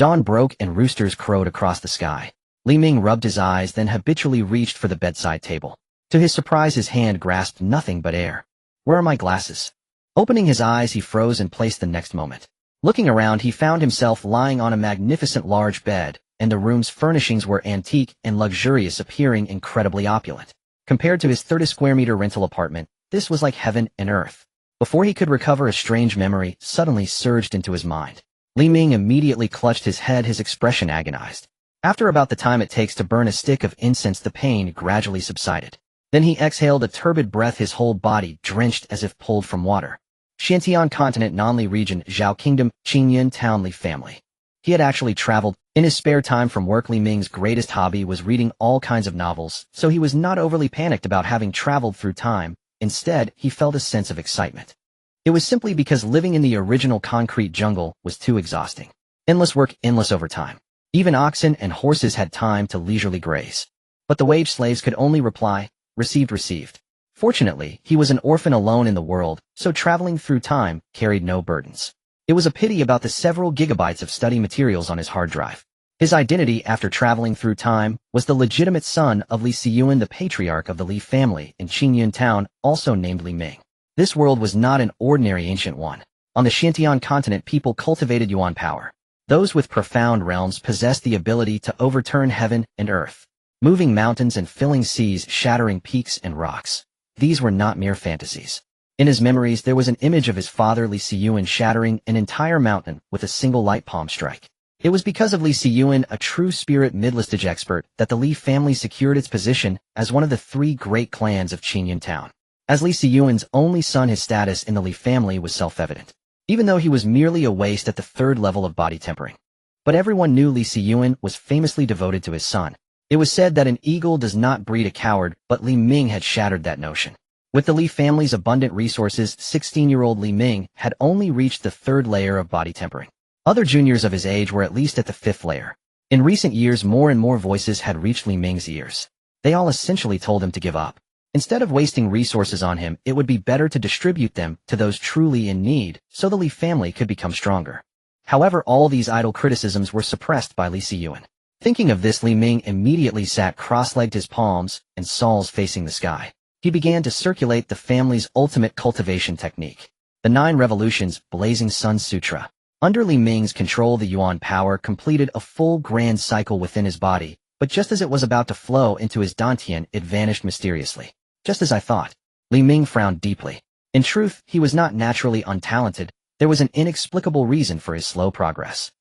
Dawn broke and roosters crowed across the sky. Li Ming rubbed his eyes, then habitually reached for the bedside table. To his surprise, his hand grasped nothing but air. "Where are my glasses?" Opening his eyes, he froze and placed the next moment. Looking around, he found himself lying on a magnificent large bed, and the room's furnishings were antique and luxurious, appearing incredibly opulent. Compared to his 30-square-meter rental apartment, this was like heaven and earth. Before he could recover, a strange memory suddenly surged into his mind. Li Ming immediately clutched his head, his expression agonized. After about the time it takes to burn a stick of incense, the pain gradually subsided. Then he exhaled a turbid breath, his whole body drenched as if pulled from water. Xiantian Continent, Nanli Region, Zhao Kingdom, Qingmei Town, Li family. He had actually traveled. In his spare time from work, Li Ming's greatest hobby was reading all kinds of novels, so he was not overly panicked about having traveled through time. Instead, he felt a sense of excitement. It was simply because living in the original concrete jungle was too exhausting. Endless work, endless overtime. Even oxen and horses had time to leisurely graze. But the wage slaves could only reply, received. Fortunately, he was an orphan alone in the world, so traveling through time carried no burdens. It was a pity about the several gigabytes of study materials on his hard drive. His identity after traveling through time was the legitimate son of Li Xiyuan, the patriarch of the Li family in Qingmei Town, also named Li Ming. This world was not an ordinary ancient one. On the Xiantian continent, people cultivated yuan power. Those with profound realms possessed the ability to overturn heaven and earth, moving mountains and filling seas, shattering peaks and rocks. These were not mere fantasies. In his memories, there was an image of his father Li Xiyuan shattering an entire mountain with a single light palm strike. It was because of Li Xiyuan, a true spirit midlistage expert, that the Li family secured its position as one of the three great clans of Qingmei Town. As Li Xiyuan's only son, his status in the Li family was self-evident, even though he was merely a waste at the third level of body tempering. But everyone knew Li Xiyuan was famously devoted to his son. It was said that an eagle does not breed a coward, but Li Ming had shattered that notion. With the Li family's abundant resources, 16-year-old Li Ming had only reached the third layer of body tempering. Other juniors of his age were at least at the fifth layer. In recent years, more and more voices had reached Li Ming's ears. They all essentially told him to give up. Instead of wasting resources on him, it would be better to distribute them to those truly in need, so the Li family could become stronger. However, all these idle criticisms were suppressed by Li Xiyuan. Thinking of this, Li Ming immediately sat cross-legged, his palms and soles facing the sky. He began to circulate the family's ultimate cultivation technique, the 9 Revolutions Blazing Sun Sutra. Under Li Ming's control, the yuan power completed a full grand cycle within his body, but just as it was about to flow into his dantian, it vanished mysteriously. Just as I thought. Li Ming frowned deeply. In truth, he was not naturally untalented. There was an inexplicable reason for his slow progress.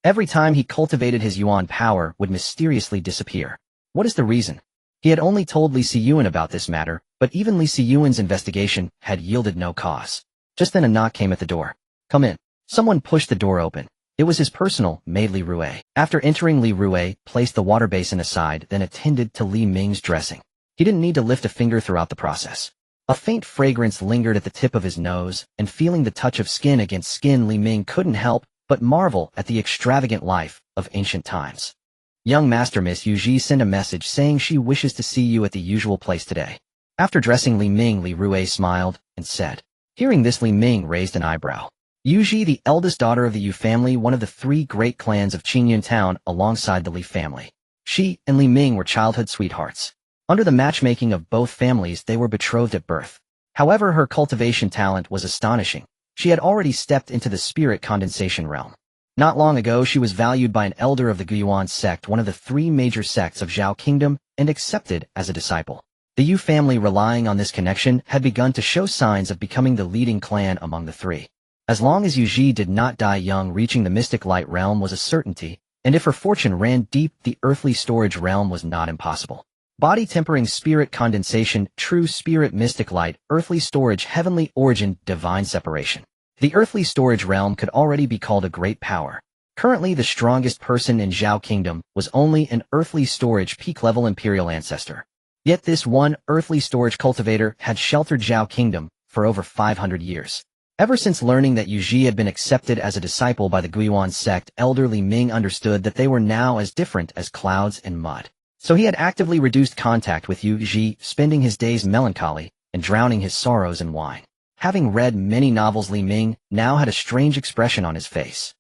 Every time he cultivated, his yuan power would mysteriously disappear. What is the reason? He had only told Li Xiyuan about this matter, but even Li Xiyuan's investigation had yielded no cause. Just then a knock came at the door. "Come in." Someone pushed the door open. It was his personal maid, Li Rue. After entering, Li Rue placed the water basin aside, then attended to Li Ming's dressing. He didn't need to lift a finger throughout the process. A faint fragrance lingered at the tip of his nose, and feeling the touch of skin against skin, Li Ming couldn't help but marvel at the extravagant life of ancient times. "Young master, Miss Yuji sent a message saying she wishes to see you at the usual place today." After dressing Li Ming, Li Rue smiled and said. Hearing this, Li Ming raised an eyebrow. Yuji, the eldest daughter of the Yu family, one of the 3 great clans of Qingmei Town alongside the Li family. She and Li Ming were childhood sweethearts. Under the matchmaking of both families, they were betrothed at birth. However, her cultivation talent was astonishing. She had already stepped into the spirit condensation realm. Not long ago, she was valued by an elder of the Guiyuan sect, one of the 3 major sects of Zhao Kingdom, and accepted as a disciple. The Yu family, relying on this connection, had begun to show signs of becoming the leading clan among the 3. As long as Yuji did not die young, reaching the mystic light realm was a certainty, and if her fortune ran deep, the earthly storage realm was not impossible. Body tempering, spirit condensation, true spirit, mystic light, earthly storage, heavenly origin, divine separation. The earthly storage realm could already be called a great power. Currently, the strongest person in Zhao Kingdom was only an earthly storage peak-level imperial ancestor. Yet this one earthly storage cultivator had sheltered Zhao Kingdom for over 500 years. Ever since learning that Yuji had been accepted as a disciple by the Guiyuan sect, Elder Li Ming understood that they were now as different as clouds and mud. So he had actively reduced contact with Yuji, spending his days melancholy and drowning his sorrows in wine. Having read many novels, Li Ming now had a strange expression on his face.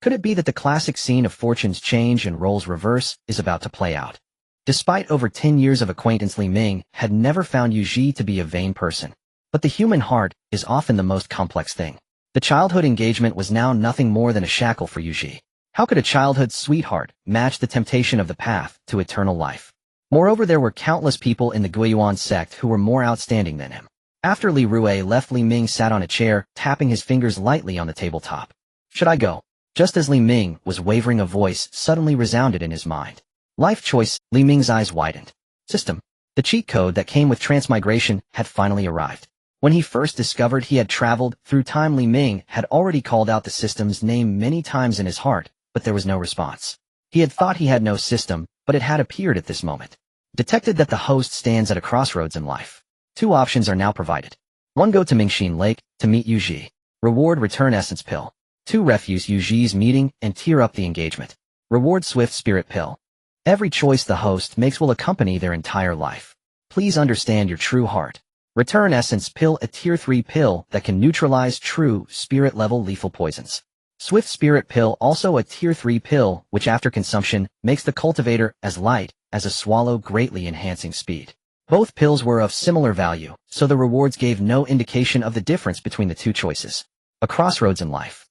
Could it be that the classic scene of fortunes change and roles reverse is about to play out? Despite over 10 years of acquaintance, Li Ming had never found Yu Ji to be a vain person. But the human heart is often the most complex thing. The childhood engagement was now nothing more than a shackle for Yu Ji. How could a childhood sweetheart match the temptation of the path to eternal life? Moreover, there were countless people in the Guiyuan sect who were more outstanding than him. After Li Rui left, Li Ming sat on a chair, tapping his fingers lightly on the tabletop. Should I go? Just as Li Ming was wavering, a voice suddenly resounded in his mind. Life choice. Li Ming's eyes widened. System. The cheat code that came with transmigration had finally arrived. When he first discovered he had traveled through time, Li Ming had already called out the system's name many times in his heart, but there was no response. He had thought he had no system, but it had appeared at this moment. Detected that the host stands at a crossroads in life. Two options are now provided. 1. Go to Mingxin Lake to meet Yu Ji. Reward: return essence pill. 2. Refuse Yu Ji's meeting and tear up the engagement. Reward: swift spirit pill. Every choice the host makes will accompany their entire life. Please understand your true heart. Return essence pill, a tier 3 pill that can neutralize true spirit level lethal poisons. Swift spirit pill, also a tier 3 pill, which after consumption makes the cultivator as light as a swallow, greatly enhancing speed. Both pills were of similar value, so the rewards gave no indication of the difference between the two choices. A crossroads in life.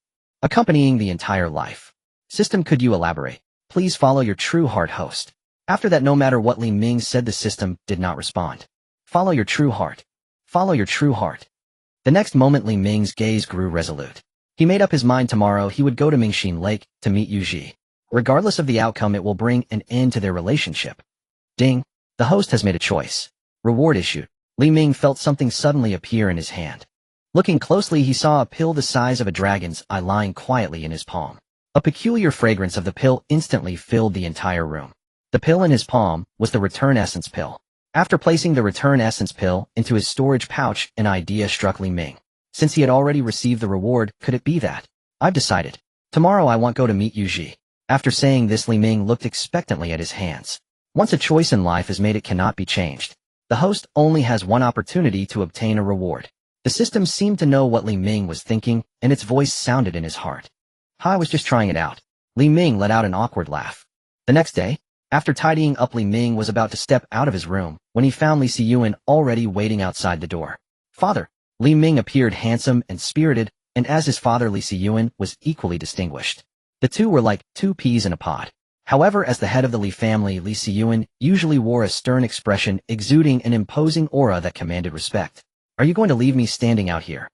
Accompanying the entire life. System. Could you elaborate? Please follow your true heart, host. After that, no matter what Li Ming said, the system did not respond. Follow your true heart. Follow your true heart. The next moment, Li Ming's gaze grew resolute. He made up his mind tomorrow he would go to Mingxin Lake to meet Yu Ji. Regardless of the outcome, it will bring an end to their relationship. Ding. The host has made a choice. Reward issued. Li Ming felt something suddenly appear in his hand. Looking closely, he saw a pill the size of a dragon's eye lying quietly in his palm. A peculiar fragrance of the pill instantly filled the entire room. The pill in his palm was the return essence pill. After placing the return essence pill into his storage pouch, an idea struck Li Ming. Since he had already received the reward, could it be that? I've decided. Tomorrow I want go to meet Yu Ji. After saying this, Li Ming looked expectantly at his hands. Once a choice in life is made, it cannot be changed. The host only has one opportunity to obtain a reward. The system seemed to know what Li Ming was thinking, and its voice sounded in his heart. I was just trying it out. Li Ming let out an awkward laugh. The next day, after tidying up, Li Ming was about to step out of his room when he found Li Xiyuan already waiting outside the door. Father. Li Ming appeared handsome and spirited, and as his father, Li Xiyuan was equally distinguished. The two were like two peas in a pod. However, as the head of the Li family, Li Xiyuan usually wore a stern expression, exuding an imposing aura that commanded respect. Are you going to leave me standing out here?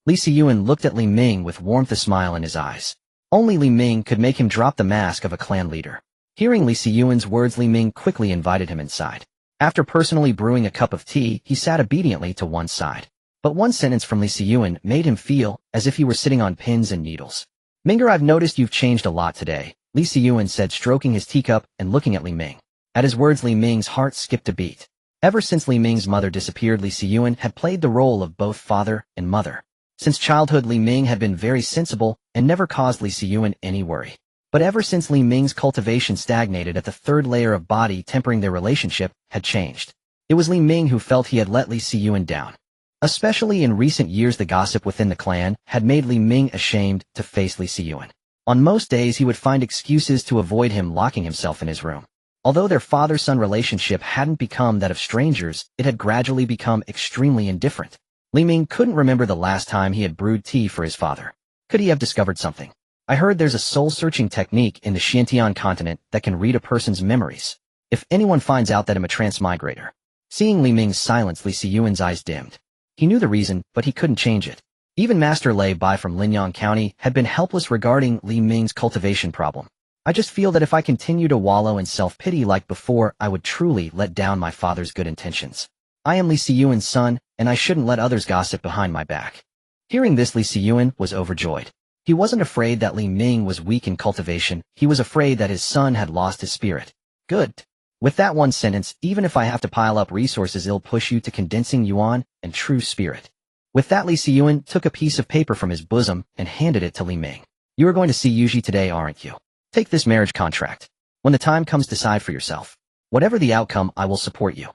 Li Xiyuan looked at Li Ming with warmth, a smile in his eyes. Only Li Ming could make him drop the mask of a clan leader. Hearing Li Xiyuan's words, Li Ming quickly invited him inside. After personally brewing a cup of tea, he sat obediently to one side. But one sentence from Li Xiyuan made him feel as if he were sitting on pins and needles. Minger, I've noticed you've changed a lot today, Li Xiyuan said, stroking his teacup and looking at Li Ming. At his words, Li Ming's heart skipped a beat. Ever since Li Ming's mother disappeared, Li Xiyuan had played the role of both father and mother. Since childhood, Li Ming had been very sensible and never caused Li Xiyuan any worry. But ever since Li Ming's cultivation stagnated at the third layer of body tempering their relationship had changed. It was Li Ming who felt he had let Li Xiyuan down. Especially in recent years, the gossip within the clan had made Li Ming ashamed to face Li Xiyuan. On most days, he would find excuses to avoid him, locking himself in his room. Although their father-son relationship hadn't become that of strangers, it had gradually become extremely indifferent. Li Ming couldn't remember the last time he had brewed tea for his father. Could he have discovered something? I heard there's a soul-searching technique in the Xiantian continent that can read a person's memories. If anyone finds out that I'm a transmigrator. Seeing Li Ming's silence, Li Xiyuan's eyes dimmed. He knew the reason, but he couldn't change it. Even Master Lei Bai from Linyang County had been helpless regarding Li Ming's cultivation problem. I just feel that if I continue to wallow in self-pity like before, I would truly let down my father's good intentions. I am Li Xiyuan's son, and I shouldn't let others gossip behind my back. Hearing this, Li Xiyuan was overjoyed. He wasn't afraid that Li Ming was weak in cultivation, he was afraid that his son had lost his spirit. Good. With that one sentence, even if I have to pile up resources, it'll push you to condensing yuan and true spirit. With that, Li Xiyuan took a piece of paper from his bosom and handed it to Li Ming. You are going to see Yu Ji today, aren't you? Take this marriage contract. When the time comes, decide for yourself. Whatever the outcome, I will support you.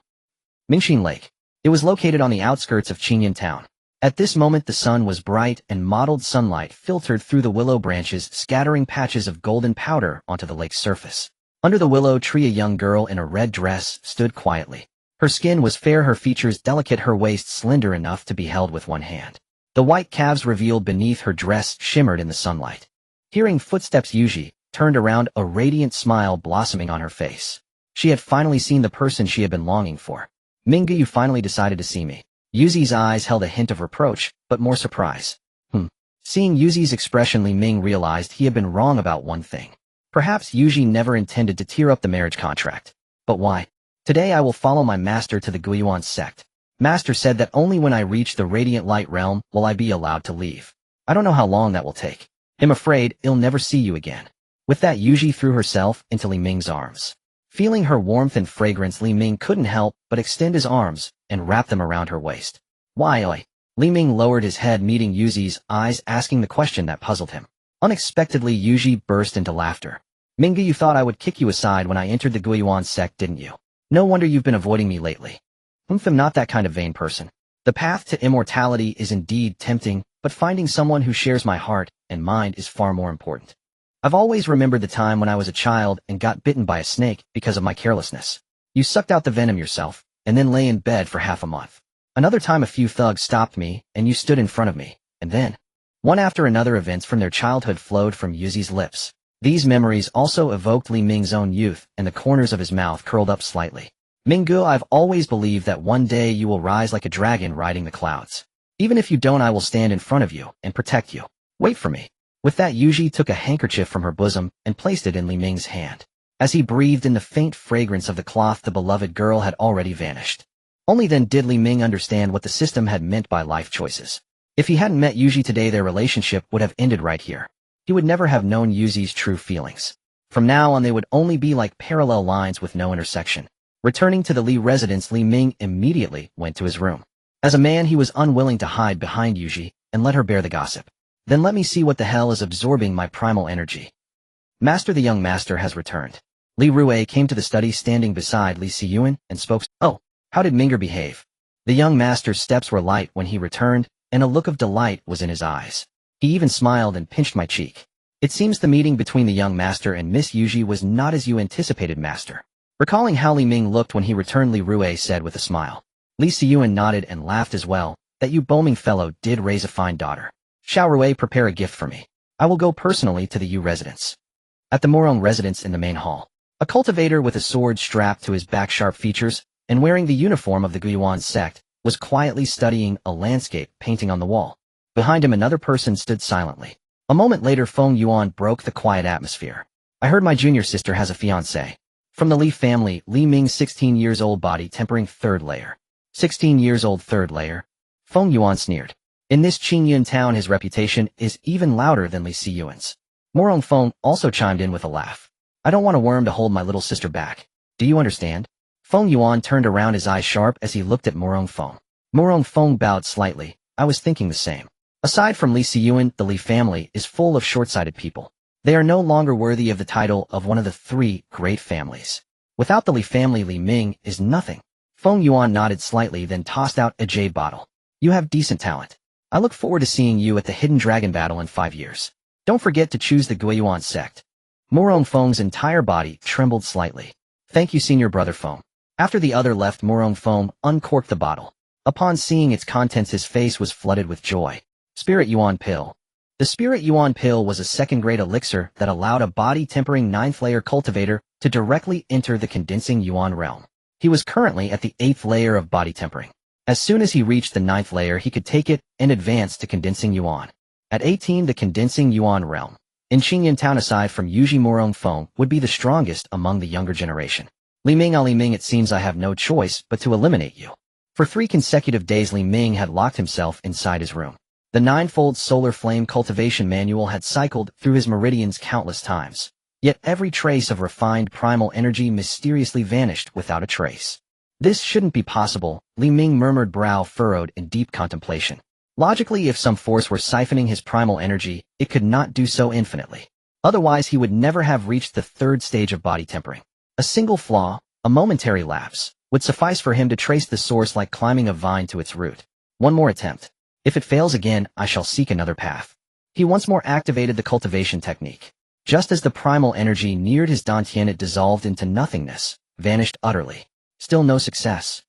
Mingxin Lake. It was located on the outskirts of Qingyan town. At this moment the sun was bright and mottled sunlight filtered through the willow branches, scattering patches of golden powder onto the lake's surface. Under the willow tree a young girl in a red dress stood quietly. Her skin was fair, her features delicate, her waist slender enough to be held with one hand. The white calves revealed beneath her dress shimmered in the sunlight. Hearing footsteps, Yuji turned around, a radiant smile blossoming on her face. She had finally seen the person she had been longing for. Ming, you finally decided to see me. Yuzi's eyes held a hint of reproach, but more surprise. Seeing Yuzi's expression, Li Ming realized he had been wrong about one thing. Perhaps Yuji never intended to tear up the marriage contract. But why? Today I will follow my master to the Guiyuan sect. Master said that only when I reach the radiant light realm will I be allowed to leave. I don't know how long that will take. I'm afraid I'll never see you again. With that, Yuji threw herself into Li Ming's arms. Feeling her warmth and fragrance, Li Ming couldn't help but extend his arms and wrap them around her waist. Why, oi? Li Ming lowered his head, meeting Yuzi's eyes, asking the question that puzzled him. Unexpectedly, Yuji burst into laughter. Minga, you thought I would kick you aside when I entered the Guiyuan sect, didn't you? No wonder you've been avoiding me lately. I'm not that kind of vain person. The path to immortality is indeed tempting, but finding someone who shares my heart and mind is far more important. I've always remembered the time when I was a child and got bitten by a snake because of my carelessness. You sucked out the venom yourself, and then lay in bed for half a month. Another time a few thugs stopped me, and you stood in front of me, and then, one after another, events from their childhood flowed from Yuzi's lips. These memories also evoked Li Ming's own youth, and the corners of his mouth curled up slightly. Minggu, I've always believed that one day you will rise like a dragon riding the clouds. Even if you don't, I will stand in front of you and protect you. Wait for me. With that, Yuji took a handkerchief from her bosom and placed it in Li Ming's hand. As he breathed in the faint fragrance of the cloth, the beloved girl had already vanished. Only then did Li Ming understand what the system had meant by life choices. If he hadn't met Yuji today, their relationship would have ended right here. He would never have known Yuzi's true feelings. From now on, they would only be like parallel lines with no intersection. Returning to the Li residence, Li Ming immediately went to his room. As a man, he was unwilling to hide behind Yuji and let her bear the gossip. Then let me see what the hell is absorbing my primal energy. Master, the young master has returned. Li Rue came to the study, standing beside Li Xiyuan, and spoke. Oh, how did Minger behave? The young master's steps were light when he returned, and a look of delight was in his eyes. He even smiled and pinched my cheek. It seems the meeting between the young master and Miss Yuji was not as you anticipated, master. Recalling how Li Ming looked when he returned, Li Rue said with a smile. Li Xiyuan nodded and laughed as well. That you booming fellow did raise a fine daughter. Xiao Rue, prepare a gift for me. I will go personally to the Yu residence. At the Morong residence in the main hall, a cultivator with a sword strapped to his back, sharp features, and wearing the uniform of the Guiyuan sect, was quietly studying a landscape painting on the wall. Behind him, another person stood silently. A moment later, Feng Yuan broke the quiet atmosphere. I heard my junior sister has a fiancé. From the Li family, Li Ming, 16 years old, body tempering, third layer. 16 years old, third layer? Feng Yuan sneered. In this Qingyun town, his reputation is even louder than Li Xiyuan's. Morong Feng also chimed in with a laugh. I don't want a worm to hold my little sister back. Do you understand? Feng Yuan turned around, his eyes sharp as he looked at Morong Feng. Morong Feng bowed slightly. I was thinking the same. Aside from Li Xiyuan, the Li family is full of short-sighted people. They are no longer worthy of the title of one of the three great families. Without the Li family, Li Ming is nothing. Feng Yuan nodded slightly, then tossed out a jade bottle. You have decent talent. I look forward to seeing you at the Hidden Dragon battle in 5 years. Don't forget to choose the Guiyuan sect. Morong Feng's entire body trembled slightly. Thank you, senior brother Feng. After the other left, Morong Feng uncorked the bottle. Upon seeing its contents, his face was flooded with joy. Spirit Yuan Pill. The Spirit Yuan Pill was a second-grade elixir that allowed a body-tempering 9th-layer cultivator to directly enter the condensing Yuan realm. He was currently at the 8th layer of body tempering. As soon as he reached the 9th layer, he could take it and advance to condensing Yuan. At 18, the condensing Yuan realm. In Qingyun town, aside from Yuji, Morong Feng would be the strongest among the younger generation. Li Ming, Li Ming, it seems I have no choice but to eliminate you. For 3 consecutive days, Li Ming had locked himself inside his room. The 9-fold solar flame cultivation manual had cycled through his meridians countless times. Yet every trace of refined primal energy mysteriously vanished without a trace. This shouldn't be possible, Li Ming murmured, brow furrowed in deep contemplation. Logically, if some force were siphoning his primal energy, it could not do so infinitely. Otherwise, he would never have reached the 3rd stage of body tempering. A single flaw, a momentary lapse, would suffice for him to trace the source like climbing a vine to its root. One more attempt. If it fails again, I shall seek another path. He once more activated the cultivation technique. Just as the primal energy neared his dantian, it dissolved into nothingness, vanished utterly. Still no success.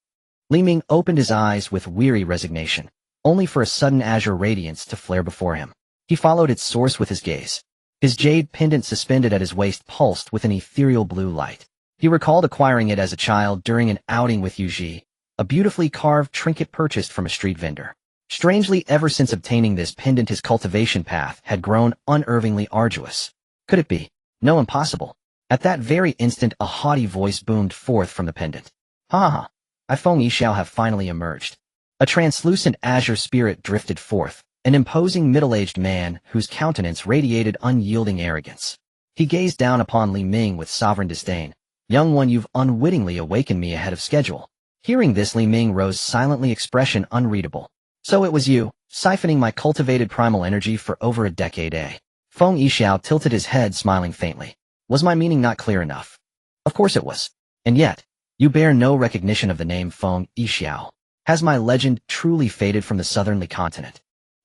Li Ming opened his eyes with weary resignation, only for a sudden azure radiance to flare before him. He followed its source with his gaze. His jade pendant suspended at his waist pulsed with an ethereal blue light. He recalled acquiring it as a child during an outing with Yuji, a beautifully carved trinket purchased from a street vendor. Strangely, ever since obtaining this pendant, his cultivation path had grown unervingly arduous. Could it be? No, impossible. At that very instant, a haughty voice boomed forth from the pendant. Ha ha! I Feng Yixiao have finally emerged. A translucent azure spirit drifted forth, an imposing middle-aged man whose countenance radiated unyielding arrogance. He gazed down upon Li Ming with sovereign disdain. Young one, you've unwittingly awakened me ahead of schedule. Hearing this, Li Ming rose silently, expression unreadable. So it was you, siphoning my cultivated primal energy for over a decade, eh? Feng Yixiao tilted his head, smiling faintly. Was my meaning not clear enough? Of course it was. And yet, you bear no recognition of the name Feng Yixiao. Has my legend truly faded from the southern Li continent?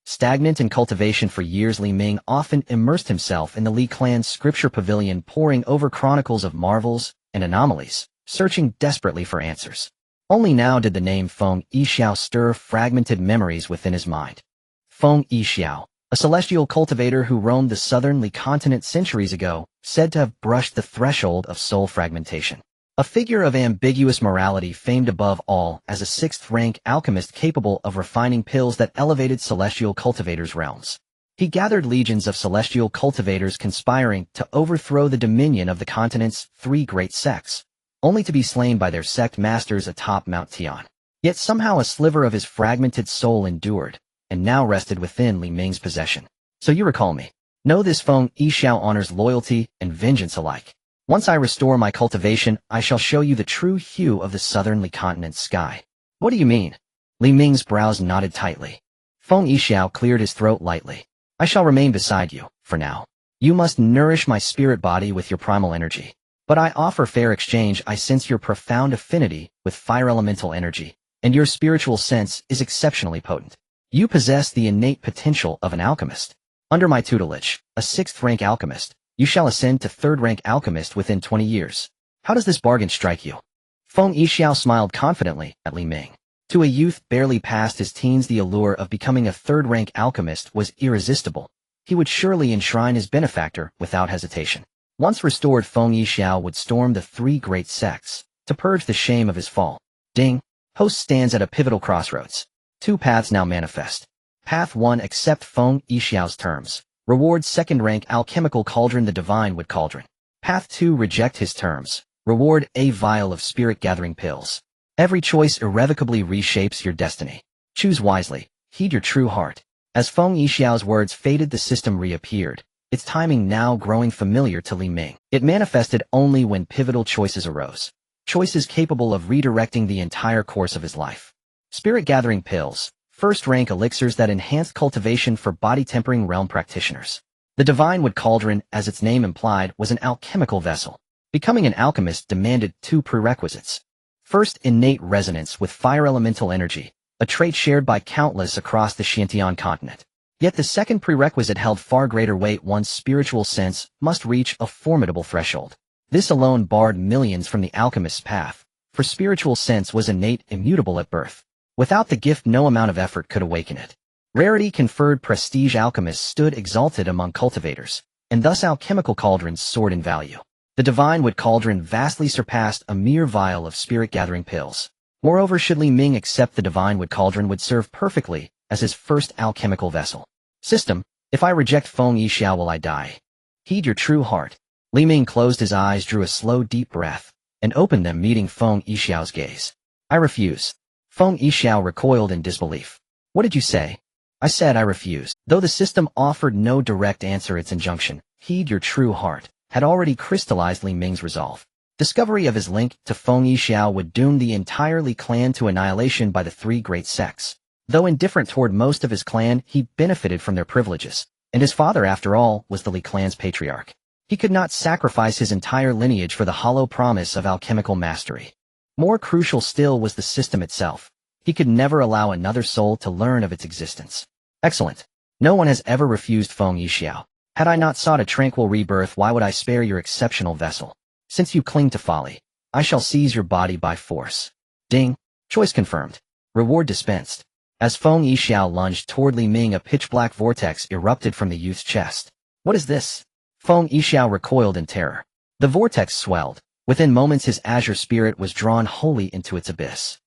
Stagnant in cultivation for years, Li Ming often immersed himself in the Li clan's scripture pavilion, poring over chronicles of marvels and anomalies, searching desperately for answers. Only now did the name Feng Yixiao stir fragmented memories within his mind. Feng Yixiao, a celestial cultivator who roamed the southern Li continent centuries ago, said to have brushed the threshold of soul fragmentation. A figure of ambiguous morality, famed above all as a sixth-rank alchemist capable of refining pills that elevated celestial cultivators' realms. He gathered legions of celestial cultivators conspiring to overthrow the dominion of the continent's three great sects, only to be slain by their sect masters atop Mount Tian. Yet somehow a sliver of his fragmented soul endured, and now rested within Li Ming's possession. So you recall me. Know this: Feng Yixiao honors loyalty and vengeance alike. Once I restore my cultivation, I shall show you the true hue of the southern Li continent's sky. What do you mean? Li Ming's brows knotted tightly. Feng Yixiao cleared his throat lightly. I shall remain beside you, for now. You must nourish my spirit body with your primal energy. But I offer fair exchange. I sense your profound affinity with fire elemental energy, and your spiritual sense is exceptionally potent. You possess the innate potential of an alchemist. Under my tutelage, a sixth-rank alchemist, you shall ascend to third-rank alchemist within 20 years. How does this bargain strike you? Feng Yixiao smiled confidently at Li Ming. To a youth barely past his teens, the allure of becoming a third-rank alchemist was irresistible. He would surely enshrine his benefactor without hesitation. Once restored, Feng Yixiao would storm the three great sects to purge the shame of his fall. Ding! Host stands at a pivotal crossroads. Two paths now manifest. Path 1: accept Feng Yixiao's terms. Reward second-rank alchemical cauldron, the divine wood cauldron. Path 2: reject his terms. Reward a vial of spirit-gathering pills. Every choice irrevocably reshapes your destiny. Choose wisely. Heed your true heart. As Feng Yixiao's words faded, the system reappeared, its timing now growing familiar to Li Ming. It manifested only when pivotal choices arose. Choices capable of redirecting the entire course of his life. Spirit-gathering pills. First-rank elixirs that enhanced cultivation for body-tempering realm practitioners. The divine wood cauldron, as its name implied, was an alchemical vessel. Becoming an alchemist demanded two prerequisites. First, innate resonance with fire elemental energy, a trait shared by countless across the Xiantian continent. Yet the second prerequisite held far greater weight: one's spiritual sense must reach a formidable threshold. This alone barred millions from the alchemist's path, for spiritual sense was innate, immutable at birth. Without the gift, no amount of effort could awaken it. Rarity conferred prestige. Alchemists stood exalted among cultivators, and thus alchemical cauldrons soared in value. The divine wood cauldron vastly surpassed a mere vial of spirit-gathering pills. Moreover, should Li Ming accept, the divine wood cauldron would serve perfectly as his first alchemical vessel. System: if I reject Feng Yixiao, will I die? Heed your true heart. Li Ming closed his eyes, drew a slow, deep breath, and opened them, meeting Feng Yixiao's gaze. I refuse. Feng Yixiao recoiled in disbelief. What did you say? I said I refuse. Though the system offered no direct answer, its injunction, heed your true heart, had already crystallized Li Ming's resolve. Discovery of his link to Feng Yixiao would doom the entire Li clan to annihilation by the three great sects. Though indifferent toward most of his clan, he benefited from their privileges, and his father, after all, was the Li clan's patriarch. He could not sacrifice his entire lineage for the hollow promise of alchemical mastery. More crucial still was the system itself. He could never allow another soul to learn of its existence. Excellent. No one has ever refused Feng Yixiao. Had I not sought a tranquil rebirth, why would I spare your exceptional vessel? Since you cling to folly, I shall seize your body by force. Ding. Choice confirmed. Reward dispensed. As Feng Yixiao lunged toward Li Ming, a pitch-black vortex erupted from the youth's chest. What is this? Feng Yixiao recoiled in terror. The vortex swelled. Within moments his azure spirit was drawn wholly into its abyss.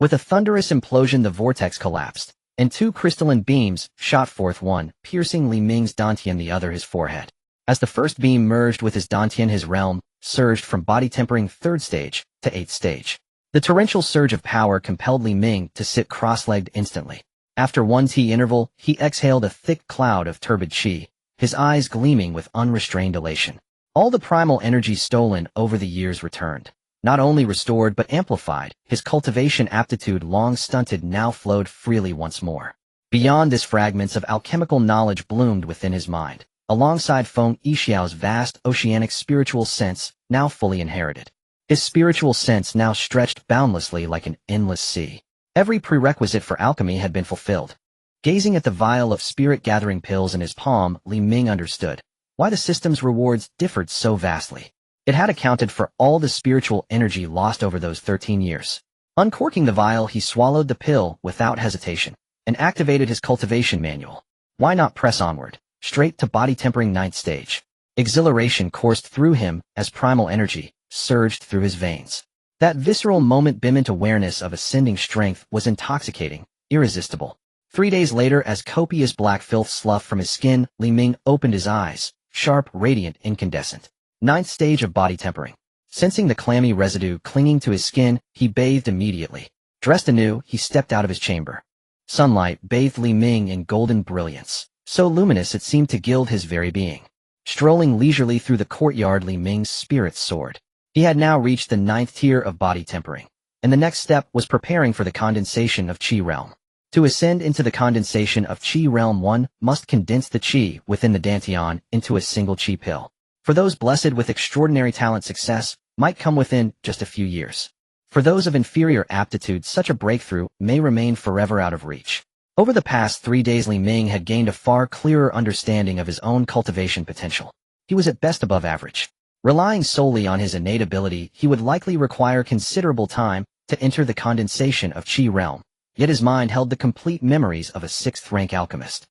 With a thunderous implosion the vortex collapsed, and two crystalline beams shot forth, one piercing Li Ming's dantian, the other his forehead. As the first beam merged with his dantian, his realm surged from body tempering 3rd stage to 8th stage. The torrential surge of power compelled Li Ming to sit cross-legged instantly. After 1 T interval, he exhaled a thick cloud of turbid qi, his eyes gleaming with unrestrained elation. All the primal energy stolen over the years returned. Not only restored but amplified, his cultivation aptitude long stunted now flowed freely once more. Beyond this, fragments of alchemical knowledge bloomed within his mind, alongside Feng Yixiao's vast oceanic spiritual sense, now fully inherited. His spiritual sense now stretched boundlessly like an endless sea. Every prerequisite for alchemy had been fulfilled. Gazing at the vial of spirit-gathering pills in his palm, Li Ming understood why the system's rewards differed so vastly. It had accounted for all the spiritual energy lost over those 13 years. Uncorking the vial, he swallowed the pill without hesitation and activated his cultivation manual. Why not press onward, straight to body-tempering 9th stage? Exhilaration coursed through him as primal energy surged through his veins. That visceral moment-bimment awareness of ascending strength was intoxicating, irresistible. 3 days later, as copious black filth sloughed from his skin, Li Ming opened his eyes, sharp, radiant, incandescent. 9th stage of body tempering. Sensing the clammy residue clinging to his skin, he bathed immediately. Dressed anew, he stepped out of his chamber. Sunlight bathed Li Ming in golden brilliance, so luminous it seemed to gild his very being. Strolling leisurely through the courtyard, Li Ming's spirits soared. He had now reached the 9th tier of body tempering, and the next step was preparing for the condensation of Qi realm. To ascend into the condensation of Qi realm, one must condense the Qi within the dantian into a single Qi pill. For those blessed with extraordinary talent, success might come within just a few years. For those of inferior aptitude, such a breakthrough may remain forever out of reach. Over the past 3 days, Li Ming had gained a far clearer understanding of his own cultivation potential. He was at best above average. Relying solely on his innate ability, he would likely require considerable time to enter the condensation of Qi realm. Yet his mind held the complete memories of a 6th-rank alchemist.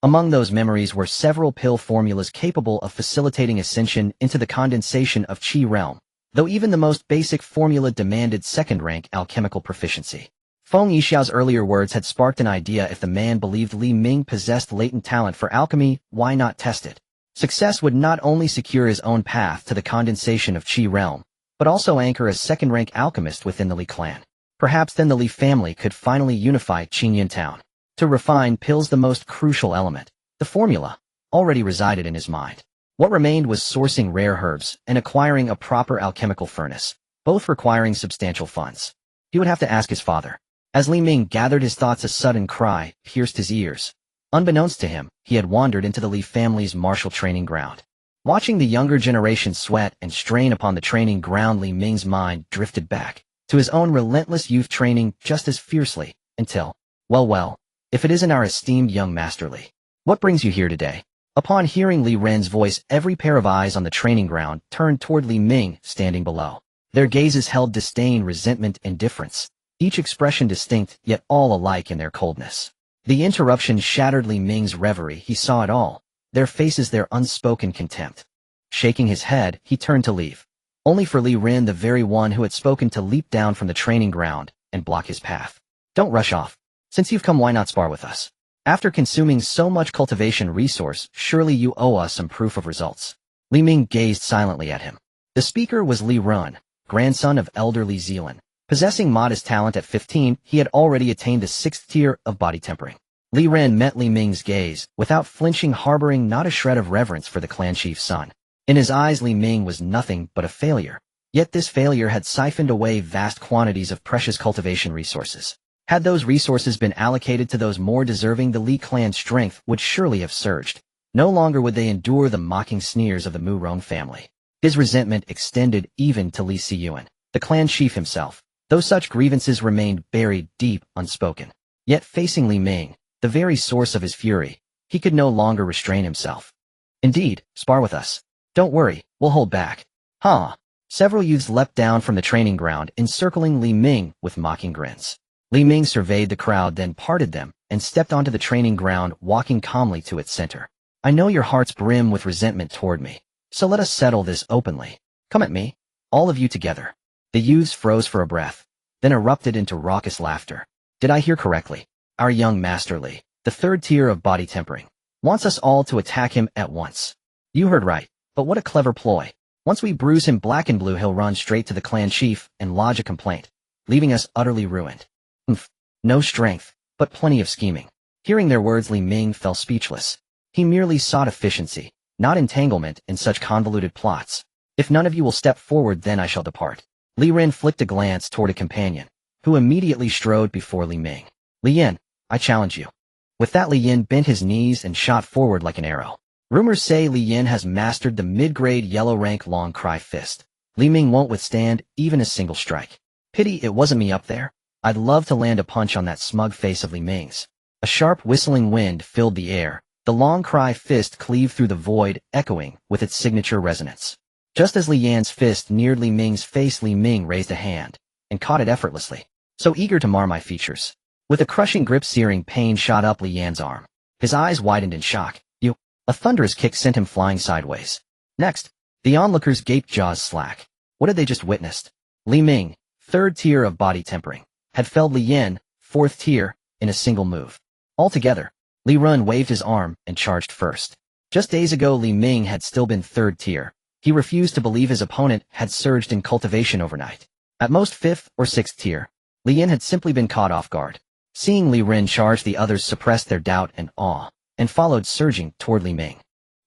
Among those memories were several pill formulas capable of facilitating ascension into the condensation of Qi realm, though even the most basic formula demanded 2nd-rank alchemical proficiency. Feng Yixiao's earlier words had sparked an idea. If the man believed Li Ming possessed latent talent for alchemy, why not test it? Success would not only secure his own path to the condensation of Qi realm, but also anchor a 2nd-rank alchemist within the Li clan. Perhaps then the Li family could finally unify Qingyan town. To refine pills, the most crucial element, the formula, already resided in his mind. What remained was sourcing rare herbs and acquiring a proper alchemical furnace, both requiring substantial funds. He would have to ask his father. As Li Ming gathered his thoughts, a sudden cry pierced his ears. Unbeknownst to him, he had wandered into the Li family's martial training ground. Watching the younger generation sweat and strain upon the training ground, Li Ming's mind drifted back to his own relentless youth training just as fiercely, until, well, if it isn't our esteemed young master Li. What brings you here today? Upon hearing Li Ren's voice, every pair of eyes on the training ground turned toward Li Ming, standing below. Their gazes held disdain, resentment, indifference, each expression distinct, yet all alike in their coldness. The interruption shattered Li Ming's reverie. He saw it all, their faces, their unspoken contempt. Shaking his head, he turned to leave, only for Li Ren, the very one who had spoken, to leap down from the training ground and block his path. Don't rush off. Since you've come, why not spar with us? After consuming so much cultivation resource, surely you owe us some proof of results. Li Ming gazed silently at him. The speaker was Li Ren, grandson of elder Li Zilan. Possessing modest talent at 15, he had already attained the 6th tier of body tempering. Li Ren met Li Ming's gaze, without flinching, harboring not a shred of reverence for the clan chief's son. In his eyes, Li Ming was nothing but a failure. Yet this failure had siphoned away vast quantities of precious cultivation resources. Had those resources been allocated to those more deserving, the Li clan's strength would surely have surged. No longer would they endure the mocking sneers of the Mu Rong family. His resentment extended even to Li Siyuan, the clan chief himself. though such grievances remained buried deep, unspoken. Yet facing Li Ming, the very source of his fury, he could no longer restrain himself. Indeed, spar with us. Don't worry, we'll hold back. Huh. Several youths leapt down from the training ground, encircling Li Ming with mocking grins. Li Ming surveyed the crowd, then parted them, and stepped onto the training ground, walking calmly to its center. I know your hearts brim with resentment toward me, so let us settle this openly. Come at me, all of you together. The youths froze for a breath, then erupted into raucous laughter. Did I hear correctly? Our young master Li, the third tier of body tempering, wants us all to attack him at once. You heard right, but what a clever ploy. Once we bruise him black and blue, he'll run straight to the clan chief and lodge a complaint, leaving us utterly ruined. No strength, but plenty of scheming. Hearing their words, Li Ming fell speechless. He merely sought efficiency, not entanglement in such convoluted plots. If none of you will step forward, then I shall depart. Li Ren flicked a glance toward a companion, who immediately strode before Li Ming. Li Yin, I challenge you. With that, Li Yin bent his knees and shot forward like an arrow. Rumors say Li Yin has mastered the mid-grade yellow rank long cry fist. Li Ming won't withstand even a single strike. Pity it wasn't me up there. I'd love to land a punch on that smug face of Li Ming's. A sharp whistling wind filled the air. The long cry fist cleaved through the void, echoing with its signature resonance. Just as Li Yan's fist neared Li Ming's face, Li Ming raised a hand and caught it effortlessly. So eager to mar my features. With a crushing grip, searing pain shot up Li Yan's arm. His eyes widened in shock. You! A thunderous kick sent him flying sideways. Next, the onlookers gaped, jaws slack. What had they just witnessed? Li Ming, third tier of body tempering, had felled Li Yan, fourth tier, in a single move. Altogether, Li Run waved his arm and charged first. Just days ago, Li Ming had still been third tier. He refused to believe his opponent had surged in cultivation overnight. At most fifth or sixth tier, Li Yan had simply been caught off guard. Seeing Li Ren charge, the others suppressed their doubt and awe, and followed, surging toward Li Ming.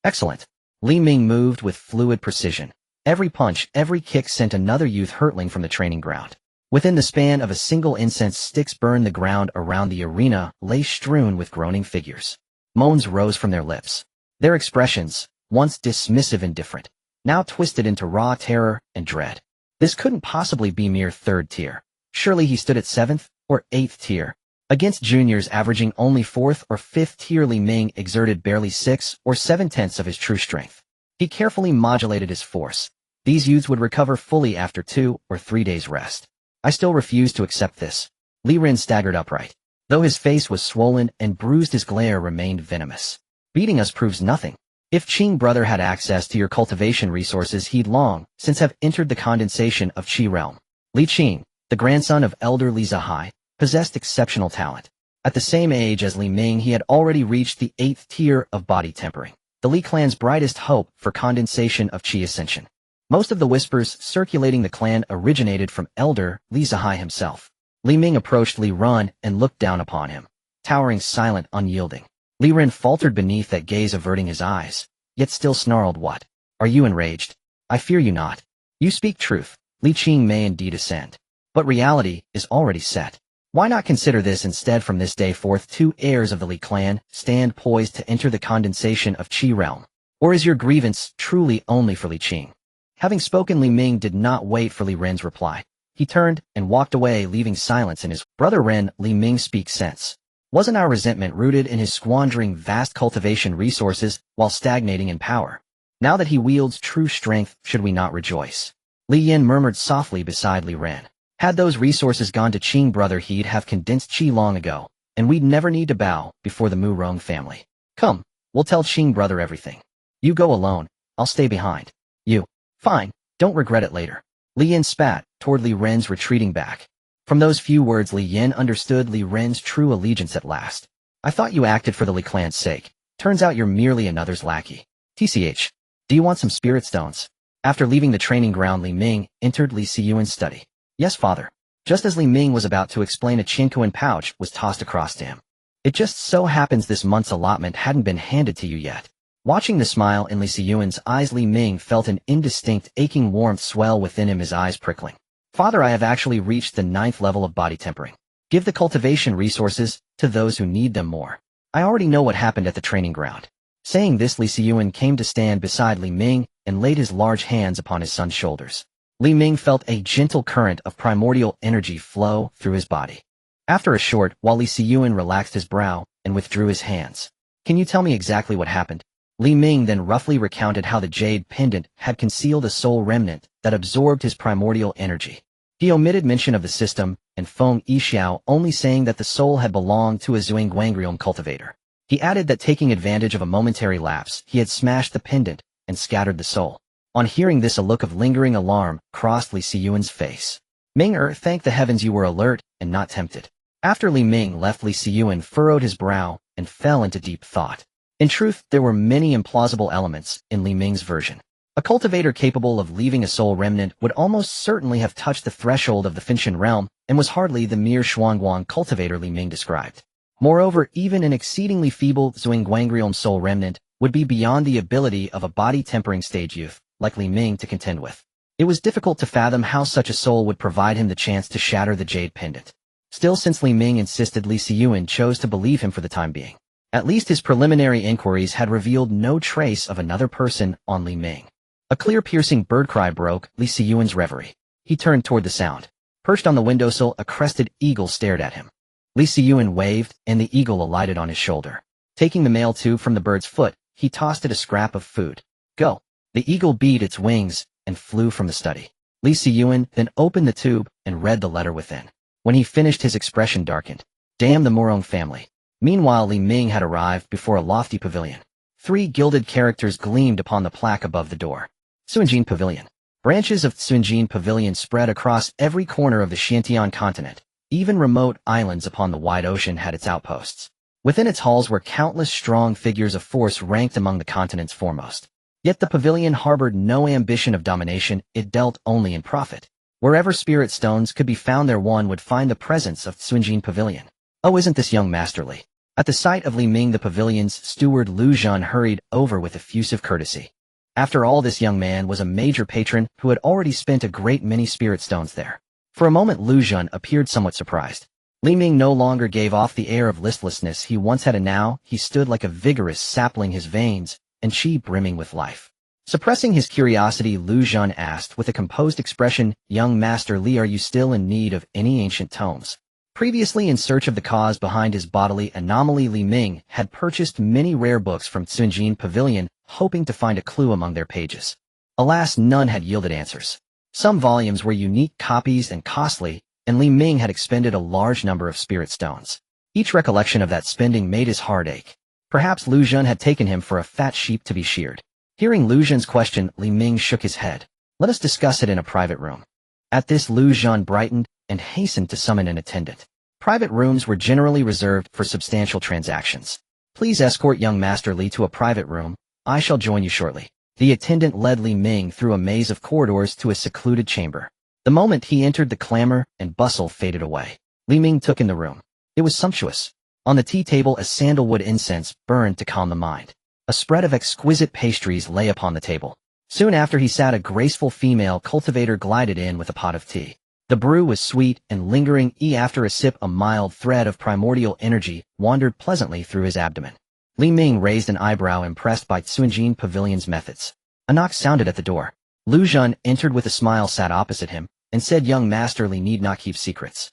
Excellent. Li Ming moved with fluid precision. Every punch, every kick sent another youth hurtling from the training ground. Within the span of a single incense, sticks burned. The ground around the arena lay strewn with groaning figures. Moans rose from their lips. Their expressions, once dismissive and different, now twisted into raw terror and dread. This couldn't possibly be mere third tier. Surely he stood at seventh or eighth tier. Against juniors averaging only fourth or fifth tier, Li Ming exerted barely 6 or 7/10 of his true strength. He carefully modulated his force. These youths would recover fully after 2 or 3 days rest. I still refuse to accept this. Li Ren staggered upright. Though his face was swollen and bruised, his glare remained venomous. Beating us proves nothing. If Qing brother had access to your cultivation resources, he'd long since have entered the condensation of Qi realm. Li Qing, the grandson of elder Li Zihai, possessed exceptional talent. At the same age as Li Ming, he had already reached the 8th tier of body tempering, the Li clan's brightest hope for condensation of Qi ascension. Most of the whispers circulating the clan originated from elder Li Zihai himself. Li Ming approached Li Run and looked down upon him, towering silent, unyielding. Li Ren faltered beneath that gaze, averting his eyes, yet still snarled, "What? Are you enraged? I fear you not. You speak truth. Li Qing may indeed ascend. But reality is already set. Why not consider this instead? From this day forth, 2 heirs of the Li clan stand poised to enter the condensation of Qi realm. Or is your grievance truly only for Li Qing?" Having spoken, Li Ming did not wait for Li Ren's reply. He turned and walked away, leaving silence in his brother Ren. Li Ming speaks sense. Wasn't our resentment rooted in his squandering vast cultivation resources while stagnating in power? Now that he wields true strength, should we not rejoice? Li Yin murmured softly beside Li Ren. Had those resources gone to Qing brother, he'd have condensed Qi long ago, and we'd never need to bow before the Mu Rong family. Come, we'll tell Qing brother everything. You go alone, I'll stay behind. You. Fine, don't regret it later. Li Yin spat toward Li Ren's retreating back. From those few words, Li Yin understood Li Ren's true allegiance at last. I thought you acted for the Li clan's sake. Turns out you're merely another's lackey. TCH. Do you want some spirit stones? After leaving the training ground, Li Ming entered Li Xiyuan's study. Yes, father. Just as Li Ming was about to explain, a Qingkuan pouch was tossed across to him. It just so happens this month's allotment hadn't been handed to you yet. Watching the smile in Li Xiyuan's eyes, Li Ming felt an indistinct, aching warmth swell within him, his eyes prickling. Father, I have actually reached the 9th level of body tempering. Give the cultivation resources to those who need them more. I already know what happened at the training ground. Saying this, Li Xiyuan came to stand beside Li Ming and laid his large hands upon his son's shoulders. Li Ming felt a gentle current of primordial energy flow through his body. After a short while, Li Xiyuan relaxed his brow and withdrew his hands. Can you tell me exactly what happened? Li Ming then roughly recounted how the jade pendant had concealed a soul remnant that absorbed his primordial energy. He omitted mention of the system and Feng Yixiao, only saying that the soul had belonged to a Zhuangguangrium cultivator. He added that taking advantage of a momentary lapse, he had smashed the pendant and scattered the soul. On hearing this, a look of lingering alarm crossed Li Xiyuan's face. Ming-er, thank the heavens you were alert and not tempted. After Li Ming left, Li Xiyuan furrowed his brow and fell into deep thought. In truth, there were many implausible elements in Li Ming's version. A cultivator capable of leaving a soul remnant would almost certainly have touched the threshold of the Fengshen realm and was hardly the mere Shuangguang cultivator Li Ming described. Moreover, even an exceedingly feeble Zhuangguangrium soul remnant would be beyond the ability of a body-tempering stage youth like Li Ming to contend with. It was difficult to fathom how such a soul would provide him the chance to shatter the jade pendant. Still, since Li Ming insisted, Li Xiyuan chose to believe him for the time being. At least his preliminary inquiries had revealed no trace of another person on Li Ming. A clear, piercing bird cry broke Li Xiyuan's reverie. He turned toward the sound. Perched on the windowsill, a crested eagle stared at him. Li Xiyuan waved, and the eagle alighted on his shoulder. Taking the mail tube from the bird's foot, he tossed it a scrap of food. Go. The eagle beat its wings and flew from the study. Li Xiyuan then opened the tube and read the letter within. When he finished, his expression darkened. Damn the Morong family. Meanwhile, Li Ming had arrived before a lofty pavilion. 3 gilded characters gleamed upon the plaque above the door. Xunjin Pavilion. Branches of Xunjin Pavilion spread across every corner of the Xiantian continent. Even remote islands upon the wide ocean had its outposts. Within its halls were countless strong figures of force ranked among the continent's foremost. Yet the pavilion harbored no ambition of domination, it dealt only in profit. Wherever spirit stones could be found, there one would find the presence of Xunjin Pavilion. Oh, isn't this young masterly? At the sight of Li Ming, the pavilion's steward Lu Zhan hurried over with effusive courtesy. After all, this young man was a major patron who had already spent a great many spirit stones there. For a moment, Lu Zhan appeared somewhat surprised. Li Ming no longer gave off the air of listlessness he once had, and now he stood like a vigorous sapling, his veins and chi brimming with life. Suppressing his curiosity, Lu Zhan asked with a composed expression, "Young Master Li, are you still in need of any ancient tomes?" Previously in search of the cause behind his bodily anomaly, Li Ming had purchased many rare books from Xunjin Pavilion, hoping to find a clue among their pages. Alas, none had yielded answers. Some volumes were unique copies and costly, and Li Ming had expended a large number of spirit stones. Each recollection of that spending made his heart ache. Perhaps Lu Zhan had taken him for a fat sheep to be sheared. Hearing Lu Zhan's question, Li Ming shook his head. "Let us discuss it in a private room." At this, Lu Zhan brightened and hastened to summon an attendant. Private rooms were generally reserved for substantial transactions. "Please escort young Master Li to a private room. I shall join you shortly." The attendant led Li Ming through a maze of corridors to a secluded chamber. The moment he entered, the clamor and bustle faded away. Li Ming took in the room. It was sumptuous. On the tea table, a sandalwood incense burned to calm the mind. A spread of exquisite pastries lay upon the table. Soon after, he sat, a graceful female cultivator glided in with a pot of tea. The brew was sweet and lingering. After a sip, a mild thread of primordial energy wandered pleasantly through his abdomen. Li Ming raised an eyebrow, impressed by Xunjin Pavilion's methods. A knock sounded at the door. Lu Zhan entered with a smile, sat opposite him, and said, "Young Master Li need not keep secrets."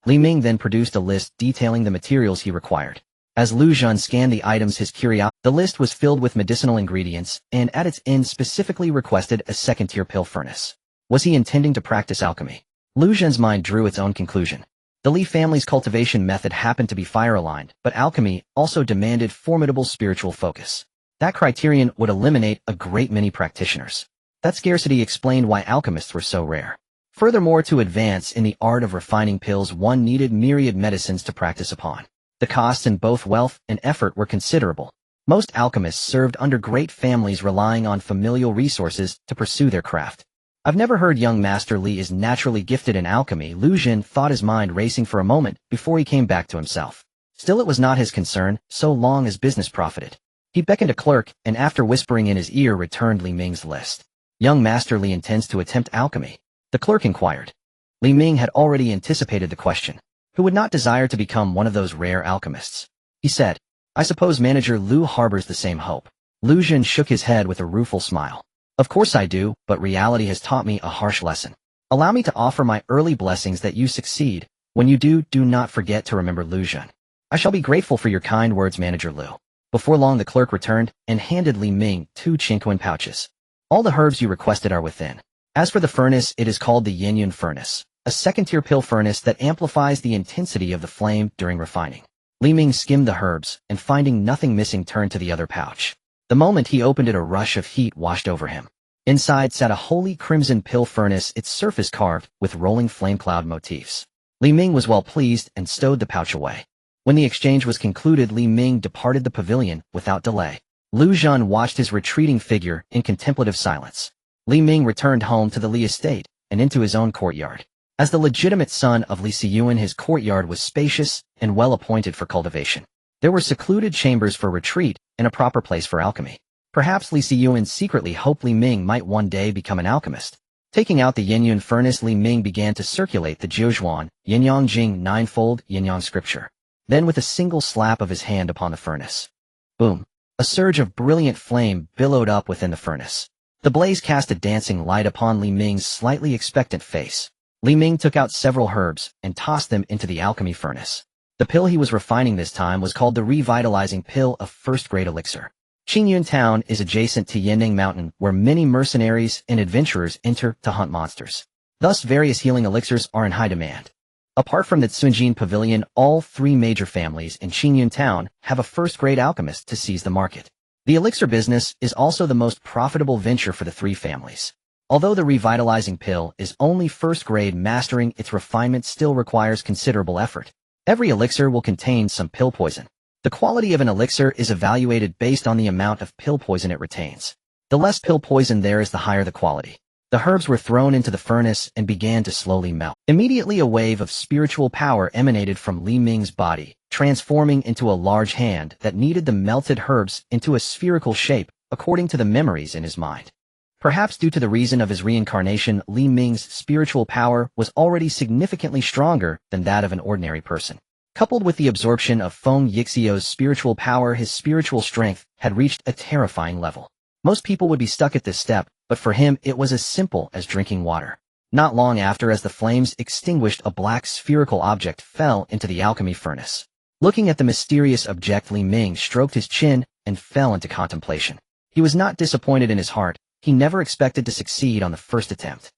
Li Ming then produced a list detailing the materials he required. As Lu Zhan scanned the items, his curiosity, the list was filled with medicinal ingredients, and at its end specifically requested a second-tier pill furnace. Was he intending to practice alchemy? Lu Zhan's mind drew its own conclusion. The Li family's cultivation method happened to be fire-aligned, but alchemy also demanded formidable spiritual focus. That criterion would eliminate a great many practitioners. That scarcity explained why alchemists were so rare. Furthermore, to advance in the art of refining pills, one needed myriad medicines to practice upon. The costs in both wealth and effort were considerable. Most alchemists served under great families, relying on familial resources to pursue their craft. "I've never heard young Master Li is naturally gifted in alchemy," Lu Zhan thought, his mind racing for a moment before he came back to himself. Still, it was not his concern, so long as business profited. He beckoned a clerk, and after whispering in his ear, returned Li Ming's list. "Young Master Li intends to attempt alchemy?" the clerk inquired. Li Ming had already anticipated the question. Who would not desire to become one of those rare alchemists? He said, "I suppose Manager Lu harbors the same hope." Lu Zhan shook his head with a rueful smile. Of course I do, but reality has taught me a harsh lesson. Allow me to offer my early blessings that you succeed. When you do, do not forget to remember Lu Zhen. I shall be grateful for your kind words, Manager Lu. Before long the clerk returned and handed Li Ming 2 Qingmei pouches. All the herbs you requested are within. As for the furnace, it is called the Yin furnace, a second-tier pill furnace that amplifies the intensity of the flame during refining. Li Ming skimmed the herbs, and finding nothing missing turned to the other pouch. The moment he opened it, a rush of heat washed over him. Inside sat a holy crimson pill furnace, its surface carved with rolling flame cloud motifs. Li Ming was well pleased and stowed the pouch away. When the exchange was concluded, Li Ming departed the pavilion without delay. Lu Zhen watched his retreating figure in contemplative silence. Li Ming returned home to the Li estate and into his own courtyard. As the legitimate son of Li Xiyuan, his courtyard was spacious and well appointed for cultivation. There were secluded chambers for retreat and a proper place for alchemy. Perhaps Li Xiyuan secretly hoped Li Ming might one day become an alchemist. Taking out the Yin furnace, Li Ming began to circulate the Jiuzhuan, Yin-Yang Jing ninefold Yin-Yang scripture. Then with a single slap of his hand upon the furnace. Boom! A surge of brilliant flame billowed up within the furnace. The blaze cast a dancing light upon Li Ming's slightly expectant face. Li Ming took out several herbs and tossed them into the alchemy furnace. The pill he was refining this time was called the revitalizing pill of first-grade elixir. Qingmei town is adjacent to Yanning Mountain, where many mercenaries and adventurers enter to hunt monsters. Thus, various healing elixirs are in high demand. Apart from the Tsunjin Pavilion, all 3 major families in Qingmei town have a first-grade alchemist to seize the market. The elixir business is also the most profitable venture for the 3 families. Although the revitalizing pill is only first-grade, mastering its refinement still requires considerable effort. Every elixir will contain some pill poison. The quality of an elixir is evaluated based on the amount of pill poison it retains. The less pill poison there is, the higher the quality. The herbs were thrown into the furnace and began to slowly melt. Immediately a wave of spiritual power emanated from Li Ming's body, transforming into a large hand that kneaded the melted herbs into a spherical shape according to the memories in his mind. Perhaps due to the reason of his reincarnation, Li Ming's spiritual power was already significantly stronger than that of an ordinary person. Coupled with the absorption of Feng Yixio's spiritual power, his spiritual strength had reached a terrifying level. Most people would be stuck at this step, but for him it was as simple as drinking water. Not long after, as the flames extinguished, a black spherical object fell into the alchemy furnace. Looking at the mysterious object, Li Ming stroked his chin and fell into contemplation. He was not disappointed in his heart. He never expected to succeed on the first attempt.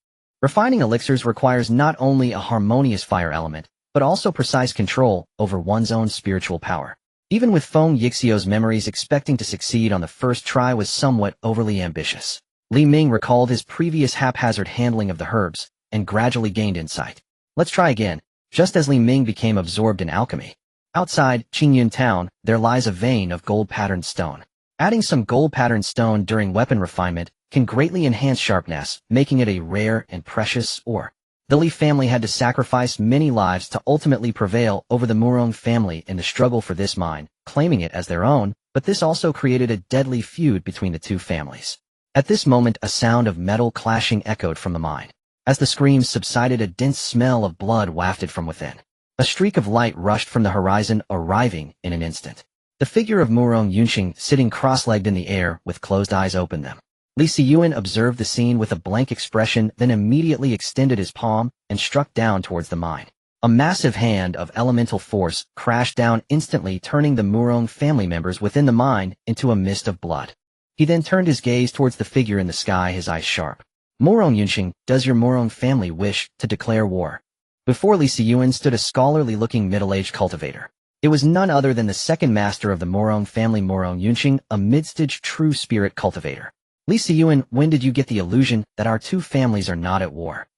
Refining elixirs requires not only a harmonious fire element, but also precise control over one's own spiritual power. Even with Feng Yixio's memories, expecting to succeed on the first try was somewhat overly ambitious. Li Ming recalled his previous haphazard handling of the herbs and gradually gained insight. Let's try again. Just as Li Ming became absorbed in alchemy. Outside Qingmei town, there lies a vein of gold-patterned stone. Adding some gold-patterned stone during weapon refinement can greatly enhance sharpness, making it a rare and precious ore. The Li family had to sacrifice many lives to ultimately prevail over the Murong family in the struggle for this mine, claiming it as their own, but this also created a deadly feud between the 2 families. At this moment, a sound of metal clashing echoed from the mine. As the screams subsided, a dense smell of blood wafted from within. A streak of light rushed from the horizon, arriving in an instant. The figure of Murong Yunqing, sitting cross-legged in the air with closed eyes, opened them. Li Xiyuan observed the scene with a blank expression, then immediately extended his palm and struck down towards the mine. A massive hand of elemental force crashed down instantly, turning the Murong family members within the mine into a mist of blood. He then turned his gaze towards the figure in the sky, his eyes sharp. Murong Yunqing, does your Murong family wish to declare war? Before Li Xiyuan stood a scholarly-looking middle-aged cultivator. It was none other than the second master of the Murong family, Murong Yunqing, a mid-stage true spirit cultivator. Li Xiyuan, when did you get the illusion that our 2 families are not at war?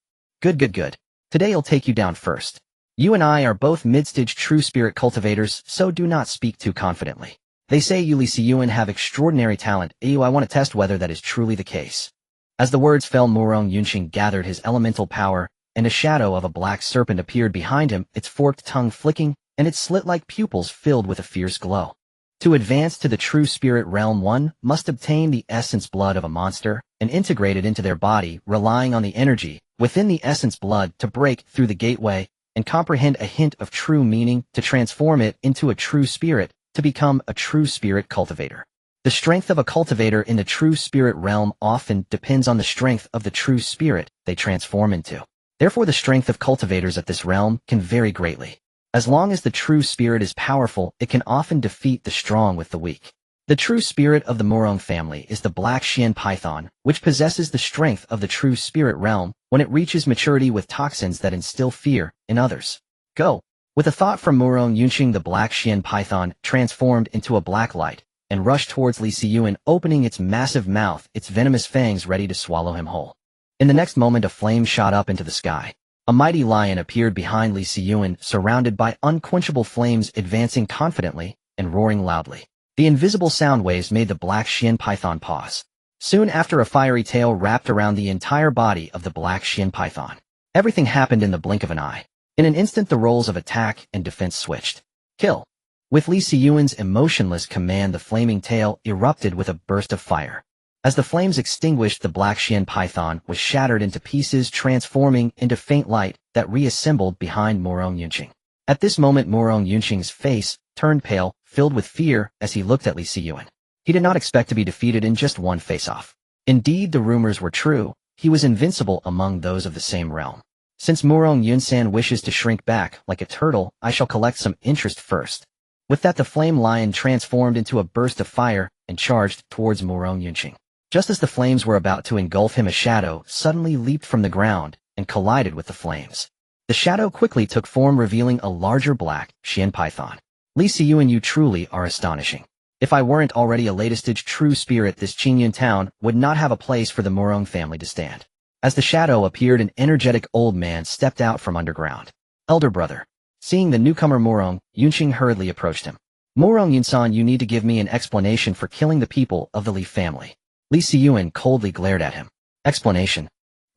Good. Today I'll take you down first. You and I are both mid-stage true spirit cultivators, so do not speak too confidently. They say you, Li Xiyuan, have extraordinary talent. I want to test whether that is truly the case. As the words fell, Murong Yunqing gathered his elemental power, and a shadow of a black serpent appeared behind him, its forked tongue flicking, and its slit-like pupils filled with a fierce glow. To advance to the true spirit realm, one must obtain the essence blood of a monster and integrate it into their body, relying on the energy within the essence blood to break through the gateway and comprehend a hint of true meaning to transform it into a true spirit, to become a true spirit cultivator. The strength of a cultivator in the true spirit realm often depends on the strength of the true spirit they transform into. Therefore, the strength of cultivators at this realm can vary greatly. As long as the true spirit is powerful, it can often defeat the strong with the weak. The true spirit of the Morong family is the black Xian python, which possesses the strength of the true spirit realm when it reaches maturity with toxins that instill fear in others. Go! With a thought from Morong Yunqing, the black Xian python transformed into a black light and rushed towards Li Siyuan, opening its massive mouth, its venomous fangs ready to swallow him whole. In the next moment, a flame shot up into the sky. A mighty lion appeared behind Li Siyuan, surrounded by unquenchable flames, advancing confidently and roaring loudly. The invisible sound waves made the black Xian python pause. Soon after, a fiery tail wrapped around the entire body of the black Xian python. Everything happened in the blink of an eye. In an instant, the roles of attack and defense switched. Kill! With Li Siyuan's emotionless command, the flaming tail erupted with a burst of fire. As the flames extinguished, the black Xian python was shattered into pieces, transforming into faint light that reassembled behind Morong Yunqing. At this moment, Morong Yunqing's face turned pale, filled with fear as he looked at Li Siyuan. He did not expect to be defeated in just one face-off. Indeed, the rumors were true. He was invincible among those of the same realm. Since Morong Yunsan wishes to shrink back like a turtle, I shall collect some interest first. With that, the flame lion transformed into a burst of fire and charged towards Morong Yunqing. Just as the flames were about to engulf him, a shadow suddenly leaped from the ground and collided with the flames. The shadow quickly took form, revealing a larger black Xian python. Li Siyuan, you truly are astonishing. If I weren't already a latest-stage true spirit, this Qingmei town would not have a place for the Morong family to stand. As the shadow appeared, an energetic old man stepped out from underground. Elder brother. Seeing the newcomer, Morong Yunqing hurriedly approached him. Morong Yunsan, you need to give me an explanation for killing the people of the Li family. Li Siyuan coldly glared at him. Explanation?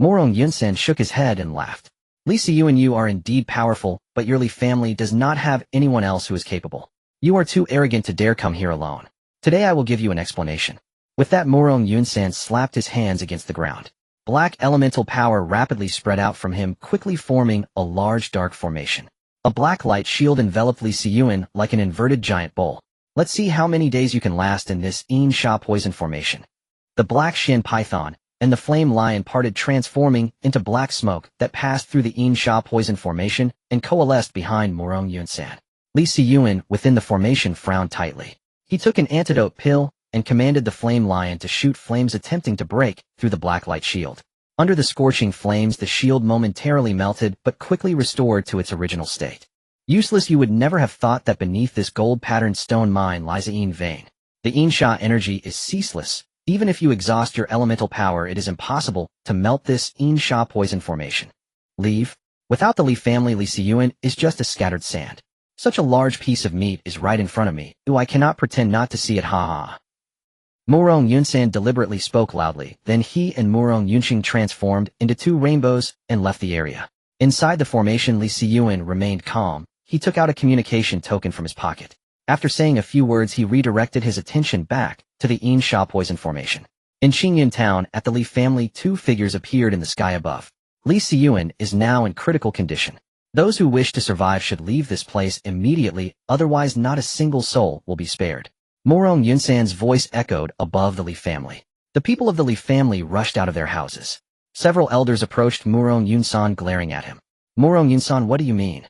Morong Yunsan shook his head and laughed. Li Siyuan, you are indeed powerful, but your Li family does not have anyone else who is capable. You are too arrogant to dare come here alone. Today I will give you an explanation. With that, Morong Yunsan slapped his hands against the ground. Black elemental power rapidly spread out from him, quickly forming a large dark formation. A black light shield enveloped Li Siyuan like an inverted giant bowl. Let's see how many days you can last in this Yin Sha poison formation. The black Xian python and the flame lion parted, transforming into black smoke that passed through the Yin Sha poison formation and coalesced behind Morong Yunsan. Li Siyuan, within the formation, frowned tightly. He took an antidote pill and commanded the flame lion to shoot flames, attempting to break through the black light shield. Under the scorching flames, the shield momentarily melted but quickly restored to its original state. Useless, you would never have thought that beneath this gold-patterned stone mine lies a Yin vein. The Yin Sha energy is ceaseless. Even if you exhaust your elemental power, it is impossible to melt this Yin Sha poison formation. Leave. Without the Li family, Li Siyuan is just a scattered sand. Such a large piece of meat is right in front of me. I cannot pretend not to see it, ha ha. Morong Yunsan deliberately spoke loudly, then he and Morong Yunqing transformed into two rainbows and left the area. Inside the formation, Li Siyuan remained calm. He took out a communication token from his pocket. After saying a few words, he redirected his attention back to the Yin Sha poison formation. In Qingmei town, at the Li family, two figures appeared in the sky above. Li Siyuan is now in critical condition. Those who wish to survive should leave this place immediately, otherwise not a single soul will be spared. Morong Yunsan's voice echoed above the Li family. The people of the Li family rushed out of their houses. Several elders approached Morong Yunsan, glaring at him. Morong Yunsan, what do you mean?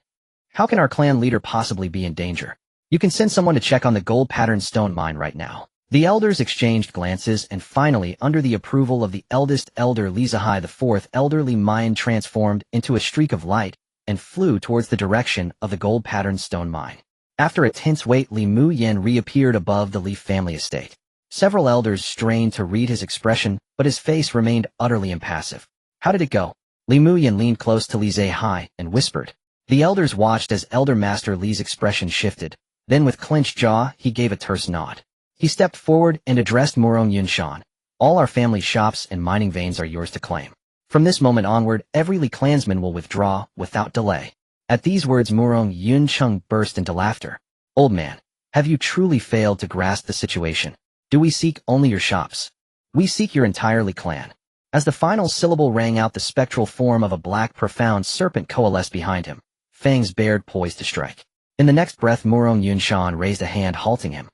How can our clan leader possibly be in danger? You can send someone to check on the gold-patterned stone mine right now. The elders exchanged glances, and finally, under the approval of the eldest elder Li Zihai, the fourth elder Li Ming transformed into a streak of light and flew towards the direction of the gold-patterned stone mine. After a tense wait, Li Mu Yan reappeared above the Li family estate. Several elders strained to read his expression, but his face remained utterly impassive. How did it go? Li Mu Yan leaned close to Li Zihai and whispered. The elders watched as Elder Master Li's expression shifted. Then with clenched jaw, he gave a terse nod. He stepped forward and addressed Morong Yunshan. All our family shops and mining veins are yours to claim. From this moment onward, every Li clansman will withdraw without delay. At these words, Morong Yuncheng burst into laughter. Old man, have you truly failed to grasp the situation? Do we seek only your shops? We seek your entire Li clan. As the final syllable rang out, the spectral form of a black profound serpent coalesced behind him, fangs bared, poised to strike. In the next breath, Morong Yunshan raised a hand, halting him.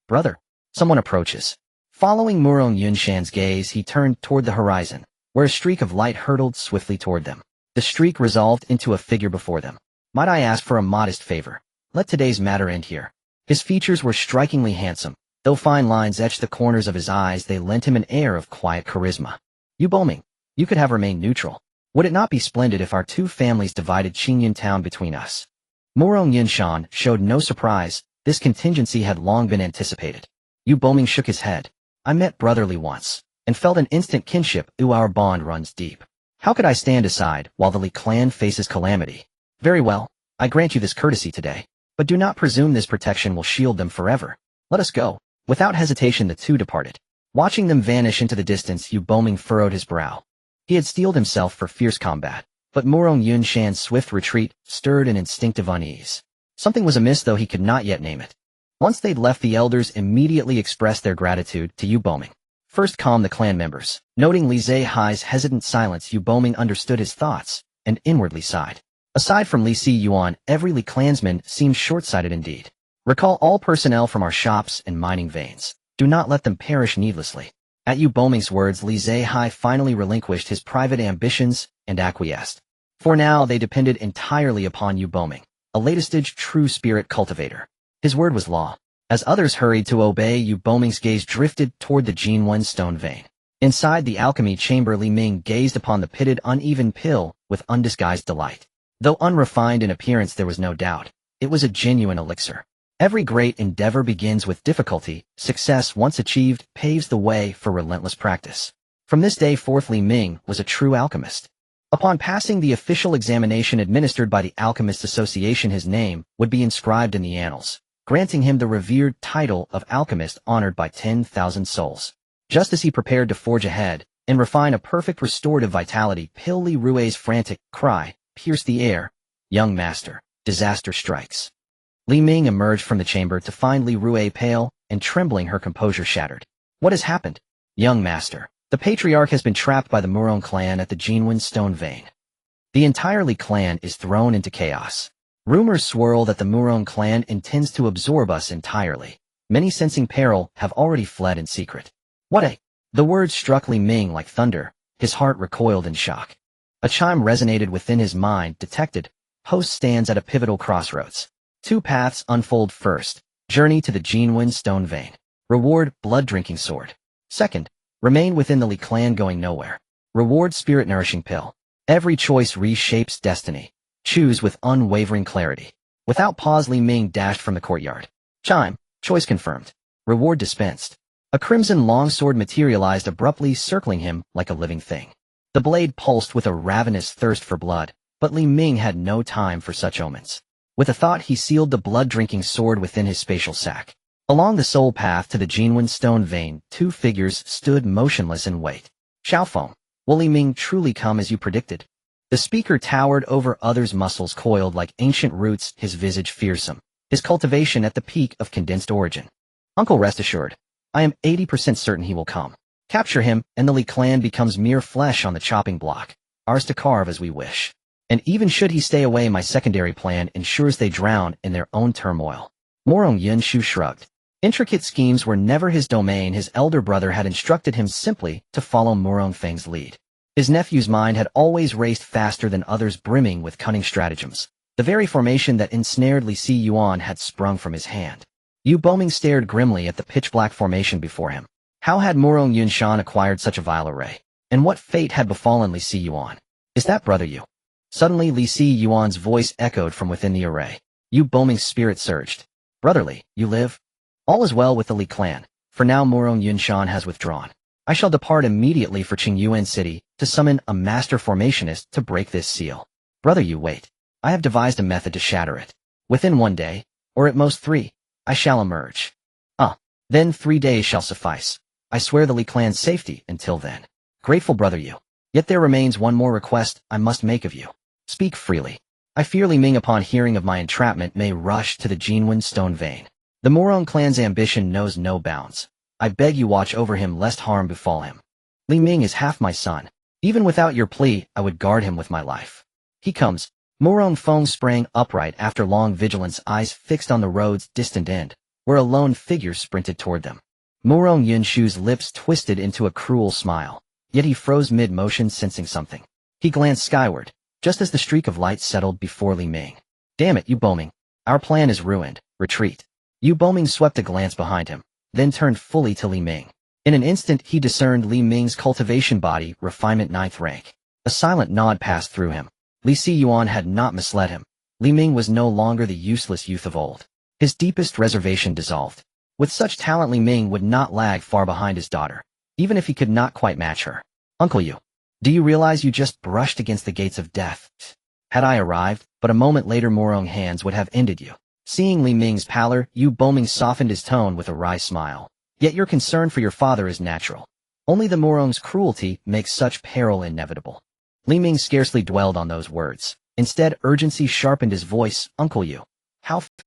Brother, Someone approaches. Following Murong Yunshan's gaze, he turned toward the horizon, where a streak of light hurtled swiftly toward them. The streak resolved into a figure before them. Might I ask for a modest favor? Let today's matter end here. His features were strikingly handsome. Though fine lines etched the corners of his eyes, they lent him an air of quiet charisma. You Boming, you could have remained neutral. Would it not be splendid if our two families divided Qingyan town between us? Murong Yunshan showed no surprise. This contingency had long been anticipated. Yu Boming shook his head. I met brotherly once, and felt an instant kinship. Our bond runs deep. How could I stand aside while the Li clan faces calamity? Very well, I grant you this courtesy today, but do not presume this protection will shield them forever. Let us go. Without hesitation the two departed. Watching them vanish into the distance, Yu Boming furrowed his brow. He had steeled himself for fierce combat, but Murong Yunshan's swift retreat stirred an instinctive unease. Something was amiss, though he could not yet name it. Once they'd left, the elders immediately expressed their gratitude to Yu Boming. First calmed the clan members. Noting Li Zihai's hesitant silence, Yu Boming understood his thoughts, and inwardly sighed. Aside from Li Si Yuan, every Li clansman seemed short-sighted indeed. Recall all personnel from our shops and mining veins. Do not let them perish needlessly. At Yu Boming's words, Li Zihai finally relinquished his private ambitions and acquiesced. For now, they depended entirely upon Yu Boming, a latest-stage true spirit cultivator. His word was law. As others hurried to obey, Yu Boming's gaze drifted toward the Jinwen stone vein. Inside the alchemy chamber, Li Ming gazed upon the pitted, uneven pill with undisguised delight. Though unrefined in appearance, there was no doubt. It was a genuine elixir. Every great endeavor begins with difficulty. Success, once achieved, paves the way for relentless practice. From this day forth, Li Ming was a true alchemist. Upon passing the official examination administered by the Alchemists Association, his name would be inscribed in the annals, granting him the revered title of alchemist honored by 10,000 souls. Just as he prepared to forge ahead and refine a perfect restorative vitality, Pil Li Rue's frantic cry pierced the air. Young master, disaster strikes. Li Ming emerged from the chamber to find Li Rue pale and trembling, her composure shattered. What has happened? Young master, the patriarch has been trapped by the Murong clan at the Jinwen stone vein. The entire Li clan is thrown into chaos. Rumors swirl that the Murong clan intends to absorb us entirely. Many, sensing peril, have already fled in secret. What a... The words struck Li Ming like thunder. His heart recoiled in shock. A chime resonated within his mind. Detected. Host stands at a pivotal crossroads. Two paths unfold. First, journey to the Jinwen stone vein. Reward, blood-drinking sword. Second, remain within the Li clan, going nowhere. Reward, spirit-nourishing pill. Every choice reshapes destiny. Choose with unwavering clarity. Without pause, Li Ming dashed from the courtyard. Chime, choice confirmed. Reward dispensed. A crimson longsword materialized abruptly, circling him like a living thing. The blade pulsed with a ravenous thirst for blood, but Li Ming had no time for such omens. With a thought, he sealed the blood-drinking sword within his spatial sac. Along the soul path to the Jinwen stone vein, two figures stood motionless in wait. Xiaofeng, will Li Ming truly come as you predicted? The speaker towered over others, muscles coiled like ancient roots, his visage fearsome, his cultivation at the peak of condensed origin. Uncle, rest assured, I am 80% certain he will come. Capture him, and the Li clan becomes mere flesh on the chopping block, ours to carve as we wish. And even should he stay away, my secondary plan ensures they drown in their own turmoil. Murong Yunshu shrugged. Intricate schemes were never his domain. His elder brother had instructed him simply to follow Murong Feng's lead. His nephew's mind had always raced faster than others, brimming with cunning stratagems. The very formation that ensnared Li Si Yuan had sprung from his hand. Yu Boming stared grimly at the pitch-black formation before him. How had Murong Yunshan acquired such a vile array? And what fate had befallen Li Si Yuan? Is that brother Yu? Suddenly, Li Si Yuan's voice echoed from within the array. Yu Boming's spirit surged. Brotherly, you live? All is well with the Li clan. For now, Murong Yunshan has withdrawn. I shall depart immediately for Qingyuan City to summon a master formationist to break this seal. Brother Yu, wait. I have devised a method to shatter it. Within 1 day, or at most 3, I shall emerge. Then 3 days shall suffice. I swear the Li clan's safety until then. Grateful, brother Yu. Yet there remains one more request I must make of you. Speak freely. I fear Li Ming, upon hearing of my entrapment, may rush to the Jinwen stone vein. The Murong clan's ambition knows no bounds. I beg you watch over him lest harm befall him. Li Ming is half my son. Even without your plea, I would guard him with my life. He comes. Murong Feng sprang upright after long vigilance, eyes fixed on the road's distant end, where a lone figure sprinted toward them. Murong Yunshu's lips twisted into a cruel smile, yet he froze mid-motion, sensing something. He glanced skyward, just as the streak of light settled before Li Ming. "Damn it, Yu Boming. Our plan is ruined. Retreat." Yu Boming swept a glance behind him, then turned fully to Li Ming. In an instant he discerned Li Ming's cultivation body, refinement 9th rank. A silent nod passed through him. Li Siyuan had not misled him. Li Ming was no longer the useless youth of old. His deepest reservation dissolved. With such talent, Li Ming would not lag far behind his daughter, even if he could not quite match her. "Uncle Yu, do you realize you just brushed against the gates of death? Had I arrived, but a moment later Murong hands would have ended you." Seeing Li Ming's pallor, Yu Boming softened his tone with a wry smile. "Yet your concern for your father is natural. Only the Murong's cruelty makes such peril inevitable." Li Ming scarcely dwelled on those words. Instead, urgency sharpened his voice. "Uncle Yu,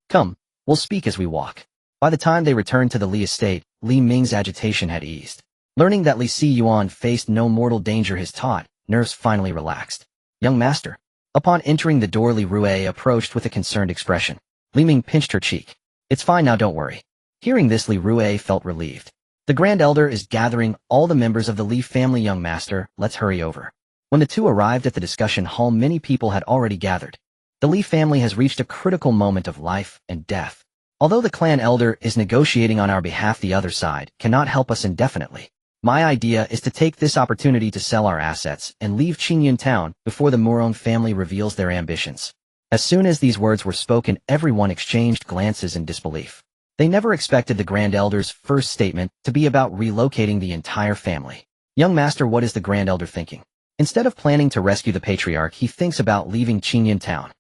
come, we'll speak as we walk." By the time they returned to the Li estate, Li Ming's agitation had eased. Learning that Li Siyuan faced no mortal danger, his taut nerves finally relaxed. "Young master." Upon entering the door, Li Rue approached with a concerned expression. Li Ming pinched her cheek. "It's fine now, don't worry." Hearing this, Li Rue felt relieved. "The Grand Elder is gathering all the members of the Li family, young master. Let's hurry over." When the two arrived at the discussion hall, many people had already gathered. The Li family has reached a critical moment of life and death. Although the clan elder is negotiating on our behalf, the other side cannot help us indefinitely. My idea is to take this opportunity to sell our assets and leave Qingmei town before the Murong family reveals their ambitions. As soon as these words were spoken, everyone exchanged glances in disbelief. They never expected the Grand Elder's first statement to be about relocating the entire family. "Young master, what is the Grand Elder thinking? Instead of planning to rescue the patriarch, he thinks about leaving Qingmei town."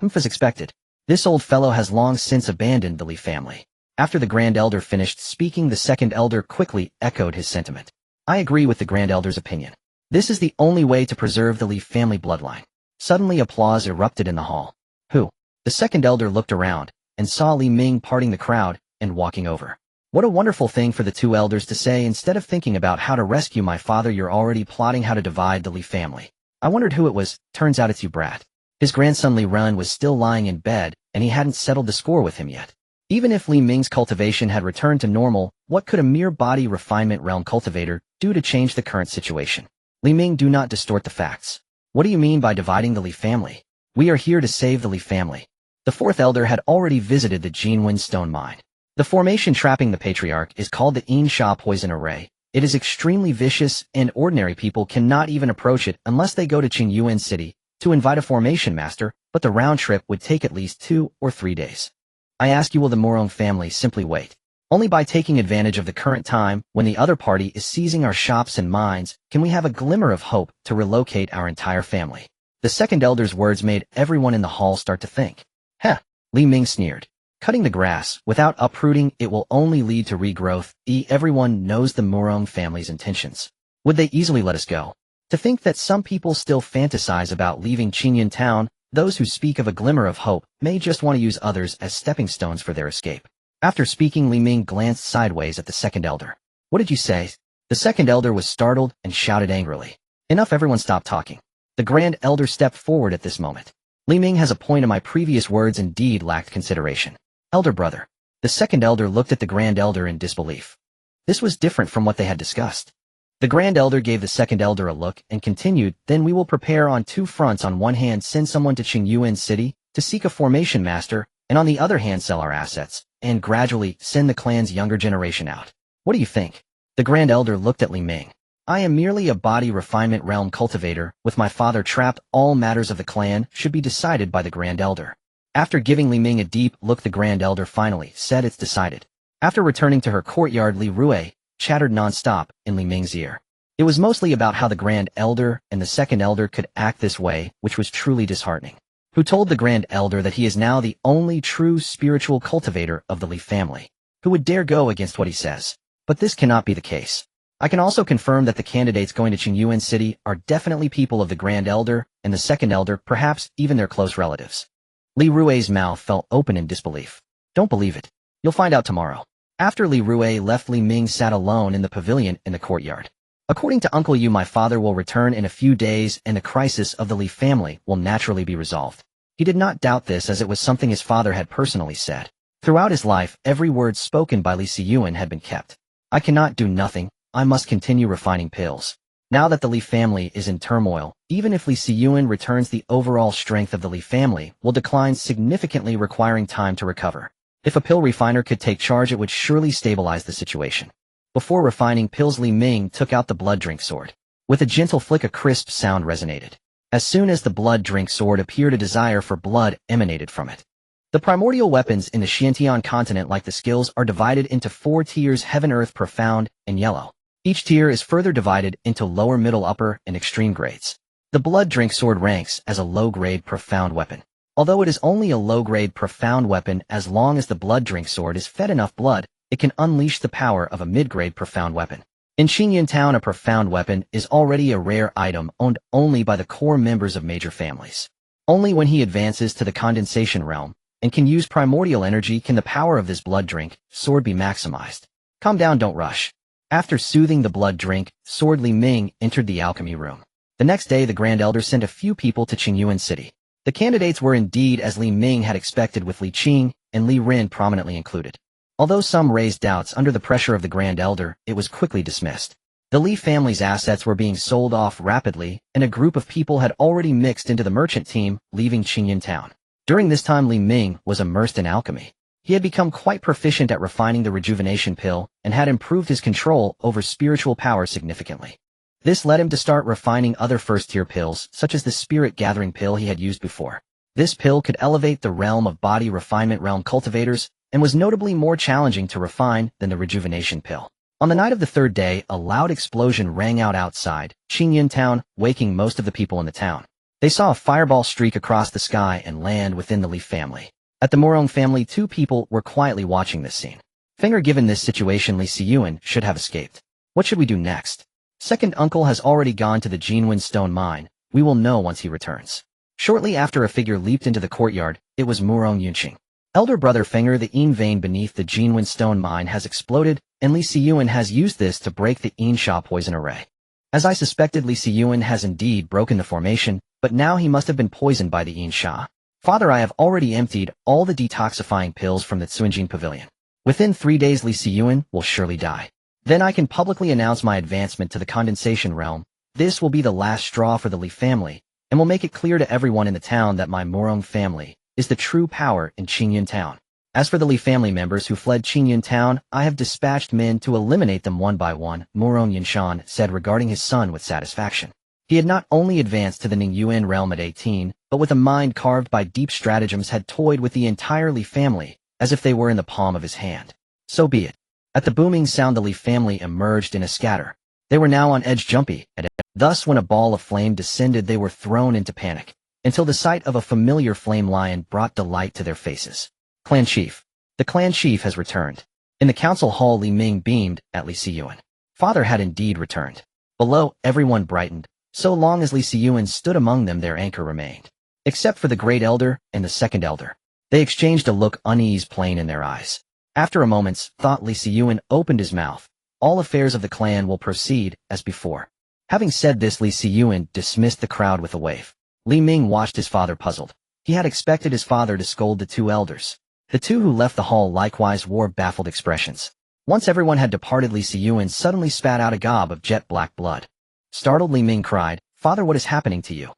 As expected, this old fellow has long since abandoned the Li family. After the Grand Elder finished speaking, the second elder quickly echoed his sentiment. "I agree with the Grand Elder's opinion. This is the only way to preserve the Li family bloodline." Suddenly applause erupted in the hall. "Who?" The second elder looked around and saw Li Ming parting the crowd and walking over. What a wonderful thing for the two elders to say. "Instead of thinking about how to rescue my father, you're already plotting how to divide the Li family." I wondered who it was. Turns out it's you, brat. His grandson Li Run was still lying in bed, and he hadn't settled the score with him yet. Even if Li Ming's cultivation had returned to normal, what could a mere body refinement realm cultivator do to change the current situation? Li Ming, do not distort the facts. What do you mean by dividing the Li family? We are here to save the Li family. The fourth elder had already visited the Jinwen stone mine. The formation trapping the patriarch is called the Insha poison array. It is extremely vicious, and ordinary people cannot even approach it unless they go to Qingyuan City to invite a formation master, but the round trip would take at least 2 or 3 days. I ask you, will the Murong family simply wait? Only by taking advantage of the current time, when the other party is seizing our shops and mines, can we have a glimmer of hope to relocate our entire family. The second elder's words made everyone in the hall start to think. Heh, Li Ming sneered. Cutting the grass without uprooting it will only lead to regrowth. Everyone knows the Murong family's intentions. Would they easily let us go? To think that some people still fantasize about leaving Qingmei town, those who speak of a glimmer of hope may just want to use others as stepping stones for their escape. After speaking, Li Ming glanced sideways at the second elder. What did you say? The second elder was startled and shouted angrily. Enough, everyone stop talking. The Grand Elder stepped forward at this moment. Li Ming has a point, and my previous words indeed lacked consideration. Elder brother. The second elder looked at the Grand Elder in disbelief. This was different from what they had discussed. The Grand Elder gave the second elder a look and continued, then we will prepare on 2 fronts. On one hand, send someone to Qingyuan City to seek a formation master, and on the other hand, sell our assets, and gradually send the clan's younger generation out. What do you think? The Grand Elder looked at Li Ming. I am merely a body refinement realm cultivator, with my father trapped. All matters of the clan should be decided by the Grand Elder. After giving Li Ming a deep look, the Grand Elder finally said, it's decided. After returning to her courtyard, Li Rue chattered non-stop in Li Ming's ear. It was mostly about how the Grand Elder and the second elder could act this way, which was truly disheartening. Who told the Grand Elder that he is now the only true spiritual cultivator of the Li family? Who would dare go against what he says? But this cannot be the case. I can also confirm that the candidates going to Qingyuan City are definitely people of the Grand Elder and the second elder, perhaps even their close relatives. Li Rue's mouth fell open in disbelief. Don't believe it. You'll find out tomorrow. After Li Rue left, Li Ming sat alone in the pavilion in the courtyard. According to Uncle Yu, my father will return in a few days and the crisis of the Li family will naturally be resolved. He did not doubt this, as it was something his father had personally said. Throughout his life, every word spoken by Li Siyuan had been kept. I cannot do nothing, I must continue refining pills. Now that the Li family is in turmoil, even if Li Xiyuan returns, the overall strength of the Li family will decline significantly, requiring time to recover. If a pill refiner could take charge, it would surely stabilize the situation. Before refining pills, Li Ming took out the blood drink sword. With a gentle flick, a crisp sound resonated. As soon as the blood drink sword appeared, a desire for blood emanated from it. The primordial weapons in the Xiantian continent, like the skills, are divided into 4 tiers: heaven, earth, profound, and yellow. Each tier is further divided into lower, middle, upper, and extreme grades. The blood drink sword ranks as a low-grade profound weapon. Although it is only a low-grade profound weapon, as long as the blood drink sword is fed enough blood, it can unleash the power of a mid-grade profound weapon. In Qingmei Town, a profound weapon is already a rare item owned only by the core members of major families. Only when he advances to the condensation realm and can use primordial energy can the power of this blood drink sword be maximized. Calm down, don't rush. After soothing the blood drink sword, Li Ming entered the alchemy room. The next day, the Grand Elder sent a few people to Qingyuan City. The candidates were indeed as Li Ming had expected, with Li Qing and Li Ren prominently included. Although some raised doubts under the pressure of the Grand Elder, it was quickly dismissed. The Li family's assets were being sold off rapidly, and a group of people had already mixed into the merchant team, leaving Qingyan Town. During this time, Li Ming was immersed in alchemy. He had become quite proficient at refining the rejuvenation pill and had improved his control over spiritual power significantly. This led him to start refining other first-tier pills, such as the spirit-gathering pill he had used before. This pill could elevate the realm of body refinement realm cultivators and was notably more challenging to refine than the rejuvenation pill. On the night of the 3rd day, a loud explosion rang out outside Qingyan Town, waking most of the people in the town. They saw a fireball streak across the sky and land within the Li family. At the Morong family, 2 people were quietly watching this scene. Given this situation, Li Xiyuan should have escaped. What should we do next? Second uncle has already gone to the Jinwen stone mine. We will know once he returns. Shortly after, a figure leaped into the courtyard. It was Murong Yunqing. Elder brother Fenger, the Yin vein beneath the Jinwen stone mine has exploded, and Li Xiyuan has used this to break the Yin Sha poison array. As I suspected, Li Xiyuan has indeed broken the formation, but now he must have been poisoned by the Yin Sha. Father, I have already emptied all the detoxifying pills from the Tsuanjin pavilion. Within 3 days, Li Xiyuan will surely die. Then I can publicly announce my advancement to the condensation realm. This will be the last straw for the Li family, and will make it clear to everyone in the town that my Morong family is the true power in Qingyan Town. As for the Li family members who fled Qingyan Town, I have dispatched men to eliminate them one by one, Murong Yinshan said regarding his son with satisfaction. He had not only advanced to the Ningyuan realm at 18, but with a mind carved by deep stratagems had toyed with the entire Li family, as if they were in the palm of his hand. So be it. At the booming sound, the Li family emerged in a scatter. They were now on edge, jumpy. Thus, when a ball of flame descended, they were thrown into panic, until the sight of a familiar flame lion brought delight to their faces. Clan Chief. The clan chief has returned. In the council hall, Li Ming beamed at Li Xiyuan. Father had indeed returned. Below, everyone brightened. So long as Li Xiyuan stood among them, their anchor remained. Except for the Great Elder and the Second Elder. They exchanged a look, unease plain in their eyes. After a moment's thought, Li Xiyuan opened his mouth. All affairs of the clan will proceed as before. Having said this, Li Xiyuan dismissed the crowd with a wave. Li Ming watched his father puzzled. He had expected his father to scold the 2 elders. The 2 who left the hall likewise wore baffled expressions. Once everyone had departed, Li Xiyuan suddenly spat out a gob of jet black blood. Startled, Li Ming cried, "Father, what is happening to you?"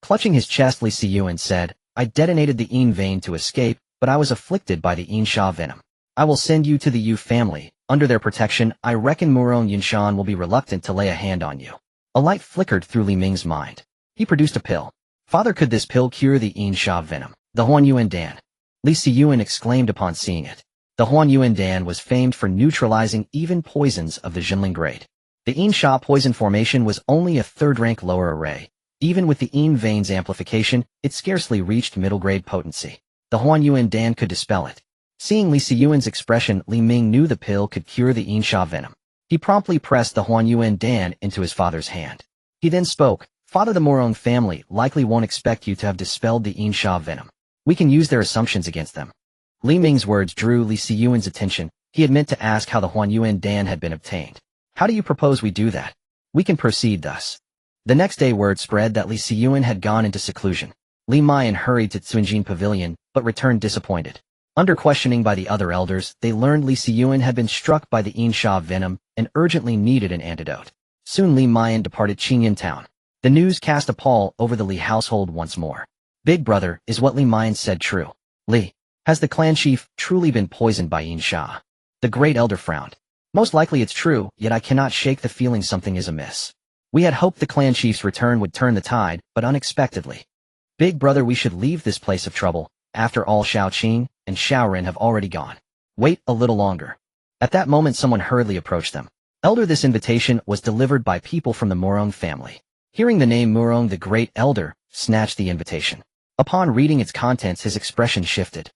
Clutching his chest, Li Xiyuan said, "I detonated the Yin vein to escape, but I was afflicted by the Yin Sha venom. I will send you to the Yu family. Under their protection, I reckon Murong Yinshan will be reluctant to lay a hand on you." A light flickered through Li Ming's mind. He produced a pill. Father, could this pill cure the Yin Sha venom? The Huan Yuan Dan. Li Xiyuan exclaimed upon seeing it. The Huan Yuan Dan was famed for neutralizing even poisons of the Jinling grade. The Yin Sha poison formation was only a 3rd rank lower array. Even with the Yin vein's amplification, it scarcely reached middle-grade potency. The Huan Yuan Dan could dispel it. Seeing Li Xiyuan's expression, Li Ming knew the pill could cure the Yin Sha venom. He promptly pressed the Huan Yuan Dan into his father's hand. He then spoke, "Father, the Morong family likely won't expect you to have dispelled the Yin Sha venom. We can use their assumptions against them." Li Ming's words drew Li Xiyuan's attention. He had meant to ask how the Huan Yuan Dan had been obtained. "How do you propose we do that? We can proceed thus." The next day, word spread that Li Xiyuan had gone into seclusion. Li Mayan hurried to Tsuanjin Pavilion, but returned disappointed. Under questioning by the other elders, they learned Li Xiyuan had been struck by the Yinsha venom and urgently needed an antidote. Soon Li Ming departed Qingyan town. The news cast a pall over the Li household once more. Big brother, is what Li Ming said true? Li, has the clan chief truly been poisoned by Yinsha? The great elder frowned. Most likely it's true, yet I cannot shake the feeling something is amiss. We had hoped the clan chief's return would turn the tide, but unexpectedly. Big brother, we should leave this place of trouble. After all, Xiao Qing and Xiao Ren have already gone. Wait a little longer. At that moment someone hurriedly approached them. Elder, this invitation was delivered by people from the Murong family. Hearing the name Murong, the great elder snatched the invitation. Upon reading its contents, his expression shifted.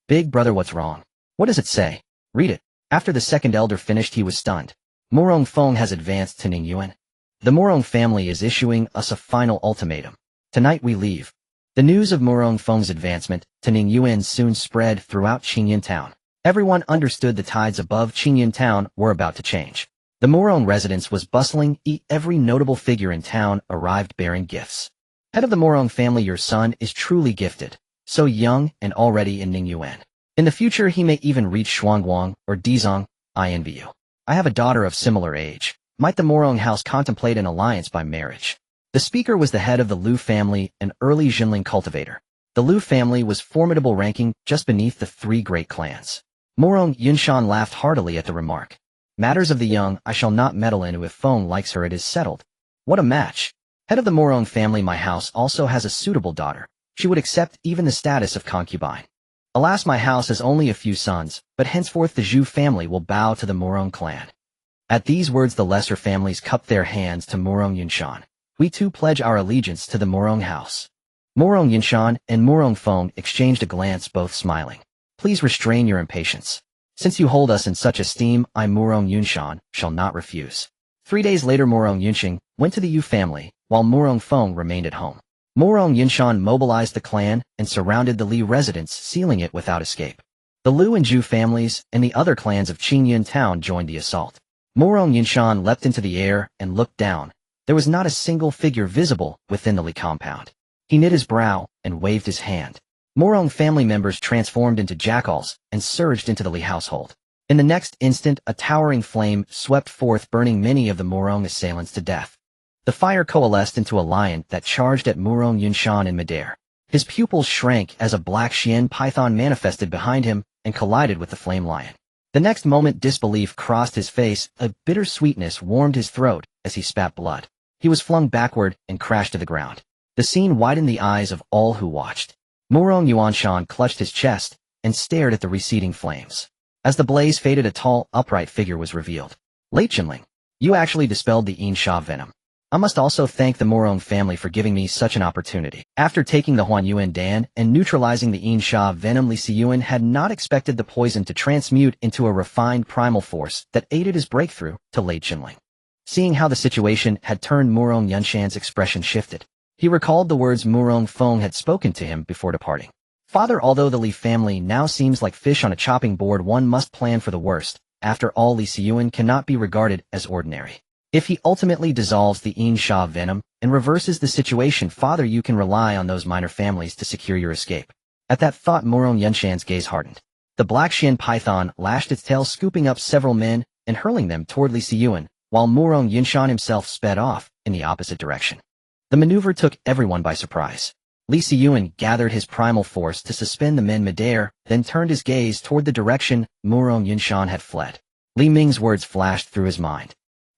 Big brother, what's wrong? What does it say? Read it. After the second elder finished, he was stunned. Murong Feng has advanced to Ningyuan. The Murong family is issuing us a final ultimatum. Tonight we leave. The news of Murong Feng's advancement to Ningyuan soon spread throughout Qingyan town. Everyone understood the tides above Qingyan town were about to change. The Murong residence was bustling. Every notable figure in town arrived bearing gifts. Head of the Murong family, your son is truly gifted. So young and already in Ningyuan. In the future he may even reach Shuangguang or Dizong. I envy you. I have a daughter of similar age. Might the Murong house contemplate an alliance by marriage? The speaker was the head of the Liu family, an early Jinling cultivator. The Liu family was formidable, ranking just beneath the three great clans. Murong Yunshan laughed heartily at the remark. Matters of the young I shall not meddle in. If Feng likes her, it is settled. What a match. Head of the Murong family, my house also has a suitable daughter. She would accept even the status of concubine. Alas, my house has only a few sons, but henceforth the Zhu family will bow to the Murong clan. At these words the lesser families cupped their hands to Murong Yunshan. We too pledge our allegiance to the Murong house. Murong Yunshan and Murong Feng exchanged a glance, both smiling. Please restrain your impatience. Since you hold us in such esteem, I, Murong Yunshan, shall not refuse. 3 days later Murong Yunxing went to the Yu family, while Murong Feng remained at home. Murong Yunshan mobilized the clan and surrounded the Li residence, sealing it without escape. The Liu and Zhu families and the other clans of Qingyan town joined the assault. Murong Yunshan leapt into the air and looked down. There was not a single figure visible within the Li compound. He knit his brow and waved his hand. Murong family members transformed into jackals and surged into the Li household. In the next instant, a towering flame swept forth, burning many of the Murong assailants to death. The fire coalesced into a lion that charged at Murong Yunshan in midair. His pupils shrank as a black Xian python manifested behind him and collided with the flame lion. The next moment disbelief crossed his face, a bitter sweetness warmed his throat as he spat blood. He was flung backward and crashed to the ground. The scene widened the eyes of all who watched. Murong Yuanshan clutched his chest and stared at the receding flames. As the blaze faded, a tall, upright figure was revealed. Late Jinling, you actually dispelled the Yinsha venom. I must also thank the Murong family for giving me such an opportunity. After taking the Huanyuan Dan and neutralizing the Yinsha venom, Li Xiyuan had not expected the poison to transmute into a refined primal force that aided his breakthrough to Late Jinling. Seeing how the situation had turned, Murong Yunshan's expression shifted. He recalled the words Murong Feng had spoken to him before departing. Father, although the Li family now seems like fish on a chopping board, one must plan for the worst. After all, Li Xiyuan cannot be regarded as ordinary. If he ultimately dissolves the Yinsha venom and reverses the situation, Father, you can rely on those minor families to secure your escape. At that thought, Murong Yunshan's gaze hardened. The black Xian python lashed its tail, scooping up several men and hurling them toward Li Xiyuan, while Murong Yunshan himself sped off in the opposite direction. The maneuver took everyone by surprise. Li Xiyuan gathered his primal force to suspend the men midair, then turned his gaze toward the direction Murong Yunshan had fled. Li Ming's words flashed through his mind.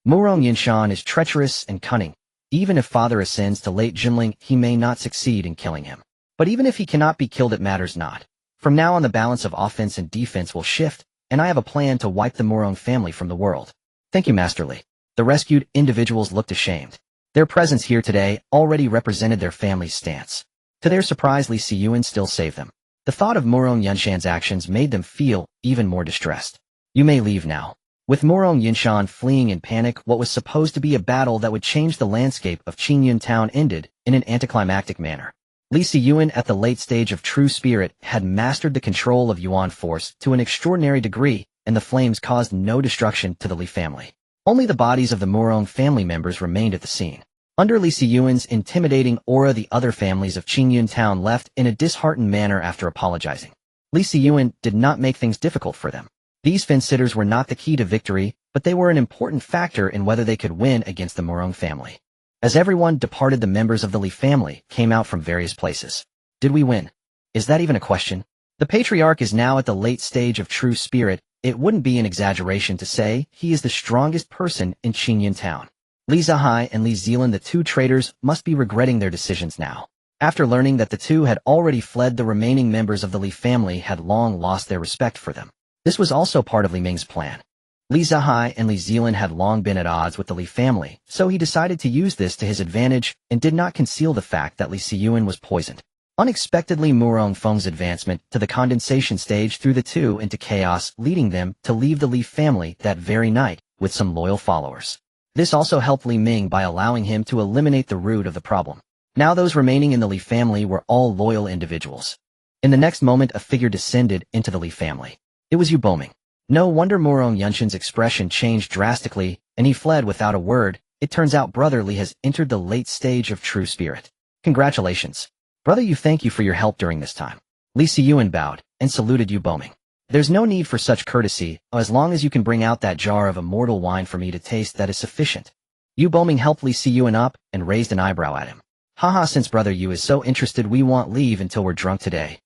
Murong Yunshan is treacherous and cunning. Even if Father ascends to Late Jinling, he may not succeed in killing him. But even if he cannot be killed, it matters not. From now on, the balance of offense and defense will shift, and I have a plan to wipe the Murong family from the world. Thank you, Master Li. The rescued individuals looked ashamed. Their presence here today already represented their family's stance. To their surprise, Li Xiyuan still saved them. The thought of Murong Yunshan's actions made them feel even more distressed. You may leave now. With Murong Yunshan fleeing in panic, what was supposed to be a battle that would change the landscape of Qingyan town ended in an anticlimactic manner. Li Xiyuan, at the late stage of true spirit, had mastered the control of Yuan force to an extraordinary degree, and the flames caused no destruction to the Li family. Only the bodies of the Murong family members remained at the scene. Under Li Xiyuan's intimidating aura, the other families of Qingyan town left in a disheartened manner after apologizing. Li Xiyuan did not make things difficult for them. These fence-sitters were not the key to victory, but they were an important factor in whether they could win against the Murong family. As everyone departed, the members of the Li family came out from various places. Did we win? Is that even a question? The patriarch is now at the late stage of true spirit. It wouldn't be an exaggeration to say he is the strongest person in Qingmei town. Li Zihai and Li Zilan, the two traitors, must be regretting their decisions now. After learning that the two had already fled, the remaining members of the Li family had long lost their respect for them. This was also part of Li Ming's plan. Li Zihai and Li Zilan had long been at odds with the Li family, so he decided to use this to his advantage and did not conceal the fact that Li Xiyuan was poisoned. Unexpectedly, Murong Feng's advancement to the condensation stage threw the two into chaos, leading them to leave the Li family that very night with some loyal followers. This also helped Li Ming by allowing him to eliminate the root of the problem. Now those remaining in the Li family were all loyal individuals. In the next moment, a figure descended into the Li family. It was Yu Boming. No wonder Murong Yunshan's expression changed drastically, and he fled without a word. It turns out Brother Li has entered the late stage of true spirit. Congratulations. Brother Yu, thank you for your help during this time. Li Xiyuan bowed and saluted Yu Boming. There's no need for such courtesy. As long as you can bring out that jar of immortal wine for me to taste, that is sufficient. Yu Boming helped Li Xiyuan up and raised an eyebrow at him. Haha, since Brother Yu is so interested, we won't leave until we're drunk today.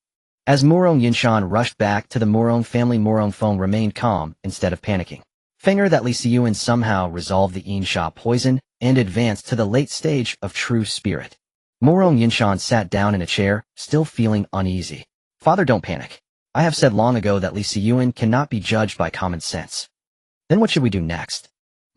As Murong Yunshan rushed back to the Murong family, Murong Feng remained calm instead of panicking. Finger that Li Xiyuan somehow resolved the Insha poison and advanced to the late stage of true spirit. Murong Yunshan sat down in a chair, still feeling uneasy. Father, don't panic. I have said long ago that Li Xiyuan cannot be judged by common sense. Then what should we do next?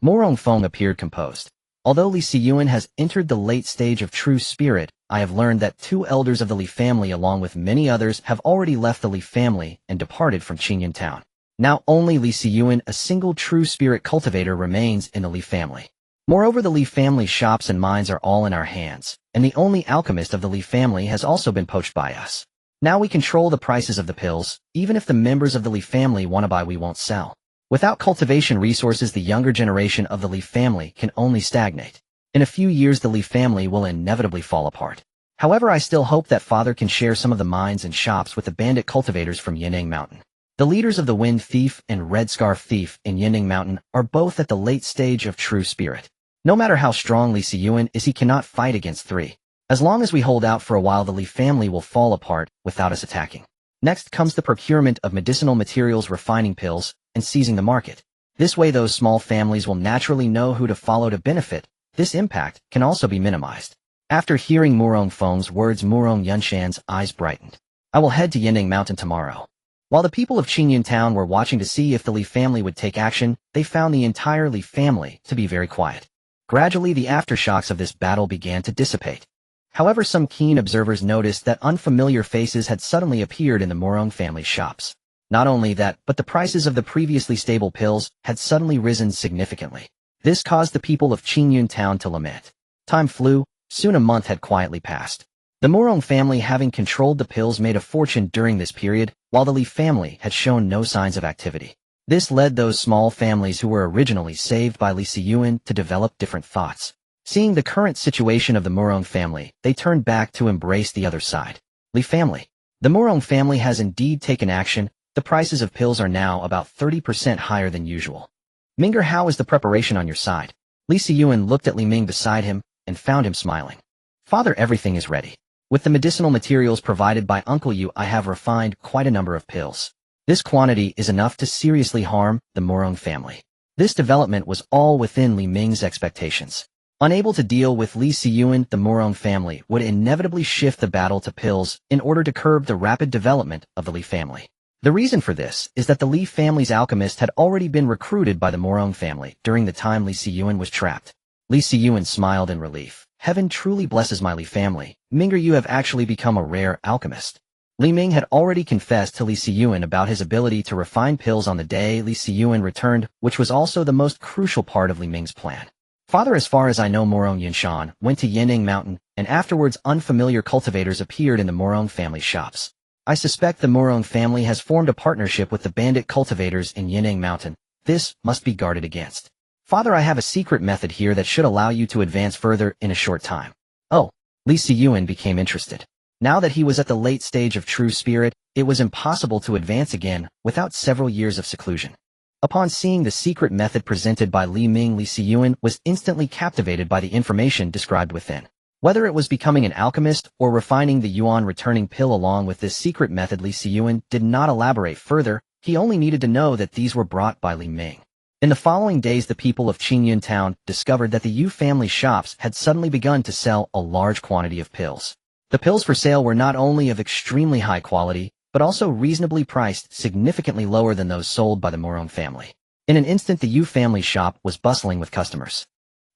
Murong Feng appeared composed. Although Li Xiyuan has entered the late stage of true spirit, I have learned that two elders of the Li family along with many others have already left the Li family and departed from Qingmei town. Now only Li Xiyuan, a single true spirit cultivator, remains in the Li family. Moreover, the Li family shops and mines are all in our hands, and the only alchemist of the Li family has also been poached by us. Now we control the prices of the pills. Even if the members of the Li family want to buy, we won't sell. Without cultivation resources, the younger generation of the Li family can only stagnate. In a few years, the Li family will inevitably fall apart. However, I still hope that Father can share some of the mines and shops with the bandit cultivators from Yanning Mountain. The leaders of the Wind Thief and Red Scarf Thief in Yanning Mountain are both at the late stage of true spirit. No matter how strong Li Xiyuan is, he cannot fight against three. As long as we hold out for a while, the Li family will fall apart without us attacking. Next comes the procurement of medicinal materials, refining pills, and seizing the market. This way, those small families will naturally know who to follow to benefit. This impact can also be minimized. After hearing Murong Feng's words, Murong Yunshan's eyes brightened. I will head to Yanning Mountain tomorrow. While the people of Qingmei town were watching to see if the Li family would take action, they found the entire Li family to be very quiet. Gradually, the aftershocks of this battle began to dissipate. However, some keen observers noticed that unfamiliar faces had suddenly appeared in the Murong family shops. Not only that, but the prices of the previously stable pills had suddenly risen significantly. This caused the people of Qingmei town to lament. Time flew. Soon a month had quietly passed. The Murong family, having controlled the pills, made a fortune during this period, while the Li family had shown no signs of activity. This led those small families who were originally saved by Li Xiyuan to develop different thoughts. Seeing the current situation of the Murong family, they turned back to embrace the other side. Li family. The Murong family has indeed taken action. The prices of pills are now about 30% higher than usual. Minger, how is the preparation on your side? Li Xiyuan looked at Li Ming beside him and found him smiling. Father, everything is ready. With the medicinal materials provided by Uncle Yu, I have refined quite a number of pills. This quantity is enough to seriously harm the Murong family. This development was all within Li Ming's expectations. Unable to deal with Li Xiyuan, the Murong family would inevitably shift the battle to pills in order to curb the rapid development of the Li family. The reason for this is that the Li family's alchemist had already been recruited by the Murong family during the time Li Xiyuan was trapped. Li Xiyuan smiled in relief. Heaven truly blesses my Li family. Minger, you have actually become a rare alchemist. Li Ming had already confessed to Li Xiyuan about his ability to refine pills on the day Li Xiyuan returned, which was also the most crucial part of Li Ming's plan. Father, as far as I know, Murong Yunshan went to Yanning Mountain, and afterwards unfamiliar cultivators appeared in the Murong family shops. I suspect the Murong family has formed a partnership with the bandit cultivators in Yanning Mountain. This must be guarded against. Father, I have a secret method here that should allow you to advance further in a short time. Oh, Li Xiyuan became interested. Now that he was at the late stage of true spirit, it was impossible to advance again without several years of seclusion. Upon seeing the secret method presented by Li Ming, Li Xiyuan was instantly captivated by the information described within. Whether it was becoming an alchemist or refining the yuan-returning pill along with this secret method, Li Xiyuan did not elaborate further. He only needed to know that these were brought by Li Ming. In the following days, the people of Qingmei town discovered that the Yu family shops had suddenly begun to sell a large quantity of pills. The pills for sale were not only of extremely high quality, but also reasonably priced, significantly lower than those sold by the Murong family. In an instant, the Yu family shop was bustling with customers.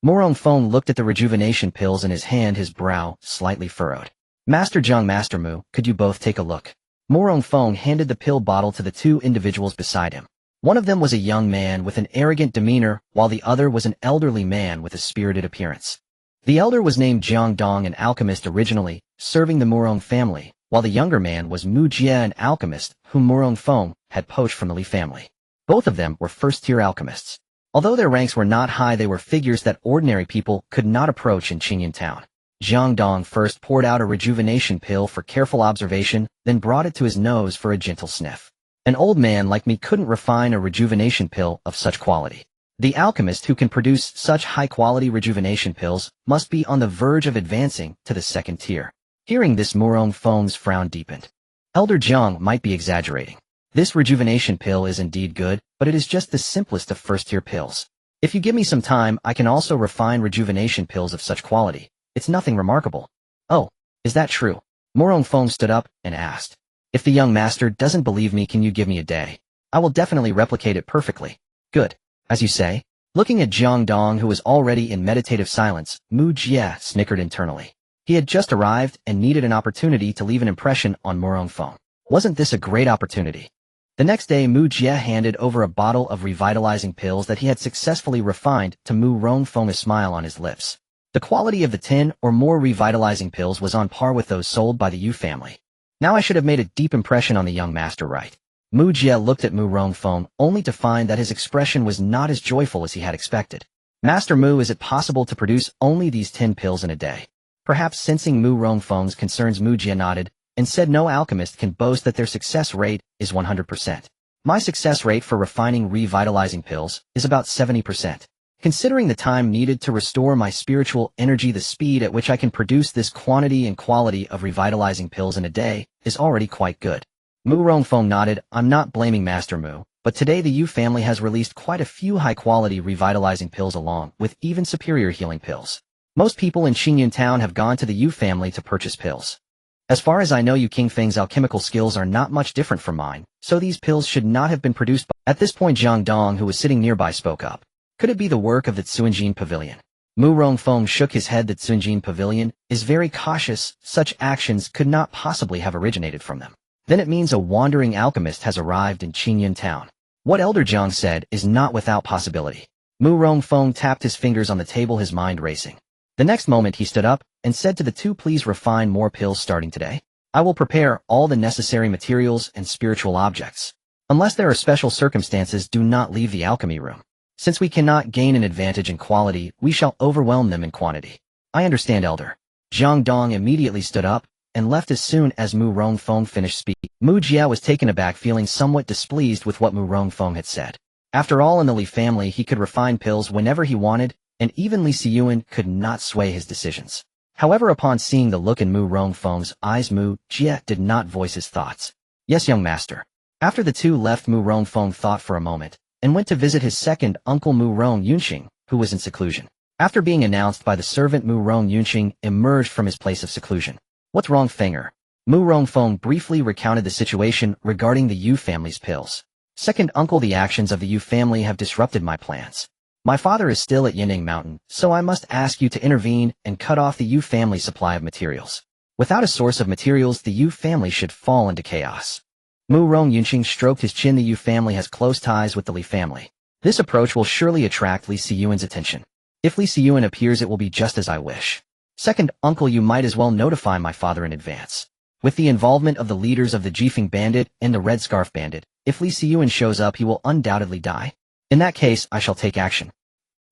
Murong Feng looked at the rejuvenation pills in his hand, his brow slightly furrowed. Master Zhang, Master Mu, could you both take a look? Murong Feng handed the pill bottle to the two individuals beside him. One of them was a young man with an arrogant demeanor, while the other was an elderly man with a spirited appearance. The elder was named Jiang Dong, an alchemist originally, serving the Murong family, while the younger man was Mu Jie, an alchemist, whom Murong Feng had poached from the Li family. Both of them were first-tier alchemists. Although their ranks were not high, they were figures that ordinary people could not approach in Qingmei town. Jiang Dong first poured out a rejuvenation pill for careful observation, then brought it to his nose for a gentle sniff. An old man like me couldn't refine a rejuvenation pill of such quality. The alchemist who can produce such high-quality rejuvenation pills must be on the verge of advancing to the second tier. Hearing this, Murong Feng's frown deepened. Elder Jiang might be exaggerating. This rejuvenation pill is indeed good, but it is just the simplest of first-tier pills. If you give me some time, I can also refine rejuvenation pills of such quality. It's nothing remarkable. Oh, is that true? Murong Feng stood up and asked. If the young master doesn't believe me, can you give me a day? I will definitely replicate it perfectly. Good. As you say. Looking at Jiang Dong, who was already in meditative silence, Mu Jie snickered internally. He had just arrived and needed an opportunity to leave an impression on Murong Feng. Wasn't this a great opportunity? The next day, Mu Jie handed over a bottle of revitalizing pills that he had successfully refined to Murong Feng, a smile on his lips. The quality of the 10 or more revitalizing pills was on par with those sold by the Yu family. Now I should have made a deep impression on the young master, right? Mu Jie looked at Murong Feng, only to find that his expression was not as joyful as he had expected. Master Mu, is it possible to produce only these 10 pills in a day? Perhaps sensing Murong Feng's concerns, Mu Jie nodded, and said no alchemist can boast that their success rate is 100%. My success rate for refining revitalizing pills is about 70%. Considering the time needed to restore my spiritual energy, the speed at which I can produce this quantity and quality of revitalizing pills in a day is already quite good. Murong Feng nodded. I'm not blaming Master Mu, but today the Yu family has released quite a few high-quality revitalizing pills along with even superior healing pills. Most people in Qingmei town have gone to the Yu family to purchase pills. As far as I know, Yu King Feng's alchemical skills are not much different from mine, so these pills should not have been produced by— At this point, Jiang Dong, who was sitting nearby, spoke up. Could it be the work of the Tsuanjin Pavilion? Murong Feng shook his head. The Tsuanjin Pavilion is very cautious. Such actions could not possibly have originated from them. Then it means a wandering alchemist has arrived in Qingmei town. What Elder Jiang said is not without possibility. Murong Feng tapped his fingers on the table, his mind racing. The next moment he stood up and said to the two, please refine more pills starting today. I will prepare all the necessary materials and spiritual objects. Unless there are special circumstances, do not leave the alchemy room. Since we cannot gain an advantage in quality, we shall overwhelm them in quantity. I understand, Elder. Jiang Dong immediately stood up and left as soon as Murong Feng finished speaking. Mu Jie was taken aback, feeling somewhat displeased with what Murong Feng had said. After all, in the Li family he could refine pills whenever he wanted, and even Li Xiyuan could not sway his decisions. However, upon seeing the look in Murong Feng's eyes, Mu Jie did not voice his thoughts. Yes, young master. After the two left, Murong Feng thought for a moment and went to visit his second uncle Murong Yunqing, who was in seclusion. After being announced by the servant, Murong Yunqing emerged from his place of seclusion. What's wrong, Fenger? Murong Feng briefly recounted the situation regarding the Yu family's pills. Second uncle, the actions of the Yu family have disrupted my plans. My father is still at Yining Mountain, so I must ask you to intervene and cut off the Yu family supply of materials. Without a source of materials, the Yu family should fall into chaos. Murong Yunqing stroked his chin. The Yu family has close ties with the Li family. This approach will surely attract Li Xiyuan's attention. If Li Xiyuan appears, it will be just as I wish. Second uncle, you might as well notify my father in advance. With the involvement of the leaders of the Jifeng bandit and the Red Scarf bandit, if Li Xiyuan shows up, he will undoubtedly die. In that case, I shall take action.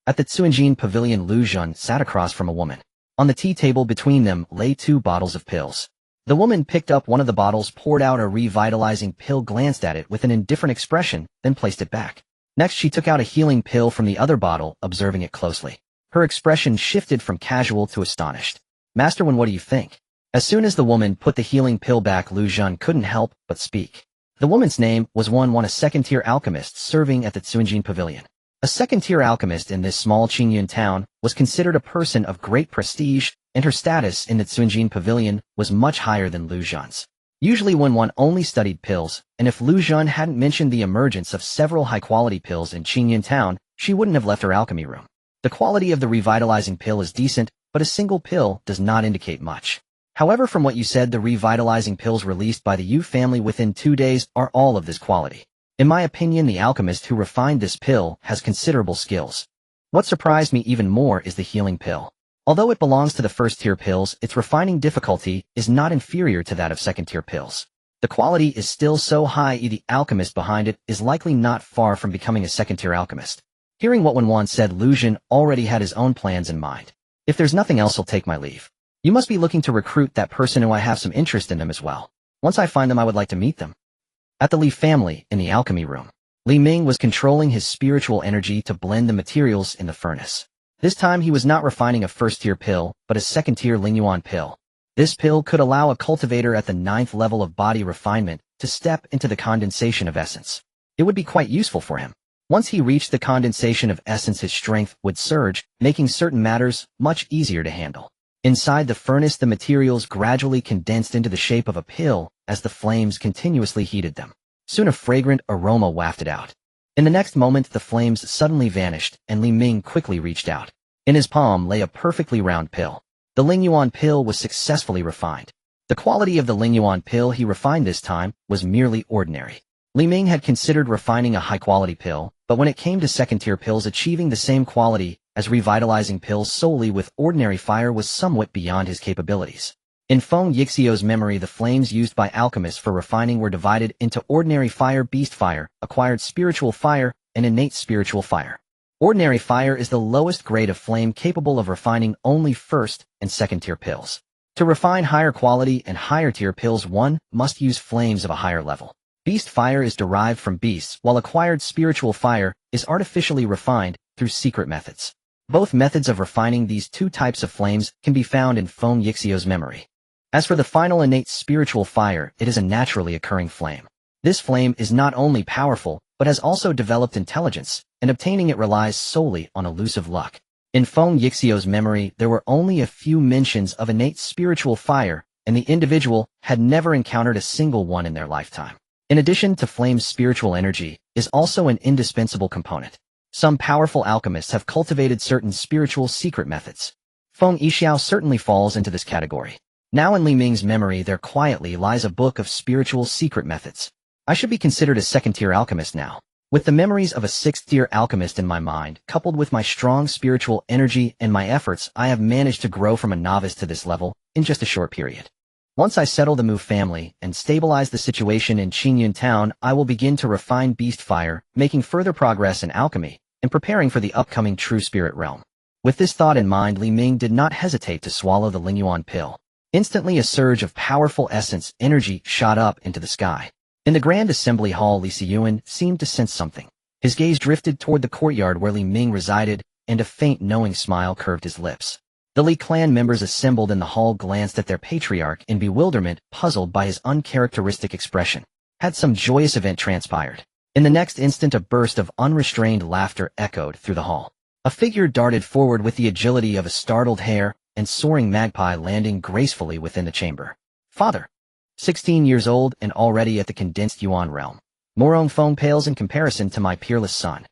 At the Tsuanjin Pavilion, Lu Jun sat across from a woman. On the tea table between them lay 2 bottles of pills. The woman picked up one of the bottles, poured out a revitalizing pill, glanced at it with an indifferent expression, then placed it back. Next, she took out a healing pill from the other bottle, observing it closely. Her expression shifted from casual to astonished. Master Wen, what do you think? As soon as the woman put the healing pill back, Lu Zhen couldn't help but speak. The woman's name was Wen, a second-tier alchemist serving at the Cunjin Pavilion. A second-tier alchemist in this small Qingyun town was considered a person of great prestige, and her status in the Cunjin Pavilion was much higher than Lu Zhen's. Usually when one only studied pills, and if Lu Zhen hadn't mentioned the emergence of several high-quality pills in Qingyun town, she wouldn't have left her alchemy room. The quality of the revitalizing pill is decent, but a single pill does not indicate much. However, from what you said, the revitalizing pills released by the Yu family within 2 days are all of this quality. In my opinion, the alchemist who refined this pill has considerable skills. What surprised me even more is the healing pill. Although it belongs to the first-tier pills, its refining difficulty is not inferior to that of second-tier pills. The quality is still so high, the alchemist behind it is likely not far from becoming a second-tier alchemist. Hearing what Wen said, Lu Zhen already had his own plans in mind. If there's nothing else, I'll take my leave. You must be looking to recruit that person, who I have some interest in them as well. Once I find them, I would like to meet them. At the Li family, in the alchemy room, Li Ming was controlling his spiritual energy to blend the materials in the furnace. This time he was not refining a first-tier pill, but a second-tier Lingyuan pill. This pill could allow a cultivator at the 9th level of body refinement to step into the condensation of essence. It would be quite useful for him. Once he reached the condensation of essence, his strength would surge, making certain matters much easier to handle. Inside the furnace, the materials gradually condensed into the shape of a pill as the flames continuously heated them. Soon a fragrant aroma wafted out. In the next moment, the flames suddenly vanished, and Li Ming quickly reached out. In his palm lay a perfectly round pill. The Lingyuan pill was successfully refined. The quality of the Lingyuan pill he refined this time was merely ordinary. Li Ming had considered refining a high-quality pill, but when it came to second-tier pills, achieving the same quality as revitalizing pills solely with ordinary fire was somewhat beyond his capabilities. In Feng Yixio's memory, the flames used by alchemists for refining were divided into ordinary fire, beast fire, acquired spiritual fire, and innate spiritual fire. Ordinary fire is the lowest grade of flame, capable of refining only first and second-tier pills. To refine higher quality and higher-tier pills, one must use flames of a higher level. Beast fire is derived from beasts, while acquired spiritual fire is artificially refined through secret methods. Both methods of refining these two types of flames can be found in Feng Yixio's memory. As for the final innate spiritual fire, it is a naturally occurring flame. This flame is not only powerful, but has also developed intelligence, and obtaining it relies solely on elusive luck. In Feng Yixio's memory, there were only a few mentions of innate spiritual fire, and the individual had never encountered a single one in their lifetime. In addition to flame's spiritual energy, is also an indispensable component. Some powerful alchemists have cultivated certain spiritual secret methods. Feng Yixiao certainly falls into this category. Now in Li Ming's memory, there quietly lies a book of spiritual secret methods. I should be considered a second-tier alchemist now. With the memories of a 6th-tier alchemist in my mind, coupled with my strong spiritual energy and my efforts, I have managed to grow from a novice to this level in just a short period. Once I settle the Mu family and stabilize the situation in Qingyun town, I will begin to refine beast fire, making further progress in alchemy, and preparing for the upcoming true spirit realm. With this thought in mind, Li Ming did not hesitate to swallow the Lingyuan pill. Instantly, a surge of powerful essence energy shot up into the sky. In the grand assembly hall, Li Siyuan seemed to sense something. His gaze drifted toward the courtyard where Li Ming resided, and a faint knowing smile curved his lips. The Li clan members assembled in the hall glanced at their patriarch in bewilderment, puzzled by his uncharacteristic expression. Had some joyous event transpired? In the next instant, a burst of unrestrained laughter echoed through the hall. A figure darted forward with the agility of a startled hare, and soaring magpie, landing gracefully within the chamber. Father! 16 years old and already at the condensed Yuan realm. Morong Feng pales in comparison to my peerless son.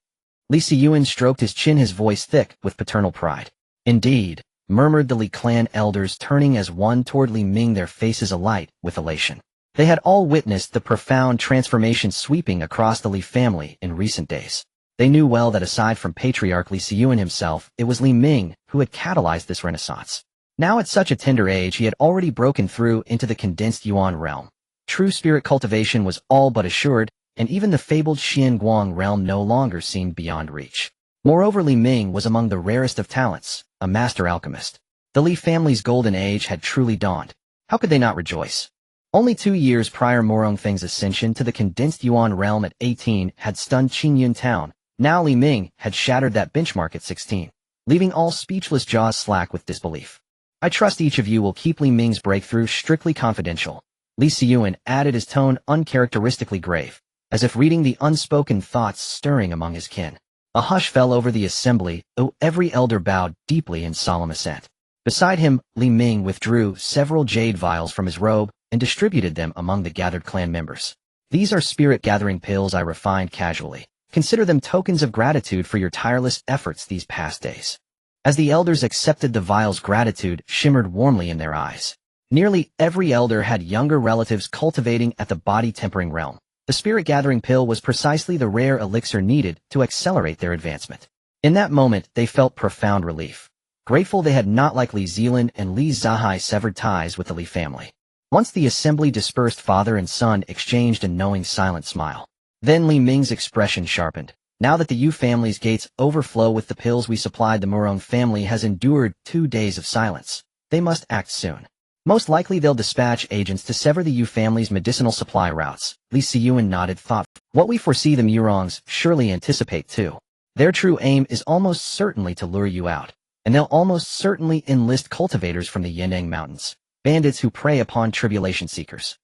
Li Siyuan stroked his chin, his voice thick with paternal pride. Indeed, murmured the Li clan elders, turning as one toward Li Ming, their faces alight with elation. They had all witnessed the profound transformation sweeping across the Li family in recent days. They knew well that aside from Patriarch Li Siyuan himself, it was Li Ming who had catalyzed this renaissance. Now at such a tender age, he had already broken through into the condensed Yuan realm. True spirit cultivation was all but assured, and even the fabled Xianguang realm no longer seemed beyond reach. Moreover, Li Ming was among the rarest of talents, a master alchemist. The Li family's golden age had truly dawned. How could they not rejoice? Only 2 years prior, Murong Feng's ascension to the condensed Yuan realm at 18 had stunned Qingyun town. Now Li Ming had shattered that benchmark at 16, leaving all speechless jaws slack with disbelief. I trust each of you will keep Li Ming's breakthrough strictly confidential. Li Xiyuan added, his tone uncharacteristically grave, as if reading the unspoken thoughts stirring among his kin. A hush fell over the assembly, though every elder bowed deeply in solemn assent. Beside him, Li Ming withdrew several jade vials from his robe and distributed them among the gathered clan members. These are spirit-gathering pills, I refined casually. Consider them tokens of gratitude for your tireless efforts these past days. As the elders accepted the vials, gratitude shimmered warmly in their eyes. Nearly every elder had younger relatives cultivating at the body-tempering realm. The spirit-gathering pill was precisely the rare elixir needed to accelerate their advancement. In that moment, they felt profound relief. Grateful they had not, like Li Zealand and Li Zahai, severed ties with the Li family. Once the assembly dispersed, father and son exchanged a knowing silent smile. Then Li Ming's expression sharpened. Now that the Yu family's gates overflow with the pills we supplied, the Murong family has endured 2 days of silence. They must act soon. Most likely they'll dispatch agents to sever the Yu family's medicinal supply routes. Li Xiyuan nodded thoughtfully. What we foresee the Murongs surely anticipate too. Their true aim is almost certainly to lure you out, and they'll almost certainly enlist cultivators from the Yanang Mountains, bandits who prey upon tribulation seekers.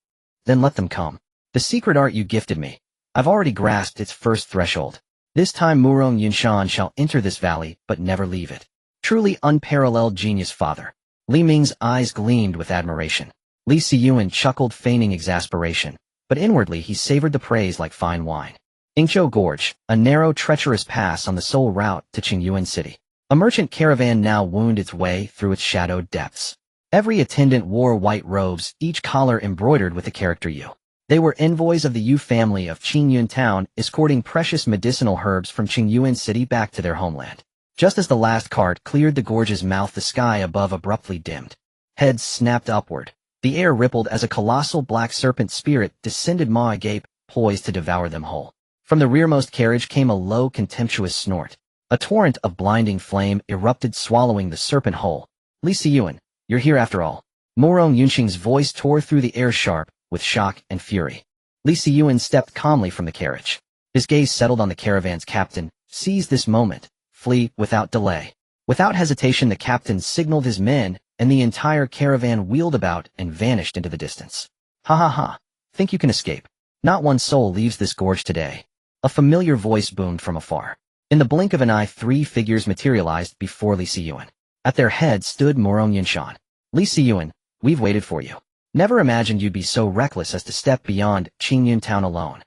Then let them come. The secret art you gifted me, I've already grasped its first threshold. This time Murong Yunshan shall enter this valley, but never leave it. Truly unparalleled genius, father. Li Ming's eyes gleamed with admiration. Li Xiyuan chuckled, feigning exasperation, but inwardly he savored the praise like fine wine. Yingzhou Gorge, a narrow, treacherous pass on the sole route to Qingyuan City. A merchant caravan now wound its way through its shadowed depths. Every attendant wore white robes, each collar embroidered with the character Yu. They were envoys of the Yu family of Qingyun town, escorting precious medicinal herbs from Qingyuan City back to their homeland. Just as the last cart cleared the gorge's mouth, the sky above abruptly dimmed. Heads snapped upward. The air rippled as a colossal black serpent spirit descended, maw agape, poised to devour them whole. From the rearmost carriage came a low, contemptuous snort. A torrent of blinding flame erupted, swallowing the serpent whole. Li Xiyuan, you're here after all. Murong Yunxing's voice tore through the air, sharp with shock and fury. Li Xiyuan stepped calmly from the carriage. His gaze settled on the caravan's captain. Seize this moment. Flee without delay. Without hesitation, the captain signaled his men, and the entire caravan wheeled about and vanished into the distance. Ha ha ha. Think you can escape? Not one soul leaves this gorge today. A familiar voice boomed from afar. In the blink of an eye, 3 figures materialized before Li Xiyuan. At their head stood Murong Yunshan. Li Xiyuan, we've waited for you. Never imagined you'd be so reckless as to step beyond Qingyun town alone.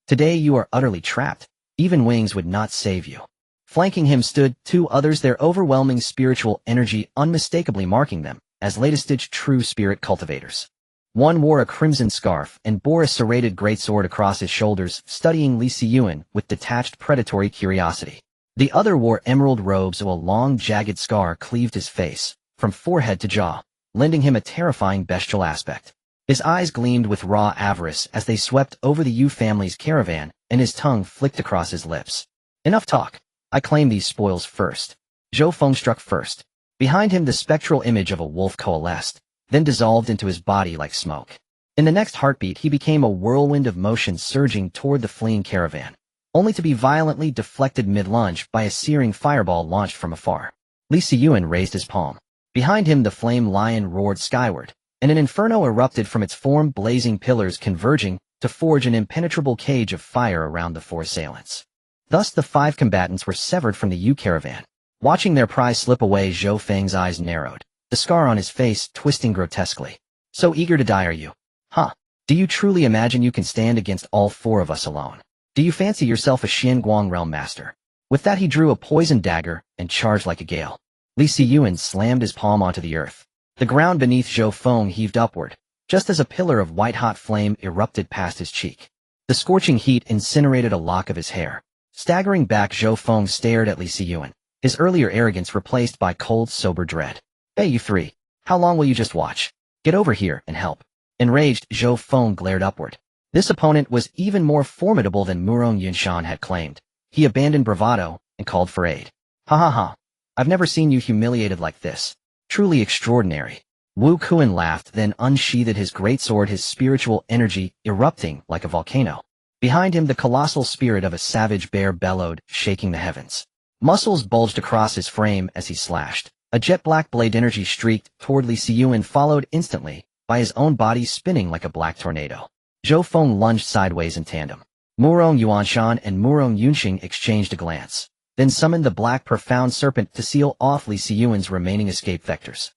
Today you are utterly trapped. Even wings would not save you. Flanking him stood 2 others, their overwhelming spiritual energy unmistakably marking them as latest-stage true spirit cultivators. One wore a crimson scarf and bore a serrated greatsword across his shoulders, studying Li Xiyuan with detached predatory curiosity. The other wore emerald robes, while a long, jagged scar cleaved his face, from forehead to jaw, lending him a terrifying bestial aspect. His eyes gleamed with raw avarice as they swept over the Yu family's caravan, and his tongue flicked across his lips. Enough talk. I claim these spoils first. Zhou Feng struck first. Behind him the spectral image of a wolf coalesced, then dissolved into his body like smoke. In the next heartbeat he became a whirlwind of motion, surging toward the fleeing caravan, only to be violently deflected mid-lunge by a searing fireball launched from afar. Li Xiyuan raised his palm. Behind him the flame lion roared skyward, and an inferno erupted from its blazing pillars, converging to forge an impenetrable cage of fire around the 4 assailants. Thus the 5 combatants were severed from the Yu caravan. Watching their prize slip away, Zhou Feng's eyes narrowed, the scar on his face twisting grotesquely. So eager to die, are you? Huh. Do you truly imagine you can stand against all 4 of us alone? Do you fancy yourself a Xianguang realm master? With that he drew a poisoned dagger and charged like a gale. Li Xiyuan slammed his palm onto the earth. The ground beneath Zhou Feng heaved upward, just as a pillar of white-hot flame erupted past his cheek. The scorching heat incinerated a lock of his hair. Staggering back, Zhou Feng stared at Li Xiyuan, his earlier arrogance replaced by cold, sober dread. Hey, you 3. How long will you just watch? Get over here and help. Enraged, Zhou Feng glared upward. This opponent was even more formidable than Murong Yunshan had claimed. He abandoned bravado and called for aid. Ha ha ha. I've never seen you humiliated like this. Truly extraordinary. Wu Kuan laughed, then unsheathed his greatsword, his spiritual energy erupting like a volcano. Behind him, the colossal spirit of a savage bear bellowed, shaking the heavens. Muscles bulged across his frame as he slashed. A jet-black blade energy streaked toward Li Xiyuan, followed instantly by his own body spinning like a black tornado. Zhou Feng lunged sideways in tandem. Murong Yuanshan and Murong Yunqing exchanged a glance, then summoned the black profound serpent to seal off Li Xiyuan's remaining escape vectors.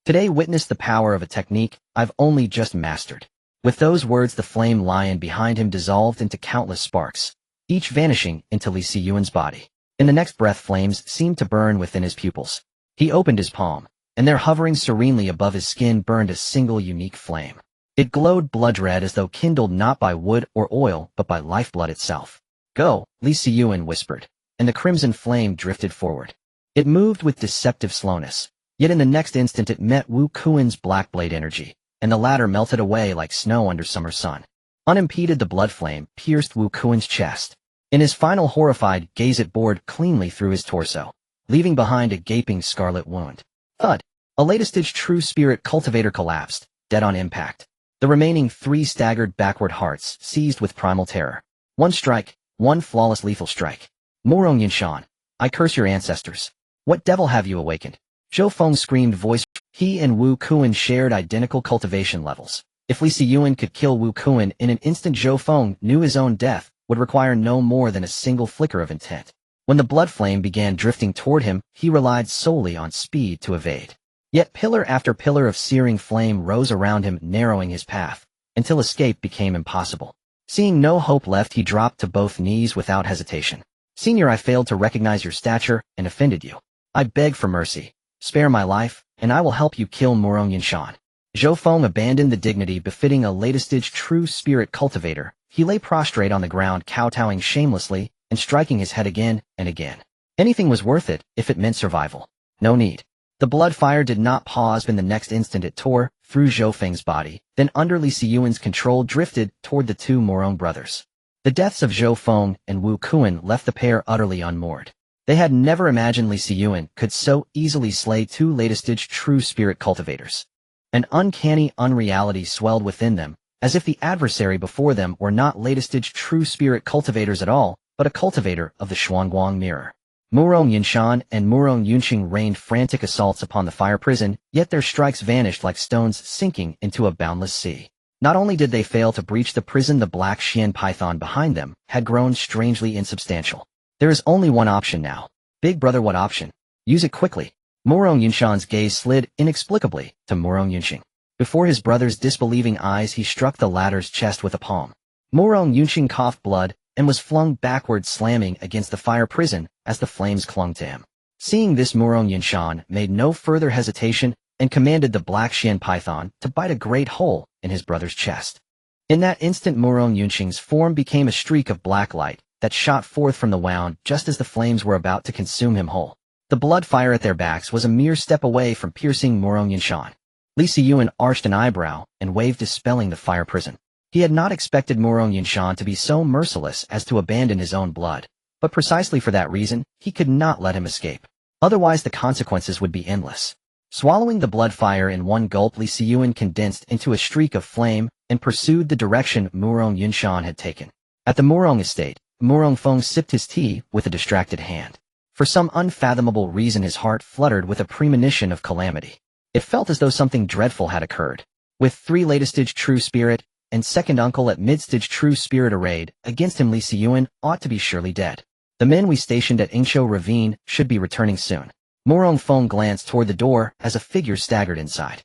Today witnessed the power of a technique I've only just mastered. With those words, the flame lion behind him dissolved into countless sparks, each vanishing into Li Xiyuan's body. In the next breath, flames seemed to burn within his pupils. He opened his palm, and there, hovering serenely above his skin, burned a single unique flame. It glowed blood red, as though kindled not by wood or oil, but by lifeblood itself. "Go," Li Xiyuan whispered, and the crimson flame drifted forward. It moved with deceptive slowness, yet in the next instant it met Wu Kuan's black blade energy, and the latter melted away like snow under summer sun. Unimpeded, the blood flame pierced Wu Kuan's chest. In his final horrified gaze, it bored cleanly through his torso, leaving behind a gaping scarlet wound. Thud! A latest-stage true spirit cultivator collapsed, dead on impact. The remaining 3 staggered backward, hearts seized with primal terror. One strike, one flawless lethal strike. Murong Yunshan, I curse your ancestors. What devil have you awakened? Zhou Feng screamed, voice. He and Wu Kuan shared identical cultivation levels. If Li Xiyuan could kill Wu Kuan in an instant, Zhou Feng knew his own death would require no more than a single flicker of intent. When the blood flame began drifting toward him, he relied solely on speed to evade. Yet pillar after pillar of searing flame rose around him, narrowing his path, until escape became impossible. Seeing no hope left, he dropped to both knees without hesitation. Senior, I failed to recognize your stature and offended you. I beg for mercy. Spare my life, and I will help you kill Murong Yunshan. Zhou Feng abandoned the dignity befitting a latest-stage true spirit cultivator. He lay prostrate on the ground, kowtowing shamelessly and striking his head again and again. Anything was worth it if it meant survival. No need. The blood fire did not pause. In the next instant, it tore through Zhou Feng's body, then under Li Xiyuan's control drifted toward the 2 Murong brothers. The deaths of Zhou Feng and Wu Kuan left the pair utterly unmoored. They had never imagined Li Xiyuan could so easily slay 2 latest-stage true spirit cultivators. An uncanny unreality swelled within them, as if the adversary before them were not latest-stage true spirit cultivators at all, but a cultivator of the Xuanguang mirror. Murong Yunshan and Murong Yunqing rained frantic assaults upon the fire prison, yet their strikes vanished like stones sinking into a boundless sea. Not only did they fail to breach the prison, the black Xian python behind them had grown strangely insubstantial. There is only one option now. Big brother, what option? Use it quickly. Murong Yunshan's gaze slid inexplicably to Murong Yunqing. Before his brother's disbelieving eyes, he struck the latter's chest with a palm. Murong Yunqing coughed blood and was flung backward, slamming against the fire prison as the flames clung to him. Seeing this, Murong Yunshan made no further hesitation and commanded the black Xian python to bite a great hole in his brother's chest. In that instant, Murong Yunqing's form became a streak of black light that shot forth from the wound just as the flames were about to consume him whole. The blood fire at their backs was a mere step away from piercing Murong Yunshan. Li Xiyuan arched an eyebrow and waved, dispelling the fire prison. He had not expected Murong Yunshan to be so merciless as to abandon his own blood, but precisely for that reason, he could not let him escape. Otherwise, the consequences would be endless. Swallowing the blood fire in one gulp, Li Xiyuan condensed into a streak of flame and pursued the direction Murong Yunshan had taken. At the Murong estate, Murong Feng sipped his tea with a distracted hand. For some unfathomable reason, his heart fluttered with a premonition of calamity. It felt as though something dreadful had occurred. With 3 latest-stage true spirit and second uncle at mid-stage true spirit arrayed against him, Li Xiyuan ought to be surely dead. The men we stationed at Yingqiu Ravine should be returning soon. Murong Feng glanced toward the door as a figure staggered inside.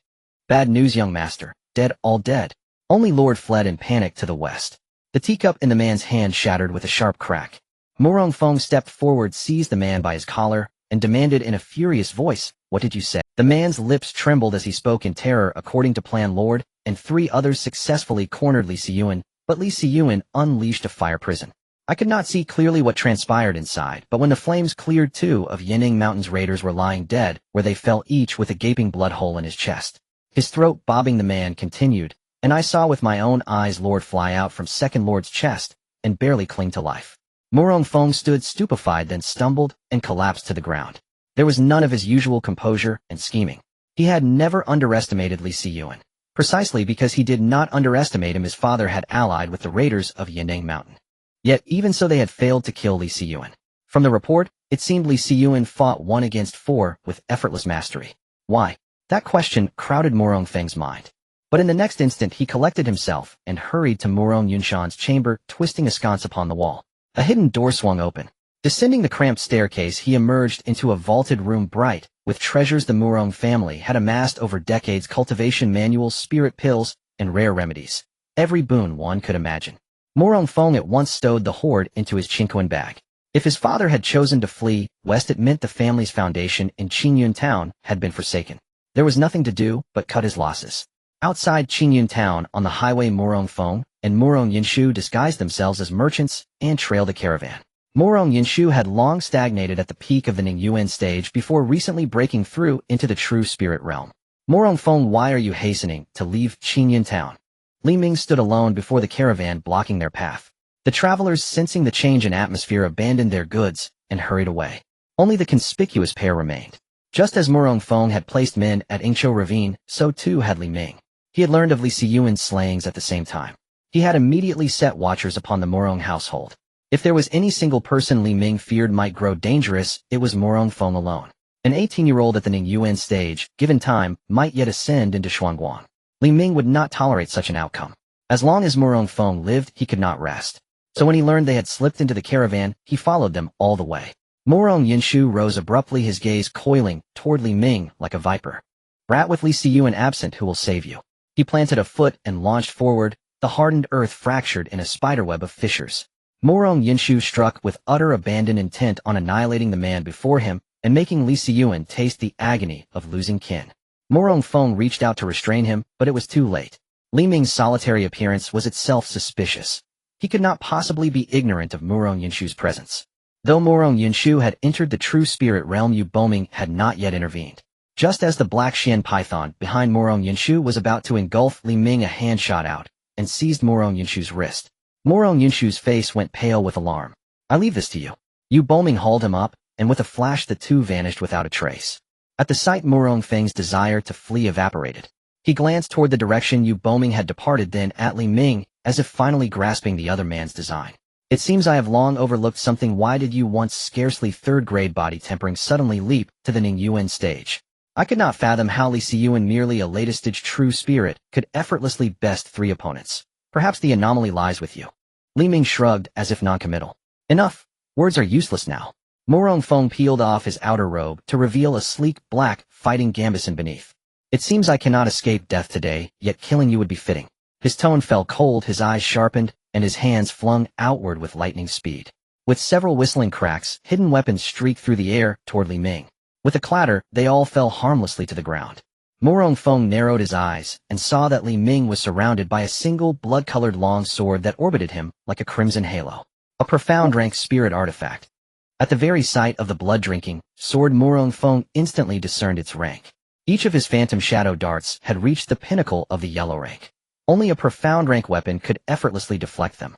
Bad news, young master. Dead, all dead. Only Lord fled in panic to the west. The teacup in the man's hand shattered with a sharp crack. Murong Feng stepped forward, seized the man by his collar, and demanded in a furious voice, "What did you say?" The man's lips trembled as he spoke in terror. According to plan, Lord and 3 others successfully cornered Li Xiyuan, but Li Xiyuan unleashed a fire prison. I could not see clearly what transpired inside, but when the flames cleared, 2 of Yanning Mountain's raiders were lying dead, where they fell, each with a gaping blood hole in his chest. His throat bobbing, the man continued, and I saw with my own eyes Lord fly out from second Lord's chest and barely cling to life. Murong Feng stood stupefied, then stumbled and collapsed to the ground. There was none of his usual composure and scheming. He had never underestimated Li Siyuan. Precisely because he did not underestimate him, his father had allied with the raiders of Yanning Mountain. Yet even so they had failed to kill Li Siyuan. From the report, it seemed Li Siyuan fought 1 against 4 with effortless mastery. Why? That question crowded Morong Feng's mind. But in the next instant he collected himself and hurried to Morong Yunshan's chamber, twisting a sconce upon the wall. A hidden door swung open. Descending the cramped staircase, he emerged into a vaulted room bright with treasures the Morong family had amassed over decades: cultivation manuals, spirit pills, and rare remedies. Every boon one could imagine. Morong Feng at once stowed the hoard into his Qingmei bag. If his father had chosen to flee west, it meant the family's foundation in Qingyun town had been forsaken. There was nothing to do but cut his losses. Outside Qingyun town, on the highway, Morong Feng and Morong Yinshu disguised themselves as merchants and trailed a caravan. Morong Yinshu had long stagnated at the peak of the Ningyuan stage before recently breaking through into the true spirit realm. Morong Feng, why are you hastening to leave Qingyun town? Li Ming stood alone before the caravan, blocking their path. The travelers, sensing the change in atmosphere, abandoned their goods and hurried away. Only the conspicuous pair remained. Just as Morong Feng had placed men at Yingqiu Ravine, so too had Li Ming. He had learned of Li Siyuan's slayings at the same time. He had immediately set watchers upon the Morong household. If there was any single person Li Ming feared might grow dangerous, it was Morong Feng alone. An 18-year-old at the Ningyuan stage, given time, might yet ascend into Shuangguang. Li Ming would not tolerate such an outcome. As long as Morong Feng lived, he could not rest. So when he learned they had slipped into the caravan, he followed them all the way. Morong Yinshu rose abruptly, his gaze coiling toward Li Ming like a viper. Brat, with Li Siyuan absent, who will save you? He planted a foot and launched forward, the hardened earth fractured in a spiderweb of fissures. Morong Yinshu struck with utter abandon, intent on annihilating the man before him and making Li Siyuan taste the agony of losing kin. Morong Feng reached out to restrain him, but it was too late. Li Ming's solitary appearance was itself suspicious. He could not possibly be ignorant of Morong Yinshu's presence. Though Morong Yinshu had entered the true spirit realm, Yu Boming had not yet intervened. Just as the black Xian python behind Morong Yinshu was about to engulf Li Ming, a hand shot out and seized Morong Yinshu's wrist. Morong Yinshu's face went pale with alarm. I leave this to you. Yu Boming hauled him up, and with a flash the two vanished without a trace. At the sight, Morong Feng's desire to flee evaporated. He glanced toward the direction Yu Boming had departed, then at Li Ming, as if finally grasping the other man's design. It seems I have long overlooked something. Why did you, once scarcely third-grade body tempering, suddenly leap to the Ningyuan stage? I could not fathom how Li Siyuan, merely a latest-stage true spirit, could effortlessly best 3 opponents. Perhaps the anomaly lies with you. Li Ming shrugged, as if non-committal. Enough. Words are useless now. Morong Feng peeled off his outer robe to reveal a sleek, black, fighting gambeson beneath. It seems I cannot escape death today, yet killing you would be fitting. His tone fell cold, his eyes sharpened, and his hands flung outward with lightning speed. With several whistling cracks, hidden weapons streaked through the air toward Li Ming. With a clatter, they all fell harmlessly to the ground. Morong Feng narrowed his eyes and saw that Li Ming was surrounded by a single blood-colored long sword that orbited him like a crimson halo. A profound rank spirit artifact. At the very sight of the blood-drinking sword, Morong Feng instantly discerned its rank. Each of his phantom shadow darts had reached the pinnacle of the yellow rank. Only a profound rank weapon could effortlessly deflect them.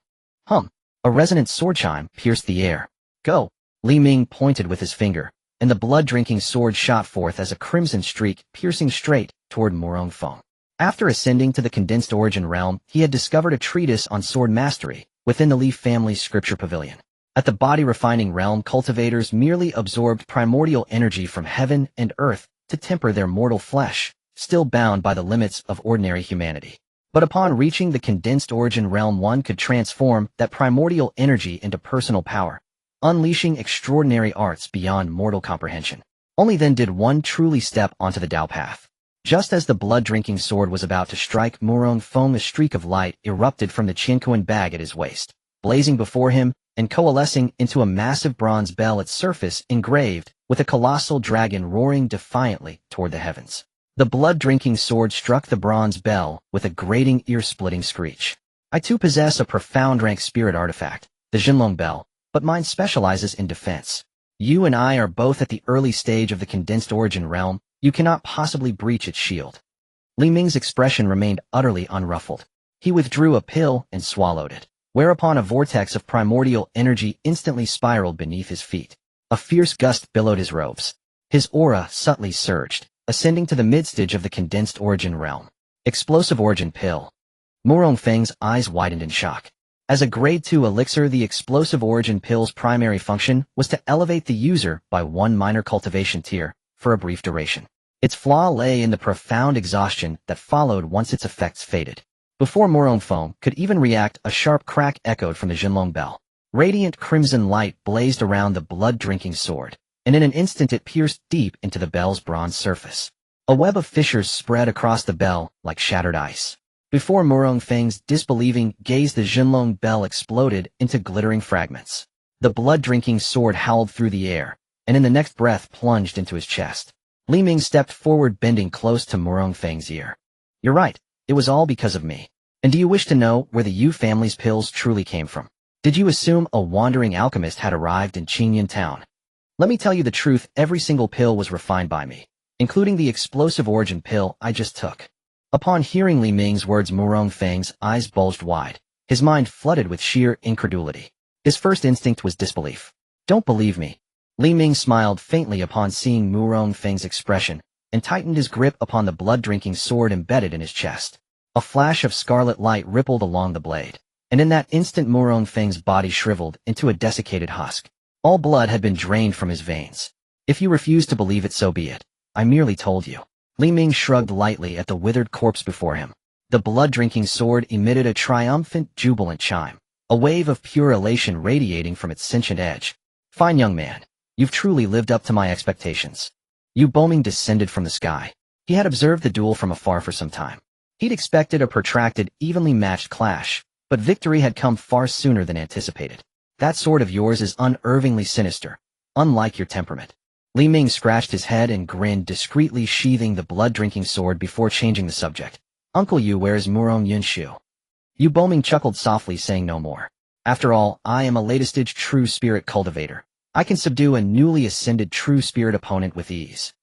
A resonant sword chime pierced the air. Go! Li Ming pointed with his finger, and the blood-drinking sword shot forth as a crimson streak, piercing straight toward Morong Feng. After ascending to the condensed origin realm, he had discovered a treatise on sword mastery within the Li family's scripture pavilion. At the body-refining realm, cultivators merely absorbed primordial energy from heaven and earth to temper their mortal flesh, still bound by the limits of ordinary humanity. But upon reaching the condensed origin realm, one could transform that primordial energy into personal power, unleashing extraordinary arts beyond mortal comprehension. Only then did one truly step onto the Tao path. Just as the blood-drinking sword was about to strike Morong Feng, a streak of light erupted from the Qingmei bag at his waist, blazing before him and coalescing into a massive bronze bell, its surface engraved with a colossal dragon roaring defiantly toward the heavens. The blood-drinking sword struck the bronze bell with a grating, ear-splitting screech. I too possess a profound rank spirit artifact, the Jinlong Bell, but mine specializes in defense. You and I are both at the early stage of the condensed origin realm. You cannot possibly breach its shield. Li Ming's expression remained utterly unruffled. He withdrew a pill and swallowed it, whereupon a vortex of primordial energy instantly spiraled beneath his feet. A fierce gust billowed his robes. His aura subtly surged, ascending to the mid-stage of the condensed origin realm. Explosive origin pill. Murong Feng's eyes widened in shock. As a grade 2 elixir, the explosive origin pill's primary function was to elevate the user by one minor cultivation tier for a brief duration. Its flaw lay in the profound exhaustion that followed once its effects faded. Before Murong Feng could even react, a sharp crack echoed from the Jinlong bell. Radiant crimson light blazed around the blood-drinking sword, and in an instant it pierced deep into the bell's bronze surface. A web of fissures spread across the bell like shattered ice. Before Murong Feng's disbelieving gaze, the Jinlong bell exploded into glittering fragments. The blood-drinking sword howled through the air, and in the next breath plunged into his chest. Li Ming stepped forward, bending close to Murong Feng's ear. "You're right, it was all because of me. And do you wish to know where the Yu family's pills truly came from? Did you assume a wandering alchemist had arrived in Qingmei town? Let me tell you the truth, every single pill was refined by me, including the explosive origin pill I just took." Upon hearing Li Ming's words, Murong Feng's eyes bulged wide, his mind flooded with sheer incredulity. His first instinct was disbelief. "Don't believe me." Li Ming smiled faintly upon seeing Murong Feng's expression, and tightened his grip upon the blood-drinking sword embedded in his chest. A flash of scarlet light rippled along the blade, and in that instant Murong Feng's body shriveled into a desiccated husk. All blood had been drained from his veins. "If you refuse to believe it, so be it. I merely told you." Li Ming shrugged lightly at the withered corpse before him. The blood-drinking sword emitted a triumphant, jubilant chime, a wave of pure elation radiating from its sentient edge. "Fine young man. You've truly lived up to my expectations." Yu Boming descended from the sky. He had observed the duel from afar for some time. He'd expected a protracted, evenly matched clash, but victory had come far sooner than anticipated. "That sword of yours is unervingly sinister, unlike your temperament." Li Ming scratched his head and grinned, discreetly sheathing the blood-drinking sword before changing the subject. "Uncle Yu, where is Murong Yunshu?" Yu Boming chuckled softly, saying no more. "After all, I am a latest-stage true spirit cultivator. I can subdue a newly ascended true spirit opponent with ease."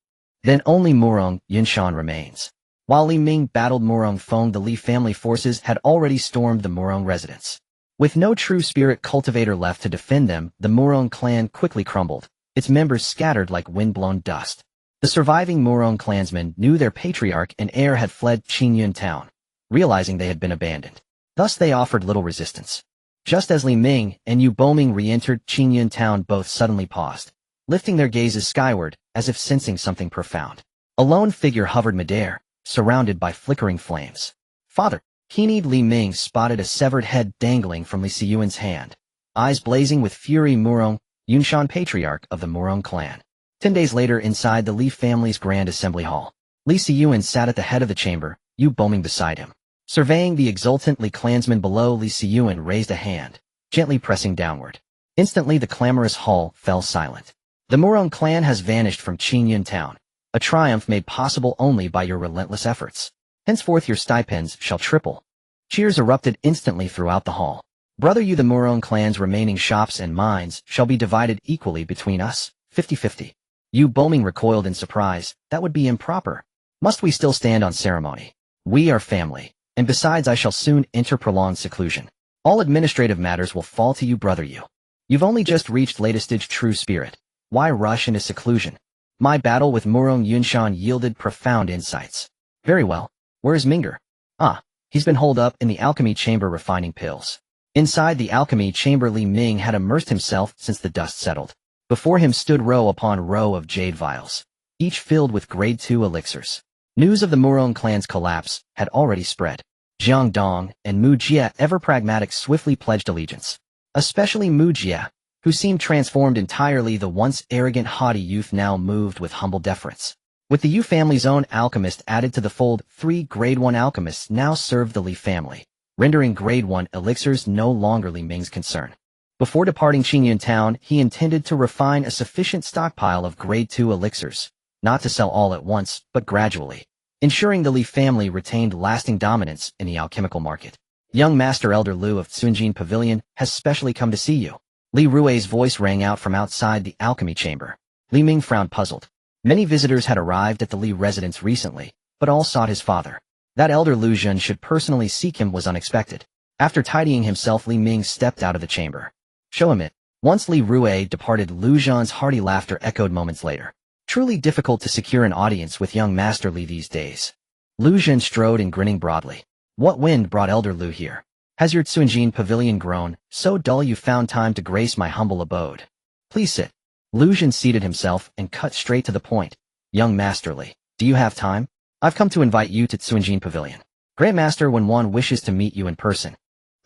Then only Murong Yunshan remains. While Li Ming battled Murong Feng, the Li family forces had already stormed the Murong residence. With no true spirit cultivator left to defend them, the Murong clan quickly crumbled, its members scattered like wind-blown dust. The surviving Murong clansmen knew their patriarch and heir had fled Qingmei town, realizing they had been abandoned. Thus they offered little resistance. Just as Li Ming and Yu Boming re-entered Qingmei town, both suddenly paused, lifting their gazes skyward as if sensing something profound. A lone figure hovered midair, surrounded by flickering flames. "Father!" Keen-eyed Li Ming spotted a severed head dangling from Li Siyuan's hand, eyes blazing with fury. Murong Yunshan, patriarch of the Murong clan. 10 days later, inside the Li family's grand assembly hall, Li Siyuan sat at the head of the chamber, Yu Boming beside him. Surveying the exultant Li clansmen below, Li Siyuan raised a hand, gently pressing downward. Instantly the clamorous hall fell silent. "The Murong clan has vanished from Qingmei town, a triumph made possible only by your relentless efforts. Henceforth your stipends shall triple." Cheers erupted instantly throughout the hall. "Brother Yu, the Murong clan's remaining shops and mines shall be divided equally between us, 50-50. Yu Boming recoiled in surprise. "That would be improper. Must we still stand on ceremony? We are family. And besides, I shall soon enter prolonged seclusion. All administrative matters will fall to you, brother Yu. You've only just reached latest-stage true spirit. Why rush into seclusion? My battle with Murong Yunshan yielded profound insights." "Very well. Where is Minger?" "Ah, he's been holed up in the alchemy chamber refining pills." Inside the alchemy chamber, Li Ming had immersed himself since the dust settled. Before him stood row upon row of jade vials, each filled with grade 2 elixirs. News of the Murong clan's collapse had already spread. Jiang Dong and Mu Jie, ever pragmatic, swiftly pledged allegiance. Especially Mu Jie, who seemed transformed entirely. The once arrogant, haughty youth now moved with humble deference. With the Yu family's own alchemist added to the fold, 3 grade 1 alchemists now served the Li family, rendering grade 1 elixirs no longer Li Ming's concern. Before departing Qingmei town, he intended to refine a sufficient stockpile of grade 2 elixirs, not to sell all at once, but gradually, ensuring the Li family retained lasting dominance in the alchemical market. "Young Master Elder Lu of Tsunjin Pavilion has specially come to see you." Li Rui's voice rang out from outside the alchemy chamber. Li Ming frowned, puzzled. Many visitors had arrived at the Li residence recently, but all sought his father. That Elder Lu Jun should personally seek him was unexpected. After tidying himself, Li Ming stepped out of the chamber. "Show him it." Once Li Rui departed, Lu Zhan's hearty laughter echoed moments later. Truly difficult to secure an audience with young Master Li these days. Lu Zhen strode in, grinning broadly. What wind brought Elder Lu here? Has your Qingmei pavilion grown so dull you found time to grace my humble abode? Please sit. Lu Zhen seated himself and cut straight to the point. Young Master Li, do you have time? I've come to invite you to Qingmei pavilion. Grandmaster Wenwan wishes to meet you in person.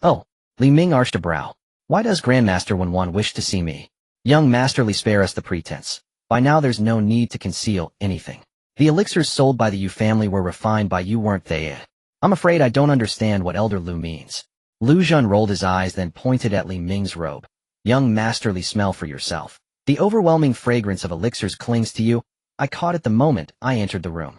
Oh, Li Ming arched a brow. Why does Grandmaster Wenwan wish to see me? Young Master Li, spare us the pretense. By now there's no need to conceal anything. The elixirs sold by the Yu family were refined by you, weren't they? I'm afraid I don't understand what Elder Lu means. Lu Zhen rolled his eyes, then pointed at Li Ming's robe. Young Master Li, smell for yourself. The overwhelming fragrance of elixirs clings to you. I caught it the moment I entered the room.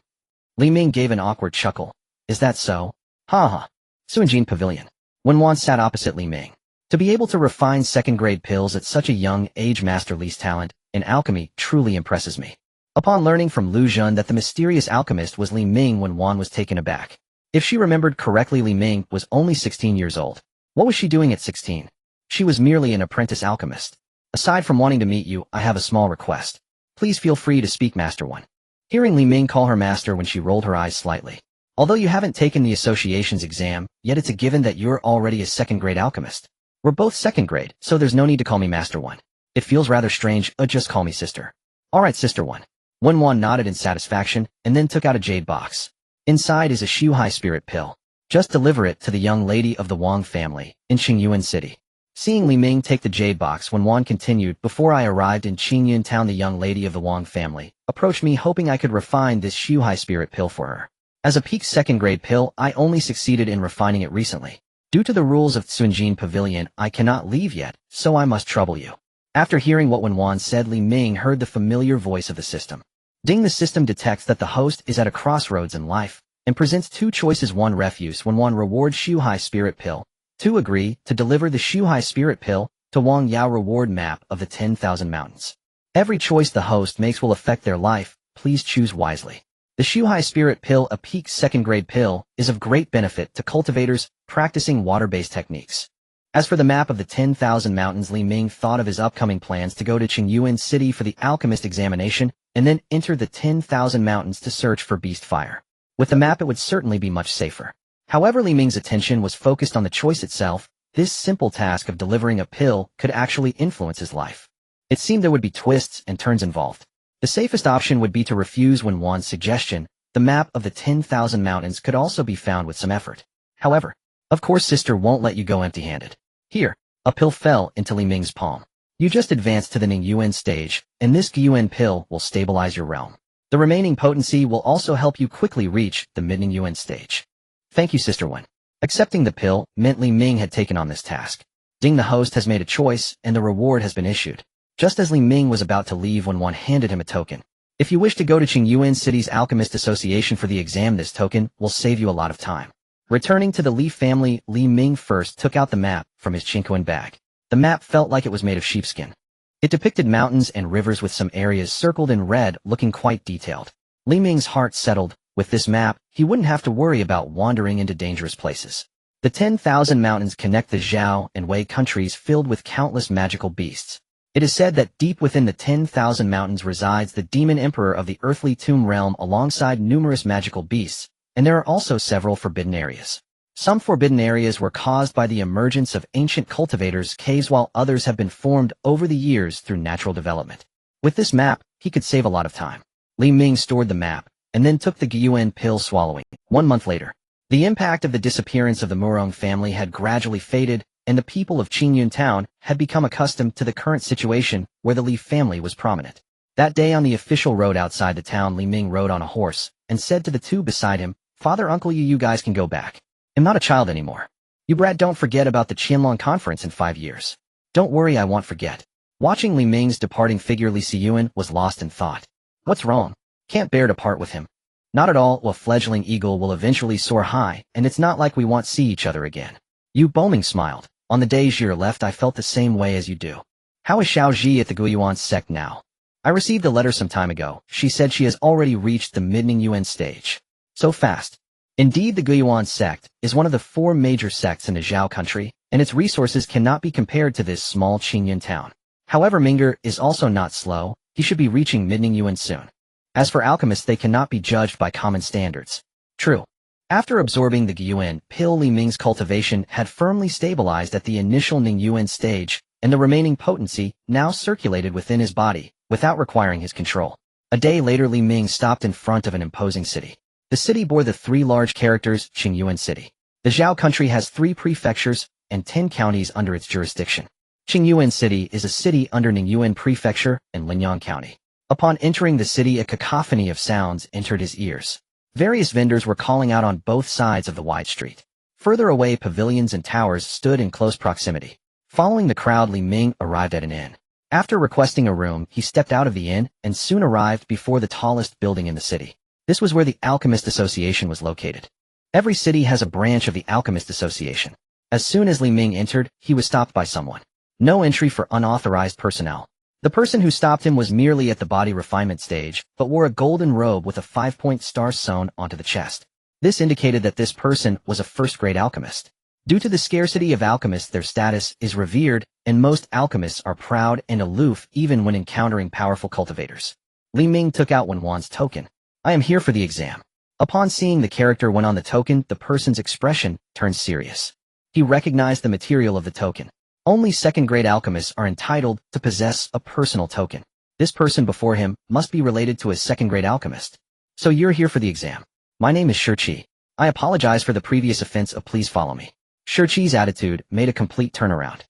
Li Ming gave an awkward chuckle. Is that so? Ha ha. Qingmei pavilion. Wenwan sat opposite Li Ming. To be able to refine second-grade pills at such a young age, Master Li's talent in alchemy truly impresses me. Upon learning from Lu Zhen that the mysterious alchemist was Li Ming, Wenwan was taken aback. If she remembered correctly, Li Ming was only 16 years old. What was she doing at 16? She was merely an apprentice alchemist. Aside from wanting to meet you, I have a small request. Please feel free to speak, Master Wen. Hearing Li Ming call her master, when she rolled her eyes slightly. Although you haven't taken the association's exam, yet it's a given that you're already a second-grade alchemist. We're both second grade, so there's no need to call me Master Wen. It feels rather strange, just call me sister. Alright, Sister Wen. Wenwan nodded in satisfaction, and then took out a jade box. Inside is a Xiao spirit pill. Just deliver it to the young lady of the Wang family, in Qingyuan City. Seeing Li Ming take the jade box, Wenwan continued, before I arrived in Qingyuan town, the young lady of the Wang family approached me hoping I could refine this Xiao spirit pill for her. As a peak second-grade pill, I only succeeded in refining it recently. Due to the rules of Qingmei pavilion, I cannot leave yet, so I must trouble you. After hearing what Wenwan said, Li Ming heard the familiar voice of the system. Ding. The system detects that the host is at a crossroads in life, and presents two choices: 1, refuse when 1 rewards Xiao spirit pill, 2, agree to deliver the Xiao spirit pill to Wang Yao reward map of the 10,000 mountains. Every choice the host makes will affect their life, please choose wisely. The Xiao spirit pill, a peak second-grade pill, is of great benefit to cultivators practicing water-based techniques. As for the map of the 10,000 mountains, Li Ming thought of his upcoming plans to go to Qingyuan City for the alchemist examination, and then enter the 10,000 mountains to search for beast fire. With the map it would certainly be much safer. However, Li Ming's attention was focused on the choice itself. This simple task of delivering a pill could actually influence his life. It seemed there would be twists and turns involved. The safest option would be to refuse Wenwan's suggestion. The map of the 10,000 mountains could also be found with some effort. However, of course, sister won't let you go empty-handed. Here, a pill fell into Li Ming's palm. You just advanced to the Ningyuan stage, and this Gyuan pill will stabilize your realm. The remaining potency will also help you quickly reach the mid-Ningyuan stage. Thank you, Sister Wen. Accepting the pill meant Li Ming had taken on this task. Ding. The host has made a choice, and the reward has been issued. Just as Li Ming was about to leave, Wenwan handed him a token. If you wish to go to Qingyuan City's Alchemist Association for the exam, this token will save you a lot of time. Returning to the Li family, Li Ming first took out the map from his Qingmei bag. The map felt like it was made of sheepskin. It depicted mountains and rivers with some areas circled in red, looking quite detailed. Li Ming's heart settled. With this map, he wouldn't have to worry about wandering into dangerous places. The 10,000 mountains connect the Zhao and Wei countries, filled with countless magical beasts. It is said that deep within the 10,000 mountains resides the demon emperor of the earthly tomb realm alongside numerous magical beasts, and there are also several forbidden areas. Some forbidden areas were caused by the emergence of ancient cultivators' caves, while others have been formed over the years through natural development. With this map, he could save a lot of time. Li Ming stored the map, and then took the Gyuan pill, swallowing. 1 month later, the impact of the disappearance of the Murong family had gradually faded, and the people of Qingyuan town had become accustomed to the current situation where the Li family was prominent. That day on the official road outside the town, Li Ming rode on a horse, and said to the two beside him, "Father, Uncle, you guys can go back. I'm not a child anymore. You brat, don't forget about the Qianlong conference in 5 years. Don't worry, I won't forget." Watching Li Ming's departing figure, Li Xiyuan was lost in thought. What's wrong? Can't bear to part with him. Not at all. A fledgling eagle will eventually soar high, and it's not like we won't see each other again. Yu Boming smiled. On the days you're left, I felt the same way as you do. How is Xiao Ji at the Guiyuan sect now? I received a letter some time ago. She said she has already reached the mid-Ningyuan stage. So fast. Indeed, the Guiyuan sect is one of the 4 major sects in the Zhao country, and its resources cannot be compared to this small Qingyuan town. However, Minger is also not slow. He should be reaching mid-Ningyuan soon. As for alchemists, they cannot be judged by common standards. True. After absorbing the Guiyuan pill, Li Ming's cultivation had firmly stabilized at the initial Ningyuan stage, and the remaining potency now circulated within his body, without requiring his control. A day later, Li Ming stopped in front of an imposing city. The city bore the three large characters Qingyuan City. The Zhao country has 3 prefectures and 10 counties under its jurisdiction. Qingyuan City is a city under Ningyuan Prefecture and Linyang County. Upon entering the city, a cacophony of sounds entered his ears. Various vendors were calling out on both sides of the wide street. Further away, pavilions and towers stood in close proximity. Following the crowd, Li Ming arrived at an inn. After requesting a room, he stepped out of the inn and soon arrived before the tallest building in the city. This was where the Alchemist Association was located. Every city has a branch of the Alchemist Association. As soon as Li Ming entered, he was stopped by someone. No entry for unauthorized personnel. The person who stopped him was merely at the body refinement stage, but wore a golden robe with a 5-point star sewn onto the chest. This indicated that this person was a first-grade alchemist. Due to the scarcity of alchemists, their status is revered, and most alchemists are proud and aloof even when encountering powerful cultivators. Li Ming took out Wenwan's token. I am here for the exam. Upon seeing the character when on the token, the person's expression turned serious. He recognized the material of the token. Only second-grade alchemists are entitled to possess a personal token. This person before him must be related to a second-grade alchemist. So you're here for the exam. My name is Shiqi. I apologize for the previous offense. Please follow me. Shiqi's attitude made a complete turnaround.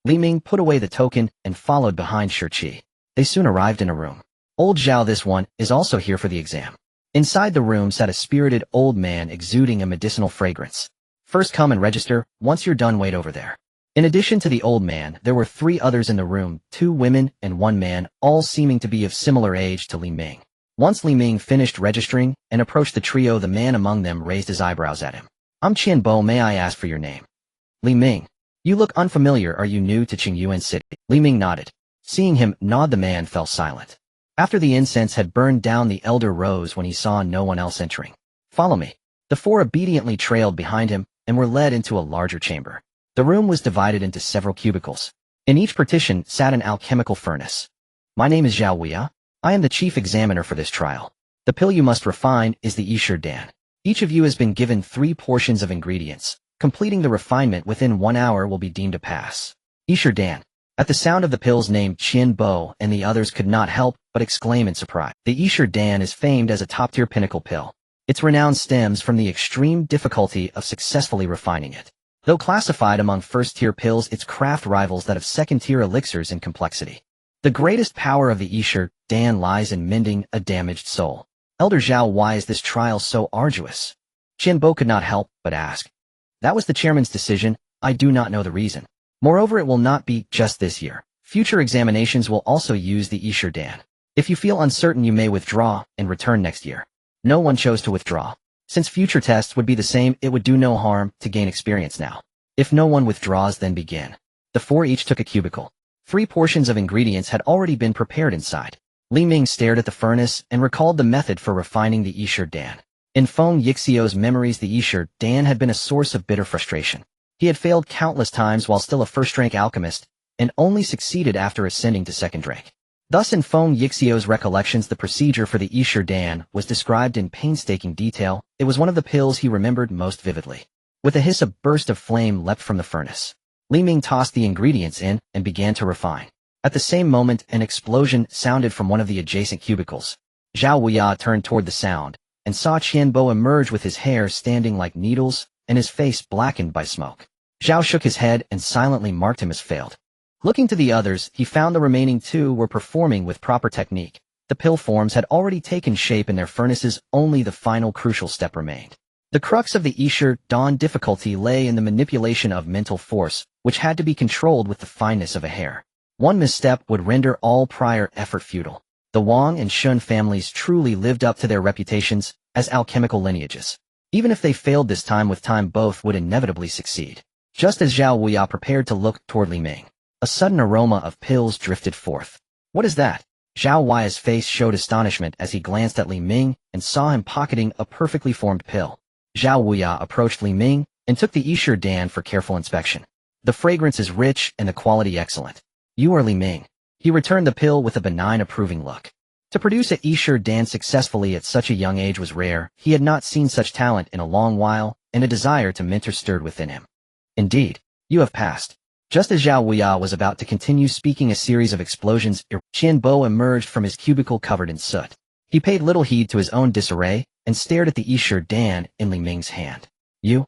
Li Ming put away the token and followed behind Shiqi. They soon arrived in a room. Old Zhao, this one, is also here for the exam. Inside the room sat a spirited old man exuding a medicinal fragrance. First come and register. Once you're done, wait over there. In addition to the old man, there were 3 others in the room, 2 women and 1 man, all seeming to be of similar age to Li Ming. Once Li Ming finished registering and approached the trio, the man among them raised his eyebrows at him. I'm Qianbo, may I ask for your name? Li Ming. You look unfamiliar, are you new to Qingyuan City? Li Ming nodded. Seeing him nod, the man fell silent. After the incense had burned down, the elder rose when he saw no one else entering. Follow me. The 4 obediently trailed behind him and were led into a larger chamber. The room was divided into several cubicles. In each partition sat an alchemical furnace. My name is Xiao Huohuo. I am the chief examiner for this trial. The pill you must refine is the Yishir Dan. Each of you has been given 3 portions of ingredients. Completing the refinement within 1 hour will be deemed a pass. Yishir Dan. At the sound of the pill's name, Qianbo and the others could not help but exclaim in surprise. The Yishir Dan is famed as a top-tier pinnacle pill. Its renown stems from the extreme difficulty of successfully refining it. Though classified among first-tier pills, its craft rivals that of second-tier elixirs in complexity. The greatest power of the Yishir Dan lies in mending a damaged soul. Elder Zhao, why is this trial so arduous? Qianbo could not help but ask. That was the chairman's decision. I do not know the reason. Moreover, it will not be just this year. Future examinations will also use the Yishir Dan. If you feel uncertain, you may withdraw and return next year. No one chose to withdraw. Since future tests would be the same, it would do no harm to gain experience now. If no one withdraws, then begin. The 4 each took a cubicle. 3 portions of ingredients had already been prepared inside. Li Ming stared at the furnace and recalled the method for refining the Yishir Dan. In Feng Yixio's memories, the Yishir Dan had been a source of bitter frustration. He had failed countless times while still a first-rank alchemist, and only succeeded after ascending to second rank. Thus, in Feng Yixio's recollections, the procedure for the Yishir Dan was described in painstaking detail. It was one of the pills he remembered most vividly. With a hiss, a burst of flame leapt from the furnace. Li Ming tossed the ingredients in and began to refine. At the same moment, an explosion sounded from one of the adjacent cubicles. Xiao Huohuo turned toward the sound and saw Qianbo emerge with his hair standing like needles and his face blackened by smoke. Zhao shook his head and silently marked him as failed. Looking to the others, he found the remaining 2 were performing with proper technique. The pill forms had already taken shape in their furnaces, only the final crucial step remained. The crux of the Yishir Dan difficulty lay in the manipulation of mental force, which had to be controlled with the fineness of a hair. One misstep would render all prior effort futile. The Wang and Shun families truly lived up to their reputations as alchemical lineages. Even if they failed this time, with time both would inevitably succeed. Just as Xiao Huohuo prepared to look toward Li Ming, a sudden aroma of pills drifted forth. What is that? Xiao Huohuo's face showed astonishment as he glanced at Li Ming and saw him pocketing a perfectly formed pill. Xiao Huohuo approached Li Ming and took the Yishir Dan for careful inspection. The fragrance is rich and the quality excellent. You are Li Ming. He returned the pill with a benign approving look. To produce a Yisher Dan successfully at such a young age was rare. He had not seen such talent in a long while, and a desire to mentor stirred within him. Indeed, you have passed. Just as Xiao Huohuo was about to continue speaking, a series of explosions, Qianbo emerged from his cubicle covered in soot. He paid little heed to his own disarray, and stared at the Yisher Dan in Li Ming's hand. You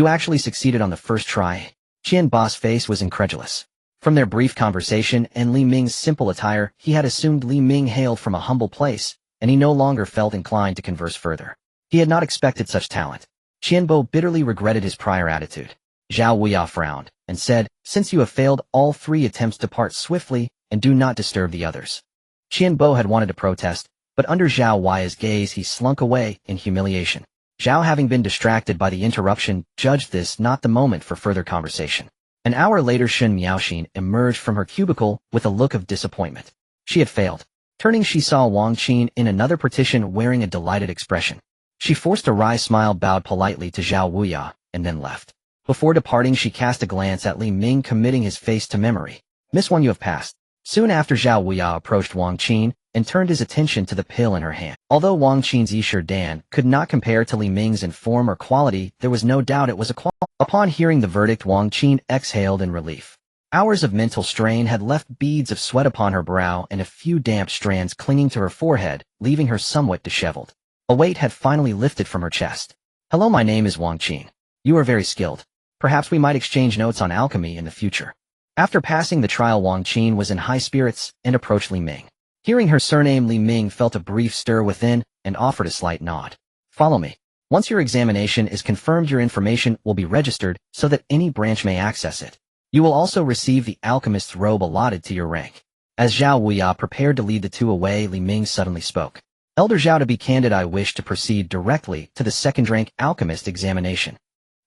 actually succeeded on the first try. Qianbo's face was incredulous. From their brief conversation and Li Ming's simple attire, he had assumed Li Ming hailed from a humble place, and he no longer felt inclined to converse further. He had not expected such talent. Qianbo bitterly regretted his prior attitude. Xiao Huohuo frowned, and said, "Since you have failed all 3 attempts, depart swiftly, and do not disturb the others." Qianbo had wanted to protest, but under Xiao Huohuo's gaze he slunk away in humiliation. Xiao, having been distracted by the interruption, judged this not the moment for further conversation. An hour later, Shun Miaoxin emerged from her cubicle with a look of disappointment. She had failed. Turning, she saw Wang Qin in another partition wearing a delighted expression. She forced a wry smile, bowed politely to Xiao Huohuo, and then left. Before departing, she cast a glance at Li Ming, committing his face to memory. "Miss Wang, you have passed." Soon after, Xiao Huohuo approached Wang Qin and turned his attention to the pill in her hand. Although Wang Qin's Yisher Dan could not compare to Li Ming's in form or quality, there was no doubt it was a quality. Upon hearing the verdict, Wang Qin exhaled in relief. Hours of mental strain had left beads of sweat upon her brow and a few damp strands clinging to her forehead, leaving her somewhat disheveled. A weight had finally lifted from her chest. "Hello, my name is Wang Qin. You are very skilled. Perhaps we might exchange notes on alchemy in the future." After passing the trial, Wang Qin was in high spirits and approached Li Ming. Hearing her surname, Li Ming felt a brief stir within and offered a slight nod. "Follow me. Once your examination is confirmed, your information will be registered so that any branch may access it. You will also receive the alchemist's robe allotted to your rank." As Xiao Huohuo prepared to lead the two away, Li Ming suddenly spoke. "Elder Xiao, to be candid, I wish to proceed directly to the second-rank alchemist examination."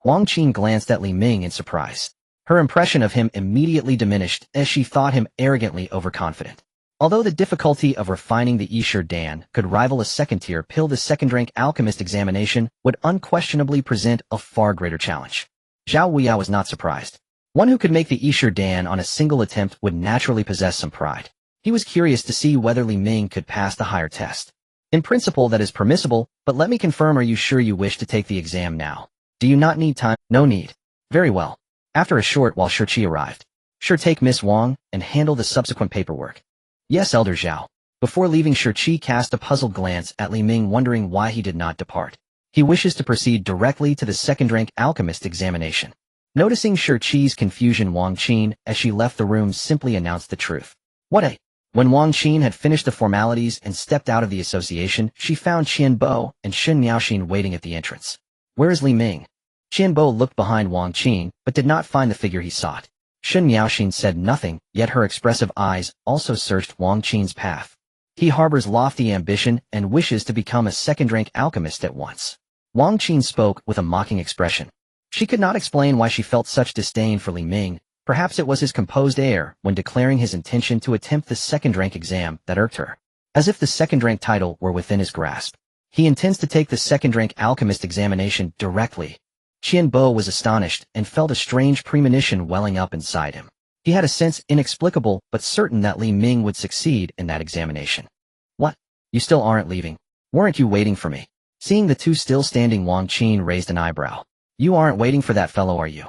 Wang Qin glanced at Li Ming in surprise. Her impression of him immediately diminished as she thought him arrogantly overconfident. Although the difficulty of refining the Yisher Dan could rival a second-tier pill, the second-rank alchemist examination would unquestionably present a far greater challenge. Xiao Huohuo was not surprised. One who could make the Yisher Dan on a single attempt would naturally possess some pride. He was curious to see whether Li Ming could pass the higher test. "In principle, that is permissible, but let me confirm, are you sure you wish to take the exam now? Do you not need time?" "No need." "Very well." After a short while, Shurqi arrived. "Sure, take Miss Wang and handle the subsequent paperwork." "Yes, Elder Xiao." Before leaving, Shurqi cast a puzzled glance at Li Ming, wondering why he did not depart. He wishes to proceed directly to the second-rank alchemist examination. Noticing Shurqi's confusion, Wang Qin, as she left the room, simply announced the truth. "What a—" When Wang Qin had finished the formalities and stepped out of the association, she found Qianbo and Shun Miaoxin waiting at the entrance. "Where is Li Ming?" Qianbo looked behind Wang Qin, but did not find the figure he sought. Shun Miaoxin said nothing, yet her expressive eyes also searched Wang Qin's path. He harbors lofty ambition and wishes to become a second-rank alchemist at once. Wang Qin spoke with a mocking expression. She could not explain why she felt such disdain for Li Ming. Perhaps it was his composed air when declaring his intention to attempt the second-rank exam that irked her. As if the second-rank title were within his grasp. He intends to take the second-rank alchemist examination directly. Qianbo was astonished and felt a strange premonition welling up inside him. He had a sense, inexplicable but certain, that Li Ming would succeed in that examination. "What? You still aren't leaving? Weren't you waiting for me?" Seeing the two still standing, Wang Qin raised an eyebrow. "You aren't waiting for that fellow, are you?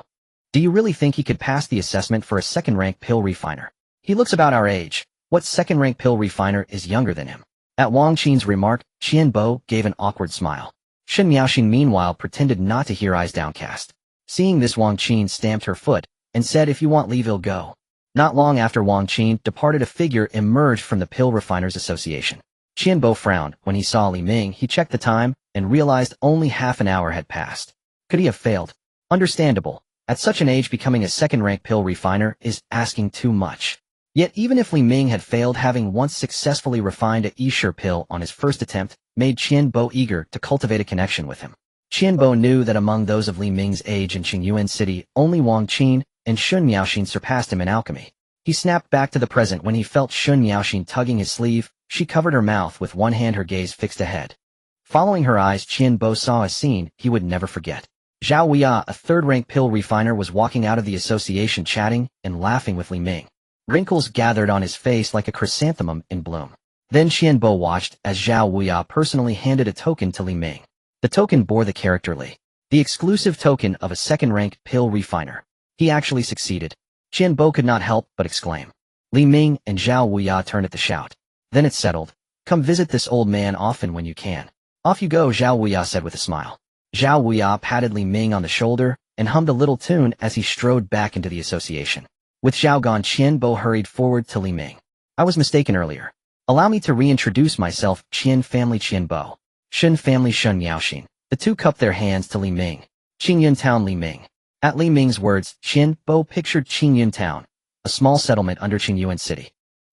Do you really think he could pass the assessment for a second-rank pill refiner? He looks about our age. What second-rank pill refiner is younger than him?" At Wang Qin's remark, Qianbo gave an awkward smile. Shun Miaoxin meanwhile pretended not to hear, eyes downcast. Seeing this, Wang Qin stamped her foot and said, "If you want leave, he'll go." Not long after Wang Qin departed, a figure emerged from the Pill Refiners Association. Qianbo frowned when he saw Li Ming. He checked the time and realized only half an hour had passed. Could he have failed? Understandable. At such an age, becoming a second-rank pill refiner is asking too much. Yet even if Li Ming had failed, having once successfully refined a Yisher pill on his first attempt made Qianbo eager to cultivate a connection with him. Qianbo knew that among those of Li Ming's age in Qingyuan City, only Wang Qin and Shun Miaoxin surpassed him in alchemy. He snapped back to the present when he felt Shun Miaoxin tugging his sleeve. She covered her mouth with one hand, her gaze fixed ahead. Following her eyes, Qianbo saw a scene he would never forget. Xiao Huohuo, a third-rank pill refiner, was walking out of the association chatting and laughing with Li Ming. Wrinkles gathered on his face like a chrysanthemum in bloom. Then Qianbo watched as Xiao Huohuo personally handed a token to Li Ming. The token bore the character Li, the exclusive token of a second-rank pill refiner. He actually succeeded. Qianbo could not help but exclaim. Li Ming and Xiao Huohuo turned at the shout. Then it's settled. Come visit this old man often when you can. Off you go, Xiao Huohuo said with a smile. Xiao Huohuo patted Li Ming on the shoulder and hummed a little tune as he strode back into the association. With Xiao gone, Qianbo hurried forward to Li Ming. I was mistaken earlier. Allow me to reintroduce myself, Qian family Qianbo. Shun family Shun Yaoxin. The two cupped their hands to Li Ming. Qingyun Town Li Ming. At Li Ming's words, Qianbo pictured Qingyun Town, a small settlement under Qingyuan City.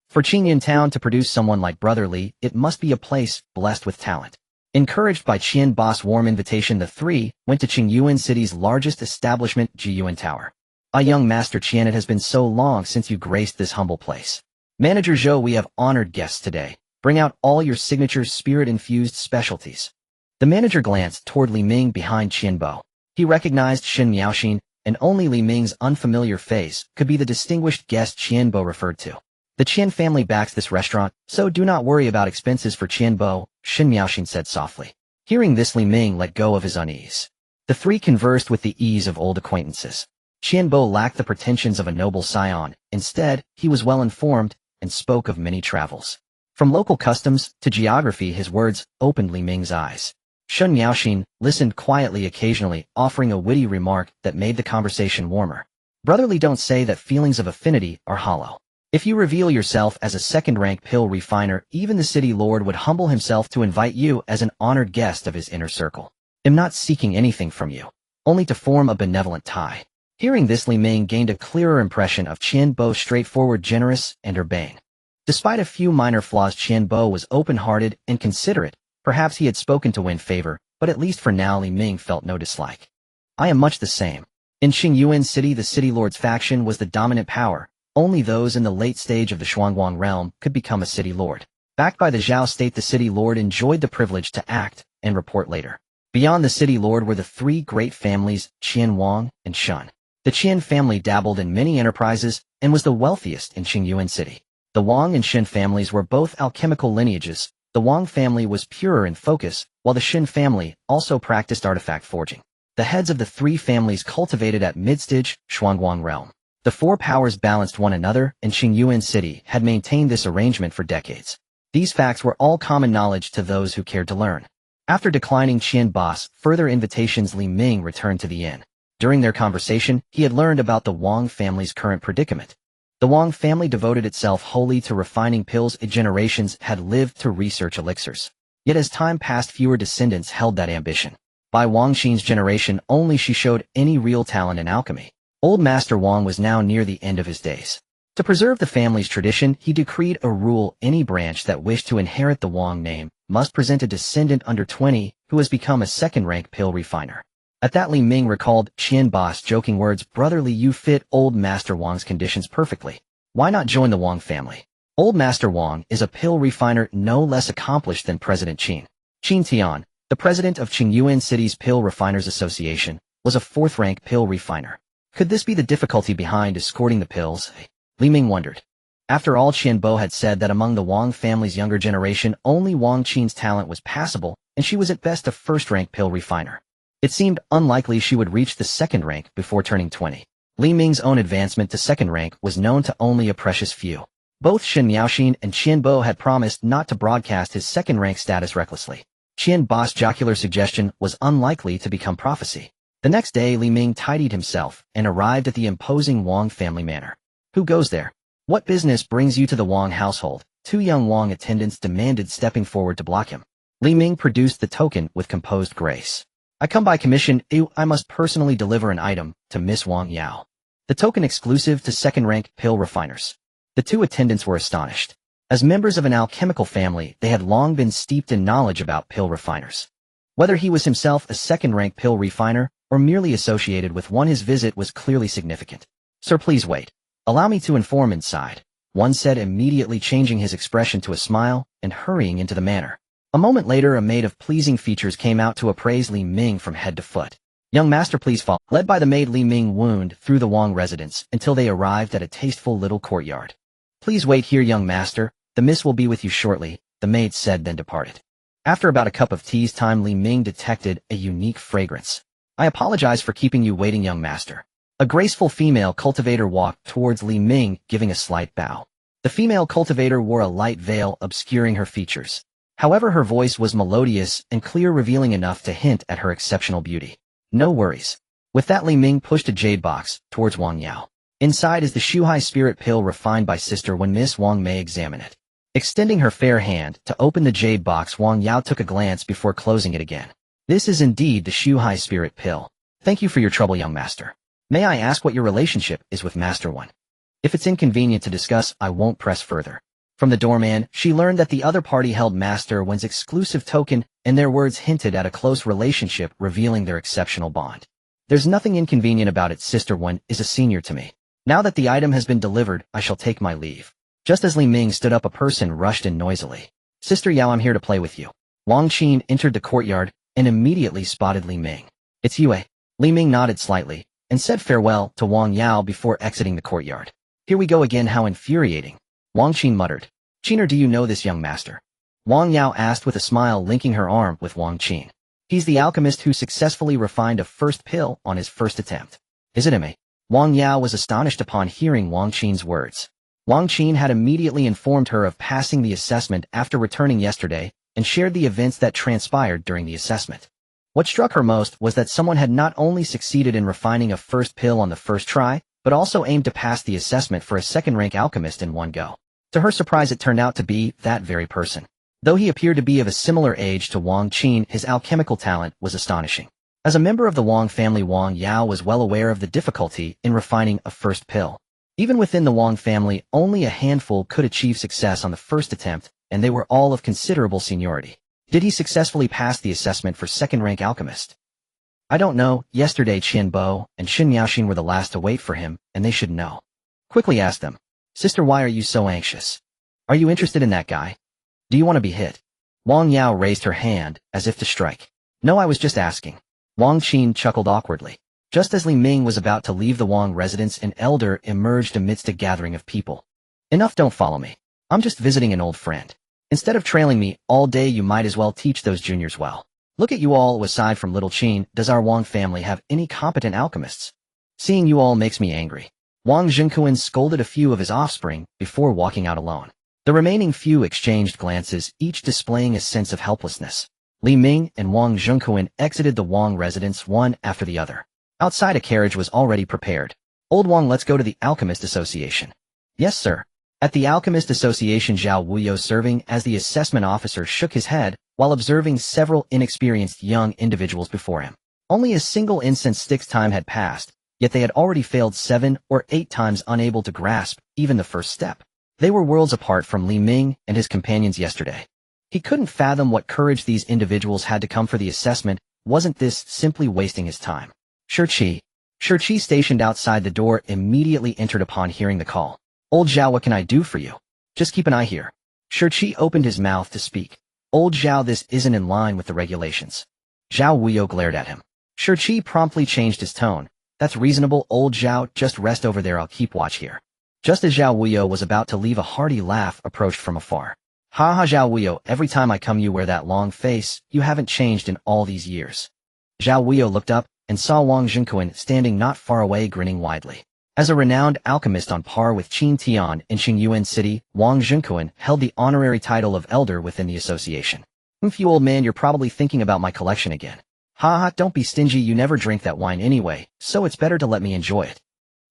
For Qingyun Town to produce someone like Brother Li, it must be a place blessed with talent. Encouraged by Qianbo's warm invitation, the three went to Qingyuan City's largest establishment, Jiyuan Tower. Young Master Qian, it has been so long since you graced this humble place. Manager Zhou, we have honored guests today. Bring out all your signature spirit-infused specialties. The manager glanced toward Li Ming behind Qianbo. He recognized Shen Miaoxin, and only Li Ming's unfamiliar face could be the distinguished guest Qianbo referred to. The Qian family backs this restaurant, so do not worry about expenses for Qianbo, Shen Miaoxin said softly. Hearing this, Li Ming let go of his unease. The three conversed with the ease of old acquaintances. Qianbo lacked the pretensions of a noble scion. Instead, he was well-informed and spoke of many travels. From local customs to geography, his words opened Li Ming's eyes. Shun Miaoxin listened quietly, occasionally offering a witty remark that made the conversation warmer. Brotherly, don't say that feelings of affinity are hollow. If you reveal yourself as a second-rank pill refiner, even the city lord would humble himself to invite you as an honored guest of his inner circle. I'm not seeking anything from you, only to form a benevolent tie. Hearing this, Li Ming gained a clearer impression of Qianbo, straightforward, generous, and urbane. Despite a few minor flaws, Qianbo was open-hearted and considerate. Perhaps he had spoken to win favor, but at least for now Li Ming felt no dislike. I am much the same. In Qingyuan City, the city lord's faction was the dominant power. Only those in the late stage of the Shuangguang realm could become a city lord. Backed by the Zhao state, the city lord enjoyed the privilege to act and report later. Beyond the city lord were the three great families, Qian, Wang, and Shun. The Qian family dabbled in many enterprises and was the wealthiest in Qingyuan City. The Wang and Shin families were both alchemical lineages. The Wang family was purer in focus, while the Shin family also practiced artifact forging. The heads of the three families cultivated at mid-stage Shuangguang realm. The four powers balanced one another, and Qingyuan City had maintained this arrangement for decades. These facts were all common knowledge to those who cared to learn. After declining Qianbo's further invitations, Li Ming returned to the inn. During their conversation, he had learned about the Wang family's current predicament. The Wang family devoted itself wholly to refining pills. Generations had lived to research elixirs. Yet as time passed, fewer descendants held that ambition. By Wang Xin's generation, only she showed any real talent in alchemy. Old Master Wang was now near the end of his days. To preserve the family's tradition, he decreed a rule: any branch that wished to inherit the Wang name must present a descendant under 20 who has become a second-rank pill refiner. At that, Li Ming recalled Qianbo's joking words, "Brotherly, you fit Old Master Wang's conditions perfectly. Why not join the Wang family?" Old Master Wang is a pill refiner no less accomplished than President Qin. Qin Tian, the president of Qingyuan City's Pill Refiners Association, was a fourth-rank pill refiner. Could this be the difficulty behind escorting the pills? Li Ming wondered. After all, Qianbo had said that among the Wang family's younger generation, only Wang Qin's talent was passable, and she was at best a first-rank pill refiner. It seemed unlikely she would reach the second rank before turning 20. Li Ming's own advancement to second rank was known to only a precious few. Both Shen Miaoxin and Qianbo had promised not to broadcast his second-rank status recklessly. Qianbo's jocular suggestion was unlikely to become prophecy. The next day, Li Ming tidied himself and arrived at the imposing Wang family manor. "Who goes there? What business brings you to the Wang household?" Two young Wang attendants demanded, stepping forward to block him. Li Ming produced the token with composed grace. "I come by commission. I must personally deliver an item to Miss Wang Yao. The token exclusive to second-rank pill refiners." The two attendants were astonished. As members of an alchemical family, they had long been steeped in knowledge about pill refiners. Whether he was himself a second-rank pill refiner or merely associated with one, his visit was clearly significant. "Sir, please wait. Allow me to inform inside," one said, immediately changing his expression to a smile and hurrying into the manor. A moment later, a maid of pleasing features came out to appraise Li Ming from head to foot. "Young master, please follow." Led by the maid, Li Ming wound through the Wang residence until they arrived at a tasteful little courtyard. "Please wait here, young master. The miss will be with you shortly," the maid said, then departed. After about a cup of tea's time, Li Ming detected a unique fragrance. I apologize for keeping you waiting, young master. A graceful female cultivator walked towards Li Ming, giving a slight bow. The female cultivator wore a light veil obscuring her features. However, her voice was melodious and clear, revealing enough to hint at her exceptional beauty. No worries. With that, Li Ming pushed a jade box towards Wang Yao. Inside is the Shuhai spirit pill refined by Sister Wen. Miss Wang may examine it. Extending her fair hand to open the jade box, Wang Yao took a glance before closing it again. This is indeed the Shuhai spirit pill. Thank you for your trouble, young master. May I ask what your relationship is with Master Wen? If it's inconvenient to discuss, I won't press further. From the doorman, she learned that the other party held Master Wen's exclusive token, and their words hinted at a close relationship, revealing their exceptional bond. There's nothing inconvenient about it. Sister Wen is a senior to me. Now that the item has been delivered, I shall take my leave. Just as Li Ming stood up, a person rushed in noisily. Sister Yao, I'm here to play with you. Wang Qin entered the courtyard and immediately spotted Li Ming. It's you, eh? Li Ming nodded slightly and said farewell to Wang Yao before exiting the courtyard. Here we go again, how infuriating. Wang Qin muttered. Qiner, do you know this young master? Wang Yao asked with a smile, linking her arm with Wang Qin. He's the alchemist who successfully refined a first pill on his first attempt. Is it him, eh? Wang Yao was astonished upon hearing Wang Qin's words. Wang Qin had immediately informed her of passing the assessment after returning yesterday and shared the events that transpired during the assessment. What struck her most was that someone had not only succeeded in refining a first pill on the first try, but also aimed to pass the assessment for a second-rank alchemist in one go. To her surprise, it turned out to be that very person. Though he appeared to be of a similar age to Wang Qin, his alchemical talent was astonishing. As a member of the Wang family, Wang Yao was well aware of the difficulty in refining a first pill. Even within the Wang family, only a handful could achieve success on the first attempt, and they were all of considerable seniority. Did he successfully pass the assessment for second-rank alchemist? I don't know. Yesterday Qian Bo and Xin Miaoxin were the last to wait for him, and they should know. Quickly ask them. Sister, why are you so anxious? Are you interested in that guy? Do you want to be hit? Wang Yao raised her hand as if to strike. No, I was just asking. Wang Qin chuckled awkwardly. Just as Li Ming was about to leave the Wang residence, an elder emerged amidst a gathering of people. Enough, don't follow me. I'm just visiting an old friend. Instead of trailing me all day, you might as well teach those juniors well. Look at you all. Aside from little Qin, does our Wang family have any competent alchemists? Seeing you all makes me angry. Wang Zhenkuan scolded a few of his offspring before walking out alone. The remaining few exchanged glances, each displaying a sense of helplessness. Li Ming and Wang Zhenkuan exited the Wang residence one after the other. Outside, a carriage was already prepared. Old Wang, let's go to the Alchemist Association. Yes, sir. At the Alchemist Association, Xiao Huohuo, serving as the assessment officer, shook his head while observing several inexperienced young individuals before him. Only a single incense stick's time had passed, yet they had already failed 7 or 8 times, unable to grasp even the first step. They were worlds apart from Li Ming and his companions yesterday. He couldn't fathom what courage these individuals had to come for the assessment. Wasn't this simply wasting his time? Shi stationed outside the door immediately entered upon hearing the call. Old Zhao, what can I do for you? Just keep an eye here. Shi opened his mouth to speak. Old Zhao, this isn't in line with the regulations. Xiao Huohuo glared at him. Shi promptly changed his tone. That's reasonable, Old Zhao, just rest over there, I'll keep watch here. Just as Xiao Huohuo was about to leave, a hearty laugh approached from afar. Ha ha, Xiao Huohuo, every time I come you wear that long face. You haven't changed in all these years. Xiao Huohuo looked up and saw Wang Zhenkuan standing not far away, grinning widely. As a renowned alchemist on par with Qin Tian in Qingyuan City, Wang Zhenkuan held the honorary title of elder within the association. You old man, you're probably thinking about my collection again. Ha ha, don't be stingy, you never drink that wine anyway, so it's better to let me enjoy it.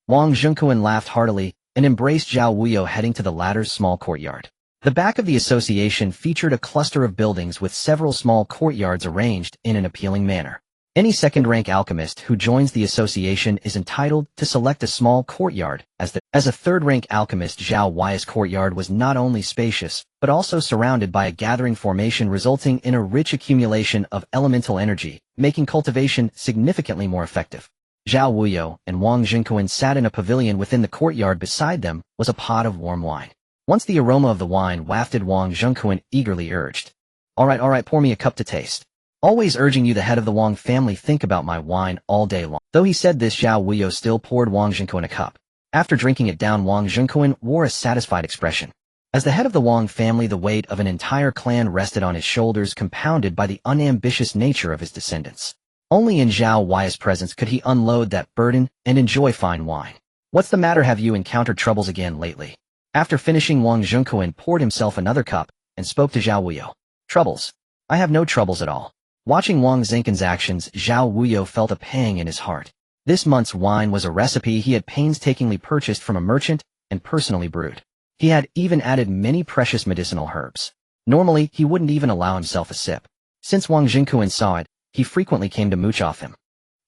Wang Zhenkuan laughed heartily and embraced Xiao Huohuo, heading to the latter's small courtyard. The back of the association featured a cluster of buildings with several small courtyards arranged in an appealing manner. Any second-rank alchemist who joins the association is entitled to select a small courtyard as a third-rank alchemist. Zhao Huai's courtyard was not only spacious, but also surrounded by a gathering formation, resulting in a rich accumulation of elemental energy, making cultivation significantly more effective. Xiao Huohuo and Wang Zhenkuan sat in a pavilion within the courtyard. Beside them was a pot of warm wine. Once the aroma of the wine wafted, Wang Zhenkuan eagerly urged, all right, pour me a cup to taste. Always urging you, the head of the Wang family, think about my wine all day long. Though he said this, Xiao Huohuo still poured Wang Zhenkuan a cup. After drinking it down, Wang Zhenkuan wore a satisfied expression. As the head of the Wang family, the weight of an entire clan rested on his shoulders, compounded by the unambitious nature of his descendants. Only in Xiao Huohuo's presence could he unload that burden and enjoy fine wine. "What's the matter? Have you encountered troubles again lately?" After finishing, Wang Zhengquan poured himself another cup and spoke to Xiao Huohuo. "Troubles? I have no troubles at all." Watching Wang Zhengquan's actions, Xiao Huohuo felt a pang in his heart. This month's wine was a recipe he had painstakingly purchased from a merchant and personally brewed. He had even added many precious medicinal herbs. Normally, he wouldn't even allow himself a sip. Since Wang Zhengquan saw it, he frequently came to mooch off him.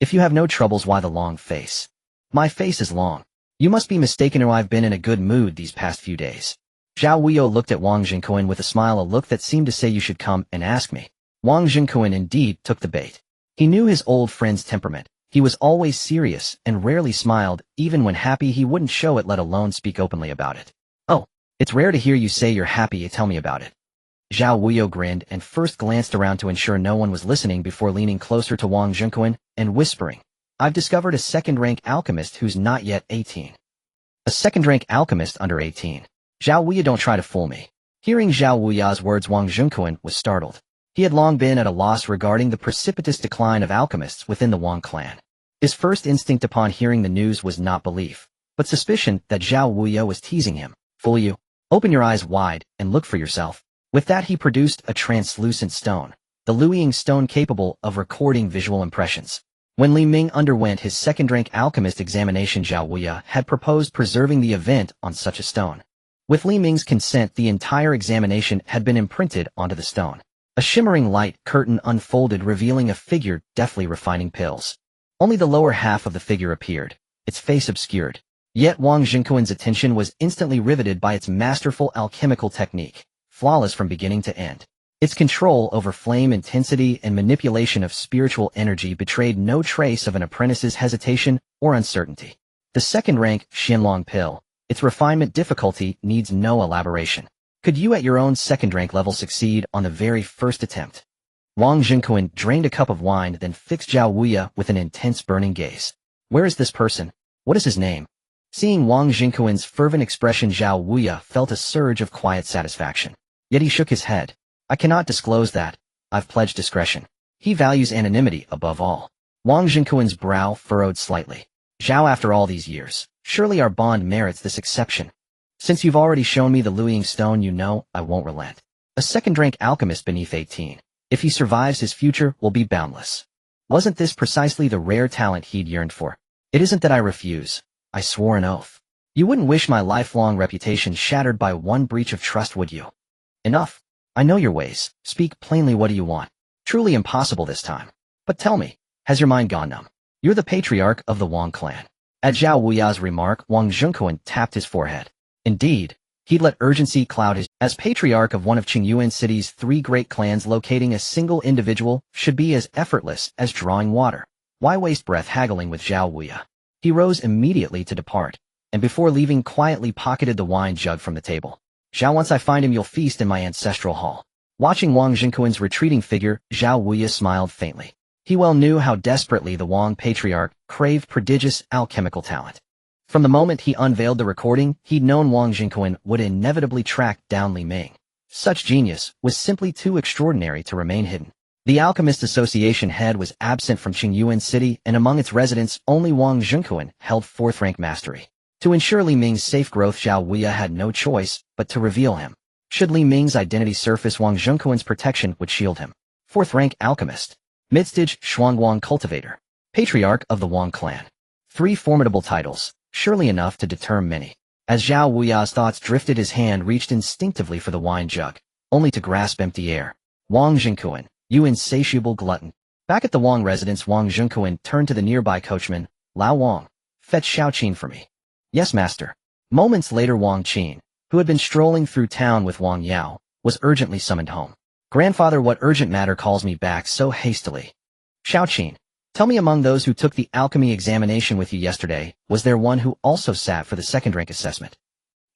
"If you have no troubles, why the long face?" "My face is long. You must be mistaken, or I've been in a good mood these past few days." Xiao Huohuo looked at Wang Zhengquan with a smile, a look that seemed to say, "You should come and ask me." Wang Zhengquan indeed took the bait. He knew his old friend's temperament. He was always serious and rarely smiled. Even when happy, he wouldn't show it, let alone speak openly about it. "Oh, it's rare to hear you say you're happy. Tell me about it." Xiao Huohuo grinned and first glanced around to ensure no one was listening before leaning closer to Wang Zhengquan and whispering, "I've discovered a second-rank alchemist who's not yet 18. "A second-rank alchemist under 18? Xiao Huohuo, don't try to fool me." Hearing Xiao Huohuo's words, Wang Zhengquan was startled. He had long been at a loss regarding the precipitous decline of alchemists within the Wang clan. His first instinct upon hearing the news was not belief, but suspicion that Xiao Huohuo was teasing him. "Fool you? Open your eyes wide and look for yourself." With that, he produced a translucent stone, the Li Ming stone capable of recording visual impressions. When Li Ming underwent his second-rank alchemist examination, Xiao Huohuo had proposed preserving the event on such a stone. With Li Ming's consent, the entire examination had been imprinted onto the stone. A shimmering light curtain unfolded, revealing a figure deftly refining pills. Only the lower half of the figure appeared, its face obscured. Yet Wang Zhengquan's attention was instantly riveted by its masterful alchemical technique, flawless from beginning to end. Its control over flame intensity and manipulation of spiritual energy betrayed no trace of an apprentice's hesitation or uncertainty. The second-rank Xianlong pill, its refinement difficulty needs no elaboration. Could you at your own second-rank level succeed on the very first attempt? Wang Zhengquan drained a cup of wine, then fixed Xiao Huohuo with an intense burning gaze. "Where is this person? What is his name?" Seeing Wang Zhengquan's fervent expression, Xiao Huohuo felt a surge of quiet satisfaction. Yet he shook his head. "I cannot disclose that. I've pledged discretion." He values anonymity above all. Wang Zhengquan's brow furrowed slightly. "Xiao, after all these years, surely our bond merits this exception. Since you've already shown me the Luiying stone, you know I won't relent. A second-rank alchemist beneath 18. If he survives, his future will be boundless." Wasn't this precisely the rare talent he'd yearned for? "It isn't that I refuse. I swore an oath." "You wouldn't wish my lifelong reputation shattered by one breach of trust, would you?" "Enough. I know your ways. Speak plainly. What do you want?" "Truly impossible this time. But tell me, has your mind gone numb? You're the patriarch of the Wang clan." At Xiao Huohuo's remark, Wang Zhengquan tapped his forehead. Indeed, he'd let urgency cloud his. As patriarch of one of Qingyuan City's 3 great clans, locating a single individual should be as effortless as drawing water. Why waste breath haggling with Xiao Huohuo? He rose immediately to depart, and before leaving quietly pocketed the wine jug from the table. "Xiao, once I find him, you'll feast in my ancestral hall." Watching Wang Zhengquan's retreating figure, Xiao Huohuo smiled faintly. He well knew how desperately the Wang patriarch craved prodigious alchemical talent. From the moment he unveiled the recording, he'd known Wang Zhengquan would inevitably track down Li Ming. Such genius was simply too extraordinary to remain hidden. The Alchemist Association head was absent from Qingyuan City, and among its residents, only Wang Zhengquan held 4th-rank mastery. To ensure Li Ming's safe growth, Xiao Huohuo had no choice but to reveal him. Should Li Ming's identity surface, Wang Zhengquan's protection would shield him. 4th-rank alchemist. Midstage Shuangguang cultivator. Patriarch of the Wang clan. 3 formidable titles, surely enough to deter many. As Xiao Huohuo's thoughts drifted, his hand reached instinctively for the wine jug, only to grasp empty air. "Wang Zhengquan, you insatiable glutton." Back at the Wang residence, Wang Zhengquan turned to the nearby coachman, "Lao Wang, fetch Xiaoqin for me." "Yes, master." Moments later, Wang Qin, who had been strolling through town with Wang Yao, was urgently summoned home. "Grandfather, what urgent matter calls me back so hastily?" "Xiaoqin, tell me, among those who took the alchemy examination with you yesterday, was there one who also sat for the second-rank assessment?"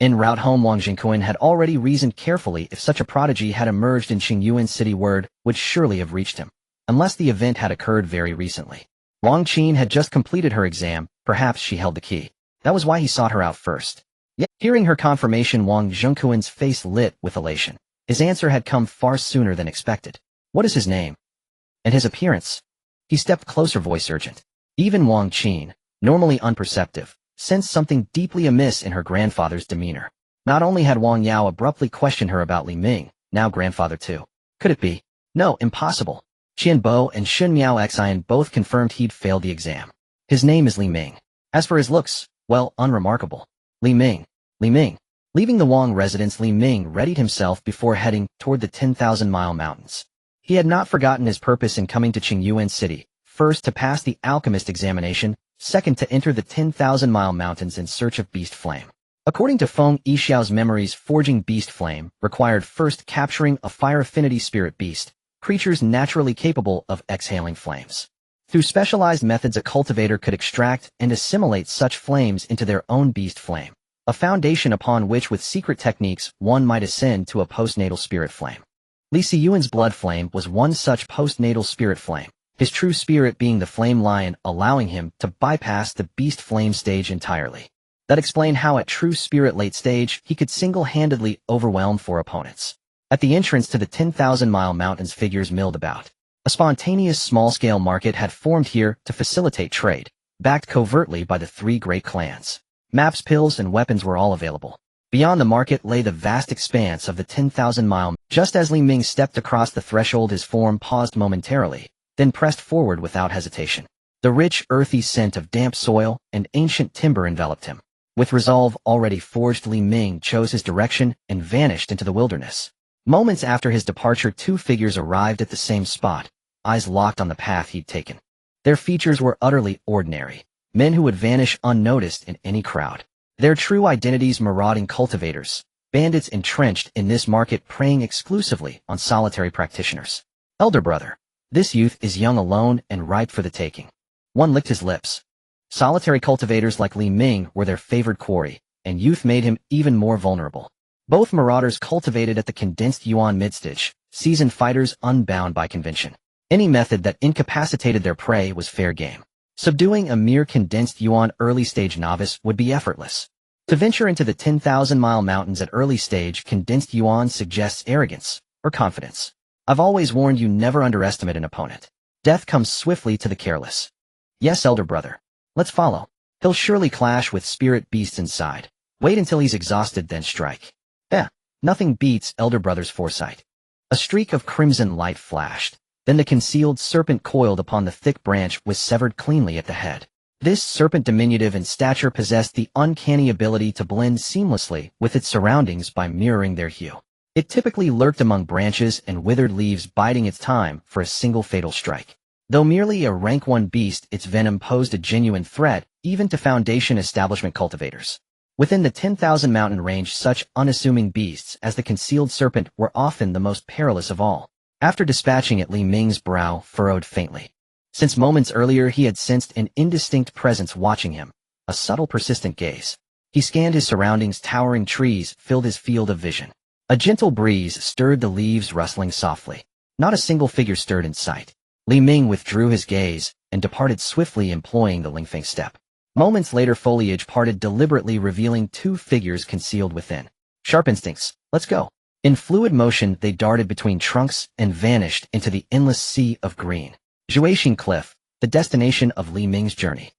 En route home, Wang Zhengquan had already reasoned carefully. If such a prodigy had emerged in Qingyuan City, word would surely have reached him, unless the event had occurred very recently. Wang Qin had just completed her exam, perhaps she held the key. That was why he sought her out first. Yet, hearing her confirmation, Wang Zhengquan's face lit with elation. His answer had come far sooner than expected. What is his name? And his appearance? He stepped closer, voice urgent. Even Wang Qin, normally unperceptive, sensed something deeply amiss in her grandfather's demeanor. Not only had Wang Yao abruptly questioned her about Li Ming, now grandfather too. Could it be? No, impossible. Qian Bo and Shun Miao Xian both confirmed he'd failed the exam. His name is Li Ming. As for his looks, well, unremarkable. Li Ming. Li Ming. Leaving the Wang residence, Li Ming readied himself before heading toward the 10,000-mile mountains. He had not forgotten his purpose in coming to Qingyuan City, first to pass the alchemist examination, second to enter the 10,000-mile mountains in search of beast flame. According to Feng Yixiao's memories, forging beast flame required first capturing a fire affinity spirit beast, creatures naturally capable of exhaling flames. Through specialized methods, a cultivator could extract and assimilate such flames into their own beast flame, a foundation upon which with secret techniques one might ascend to a postnatal spirit flame. Li Xiyuan's blood flame was one such postnatal spirit flame, his true spirit being the flame lion, allowing him to bypass the beast flame stage entirely. That explained how at true spirit late stage he could single-handedly overwhelm four opponents. At the entrance to the 10,000-mile mountains, figures milled about. A spontaneous small-scale market had formed here to facilitate trade, backed covertly by the three great clans. Maps, pills, and weapons were all available. Beyond the market lay the vast expanse of the 10,000-mile. Just as Li Ming stepped across the threshold, his form paused momentarily, then pressed forward without hesitation. The rich, earthy scent of damp soil and ancient timber enveloped him. With resolve already forged, Li Ming chose his direction and vanished into the wilderness. Moments after his departure, two figures arrived at the same spot, eyes locked on the path he'd taken. Their features were utterly ordinary, men who would vanish unnoticed in any crowd. Their true identities: marauding cultivators, bandits entrenched in this market preying exclusively on solitary practitioners. Elder brother, this youth is young, alone, and ripe for the taking. One licked his lips. Solitary cultivators like Li Ming were their favored quarry, and youth made him even more vulnerable. Both marauders cultivated at the condensed yuan midstage, seasoned fighters unbound by convention. Any method that incapacitated their prey was fair game. Subduing a mere condensed yuan early-stage novice would be effortless. To venture into the 10,000-mile mountains at early-stage condensed yuan suggests arrogance or confidence. I've always warned you, never underestimate an opponent. Death comes swiftly to the careless. Yes, elder brother. Let's follow. He'll surely clash with spirit beasts inside. Wait until he's exhausted, then strike. Nothing beats elder brother's foresight. A streak of crimson light flashed. Then the concealed serpent coiled upon the thick branch was severed cleanly at the head. This serpent, diminutive in stature, possessed the uncanny ability to blend seamlessly with its surroundings by mirroring their hue. It typically lurked among branches and withered leaves, biding its time for a single fatal strike. Though merely a rank 1 beast, its venom posed a genuine threat even to Foundation establishment cultivators. Within the 10,000 mountain range, such unassuming beasts as the concealed serpent were often the most perilous of all. After dispatching it, Li Ming's brow furrowed faintly. Since moments earlier he had sensed an indistinct presence watching him, a subtle, persistent gaze. He scanned his surroundings. Towering trees filled his field of vision. A gentle breeze stirred the leaves, rustling softly. Not a single figure stirred in sight. Li Ming withdrew his gaze and departed swiftly, employing the lingfeng step. Moments later, foliage parted deliberately, revealing two figures concealed within. Sharp instincts. Let's go. In fluid motion, they darted between trunks and vanished into the endless sea of green. Zhuaixing Cliff, the destination of Li Ming's journey.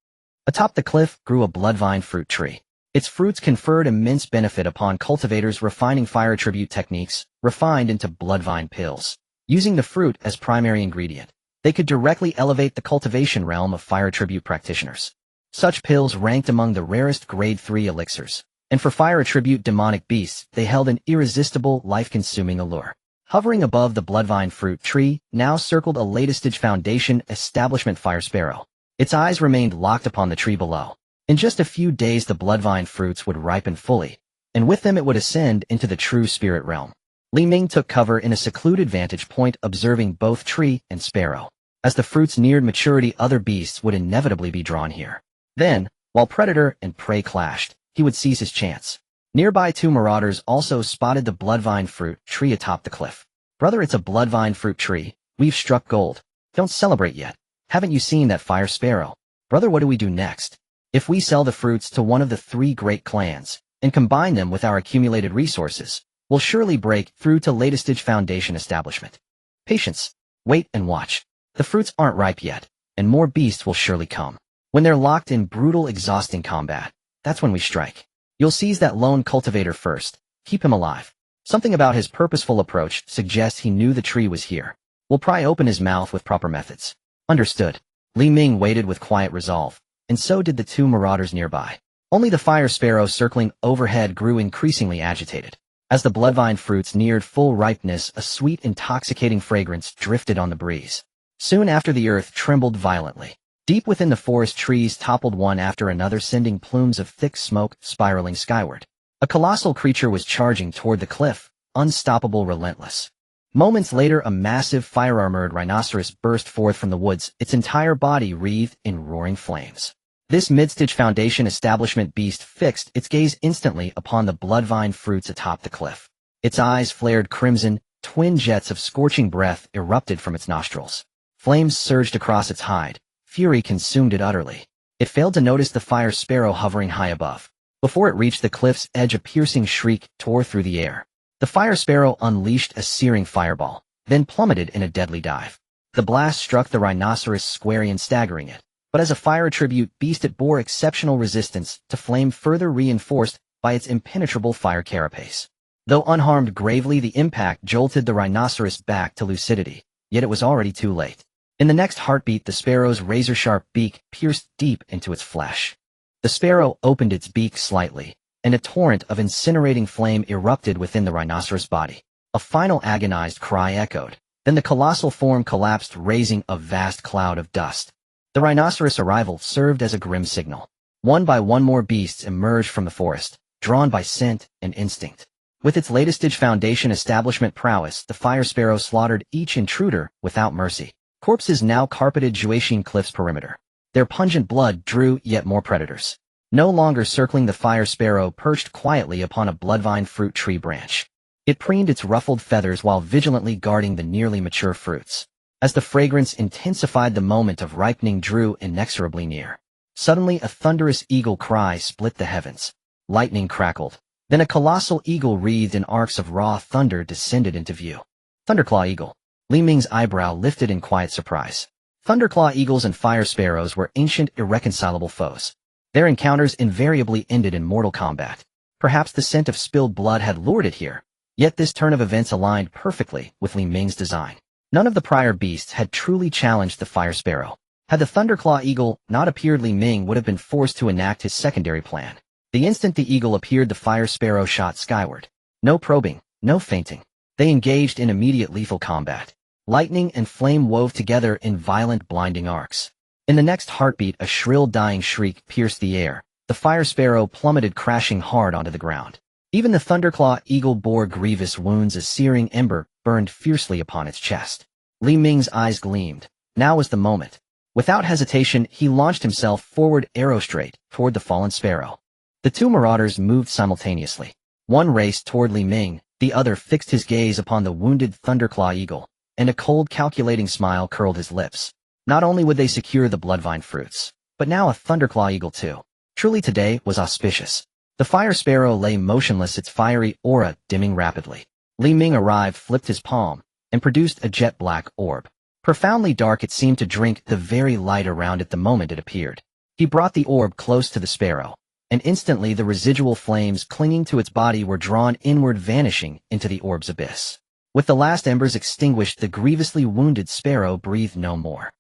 Atop the cliff grew a bloodvine fruit tree. Its fruits conferred immense benefit upon cultivators refining fire attribute techniques, refined into bloodvine pills. Using the fruit as primary ingredient, they could directly elevate the cultivation realm of fire attribute practitioners. Such pills ranked among the rarest grade 3 elixirs, and for fire attribute demonic beasts, they held an irresistible, life-consuming allure. Hovering above the bloodvine fruit tree, now circled a latest-stage Foundation establishment fire sparrow. Its eyes remained locked upon the tree below. In just a few days the bloodvine fruits would ripen fully, and with them it would ascend into the true spirit realm. Li Ming took cover in a secluded vantage point, observing both tree and sparrow. As the fruits neared maturity, other beasts would inevitably be drawn here. Then, while predator and prey clashed, he would seize his chance. Nearby, two marauders also spotted the bloodvine fruit tree atop the cliff. Brother, it's a bloodvine fruit tree. We've struck gold. Don't celebrate yet. Haven't you seen that fire sparrow? Brother, what do we do next? If we sell the fruits to one of the three great clans, and combine them with our accumulated resources, we'll surely break through to latest-stage foundation establishment. Patience. Wait and watch. The fruits aren't ripe yet, and more beasts will surely come. When they're locked in brutal, exhausting combat, that's when we strike. You'll seize that lone cultivator first. Keep him alive. Something about his purposeful approach suggests he knew the tree was here. We'll pry open his mouth with proper methods. Understood. Li Ming waited with quiet resolve, and so did the two marauders nearby. Only the fire sparrow circling overhead grew increasingly agitated. As the bloodvine fruits neared full ripeness, a sweet, intoxicating fragrance drifted on the breeze. Soon after, the earth trembled violently. Deep within the forest, trees toppled one after another, sending plumes of thick smoke spiraling skyward. A colossal creature was charging toward the cliff, unstoppable, relentless. Moments later, a massive fire-armored rhinoceros burst forth from the woods, its entire body wreathed in roaring flames. This mid-stage foundation establishment beast fixed its gaze instantly upon the bloodvine fruits atop the cliff. Its eyes flared crimson, twin jets of scorching breath erupted from its nostrils. Flames surged across its hide. Fury consumed it utterly. It failed to notice the fire sparrow hovering high above. Before it reached the cliff's edge, a piercing shriek tore through the air. The fire sparrow unleashed a searing fireball, then plummeted in a deadly dive. The blast struck the rhinoceros squarely, staggering it. But as a fire tribute beast, it bore exceptional resistance to flame, further reinforced by its impenetrable fire carapace. Though unharmed gravely, the impact jolted the rhinoceros back to lucidity, yet it was already too late. In the next heartbeat, the sparrow's razor-sharp beak pierced deep into its flesh. The sparrow opened its beak slightly, and a torrent of incinerating flame erupted within the rhinoceros' body. A final agonized cry echoed. Then the colossal form collapsed, raising a vast cloud of dust. The rhinoceros' arrival served as a grim signal. One by one, more beasts emerged from the forest, drawn by scent and instinct. With its latest-stage foundation establishment prowess, the fire sparrow slaughtered each intruder without mercy. Corpses now carpeted Juetian Cliff's perimeter. Their pungent blood drew yet more predators. No longer circling, the fire sparrow perched quietly upon a bloodvine fruit tree branch. It preened its ruffled feathers while vigilantly guarding the nearly mature fruits. As the fragrance intensified, the moment of ripening drew inexorably near. Suddenly, a thunderous eagle cry split the heavens. Lightning crackled. Then a colossal eagle wreathed in arcs of raw thunder descended into view. Thunderclaw eagle. Li Ming's eyebrow lifted in quiet surprise. Thunderclaw eagles and fire sparrows were ancient, irreconcilable foes. Their encounters invariably ended in mortal combat. Perhaps the scent of spilled blood had lured it here. Yet this turn of events aligned perfectly with Li Ming's design. None of the prior beasts had truly challenged the fire sparrow. Had the thunderclaw eagle not appeared, Li Ming would have been forced to enact his secondary plan. The instant the eagle appeared, the fire sparrow shot skyward. No probing, no feinting. They engaged in immediate lethal combat. Lightning and flame wove together in violent, blinding arcs. In the next heartbeat, a shrill, dying shriek pierced the air. The fire sparrow plummeted, crashing hard onto the ground. Even the thunderclaw eagle bore grievous wounds. A searing ember burned fiercely upon its chest. Li Ming's eyes gleamed. Now was the moment. Without hesitation, he launched himself forward, arrow straight, toward the fallen sparrow. The two marauders moved simultaneously. One raced toward Li Ming, the other fixed his gaze upon the wounded thunderclaw eagle, and a cold, calculating smile curled his lips. Not only would they secure the bloodvine fruits, but now a thunderclaw eagle too. Truly, today was auspicious. The fire sparrow lay motionless, its fiery aura dimming rapidly. Li Ming arrived, flipped his palm, and produced a jet-black orb. Profoundly dark, it seemed to drink the very light around it the moment it appeared. He brought the orb close to the sparrow, and instantly the residual flames clinging to its body were drawn inward, vanishing into the orb's abyss. With the last embers extinguished, the grievously wounded sparrow breathed no more.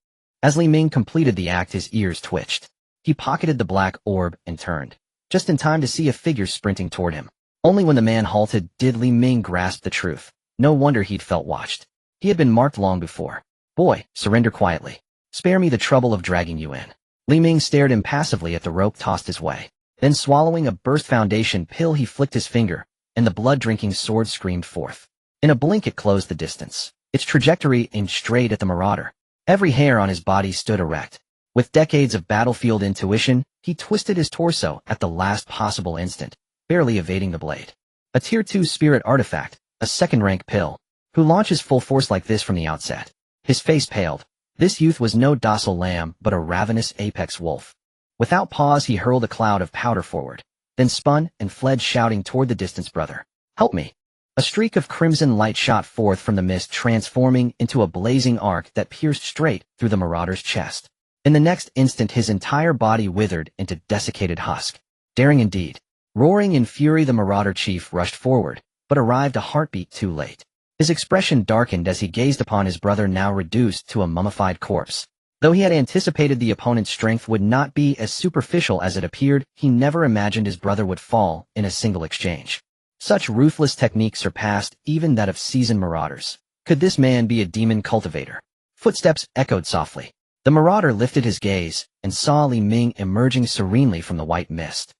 As Li Ming completed the act, his ears twitched. He pocketed the black orb and turned, just in time to see a figure sprinting toward him. Only when the man halted did Li Ming grasp the truth. No wonder he'd felt watched. He had been marked long before. Boy, surrender quietly. Spare me the trouble of dragging you in. Li Ming stared impassively at the rope tossed his way. Then, swallowing a burst foundation pill, he flicked his finger, and the blood-drinking sword screamed forth. In a blink, it closed the distance. Its trajectory aimed straight at the marauder. Every hair on his body stood erect. With decades of battlefield intuition, he twisted his torso at the last possible instant, barely evading the blade. A Tier 2 spirit artifact, a second-rank pill. Who launches full force like this from the outset? His face paled. This youth was no docile lamb, but a ravenous apex wolf. Without pause, he hurled a cloud of powder forward. then spun and fled shouting toward the distant brother. "Help me!" A streak of crimson light shot forth from the mist, transforming into a blazing arc that pierced straight through the marauder's chest. In the next instant, his entire body withered into desiccated husk. Daring indeed. Roaring in fury, the marauder chief rushed forward, but arrived a heartbeat too late. His expression darkened as he gazed upon his brother, now reduced to a mummified corpse. Though he had anticipated the opponent's strength would not be as superficial as it appeared, he never imagined his brother would fall in a single exchange. Such ruthless technique surpassed even that of seasoned marauders. Could this man be a demon cultivator? Footsteps echoed softly. The marauder lifted his gaze and saw Li Ming emerging serenely from the white mist.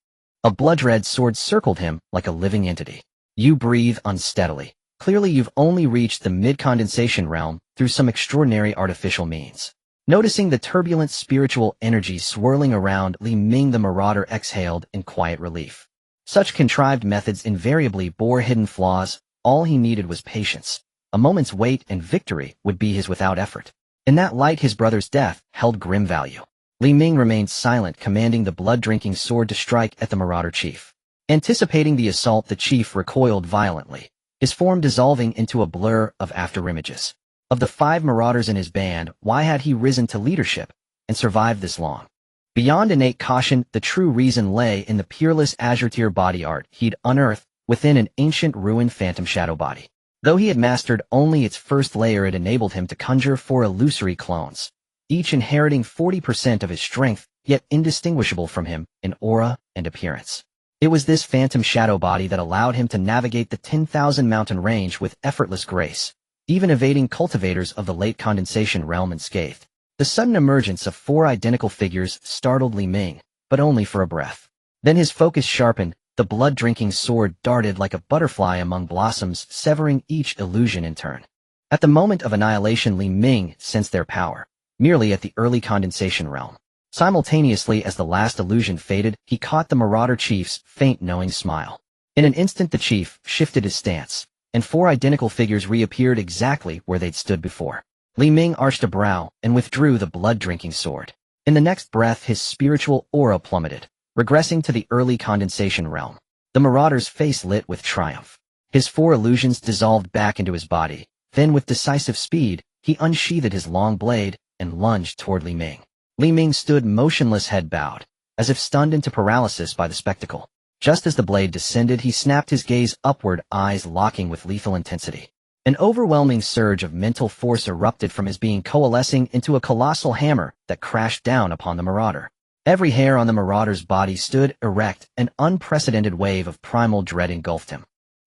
A blood-red sword circled him like a living entity. "You breathe unsteadily. Clearly you've only reached the mid-condensation realm through some extraordinary artificial means." Noticing the turbulent spiritual energy swirling around Li Ming, the marauder exhaled in quiet relief. Such contrived methods invariably bore hidden flaws. All he needed was patience. A moment's wait and victory would be his without effort. In that light, his brother's death held grim value. Li Ming remained silent, commanding the blood-drinking sword to strike at the marauder chief. Anticipating the assault, the chief recoiled violently, his form dissolving into a blur of afterimages. Of the 5 marauders in his band, why had he risen to leadership and survived this long? Beyond innate caution, the true reason lay in the peerless azure-tier body art he'd unearthed within an ancient ruined phantom shadow body. Though he had mastered only its first layer, it enabled him to conjure 4 illusory clones, each inheriting 40% of his strength, yet indistinguishable from him in aura and appearance. It was this phantom shadow body that allowed him to navigate the 10,000 mountain range with effortless grace, even evading cultivators of the late condensation realm unscathed. The sudden emergence of 4 identical figures startled Li Ming, but only for a breath. Then his focus sharpened, the blood-drinking sword darted like a butterfly among blossoms, severing each illusion in turn. At the moment of annihilation, Li Ming sensed their power, merely at the early condensation realm. Simultaneously as the last illusion faded, he caught the marauder chief's faint knowing smile. In an instant the chief shifted his stance, and 4 identical figures reappeared exactly where they'd stood before. Li Ming arched a brow and withdrew the blood-drinking sword. In the next breath, his spiritual aura plummeted, regressing to the early condensation realm. The marauder's face lit with triumph. His 4 illusions dissolved back into his body. Then with decisive speed, he unsheathed his long blade and lunged toward Li Ming. Li Ming stood motionless, head bowed, as if stunned into paralysis by the spectacle. Just as the blade descended, he snapped his gaze upward, eyes locking with lethal intensity. An overwhelming surge of mental force erupted from his being, coalescing into a colossal hammer that crashed down upon the marauder. Every hair on the marauder's body stood erect, an unprecedented wave of primal dread engulfed him.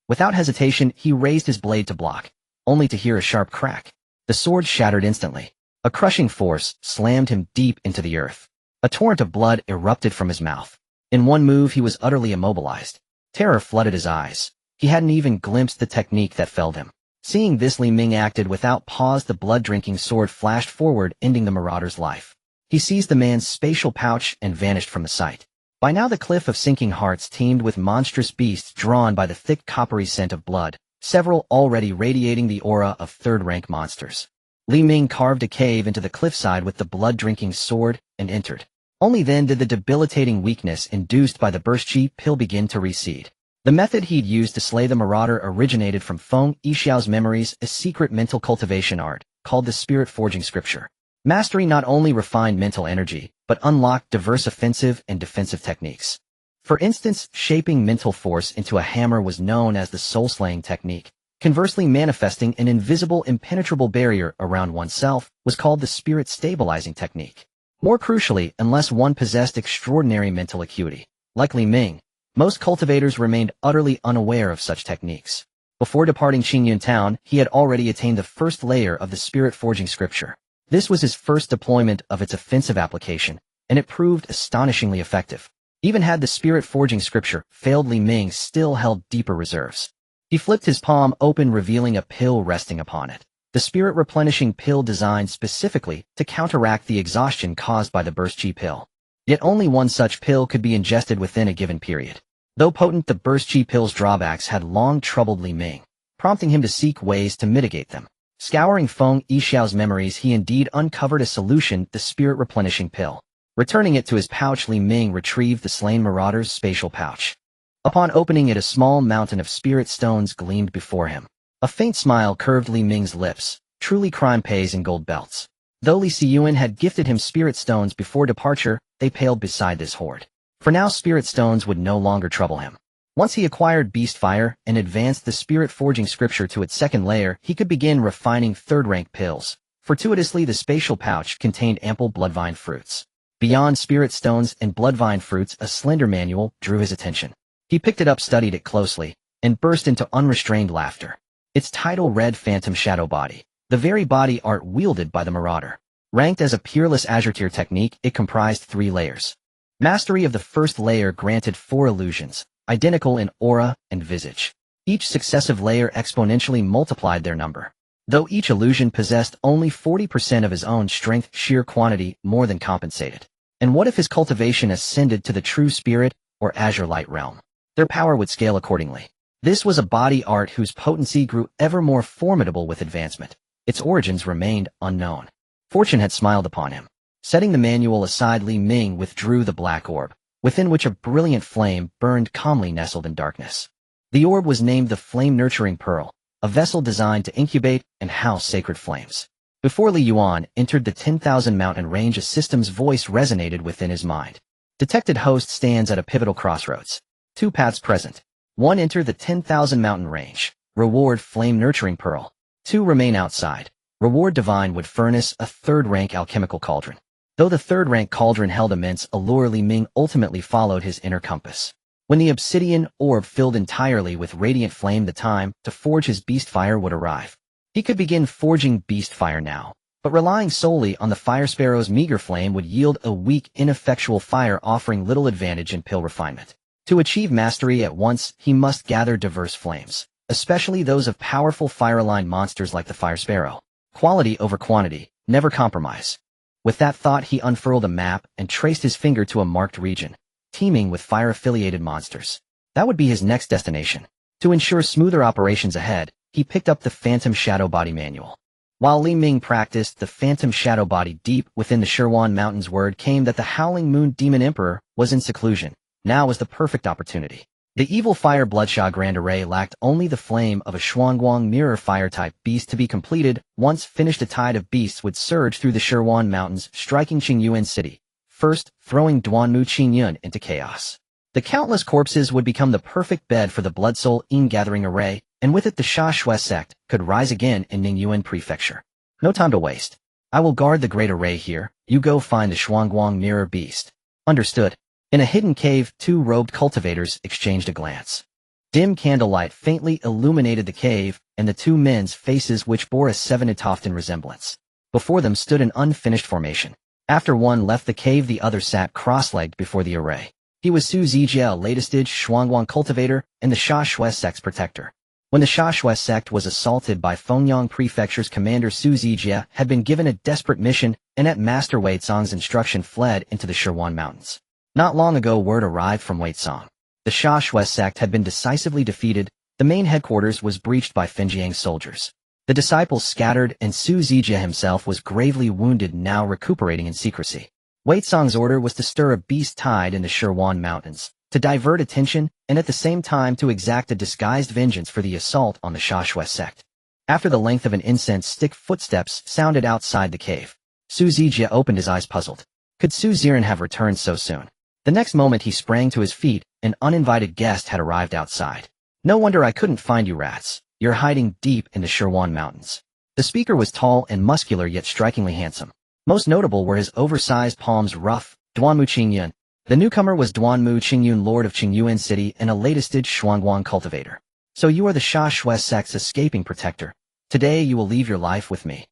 Without hesitation, he raised his blade to block, only to hear a sharp crack. The sword shattered instantly. A crushing force slammed him deep into the earth. A torrent of blood erupted from his mouth. In one move, he was utterly immobilized. Terror flooded his eyes. He hadn't even glimpsed the technique that felled him. Seeing this, Li Ming acted without pause. The blood-drinking sword flashed forward, ending the marauder's life. He seized the man's spatial pouch and vanished from the sight. By now the cliff of sinking hearts teemed with monstrous beasts drawn by the thick coppery scent of blood, several already radiating the aura of third-rank monsters. Li Ming carved a cave into the cliffside with the blood-drinking sword and entered. Only then did the debilitating weakness induced by the burst-chi pill begin to recede. The method he'd used to slay the marauder originated from Feng Yixiao's memories, a secret mental cultivation art called the Spirit Forging Scripture. Mastery not only refined mental energy, but unlocked diverse offensive and defensive techniques. For instance, shaping mental force into a hammer was known as the soul-slaying technique. Conversely, manifesting an invisible, impenetrable barrier around oneself was called the spirit stabilizing technique. More crucially, unless one possessed extraordinary mental acuity, like Li Ming, most cultivators remained utterly unaware of such techniques. Before departing Qingmei town, he had already attained the first layer of the Spirit Forging Scripture. This was his first deployment of its offensive application, and it proved astonishingly effective. Even had the Spirit Forging Scripture failed, Li Ming still held deeper reserves. He flipped his palm open, revealing a pill resting upon it. The spirit-replenishing pill designed specifically to counteract the exhaustion caused by the burst-chi pill. Yet only one such pill could be ingested within a given period. Though potent, the burst-chi pill's drawbacks had long troubled Li Ming, prompting him to seek ways to mitigate them. Scouring Feng Yixiao's memories, he indeed uncovered a solution: the spirit-replenishing pill. Returning it to his pouch, Li Ming retrieved the slain marauder's spatial pouch. Upon opening it, a small mountain of spirit stones gleamed before him. A faint smile curved Li Ming's lips. Truly crime pays in gold belts. Though Li Xiyuan had gifted him spirit stones before departure, they paled beside this hoard. For now, spirit stones would no longer trouble him. Once he acquired beast fire and advanced the spirit forging scripture to its second layer, he could begin refining third-rank pills. Fortuitously, the spatial pouch contained ample bloodvine fruits. Beyond spirit stones and bloodvine fruits, a slender manual drew his attention. He picked it up, studied it closely, and burst into unrestrained laughter. Its title read Phantom Shadow Body, the very body art wielded by the marauder. Ranked as a peerless azure tier technique, it comprised 3 layers. Mastery of the first layer granted 4 illusions, identical in aura and visage. Each successive layer exponentially multiplied their number. Though each illusion possessed only 40% of his own strength, sheer quantity more than compensated. And what if his cultivation ascended to the true spirit or azure light realm? Their power would scale accordingly. This was a body art whose potency grew ever more formidable with advancement. Its origins remained unknown. Fortune had smiled upon him. Setting the manual aside, Li Ming withdrew the black orb, within which a brilliant flame burned calmly nestled in darkness. The orb was named the Flame-Nurturing Pearl, a vessel designed to incubate and house sacred flames. Before Li Yuan entered the 10,000 mountain range, a system's voice resonated within his mind. Detected host stands at a pivotal crossroads. 2 paths present. 1, enter the 10,000 mountain range. Reward Flame-Nurturing Pearl. 2, remain outside. Reward Divine Wood Furnace, a 3rd-rank alchemical cauldron. Though the 3rd-rank cauldron held immense allure, Li Ming ultimately followed his inner compass. When the obsidian orb filled entirely with radiant flame, the time to forge his beast fire would arrive. He could begin forging beast fire now, but relying solely on the fire sparrow's meager flame would yield a weak, ineffectual fire offering little advantage in pill refinement. To achieve mastery at once, he must gather diverse flames, especially those of powerful fire-aligned monsters like the fire sparrow. Quality over quantity, never compromise. With that thought, he unfurled a map and traced his finger to a marked region, teeming with fire-affiliated monsters. That would be his next destination. To ensure smoother operations ahead, he picked up the Phantom Shadow Body manual. While Li Ming practiced the Phantom Shadow Body deep within the Shirwan Mountains, word came that the Howling Moon Demon Emperor was in seclusion. Now was the perfect opportunity. The evil fire Bloodshot Grand Array lacked only the flame of a Shuangguang mirror fire-type beast to be completed. Once finished, a tide of beasts would surge through the Shirwan Mountains, striking Qingyuan City, first throwing Duanmu Qingyun into chaos. The countless corpses would become the perfect bed for the Blood Soul In-gathering array, and with it the Xia Shui sect could rise again in Ningyuan Prefecture. No time to waste. I will guard the great array here. You go find the Shuangguang mirror beast. Understood. In a hidden cave, 2 robed cultivators exchanged a glance. Dim candlelight faintly illuminated the cave and the 2 men's faces, which bore a Seven-Etoftan resemblance. Before them stood an unfinished formation. After one left the cave, the other sat cross-legged before the array. He was Su Zijia, a latest-stage Shuangguang cultivator and the Xia Shui sect's protector. When the Xia Shui sect was assaulted by Fengyang Prefecture's commander, Su Zijia had been given a desperate mission and at Master Wei Cong's instruction fled into the Shirwan Mountains. Not long ago, word arrived from Wei Cong. The Xia Shui sect had been decisively defeated. The main headquarters was breached by Fenjiang's soldiers. The disciples scattered and Su Zijia himself was gravely wounded, now recuperating in secrecy. Wei Cong's order was to stir a beast tide in the Shirwan Mountains, to divert attention and at the same time to exact a disguised vengeance for the assault on the Xia Shui sect. After the length of an incense stick, footsteps sounded outside the cave. Su Zijia opened his eyes, puzzled. Could Su Ziren have returned so soon? The next moment he sprang to his feet. An uninvited guest had arrived outside. No wonder I couldn't find you, rats. You're hiding deep in the Shirwan Mountains. The speaker was tall and muscular, yet strikingly handsome. Most notable were his oversized palms, rough, Duanmu Qingyun. The newcomer was Duanmu Qingyun, lord of Qingyuan City and a latest-stage Shuangguang cultivator. So you are the Xia Shui sect's escaping protector. Today you will leave your life with me.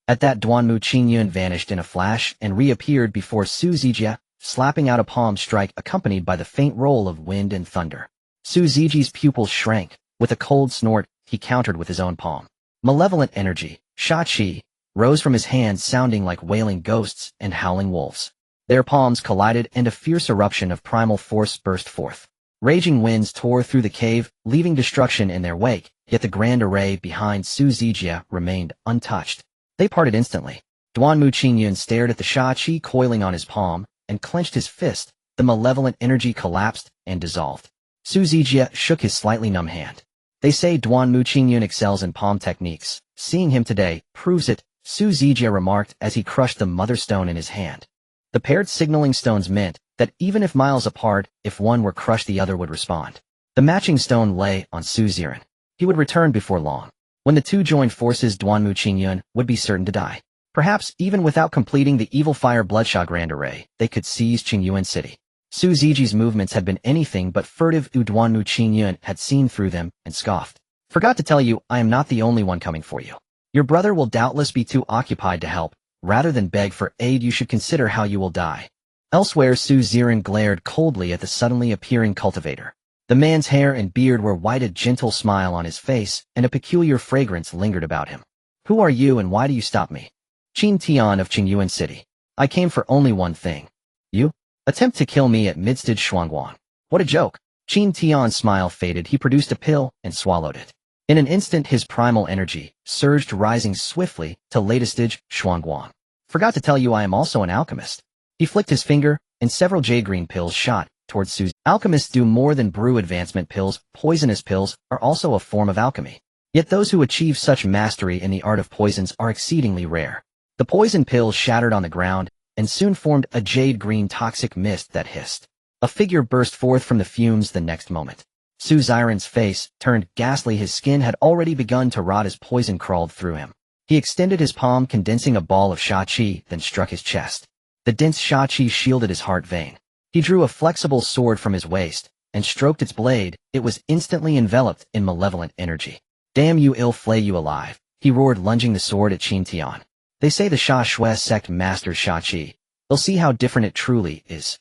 At that, Duanmu Qingyun vanished in a flash and reappeared before Su Zijia, slapping out a palm strike accompanied by the faint roll of wind and thunder. Su Ziji's pupils shrank. With a cold snort, he countered with his own palm. Malevolent energy, Sha Qi, rose from his hands, sounding like wailing ghosts and howling wolves. Their palms collided and a fierce eruption of primal force burst forth. Raging winds tore through the cave, leaving destruction in their wake, yet the grand array behind Su Zijia remained untouched. They parted instantly. Duanmu Qingyun stared at the Sha Qi coiling on his palm, and clenched his fist, the malevolent energy collapsed and dissolved. Su Zijie shook his slightly numb hand. They say Duan Mu Qingyun excels in palm techniques. Seeing him today proves it, Su Zijie remarked as he crushed the mother stone in his hand. The paired signaling stones meant that even if miles apart, if one were crushed the other would respond. The matching stone lay on Su Ziren. He would return before long. When the two joined forces, Duanmu Qingyun would be certain to die. Perhaps even without completing the evil fire bloodshot grand array, they could seize Qingyuan city. Su Zijie's movements had been anything but furtive. Duanmu Qingyun had seen through them and scoffed. Forgot to tell you, I am not the only one coming for you. Your brother will doubtless be too occupied to help. Rather than beg for aid, you should consider how you will die. Elsewhere, Su Ziren glared coldly at the suddenly appearing cultivator. The man's hair and beard were white, a gentle smile on his face, and a peculiar fragrance lingered about him. Who are you and why do you stop me? Qin Tian of Qingyuan City. I came for only one thing. You? Attempt to kill me at midstage Shuangguang. What a joke. Qin Tian's smile faded. He produced a pill and swallowed it. In an instant, his primal energy surged, rising swiftly to latest stage Shuangguang. Forgot to tell you I am also an alchemist. He flicked his finger, and several jade green pills shot towards Su. Alchemists do more than brew advancement pills. Poisonous pills are also a form of alchemy. Yet those who achieve such mastery in the art of poisons are exceedingly rare. The poison pills shattered on the ground, and soon formed a jade green toxic mist that hissed. A figure burst forth from the fumes the next moment. Su Ziren's face turned ghastly. His skin had already begun to rot as poison crawled through him. He extended his palm, condensing a ball of sha qi, then struck his chest. The dense sha qi shielded his heart vein. He drew a flexible sword from his waist and stroked its blade. It was instantly enveloped in malevolent energy. Damn you, I'll flay you alive, he roared, lunging the sword at Qin Tian. They say the Sha Shui sect masters sha qi. They'll see how different it truly is.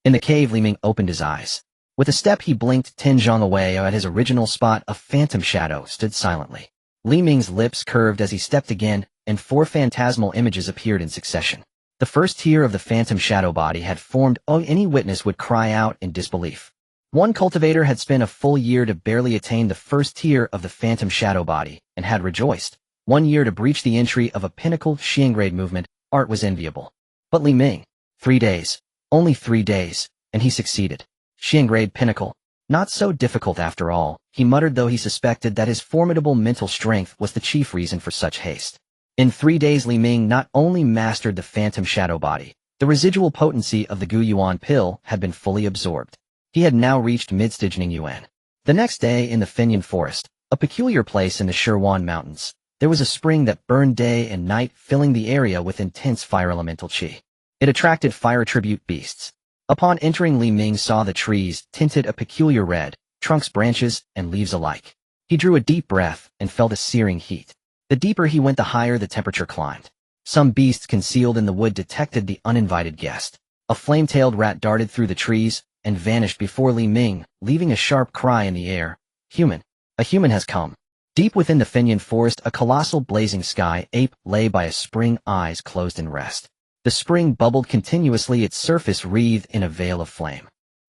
In the cave, Li Ming opened his eyes. With a step he blinked 10 zhang away. At his original spot, a phantom shadow stood silently. Li Ming's lips curved as he stepped again, and 4 phantasmal images appeared in succession. The first tier of the phantom shadow body had formed. Any witness would cry out in disbelief. One cultivator had spent a full year to barely attain the first tier of the phantom shadow body, and had rejoiced. 1 year to breach the entry of a pinnacle Xiangrade movement. Art was enviable. But Li Ming, 3 days. Only 3 days, and he succeeded. Xiangrade pinnacle. Not so difficult after all, he muttered, though he suspected that his formidable mental strength was the chief reason for such haste. In 3 days, Li Ming not only mastered the phantom shadow body, the residual potency of the Gu Yuan pill had been fully absorbed. He had now reached midstage Ningyuan. The next day, in the Fenyan forest, a peculiar place in the Shirwan mountains, there was a spring that burned day and night, filling the area with intense fire elemental qi. It attracted fire tribute beasts. Upon entering, Li Ming saw the trees tinted a peculiar red, trunks, branches, and leaves alike. He drew a deep breath and felt a searing heat. The deeper he went, the higher the temperature climbed. Some beasts concealed in the wood detected the uninvited guest. A flame-tailed rat darted through the trees and vanished before Li Ming, leaving a sharp cry in the air. Human. A human has come. Deep within the Fenyan forest, a colossal blazing sky ape lay by a spring, eyes closed in rest. The spring bubbled continuously, its surface wreathed in a veil of flame.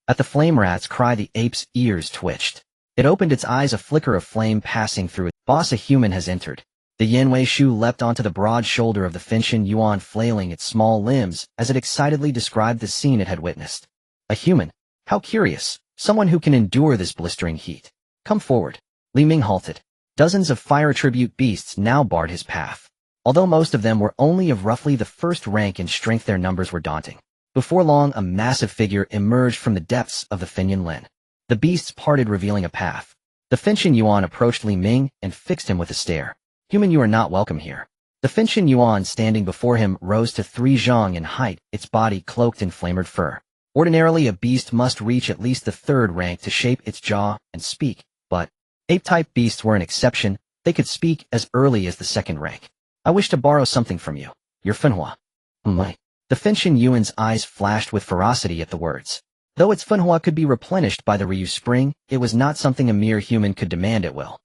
At the flame rat's cry, the ape's ears twitched. It opened its eyes, a flicker of flame passing through it. Boss, a human has entered. The Yanwei Shu leapt onto the broad shoulder of the Fenshin Yuan, flailing its small limbs as it excitedly described the scene it had witnessed. A human? How curious. Someone who can endure this blistering heat. Come forward. Li Ming halted. Dozens of fire tribute beasts now barred his path. Although most of them were only of roughly the first rank in strength, their numbers were daunting. Before long, a massive figure emerged from the depths of the Fenyan Lin. The beasts parted, revealing a path. The Fenshin Yuan approached Li Ming and fixed him with a stare. Human, you are not welcome here. The Fenshin Yuan standing before him rose to 3 zhang in height, its body cloaked in flamered fur. Ordinarily, a beast must reach at least the 3rd rank to shape its jaw and speak, but ape-type beasts were an exception. They could speak as early as the 2nd rank. I wish to borrow something from you. Your Fenhua. The Fenshin Yuan's eyes flashed with ferocity at the words. Though its Fenhua could be replenished by the Ryu spring, it was not something a mere human could demand at will.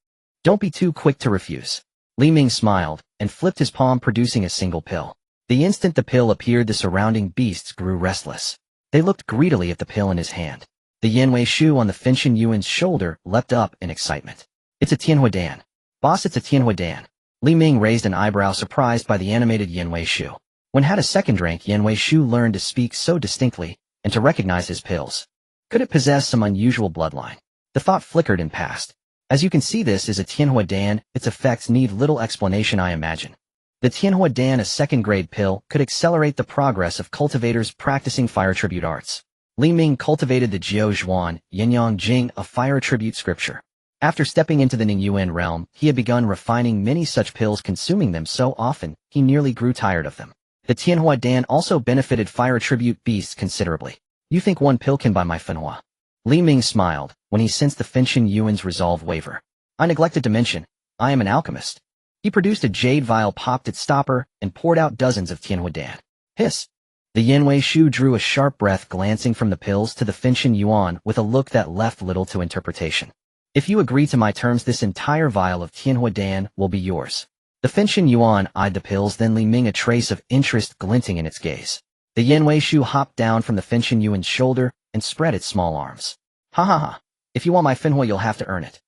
Don't be too quick to refuse. Li Ming smiled and flipped his palm, producing a single pill. The instant the pill appeared, the surrounding beasts grew restless. They looked greedily at the pill in his hand. The Yanwei Shu on the Fenshin Yuan's shoulder leapt up in excitement. It's a Tianhua Dan. Boss, it's a Tianhua Dan. Li Ming raised an eyebrow, surprised by the animated Yanwei Shu. When had a second drink, Yanwei Shu learned to speak so distinctly and to recognize his pills. Could it possess some unusual bloodline? The thought flickered and passed. As you can see, this is a Tianhua Dan. Its effects need little explanation, I imagine. The Tianhua Dan, a second-grade pill, could accelerate the progress of cultivators practicing fire tribute arts. Li Ming cultivated the Jiao Zhuan, Yinyang Jing, a fire tribute scripture. After stepping into the Ningyuan realm, he had begun refining many such pills, consuming them so often, he nearly grew tired of them. The Tianhua Dan also benefited fire tribute beasts considerably. You think one pill can buy my Fenhua? Li Ming smiled, when he sensed the Fenchin Yuan's resolve waver. I neglected to mention, I am an alchemist. He produced a jade vial, popped its stopper, and poured out dozens of Tianhua Dan. Hiss! The Yanwei Shu drew a sharp breath, glancing from the pills to the Fenchin Yuan with a look that left little to interpretation. If you agree to my terms, this entire vial of Tianhua Dan will be yours. The Fenchin Yuan eyed the pills, then Li Ming, a trace of interest glinting in its gaze. The Yanwei Shu hopped down from the Fenchin Yuan's shoulder and spread its small arms. Ha ha ha. If you want my Fenhua, you'll have to earn it.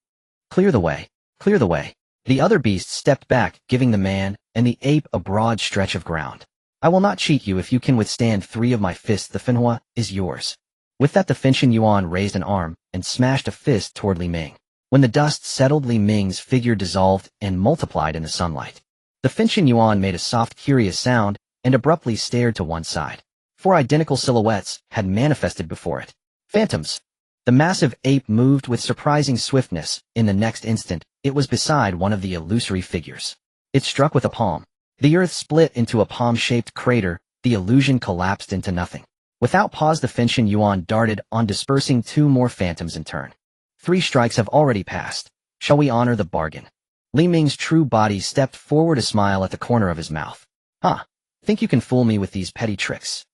Clear the way. Clear the way. The other beasts stepped back, giving the man and the ape a broad stretch of ground. I will not cheat you. If you can withstand 3 of my fists, the Fenhua is yours. With that, the Fenchin Yuan raised an arm and smashed a fist toward Li Ming. When the dust settled, Li Ming's figure dissolved and multiplied in the sunlight. The Fenchin Yuan made a soft, curious sound and abruptly stared to one side. 4 identical silhouettes had manifested before it. Phantoms. The massive ape moved with surprising swiftness. In the next instant, it was beside one of the illusory figures. It struck with a palm. The earth split into a palm-shaped crater. The illusion collapsed into nothing. Without pause, the Fenchin Yuan darted on, dispersing 2 more phantoms in turn. 3 strikes have already passed. Shall we honor the bargain? Li Ming's true body stepped forward, a smile at the corner of his mouth. Huh. Think you can fool me with these petty tricks?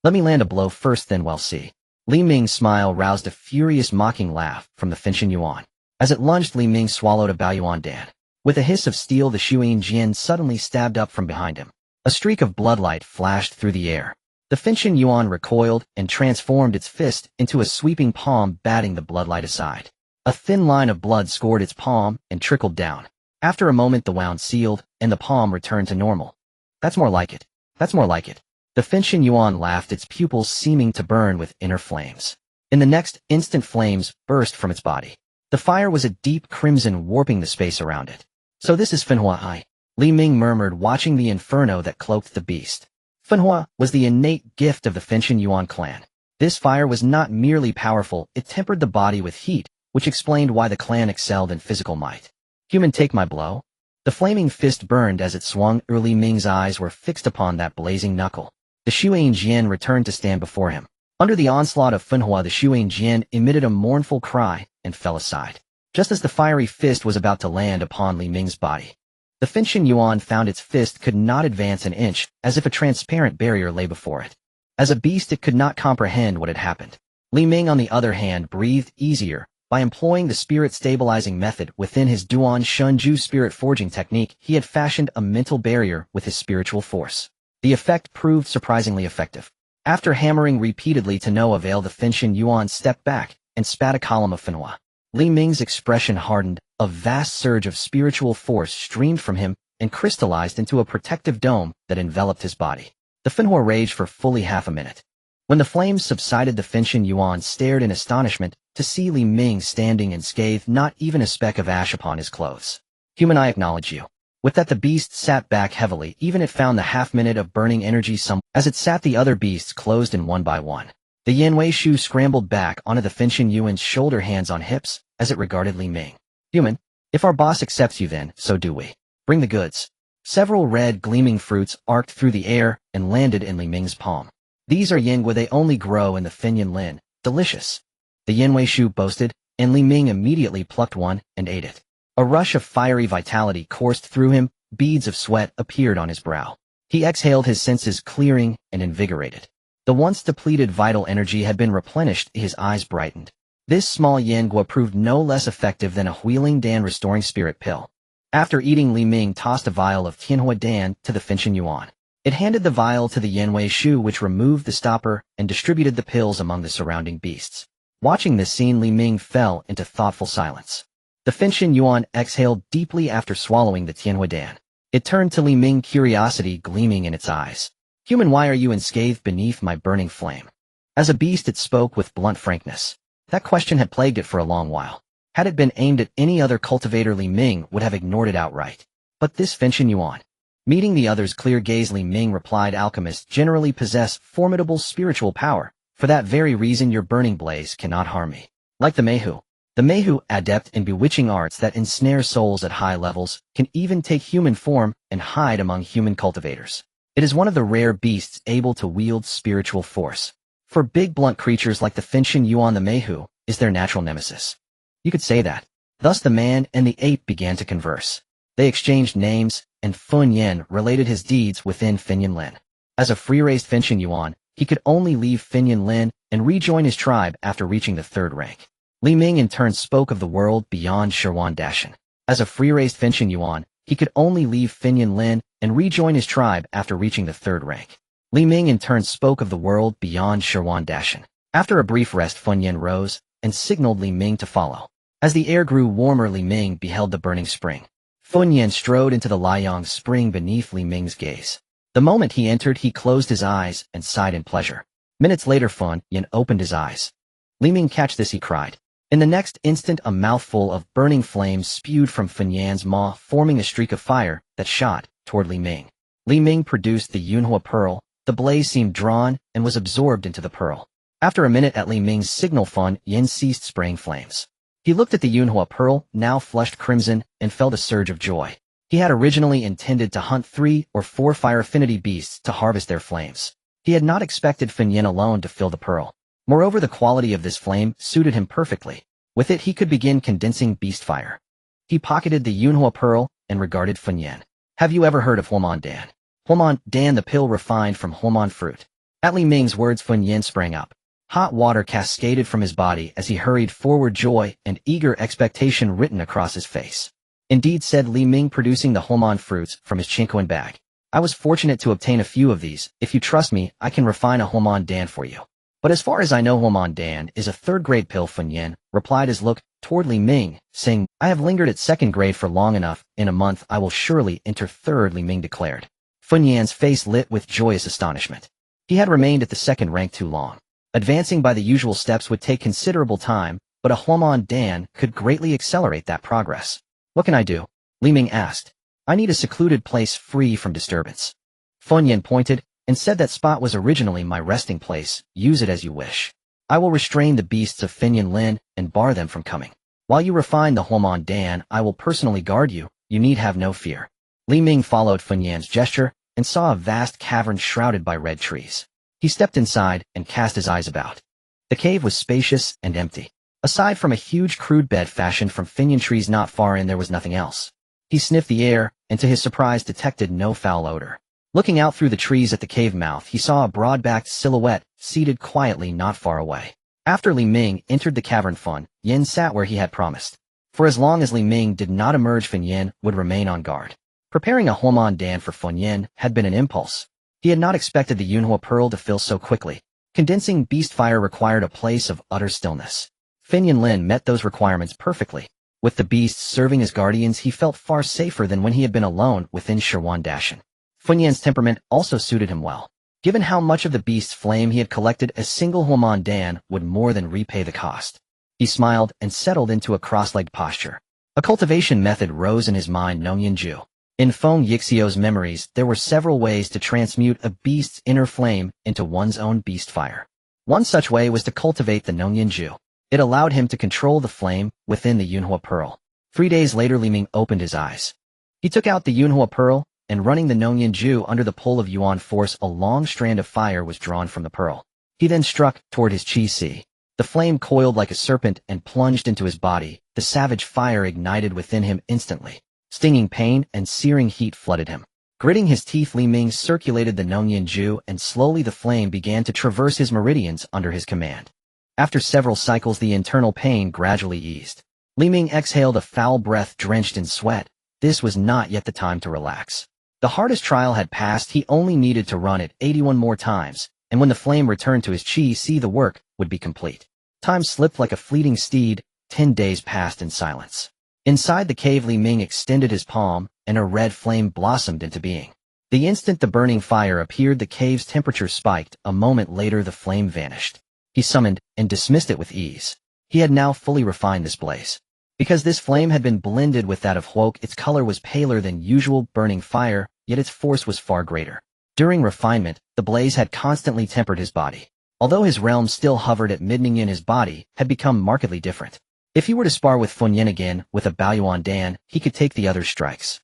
Let me land a blow first, then we'll see. Li Ming's smile roused a furious, mocking laugh from the Fenchin Yuan. As it lunged, Li Ming swallowed a Baoyuan Dan. With a hiss of steel, the Shuyin Jian suddenly stabbed up from behind him. A streak of bloodlight flashed through the air. The Fenchin Yuan recoiled and transformed its fist into a sweeping palm, batting the bloodlight aside. A thin line of blood scored its palm and trickled down. After a moment, the wound sealed, and the palm returned to normal. That's more like it. That's more like it. The Fenchin Yuan laughed, its pupils seeming to burn with inner flames. In the next instant, flames burst from its body. The fire was a deep crimson, warping the space around it. So this is Fenhua, I? Li Ming murmured, watching the inferno that cloaked the beast. Fenhua was the innate gift of the Fenchin Yuan clan. This fire was not merely powerful, it tempered the body with heat, which explained why the clan excelled in physical might. Human, take my blow? The flaming fist burned as it swung. Li Ming's eyes were fixed upon that blazing knuckle. The Shuyin Jian returned to stand before him. Under the onslaught of Fenhua, the Shuyin Jian emitted a mournful cry and fell aside. Just as the fiery fist was about to land upon Li Ming's body, the Fenchin Yuan found its fist could not advance an inch, as if a transparent barrier lay before it. As a beast, it could not comprehend what had happened. Li Ming, on the other hand, breathed easier. By employing the spirit-stabilizing method within his Duan Shunju spirit forging technique, he had fashioned a mental barrier with his spiritual force. The effect proved surprisingly effective. After hammering repeatedly to no avail, the Fenchin Yuan stepped back and spat a column of Fenhua. Li Ming's expression hardened. A vast surge of spiritual force streamed from him and crystallized into a protective dome that enveloped his body. The Fenhua raged for fully half a minute. When the flames subsided, the Fenchin Yuan stared in astonishment to see Li Ming standing unscathed, not even a speck of ash upon his clothes. Human, I acknowledge you. With that, the beast sat back heavily. Even it found the half-minute of burning energy some. As it sat, the other beasts closed in one by one. The Yanwei Shu scrambled back onto the Fenchin Yuan's shoulder, hands on hips, as it regarded Li Ming. Human, if our boss accepts you, then so do we. Bring the goods. Several red gleaming fruits arced through the air and landed in Li Ming's palm. These are yingwa, they only grow in the Fenyan Lin. Delicious. The Yanwei Shu boasted, and Li Ming immediately plucked one and ate it. A rush of fiery vitality coursed through him, beads of sweat appeared on his brow. He exhaled, his senses clearing and invigorated. The once depleted vital energy had been replenished, his eyes brightened. This small yingwa proved no less effective than a Huiling Dan restoring spirit pill. After eating, Li Ming tossed a vial of Tianhua Dan to the Fenchin Yuan. It handed the vial to the Yanwei Shu, which removed the stopper and distributed the pills among the surrounding beasts. Watching this scene, Li Ming fell into thoughtful silence. The Fenchin Yuan exhaled deeply after swallowing the Tianhua Dan. It turned to Li Ming, curiosity gleaming in its eyes. Human, why are you enscathed beneath my burning flame? As a beast it spoke with blunt frankness. That question had plagued it for a long while. Had it been aimed at any other cultivator, Li Ming would have ignored it outright. But this Finchen Yuan. Meeting the other's clear gaze, Li Ming replied, alchemists generally possess formidable spiritual power. For that very reason your burning blaze cannot harm me. Like the Meihu. The Meihu, adept in bewitching arts that ensnare souls at high levels, can even take human form and hide among human cultivators. It is one of the rare beasts able to wield spiritual force. For big blunt creatures like the Finchen Yuan, the Meihu is their natural nemesis. You could say that. Thus the man and the ape began to converse. They exchanged names, and Fun Yen related his deeds within Finyan Lin. As a free-raised Finchen Yuan, he could only leave Finyan Lin and rejoin his tribe after reaching the 3rd rank. Li Ming in turn spoke of the world beyond Shirwan Dashan. As a free-raised Finchen Yuan, he could only leave Finyan Lin and rejoin his tribe after reaching the 3rd rank. Li Ming in turn spoke of the world beyond Shirwan Dashan. After a brief rest, Fun Yen rose and signaled Li Ming to follow. As the air grew warmer, Li Ming beheld the burning spring. Fun Yen strode into the Liang spring beneath Li Ming's gaze. The moment he entered, he closed his eyes and sighed in pleasure. Minutes later, Fun Yen opened his eyes. Li Ming, catch this, he cried. In the next instant, a mouthful of burning flames spewed from Fun Yan's maw, forming a streak of fire that shot toward Li Ming. Li Ming produced the Yunhua pearl. The blaze seemed drawn and was absorbed into the pearl. After a minute at Li Ming's signal, Fun Yen ceased spraying flames. He looked at the Yunhua pearl, now flushed crimson, and felt a surge of joy. He had originally intended to hunt 3 or 4 fire affinity beasts to harvest their flames. He had not expected Fun Yen alone to fill the pearl. Moreover, the quality of this flame suited him perfectly. With it he could begin condensing beast fire. He pocketed the Yunhua pearl and regarded Fun Yen. Have you ever heard of Huoman Dan? Huoman Dan, the pill refined from Huoman fruit. At Li Ming's words, Fun Yen sprang up. Hot water cascaded from his body as he hurried forward, joy and eager expectation written across his face. Indeed, said Li Ming, producing the Huoman fruits from his Qingmei bag. I was fortunate to obtain a few of these. If you trust me, I can refine a Huoman Dan for you. But as far as I know, Huoman Dan is a 3rd-grade pill. Fun Yen replied his look toward Li Ming, saying, I have lingered at 2nd grade for long enough. In a month I will surely enter 3rd, Li Ming declared. Fun Yan's face lit with joyous astonishment. He had remained at the 2nd rank too long. Advancing by the usual steps would take considerable time, but a Huoman Dan could greatly accelerate that progress. What can I do? Li Ming asked. I need a secluded place free from disturbance. Fun Yen pointed and said that spot was originally my resting place. Use it as you wish. I will restrain the beasts of Finyan Lin and bar them from coming. While you refine the Huoman Dan, I will personally guard you. You need have no fear. Li Ming followed Fun Yan's gesture and saw a vast cavern shrouded by red trees. He stepped inside and cast his eyes about. The cave was spacious and empty. Aside from a huge crude bed fashioned from Finyan trees not far in, there was nothing else. He sniffed the air and to his surprise detected no foul odor. Looking out through the trees at the cave mouth, he saw a broad-backed silhouette seated quietly not far away. After Li Ming entered the cavern, Fun Yen sat where he had promised. For as long as Li Ming did not emerge, Fun Yen would remain on guard. Preparing a Huoman Dan for Fun Yen had been an impulse. He had not expected the Yunhua pearl to fill so quickly. Condensing beast fire required a place of utter stillness. Finyan Lin met those requirements perfectly. With the beasts serving as guardians, he felt far safer than when he had been alone within Shirwan Dashan. Fun Yan's temperament also suited him well. Given how much of the beast's flame he had collected, a single Huoman Dan would more than repay the cost. He smiled and settled into a cross-legged posture. A cultivation method rose in his mind, Nongyanju. In Feng Yixio's memories, there were several ways to transmute a beast's inner flame into one's own beast fire. One such way was to cultivate the Nongyanju. It allowed him to control the flame within the Yunhua pearl. 3 days later, Li Ming opened his eyes. He took out the Yunhua pearl, and running the Nongyanju under the pull of Yuan force, a long strand of fire was drawn from the pearl. He then struck toward his Qi Si. The flame coiled like a serpent and plunged into his body. The savage fire ignited within him instantly. Stinging pain and searing heat flooded him. Gritting his teeth, Li Ming circulated the Nongyanju, and slowly the flame began to traverse his meridians under his command. After several cycles, the internal pain gradually eased. Li Ming exhaled a foul breath drenched in sweat. This was not yet the time to relax. The hardest trial had passed. He only needed to run it 81 more times, and when the flame returned to his Qi Si, the work would be complete. Time slipped like a fleeting steed. 10 days passed in silence. Inside the cave, Li Ming extended his palm, and a red flame blossomed into being. The instant the burning fire appeared, the cave's temperature spiked. A moment later, the flame vanished. He summoned and dismissed it with ease. He had now fully refined this blaze. Because this flame had been blended with that of Huohuo, its color was paler than usual burning fire, yet its force was far greater. During refinement, the blaze had constantly tempered his body. Although his realm still hovered at mid-Yin, his body had become markedly different. If he were to spar with Funyuan again, with a Baoyuan Dan, he could take the other's strikes.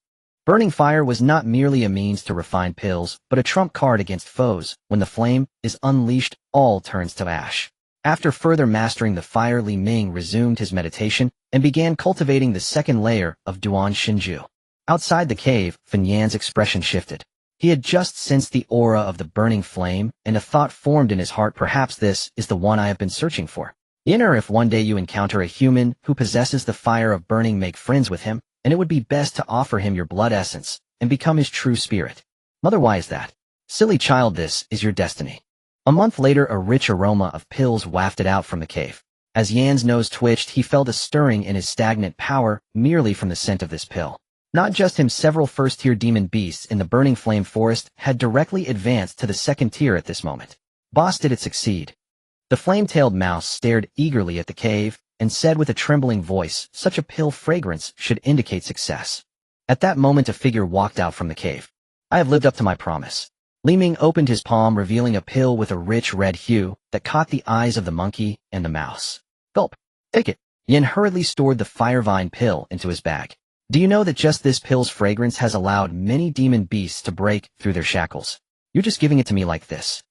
Burning fire was not merely a means to refine pills, but a trump card against foes. When the flame is unleashed, all turns to ash. After further mastering the fire, Li Ming resumed his meditation and began cultivating the second layer of Duan Shinju. Outside the cave, Funyuan's expression shifted. He had just sensed the aura of the burning flame, and a thought formed in his heart: perhaps this is the one I have been searching for. Or if one day you encounter a human who possesses the fire of burning, make friends with him, and it would be best to offer him your blood essence and become his true spirit. Mother, why is that? Silly child, this is your destiny. A month later, a rich aroma of pills wafted out from the cave. As Yan's nose twitched, he felt a stirring in his stagnant power merely from the scent of this pill. Not just him, several first-tier demon beasts in the burning flame forest had directly advanced to the second tier at this moment. Boss, did it succeed? The flame-tailed mouse stared eagerly at the cave and said with a trembling voice, such a pill fragrance should indicate success. At that moment, a figure walked out from the cave. I have lived up to my promise. Li Ming opened his palm, revealing a pill with a rich red hue that caught the eyes of the monkey and the mouse. Gulp. Take it. Yin hurriedly stored the firevine pill into his bag. Do you know that just this pill's fragrance has allowed many demon beasts to break through their shackles? You're just giving it to me like this.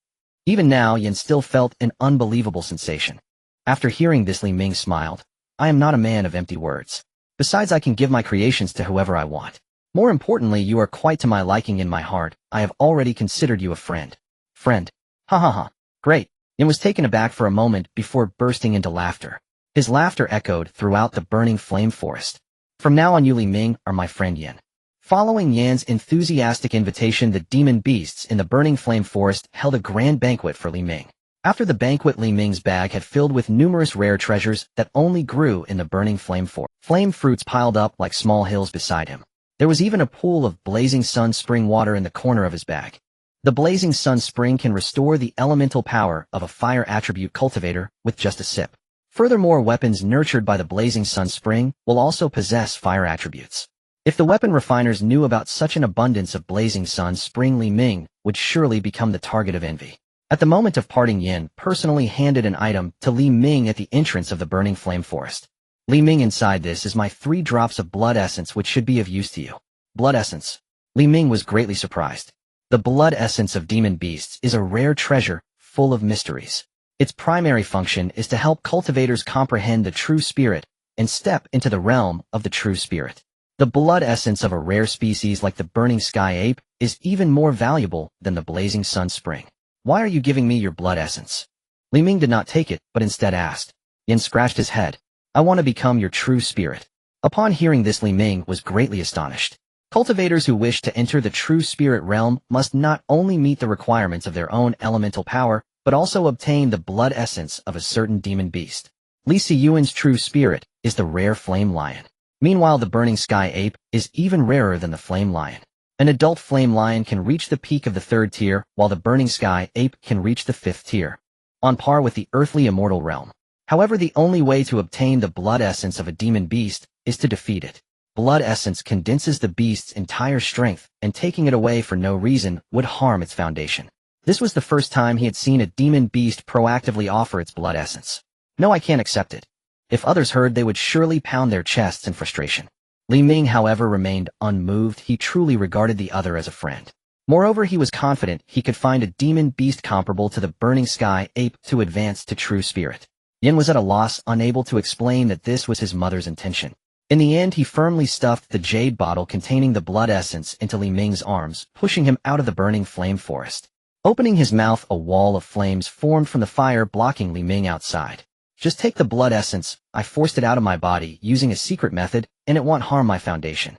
Even now, Yin still felt an unbelievable sensation. After hearing this, Li Ming smiled. I am not a man of empty words. Besides, I can give my creations to whoever I want. More importantly, you are quite to my liking. In my heart, I have already considered you a friend. Friend? Ha ha ha. Great. Yin was taken aback for a moment before bursting into laughter. His laughter echoed throughout the burning flame forest. From now on, you, Li Ming, are my friend Yin. Following Yan's enthusiastic invitation, the demon beasts in the burning flame forest held a grand banquet for Li Ming. After the banquet, Li Ming's bag had filled with numerous rare treasures that only grew in the burning flame forest. Flame fruits piled up like small hills beside him. There was even a pool of blazing sun spring water in the corner of his bag. The blazing sun spring can restore the elemental power of a fire attribute cultivator with just a sip. Furthermore, weapons nurtured by the blazing sun spring will also possess fire attributes. If the weapon refiners knew about such an abundance of blazing sun spring, Li Ming would surely become the target of envy. At the moment of parting, Yin personally handed an item to Li Ming at the entrance of the burning flame forest. Li Ming, inside this is my 3 drops of blood essence, which should be of use to you. Blood essence. Li Ming was greatly surprised. The blood essence of demon beasts is a rare treasure full of mysteries. Its primary function is to help cultivators comprehend the true spirit and step into the realm of the true spirit. The blood essence of a rare species like the burning sky ape is even more valuable than the blazing sun spring. Why are you giving me your blood essence? Li Ming did not take it, but instead asked. Yin scratched his head. I want to become your true spirit. Upon hearing this, Li Ming was greatly astonished. Cultivators who wish to enter the true spirit realm must not only meet the requirements of their own elemental power, but also obtain the blood essence of a certain demon beast. Li Siyuan's true spirit is the rare flame lion. Meanwhile, the burning sky ape is even rarer than the flame lion. An adult flame lion can reach the peak of the 3rd tier, while the burning sky ape can reach the 5th tier, on par with the earthly immortal realm. However, the only way to obtain the blood essence of a demon beast is to defeat it. Blood essence condenses the beast's entire strength, and taking it away for no reason would harm its foundation. This was the first time he had seen a demon beast proactively offer its blood essence. No, I can't accept it. If others heard, they would surely pound their chests in frustration. Li Ming, however, remained unmoved. He truly regarded the other as a friend. Moreover, he was confident he could find a demon beast comparable to the burning sky ape to advance to true spirit. Yin was at a loss, unable to explain that this was his mother's intention. In the end, he firmly stuffed the jade bottle containing the blood essence into Li Ming's arms, pushing him out of the burning flame forest. Opening his mouth, a wall of flames formed from the fire, blocking Li Ming outside. Just take the blood essence. I forced it out of my body using a secret method, and it won't harm my foundation.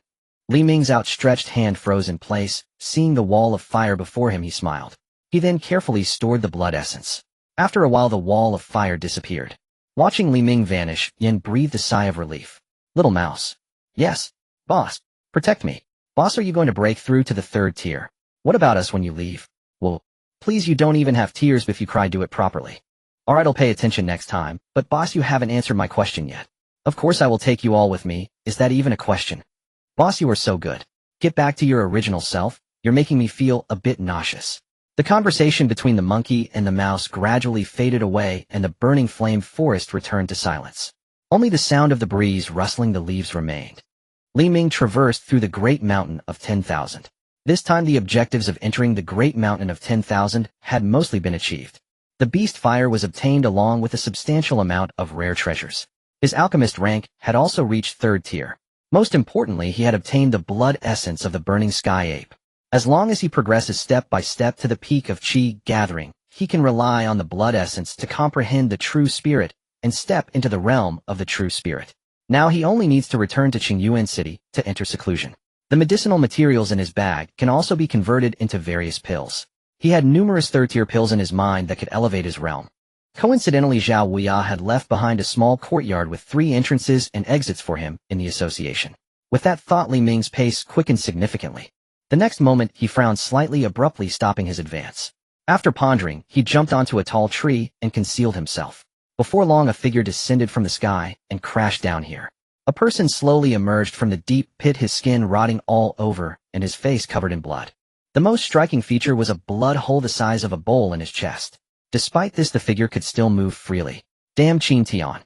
Li Ming's outstretched hand froze in place. Seeing the wall of fire before him, he smiled. He then carefully stored the blood essence. After a while, the wall of fire disappeared. Watching Li Ming vanish, Yin breathed a sigh of relief. Little mouse. Yes. Boss. Protect me. Boss, are you going to break through to the 3rd tier? What about us when you leave? Well, please, you don't even have tears, but if you cry, do it properly. Alright, I'll pay attention next time, but boss, you haven't answered my question yet. Of course I will take you all with me, is that even a question? Boss, you are so good. Get back to your original self, you're making me feel a bit nauseous. The conversation between the monkey and the mouse gradually faded away and the burning flame forest returned to silence. Only the sound of the breeze rustling the leaves remained. Li Ming traversed through the Great Mountain of 10,000. This time the objectives of entering the Great Mountain of 10,000 had mostly been achieved. The beast fire was obtained along with a substantial amount of rare treasures. His alchemist rank had also reached 3rd tier. Most importantly, he had obtained the blood essence of the burning sky ape. As long as he progresses step by step to the peak of Qi gathering, he can rely on the blood essence to comprehend the true spirit and step into the realm of the true spirit. Now he only needs to return to Qingyuan City to enter seclusion. The medicinal materials in his bag can also be converted into various pills. He had numerous 3rd-tier pills in his mind that could elevate his realm. Coincidentally, Xiao Huohuo had left behind a small courtyard with 3 entrances and exits for him in the association. With that thought, Li Ming's pace quickened significantly. The next moment, he frowned slightly, abruptly stopping his advance. After pondering, he jumped onto a tall tree and concealed himself. Before long, a figure descended from the sky and crashed down here. A person slowly emerged from the deep pit, his skin rotting all over and his face covered in blood. The most striking feature was a blood hole the size of a bowl in his chest. Despite this, the figure could still move freely. Damn Qin Tian.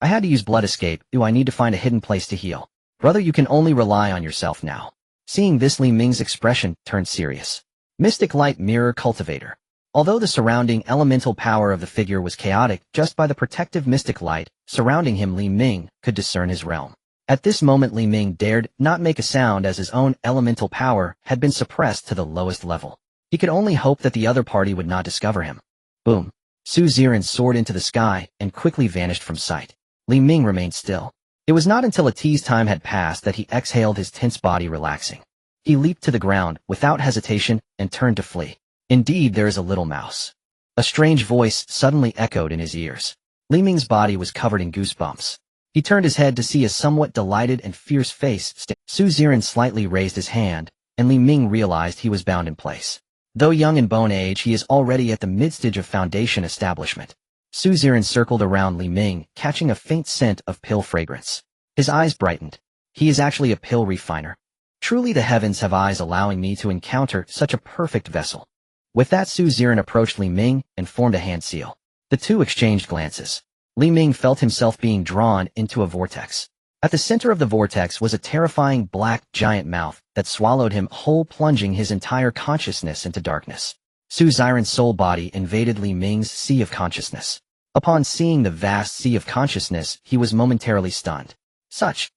I had to use blood escape. Do I need to find a hidden place to heal? Brother, you can only rely on yourself now. Seeing this, Li Ming's expression turned serious. Mystic Light Mirror Cultivator. Although the surrounding elemental power of the figure was chaotic, just by the protective mystic light surrounding him, Li Ming could discern his realm. At this moment, Li Ming dared not make a sound as his own elemental power had been suppressed to the lowest level. He could only hope that the other party would not discover him. Boom. Su Ziren soared into the sky and quickly vanished from sight. Li Ming remained still. It was not until a tease time had passed that he exhaled, his tense body relaxing. He leaped to the ground without hesitation and turned to flee. Indeed, there is a little mouse. A strange voice suddenly echoed in his ears. Li Ming's body was covered in goosebumps. He turned his head to see a somewhat delighted and fierce face. Su Ziren slightly raised his hand, and Li Ming realized he was bound in place. Though young in bone age, he is already at the mid-stage of foundation establishment. Su Ziren circled around Li Ming, catching a faint scent of pill fragrance. His eyes brightened. He is actually a pill refiner. Truly the heavens have eyes, allowing me to encounter such a perfect vessel. With that, Su Ziren approached Li Ming and formed a hand seal. The two exchanged glances. Li Ming felt himself being drawn into a vortex. At the center of the vortex was a terrifying black giant mouth that swallowed him whole, plunging his entire consciousness into darkness. Su Ziren's soul body invaded Li Ming's sea of consciousness. Upon seeing the vast sea of consciousness, he was momentarily stunned. Such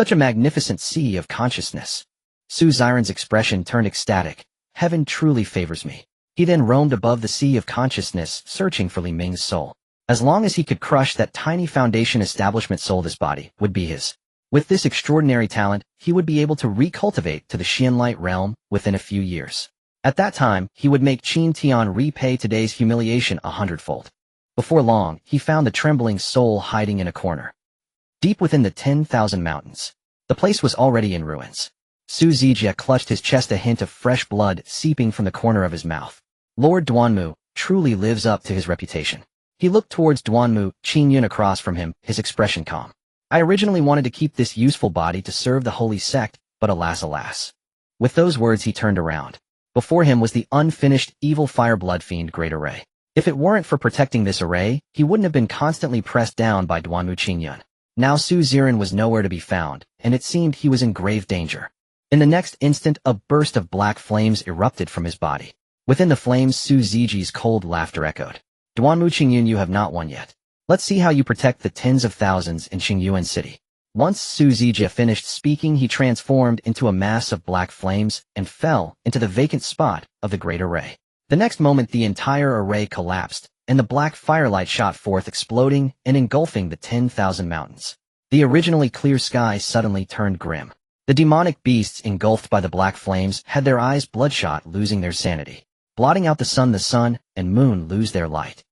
a magnificent sea of consciousness. Su Ziren's expression turned ecstatic. Heaven truly favors me. He then roamed above the sea of consciousness, searching for Li Ming's soul. As long as he could crush that tiny foundation establishment soul, this body would be his. With this extraordinary talent, he would be able to recultivate to the Xianlight realm within a few years. At that time, he would make Qin Tian repay today's humiliation 100-fold. Before long, he found the trembling soul hiding in a corner. Deep within the 10,000 mountains. The place was already in ruins. Su Zijie clutched his chest, a hint of fresh blood seeping from the corner of his mouth. Lord Duanmu truly lives up to his reputation. He looked towards Duanmu, Qingyun across from him, his expression calm. I originally wanted to keep this useful body to serve the holy sect, but alas, alas. With those words, he turned around. Before him was the unfinished evil fire blood fiend Great Array. If it weren't for protecting this array, he wouldn't have been constantly pressed down by Duanmu Qingyun. Now Su Ziren was nowhere to be found, and it seemed he was in grave danger. In the next instant, a burst of black flames erupted from his body. Within the flames, Su Zijie's cold laughter echoed. Duanmu Qingyun, you have not won yet. Let's see how you protect the tens of thousands in Qingyuan City. Once Su Zijie finished speaking, he transformed into a mass of black flames and fell into the vacant spot of the Great Array. The next moment, the entire array collapsed, and the black firelight shot forth, exploding and engulfing the 10,000 mountains. The originally clear sky suddenly turned grim. The demonic beasts engulfed by the black flames had their eyes bloodshot, losing their sanity. Blotting out the sun and moon lose their light.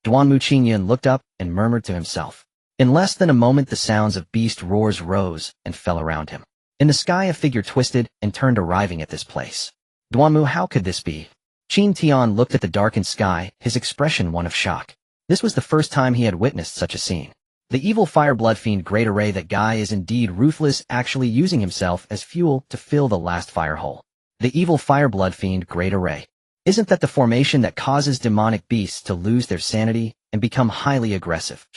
Duanmu Qingyun looked up and murmured to himself. In less than a moment, the sounds of beast roars rose and fell around him. In the sky, a figure twisted and turned, arriving at this place. Duanmu, how could this be? Qin Tian looked at the darkened sky, his expression one of shock. This was the first time he had witnessed such a scene. The evil fire blood fiend Great Array, that guy is indeed ruthless, actually using himself as fuel to fill the last fire hole. The evil fire blood fiend Great Array. Isn't that the formation that causes demonic beasts to lose their sanity and become highly aggressive?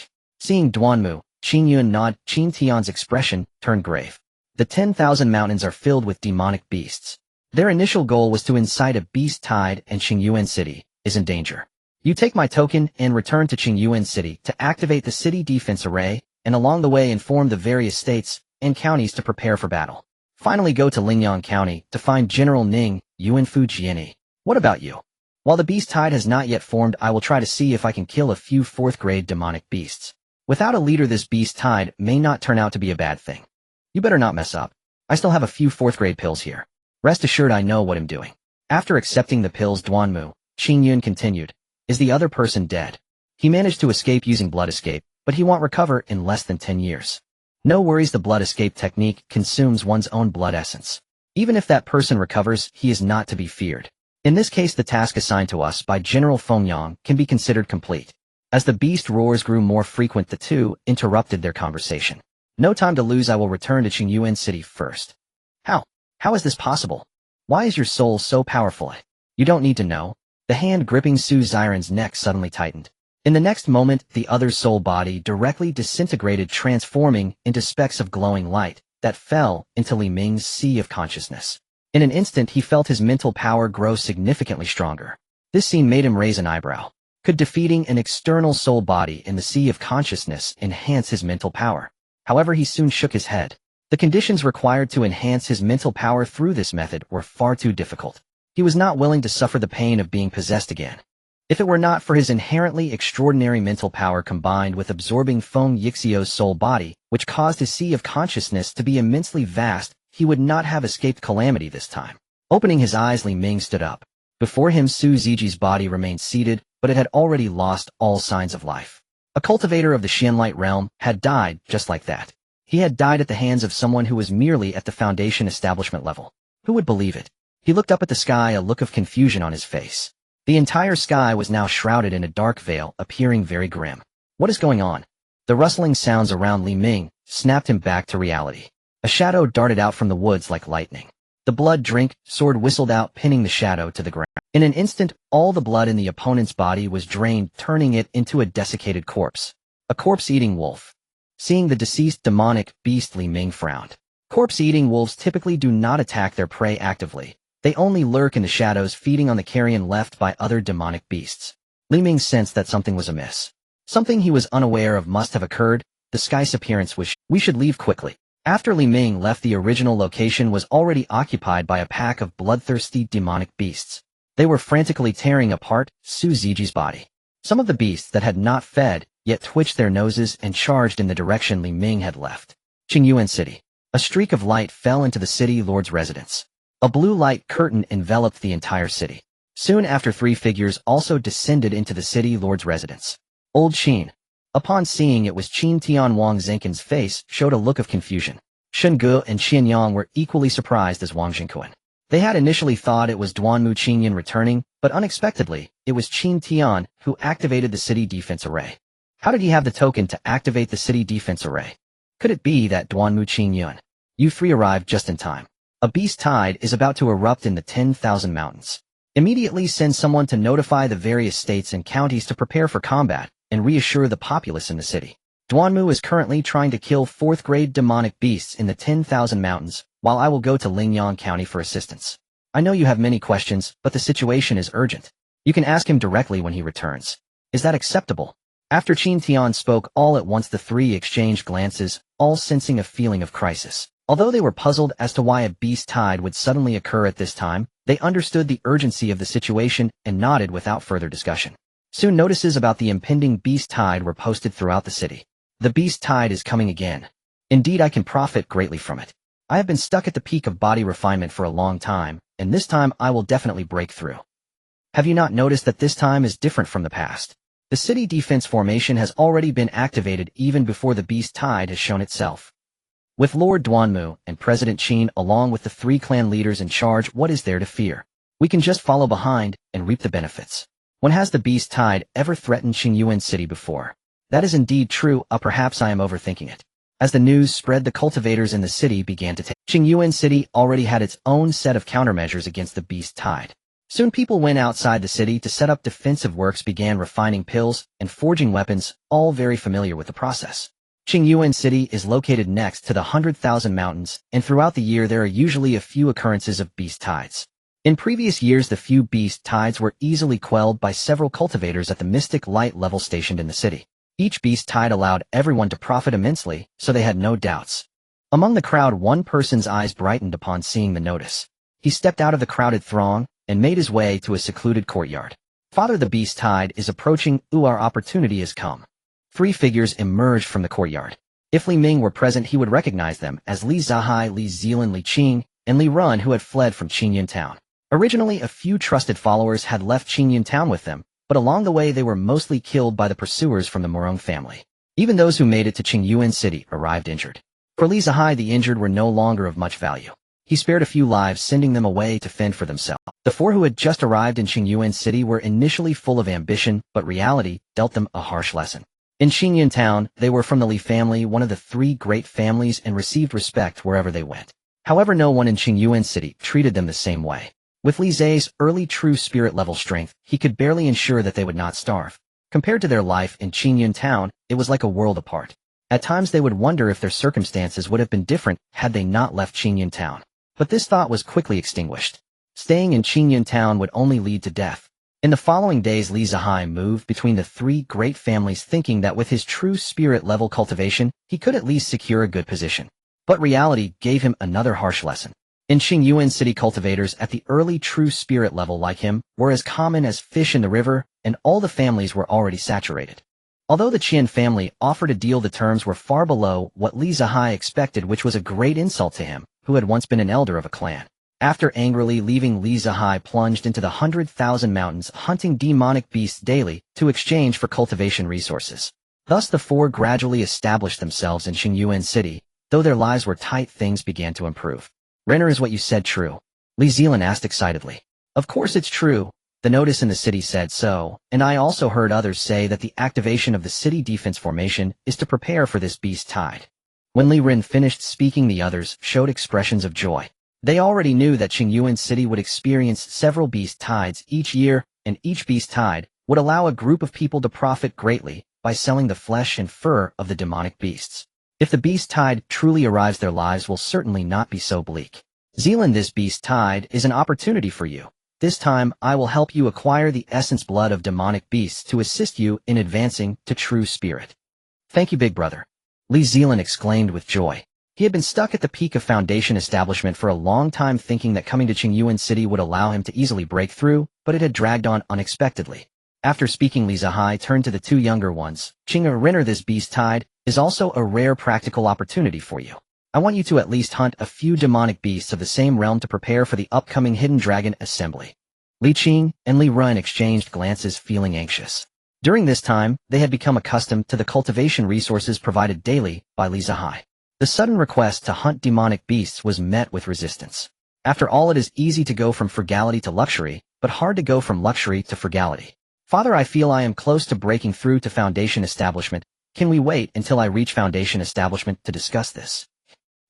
Seeing Duanmu, Qin Yuan nod, Qin Tian's expression turned grave. The 10,000 mountains are filled with demonic beasts. Their initial goal was to incite a beast tide, and Qingyuan City is in danger. You take my token and return to Qingyuan City to activate the city defense array, and along the way inform the various states and counties to prepare for battle. Finally go to Lingyang County to find General Ning, Yuanfu Jiani. What about you? While the beast tide has not yet formed, I will try to see if I can kill a few 4th grade demonic beasts. Without a leader, this beast tide may not turn out to be a bad thing. You better not mess up. I still have a few 4th grade pills here. Rest assured I know what I'm doing. After accepting the pills, Duanmu, Qin Yun continued, is the other person dead? He managed to escape using blood escape, but he won't recover in less than 10 years. No worries, the blood escape technique consumes one's own blood essence. Even if that person recovers, he is not to be feared. In this case, the task assigned to us by General Fengyang can be considered complete. As the beast roars grew more frequent, the two interrupted their conversation. No time to lose, I will return to Qingyuan City first. How is this possible? Why is your soul so powerful? You don't need to know. The hand gripping Su Xiren's neck suddenly tightened. In the next moment, the other's soul body directly disintegrated, transforming into specks of glowing light that fell into Li Ming's sea of consciousness. In an instant, he felt his mental power grow significantly stronger. This scene made him raise an eyebrow. Could defeating an external soul body in the sea of consciousness enhance his mental power? However, he soon shook his head. The conditions required to enhance his mental power through this method were far too difficult. He was not willing to suffer the pain of being possessed again. If it were not for his inherently extraordinary mental power combined with absorbing Feng Yixio's soul body, which caused his sea of consciousness to be immensely vast, he would not have escaped calamity this time. Opening his eyes, Li Ming stood up. Before him, Su Ziji's body remained seated, but it had already lost all signs of life. A cultivator of the Xianlight realm had died just like that. He had died at the hands of someone who was merely at the Foundation establishment level. Who would believe it? He looked up at the sky, a look of confusion on his face. The entire sky was now shrouded in a dark veil, appearing very grim. What is going on? The rustling sounds around Li Ming snapped him back to reality. A shadow darted out from the woods like lightning. The blood drink sword whistled out, pinning the shadow to the ground. In an instant, all the blood in the opponent's body was drained, turning it into a desiccated corpse. A corpse-eating wolf. Seeing the deceased demonic beast, Li Ming frowned. Corpse-eating wolves typically do not attack their prey actively. They only lurk in the shadows, feeding on the carrion left by other demonic beasts. Li Ming sensed that something was amiss. Something he was unaware of must have occurred. The sky's appearance was we should leave quickly. After Li Ming left, the original location was already occupied by a pack of bloodthirsty demonic beasts. They were frantically tearing apart Su Ziji's body. Some of the beasts that had not fed yet twitched their noses and charged in the direction Li Ming had left. Qingyuan City. A streak of light fell into the city lord's residence. A blue light curtain enveloped the entire city. Soon after, 3 figures also descended into the city lord's residence. Old Qin. Upon seeing it was Qin Tian, Wang Zhenquan's face showed a look of confusion. Shen Ge and Xian Yang were equally surprised as Wang Zhenquan. They had initially thought it was Duanmu Qingyun returning, but unexpectedly, it was Qin Tian who activated the city defense array. How did he have the token to activate the city defense array? Could it be that Duanmu Qingyun? You 3 arrived just in time. A beast tide is about to erupt in the 10,000 mountains. Immediately send someone to notify the various states and counties to prepare for combat and reassure the populace in the city. Duanmu is currently trying to kill 4th grade demonic beasts in the 10,000 mountains, while I will go to Lingyang County for assistance. I know you have many questions, but the situation is urgent. You can ask him directly when he returns. Is that acceptable? After Qin Tian spoke, all at once the 3 exchanged glances, all sensing a feeling of crisis. Although they were puzzled as to why a beast tide would suddenly occur at this time, they understood the urgency of the situation and nodded without further discussion. Soon notices about the impending beast tide were posted throughout the city. The beast tide is coming again. Indeed, I can profit greatly from it. I have been stuck at the peak of body refinement for a long time, and this time I will definitely break through. Have you not noticed that this time is different from the past? The city defense formation has already been activated even before the beast tide has shown itself. With Lord Duanmu and President Qin along with the 3 clan leaders in charge, what is there to fear? We can just follow behind and reap the benefits. When has the beast tide ever threatened Qingmei City before? That is indeed true, perhaps I am overthinking it. As the news spread, the cultivators in the city began to take. Qingmei City already had its own set of countermeasures against the beast tide. Soon people went outside the city to set up defensive works, began refining pills and forging weapons, all very familiar with the process. Qingmei City is located next to the 100,000 mountains, and throughout the year there are usually a few occurrences of beast tides. In previous years, the few beast tides were easily quelled by several cultivators at the mystic light level stationed in the city. Each beast tide allowed everyone to profit immensely, so they had no doubts. Among the crowd, one person's eyes brightened upon seeing the notice. He stepped out of the crowded throng and made his way to a secluded courtyard. Father, the beast tide is approaching. Our opportunity has come. 3 figures emerged from the courtyard. If Li Ming were present, he would recognize them as Li Zihai, Li Zilan, Li Qing, and Li Run, who had fled from Qingmei town. Originally, a few trusted followers had left Qingmei town with them, but along the way they were mostly killed by the pursuers from the Morong family. Even those who made it to Qingmei City arrived injured. For Li Zihai, the injured were no longer of much value. He spared a few lives, sending them away to fend for themselves. The 4 who had just arrived in Qingmei City were initially full of ambition, but reality dealt them a harsh lesson. In Qingmei town, they were from the Li family, one of the 3 great families, and received respect wherever they went. However, no one in Qingmei City treated them the same way. With Li Zai's early true spirit level strength, he could barely ensure that they would not starve. Compared to their life in Qingmei town, it was like a world apart. At times they would wonder if their circumstances would have been different had they not left Qingmei town. But this thought was quickly extinguished. Staying in Qingmei town would only lead to death. In the following days, Li Zihai moved between the 3 great families, thinking that with his true spirit level cultivation, he could at least secure a good position. But reality gave him another harsh lesson. In Qingmei City, cultivators at the early true spirit level like him were as common as fish in the river, and all the families were already saturated. Although the Qian family offered a deal, the terms were far below what Li Zihai expected, which was a great insult to him, who had once been an elder of a clan. After angrily leaving, Li Zihai plunged into the 100,000 mountains, hunting demonic beasts daily to exchange for cultivation resources. Thus the 4 gradually established themselves in Qingmei City. Though their lives were tight, things began to improve. Renner, is what you said true? Li Zilan asked excitedly. Of course it's true. The notice in the city said so, and I also heard others say that the activation of the city defense formation is to prepare for this beast tide. When Li Rin finished speaking, the others showed expressions of joy. They already knew that Qingmei City would experience several beast tides each year, and each beast tide would allow a group of people to profit greatly by selling the flesh and fur of the demonic beasts. If the beast tide truly arrives, their lives will certainly not be so bleak. Zealand, this beast tide is an opportunity for you. This time, I will help you acquire the essence blood of demonic beasts to assist you in advancing to true spirit. Thank you, big brother. Li Zealand exclaimed with joy. He had been stuck at the peak of Foundation establishment for a long time, thinking that coming to Qingmei City would allow him to easily break through, but it had dragged on unexpectedly. After speaking, Li Zihai turned to the 2 younger ones. Qingmei Renner, this beast tide is also a rare practical opportunity for you. I want you to at least hunt a few demonic beasts of the same realm to prepare for the upcoming Hidden Dragon Assembly. Li Qing and Li Run exchanged glances, feeling anxious. During this time, they had become accustomed to the cultivation resources provided daily by Li Zihai. The sudden request to hunt demonic beasts was met with resistance. After all, it is easy to go from frugality to luxury, but hard to go from luxury to frugality. Father, I feel I am close to breaking through to Foundation establishment. Can we wait until I reach Foundation establishment to discuss this?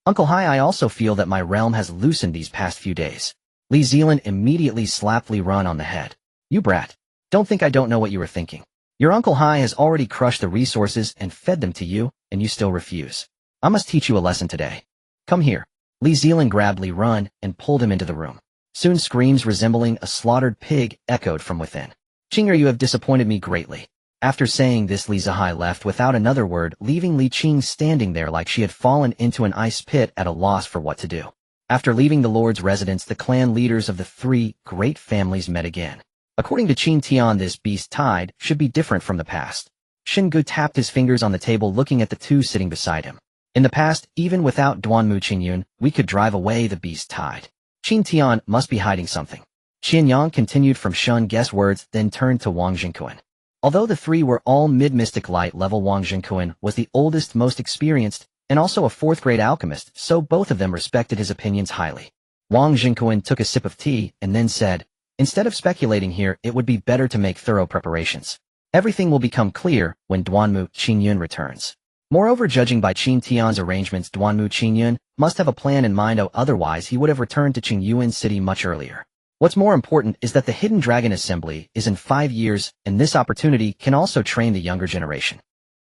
Uncle Hai, I also feel that my realm has loosened these past few days. Li Zealand immediately slapped Li Run on the head. You brat. Don't think I don't know what you were thinking. Your Uncle Hai has already crushed the resources and fed them to you, and you still refuse. I must teach you a lesson today. Come here. Li Zealand grabbed Li Run and pulled him into the room. Soon screams resembling a slaughtered pig echoed from within. Qing'er, you have disappointed me greatly. After saying this, Li Zihai left without another word, leaving Li Qing standing there like she had fallen into an ice pit at a loss for what to do. After leaving the Lord's residence, the clan leaders of the 3 great families met again. According to Qin Tian, this beast tide should be different from the past. Xingu tapped his fingers on the table, looking at the 2 sitting beside him. In the past, even without Duanmu Qingyun, we could drive away the beast tide. Qin Tian must be hiding something. Qianyang continued from Shun guess words, then turned to Wang Jingquan. Although the 3 were all mid-mystic light level, Wang Jingquan was the oldest, most experienced, and also a 4th-grade alchemist, so both of them respected his opinions highly. Wang Jingquan took a sip of tea and then said, Instead of speculating here, it would be better to make thorough preparations. Everything will become clear when Duanmu Qingyun returns. Moreover, judging by Qin Tian's arrangements, Duanmu Qingyun must have a plan in mind, otherwise he would have returned to Qingyuan City much earlier. What's more important is that the Hidden Dragon Assembly is in 5 years, and this opportunity can also train the younger generation.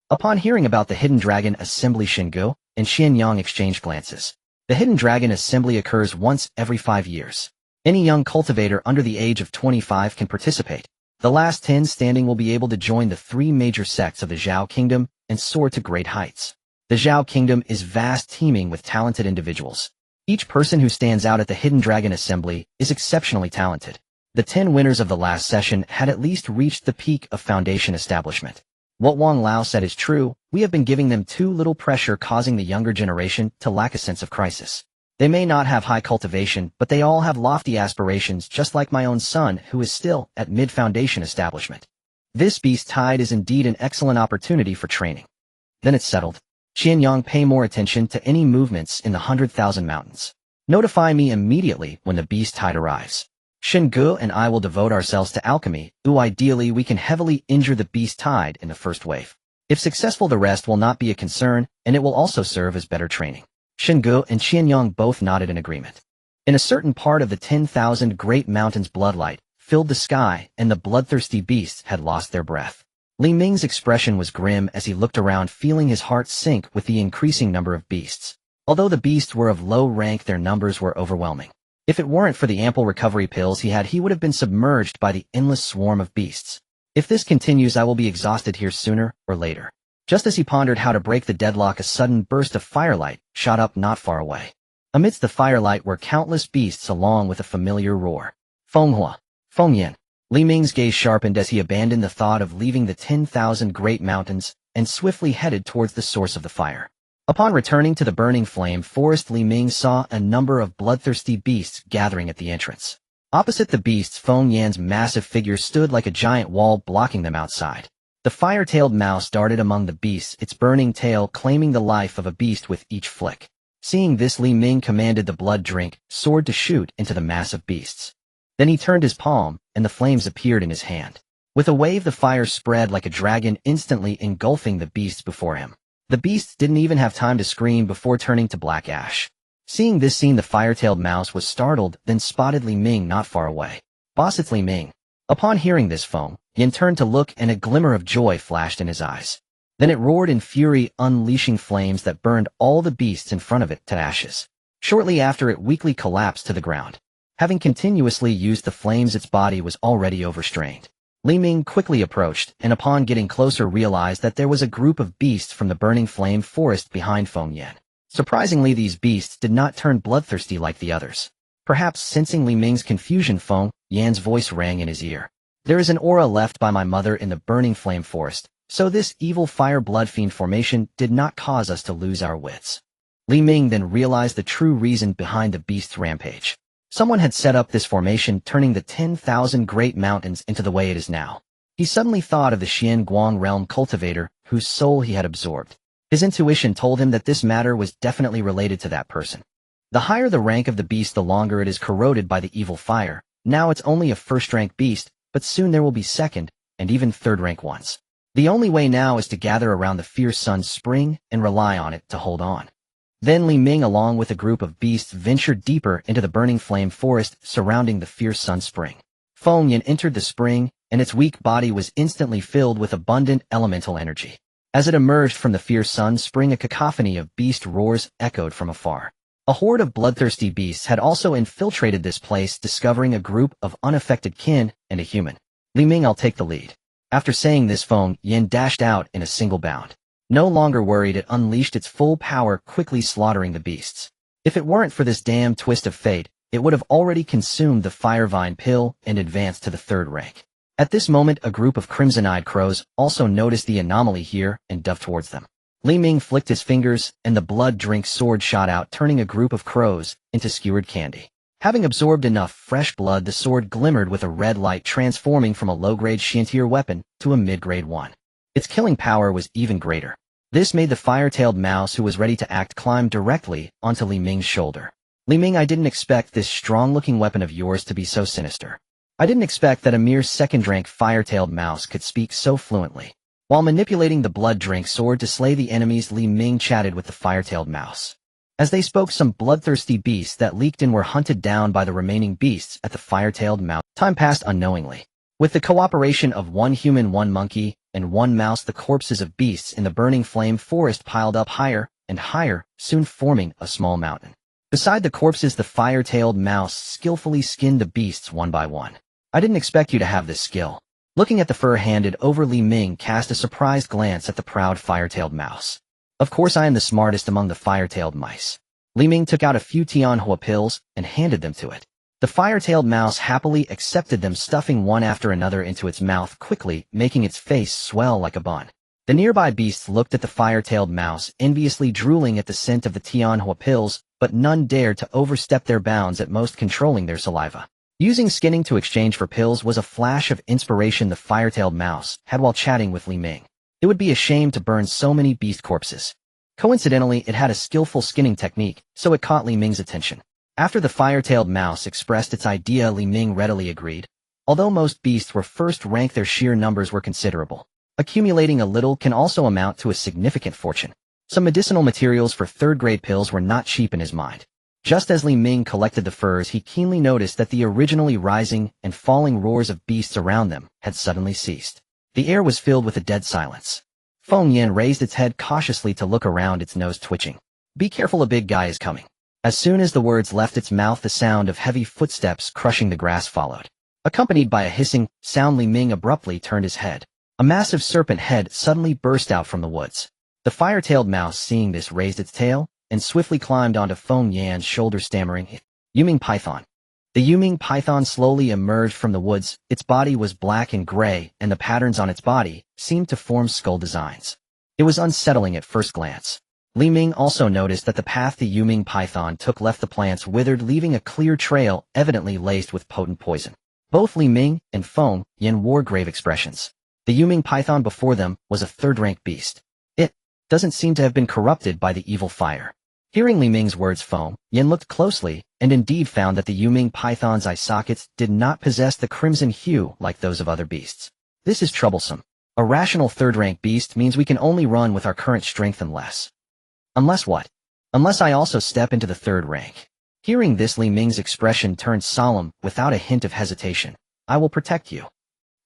Upon hearing about the Hidden Dragon Assembly, Xingu and Xianyang exchanged glances. The Hidden Dragon Assembly occurs once every 5 years. Any young cultivator under the age of 25 can participate. The last 10 standing will be able to join the 3 major sects of the Zhao Kingdom and soar to great heights. The Zhao Kingdom is vast, teeming with talented individuals. Each person who stands out at the Hidden Dragon Assembly is exceptionally talented. The 10 winners of the last session had at least reached the peak of foundation establishment. What Wang Lao said is true. We have been giving them too little pressure, causing the younger generation to lack a sense of crisis. They may not have high cultivation, but they all have lofty aspirations, just like my own son, who is still at mid-foundation establishment. This beast tide is indeed an excellent opportunity for training. Then it's settled. Xianyang, pay more attention to any movements in the 100,000 mountains. Notify me immediately when the beast tide arrives. Xingu and I will devote ourselves to alchemy. Ideally, we can heavily injure the beast tide in the first wave. If successful, the rest will not be a concern, and it will also serve as better training. Xingu and Xianyang both nodded in agreement. In a certain part of the 10,000 great mountains, bloodlight filled the sky, and the bloodthirsty beasts had lost their breath. Li Ming's expression was grim as he looked around, feeling his heart sink with the increasing number of beasts. Although the beasts were of low rank, their numbers were overwhelming. If it weren't for the ample recovery pills he had, he would have been submerged by the endless swarm of beasts. If this continues, I will be exhausted here sooner or later. Just as he pondered how to break the deadlock, a sudden burst of firelight shot up not far away. Amidst the firelight were countless beasts along with a familiar roar. Fenghua, Fengyan. Li Ming's gaze sharpened as he abandoned the thought of leaving the 10,000 great mountains and swiftly headed towards the source of the fire. Upon returning to the burning flame forest, Li Ming saw a number of bloodthirsty beasts gathering at the entrance. Opposite the beasts, Feng Yan's massive figure stood like a giant wall, blocking them outside. The fire-tailed mouse darted among the beasts, its burning tail claiming the life of a beast with each flick. Seeing this, Li Ming commanded the blood drink sword to shoot into the massive beasts. Then he turned his palm, and the flames appeared in his hand. With a wave, the fire spread like a dragon, instantly engulfing the beasts before him. The beasts didn't even have time to scream before turning to black ash. Seeing this scene, the fire-tailed mouse was startled, then spotted Li Ming not far away. "Boss, it's Li Ming." Upon hearing this, Feng Yan turned to look, and a glimmer of joy flashed in his eyes. Then it roared in fury, unleashing flames that burned all the beasts in front of it to ashes. Shortly after, it weakly collapsed to the ground. Having continuously used the flames, its body was already overstrained. Li Ming quickly approached, and upon getting closer realized that there was a group of beasts from the burning flame forest behind Feng Yan. Surprisingly, these beasts did not turn bloodthirsty like the others. Perhaps sensing Li Ming's confusion, Feng Yan's voice rang in his ear. "There is an aura left by my mother in the burning flame forest, so this evil fire blood fiend formation did not cause us to lose our wits." Li Ming then realized the true reason behind the beast's rampage. Someone had set up this formation, turning the 10,000 great mountains into the way it is now. He suddenly thought of the Xian Guang realm cultivator whose soul he had absorbed. His intuition told him that this matter was definitely related to that person. The higher the rank of the beast, the longer it is corroded by the evil fire. Now it's only a first-rank beast, but soon there will be second and even third-rank ones. The only way now is to gather around the fierce sun's spring and rely on it to hold on. Then Li Ming, along with a group of beasts, ventured deeper into the burning flame forest surrounding the fierce sun spring. Feng Yan entered the spring, and its weak body was instantly filled with abundant elemental energy. As it emerged from the fierce sun spring, a cacophony of beast roars echoed from afar. A horde of bloodthirsty beasts had also infiltrated this place, discovering a group of unaffected kin and a human. "Li Ming, I'll take the lead." After saying this, Feng Yan dashed out in a single bound. No longer worried, it unleashed its full power, quickly slaughtering the beasts. If it weren't for this damn twist of fate, it would have already consumed the Firevine pill and advanced to the third rank. At this moment, a group of crimson-eyed crows also noticed the anomaly here and dove towards them. Li Ming flicked his fingers, and the blood drink sword shot out, turning a group of crows into skewered candy. Having absorbed enough fresh blood, the sword glimmered with a red light, transforming from a low-grade Xiantier weapon to a mid-grade one. Its killing power was even greater. This made the fire-tailed mouse, who was ready to act, climb directly onto Li Ming's shoulder. "Li Ming, I didn't expect this strong-looking weapon of yours to be so sinister. I didn't expect that a mere second-rank fire-tailed mouse could speak so fluently. While manipulating the blood-drink sword to slay the enemies, Li Ming chatted with the fire-tailed mouse. As they spoke, some bloodthirsty beasts that leaked in were hunted down by the remaining beasts at the fire-tailed mouse. Time passed unknowingly. With the cooperation of one human, one monkey, and one mouse, the corpses of beasts in the burning flame forest piled up higher and higher, soon forming a small mountain. Beside the corpses, the fire-tailed mouse skillfully skinned the beasts one by one. I didn't expect you to have this skill. Looking at the fur handed over, Li Ming cast a surprised glance at the proud fire-tailed mouse. Of course I am the smartest among the fire-tailed mice. Li Ming took out a few Tianhua pills and handed them to it. The fire-tailed mouse happily accepted them, stuffing one after another into its mouth quickly, making its face swell like a bun. The nearby beasts looked at the fire-tailed mouse, enviously drooling at the scent of the Tianhua pills, but none dared to overstep their bounds, at most controlling their saliva. Using skinning to exchange for pills was a flash of inspiration the fire-tailed mouse had while chatting with Li Ming. It would be a shame to burn so many beast corpses. Coincidentally, it had a skillful skinning technique, so it caught Li Ming's attention. After the fire-tailed mouse expressed its idea, Li Ming readily agreed. Although most beasts were first rank, their sheer numbers were considerable. Accumulating a little can also amount to a significant fortune. Some medicinal materials for third-grade pills were not cheap in his mind. Just as Li Ming collected the furs, he keenly noticed that the originally rising and falling roars of beasts around them had suddenly ceased. The air was filled with a dead silence. Feng Yan raised its head cautiously to look around, its nose twitching. "Be careful, a big guy is coming." As soon as the words left its mouth, the sound of heavy footsteps crushing the grass followed. Accompanied by a hissing sound, Li Ming abruptly turned his head. A massive serpent head suddenly burst out from the woods. The fire-tailed mouse, seeing this, raised its tail and swiftly climbed onto Feng Yan's shoulder, stammering, "Yuming python." The Yuming python slowly emerged from the woods. Its body was black and gray, and the patterns on its body seemed to form skull designs. It was unsettling at first glance. Li Ming also noticed that the path the Yuming python took left the plants withered, leaving a clear trail evidently laced with potent poison. Both Li Ming and Feng Yan wore grave expressions. The Yuming python before them was a third-rank beast. It doesn't seem to have been corrupted by the evil fire. Hearing Li Ming's words, Feng Yan looked closely and indeed found that the Yuming python's eye sockets did not possess the crimson hue like those of other beasts. This is troublesome. A rational third-rank beast means we can only run with our current strength unless... Unless what? Unless I also step into the third rank. Hearing this, Li Ming's expression turned solemn without a hint of hesitation. "I will protect you."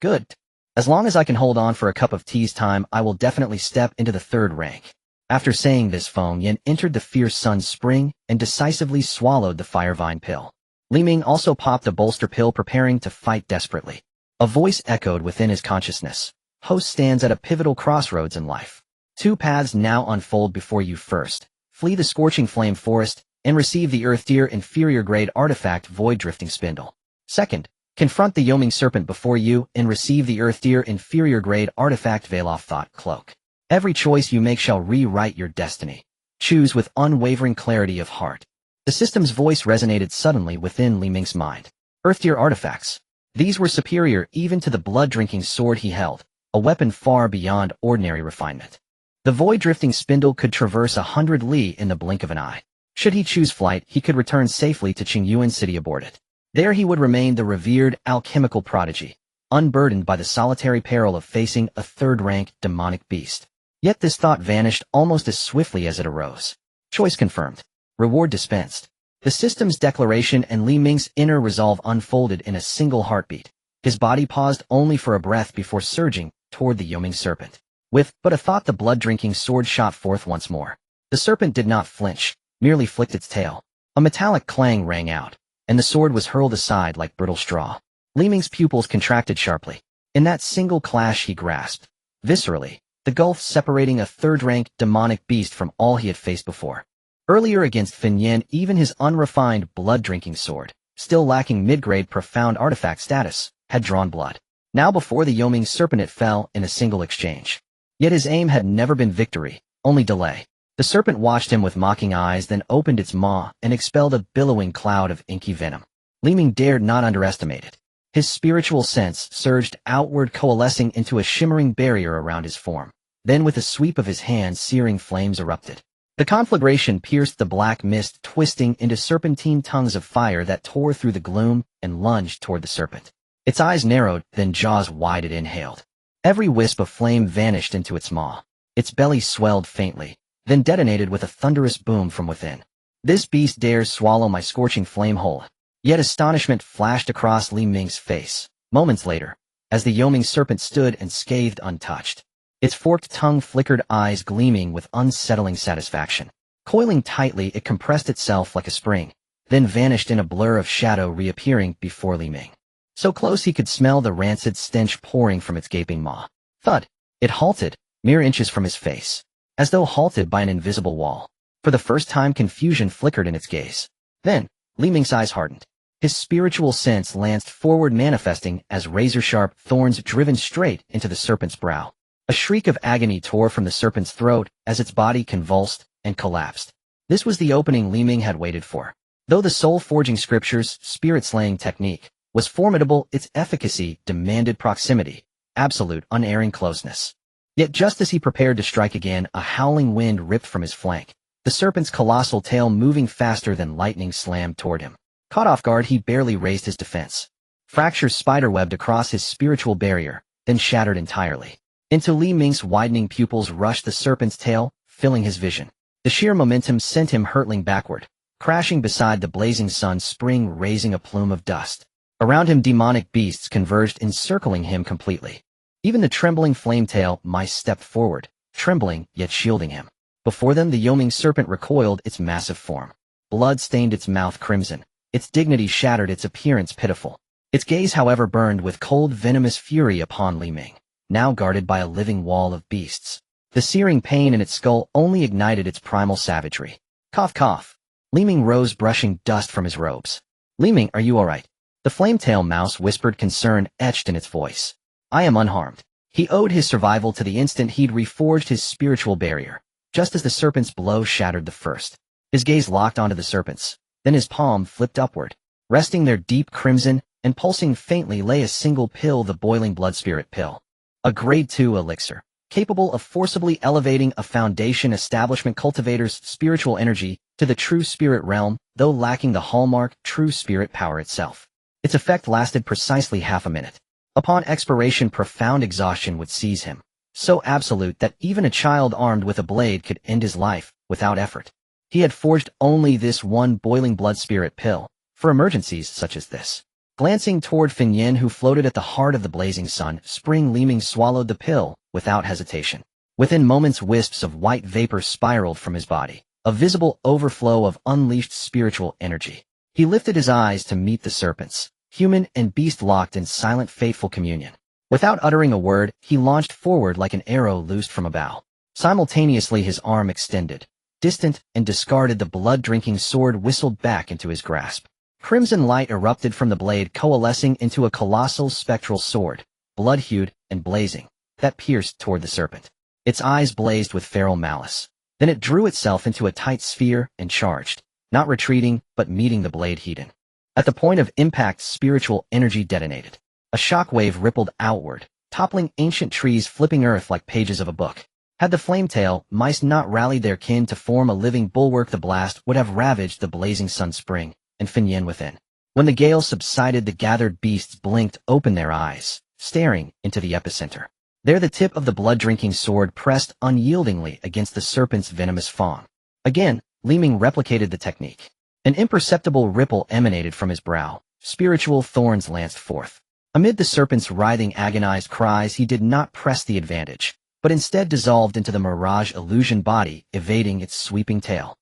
"Good. As long as I can hold on for a cup of tea's time, I will definitely step into the third rank." After saying this, Feng Yan entered the fierce sun's spring and decisively swallowed the firevine pill. Li Ming also popped a bolster pill, preparing to fight desperately. A voice echoed within his consciousness. "Host stands at a pivotal crossroads in life. Two paths now unfold before you. First, flee the scorching flame forest and receive the Earth Deer inferior grade artifact Void Drifting Spindle. Second, confront the Yoming Serpent before you and receive the Earth Deer inferior grade artifact Velof Thought Cloak. Every choice you make shall rewrite your destiny. Choose with unwavering clarity of heart." The system's voice resonated suddenly within Li Ming's mind. Earth Deer artifacts. These were superior even to the blood-drinking sword he held, a weapon far beyond ordinary refinement. The void-drifting spindle could traverse 100 li in the blink of an eye. Should he choose flight, he could return safely to Qingyuan City aboard it. There he would remain the revered alchemical prodigy, unburdened by the solitary peril of facing a third-rank demonic beast. Yet this thought vanished almost as swiftly as it arose. Choice confirmed. Reward dispensed. The system's declaration and Li Ming's inner resolve unfolded in a single heartbeat. His body paused only for a breath before surging toward the Yoming Serpent. With but a thought, the blood-drinking sword shot forth once more. The serpent did not flinch, merely flicked its tail. A metallic clang rang out, and the sword was hurled aside like brittle straw. Li Ming's pupils contracted sharply. In that single clash he grasped, viscerally, the gulf separating a third-rank demonic beast from all he had faced before. Earlier against Feng Yan, even his unrefined blood-drinking sword, still lacking mid-grade profound artifact status, had drawn blood. Now before the Yoming Serpent it fell in a single exchange. Yet his aim had never been victory, only delay. The serpent watched him with mocking eyes, then opened its maw and expelled a billowing cloud of inky venom. Li Ming dared not underestimate it. His spiritual sense surged outward, coalescing into a shimmering barrier around his form. Then with a sweep of his hand, searing flames erupted. The conflagration pierced the black mist, twisting into serpentine tongues of fire that tore through the gloom and lunged toward the serpent. Its eyes narrowed, then jaws wide it inhaled. Every wisp of flame vanished into its maw. Its belly swelled faintly, then detonated with a thunderous boom from within. This beast dares swallow my scorching flame whole. Yet astonishment flashed across Li Ming's face. Moments later, as the Yoming serpent stood and scathed untouched, its forked tongue flickered, eyes gleaming with unsettling satisfaction. Coiling tightly, it compressed itself like a spring, then vanished in a blur of shadow, reappearing before Li Ming. So close he could smell the rancid stench pouring from its gaping maw. Thud! It halted, mere inches from his face, as though halted by an invisible wall. For the first time, confusion flickered in its gaze. Then, Li Ming's eyes hardened. His spiritual sense lanced forward, manifesting as razor-sharp thorns driven straight into the serpent's brow. A shriek of agony tore from the serpent's throat as its body convulsed and collapsed. This was the opening Li Ming had waited for. Though the soul-forging scripture's spirit-slaying technique was formidable, its efficacy demanded proximity, absolute, unerring closeness. Yet just as he prepared to strike again, a howling wind ripped from his flank. The serpent's colossal tail, moving faster than lightning, slammed toward him. Caught off guard, he barely raised his defense. Fractures spiderwebbed across his spiritual barrier, then shattered entirely. Into Li Ming's widening pupils rushed the serpent's tail, filling his vision. The sheer momentum sent him hurtling backward, crashing beside the blazing sun, spring raising a plume of dust. Around him, demonic beasts converged, encircling him completely. Even the trembling flame-tail mice stepped forward, trembling yet shielding him. Before them, the Yoming serpent recoiled, its massive form. Blood stained its mouth crimson, its dignity shattered, its appearance pitiful. Its gaze, however, burned with cold, venomous fury upon Li Ming, now guarded by a living wall of beasts. The searing pain in its skull only ignited its primal savagery. Cough, cough. Li Ming rose, brushing dust from his robes. Li Ming, are you all right? The flame-tail mouse whispered, concern etched in its voice. I am unharmed. He owed his survival to the instant he'd reforged his spiritual barrier, just as the serpent's blow shattered the first. His gaze locked onto the serpent's, then his palm flipped upward. Resting there, deep crimson and pulsing faintly, lay a single pill, the boiling blood spirit pill. A grade 2 elixir, capable of forcibly elevating a foundation establishment cultivator's spiritual energy to the true spirit realm, though lacking the hallmark true spirit power itself. Its effect lasted precisely half a minute. Upon expiration, profound exhaustion would seize him, so absolute that even a child armed with a blade could end his life without effort. He had forged only this one boiling blood spirit pill for emergencies such as this. Glancing toward Finyan, who floated at the heart of the blazing sun, Spring Li Ming swallowed the pill without hesitation. Within moments, wisps of white vapor spiraled from his body, a visible overflow of unleashed spiritual energy. He lifted his eyes to meet the serpent's, human and beast locked in silent, fateful communion. Without uttering a word, he launched forward like an arrow loosed from a bow. Simultaneously, his arm extended, distant and discarded, the blood-drinking sword whistled back into his grasp. Crimson light erupted from the blade, coalescing into a colossal spectral sword, blood-hued and blazing, that pierced toward the serpent. Its eyes blazed with feral malice. Then it drew itself into a tight sphere and charged, not retreating, but meeting the blade heat-in. At the point of impact, spiritual energy detonated. A shockwave rippled outward, toppling ancient trees, flipping earth like pages of a book. Had the flame-tail mice not rallied their kin to form a living bulwark, the blast would have ravaged the blazing sun, Spring and Finyan within. When the gale subsided, the gathered beasts blinked open their eyes, staring into the epicenter. There, the tip of the blood-drinking sword pressed unyieldingly against the serpent's venomous fang. Again, Li Ming replicated the technique. An imperceptible ripple emanated from his brow. Spiritual thorns lanced forth. Amid the serpent's writhing, agonized cries, he did not press the advantage, but instead dissolved into the mirage illusion body, evading its sweeping tail.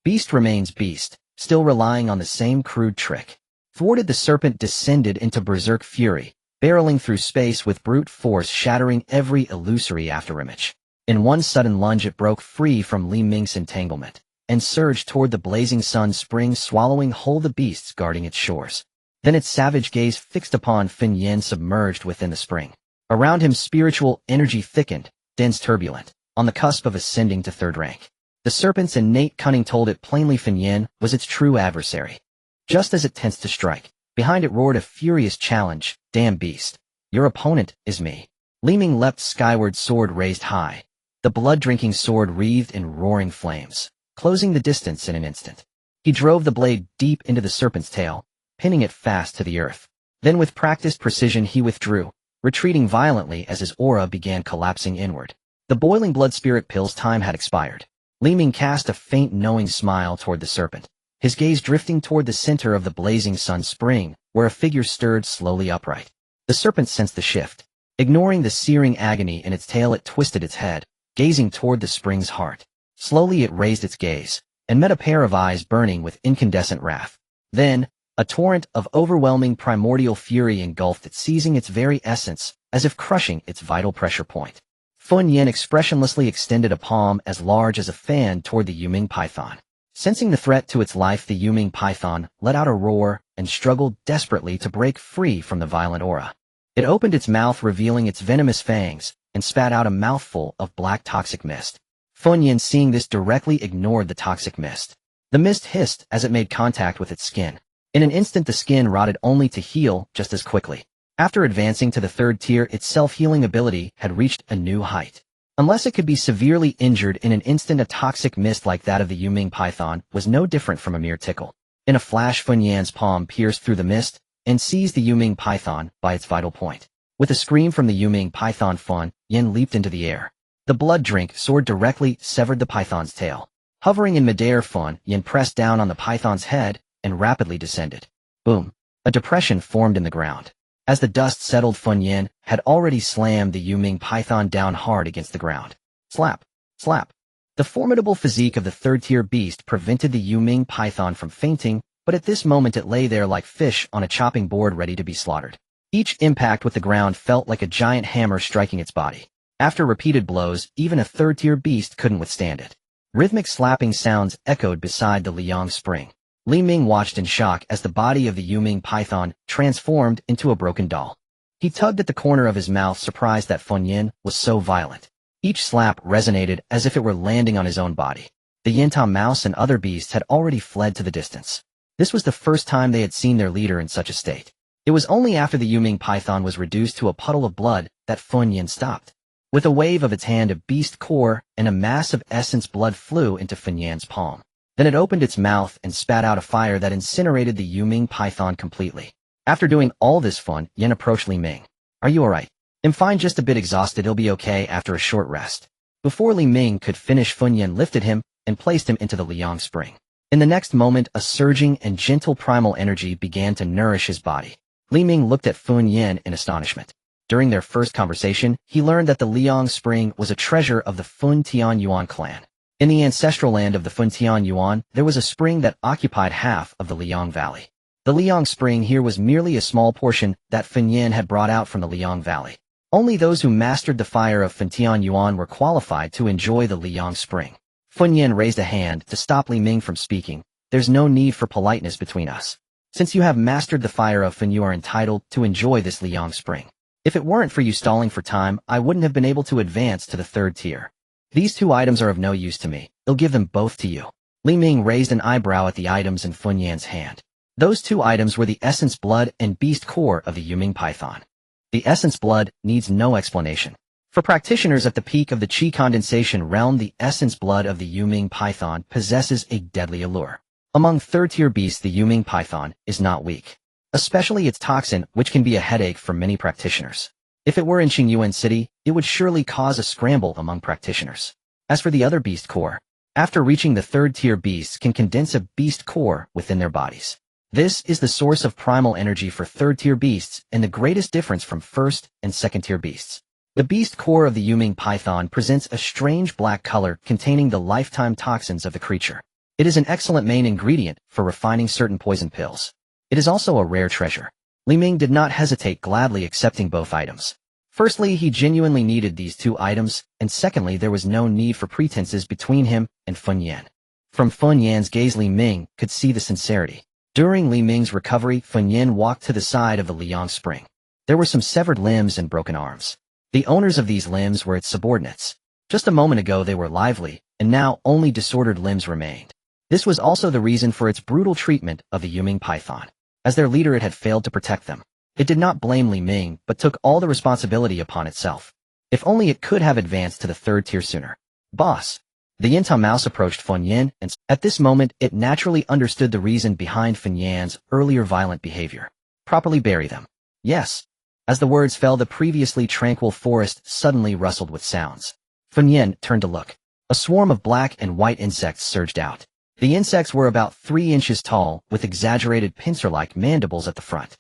Beast remains beast, still relying on the same crude trick. Thwarted, the serpent descended into berserk fury, barreling through space with brute force, shattering every illusory afterimage. In one sudden lunge, it broke free from Li Ming's entanglement and surged toward the blazing sun, Spring swallowing whole the beasts guarding its shores. Then its savage gaze fixed upon Finyan, submerged within the spring. Around him, spiritual energy thickened, dense, turbulent, on the cusp of ascending to third rank. The serpent's innate cunning told it plainly Finyan was its true adversary. Just as it tensed to strike, behind it roared a furious challenge, "Damn beast, your opponent is me." Li Ming leapt skyward, sword raised high. The blood-drinking sword wreathed in roaring flames, closing the distance in an instant. He drove the blade deep into the serpent's tail, pinning it fast to the earth. Then with practiced precision he withdrew, retreating violently as his aura began collapsing inward. The boiling blood spirit pill's time had expired. Li Ming cast a faint knowing smile toward the serpent, his gaze drifting toward the center of the blazing sun spring, where a figure stirred slowly upright. The serpent sensed the shift. Ignoring the searing agony in its tail, it twisted its head, gazing toward the spring's heart. Slowly it raised its gaze, and met a pair of eyes burning with incandescent wrath. Then, a torrent of overwhelming primordial fury engulfed it, seizing its very essence, as if crushing its vital pressure point. Fun Yin expressionlessly extended a palm as large as a fan toward the Yuming python. Sensing the threat to its life, the Yuming python let out a roar and struggled desperately to break free from the violent aura. It opened its mouth, revealing its venomous fangs, and spat out a mouthful of black toxic mist. Fun Yin, seeing this, directly ignored the toxic mist. The mist hissed as it made contact with its skin. In an instant the skin rotted, only to heal just as quickly. After advancing to the third tier, its self-healing ability had reached a new height. Unless it could be severely injured in an instant, a toxic mist like that of the Yuming python was no different from a mere tickle. In a flash, Fun Yan's palm pierced through the mist and seized the Yuming python by its vital point. With a scream from the Yuming python, Fun Yan leaped into the air. The blood drink sword directly severed the python's tail. Hovering in midair, Fun Yan pressed down on the python's head and rapidly descended. Boom! A depression formed in the ground. As the dust settled, Fun Yan had already slammed the Yuming python down hard against the ground. Slap! Slap! The formidable physique of the third-tier beast prevented the Yuming python from fainting, but at this moment it lay there like fish on a chopping board, ready to be slaughtered. Each impact with the ground felt like a giant hammer striking its body. After repeated blows, even a third-tier beast couldn't withstand it. Rhythmic slapping sounds echoed beside the Liang spring. Li Ming watched in shock as the body of the Yuming python transformed into a broken doll. He tugged at the corner of his mouth, surprised that Fun Yin was so violent. Each slap resonated as if it were landing on his own body. The Yinta mouse and other beasts had already fled to the distance. This was the first time they had seen their leader in such a state. It was only after the Yuming python was reduced to a puddle of blood that Fun Yin stopped. With a wave of its hand, a beast core and a mass of essence blood flew into Fun Yan's palm. Then it opened its mouth and spat out a fire that incinerated the Yuming python completely. After doing all this, Fun Yin approached Li Ming. "Are you alright?" "I'm fine, just a bit exhausted. He'll be okay after a short rest." Before Li Ming could finish, Fun Yin lifted him and placed him into the Liang spring. In the next moment, a surging and gentle primal energy began to nourish his body. Li Ming looked at Fun Yin in astonishment. During their first conversation, he learned that the Liang spring was a treasure of the Fun Tian Yuan clan. In the ancestral land of the Fun Tian Yuan, there was a spring that occupied half of the Liang Valley. The Liang spring here was merely a small portion that Fun Yin had brought out from the Liang Valley. Only those who mastered the fire of Fun Tian Yuan were qualified to enjoy the Liang spring. Fun Yin raised a hand to stop Li Ming from speaking. "There's no need for politeness between us. Since you have mastered the fire of Fun, you are entitled to enjoy this Liang spring. If it weren't for you stalling for time, I wouldn't have been able to advance to the third tier. These two items are of no use to me. I'll give them both to you." Li Ming raised an eyebrow at the items in Fun Yan's hand. Those two items were the essence blood and beast core of the Yuming python. The essence blood needs no explanation. For practitioners at the peak of the Qi condensation realm, the essence blood of the Yuming python possesses a deadly allure. Among third-tier beasts, the Yuming python is not weak, especially its toxin, which can be a headache for many practitioners. If it were in Qingyuan City, it would surely cause a scramble among practitioners. As for the other beast core, after reaching the third-tier, beasts can condense a beast core within their bodies. This is the source of primal energy for third-tier beasts and the greatest difference from first and second-tier beasts. The beast core of the Yuming python presents a strange black color containing the lifetime toxins of the creature. It is an excellent main ingredient for refining certain poison pills. It is also a rare treasure. Li Ming did not hesitate, gladly accepting both items. Firstly, he genuinely needed these two items, and secondly, there was no need for pretenses between him and Fun Yan. From Fun Yan's gaze, Li Ming could see the sincerity. During Li Ming's recovery, Fun Yan walked to the side of the Liang spring. There were some severed limbs and broken arms. The owners of these limbs were its subordinates. Just a moment ago they were lively, and now only disordered limbs remained. This was also the reason for its brutal treatment of the Yuming python. As their leader, it had failed to protect them. It did not blame Li Ming, but took all the responsibility upon itself. If only it could have advanced to the third tier sooner. "Boss." The Yinta mouse approached Fun Yan, and at this moment it naturally understood the reason behind Fun Yan's earlier violent behavior. "Properly bury them." Yes. As the words fell, the previously tranquil forest suddenly rustled with sounds. Fenyan turned to look. A swarm of black and white insects surged out. The insects were about 3 inches tall, with exaggerated pincer-like mandibles at the front.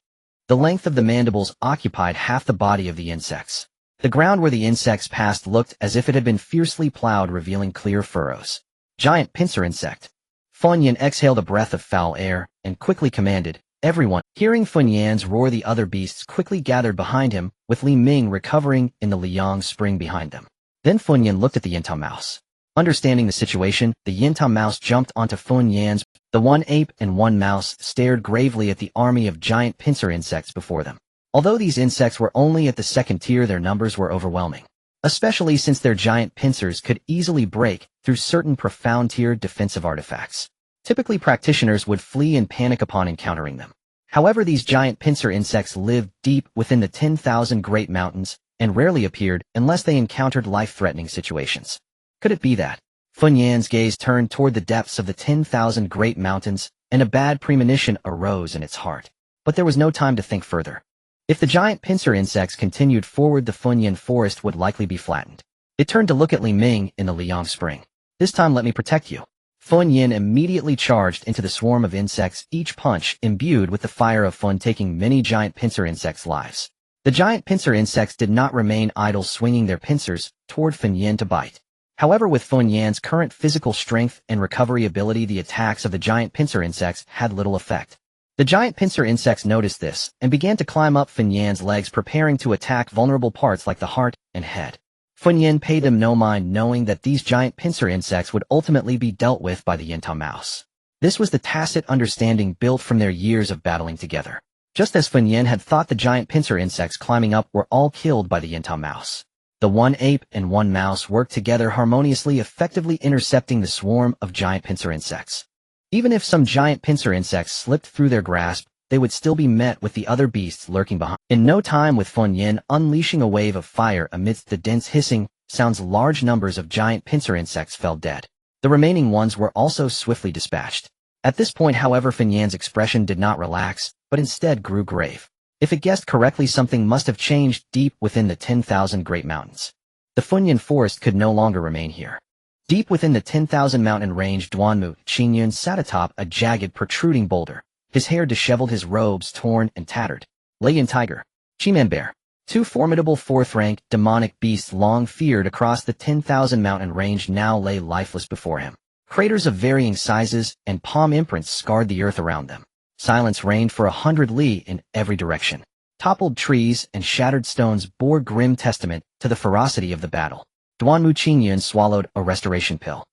The length of the mandibles occupied half the body of the insects. The ground where the insects passed looked as if it had been fiercely plowed, revealing clear furrows. Giant pincer insect. Fenyan exhaled a breath of foul air and quickly commanded, "Everyone." Hearing Fenyan's roar, the other beasts quickly gathered behind him, with Li Ming recovering in the Liang spring behind them. Then Fenyan looked at the Yinta mouse. Understanding the situation, the Yinta mouse jumped onto Fenyan's. The one ape and one mouse stared gravely at the army of giant pincer insects before them. Although these insects were only at the second tier, their numbers were overwhelming, especially since their giant pincers could easily break through certain profound-tier defensive artifacts. Typically, practitioners would flee in panic upon encountering them. However, these giant pincer insects lived deep within the 10,000 Great Mountains and rarely appeared unless they encountered life-threatening situations. Could it be that? Fenyan's gaze turned toward the depths of the 10,000 Great Mountains, and a bad premonition arose in its heart. But there was no time to think further. If the giant pincer insects continued forward, the Fenyan forest would likely be flattened. It turned to look at Li Ming in the Liang spring. "This time let me protect you." Fenyan immediately charged into the swarm of insects, each punch imbued with the fire of fun, taking many giant pincer insects' lives. The giant pincer insects did not remain idle, swinging their pincers toward Fenyan to bite. However, with Fenyan's current physical strength and recovery ability, the attacks of the giant pincer insects had little effect. The giant pincer insects noticed this and began to climb up Fenyan's legs, preparing to attack vulnerable parts like the heart and head. Fenyan paid them no mind, knowing that these giant pincer insects would ultimately be dealt with by the Yinta mouse. This was the tacit understanding built from their years of battling together. Just as Fenyan had thought, the giant pincer insects climbing up were all killed by the Yinta mouse. The one ape and one mouse worked together harmoniously, effectively intercepting the swarm of giant pincer insects. Even if some giant pincer insects slipped through their grasp, they would still be met with the other beasts lurking behind. In no time, with Fenyan unleashing a wave of fire amidst the dense hissing sounds, large numbers of giant pincer insects fell dead. The remaining ones were also swiftly dispatched. At this point, however, Fenyan's expression did not relax, but instead grew grave. If it guessed correctly, something must have changed deep within the 10,000 Great Mountains. The Fenyan forest could no longer remain here. Deep within the 10,000 mountain range, Duanmu Qingyun sat atop a jagged, protruding boulder, his hair disheveled, his robes torn and tattered. Lion Tiger, Qingmei Bear, two formidable fourth-rank demonic beasts long feared across the 10,000 mountain range, now lay lifeless before him. Craters of varying sizes and palm imprints scarred the earth around them. Silence reigned for 100 li in every direction. Toppled trees and shattered stones bore grim testament to the ferocity of the battle. Duanmu Qingyun swallowed a restoration pill.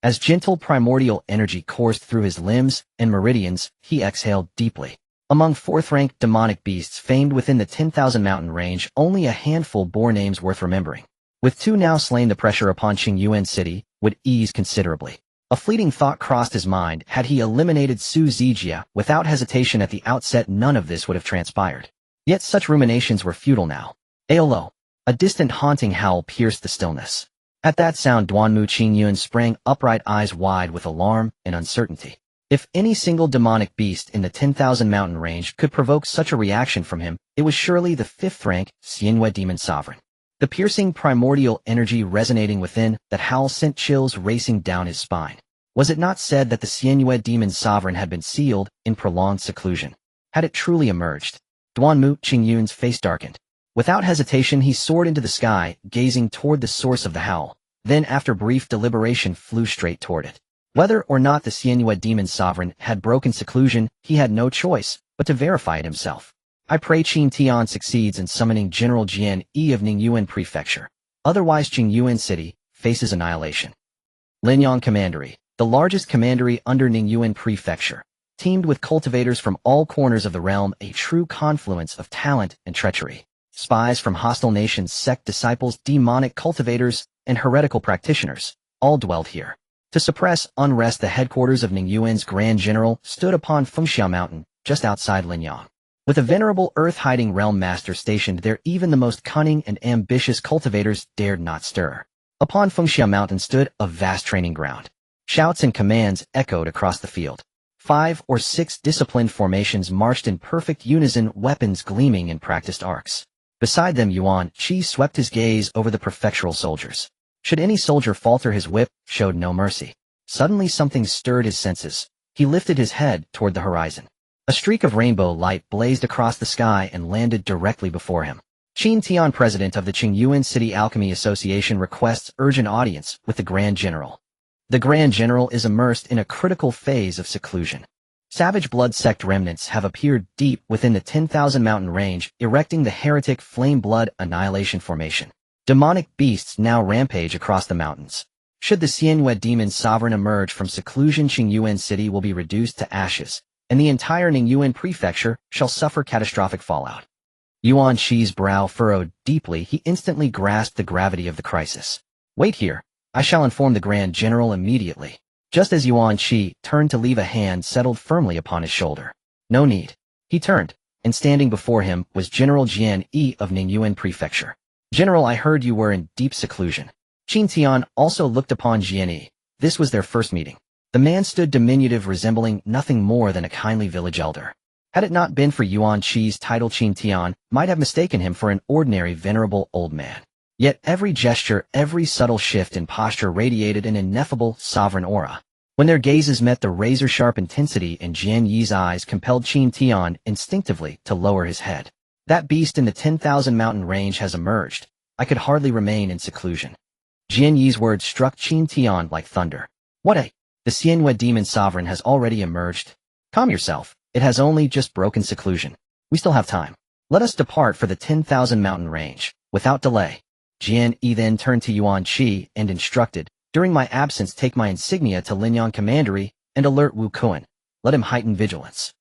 As gentle primordial energy coursed through his limbs and meridians, he exhaled deeply. Among fourth-rank demonic beasts famed within the 10,000 mountain range, only a handful bore names worth remembering. With two now slain, the pressure upon Qingyuan city would ease considerably. A fleeting thought crossed his mind. Had he eliminated Su Zijia without hesitation at the outset, none of this would have transpired. Yet such ruminations were futile now. Aolo! A distant haunting howl pierced the stillness. At that sound, Duanmu Qingyun sprang upright, eyes wide with alarm and uncertainty. If any single demonic beast in the 10,000 mountain range could provoke such a reaction from him, it was surely the fifth-rank Xianyue demon sovereign. The piercing primordial energy resonating within that howl sent chills racing down his spine. Was it not said that the Xianyue demon sovereign had been sealed in prolonged seclusion? Had it truly emerged? Duanmu Qingyun's face darkened. Without hesitation, he soared into the sky, gazing toward the source of the howl. Then, after brief deliberation, flew straight toward it. Whether or not the Xianyue demon sovereign had broken seclusion, he had no choice but to verify it himself. I pray Qin Tian succeeds in summoning General Jian Yi of Ningyuan Prefecture. Otherwise, Qingyuan City faces annihilation. Linyang Commandery, the largest commandery under Ningyuan Prefecture, teamed with cultivators from all corners of the realm, a true confluence of talent and treachery. Spies from hostile nations, sect disciples, demonic cultivators, and heretical practitioners all dwelled here. To suppress unrest, the headquarters of Ningyuan's Grand General stood upon Fengxia Mountain, just outside Linyang. With a venerable earth-hiding realm master stationed there, even the most cunning and ambitious cultivators dared not stir. Upon Fengxia Mountain stood a vast training ground. Shouts and commands echoed across the field. 5 or 6 disciplined formations marched in perfect unison, weapons gleaming in practiced arcs. Beside them Yuan Shi swept his gaze over the prefectural soldiers. Should any soldier falter, his whip showed no mercy. Suddenly something stirred his senses. He lifted his head toward the horizon. A streak of rainbow light blazed across the sky and landed directly before him. Qin Tian, president of the Qingyuan City Alchemy Association, requests urgent audience with the Grand General. The Grand General is immersed in a critical phase of seclusion. Savage blood sect remnants have appeared deep within the 10,000 mountain range, erecting the heretic flame blood annihilation formation. Demonic beasts now rampage across the mountains. Should the Xianhua demon sovereign emerge from seclusion, Qingyuan City will be reduced to ashes, and the entire Ningyuan prefecture shall suffer catastrophic fallout. Yuan Shi's brow furrowed deeply. He instantly grasped the gravity of the crisis. Wait here. I shall inform the Grand General immediately. Just as Yuan Shi turned to leave, a hand settled firmly upon his shoulder. No need. He turned, and standing before him was General Jian Yi of Ningyuan Prefecture. General, I heard you were in deep seclusion. Qin Tian also looked upon Jian Yi. This was their first meeting. The man stood diminutive, resembling nothing more than a kindly village elder. Had it not been for Yuan Shi's title, Qin Tian might have mistaken him for an ordinary venerable old man. Yet every gesture, every subtle shift in posture radiated an ineffable, sovereign aura. When their gazes met, the razor-sharp intensity in Jian Yi's eyes compelled Qin Tian instinctively to lower his head. That beast in the 10,000 mountain range has emerged. I could hardly remain in seclusion. Jian Yi's words struck Qin Tian like thunder. What a... The Xianhua demon sovereign has already emerged. Calm yourself. It has only just broken seclusion. We still have time. Let us depart for the 10,000 mountain range, without delay. Jian Yi then turned to Yuan Shi and instructed, during my absence take my insignia to Linyang Commandery and alert Wu Kuan. Let him heighten vigilance.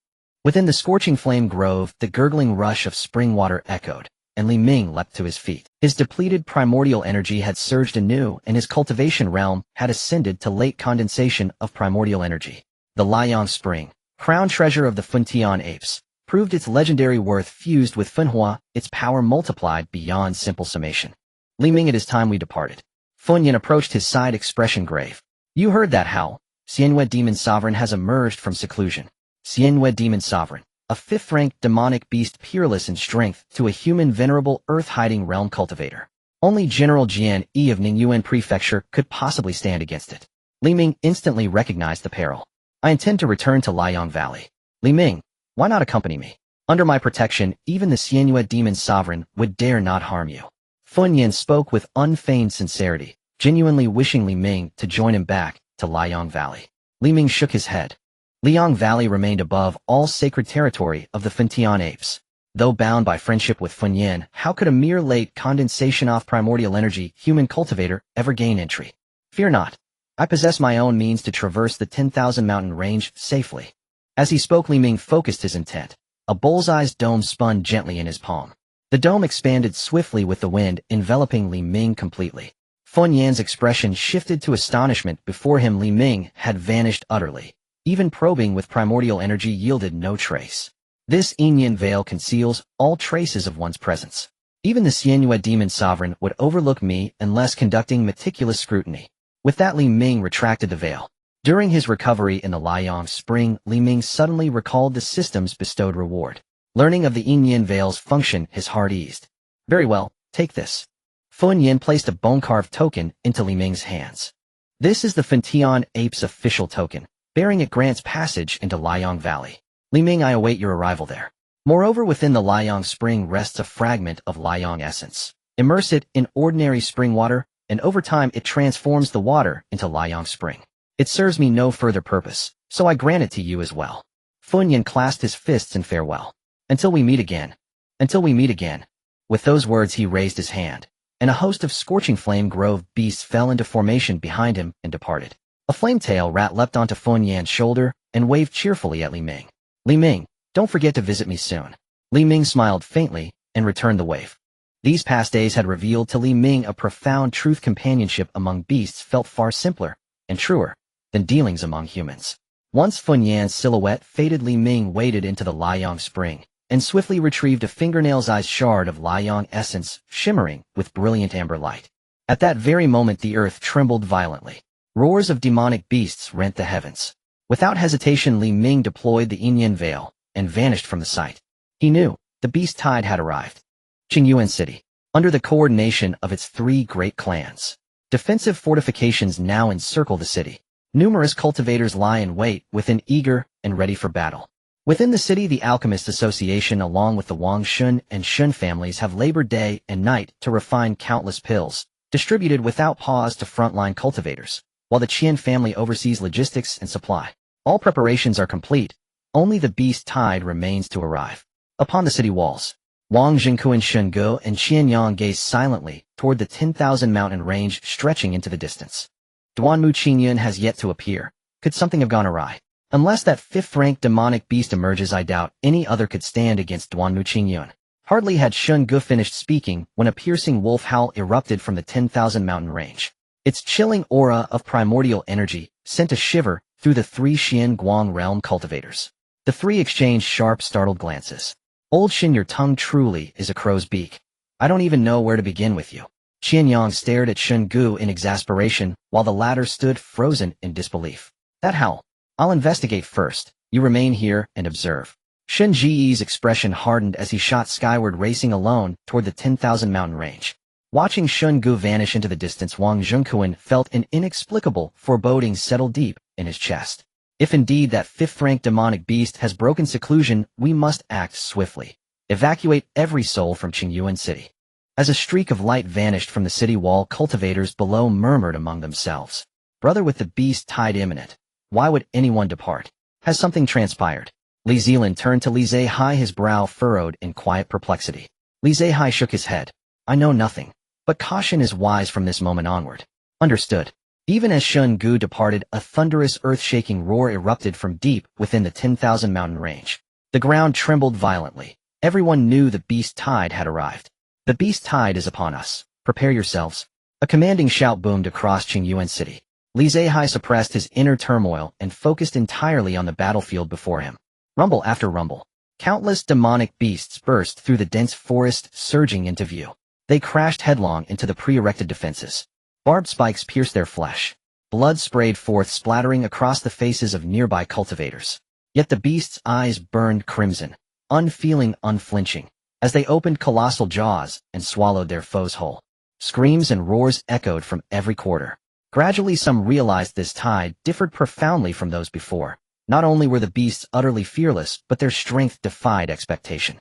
Within the scorching flame grove, the gurgling rush of spring water echoed, and Li Ming leapt to his feet. His depleted primordial energy had surged anew, and his cultivation realm had ascended to late condensation of primordial energy. The Liang Spring, crown treasure of the Funtian apes, proved its legendary worth. Fused with Funhua, its power multiplied beyond simple summation. Li Ming, it is time we departed. Funyan approached, his side expression grave. You heard that howl. Xianhua demon sovereign has emerged from seclusion. Xianhua demon sovereign, a 5th-rank demonic beast, peerless in strength to a human, venerable earth-hiding realm cultivator. Only General Jian Yi of Ningyuan Prefecture could possibly stand against it. Li Ming instantly recognized the peril. I intend to return to Liang Valley. Li Ming, why not accompany me? Under my protection, even the Xianhua demon sovereign would dare not harm you. Funyan spoke with unfeigned sincerity, genuinely wishing Li Ming to join him back to Liang Valley. Li Ming shook his head. Liang Valley remained above all sacred territory of the Funtian apes. Though bound by friendship with Funyan, how could a mere late condensation of primordial energy human cultivator ever gain entry? Fear not. I possess my own means to traverse the 10,000 mountain range safely. As he spoke, Li Ming focused his intent. A bull's-eyed dome spun gently in his palm. The dome expanded swiftly with the wind, enveloping Li Ming completely. Funyan's expression shifted to astonishment. Before him, Li Ming had vanished utterly. Even probing with primordial energy yielded no trace. This Yin veil conceals all traces of one's presence. Even the Xianhua demon sovereign would overlook me unless conducting meticulous scrutiny. With that, Li Ming retracted the veil. During his recovery in the Liang Spring, Li Ming suddenly recalled the system's bestowed reward. Learning of the Yin veil's function, his heart eased. Very well, take this. Funyan placed a bone-carved token into Li Ming's hands. This is the Funtian Ape's official token. Bearing it grants passage into Liang Valley. Li Ming, I await your arrival there. Moreover, within the Liang Spring rests a fragment of Liang essence. Immerse it in ordinary spring water, and over time it transforms the water into Liang Spring. It serves me no further purpose, so I grant it to you as well. Funyan clasped his fists in farewell. Until we meet again. Until we meet again. With those words he raised his hand, and a host of scorching flame grove beasts fell into formation behind him and departed. A flame-tail rat leapt onto Funyan's shoulder and waved cheerfully at Li Ming. Li Ming, don't forget to visit me soon. Li Ming smiled faintly and returned the wave. These past days had revealed to Li Ming a profound truth: companionship among beasts felt far simpler and truer than dealings among humans. Once Funyan's silhouette faded, Li Ming waded into the Liang Spring and swiftly retrieved a fingernail-sized shard of Liang essence, shimmering with brilliant amber light. At that very moment the earth trembled violently. Roars of demonic beasts rent the heavens. Without hesitation, Li Ming deployed the Yin veil and vanished from the sight. He knew the beast tide had arrived. Qingmei City, under the coordination of its 3 great clans. Defensive fortifications now encircle the city. Numerous cultivators lie in wait within, eager and ready for battle. Within the city, the Alchemist Association along with the Wang Shun and Shun families have labored day and night to refine countless pills, distributed without pause to frontline cultivators, while the Qian family oversees logistics and supply. All preparations are complete. Only the beast tide remains to arrive. Upon the city walls, Wang Jingkuan, Shun Gu, and Qianyang gaze silently toward the 10,000 mountain range stretching into the distance. Duanmu Qingyun has yet to appear. Could something have gone awry? Unless that 5th-ranked demonic beast emerges, I doubt any other could stand against Duanmu Qingyun. Hardly had Shun Gu finished speaking when a piercing wolf howl erupted from the 10,000 mountain range. Its chilling aura of primordial energy sent a shiver through the 3 Xian Guang realm cultivators. The 3 exchanged sharp, startled glances. Old Shin, your tongue truly is a crow's beak. I don't even know where to begin with you. Qianyang stared at Shun Gu in exasperation, while the latter stood frozen in disbelief. That howl. I'll investigate first. You remain here and observe. Shun Ji's expression hardened as he shot skyward, racing alone toward the 10,000 mountain range. Watching Shun Gu vanish into the distance, Wang Zhengkuan felt an inexplicable foreboding settle deep in his chest. If indeed that 5th-ranked demonic beast has broken seclusion, we must act swiftly. Evacuate every soul from Qingmei City. As a streak of light vanished from the city wall, cultivators below murmured among themselves. Brother, with the beast tide imminent, why would anyone depart? Has something transpired? Li Zilan turned to Li Zehai, his brow furrowed in quiet perplexity. Li Zehai shook his head. I know nothing, but caution is wise from this moment onward. Understood. Even as Shun Gu departed, a thunderous earth-shaking roar erupted from deep within the 10,000 mountain range. The ground trembled violently. Everyone knew the beast tide had arrived. The beast tide is upon us. Prepare yourselves. A commanding shout boomed across Qingmei City. Li Zehai suppressed his inner turmoil and focused entirely on the battlefield before him. Rumble after rumble. Countless demonic beasts burst through the dense forest, surging into view. They crashed headlong into the pre-erected defenses. Barbed spikes pierced their flesh. Blood sprayed forth, splattering across the faces of nearby cultivators. Yet the beasts' eyes burned crimson, unfeeling, unflinching, as they opened colossal jaws and swallowed their foes whole. Screams and roars echoed from every quarter. Gradually, some realized this tide differed profoundly from those before. Not only were the beasts utterly fearless, but their strength defied expectation.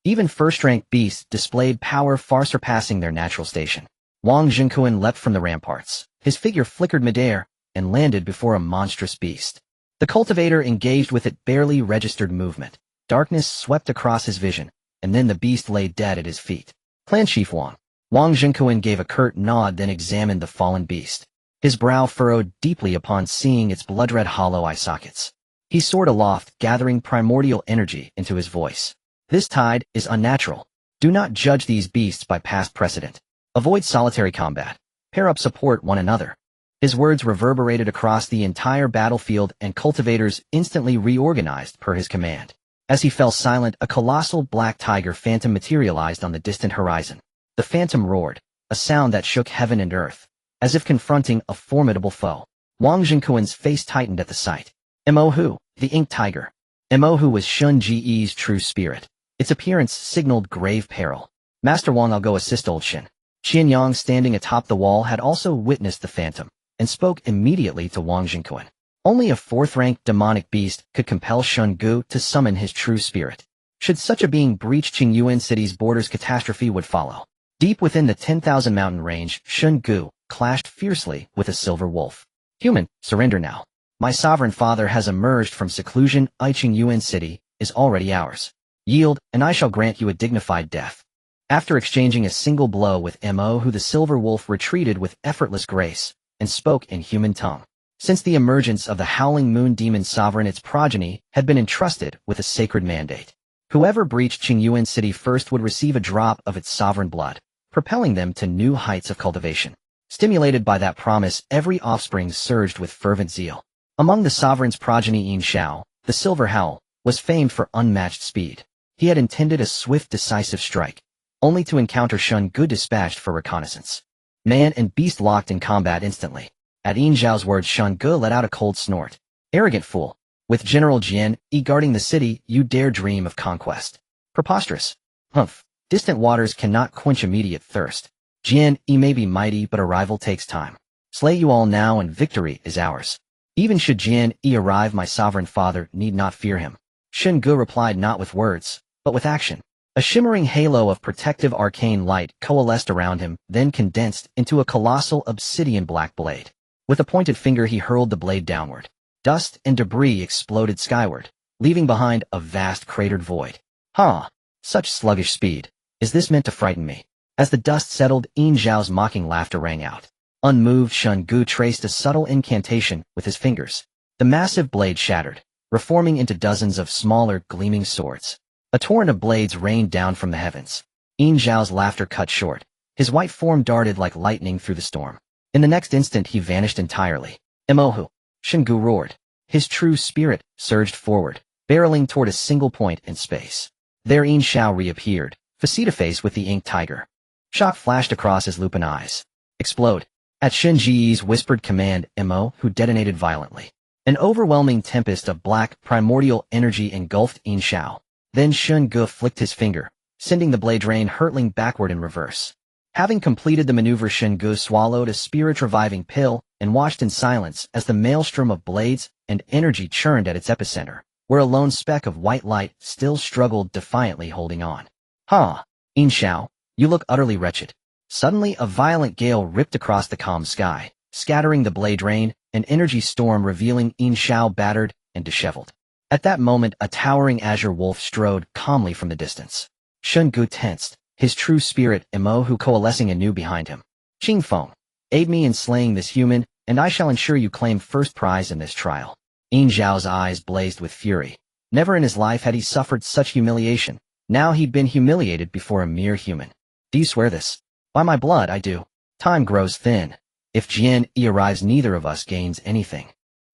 Even first-ranked beasts displayed power far surpassing their natural station. Wang Jingkuan leapt from the ramparts. His figure flickered midair and landed before a monstrous beast. The cultivator engaged with it barely registered movement. Darkness swept across his vision, and then the beast lay dead at his feet. Clan Chief Wang. Wang Jingkuan gave a curt nod, then examined the fallen beast. His brow furrowed deeply upon seeing its blood-red hollow eye sockets. He soared aloft, gathering primordial energy into his voice. This tide is unnatural. Do not judge these beasts by past precedent. Avoid solitary combat. Pair up, support one another. His words reverberated across the entire battlefield, and cultivators instantly reorganized per his command. As he fell silent, a colossal black tiger phantom materialized on the distant horizon. The phantom roared, a sound that shook heaven and earth, as if confronting a formidable foe. Wang Jingkuan's face tightened at the sight. Mohu, the ink tiger. Mohu was Shun Ji's true spirit. Its appearance signaled grave peril. Master Wang, I'll go assist old Shin. Qianyang, standing atop the wall, had also witnessed the phantom, and spoke immediately to Wang Jingkuan. Only a 4th-ranked demonic beast could compel Shun Gu to summon his true spirit. Should such a being breach Qingmei City's borders, catastrophe would follow. Deep within the 10,000 mountain range, Shun Gu clashed fiercely with a silver wolf. Human, surrender now. My sovereign father has emerged from seclusion. Qingmei City is already ours. Yield, and I shall grant you a dignified death. After exchanging a single blow with Mohu, the silver wolf retreated with effortless grace and spoke in human tongue. Since the emergence of the Howling Moon Demon Sovereign, its progeny had been entrusted with a sacred mandate. Whoever breached Qingmei City first would receive a drop of its sovereign blood, propelling them to new heights of cultivation. Stimulated by that promise, every offspring surged with fervent zeal. Among the sovereign's progeny, Yin Xiao, the Silver Howl, was famed for unmatched speed. He had intended a swift, decisive strike, only to encounter Shun Gu dispatched for reconnaissance. Man and beast locked in combat instantly. At Yin Xiao's words, Shun Gu let out a cold snort. Arrogant fool. With General Jian Yi guarding the city, you dare dream of conquest. Preposterous. Humph. Distant waters cannot quench immediate thirst. Jian Yi may be mighty, but arrival takes time. Slay you all now and victory is ours. Even should Jian Yi arrive, my sovereign father need not fear him. Shen Ge replied not with words, but with action. A shimmering halo of protective arcane light coalesced around him, then condensed into a colossal obsidian black blade. With a pointed finger he hurled the blade downward. Dust and debris exploded skyward, leaving behind a vast cratered void. Ha! Such sluggish speed. Is this meant to frighten me? As the dust settled, Yin Zhao's mocking laughter rang out. Unmoved, Shen Ge traced a subtle incantation with his fingers. The massive blade shattered, reforming into dozens of smaller, gleaming swords. A torrent of blades rained down from the heavens. Yin Zhao's laughter cut short. His white form darted like lightning through the storm. In the next instant he vanished entirely. Emohu! Shen Ge roared. His true spirit surged forward, barreling toward a single point in space. There Yin Zhao reappeared, face-to-face with the ink tiger. Shock flashed across his lupin eyes. Explode! At Shen Ji's whispered command, Mo, who detonated violently. An overwhelming tempest of black, primordial energy engulfed Yin Zhao. Then Shen Ge flicked his finger, sending the blade rain hurtling backward in reverse. Having completed the maneuver, Shen Ge swallowed a spirit-reviving pill and watched in silence as the maelstrom of blades and energy churned at its epicenter, where a lone speck of white light still struggled defiantly holding on. Ha! Yin Zhao, you look utterly wretched. Suddenly a violent gale ripped across the calm sky, scattering the blade rain, an energy storm revealing Yin Zhao battered and disheveled. At that moment a towering azure wolf strode calmly from the distance. Shen Ge tensed, his true spirit Mo coalescing anew behind him. Qingfeng, aid me in slaying this human, and I shall ensure you claim first prize in this trial. Yin Zhao's eyes blazed with fury. Never in his life had he suffered such humiliation. Now he'd been humiliated before a mere human. Do you swear this? By my blood, I do. Time grows thin. If Jian Yi arrives, neither of us gains anything.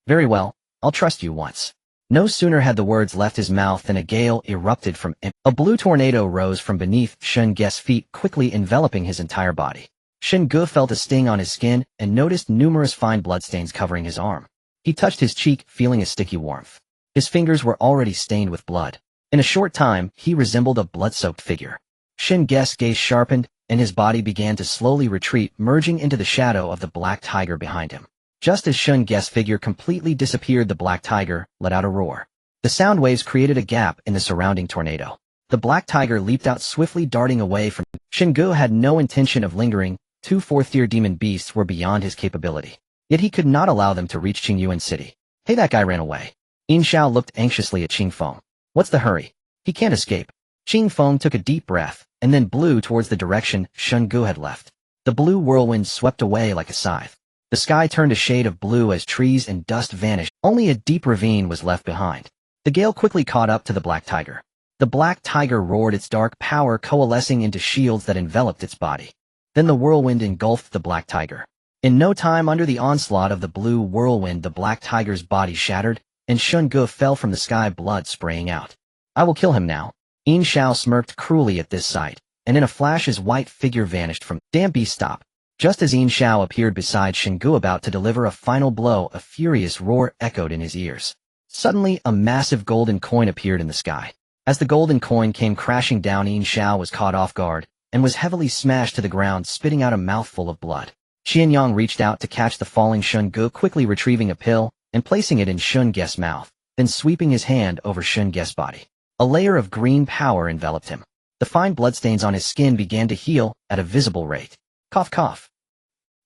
Very well, I'll trust you once. No sooner had the words left his mouth than a gale erupted from him. A blue tornado rose from beneath Shen Ge's feet, quickly enveloping his entire body. Shen Ge felt a sting on his skin and noticed numerous fine bloodstains covering his arm. He touched his cheek, feeling a sticky warmth. His fingers were already stained with blood. In a short time, he resembled a blood-soaked figure. Shen Ge's gaze sharpened, and his body began to slowly retreat, merging into the shadow of the black tiger behind him. Just as Shen Ge's figure completely disappeared, the black tiger let out a roar. The sound waves created a gap in the surrounding tornado. The black tiger leaped out swiftly, darting away from him. Shen Ge had no intention of lingering. 2 fourth-tier demon beasts were beyond his capability. Yet he could not allow them to reach Qingyuan City. Hey, that guy ran away. Yin Zhao looked anxiously at Qingfeng. What's the hurry? He can't escape. Qingfeng took a deep breath, and then blew towards the direction Shen Ge had left. The blue whirlwind swept away like a scythe. The sky turned a shade of blue as trees and dust vanished. Only a deep ravine was left behind. The gale quickly caught up to the black tiger. The black tiger roared, its dark power coalescing into shields that enveloped its body. Then the whirlwind engulfed the black tiger. In no time, under the onslaught of the blue whirlwind, the black tiger's body shattered, and Shen Ge fell from the sky, blood spraying out. I will kill him now. Yin Zhao smirked cruelly at this sight, and in a flash his white figure vanished from— Damn beast, stop. Just as Yin Zhao appeared beside Shen Ge about to deliver a final blow, a furious roar echoed in his ears. Suddenly, a massive golden coin appeared in the sky. As the golden coin came crashing down, Yin Zhao was caught off guard, and was heavily smashed to the ground, spitting out a mouthful of blood. Qianyang reached out to catch the falling Shen Ge, quickly retrieving a pill and placing it in Shen Ge's mouth, then sweeping his hand over Shen Ge's body. A layer of green power enveloped him. The fine bloodstains on his skin began to heal at a visible rate. Cough, cough.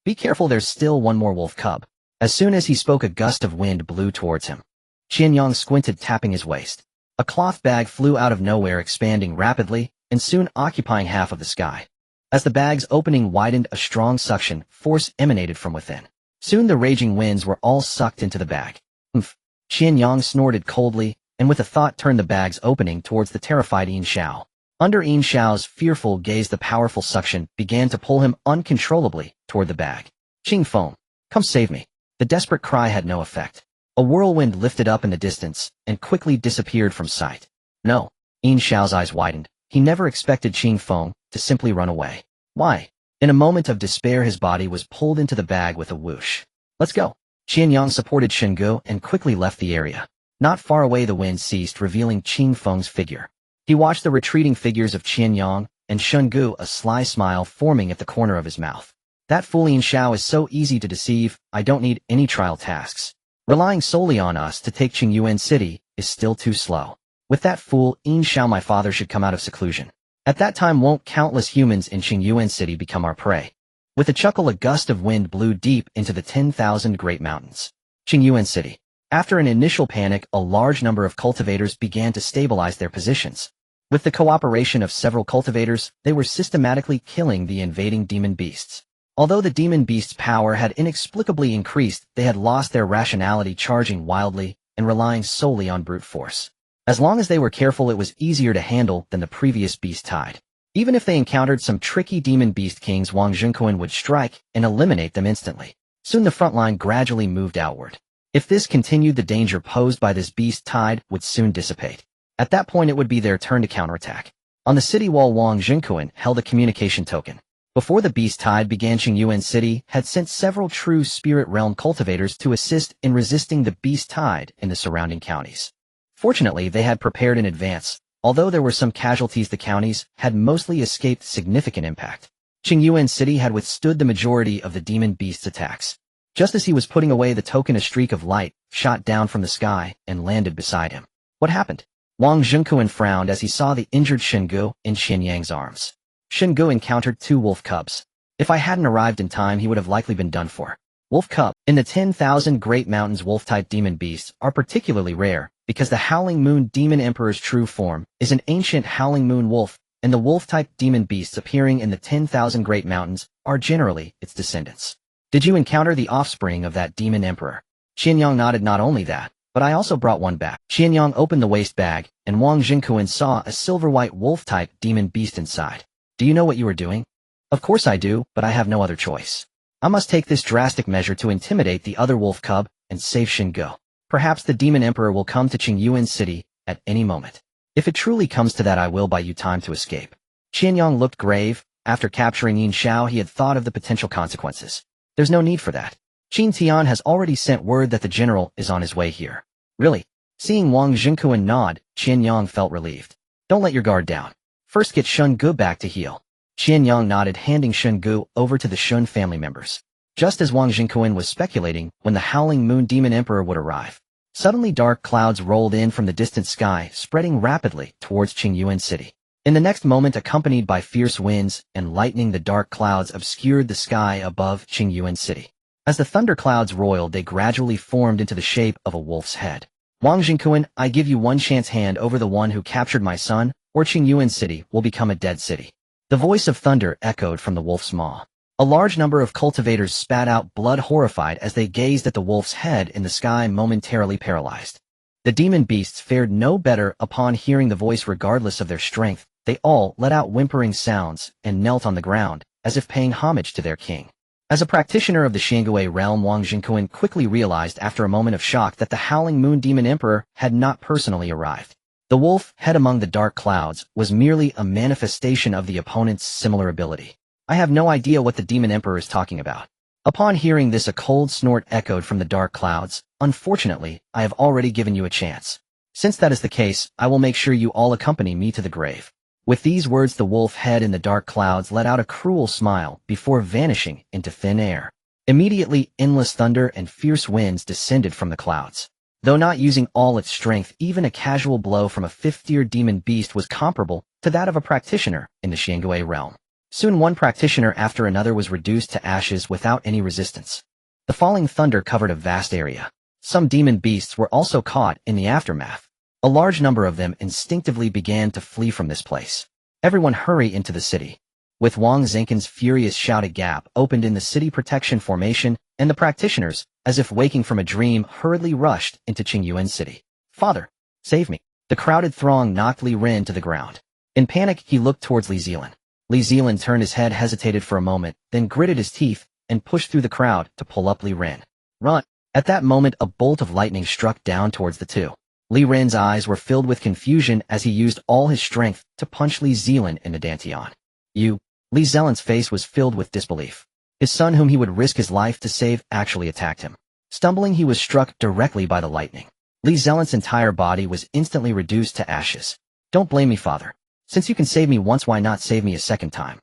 Be careful, there's still one more wolf cub. As soon as he spoke, a gust of wind blew towards him. Qianyang squinted, tapping his waist. A cloth bag flew out of nowhere, expanding rapidly, and soon occupying half of the sky. As the bag's opening widened, a strong suction force emanated from within. Soon the raging winds were all sucked into the bag. Humph. Qianyang snorted coldly, and with a thought turned the bag's opening towards the terrified Yin Zhao. Under Yin Zhao's fearful gaze, the powerful suction began to pull him uncontrollably toward the bag. Qingfeng, come save me. The desperate cry had no effect. A whirlwind lifted up in the distance and quickly disappeared from sight. No. Yin Zhao's eyes widened. He never expected Qingfeng to simply run away. Why? In a moment of despair, his body was pulled into the bag with a whoosh. Let's go. Qianyang supported Shengu and quickly left the area. Not far away the wind ceased, revealing Qing Feng's figure. He watched the retreating figures of Qianyang and Shengu, a sly smile forming at the corner of his mouth. That fool Yin Xiao is so easy to deceive, I don't need any trial tasks. Relying solely on us to take Qingyuan City is still too slow. With that fool Yin Xiao, my father should come out of seclusion. At that time won't countless humans in Qingyuan City become our prey. With a chuckle, a gust of wind blew deep into the 10,000 Great Mountains. Qingyuan City. After an initial panic, a large number of cultivators began to stabilize their positions. With the cooperation of several cultivators, they were systematically killing the invading demon beasts. Although the demon beasts' power had inexplicably increased, they had lost their rationality, charging wildly and relying solely on brute force. As long as they were careful, it was easier to handle than the previous beast tide. Even if they encountered some tricky demon beast kings, Wang Zhenkuan would strike and eliminate them instantly. Soon the front line gradually moved outward. If this continued, the danger posed by this beast tide would soon dissipate. At that point, it would be their turn to counterattack. On the city wall, Wang Zhenkuan held a communication token. Before the beast tide began, Qingyuan City had sent several true spirit realm cultivators to assist in resisting the beast tide in the surrounding counties. Fortunately, they had prepared in advance. Although there were some casualties, the counties had mostly escaped significant impact. Qingyuan City had withstood the majority of the demon beast's attacks. Just as he was putting away the token, a streak of light shot down from the sky and landed beside him. What happened? Wang Zhenkuan frowned as he saw the injured Shengu in Xianyang's arms. Shengu encountered 2 wolf cubs. If I hadn't arrived in time, he would have likely been done for. Wolf cub. In the 10,000 Great Mountains, wolf-type demon beasts are particularly rare because the Howling Moon Demon Emperor's true form is an ancient Howling Moon wolf, and the wolf-type demon beasts appearing in the 10,000 Great Mountains are generally its descendants. Did you encounter the offspring of that demon emperor? Qianyang nodded. Not only that, but I also brought one back. Qianyang opened the waste bag, and Wang Zhenkuan saw a silver-white wolf-type demon beast inside. Do you know what you are doing? Of course I do, but I have no other choice. I must take this drastic measure to intimidate the other wolf cub and save Shengu. Perhaps the demon emperor will come to Qingyuan City at any moment. If it truly comes to that, I will buy you time to escape. Qianyang looked grave. After capturing Yin Xiao, he had thought of the potential consequences. There's no need for that. Qin Tian has already sent word that the general is on his way here. Really? Seeing Wang Zhenkuan nod, Qianyang felt relieved. Don't let your guard down. First get Shengu back to heal. Qianyang nodded, handing Shengu over to the Shun family members. Just as Wang Zhenkuan was speculating when the Howling Moon Demon Emperor would arrive, suddenly dark clouds rolled in from the distant sky, spreading rapidly towards Qingyuan City. In the next moment, accompanied by fierce winds and lightning, the dark clouds obscured the sky above Qingyuan City. As the thunder clouds roiled, they gradually formed into the shape of a wolf's head. Wang Zhenkuan, I give you one chance. Hand over the one who captured my son, or Qingyuan City will become a dead city. The voice of thunder echoed from the wolf's maw. A large number of cultivators spat out blood, horrified as they gazed at the wolf's head in the sky, momentarily paralyzed. The demon beasts fared no better upon hearing the voice. Regardless of their strength, they all let out whimpering sounds and knelt on the ground, as if paying homage to their king. As a practitioner of the Xiangwei realm, Wang Zhenkuan quickly realized after a moment of shock that the Howling Moon Demon Emperor had not personally arrived. The wolf head among the dark clouds was merely a manifestation of the opponent's similar ability. I have no idea what the Demon Emperor is talking about. Upon hearing this, a cold snort echoed from the dark clouds. Unfortunately, I have already given you a chance. Since that is the case, I will make sure you all accompany me to the grave. With these words, the wolf head in the dark clouds let out a cruel smile before vanishing into thin air. Immediately, endless thunder and fierce winds descended from the clouds. Though not using all its strength, even a casual blow from a fifth-tier demon beast was comparable to that of a practitioner in the Xiangwei realm. Soon one practitioner after another was reduced to ashes without any resistance. The falling thunder covered a vast area. Some demon beasts were also caught in the aftermath. A large number of them instinctively began to flee from this place. Everyone hurry into the city. With Wang Zhenkuan's furious shout, a gap opened in the city protection formation, and the practitioners, as if waking from a dream, hurriedly rushed into Qingyuan City. Father, save me. The crowded throng knocked Li Ren to the ground. In panic, he looked towards Li Zilan. Li Zilan turned his head, hesitated for a moment, then gritted his teeth and pushed through the crowd to pull up Li Ren. Run! At that moment, a bolt of lightning struck down towards the two. Li Ren's eyes were filled with confusion as he used all his strength to punch Li Zilan in the dantian. You! Li Zilan's face was filled with disbelief. His son, whom he would risk his life to save, actually attacked him. Stumbling, he was struck directly by the lightning. Li Zealant's entire body was instantly reduced to ashes. Don't blame me, father. Since you can save me once, why not save me a second time?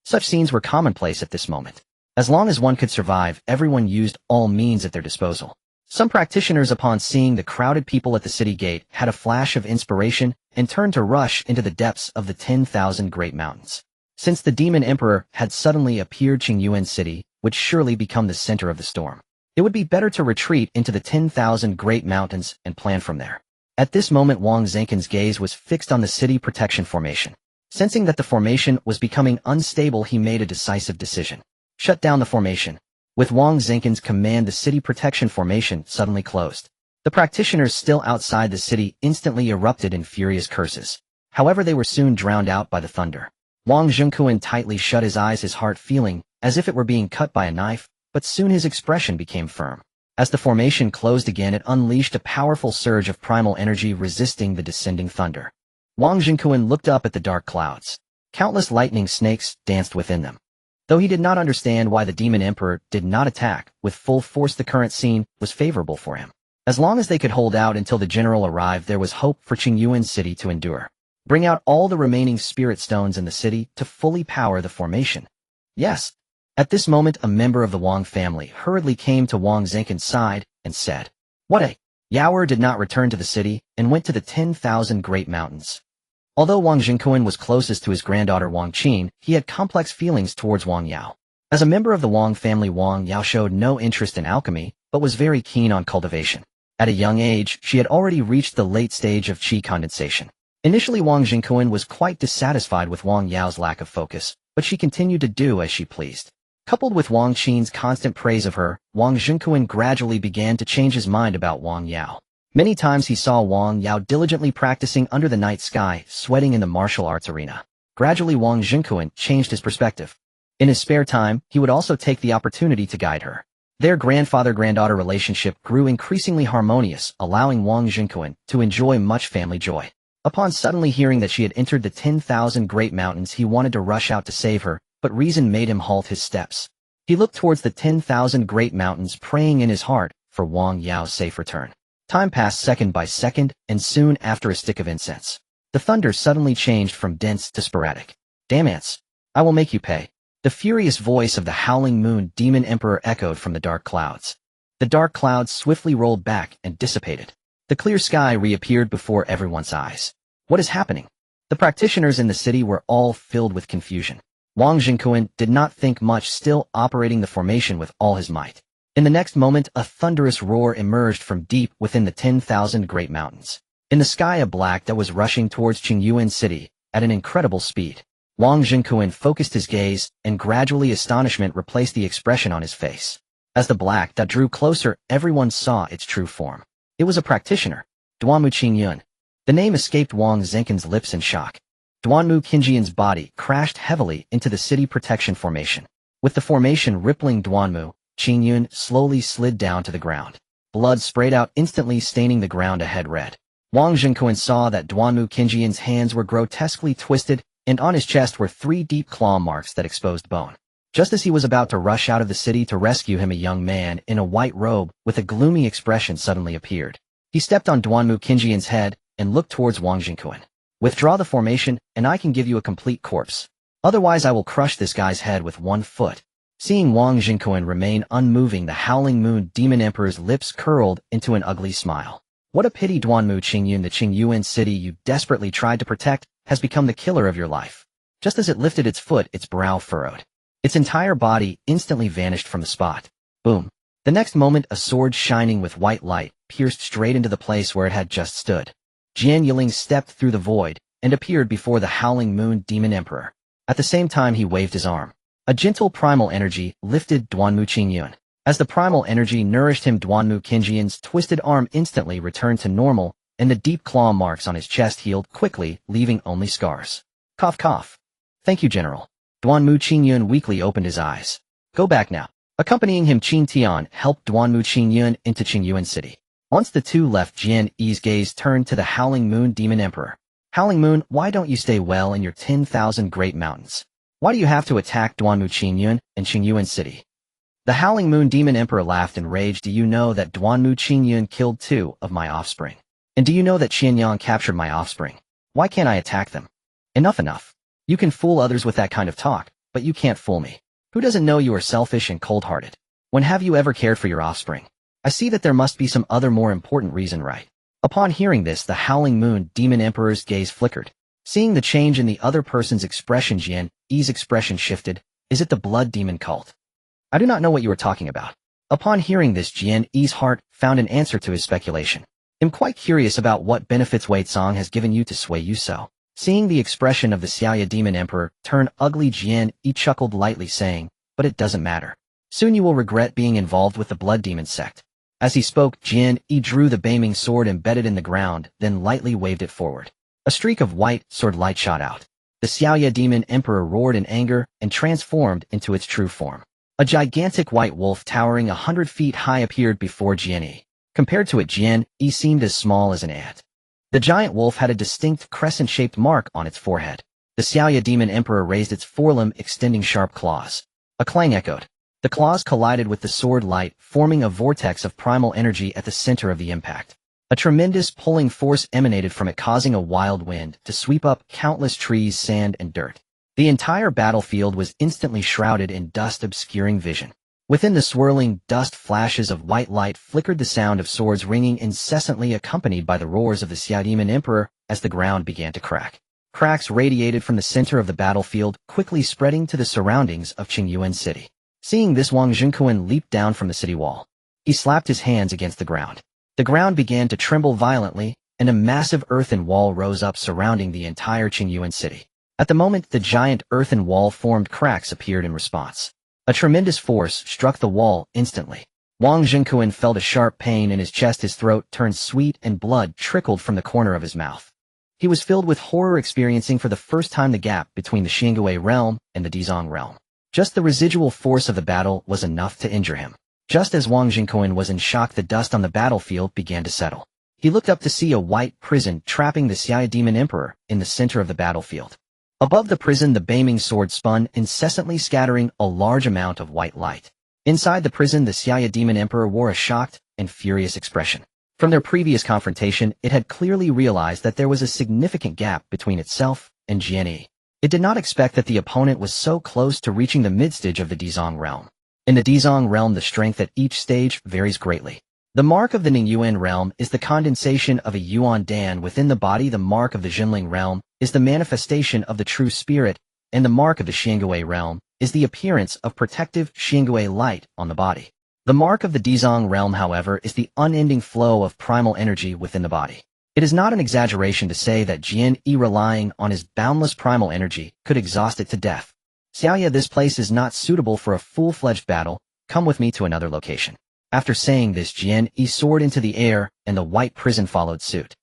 Such scenes were commonplace at this moment. As long as one could survive, everyone used all means at their disposal. Some practitioners, upon seeing the crowded people at the city gate, had a flash of inspiration and turned to rush into the depths of the 10,000 Great Mountains. Since the Demon Emperor had suddenly appeared, Qingmei City would surely become the center of the storm. It would be better to retreat into the 10,000 Great Mountains and plan from there. At this moment, Wang Zhenken's gaze was fixed on the city protection formation. Sensing that the formation was becoming unstable, he made a decisive decision. Shut down the formation. With Wang Zhenken's command, the city protection formation suddenly closed. The practitioners still outside the city instantly erupted in furious curses. However, they were soon drowned out by the thunder. Wang Zhenken tightly shut his eyes, his heart feeling as if it were being cut by a knife, but soon his expression became firm. As the formation closed again, it unleashed a powerful surge of primal energy resisting the descending thunder. Wang Zhenken looked up at the dark clouds. Countless lightning snakes danced within them. Though he did not understand why the Demon Emperor did not attack with full force, the current scene was favorable for him. As long as they could hold out until the general arrived, there was hope for Qingmei City to endure. Bring out all the remaining spirit stones in the city to fully power the formation. Yes. At this moment, a member of the Wang family hurriedly came to Wang Zhenken's side and said, "What a..." Yaoer did not return to the city and went to the 10,000 Great Mountains. Although Wang Zhenken was closest to his granddaughter Wang Qin, he had complex feelings towards Wang Yao. As a member of the Wang family, Wang Yao showed no interest in alchemy, but was very keen on cultivation. At a young age, she had already reached the late stage of qi condensation. Initially, Wang Zhenken was quite dissatisfied with Wang Yao's lack of focus, but she continued to do as she pleased. Coupled with Wang Qin's constant praise of her, Wang Zhenken gradually began to change his mind about Wang Yao. Many times he saw Wang Yao diligently practicing under the night sky, sweating in the martial arts arena. Gradually, Wang Zhenken changed his perspective. In his spare time, he would also take the opportunity to guide her. Their grandfather-granddaughter relationship grew increasingly harmonious, allowing Wang Zhenken to enjoy much family joy. Upon suddenly hearing that she had entered the 10,000 Great Mountains, he wanted to rush out to save her, but reason made him halt his steps. He looked towards the 10,000 Great Mountains, praying in his heart for Wang Yao's safe return. Time passed second by second, and soon after, a stick of incense. The thunder suddenly changed from dense to sporadic. "Damn ants! I will make you pay." The furious voice of the howling moon demon emperor echoed from the dark clouds. The dark clouds swiftly rolled back and dissipated. The clear sky reappeared before everyone's eyes. What is happening? The practitioners in the city were all filled with confusion. Wang Zhenken did not think much, still operating the formation with all his might. In the next moment, a thunderous roar emerged from deep within the 10,000 Great Mountains. In the sky, a black that was rushing towards Qingmei City at an incredible speed. Wang Zhenken focused his gaze, and gradually astonishment replaced the expression on his face. As the black that drew closer, everyone saw its true form. It was a practitioner, Duanmu Qingyun. The name escaped Wang Zhenken's lips in shock. Duanmu Qingyun's body crashed heavily into the city protection formation. With the formation rippling, Duanmu Qingyun slowly slid down to the ground. Blood sprayed out instantly, staining the ground a head red. Wang Zhenken saw that Duanmu Qingyun's hands were grotesquely twisted, and on his chest were 3 deep claw marks that exposed bone. Just as he was about to rush out of the city to rescue him, a young man in a white robe with a gloomy expression suddenly appeared. He stepped on Duanmu Qingyun's head and looked towards Wang Zhenken. "Withdraw the formation, and I can give you a complete corpse. Otherwise, I will crush this guy's head with 1 foot." Seeing Wang Zhenken remain unmoving, the howling moon demon emperor's lips curled into an ugly smile. "What a pity, Duanmu Qingyun, the Qingmei city you desperately tried to protect has become the killer of your life." Just as it lifted its foot, its brow furrowed. Its entire body instantly vanished from the spot. Boom. The next moment, a sword shining with white light pierced straight into the place where it had just stood. Jian Yiling stepped through the void and appeared before the howling moon demon emperor. At the same time, he waved his arm. A gentle primal energy lifted Duanmu Qingyun. As the primal energy nourished him, Duanmu Qingyun's twisted arm instantly returned to normal, and the deep claw marks on his chest healed quickly, leaving only scars. Cough cough. "Thank you, General." Duanmu Qingyun weakly opened his eyes. "Go back now." Accompanying him, Qin Tian helped Duanmu Qingyun into Qingmei City. Once the two left, Jian Yi's gaze turned to the howling moon demon emperor. "Howling moon, why don't you stay well in your 10,000 Great Mountains? Why do you have to attack Duanmu Qingyun and Qingmei City?" The Howling Moon Demon Emperor laughed in rage. Do you know that Duanmu Qingyun killed 2 of my offspring? And do you know that Qianyang captured my offspring? Why can't I attack them? Enough. You can fool others with that kind of talk, but you can't fool me. Who doesn't know you are selfish and cold-hearted? When have you ever cared for your offspring? I see that there must be some other more important reason, right? Upon hearing this, the Howling Moon Demon Emperor's gaze flickered. Seeing the change in the other person's expression, Jian Yi's expression shifted. Is it the blood demon cult? I do not know what you are talking about. Upon hearing this, Jian Yi's heart found an answer to his speculation. I'm quite curious about what benefits Wei Cong has given you to sway you so. Seeing the expression of the Xiaoya Demon Emperor turn ugly, Jian Yi chuckled lightly, saying, but it doesn't matter. Soon you will regret being involved with the blood demon sect. As he spoke, Jian Yi drew the beaming sword embedded in the ground, then lightly waved it forward. A streak of white sword light shot out. The Xiaoya Demon Emperor roared in anger and transformed into its true form. A gigantic white wolf towering 100 feet high appeared before Jian Yi. Compared to it, Jian Yi seemed as small as an ant. The giant wolf had a distinct crescent-shaped mark on its forehead. The Xiaoya Demon Emperor raised its forelimb, extending sharp claws. A clang echoed. The claws collided with the sword light, forming a vortex of primal energy at the center of the impact. A tremendous pulling force emanated from it, causing a wild wind to sweep up countless trees, sand, and dirt. The entire battlefield was instantly shrouded in dust, obscuring vision. Within the swirling dust, flashes of white light flickered, the sound of swords ringing incessantly, accompanied by the roars of the Xiao Demon Emperor as the ground began to crack. Cracks radiated from the center of the battlefield, quickly spreading to the surroundings of Qingyuan City. Seeing this, Wang Zhenkuan leaped down from the city wall. He slapped his hands against the ground. The ground began to tremble violently, and a massive earthen wall rose up surrounding the entire Qingyuan city. At the moment the giant earthen wall formed, cracks appeared in response. A tremendous force struck the wall instantly. Wang Zhenkuan felt a sharp pain in his chest, his throat turned sweet, and blood trickled from the corner of his mouth. He was filled with horror, experiencing for the first time the gap between the Xingwei realm and the Dizong realm. Just the residual force of the battle was enough to injure him. Just as Wang Zhenkuan was in shock, the dust on the battlefield began to settle. He looked up to see a white prison trapping the Xiaoya Demon Emperor in the center of the battlefield. Above the prison, the beaming sword spun incessantly, scattering a large amount of white light. Inside the prison, the Xiaoya Demon Emperor wore a shocked and furious expression. From their previous confrontation, it had clearly realized that there was a significant gap between itself and Jian Yi. It did not expect that the opponent was so close to reaching the mid-stage of the Dizong realm. In the Dizong realm, the strength at each stage varies greatly. The mark of the Ningyuan realm is the condensation of a Yuan Dan within the body. The mark of the Jinling realm is the manifestation of the true spirit, and the mark of the Xingwei realm is the appearance of protective Xingwei light on the body. The mark of the Dizong realm, however, is the unending flow of primal energy within the body. It is not an exaggeration to say that Jian Yi, relying on his boundless primal energy, could exhaust it to death. Xiaoya, this place is not suitable for a full-fledged battle. Come with me to another location. After saying this, Jian Yi soared into the air, and the white prison followed suit.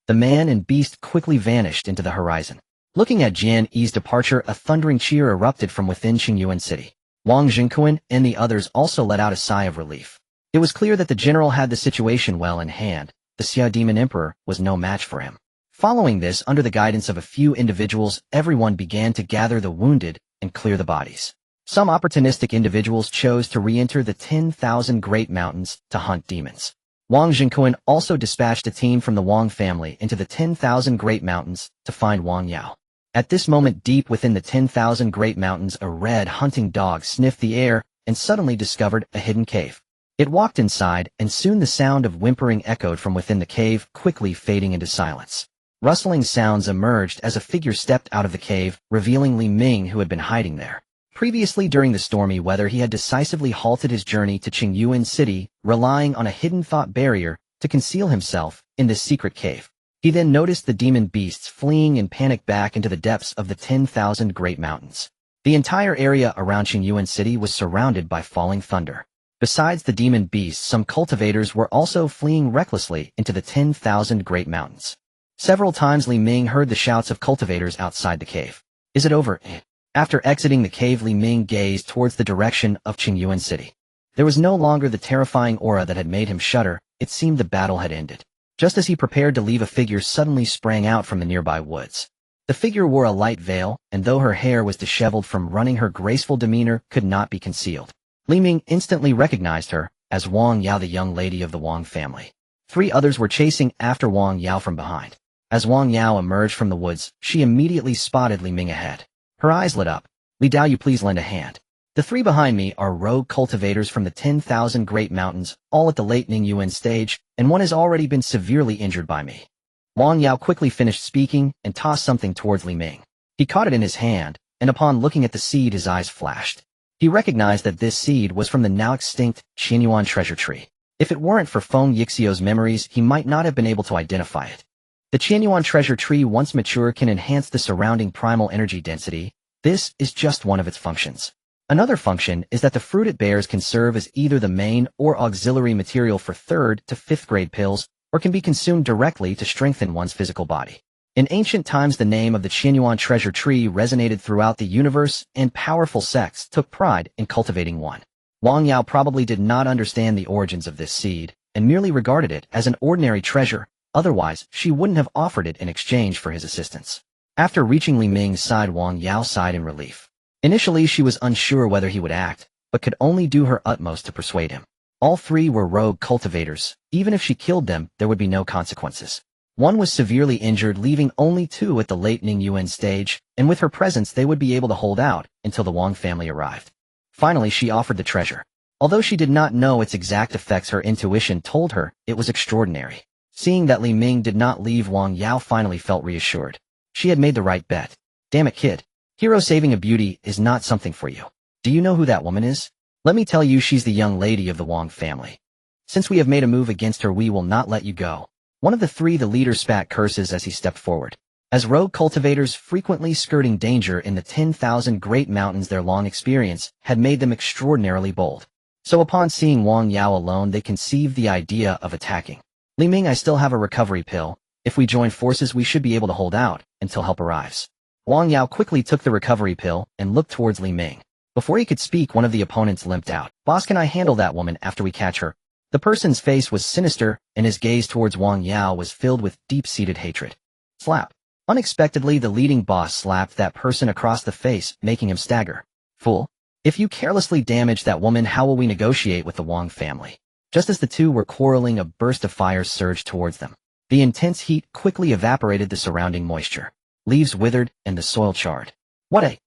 The man and beast quickly vanished into the horizon. Looking at Jian Yi's departure, a thundering cheer erupted from within Qingyuan City. Wang Zhenkuan and the others also let out a sigh of relief. It was clear that the general had the situation well in hand. The Xiao Demon Emperor was no match for him. Following this, under the guidance of a few individuals, everyone began to gather the wounded and clear the bodies. Some opportunistic individuals chose to re-enter the 10,000 Great Mountains to hunt demons. Wang Zhenkuan also dispatched a team from the Wang family into the 10,000 Great Mountains to find Wang Yao. At this moment, deep within the 10,000 Great Mountains, a red hunting dog sniffed the air and suddenly discovered a hidden cave. It walked inside, and soon the sound of whimpering echoed from within the cave, quickly fading into silence. Rustling sounds emerged as a figure stepped out of the cave, revealing Li Ming, who had been hiding there. Previously, during the stormy weather, he had decisively halted his journey to Qingyuan City, relying on a hidden thought barrier to conceal himself in this secret cave. He then noticed the demon beasts fleeing in panic back into the depths of the 10,000 Great Mountains. The entire area around Qingyuan City was surrounded by falling thunder. Besides the demon beasts, some cultivators were also fleeing recklessly into the 10,000 Great Mountains. Several times Li Ming heard the shouts of cultivators outside the cave. Is it over? After exiting the cave, Li Ming gazed towards the direction of Qingyuan City. There was no longer the terrifying aura that had made him shudder. It seemed the battle had ended. Just as he prepared to leave, a figure suddenly sprang out from the nearby woods. The figure wore a light veil, and though her hair was disheveled from running, her graceful demeanor could not be concealed. Li Ming instantly recognized her as Wang Yao, the young lady of the Wang family. 3 others were chasing after Wang Yao from behind. As Wang Yao emerged from the woods, she immediately spotted Li Ming ahead. Her eyes lit up. "Li Dao, you please lend a hand. The 3 behind me are rogue cultivators from the 10,000 Great Mountains, all at the late Ning Yuan stage, and one has already been severely injured by me." Wang Yao quickly finished speaking and tossed something towards Li Ming. He caught it in his hand, and upon looking at the seed his eyes flashed. He recognized that this seed was from the now extinct Qingmei treasure tree. If it weren't for Feng Yixio's memories, he might not have been able to identify it. The Qingmei treasure tree, once mature, can enhance the surrounding primal energy density. This is just one of its functions. Another function is that the fruit it bears can serve as either the main or auxiliary material for 3rd to 5th grade pills, or can be consumed directly to strengthen one's physical body. In ancient times, the name of the Qingmei treasure tree resonated throughout the universe, and powerful sects took pride in cultivating one. Wang Yao probably did not understand the origins of this seed, and merely regarded it as an ordinary treasure, otherwise she wouldn't have offered it in exchange for his assistance. After reaching Li Ming's side, Wang Yao sighed in relief. Initially she was unsure whether he would act, but could only do her utmost to persuade him. All 3 were rogue cultivators. Even if she killed them, there would be no consequences. One was severely injured, leaving only 2 at the late Ning Yuan stage, and with her presence they would be able to hold out until the Wang family arrived. Finally she offered the treasure. Although she did not know its exact effects, her intuition told her it was extraordinary. Seeing that Li Ming did not leave, Wang Yao finally felt reassured. She had made the right bet. "Damn it, kid. Hero saving a beauty is not something for you. Do you know who that woman is? Let me tell you, she's the young lady of the Wang family. Since we have made a move against her, we will not let you go." One of the 3, the leader, spat curses as he stepped forward. As rogue cultivators frequently skirting danger in the 10,000 Great Mountains, their long experience had made them extraordinarily bold. So upon seeing Wang Yao alone, they conceived the idea of attacking. "Li Ming, I still have a recovery pill. If we join forces, we should be able to hold out until help arrives." Wang Yao quickly took the recovery pill and looked towards Li Ming. Before he could speak, one of the opponents limped out. "Boss, can I handle that woman after we catch her?" The person's face was sinister, and his gaze towards Wang Yao was filled with deep-seated hatred. Slap. Unexpectedly, the leading boss slapped that person across the face, making him stagger. "Fool. If you carelessly damage that woman, how will we negotiate with the Wang family?" Just as the 2 were quarreling, a burst of fire surged towards them. The intense heat quickly evaporated the surrounding moisture. Leaves withered and the soil charred. What a...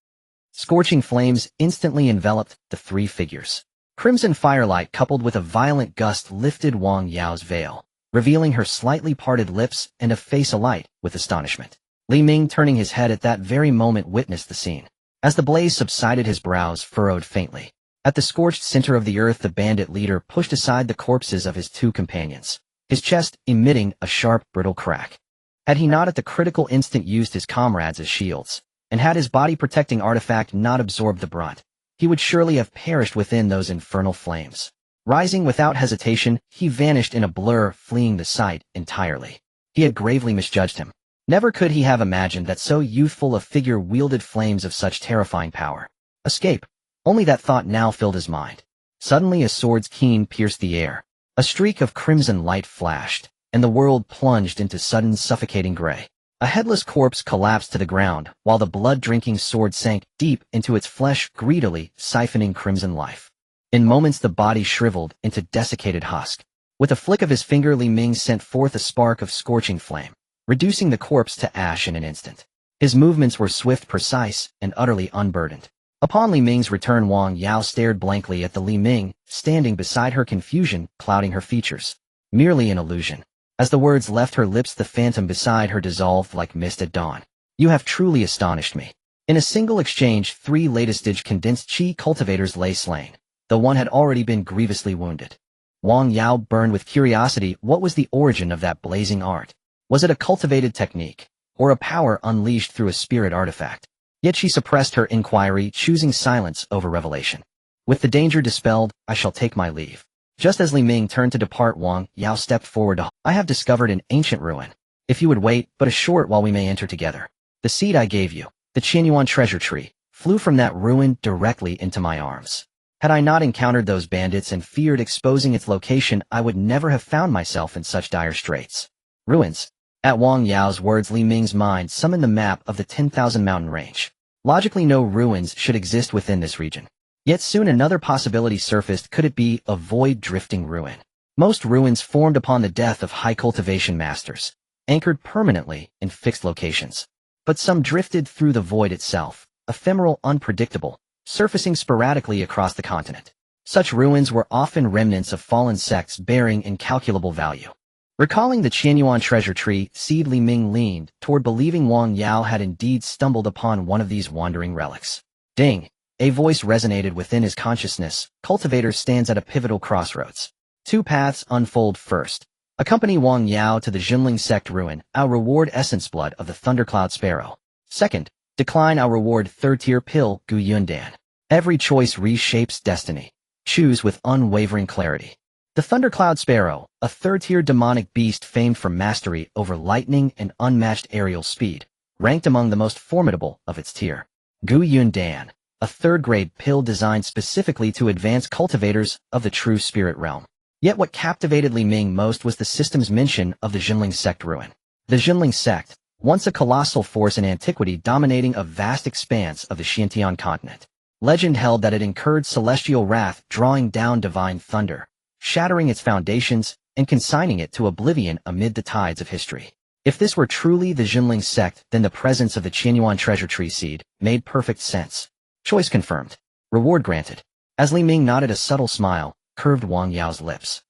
Scorching flames instantly enveloped the 3 figures. Crimson firelight coupled with a violent gust lifted Wang Yao's veil, revealing her slightly parted lips and a face alight with astonishment. Li Ming, turning his head at that very moment, witnessed the scene. As the blaze subsided, his brows furrowed faintly. At the scorched center of the earth, the bandit leader pushed aside the corpses of his 2 companions, his chest emitting a sharp, brittle crack. Had he not at the critical instant used his comrades as shields, and had his body-protecting artifact not absorbed the brunt, he would surely have perished within those infernal flames. Rising without hesitation, he vanished in a blur, fleeing the sight entirely. He had gravely misjudged him. Never could he have imagined that so youthful a figure wielded flames of such terrifying power. Escape. Only that thought now filled his mind. Suddenly a sword's keen pierced the air. A streak of crimson light flashed, and the world plunged into sudden suffocating gray. A headless corpse collapsed to the ground, while the blood-drinking sword sank deep into its flesh, greedily siphoning crimson life. In moments the body shriveled into desiccated husk. With a flick of his finger, Li Ming sent forth a spark of scorching flame, reducing the corpse to ash in an instant. His movements were swift, precise, and utterly unburdened. Upon Li Ming's return, Wang Yao stared blankly at the Li Ming, standing beside her, confusion clouding her features. Merely an illusion. As the words left her lips, the phantom beside her dissolved like mist at dawn. "You have truly astonished me." In a single exchange, 3 latest-stage condensed chi cultivators lay slain, though one had already been grievously wounded. Wang Yao burned with curiosity. What was the origin of that blazing art? Was it a cultivated technique, or a power unleashed through a spirit artifact? Yet she suppressed her inquiry, choosing silence over revelation. With the danger dispelled, I shall take my leave. Just as Li Ming turned to depart, Wang Yao stepped forward. "I have discovered an ancient ruin. If you would wait but a short while, we may enter together. The seed I gave you, the Qingmei treasure tree, flew from that ruin directly into my arms. Had I not encountered those bandits and feared exposing its location, I would never have found myself in such dire straits." Ruins. At Wang Yao's words, Li Ming's mind summoned the map of the 10,000 mountain range. Logically, no ruins should exist within this region. Yet soon another possibility surfaced. Could it be a void-drifting ruin? Most ruins formed upon the death of high cultivation masters, anchored permanently in fixed locations. But some drifted through the void itself, ephemeral, unpredictable, surfacing sporadically across the continent. Such ruins were often remnants of fallen sects bearing incalculable value. Recalling the Qianyuan treasure tree, Li Ming leaned toward believing Wang Yao had indeed stumbled upon one of these wandering relics. Ding! A voice resonated within his consciousness. Cultivator stands at a pivotal crossroads. Two paths unfold. First, accompany Wang Yao to the Jinling sect ruin. Our reward essence blood of the thundercloud sparrow. Second, decline our reward third-tier pill Gu Yundan. Every choice reshapes destiny. Choose with unwavering clarity. The thundercloud sparrow, a third-tier demonic beast famed for mastery over lightning and unmatched aerial speed, ranked among the most formidable of its tier. Gu Yundan, a third-grade pill designed specifically to advance cultivators of the true spirit realm. Yet what captivated Li Ming most was the system's mention of the Jinling sect ruin. The Jinling sect, once a colossal force in antiquity dominating a vast expanse of the Xiantian continent. Legend held that it incurred celestial wrath, drawing down divine thunder, shattering its foundations and consigning it to oblivion amid the tides of history. If this were truly the Jinling sect, then the presence of the Qianyuan treasure tree seed made perfect sense. Choice confirmed. Reward granted. As Li Ming nodded, a subtle smile curved Wang Yao's lips.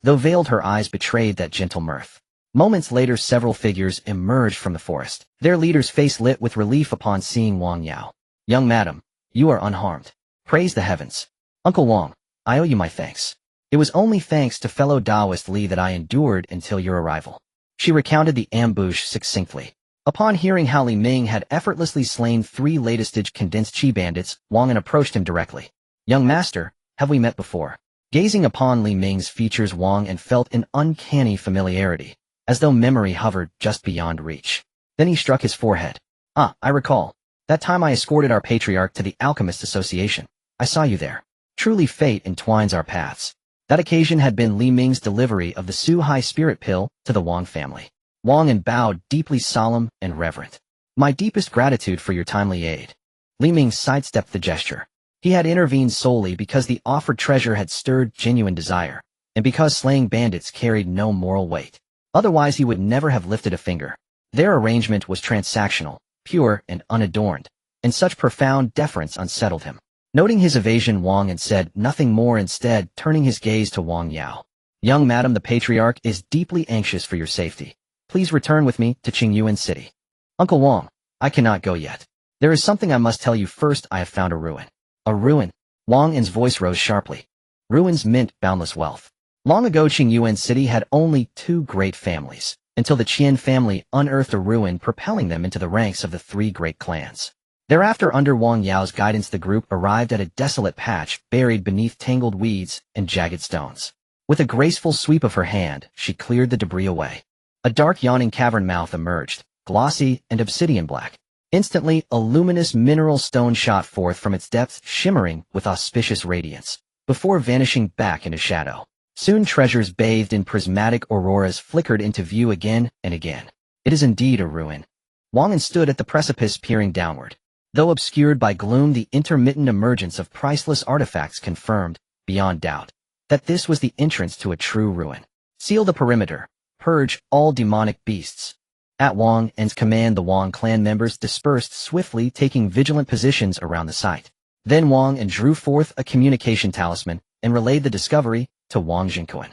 Though veiled, her eyes betrayed that gentle mirth. Moments later, several figures emerged from the forest, their leader's face lit with relief upon seeing Wang Yao. Young madam, you are unharmed. Praise the heavens. Uncle Wang, I owe you my thanks. It was only thanks to fellow Taoist Li that I endured until your arrival. She recounted the ambush succinctly. Upon hearing how Li Ming had effortlessly slain 3 latest-stage condensed chi bandits, Wang An approached him directly. Young master, have we met before? Gazing upon Li Ming's features, Wang An felt an uncanny familiarity, as though memory hovered just beyond reach. Then he struck his forehead. Ah, I recall. That time I escorted our patriarch to the Alchemist Association. I saw you there. Truly fate entwines our paths. That occasion had been Li Ming's delivery of the Su Hai spirit pill to the Wang family. Wang An bowed, deeply solemn and reverent. My deepest gratitude for your timely aid. Li Ming sidestepped the gesture. He had intervened solely because the offered treasure had stirred genuine desire, and because slaying bandits carried no moral weight. Otherwise he would never have lifted a finger. Their arrangement was transactional, pure and unadorned, and such profound deference unsettled him. Noting his evasion, Wang An said nothing more, instead turning his gaze to Wang Yao. Young madam, the patriarch is deeply anxious for your safety. Please return with me to Qingyuan City. Uncle Wang, I cannot go yet. There is something I must tell you first. I have found a ruin. A ruin? Wang An's voice rose sharply. Ruins meant boundless wealth. Long ago, Qingyuan City had only 2 great families, until the Qian family unearthed a ruin, propelling them into the ranks of the 3 great clans. Thereafter, under Wang Yao's guidance, the group arrived at a desolate patch buried beneath tangled weeds and jagged stones. With a graceful sweep of her hand, she cleared the debris away. A dark, yawning cavern mouth emerged, glossy and obsidian black. Instantly, a luminous mineral stone shot forth from its depths, shimmering with auspicious radiance, before vanishing back into shadow. Soon treasures bathed in prismatic auroras flickered into view again and again. It is indeed a ruin. Wang An stood at the precipice, peering downward. Though obscured by gloom, the intermittent emergence of priceless artifacts confirmed, beyond doubt, that this was the entrance to a true ruin. Seal the perimeter. Purge all demonic beasts. At Wang An's command, the Wang clan members dispersed swiftly, taking vigilant positions around the site. Then Wang An drew forth a communication talisman and relayed the discovery to Wang Jingquan.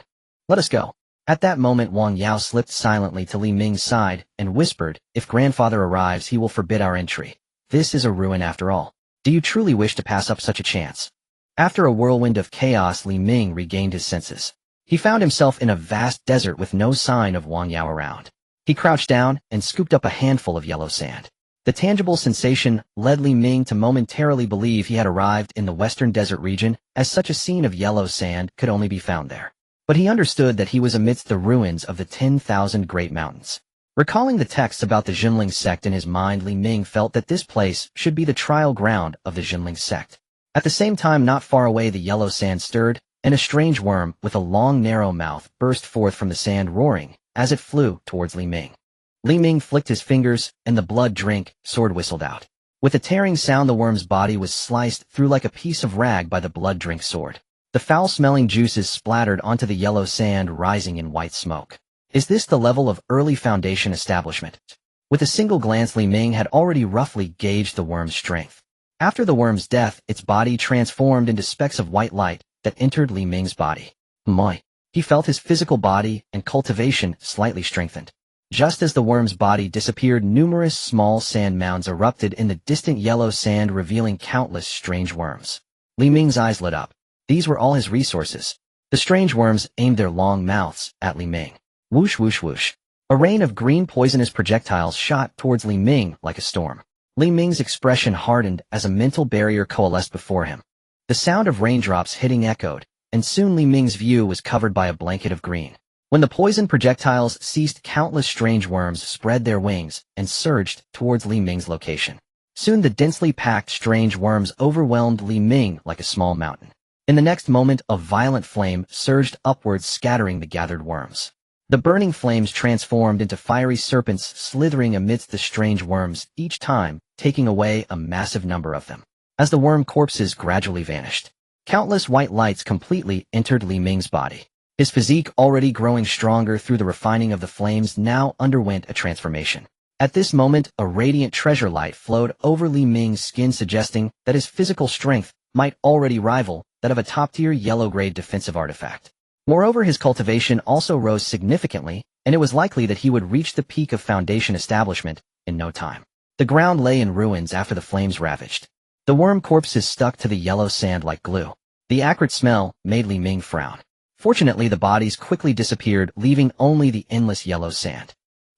Let us go. At that moment, Wang Yao slipped silently to Li Ming's side and whispered, if grandfather arrives, he will forbid our entry. This is a ruin after all. Do you truly wish to pass up such a chance? After a whirlwind of chaos, Li Ming regained his senses. He found himself in a vast desert with no sign of Wang Yao around. He crouched down and scooped up a handful of yellow sand. The tangible sensation led Li Ming to momentarily believe he had arrived in the western desert region, as such a scene of yellow sand could only be found there. But he understood that he was amidst the ruins of the 10,000 Great Mountains. Recalling the texts about the Jinling sect in his mind, Li Ming felt that this place should be the trial ground of the Jinling sect. At the same time, not far away, the yellow sand stirred, and a strange worm with a long, narrow mouth burst forth from the sand, roaring as it flew towards Li Ming. Li Ming flicked his fingers, and the blood-drink sword whistled out. With a tearing sound, the worm's body was sliced through like a piece of rag by the blood-drink sword. The foul-smelling juices splattered onto the yellow sand, rising in white smoke. Is this the level of early Foundation establishment? With a single glance, Li Ming had already roughly gauged the worm's strength. After the worm's death, its body transformed into specks of white light that entered Li Ming's body. Moi. He felt his physical body and cultivation slightly strengthened. Just as the worm's body disappeared, numerous small sand mounds erupted in the distant yellow sand, revealing countless strange worms. Li Ming's eyes lit up. These were all his resources. The strange worms aimed their long mouths at Li Ming. Whoosh whoosh whoosh. A rain of green poisonous projectiles shot towards Li Ming like a storm. Li Ming's expression hardened as a mental barrier coalesced before him. The sound of raindrops hitting echoed, and soon Li Ming's view was covered by a blanket of green. When the poison projectiles ceased, countless strange worms spread their wings and surged towards Li Ming's location. Soon the densely packed strange worms overwhelmed Li Ming like a small mountain. In the next moment, a violent flame surged upwards, scattering the gathered worms. The burning flames transformed into fiery serpents, slithering amidst the strange worms, each time taking away a massive number of them. As the worm corpses gradually vanished, countless white lights completely entered Li Ming's body. His physique, already growing stronger through the refining of the flames, now underwent a transformation. At this moment, a radiant treasure light flowed over Li Ming's skin, suggesting that his physical strength might already rival that of a top-tier yellow-grade defensive artifact. Moreover, his cultivation also rose significantly, and it was likely that he would reach the peak of Foundation establishment in no time. The ground lay in ruins after the flames ravaged. The worm corpses stuck to the yellow sand like glue. The acrid smell made Li Ming frown. Fortunately, the bodies quickly disappeared, leaving only the endless yellow sand.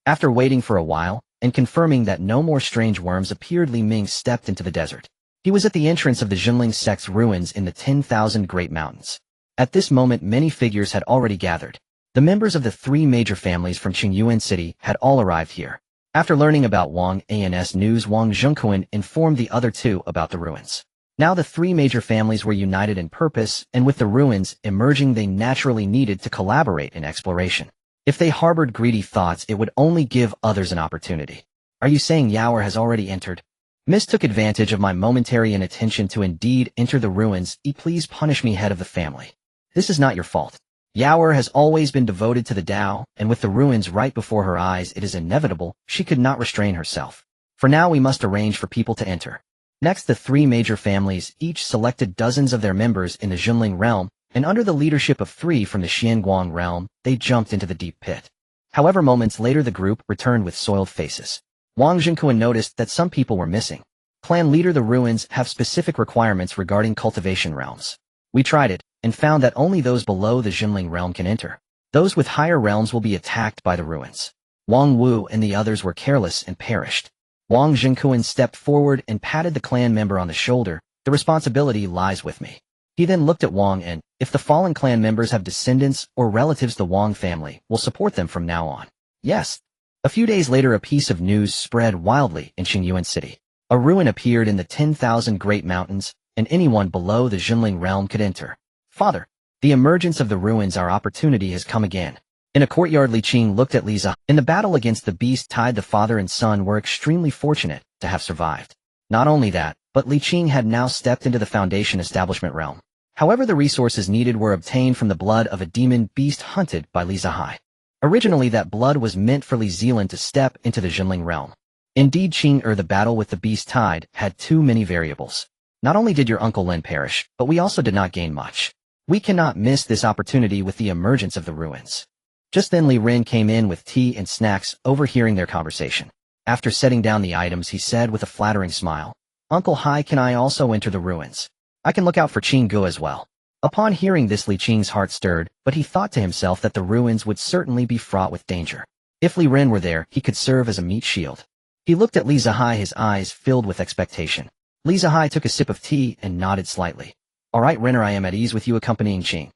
After waiting for a while, and confirming that no more strange worms appeared, Li Ming stepped into the desert. He was at the entrance of the Junling sect's ruins in the 10,000 Great Mountains. At this moment, many figures had already gathered. The members of the three major families from Qingyuan City had all arrived here. After learning about Wang An's news, Wang Zhengquan informed the other two about the ruins. Now the three major families were united in purpose, and with the ruins emerging, they naturally needed to collaborate in exploration. If they harbored greedy thoughts, it would only give others an opportunity. Are you saying Yaoer has already entered? Miss took advantage of my momentary inattention to indeed enter the ruins. Please punish me, head of the family. This is not your fault. Yaoer has always been devoted to the Tao, and with the ruins right before her eyes, it is inevitable she could not restrain herself. For now, we must arrange for people to enter. Next, the three major families each selected dozens of their members in the Junling realm, and under the leadership of three from the Xianguang realm, they jumped into the deep pit. However, moments later, the group returned with soiled faces. Wang Zhengquan noticed that some people were missing. Clan leader, the ruins have specific requirements regarding cultivation realms. We tried it, and found that only those below the Junling realm can enter. Those with higher realms will be attacked by the ruins. Wang Wu and the others were careless and perished. Wang Zhengquan stepped forward and patted the clan member on the shoulder. The responsibility lies with me. He then looked at Wang and, if the fallen clan members have descendants or relatives, the Wang family will support them from now on. Yes. A few days later, a piece of news spread wildly in Qingyuan City. A ruin appeared in the 10,000 Great Mountains, and anyone below the Junling realm could enter. Father, the emergence of the ruins, our opportunity has come again. In a courtyard, Li Qing looked at Li Zihai. In the battle against the beast tide, the father and son were extremely fortunate to have survived. Not only that, but Li Qing had now stepped into the Foundation establishment realm. However, the resources needed were obtained from the blood of a demon beast hunted by Li Zihai. Originally, that blood was meant for Li Zilan to step into the Junling realm. Indeed, the battle with the beast tide had too many variables. Not only did your Uncle Lin perish, but we also did not gain much. We cannot miss this opportunity with the emergence of the ruins. Just then, Li Ren came in with tea and snacks, overhearing their conversation. After setting down the items, he said with a flattering smile, Uncle Hai, can I also enter the ruins? I can look out for Qing Gu as well. Upon hearing this, Li Qing's heart stirred, but he thought to himself that the ruins would certainly be fraught with danger. If Li Ren were there, he could serve as a meat shield. He looked at Li Zihai, his eyes filled with expectation. Li Zihai took a sip of tea and nodded slightly. All right, Renner, I am at ease with you accompanying Qing.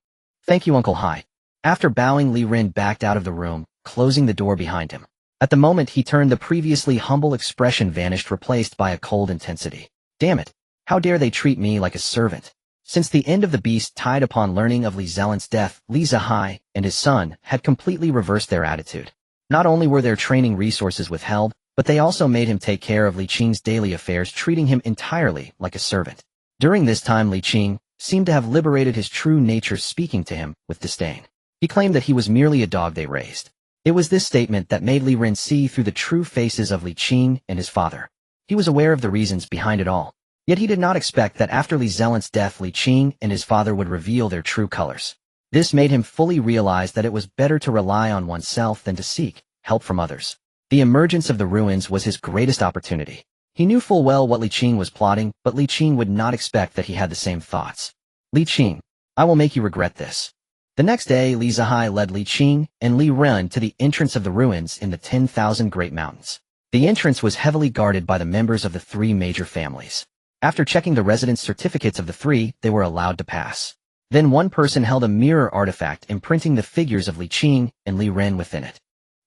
Thank you, Uncle Hai. After bowing, Li Ren backed out of the room, closing the door behind him. At the moment he turned, the previously humble expression vanished, replaced by a cold intensity. Damn it! How dare they treat me like a servant? Since the end of the beast tide, upon learning of Li Zeland's death, Li Zihai and his son had completely reversed their attitude. Not only were their training resources withheld, but they also made him take care of Li Qing's daily affairs, treating him entirely like a servant. During this time, Li Qing seemed to have liberated his true nature, speaking to him with disdain. He claimed that he was merely a dog they raised. It was this statement that made Li Ren see through the true faces of Li Qing and his father. He was aware of the reasons behind it all. Yet he did not expect that after Li Zelent's death, Li Qing and his father would reveal their true colors. This made him fully realize that it was better to rely on oneself than to seek help from others. The emergence of the ruins was his greatest opportunity. He knew full well what Li Qing was plotting, but Li Qing would not expect that he had the same thoughts. Li Qing, I will make you regret this. The next day, Li Zihai led Li Qing and Li Ren to the entrance of the ruins in the 10,000 Great Mountains. The entrance was heavily guarded by the members of the three major families. After checking the residence certificates of the three, they were allowed to pass. Then one person held a mirror artifact imprinting the figures of Li Qing and Li Ren within it.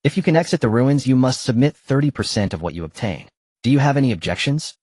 If you can exit the ruins, you must submit 30% of what you obtain. Do you have any objections?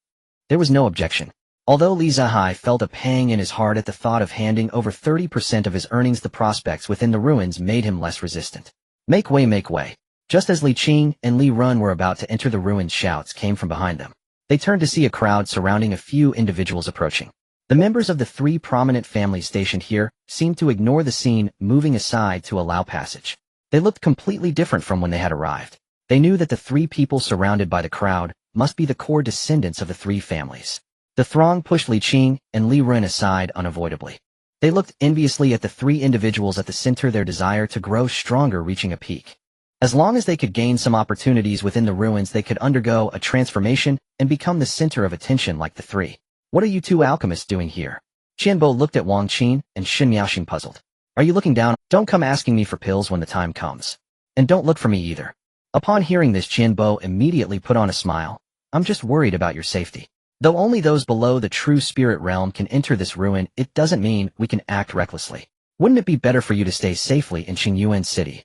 There was no objection. Although Li Zihai felt a pang in his heart at the thought of handing over 30% of his earnings, the prospects within the ruins made him less resistant. Make way, make way. Just as Li Qing and Li Ren were about to enter the ruins, shouts came from behind them. They turned to see a crowd surrounding a few individuals approaching. The members of the three prominent families stationed here seemed to ignore the scene, moving aside to allow passage. They looked completely different from when they had arrived. They knew that the three people surrounded by the crowd must be the core descendants of the three families. The throng pushed Li Qing and Li Ren aside unavoidably. They looked enviously at the three individuals at the center, their desire to grow stronger reaching a peak. As long as they could gain some opportunities within the ruins, they could undergo a transformation and become the center of attention like the three. What are you two alchemists doing here? Qianbo looked at Wang Qin and Shen Miaoxing, puzzled. Are you looking down? Don't come asking me for pills when the time comes. And don't look for me either. Upon hearing this, Qianbo immediately put on a smile. I'm just worried about your safety. Though only those below the true spirit realm can enter this ruin, it doesn't mean we can act recklessly. Wouldn't it be better for you to stay safely in Qingyuan City?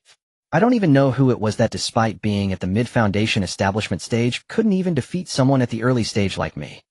I don't even know who it was that, despite being at the mid-foundation establishment stage, couldn't even defeat someone at the early stage like me.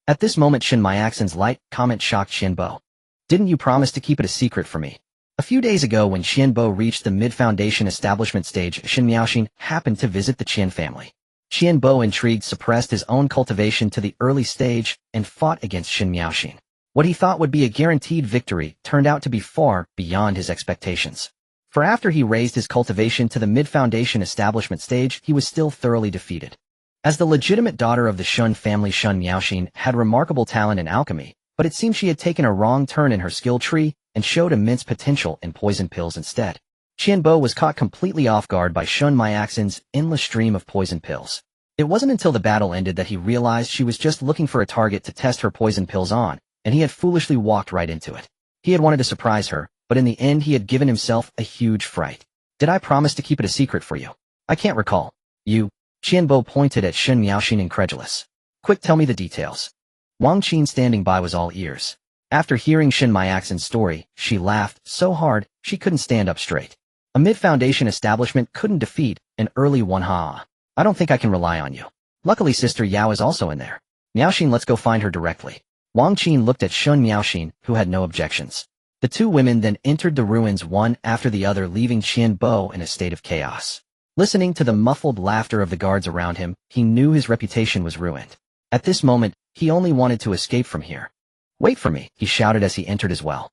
At this moment, Shen Miaoxing's light comment shocked Qianbo. Didn't you promise to keep it a secret for me? A few days ago, when Qianbo reached the mid-foundation establishment stage, Shen Miaoxing happened to visit the Qian family. Qianbo, intrigued, suppressed his own cultivation to the early stage and fought against Shen Miaoxing. What he thought would be a guaranteed victory turned out to be far beyond his expectations. For after he raised his cultivation to the mid-foundation establishment stage, he was still thoroughly defeated. As the legitimate daughter of the Shun family, Shen Miaoxing had remarkable talent in alchemy, but it seemed she had taken a wrong turn in her skill tree and showed immense potential in poison pills instead. Qianbo was caught completely off guard by Shen Miaoxing's endless stream of poison pills. It wasn't until the battle ended that he realized she was just looking for a target to test her poison pills on, and he had foolishly walked right into it. He had wanted to surprise her, but in the end he had given himself a huge fright. Did I promise to keep it a secret for you? I can't recall. You? Qianbo pointed at Shen Miaoxing, incredulous. Quick, tell me the details. Wang Qin, standing by, was all ears. After hearing Shen Miaoxing's story, she laughed so hard she couldn't stand up straight. A mid-foundation establishment couldn't defeat an early one, ha. I don't think I can rely on you. Luckily, Sister Yao is also in there. Miaoxing, let's go find her directly. Wang Qin looked at Shen Miaoxing, who had no objections. The two women then entered the ruins one after the other, leaving Qianbo in a state of chaos. Listening to the muffled laughter of the guards around him, he knew his reputation was ruined. At this moment, he only wanted to escape from here. Wait for me, he shouted as he entered as well.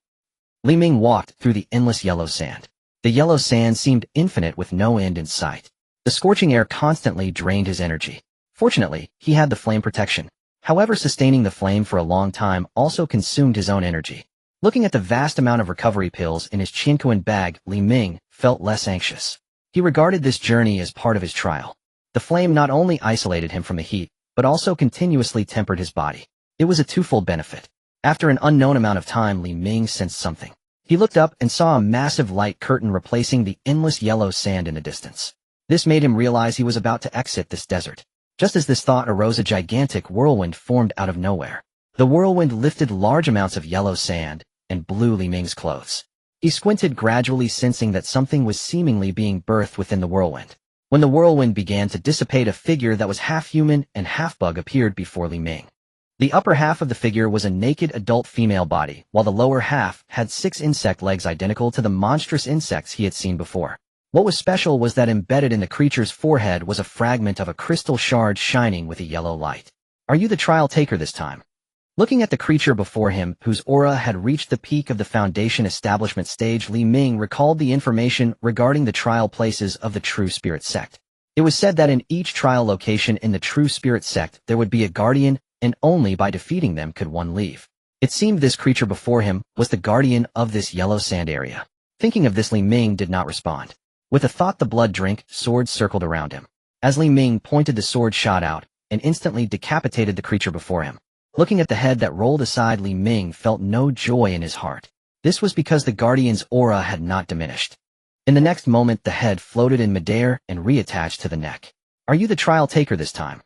Li Ming walked through the endless yellow sand. The yellow sand seemed infinite with no end in sight. The scorching air constantly drained his energy. Fortunately, he had the flame protection. However, sustaining the flame for a long time also consumed his own energy. Looking at the vast amount of recovery pills in his Qingkuan bag, Li Ming felt less anxious. He regarded this journey as part of his trial. The flame not only isolated him from the heat, but also continuously tempered his body. It was a twofold benefit. After an unknown amount of time, Li Ming sensed something. He looked up and saw a massive light curtain replacing the endless yellow sand in the distance. This made him realize he was about to exit this desert. Just as this thought arose, a gigantic whirlwind formed out of nowhere. The whirlwind lifted large amounts of yellow sand and blew Li Ming's clothes. He squinted, gradually sensing that something was seemingly being birthed within the whirlwind. When the whirlwind began to dissipate, a figure that was half human and half bug appeared before Li Ming. The upper half of the figure was a naked adult female body, while the lower half had 6 insect legs identical to the monstrous insects he had seen before. What was special was that embedded in the creature's forehead was a fragment of a crystal shard shining with a yellow light. Are you the trial taker this time? Looking at the creature before him, whose aura had reached the peak of the Foundation establishment stage, Li Ming recalled the information regarding the trial places of the True Spirit sect. It was said that in each trial location in the True Spirit sect there would be a guardian, and only by defeating them could one leave. It seemed this creature before him was the guardian of this yellow sand area. Thinking of this, Li Ming did not respond. With a thought, the blood drink sword circled around him. As Li Ming pointed, the sword shot out and instantly decapitated the creature before him. Looking at the head that rolled aside, Li Ming felt no joy in his heart. This was because the guardian's aura had not diminished. In the next moment, the head floated in midair and reattached to the neck. Are you the trial taker this time?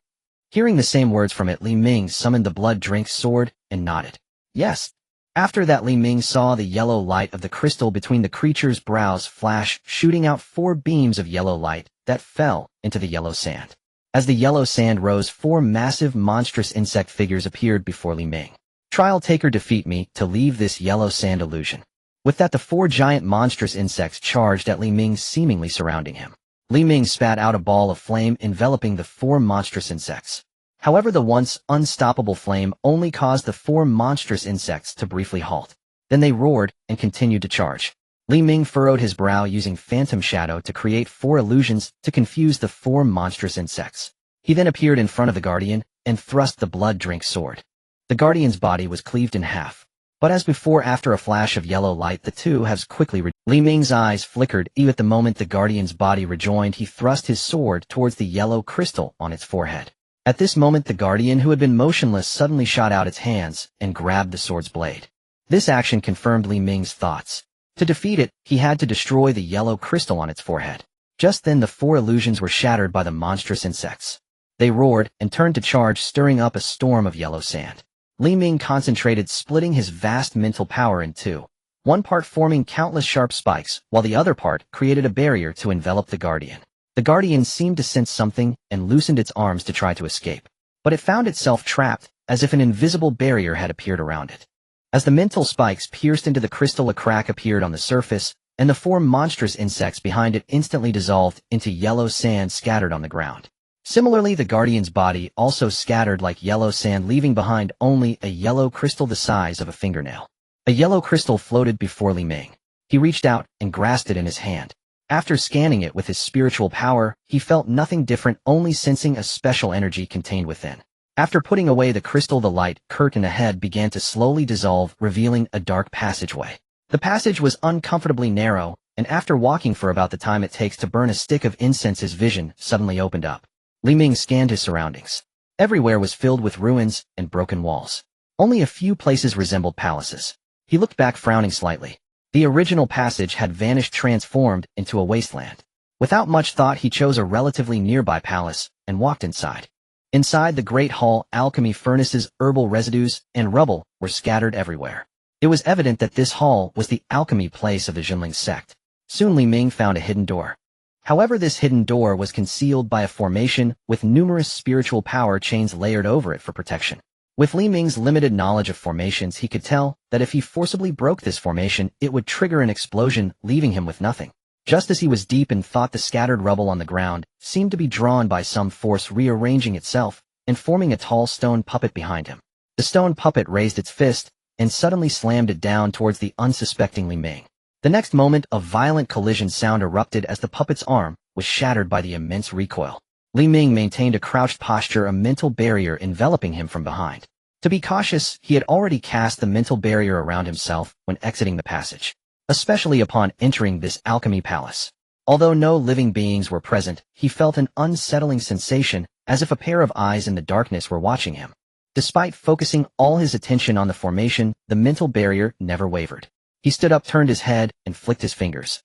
Hearing the same words from it, Li Ming summoned the blood drink sword and nodded. Yes. After that, Li Ming saw the yellow light of the crystal between the creature's brows flash, shooting out 4 beams of yellow light that fell into the yellow sand. As the yellow sand rose, 4 massive monstrous insect figures appeared before Li Ming. Trial taker, defeat me to leave this yellow sand illusion. With that, the 4 giant monstrous insects charged at Li Ming, seemingly surrounding him. Li Ming spat out a ball of flame enveloping the 4 monstrous insects. However, the once unstoppable flame only caused the 4 monstrous insects to briefly halt. Then they roared and continued to charge. Li Ming furrowed his brow using phantom shadow to create 4 illusions to confuse the 4 monstrous insects. He then appeared in front of the guardian and thrust the blood drink sword. The guardian's body was cleaved in half. But as before, after a flash of yellow light, the two halves quickly Li Ming's eyes flickered. At the moment the guardian's body rejoined, he thrust his sword towards the yellow crystal on its forehead. At this moment, the guardian, who had been motionless, suddenly shot out its hands and grabbed the sword's blade. This action confirmed Li Ming's thoughts. To defeat it, he had to destroy the yellow crystal on its forehead. Just then, the 4 illusions were shattered by the monstrous insects. They roared and turned to charge, stirring up a storm of yellow sand. Li Ming concentrated, splitting his vast mental power in 2. One part forming countless sharp spikes, while the other part created a barrier to envelop the guardian. The guardian seemed to sense something and loosened its arms to try to escape. But it found itself trapped, as if an invisible barrier had appeared around it. As the mental spikes pierced into the crystal, a crack appeared on the surface, and the 4 monstrous insects behind it instantly dissolved into yellow sand scattered on the ground. Similarly, the guardian's body also scattered like yellow sand, leaving behind only a yellow crystal the size of a fingernail. A yellow crystal floated before Li Ming. He reached out and grasped it in his hand. After scanning it with his spiritual power, he felt nothing different, only sensing a special energy contained within. After putting away the crystal, the light curtain ahead began to slowly dissolve, revealing a dark passageway. The passage was uncomfortably narrow, and after walking for about the time it takes to burn a stick of incense, his vision suddenly opened up. Li Ming scanned his surroundings. Everywhere was filled with ruins and broken walls. Only a few places resembled palaces. He looked back, frowning slightly. The original passage had vanished, transformed into a wasteland. Without much thought, he chose a relatively nearby palace and walked inside. Inside the great hall, alchemy furnaces, herbal residues, and rubble were scattered everywhere. It was evident that this hall was the alchemy place of the Jinling sect. Soon Li Ming found a hidden door. However, this hidden door was concealed by a formation with numerous spiritual power chains layered over it for protection. With Li Ming's limited knowledge of formations, he could tell that if he forcibly broke this formation, it would trigger an explosion, leaving him with nothing. Just as he was deep in thought, the scattered rubble on the ground seemed to be drawn by some force, rearranging itself and forming a tall stone puppet behind him. The stone puppet raised its fist and suddenly slammed it down towards the unsuspecting Li Ming. The next moment, a violent collision sound erupted as the puppet's arm was shattered by the immense recoil. Li Ming maintained a crouched posture, a mental barrier enveloping him from behind. To be cautious, he had already cast the mental barrier around himself when exiting the passage, especially upon entering this alchemy palace. Although no living beings were present, he felt an unsettling sensation, as if a pair of eyes in the darkness were watching him. Despite focusing all his attention on the formation, the mental barrier never wavered. He stood up, turned his head, and flicked his fingers.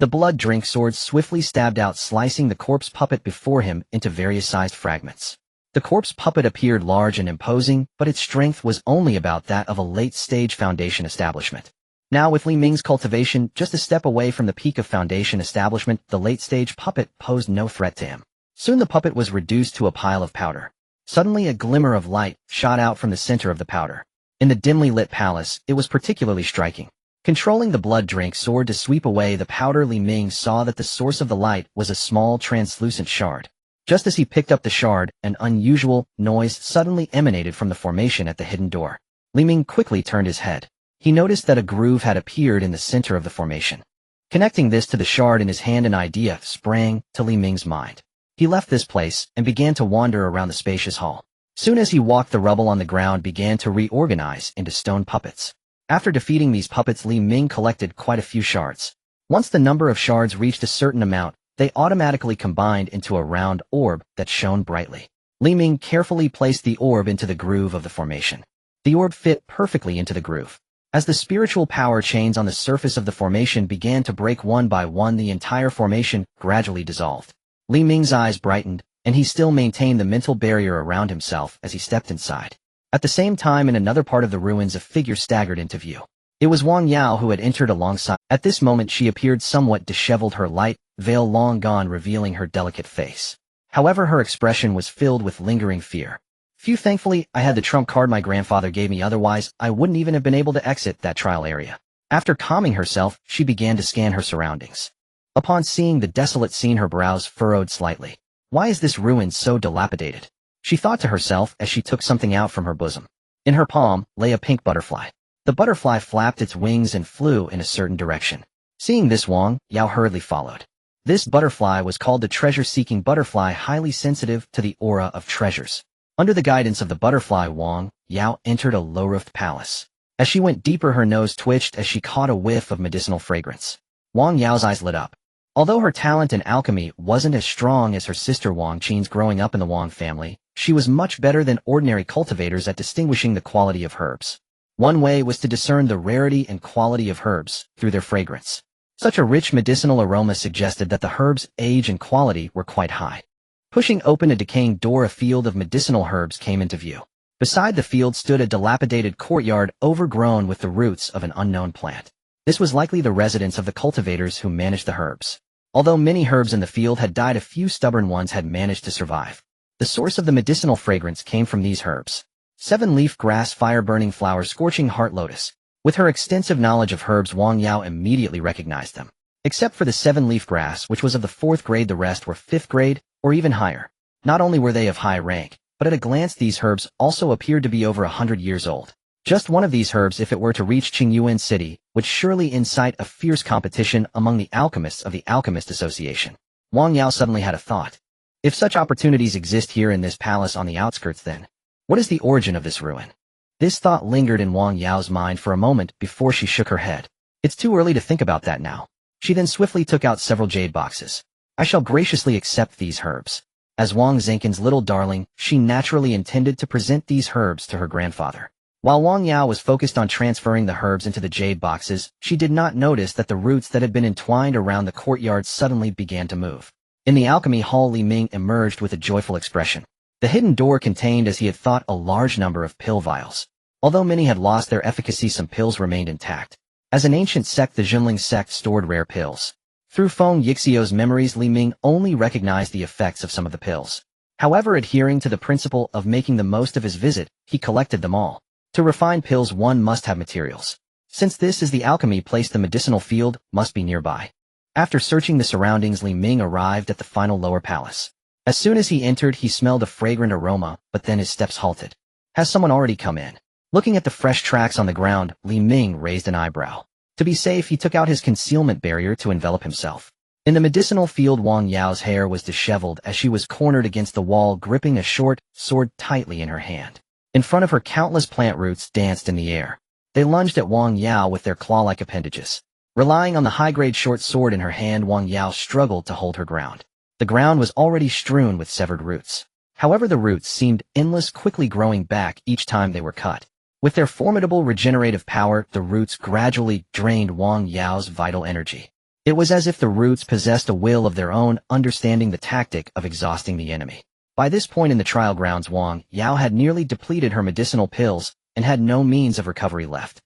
The blood drink sword swiftly stabbed out, slicing the corpse puppet before him into various sized fragments. The corpse puppet appeared large and imposing, but its strength was only about that of a late-stage Foundation establishment. Now, with Li Ming's cultivation just a step away from the peak of Foundation establishment, the late-stage puppet posed no threat to him. Soon the puppet was reduced to a pile of powder. Suddenly, a glimmer of light shot out from the center of the powder. In the dimly lit palace, it was particularly striking. Controlling the blood drink sword to sweep away the powder, Li Ming saw that the source of the light was a small translucent shard. Just as he picked up the shard, an unusual noise suddenly emanated from the formation at the hidden door. Li Ming quickly turned his head. He noticed that a groove had appeared in the center of the formation. Connecting this to the shard in his hand, an idea sprang to Li Ming's mind. He left this place and began to wander around the spacious hall. Soon as he walked, the rubble on the ground began to reorganize into stone puppets. After defeating these puppets, Li Ming collected quite a few shards. Once the number of shards reached a certain amount, they automatically combined into a round orb that shone brightly. Li Ming carefully placed the orb into the groove of the formation. The orb fit perfectly into the groove. As the spiritual power chains on the surface of the formation began to break one by one, the entire formation gradually dissolved. Li Ming's eyes brightened, and he still maintained the mental barrier around himself as he stepped inside. At the same time, in another part of the ruins, a figure staggered into view. It was Wang Yao, who had entered alongside. At this moment she appeared somewhat disheveled, her light veil long gone, revealing her delicate face. However, her expression was filled with lingering fear. Phew, thankfully, I had the trump card my grandfather gave me, otherwise I wouldn't even have been able to exit that trial area. After calming herself, she began to scan her surroundings. Upon seeing the desolate scene, her brows furrowed slightly. Why is this ruin so dilapidated? She thought to herself as she took something out from her bosom. In her palm lay a pink butterfly. The butterfly flapped its wings and flew in a certain direction. Seeing this, Wang Yao hurriedly followed. This butterfly was called the treasure-seeking butterfly, highly sensitive to the aura of treasures. Under the guidance of the butterfly, Wang Yao entered a low-roofed palace. As she went deeper, her nose twitched as she caught a whiff of medicinal fragrance. Wang Yao's eyes lit up. Although her talent in alchemy wasn't as strong as her sister Wang Qin's, growing up in the Wang family, she was much better than ordinary cultivators at distinguishing the quality of herbs. One way was to discern the rarity and quality of herbs through their fragrance. Such a rich medicinal aroma suggested that the herbs' age and quality were quite high. Pushing open a decaying door, a field of medicinal herbs came into view. Beside the field stood a dilapidated courtyard overgrown with the roots of an unknown plant. This was likely the residence of the cultivators who managed the herbs. Although many herbs in the field had died, a few stubborn ones had managed to survive. The source of the medicinal fragrance came from these herbs. 7-leaf grass, fire-burning flower, scorching heart lotus. With her extensive knowledge of herbs, Wang Yao immediately recognized them. Except for the 7-leaf grass, which was of the 4th grade, the rest were 5th grade, or even higher. Not only were they of high rank, but at a glance these herbs also appeared to be over 100 years old. Just one of these herbs, if it were to reach Qingyuan City, would surely incite a fierce competition among the alchemists of the Alchemist Association. Wang Yao suddenly had a thought. If such opportunities exist here in this palace on the outskirts, then what is the origin of this ruin? This thought lingered in Wang Yao's mind for a moment before she shook her head. It's too early to think about that now. She then swiftly took out several jade boxes. I shall graciously accept these herbs. As Wang Zenkin's little darling, she naturally intended to present these herbs to her grandfather. While Wang Yao was focused on transferring the herbs into the jade boxes, she did not notice that the roots that had been entwined around the courtyard suddenly began to move. In the alchemy hall, Li Ming emerged with a joyful expression. The hidden door contained, as he had thought, a large number of pill vials. Although many had lost their efficacy, some pills remained intact. As an ancient sect, the Junling sect stored rare pills. Through Feng Yixio's memories, Li Ming only recognized the effects of some of the pills. However, adhering to the principle of making the most of his visit, he collected them all. To refine pills, one must have materials. Since this is the alchemy place, the medicinal field must be nearby. After searching the surroundings, Li Ming arrived at the final lower palace. As soon as he entered, he smelled a fragrant aroma, but then his steps halted. Has someone already come in? Looking at the fresh tracks on the ground, Li Ming raised an eyebrow. To be safe, he took out his concealment barrier to envelop himself. In the medicinal field, Wang Yao's hair was disheveled as she was cornered against the wall, gripping a short sword tightly in her hand. In front of her, countless plant roots danced in the air. They lunged at Wang Yao with their claw-like appendages. Relying on the high-grade short sword in her hand, Wang Yao struggled to hold her ground. The ground was already strewn with severed roots. However, the roots seemed endless, quickly growing back each time they were cut. With their formidable regenerative power, the roots gradually drained Wang Yao's vital energy. It was as if the roots possessed a will of their own, understanding the tactic of exhausting the enemy. By this point in the trial grounds, Wang Yao had nearly depleted her medicinal pills and had no means of recovery left.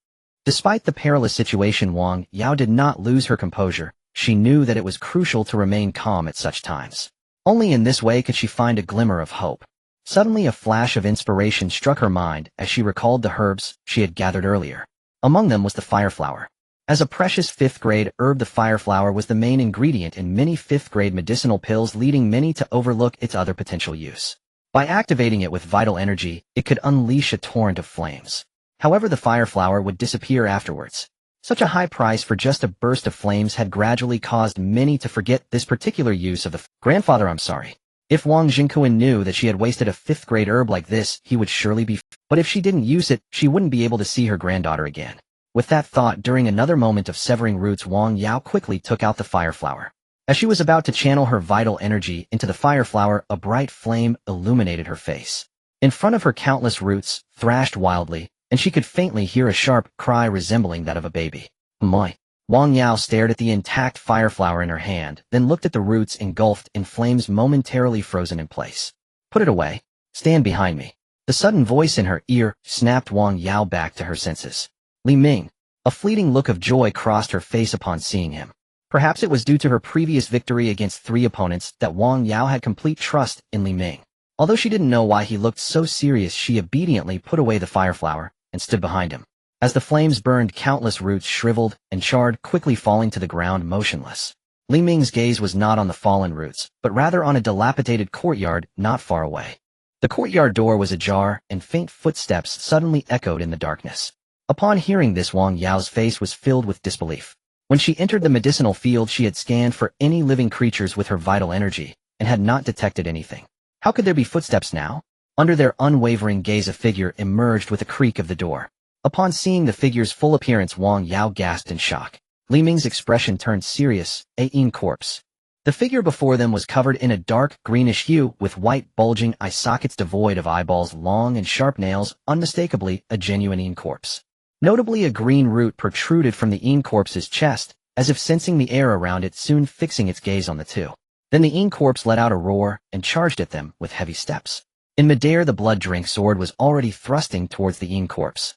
Despite the perilous situation, Wang Yao did not lose her composure. She knew that it was crucial to remain calm at such times. Only in this way could she find a glimmer of hope. Suddenly a flash of inspiration struck her mind as she recalled the herbs she had gathered earlier. Among them was the fire flower. As a precious 5th-grade herb, the fireflower was the main ingredient in many 5th-grade medicinal pills, leading many to overlook its other potential use. By activating it with vital energy, it could unleash a torrent of flames. However, the fireflower would disappear afterwards. Such a high price for just a burst of flames had gradually caused many to forget this particular use of the grandfather. I'm sorry. If Wang Jingquan knew that she had wasted a 5th-grade herb like this, he would surely be. But if she didn't use it, she wouldn't be able to see her granddaughter again. With that thought, during another moment of severing roots, Wang Yao quickly took out the fireflower. As she was about to channel her vital energy into the fireflower, a bright flame illuminated her face. In front of her, countless roots thrashed wildly, and she could faintly hear a sharp cry resembling that of a baby. My! Wang Yao stared at the intact fireflower in her hand, then looked at the roots engulfed in flames, momentarily frozen in place. Put it away. Stand behind me. The sudden voice in her ear snapped Wang Yao back to her senses. Li Ming. A fleeting look of joy crossed her face upon seeing him. Perhaps it was due to her previous victory against 3 opponents that Wang Yao had complete trust in Li Ming. Although she didn't know why he looked so serious, she obediently put away the fireflower and stood behind him. As the flames burned, countless roots shriveled and charred, quickly falling to the ground motionless. Li Ming's gaze was not on the fallen roots, but rather on a dilapidated courtyard not far away. The courtyard door was ajar, and faint footsteps suddenly echoed in the darkness. Upon hearing this, Wang Yao's face was filled with disbelief. When she entered the medicinal field, she had scanned for any living creatures with her vital energy, and had not detected anything. How could there be footsteps now? Under their unwavering gaze, a figure emerged with a creak of the door. Upon seeing the figure's full appearance, Wang Yao gasped in shock. Li Ming's expression turned serious. A corpse. The figure before them was covered in a dark greenish hue, with white bulging eye sockets devoid of eyeballs, long and sharp nails, unmistakably a genuine corpse. Notably, a green root protruded from the corpse's chest, as if sensing the air around it, soon fixing its gaze on the two. Then the corpse let out a roar and charged at them with heavy steps. In midair, the blood-drink sword was already thrusting towards the corpse.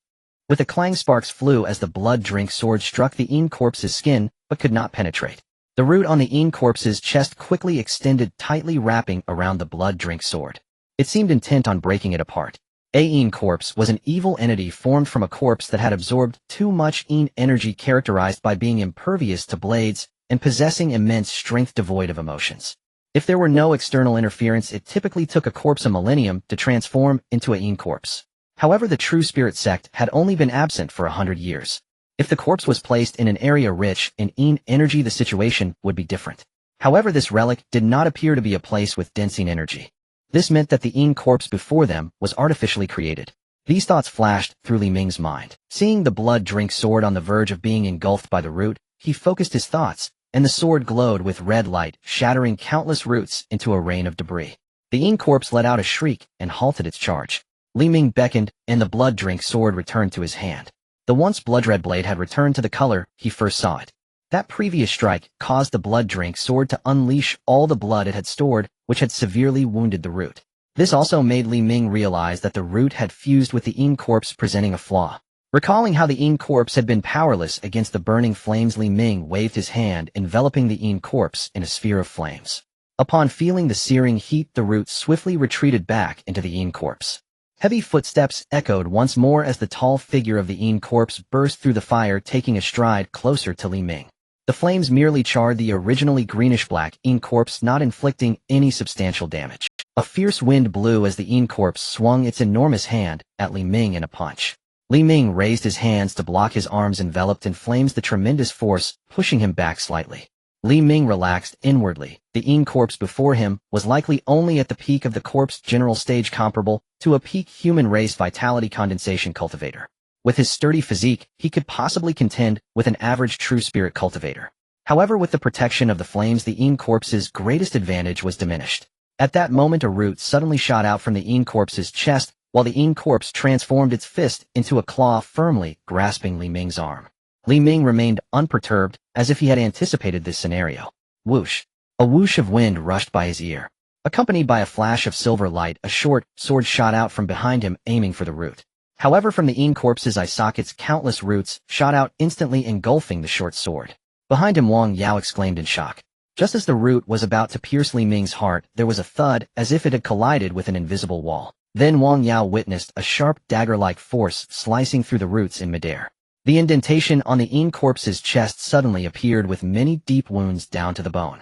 With a clang, sparks flew as the blood-drink sword struck the corpse's skin, but could not penetrate. The root on the corpse's chest quickly extended, tightly wrapping around the blood-drink sword. It seemed intent on breaking it apart. A corpse was an evil entity formed from a corpse that had absorbed too much energy, characterized by being impervious to blades and possessing immense strength devoid of emotions. If there were no external interference, it typically took a corpse a millennium to transform into a corpse. However, the true spirit sect had only been absent for 100 years. If the corpse was placed in an area rich in energy, the situation would be different. However, this relic did not appear to be a place with dense energy. This meant that the corpse before them was artificially created. These thoughts flashed through Li Ming's mind. Seeing the blood-drink sword on the verge of being engulfed by the root, he focused his thoughts, and the sword glowed with red light, shattering countless roots into a rain of debris. The corpse let out a shriek and halted its charge. Li Ming beckoned, and the blood-drink sword returned to his hand. The once blood-red blade had returned to the color he first saw it. That previous strike caused the blood-drink sword to unleash all the blood it had stored, which had severely wounded the root. This also made Li Ming realize that the root had fused with the corpse, presenting a flaw. Recalling how the corpse had been powerless against the burning flames, Li Ming waved his hand, enveloping the corpse in a sphere of flames. Upon feeling the searing heat, the root swiftly retreated back into the corpse. Heavy footsteps echoed once more as the tall figure of the corpse burst through the fire, taking a stride closer to Li Ming. The flames merely charred the originally greenish-black corpse, not inflicting any substantial damage. A fierce wind blew as the corpse swung its enormous hand at Li Ming in a punch. Li Ming raised his hands to block his arms enveloped in flames, the tremendous force pushing him back slightly. Li Ming relaxed inwardly. The corpse before him was likely only at the peak of the corpse general stage, comparable to a peak human race vitality condensation cultivator. With his sturdy physique, he could possibly contend with an average true spirit cultivator. However, with the protection of the flames, the corpse's greatest advantage was diminished. At that moment, a root suddenly shot out from the corpse's chest, while the corpse transformed its fist into a claw, firmly grasping Li Ming's arm. Li Ming remained unperturbed, as if he had anticipated this scenario. Whoosh! A whoosh of wind rushed by his ear. Accompanied by a flash of silver light, a short sword shot out from behind him, aiming for the root. However, from the corpse's eye sockets, countless roots shot out, instantly engulfing the short sword. Behind him, Wang Yao exclaimed in shock. Just as the root was about to pierce Li Ming's heart, there was a thud, as if it had collided with an invisible wall. Then Wang Yao witnessed a sharp dagger-like force slicing through the roots in midair. The indentation on the Yin corpse's chest suddenly appeared with many deep wounds down to the bone.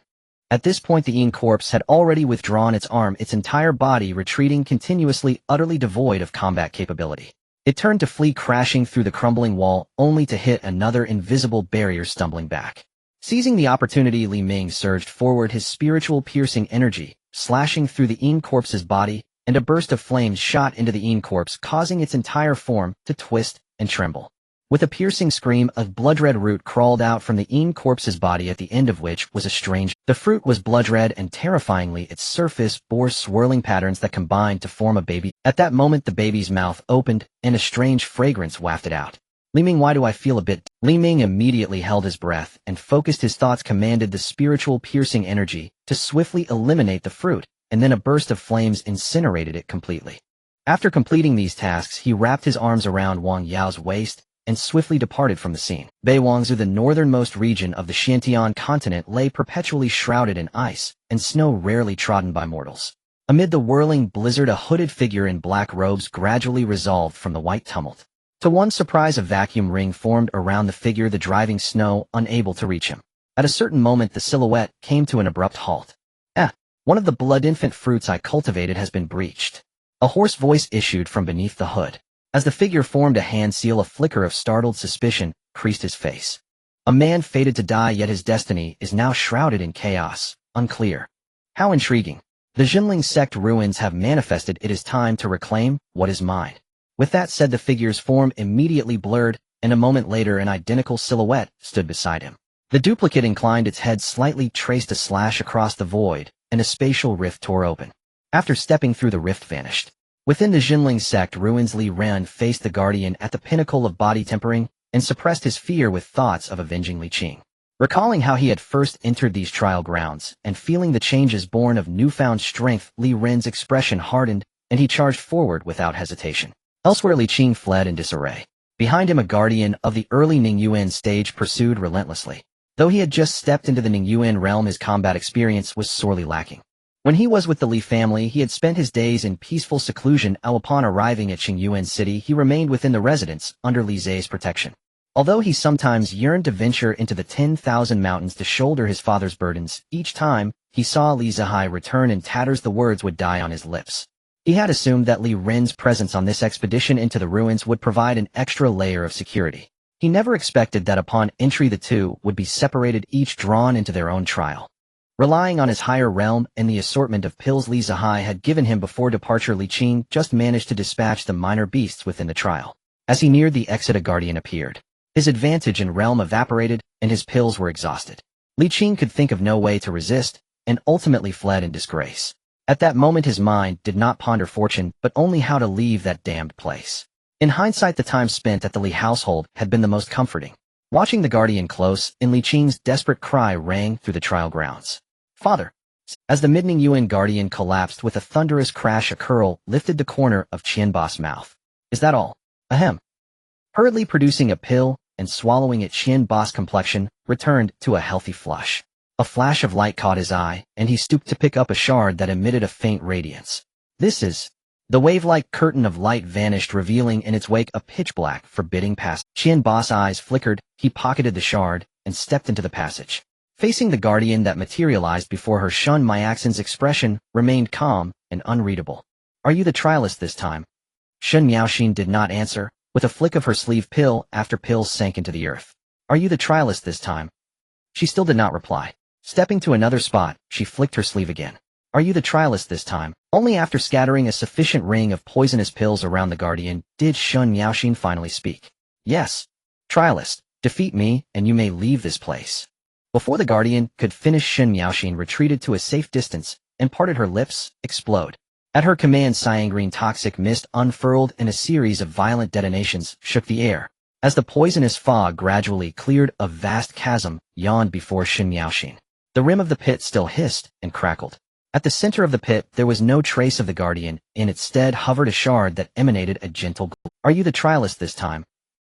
At this point the Yin corpse had already withdrawn its arm, its entire body retreating continuously, utterly devoid of combat capability. It turned to flee, crashing through the crumbling wall, only to hit another invisible barrier, stumbling back. Seizing the opportunity, Li Ming surged forward, his spiritual piercing energy slashing through the Yin corpse's body, and a burst of flames shot into the Yin corpse, causing its entire form to twist and tremble. With a piercing scream, a blood-red root crawled out from the Yin corpse's body, at the end of which was a strange. The fruit was blood-red, and terrifyingly its surface bore swirling patterns that combined to form a baby. At that moment the baby's mouth opened, and a strange fragrance wafted out. Li Ming, why do I feel a bit? Li Ming immediately held his breath and focused his thoughts, commanded the spiritual piercing energy to swiftly eliminate the fruit, and then a burst of flames incinerated it completely. After completing these tasks, he wrapped his arms around Wang Yao's waist and swiftly departed from the scene. Beiwangzhou, the northernmost region of the Xiantian continent, lay perpetually shrouded in ice and snow rarely trodden by mortals. Amid the whirling blizzard, a hooded figure in black robes gradually resolved from the white tumult. To one's surprise, a vacuum ring formed around the figure, the driving snow unable to reach him. At a certain moment the silhouette came to an abrupt halt. One of the blood infant fruits I cultivated has been breached. A hoarse voice issued from beneath the hood. As the figure formed a hand seal, a flicker of startled suspicion creased his face. A man fated to die, yet his destiny is now shrouded in chaos. Unclear. How intriguing. The Jinling sect ruins have manifested. It is time to reclaim what is mine. With that said, the figure's form immediately blurred, and a moment later an identical silhouette stood beside him. The duplicate inclined its head slightly, traced a slash across the void, and a spatial rift tore open. After stepping through, the rift vanished. Within the Jinling sect ruins, Li Ren faced the guardian at the pinnacle of body tempering and suppressed his fear with thoughts of avenging Li Qing. Recalling how he had first entered these trial grounds and feeling the changes born of newfound strength, Li Ren's expression hardened and he charged forward without hesitation. Elsewhere, Li Qing fled in disarray. Behind him, a guardian of the early Ningyuan stage pursued relentlessly. Though he had just stepped into the Ningyuan realm, his combat experience was sorely lacking. When he was with the Li family, he had spent his days in peaceful seclusion. Upon arriving at Qingyuan City, he remained within the residence under Li Zhe's protection. Although he sometimes yearned to venture into the 10,000 mountains to shoulder his father's burdens, each time he saw Li Zhihai return in tatters, the words would die on his lips. He had assumed that Li Ren's presence on this expedition into the ruins would provide an extra layer of security. He never expected that upon entry the two would be separated, each drawn into their own trial. Relying on his higher realm and the assortment of pills Li Zhihai had given him before departure, Li Qing just managed to dispatch the minor beasts within the trial. As he neared the exit, a guardian appeared. His advantage in realm evaporated, and his pills were exhausted. Li Qing could think of no way to resist, and ultimately fled in disgrace. At that moment his mind did not ponder fortune, but only how to leave that damned place. In hindsight, the time spent at the Li household had been the most comforting. Watching the guardian close, in Li Qing's desperate cry rang through the trial grounds. Father! As the Mid-Ningyuan guardian collapsed with a thunderous crash, a curl lifted the corner of Qianbos' mouth. Is that all? Ahem. Hurriedly producing a pill and swallowing it, Qianbos' complexion returned to a healthy flush. A flash of light caught his eye, and he stooped to pick up a shard that emitted a faint radiance. This is... The wave-like curtain of light vanished, revealing in its wake a pitch-black, forbidding passage. Qianbos' eyes flickered, he pocketed the shard, and stepped into the passage. Facing the guardian that materialized before her, Shun Miaxin's expression remained calm and unreadable. Are you the trialist this time? Shun Miaoxin did not answer. With a flick of her sleeve, pill after pill sank into the earth. Are you the trialist this time? She still did not reply. Stepping to another spot, she flicked her sleeve again. Are you the trialist this time? Only after scattering a sufficient ring of poisonous pills around the guardian did Shun Miaoxin finally speak. Yes. Trialist, defeat me, and you may leave this place. Before the guardian could finish, Shun Miaoxin retreated to a safe distance and parted her lips, explode. At her command, cyan-green toxic mist unfurled and a series of violent detonations shook the air. As the poisonous fog gradually cleared, a vast chasm yawned before Shun Miaoxin. The rim of the pit still hissed and crackled. At the center of the pit, there was no trace of the guardian. In its stead hovered a shard that emanated a gentle glow. Are you the trialist this time?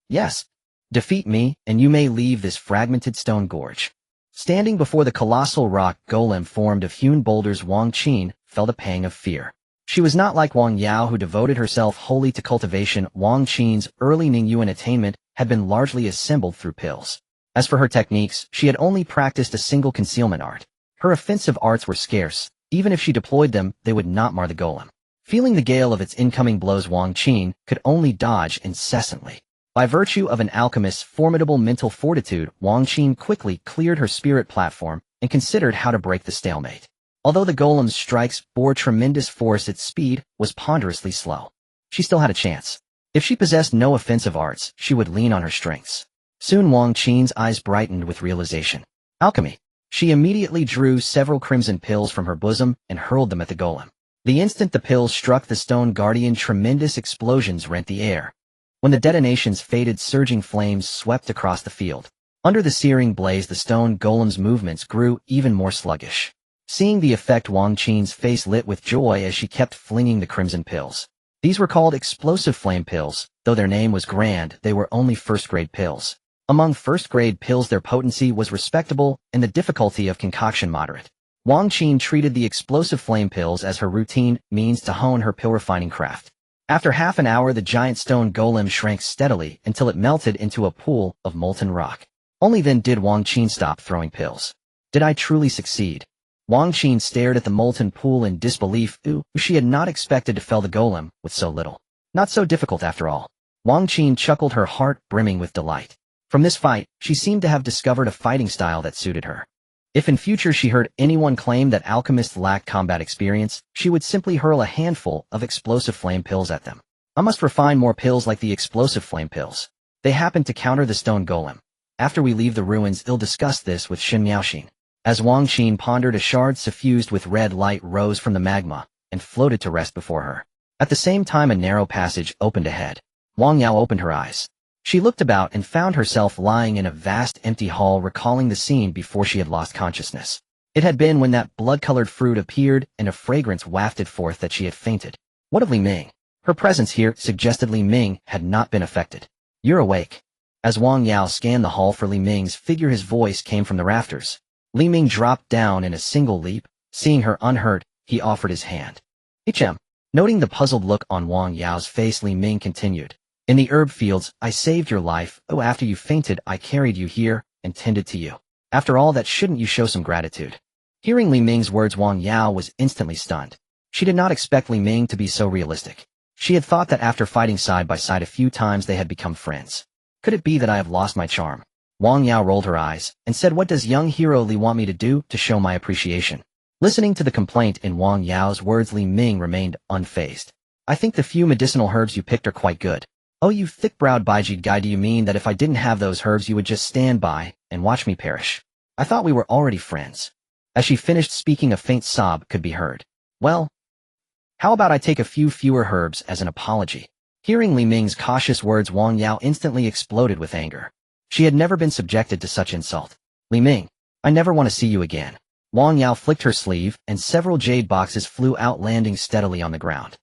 Yes. Defeat me, and you may leave this fragmented stone gorge. Standing before the colossal rock golem formed of hewn boulders, Wang Qin felt a pang of fear. She was not like Wang Yao, who devoted herself wholly to cultivation. Wang Qin's early Ningyuan attainment had been largely assembled through pills. As for her techniques, she had only practiced a single concealment art. Her offensive arts were scarce. Even if she deployed them, they would not mar the golem. Feeling the gale of its incoming blows, Wang Qin could only dodge incessantly. By virtue of an alchemist's formidable mental fortitude, Wang Qin quickly cleared her spirit platform and considered how to break the stalemate. Although the golem's strikes bore tremendous force, its speed was ponderously slow. She still had a chance. If she possessed no offensive arts, she would lean on her strengths. Soon Wang Qin's eyes brightened with realization. Alchemy. She immediately drew several crimson pills from her bosom and hurled them at the golem. The instant the pills struck the stone guardian, tremendous explosions rent the air. When the detonations faded, surging flames swept across the field. Under the searing blaze, the stone golem's movements grew even more sluggish. Seeing the effect, Wang Qin's face lit with joy as she kept flinging the crimson pills. These were called explosive flame pills. Though their name was grand, they were only first-grade pills. Among first-grade pills, their potency was respectable and the difficulty of concoction moderate. Wang Qin treated the explosive flame pills as her routine means to hone her pill-refining craft. After half an hour, the giant stone golem shrank steadily until it melted into a pool of molten rock. Only then did Wang Qin stop throwing pills. Did I truly succeed? Wang Qin stared at the molten pool in disbelief. She had not expected to fell the golem with so little. Not so difficult after all. Wang Qin chuckled, her heart brimming with delight. From this fight, she seemed to have discovered a fighting style that suited her. If in future she heard anyone claim that alchemists lacked combat experience, she would simply hurl a handful of explosive flame pills at them. I must refine more pills like the explosive flame pills. They happen to counter the stone golem. After we leave the ruins, I'll discuss this with Shin Miaoxin. As Wang Qin pondered, a shard suffused with red light rose from the magma and floated to rest before her. At the same time, a narrow passage opened ahead. Wang Yao opened her eyes. She looked about and found herself lying in a vast empty hall, recalling the scene before she had lost consciousness. It had been when that blood-colored fruit appeared and a fragrance wafted forth that she had fainted. What of Li Ming? Her presence here suggested Li Ming had not been affected. You're awake. As Wang Yao scanned the hall for Li Ming's figure, his voice came from the rafters. Li Ming dropped down in a single leap. Seeing her unhurt, he offered his hand. HM. Noting the puzzled look on Wang Yao's face, Li Ming continued. In the herb fields, I saved your life. Oh, after you fainted, I carried you here and tended to you. After all that, shouldn't you show some gratitude? Hearing Li Ming's words, Wang Yao was instantly stunned. She did not expect Li Ming to be so realistic. She had thought that after fighting side by side a few times they had become friends. Could it be that I have lost my charm? Wang Yao rolled her eyes and said, what does young hero Li want me to do to show my appreciation? Listening to the complaint in Wang Yao's words, Li Ming remained unfazed. I think the few medicinal herbs you picked are quite good. Oh, you thick-browed Baiji guy, do you mean that if I didn't have those herbs you would just stand by and watch me perish? I thought we were already friends. As she finished speaking, a faint sob could be heard. Well, how about I take a few fewer herbs as an apology? Hearing Li Ming's cautious words, Wang Yao instantly exploded with anger. She had never been subjected to such insult. Li Ming, I never want to see you again. Wang Yao flicked her sleeve, and several jade boxes flew out, landing steadily on the ground.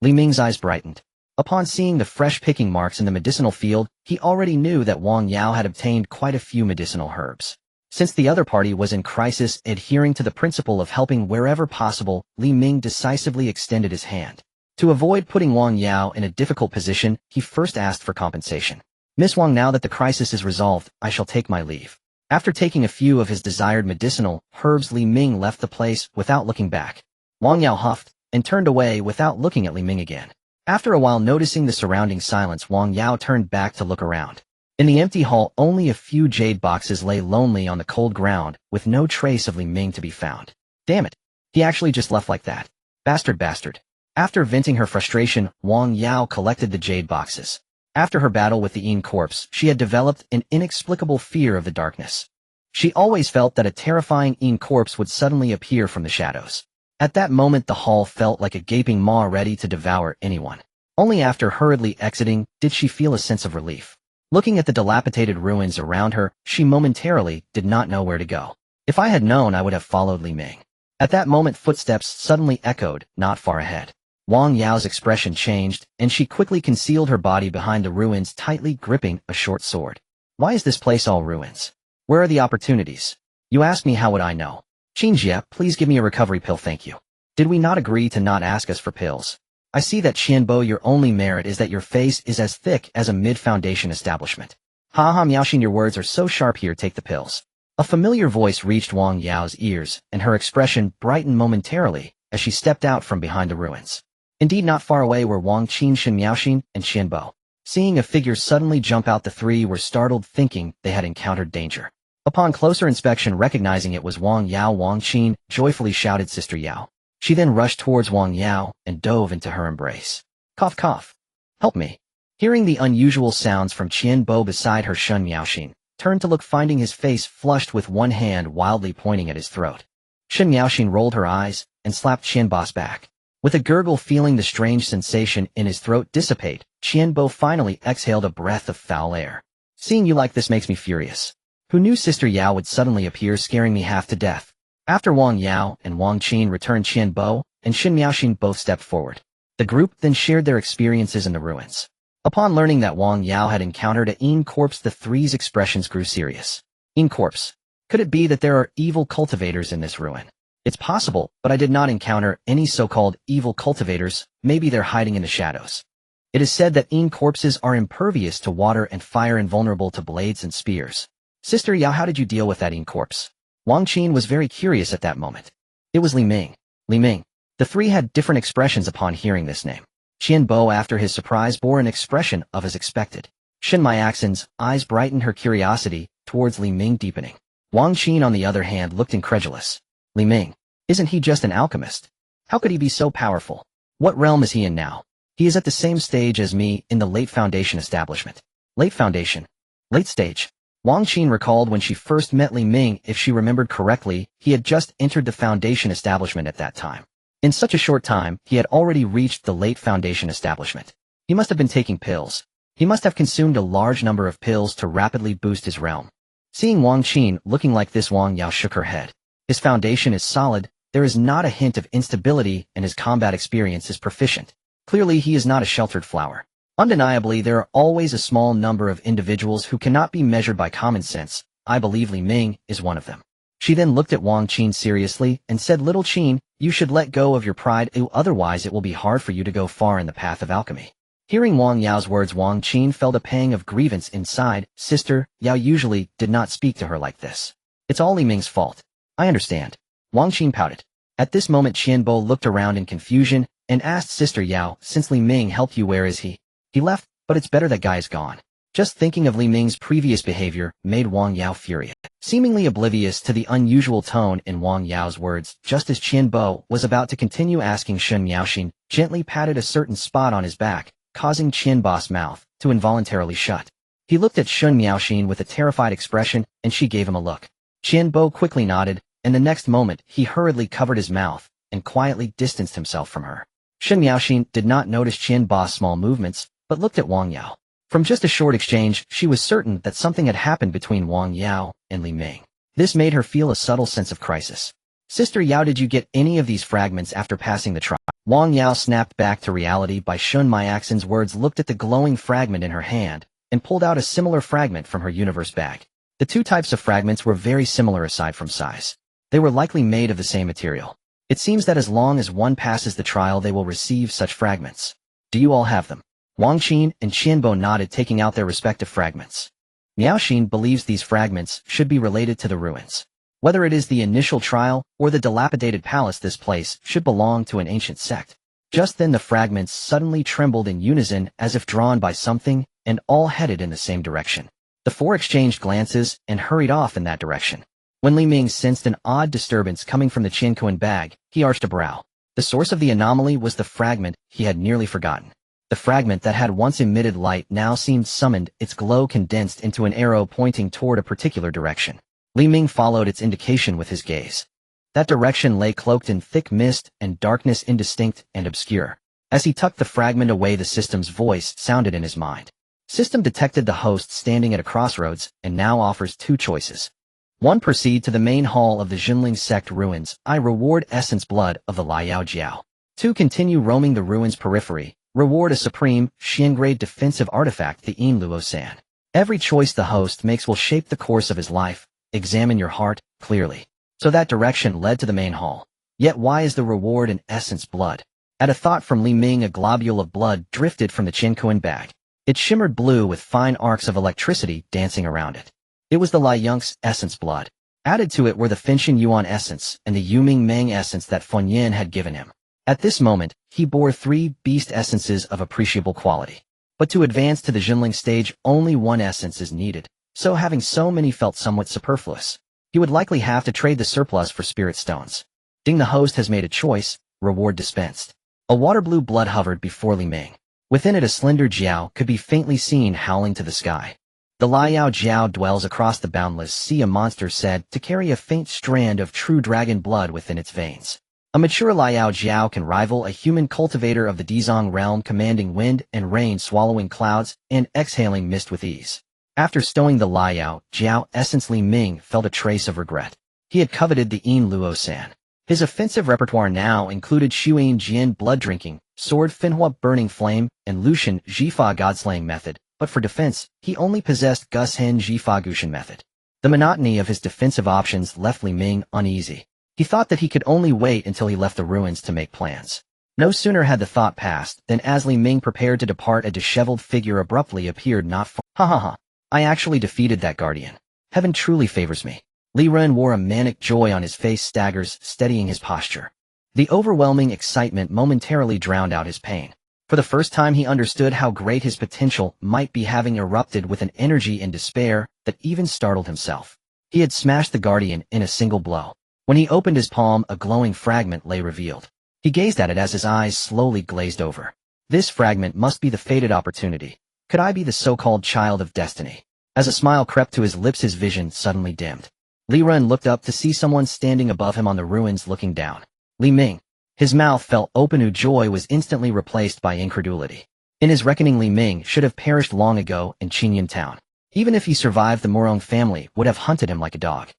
Li Ming's eyes brightened. Upon seeing the fresh picking marks in the medicinal field, he already knew that Wang Yao had obtained quite a few medicinal herbs. Since the other party was in crisis, adhering to the principle of helping wherever possible, Li Ming decisively extended his hand. To avoid putting Wang Yao in a difficult position, he first asked for compensation. Miss Wang, now that the crisis is resolved, I shall take my leave. After taking a few of his desired medicinal herbs, Li Ming left the place without looking back. Wang Yao huffed and turned away without looking at Li Ming again. After a while, noticing the surrounding silence, Wang Yao turned back to look around. In the empty hall, only a few jade boxes lay lonely on the cold ground, with no trace of Li Ming to be found. Damn it. He actually just left like that. Bastard. After venting her frustration, Wang Yao collected the jade boxes. After her battle with the Yin corpse, she had developed an inexplicable fear of the darkness. She always felt that a terrifying Yin corpse would suddenly appear from the shadows. At that moment, the hall felt like a gaping maw ready to devour anyone. Only after hurriedly exiting did she feel a sense of relief. Looking at the dilapidated ruins around her, she momentarily did not know where to go. If I had known, I would have followed Li Ming. At that moment, footsteps suddenly echoed not far ahead. Wang Yao's expression changed, and she quickly concealed her body behind the ruins, tightly gripping a short sword. Why is this place all ruins? Where are the opportunities? You ask me, how would I know? Qingjie, please give me a recovery pill, thank you. Did we not agree to not ask us for pills? I see that Qianbo, your only merit is that your face is as thick as a mid-foundation establishment. Ha ha, Miaoxin, your words are so sharp, here, take the pills. A familiar voice reached Wang Yao's ears, and her expression brightened momentarily as she stepped out from behind the ruins. Indeed, not far away were Wang Qin, Shen Miaoxin, and Xianbo. Seeing a figure suddenly jump out, the three were startled, thinking they had encountered danger. Upon closer inspection, recognizing it was Wang Yao, Wang Qin joyfully shouted, "Sister Yao." She then rushed towards Wang Yao and dove into her embrace. Cough cough. Help me. Hearing the unusual sounds from Qianbo beside her, Shen Miaoxin turned to look, finding his face flushed with one hand wildly pointing at his throat. Shen Miaoxin rolled her eyes and slapped Qianbo's back. With a gurgle, feeling the strange sensation in his throat dissipate, Qianbo finally exhaled a breath of foul air. Seeing you like this makes me furious. Who knew Sister Yao would suddenly appear, scaring me half to death? After Wang Yao and Wang Qin returned, Qianbo and Shen Miaoxin both stepped forward. The group then shared their experiences in the ruins. Upon learning that Wang Yao had encountered a Yin corpse, the three's expressions grew serious. Yin corpse. Could it be that there are evil cultivators in this ruin? It's possible, but I did not encounter any so-called evil cultivators. Maybe they're hiding in the shadows. It is said that Yin corpses are impervious to water and fire and vulnerable to blades and spears. Sister Yao, how did you deal with that Yin corpse? Wang Qin was very curious at that moment. It was Li Ming. Li Ming. The three had different expressions upon hearing this name. Qianbo, after his surprise, bore an expression of as expected. Shen Miaoxin's eyes brightened, her curiosity towards Li Ming deepening. Wang Qin, on the other hand, looked incredulous. Li Ming. Isn't he just an alchemist? How could he be so powerful? What realm is he in now? He is at the same stage as me in the late foundation establishment. Late foundation. Late stage. Wang Qin recalled when she first met Li Ming. If she remembered correctly, he had just entered the foundation establishment at that time. In such a short time, he had already reached the late foundation establishment. He must have been taking pills. He must have consumed a large number of pills to rapidly boost his realm. Seeing Wang Qin looking like this, Wang Yao shook her head. His foundation is solid, there is not a hint of instability, and his combat experience is proficient. Clearly, he is not a sheltered flower. Undeniably, there are always a small number of individuals who cannot be measured by common sense. I believe Li Ming is one of them. She then looked at Wang Qin seriously and said, "Little Qin, you should let go of your pride, otherwise it will be hard for you to go far in the path of alchemy." Hearing Wang Yao's words, Wang Qin felt a pang of grievance inside. Sister Yao usually did not speak to her like this. It's all Li Ming's fault. I understand. Wang Qin pouted. At this moment, Qianbo looked around in confusion and asked Sister Yao, "Since Li Ming helped you, where is he?" "He left, but it's better that guy is gone." Just thinking of Li Ming's previous behavior made Wang Yao furious. Seemingly oblivious to the unusual tone in Wang Yao's words, just as Qianbo was about to continue asking, Shen Miaoxin gently patted a certain spot on his back, causing Qianbo's mouth to involuntarily shut. He looked at Shen Miaoxin with a terrified expression, and she gave him a look. Qianbo quickly nodded, and the next moment he hurriedly covered his mouth and quietly distanced himself from her. Shen Miaoxin did not notice Qianbo's small movements, but looked at Wang Yao. From just a short exchange, she was certain that something had happened between Wang Yao and Li Ming. This made her feel a subtle sense of crisis. "Sister Yao, did you get any of these fragments after passing the trial?" Wang Yao snapped back to reality by Shen Miaoxin's words, looked at the glowing fragment in her hand, and pulled out a similar fragment from her universe bag. The two types of fragments were very similar aside from size. They were likely made of the same material. It seems that as long as one passes the trial, they will receive such fragments. Do you all have them? Wang Qin and Qianbo nodded, taking out their respective fragments. Miaoxin believes these fragments should be related to the ruins. Whether it is the initial trial or the dilapidated palace, this place should belong to an ancient sect. Just then the fragments suddenly trembled in unison as if drawn by something, and all headed in the same direction. The four exchanged glances and hurried off in that direction. When Li Ming sensed an odd disturbance coming from the Qiankuan bag, he arched a brow. The source of the anomaly was the fragment he had nearly forgotten. The fragment that had once emitted light now seemed summoned, its glow condensed into an arrow pointing toward a particular direction. Li Ming followed its indication with his gaze. That direction lay cloaked in thick mist and darkness, indistinct and obscure. As he tucked the fragment away, the system's voice sounded in his mind. System detected the host standing at a crossroads and now offers two choices. 1. Proceed to the main hall of the Jinling sect ruins. I reward essence blood of the Liao Jiao. 2. Continue roaming the ruins periphery. Reward a supreme, Xian-grade defensive artifact, the Yin Luo San. Every choice the host makes will shape the course of his life. Examine your heart clearly. So that direction led to the main hall. Yet why is the reward in essence blood? At a thought from Li Ming, a globule of blood drifted from the Qiankuan bag. It shimmered blue with fine arcs of electricity dancing around it. It was the Lai Yong's essence blood. Added to it were the Finchen Yuan essence and the Yuming Meng essence that Fenyan had given him. At this moment, he bore 3 beast essences of appreciable quality. But to advance to the Jinling stage, only 1 essence is needed, so having so many felt somewhat superfluous. He would likely have to trade the surplus for spirit stones. Ding, the host has made a choice, reward dispensed. A water-blue blood hovered before Li Ming. Within it a slender Jiao could be faintly seen howling to the sky. The Liao Jiao dwells across the boundless sea, a monster said to carry a faint strand of true dragon blood within its veins. A mature Liao Jiao can rival a human cultivator of the Dizong realm, commanding wind and rain, swallowing clouds, and exhaling mist with ease. After stowing the Liao Jiao essence, Li Ming felt a trace of regret. He had coveted the Yin Luo San. His offensive repertoire now included Shuyin Jian blood drinking, sword Finhua burning flame, and Lucian Jifa godslaying method, but for defense, he only possessed Gus Hen Jifa Gushin method. The monotony of his defensive options left Li Ming uneasy. He thought that he could only wait until he left the ruins to make plans. No sooner had the thought passed than as Li Ming prepared to depart, a disheveled figure abruptly appeared not far. Ha ha ha. I actually defeated that guardian. Heaven truly favors me. Li Ren wore a manic joy on his face, staggers, steadying his posture. The overwhelming excitement momentarily drowned out his pain. For the first time he understood how great his potential might be, having erupted with an energy and despair that even startled himself. He had smashed the guardian in a single blow. When he opened his palm, a glowing fragment lay revealed. He gazed at it as his eyes slowly glazed over. This fragment must be the fated opportunity. Could I be the so-called child of destiny? As a smile crept to his lips, his vision suddenly dimmed. Li Ren looked up to see someone standing above him on the ruins, looking down. Li Ming. His mouth fell open. Joy was instantly replaced by incredulity. In his reckoning, Li Ming should have perished long ago in Qingyan town. Even if he survived, the Morong family would have hunted him like a dog.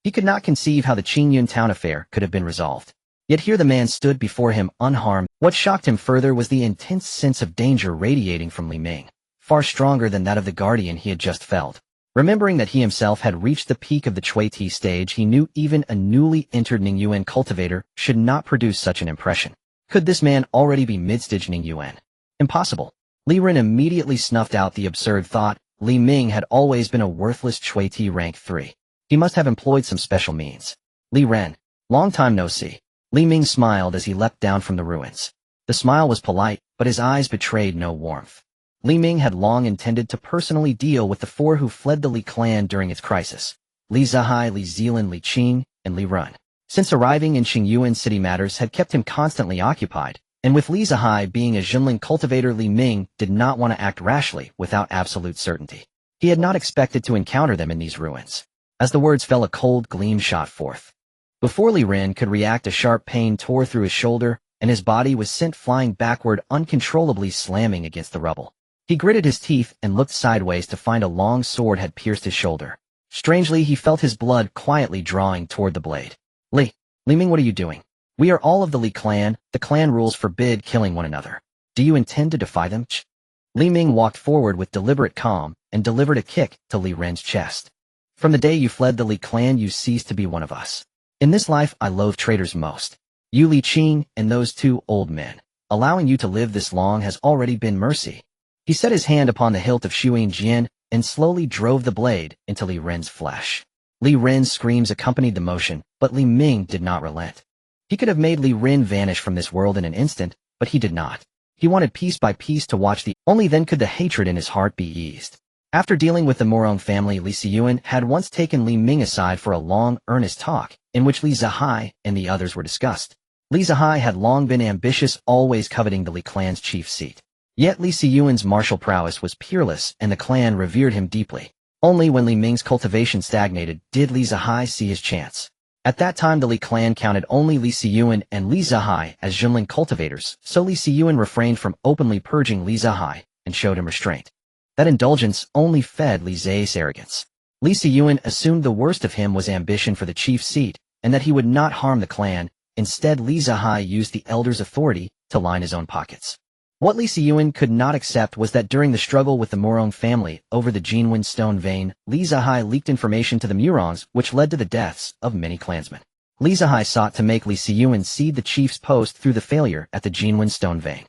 He could not conceive how the Qingyan town affair could have been resolved. Yet here the man stood before him unharmed. What shocked him further was the intense sense of danger radiating from Li Ming, far stronger than that of the guardian he had just felled. Remembering that he himself had reached the peak of the Chui Ti stage, he knew even a newly entered Ningyuan cultivator should not produce such an impression. Could this man already be mid-stage Ningyuan? Impossible. Li Ren immediately snuffed out the absurd thought. Li Ming had always been a worthless Chui Ti rank 3. He must have employed some special means. Li Ren, long time no see. Li Ming smiled as he leapt down from the ruins. The smile was polite, but his eyes betrayed no warmth. Li Ming had long intended to personally deal with the 4 who fled the Li clan during its crisis: Li Zihai, Li Zilan, Li Qing, and Li Run. Since arriving in Qingyuan, city matters had kept him constantly occupied, and with Li Zihai being a Jinling cultivator, Li Ming did not want to act rashly without absolute certainty. He had not expected to encounter them in these ruins. As the words fell, a cold gleam shot forth. Before Li Ren could react, a sharp pain tore through his shoulder, and his body was sent flying backward, uncontrollably slamming against the rubble. He gritted his teeth and looked sideways to find a long sword had pierced his shoulder. Strangely, he felt his blood quietly drawing toward the blade. Li Ming, what are you doing? We are all of the Li clan. The clan rules forbid killing one another. Do you intend to defy them? Li Ming walked forward with deliberate calm and delivered a kick to Li Ren's chest. From the day you fled the Li clan, you ceased to be one of us. In this life, I loathe traitors most. You, Li Qing, and those 2 old men. Allowing you to live this long has already been mercy. He set his hand upon the hilt of Shuyin Jian and slowly drove the blade into Li Ren's flesh. Li Ren's screams accompanied the motion, but Li Ming did not relent. He could have made Li Ren vanish from this world in an instant, but he did not. He wanted piece by piece to watch only then could the hatred in his heart be eased. After dealing with the Morong family, Li Siyuan had once taken Li Ming aside for a long, earnest talk, in which Li Zihai and the others were discussed. Li Zihai had long been ambitious, always coveting the Li clan's chief seat. Yet Li Siyuan's martial prowess was peerless, and the clan revered him deeply. Only when Li Ming's cultivation stagnated did Li Zihai see his chance. At that time, the Li clan counted only Li Siyuan and Li Zihai as Jinling cultivators, so Li Siyuan refrained from openly purging Li Zihai and showed him restraint. That indulgence only fed Li Zai's arrogance. Li Siyuan assumed the worst of him was ambition for the chief seat, and that he would not harm the clan. Instead, Li Zihai used the elder's authority to line his own pockets. What Li Siyuan could not accept was that during the struggle with the Morong family over the Jinwen stone vein, Li Zihai leaked information to the Murongs, which led to the deaths of many clansmen. Li Zihai sought to make Li Siyuan cede the chief's post through the failure at the Jinwen stone vein.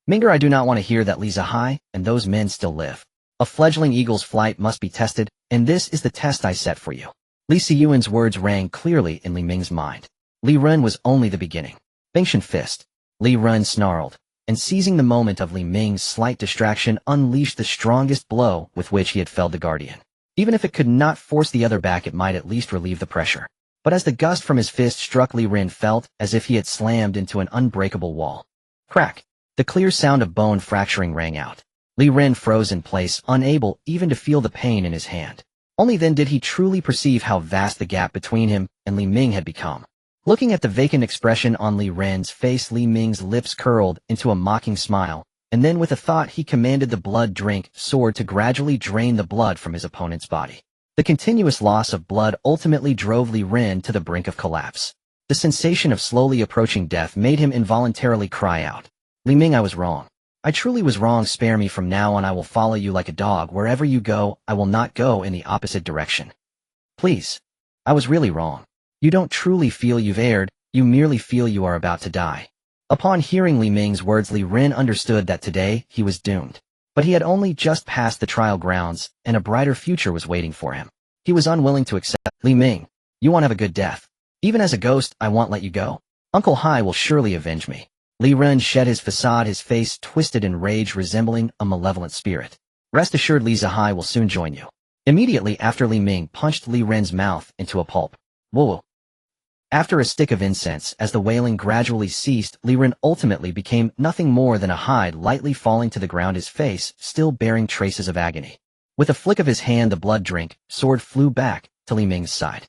Minger, I do not want to hear that Li Zihai and those men still live. A fledgling eagle's flight must be tested, and this is the test I set for you. Li Siyuan's words rang clearly in Li Ming's mind. Li Ren was only the beginning. Bingshan fist. Li Ren snarled, and seizing the moment of Li Ming's slight distraction, unleashed the strongest blow with which he had felled the guardian. Even if it could not force the other back, it might at least relieve the pressure. But as the gust from his fist struck, Li Ren felt as if he had slammed into an unbreakable wall. Crack! The clear sound of bone fracturing rang out. Li Ren froze in place, unable even to feel the pain in his hand. Only then did he truly perceive how vast the gap between him and Li Ming had become. Looking at the vacant expression on Li Ren's face, Li Ming's lips curled into a mocking smile, and then with a thought he commanded the blood drink sword to gradually drain the blood from his opponent's body. The continuous loss of blood ultimately drove Li Ren to the brink of collapse. The sensation of slowly approaching death made him involuntarily cry out. Li Ming, I was wrong. I truly was wrong. Spare me. From now on I will follow you like a dog. Wherever you go, I will not go in the opposite direction. Please. I was really wrong. You don't truly feel you've erred, you merely feel you are about to die. Upon hearing Li Ming's words, Li Ren understood that today he was doomed. But he had only just passed the trial grounds, and a brighter future was waiting for him. He was unwilling to accept. Li Ming, you won't have a good death. Even as a ghost, I won't let you go. Uncle Hai will surely avenge me. Li Ren shed his facade, his face twisted in rage, resembling a malevolent spirit. Rest assured, Li Zihai will soon join you. Immediately after, Li Ming punched Li Ren's mouth into a pulp. Whoa! After a stick of incense, as the wailing gradually ceased, Li Ren ultimately became nothing more than a hide lightly falling to the ground, his face still bearing traces of agony. With a flick of his hand, the blood drink sword flew back to Li Ming's side.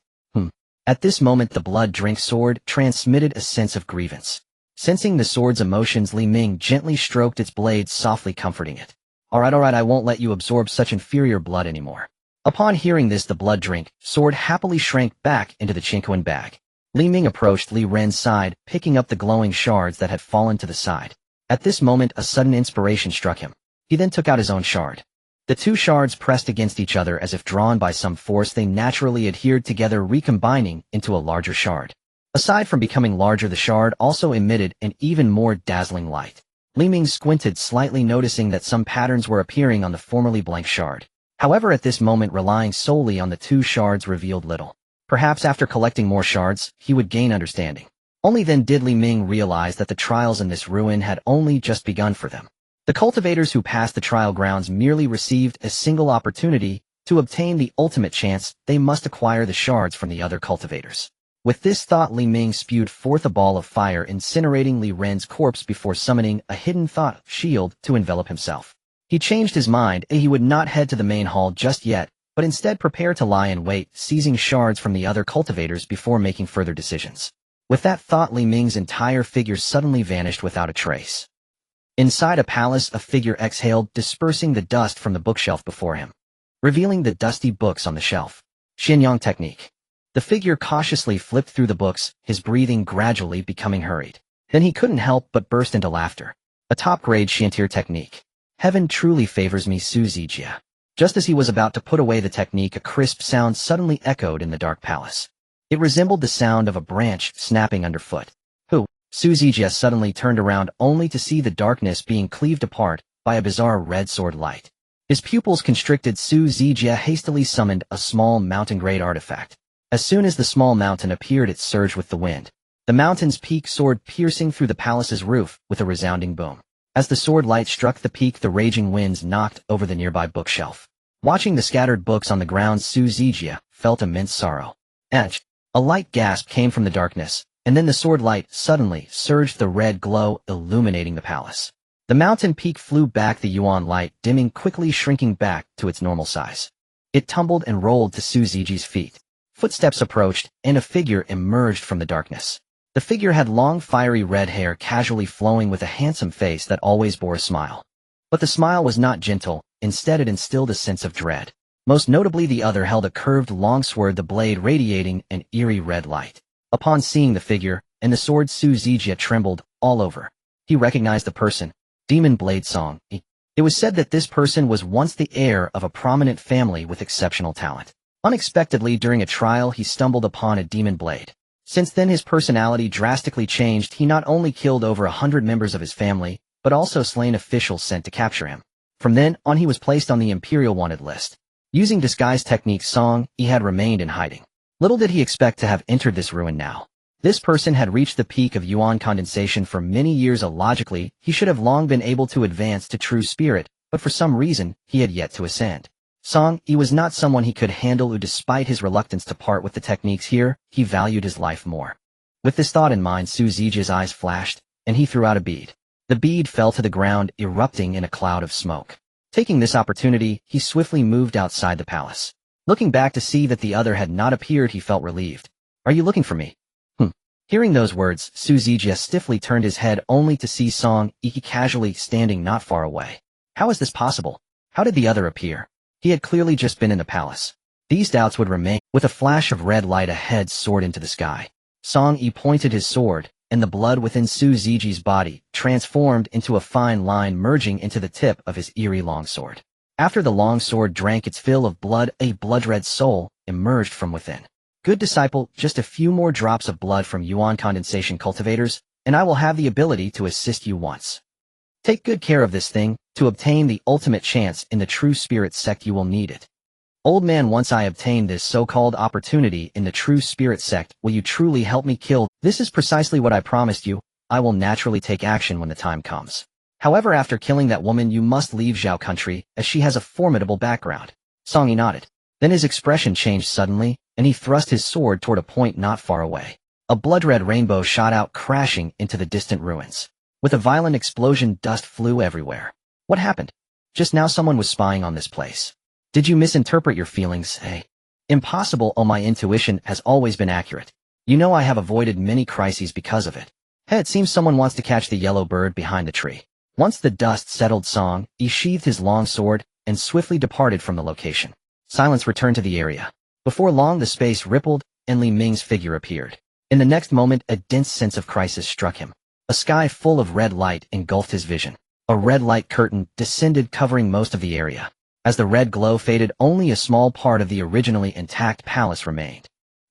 At this moment, the blood drink sword transmitted a sense of grievance. Sensing the sword's emotions, Li Ming gently stroked its blade, softly comforting it. Alright, I won't let you absorb such inferior blood anymore. Upon hearing this, the blood drink sword happily shrank back into the Qingmei bag. Li Ming approached Li Ren's side, picking up the glowing shards that had fallen to the side. At this moment, a sudden inspiration struck him. He then took out his own shard. The two shards pressed against each other as if drawn by some force. They naturally adhered together, recombining into a larger shard. Aside from becoming larger, the shard also emitted an even more dazzling light. Li Ming squinted slightly, noticing that some patterns were appearing on the formerly blank shard. However, at this moment, relying solely on the two shards revealed little. Perhaps after collecting more shards, he would gain understanding. Only then did Li Ming realize that the trials in this ruin had only just begun for them. The cultivators who passed the trial grounds merely received a single opportunity to obtain the ultimate chance. They must acquire the shards from the other cultivators. With this thought, Li Ming spewed forth a ball of fire, incinerating Li Ren's corpse before summoning a hidden thought shield to envelop himself. He changed his mind, and he would not head to the main hall just yet, but instead prepare to lie in wait, seizing shards from the other cultivators before making further decisions. With that thought, Li Ming's entire figure suddenly vanished without a trace. Inside a palace, a figure exhaled, dispersing the dust from the bookshelf before him, revealing the dusty books on the shelf. Xianyang technique. The figure cautiously flipped through the books, his breathing gradually becoming hurried. Then he couldn't help but burst into laughter. A top-grade Xiantir technique. Heaven truly favors me, Su Zijia. Just as he was about to put away the technique, a crisp sound suddenly echoed in the dark palace. It resembled the sound of a branch snapping underfoot. Su Zijia suddenly turned around, only to see the darkness being cleaved apart by a bizarre red sword light. His pupils constricted. Su Zijia hastily summoned a small mountain-grade artifact. As soon as the small mountain appeared, it surged with the wind. The mountain's peak soared, piercing through the palace's roof with a resounding boom. As the sword light struck the peak, the raging winds knocked over the nearby bookshelf. Watching the scattered books on the ground, Su Zijia felt immense sorrow. Edge. A light gasp came from the darkness, and then the sword light suddenly surged, the red glow illuminating the palace. The mountain peak flew back, the yuan light dimming, quickly shrinking back to its normal size. It tumbled and rolled to Su Ziji's feet. Footsteps approached, and a figure emerged from the darkness. The figure had long, fiery red hair casually flowing, with a handsome face that always bore a smile. But the smile was not gentle, instead it instilled a sense of dread. Most notably, the other held a curved long sword, the blade radiating an eerie red light. Upon seeing the figure and the sword, Su Zijia trembled all over. He recognized the person. Demon Blade Song. It was said that this person was once the heir of a prominent family with exceptional talent. Unexpectedly, during a trial, he stumbled upon a demon blade. Since then, his personality drastically changed. He not only killed over 100 members of his family, but also slain officials sent to capture him. From then on he was placed on the Imperial Wanted list. Using disguise techniques Song Yi had remained in hiding. Little did he expect to have entered this ruin now. This person had reached the peak of yuan condensation for many years. Illogically, he should have long been able to advance to true spirit, but for some reason, he had yet to ascend. Song Yi was not someone he could handle despite his reluctance to part with the techniques here, he valued his life more. With this thought in mind, Su Ziji's eyes flashed, and he threw out a bead. The bead fell to the ground, erupting in a cloud of smoke. Taking this opportunity, he swiftly moved outside the palace. Looking back to see that the other had not appeared, he felt relieved. "Are you looking for me?" Hearing those words, Su Zijia stiffly turned his head only to see Song Yi casually standing not far away. How is this possible? How did the other appear? He had clearly just been in the palace. These doubts would remain. With a flash of red light, a head soared into the sky. Song Yi pointed his sword, and the blood within Su Ziji's body transformed into a fine line merging into the tip of his eerie longsword. After the longsword drank its fill of blood, a blood-red soul emerged from within. "Good disciple, just a few more drops of blood from yuan condensation cultivators, and I will have the ability to assist you once. Take good care of this thing. To obtain the ultimate chance in the true spirit sect you will need it. Old man, once I obtain this so-called opportunity in the true spirit sect, will you truly help me kill? This is precisely what I promised you. I will naturally take action when the time comes. However, after killing that woman you must leave Zhao country, as she has a formidable background." Song Yi nodded. Then his expression changed suddenly, and he thrust his sword toward a point not far away. A blood-red rainbow shot out, crashing into the distant ruins. With a violent explosion, dust flew everywhere. What happened? Just now someone was spying on this place. Did you misinterpret your feelings, eh? Impossible. Oh, my intuition has always been accurate. You know I have avoided many crises because of it. Hey, it seems someone wants to catch the yellow bird behind the tree. Once the dust settled, Song Yi sheathed his long sword and swiftly departed from the location. Silence returned to the area. Before long the space rippled, and Li Ming's figure appeared. In the next moment, a dense sense of crisis struck him. A sky full of red light engulfed his vision. A red light curtain descended, covering most of the area. As the red glow faded, only a small part of the originally intact palace remained.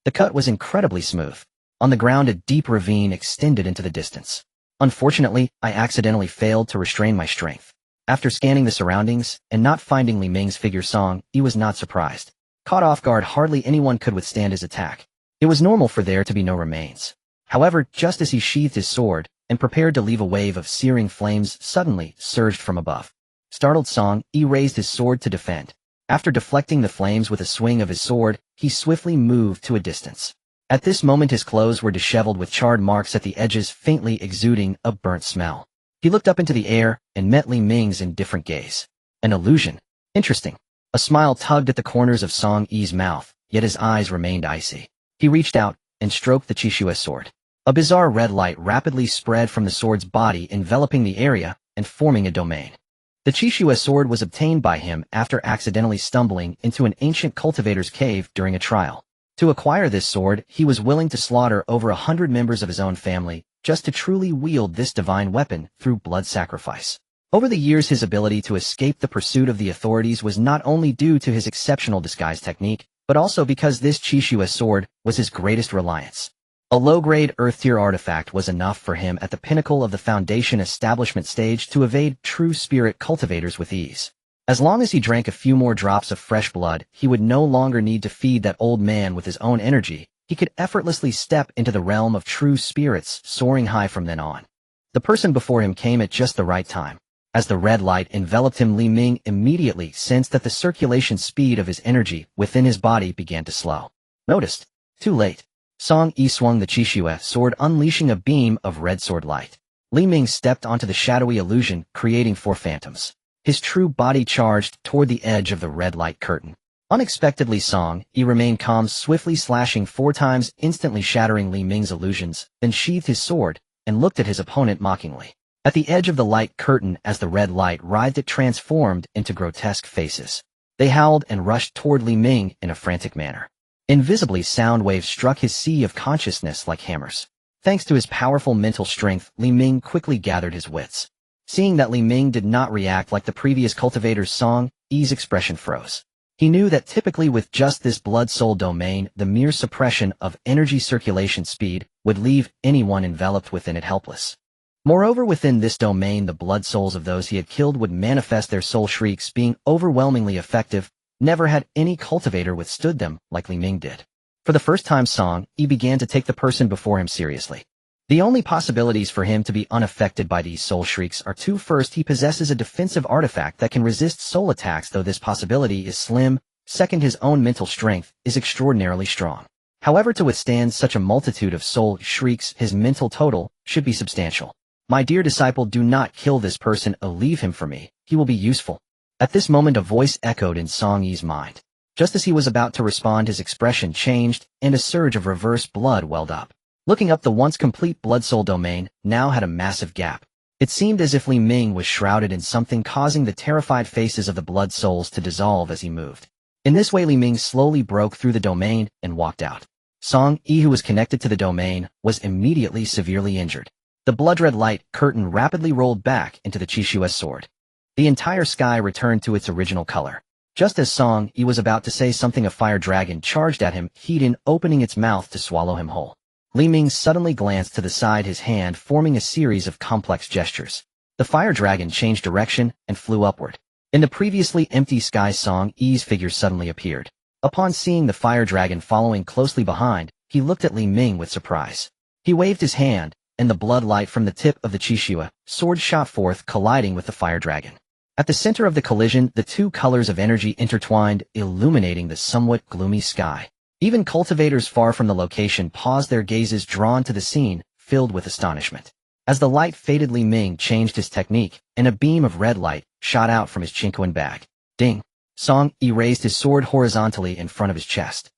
The cut was incredibly smooth. On the ground, a deep ravine extended into the distance. Unfortunately, I accidentally failed to restrain my strength. After scanning the surroundings and not finding Li Ming's figure, Song Yi was not surprised. Caught off guard, hardly anyone could withstand his attack. It was normal for there to be no remains. However, just as he sheathed his sword and prepared to leave, a wave of searing flames suddenly surged from above. Startled, Song Yi raised his sword to defend. After deflecting the flames with a swing of his sword, he swiftly moved to a distance. At this moment his clothes were disheveled with charred marks at the edges, faintly exuding a burnt smell. He looked up into the air and met Li Ming's indifferent gaze. An illusion. Interesting. A smile tugged at the corners of Song Yi's mouth, yet his eyes remained icy. He reached out and stroked the Qishue sword. A bizarre red light rapidly spread from the sword's body, enveloping the area and forming a domain. The Qishue sword was obtained by him after accidentally stumbling into an ancient cultivator's cave during a trial. To acquire this sword, he was willing to slaughter over 100 members of his own family, just to truly wield this divine weapon through blood sacrifice. Over the years, his ability to escape the pursuit of the authorities was not only due to his exceptional disguise technique, but also because this Qishue sword was his greatest reliance. A low-grade Earth-tier artifact was enough for him at the pinnacle of the Foundation establishment stage to evade true spirit cultivators with ease. As long as he drank a few more drops of fresh blood, he would no longer need to feed that old man with his own energy. He could effortlessly step into the realm of true spirits, soaring high from then on. The person before him came at just the right time. As the red light enveloped him, Li Ming immediately sensed that the circulation speed of his energy within his body began to slow. Noticed. Too late. Song Yi swung the Qishue sword, unleashing a beam of red sword light. Li Ming stepped onto the shadowy illusion, creating 4 phantoms. His true body charged toward the edge of the red light curtain. Unexpectedly, Song Yi remained calm, swiftly slashing 4 times, instantly shattering Li Ming's illusions, then sheathed his sword and looked at his opponent mockingly. At the edge of the light curtain, as the red light writhed, it transformed into grotesque faces. They howled and rushed toward Li Ming in a frantic manner. Invisibly, sound waves struck his sea of consciousness like hammers. Thanks to his powerful mental strength, Li Ming quickly gathered his wits. Seeing that Li Ming did not react like the previous cultivators, Song Yi's expression froze. He knew that typically with just this blood-soul domain, the mere suppression of energy circulation speed would leave anyone enveloped within it helpless. Moreover, within this domain, the blood souls of those he had killed would manifest their soul shrieks, being overwhelmingly effective. Never had any cultivator withstood them like Li Ming did. For the first time, Song Yi began to take the person before him seriously. The only possibilities for him to be unaffected by these soul shrieks are two. First, he possesses a defensive artifact that can resist soul attacks, though this possibility is slim. Second, his own mental strength is extraordinarily strong. However, to withstand such a multitude of soul shrieks, his mental total should be substantial. My dear disciple, do not kill this person, leave him for me. He will be useful. At this moment, a voice echoed in Song Yi's mind. Just as he was about to respond, his expression changed, and a surge of reverse blood welled up. Looking up, the once complete blood soul domain now had a massive gap. It seemed as if Li Ming was shrouded in something, causing the terrified faces of the blood souls to dissolve as he moved. In this way, Li Ming slowly broke through the domain and walked out. Song Yi, who was connected to the domain, was immediately severely injured. The blood-red light curtain rapidly rolled back into the Qishua's sword. The entire sky returned to its original color. Just as Song Yi was about to say something, a fire dragon charged at him, opening its mouth to swallow him whole. Li Ming suddenly glanced to the side, his hand forming a series of complex gestures. The fire dragon changed direction and flew upward. In the previously empty sky, Song Yi's figure suddenly appeared. Upon seeing the fire dragon following closely behind, he looked at Li Ming with surprise. He waved his hand, and the blood light from the tip of the Qishua sword shot forth, colliding with the fire dragon. At the center of the collision, the two colors of energy intertwined, illuminating the somewhat gloomy sky. Even cultivators far from the location paused, their gazes drawn to the scene, filled with astonishment. As the light faded, Li Ming changed his technique, and a beam of red light shot out from his Qingmei bag. Ding! Song Yi raised his sword horizontally in front of his chest.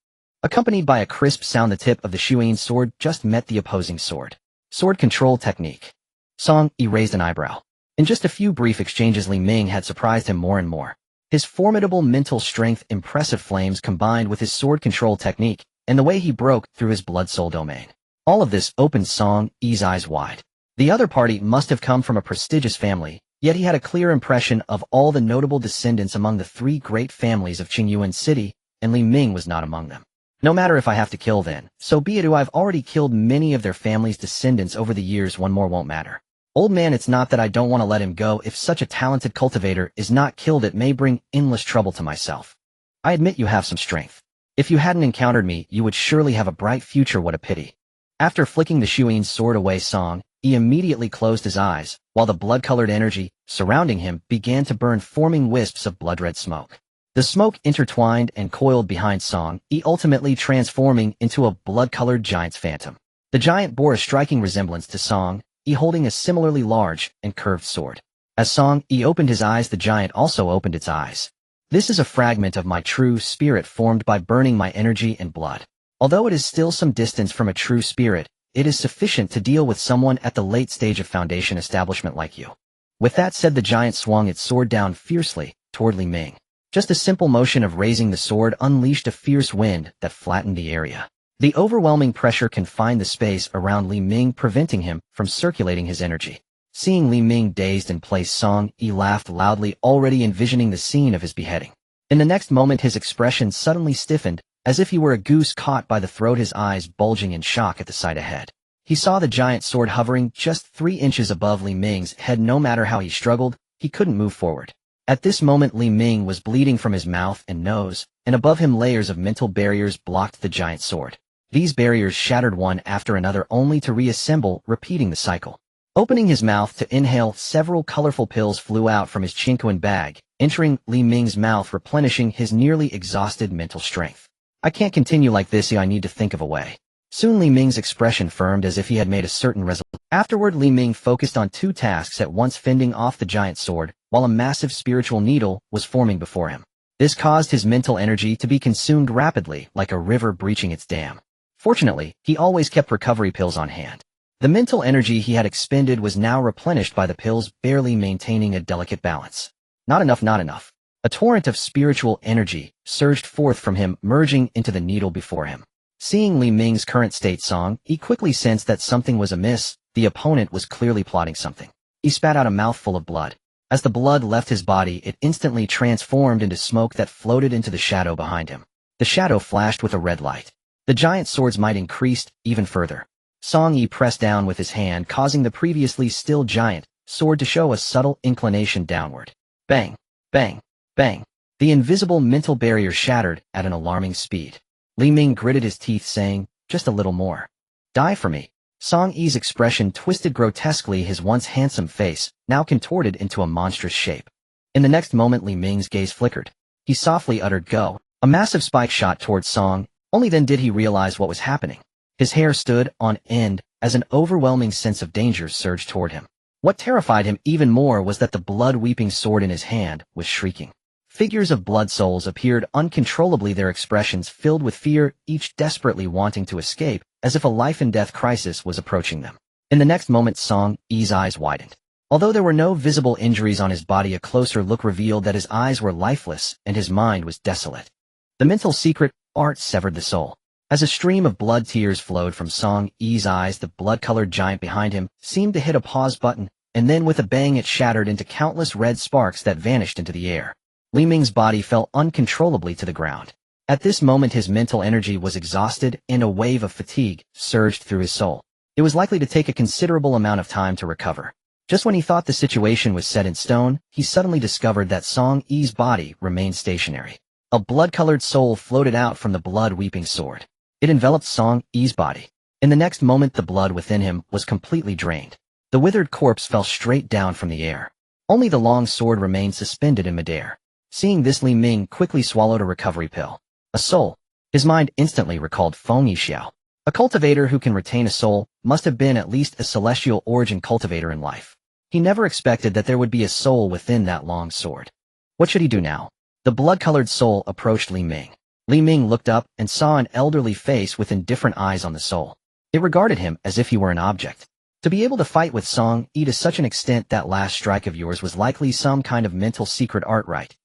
Accompanied by a crisp sound, the tip of the Xiuyin sword just met the opposing sword. Sword control technique. Song Yi raised an eyebrow. In just a few brief exchanges, Li Ming had surprised him more and more. His formidable mental strength, impressive flames combined with his sword control technique, and the way he broke through his blood soul domain. All of this opened Song Yi's eyes wide. The other party must have come from a prestigious family, yet he had a clear impression of all the notable descendants among the three great families of Qingyuan City, and Li Ming was not among them. No matter if I have to kill, then, so be it. I've already killed many of their family's descendants over the years, one more won't matter. Old man, it's not that I don't want to let him go. If such a talented cultivator is not killed, it may bring endless trouble to myself. I admit you have some strength. If you hadn't encountered me, you would surely have a bright future. What a pity. After flicking the Xiuyin sword away, Song Yi immediately closed his eyes, while the blood-colored energy surrounding him began to burn, forming wisps of blood-red smoke. The smoke intertwined and coiled behind Song Yi, ultimately transforming into a blood-colored giant's phantom. The giant bore a striking resemblance to Song Yi, holding a similarly large and curved sword. As Song Yi opened his eyes, the giant also opened its eyes. This is a fragment of my true spirit formed by burning my energy and blood. Although it is still some distance from a true spirit, it is sufficient to deal with someone at the late stage of foundation establishment like you. With that said, the giant swung its sword down fiercely toward Li Ming. Just a simple motion of raising the sword unleashed a fierce wind that flattened the area. The overwhelming pressure confined the space around Li Ming, preventing him from circulating his energy. Seeing Li Ming dazed in place, Song Yi laughed loudly, already envisioning the scene of his beheading. In the next moment, his expression suddenly stiffened, as if he were a goose caught by the throat, his eyes bulging in shock at the sight ahead. He saw the giant sword hovering just 3 inches above Li Ming's head. No matter how he struggled, he couldn't move forward. At this moment, Li Ming was bleeding from his mouth and nose, and above him layers of mental barriers blocked the giant sword. These barriers shattered one after another, only to reassemble, repeating the cycle. Opening his mouth to inhale, several colorful pills flew out from his Qingmei bag, entering Li Ming's mouth, replenishing his nearly exhausted mental strength. I can't continue like this. I need to think of a way. Soon Li Ming's expression firmed, as if he had made a certain resolution. Afterward, Li Ming focused on 2 tasks at once, fending off the giant sword, while a massive spiritual needle was forming before him. This caused his mental energy to be consumed rapidly, like a river breaching its dam. Fortunately, he always kept recovery pills on hand. The mental energy he had expended was now replenished by the pills, barely maintaining a delicate balance. Not enough, not enough. A torrent of spiritual energy surged forth from him, merging into the needle before him. Seeing Li Ming's current state, Song Yi quickly sensed that something was amiss. The opponent was clearly plotting something. He spat out a mouthful of blood. As the blood left his body, it instantly transformed into smoke that floated into the shadow behind him. The shadow flashed with a red light. The giant sword's might increased even further. Song Yi pressed down with his hand, causing the previously still giant sword to show a subtle inclination downward. Bang, bang, bang. The invisible mental barrier shattered at an alarming speed. Li Ming gritted his teeth, saying, "Just a little more. Die for me." Song Yi's expression twisted grotesquely, his once handsome face now contorted into a monstrous shape. In the next moment, Li Ming's gaze flickered. He softly uttered, "Go." A massive spike shot towards Song. Only then did he realize what was happening. His hair stood on end as an overwhelming sense of danger surged toward him. What terrified him even more was that the blood-weeping sword in his hand was shrieking. Figures of blood souls appeared uncontrollably, their expressions filled with fear, each desperately wanting to escape, as if a life-and-death crisis was approaching them. In the next moment, Song Yi's eyes widened. Although there were no visible injuries on his body, a closer look revealed that his eyes were lifeless and his mind was desolate. The mental secret art severed the soul. As a stream of blood tears flowed from Song Yi's eyes, the blood-colored giant behind him seemed to hit a pause button, and then with a bang it shattered into countless red sparks that vanished into the air. Li Ming's body fell uncontrollably to the ground. At this moment his mental energy was exhausted and a wave of fatigue surged through his soul. It was likely to take a considerable amount of time to recover. Just when he thought the situation was set in stone, he suddenly discovered that Song Yi's body remained stationary. A blood-colored soul floated out from the blood-weeping sword. It enveloped Song Yi's body. In the next moment the blood within him was completely drained. The withered corpse fell straight down from the air. Only the long sword remained suspended in midair. Seeing this, Li Ming quickly swallowed a recovery pill. A soul. His mind instantly recalled Feng Yixiao. A cultivator who can retain a soul must have been at least a celestial origin cultivator in life. He never expected that there would be a soul within that long sword. What should he do now? The blood-colored soul approached Li Ming. Li Ming looked up and saw an elderly face with indifferent eyes on the soul. It regarded him as if he were an object. To be able to fight with Song Yi to such an extent, that last strike of yours was likely some kind of mental secret art, right?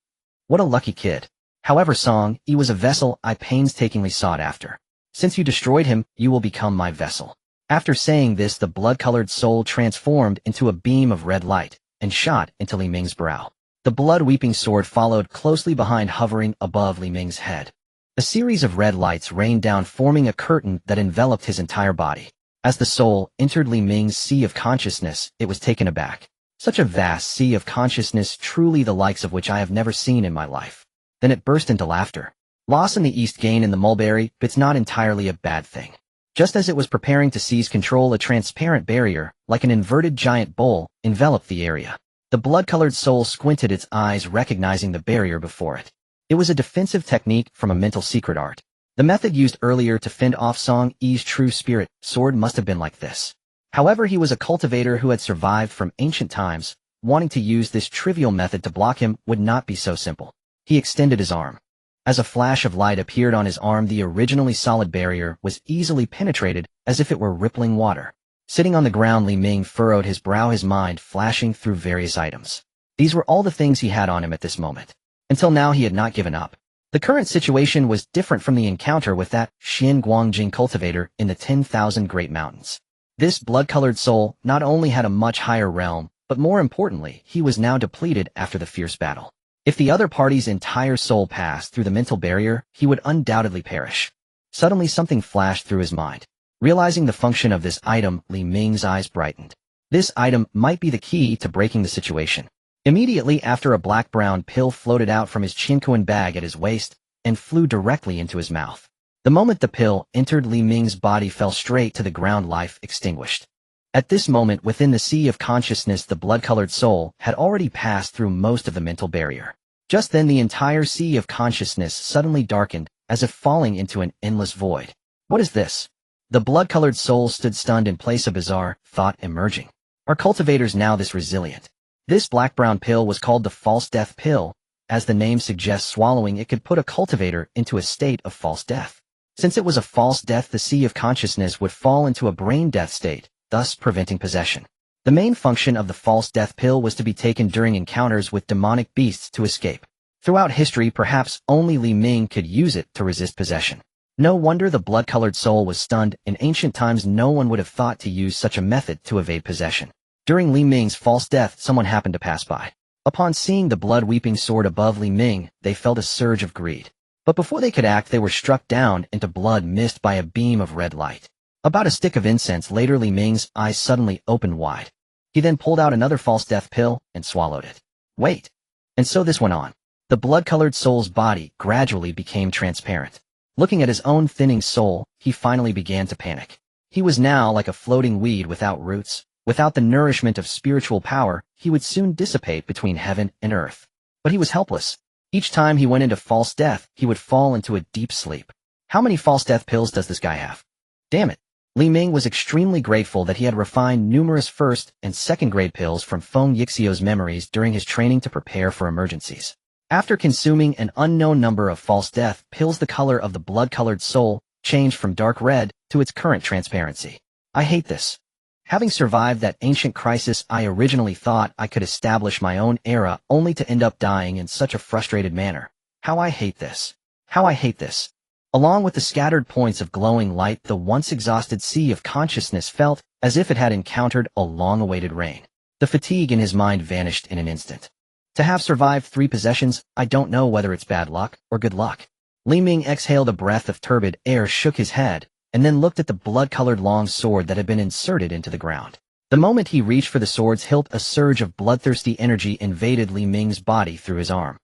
What a lucky kid. However, Song Yi was a vessel I painstakingly sought after. Since you destroyed him, you will become my vessel. After saying this, the blood-colored soul transformed into a beam of red light and shot into Li Ming's brow. The blood-weeping sword followed closely behind, hovering above Li Ming's head. A series of red lights rained down, forming a curtain that enveloped his entire body. As the soul entered Li Ming's sea of consciousness, it was taken aback. Such a vast sea of consciousness, truly the likes of which I have never seen in my life. Then it burst into laughter. Loss in the east, gain in the mulberry, bit's not entirely a bad thing. Just as it was preparing to seize control, a transparent barrier, like an inverted giant bowl, enveloped the area. The blood-colored soul squinted its eyes, recognizing the barrier before it. It was a defensive technique from a mental secret art. The method used earlier to fend off Song Yi's true spirit sword must have been like this. However, he was a cultivator who had survived from ancient times. Wanting to use this trivial method to block him would not be so simple. He extended his arm. As a flash of light appeared on his arm, the originally solid barrier was easily penetrated as if it were rippling water. Sitting on the ground, Li Ming furrowed his brow, his mind flashing through various items. These were all the things he had on him at this moment. Until now he had not given up. The current situation was different from the encounter with that Xin Guangjing cultivator in the 10,000 Great Mountains. This blood-colored soul not only had a much higher realm, but more importantly, he was now depleted after the fierce battle. If the other party's entire soul passed through the mental barrier, he would undoubtedly perish. Suddenly something flashed through his mind. Realizing the function of this item, Li Ming's eyes brightened. This item might be the key to breaking the situation. Immediately after, a black-brown pill floated out from his Qingmei bag at his waist and flew directly into his mouth. The moment the pill entered Li Ming's body, fell straight to the ground, life extinguished. At this moment, within the sea of consciousness, the blood-colored soul had already passed through most of the mental barrier. Just then the entire sea of consciousness suddenly darkened, as if falling into an endless void. What is this? The blood-colored soul stood stunned in place, a bizarre thought emerging. Are cultivators now this resilient? This black-brown pill was called the false death pill. As the name suggests, swallowing it could put a cultivator into a state of false death. Since it was a false death, the sea of consciousness would fall into a brain death state, thus preventing possession. The main function of the false death pill was to be taken during encounters with demonic beasts to escape. Throughout history, perhaps only Li Ming could use it to resist possession. No wonder the blood-colored soul was stunned. In ancient times, no one would have thought to use such a method to evade possession. During Li Ming's false death, someone happened to pass by. Upon seeing the blood-weeping sword above Li Ming, they felt a surge of greed. But before they could act, they were struck down into blood mist by a beam of red light. About a stick of incense later, Li Ming's eyes suddenly opened wide. He then pulled out another false death pill and swallowed it. Wait. And so this went on. The blood-colored soul's body gradually became transparent. Looking at his own thinning soul, he finally began to panic. He was now like a floating weed without roots. Without the nourishment of spiritual power, he would soon dissipate between heaven and earth. But he was helpless. Each time he went into false death, he would fall into a deep sleep. How many false death pills does this guy have? Damn it. Li Ming was extremely grateful that he had refined numerous first and second grade pills from Feng Yixio's memories during his training to prepare for emergencies. After consuming an unknown number of false death pills, the color of the blood-colored soul changed from dark red to its current transparency. I hate this. Having survived that ancient crisis, I originally thought I could establish my own era only to end up dying in such a frustrated manner. How I hate this. How I hate this. Along with the scattered points of glowing light, the once exhausted sea of consciousness felt as if it had encountered a long-awaited rain. The fatigue in his mind vanished in an instant. To have survived 3 possessions, I don't know whether it's bad luck or good luck. Li Ming exhaled a breath of turbid air, shook his head, and then looked at the blood-colored long sword that had been inserted into the ground. The moment he reached for the sword's hilt, a surge of bloodthirsty energy invaded Li Ming's body through his arm.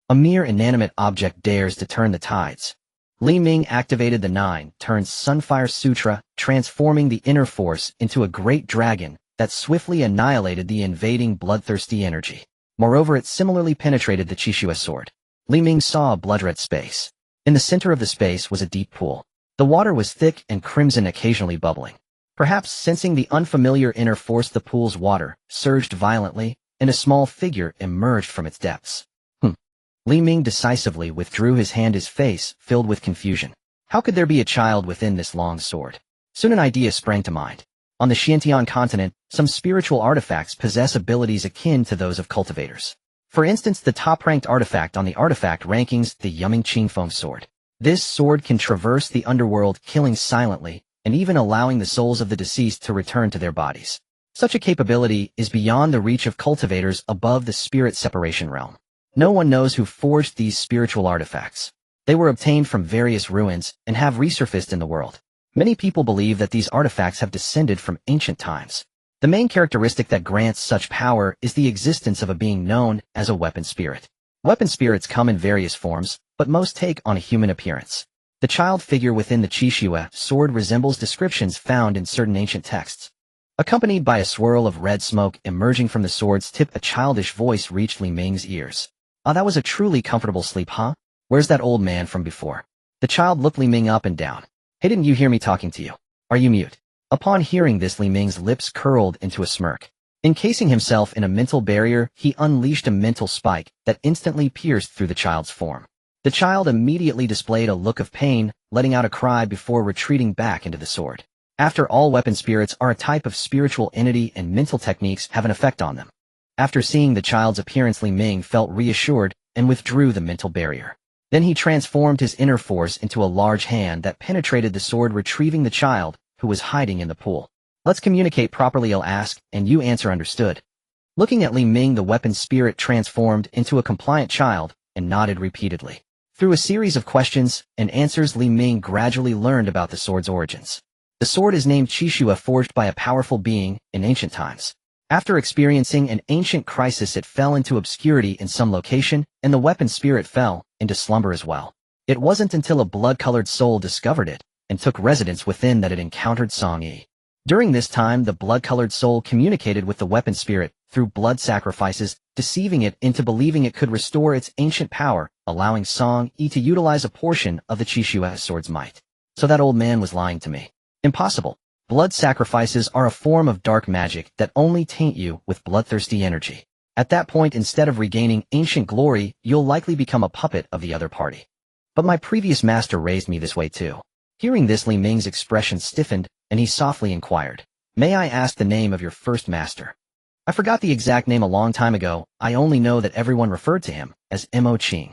A mere inanimate object dares to turn the tides. Li Ming activated the 9 Sunfire Sutra, transforming the inner force into a great dragon that swiftly annihilated the invading bloodthirsty energy. Moreover, it similarly penetrated the Qishua sword. Li Ming saw a blood-red space. In the center of the space was a deep pool. The water was thick and crimson, occasionally bubbling. Perhaps sensing the unfamiliar inner force, the pool's water surged violently, and a small figure emerged from its depths. Li Ming decisively withdrew his hand, his face filled with confusion. How could there be a child within this long sword? Soon an idea sprang to mind. On the Xiantian continent, some spiritual artifacts possess abilities akin to those of cultivators. For instance, the top-ranked artifact on the artifact rankings, the Yuming Qingfeng sword. This sword can traverse the underworld, killing silently, and even allowing the souls of the deceased to return to their bodies. Such a capability is beyond the reach of cultivators above the spirit separation realm. No one knows who forged these spiritual artifacts. They were obtained from various ruins and have resurfaced in the world. Many people believe that these artifacts have descended from ancient times. The main characteristic that grants such power is the existence of a being known as a weapon spirit. Weapon spirits come in various forms, but most take on a human appearance. The child figure within the Qishua sword resembles descriptions found in certain ancient texts. Accompanied by a swirl of red smoke emerging from the sword's tip, a childish voice reached Li Ming's ears. "Ah, that was a truly comfortable sleep, huh? Where's that old man from before?" The child looked Li Ming up and down. "Hey, didn't you hear me talking to you? Are you mute?" Upon hearing this, Li Ming's lips curled into a smirk. Encasing himself in a mental barrier, he unleashed a mental spike that instantly pierced through the child's form. The child immediately displayed a look of pain, letting out a cry before retreating back into the sword. After all, weapon spirits are a type of spiritual entity and mental techniques have an effect on them. After seeing the child's appearance, Li Ming felt reassured and withdrew the mental barrier. Then he transformed his inner force into a large hand that penetrated the sword, retrieving the child, who was hiding in the pool. "Let's communicate properly," I'll ask, and you answer. Understood. Looking at Li Ming, the weapon spirit transformed into a compliant child and nodded repeatedly. Through a series of questions and answers, Li Ming gradually learned about the sword's origins. The sword is named Qishua, forged by a powerful being in ancient times. After experiencing an ancient crisis, it fell into obscurity in some location, and the weapon spirit fell into slumber as well. It wasn't until a blood-colored soul discovered it and took residence within that it encountered Song Yi. During this time, the blood-colored soul communicated with the weapon spirit through blood sacrifices, deceiving it into believing it could restore its ancient power, allowing Song Yi to utilize a portion of the Qishua sword's might. So that old man was lying to me. Impossible. Blood sacrifices are a form of dark magic that only taint you with bloodthirsty energy. At that point, instead of regaining ancient glory, you'll likely become a puppet of the other party. But my previous master raised me this way too. Hearing this, Li Ming's expression stiffened, and he softly inquired, "May I ask the name of your first master?" "I forgot the exact name a long time ago. I only know that everyone referred to him as Mo Qing."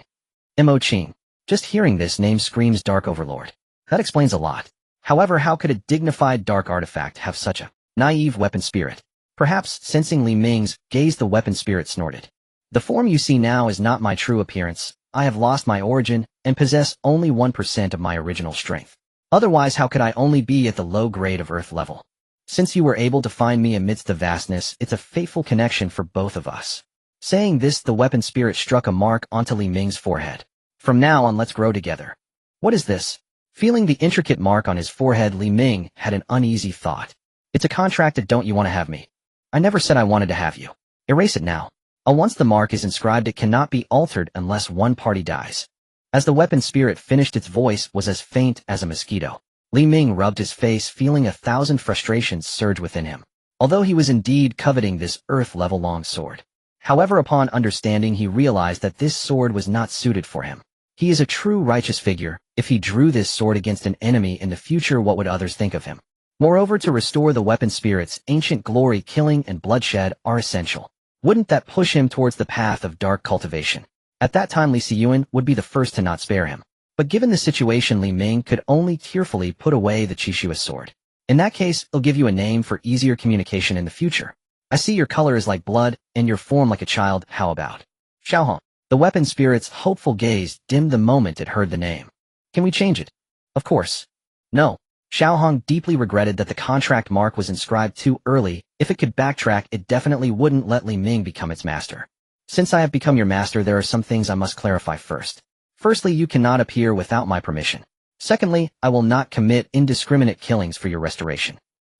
Mo Qing. Just hearing this name screams Dark Overlord. That explains a lot. However, how could a dignified dark artifact have such a naive weapon spirit? Perhaps sensing Li Ming's gaze, the weapon spirit snorted. "The form you see now is not my true appearance. I have lost my origin and possess only 1% of my original strength. Otherwise, how could I only be at the low grade of Earth level? Since you were able to find me amidst the vastness, it's a fateful connection for both of us. Saying this, the weapon spirit struck a mark onto Li Ming's forehead. From now on, let's grow together. What is this? Feeling the intricate mark on his forehead, Li Ming had an uneasy thought. It's a contract that don't you want to have me? I never said I wanted to have you. Erase it now. Once the mark is inscribed, it cannot be altered unless one party dies. As the weapon spirit finished, its voice was as faint as a mosquito. Li Ming rubbed his face, feeling 1,000 frustrations surge within him. Although he was indeed coveting this Earth-level long sword. However, upon understanding, he realized that this sword was not suited for him. He is a true righteous figure. If he drew this sword against an enemy in the future, what would others think of him? Moreover, to restore the weapon spirit's ancient glory, killing and bloodshed are essential. Wouldn't that push him towards the path of dark cultivation? At that time, Li Xiyuan would be the first to not spare him. But given the situation, Li Ming could only tearfully put away the Qishua sword. In that case, I'll give you a name for easier communication in the future. I see your color is like blood, and your form like a child. How about Xiao Huohuo? The weapon spirit's hopeful gaze dimmed the moment it heard the name. Can we change it? Of course. No. Xiao Huohuo deeply regretted that the contract mark was inscribed too early. If it could backtrack, it definitely wouldn't let Li Ming become its master. Since I have become your master, there are some things I must clarify first. Firstly, you cannot appear without my permission. Secondly, I will not commit indiscriminate killings for your restoration.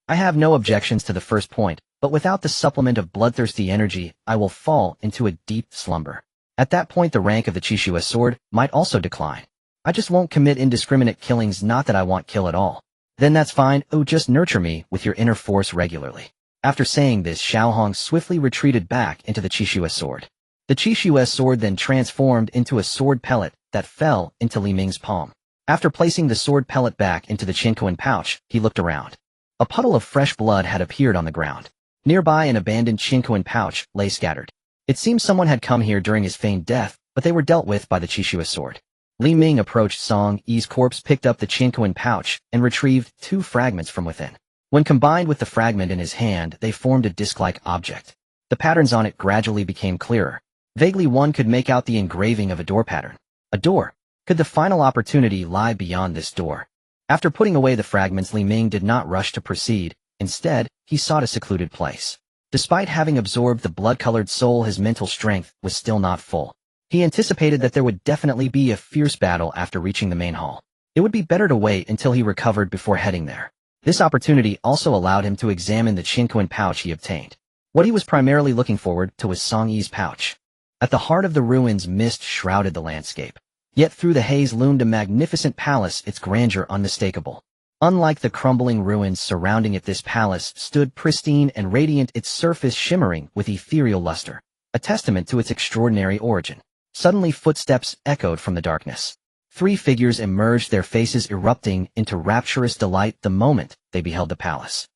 I have no objections to the first point, but without the supplement of bloodthirsty energy, I will fall into a deep slumber. At that point, the rank of the Qishua sword might also decline. I just won't commit indiscriminate killings, not that I want kill at all. Then that's fine. Oh, just nurture me with your inner force regularly. After saying this, Xiao Huohuo swiftly retreated back into the Qishua sword. The Qishua sword then transformed into a sword pellet that fell into Li Ming's palm. After placing the sword pellet back into the Qingmei pouch, he looked around. A puddle of fresh blood had appeared on the ground. Nearby, an abandoned Qingmei pouch lay scattered. It seemed someone had come here during his feigned death, but they were dealt with by the Qishua sword. Li Ming approached Song Yi's corpse, picked up the Qingmei pouch, and retrieved 2 fragments from within. When combined with the fragment in his hand, they formed a disc-like object. The patterns on it gradually became clearer. Vaguely, one could make out the engraving of a door pattern. A door. Could the final opportunity lie beyond this door? After putting away the fragments, Li Ming did not rush to proceed. Instead, he sought a secluded place. Despite having absorbed the blood-colored soul, his mental strength was still not full. He anticipated that there would definitely be a fierce battle after reaching the main hall. It would be better to wait until he recovered before heading there. This opportunity also allowed him to examine the Qingmei pouch he obtained. What he was primarily looking forward to was Song Yi's pouch. At the heart of the ruins, mist shrouded the landscape. Yet through the haze loomed a magnificent palace, its grandeur unmistakable. Unlike the crumbling ruins surrounding it, this palace stood pristine and radiant, its surface shimmering with ethereal luster, a testament to its extraordinary origin. Suddenly, footsteps echoed from the darkness. 3 figures emerged, their faces erupting into rapturous delight the moment they beheld the palace.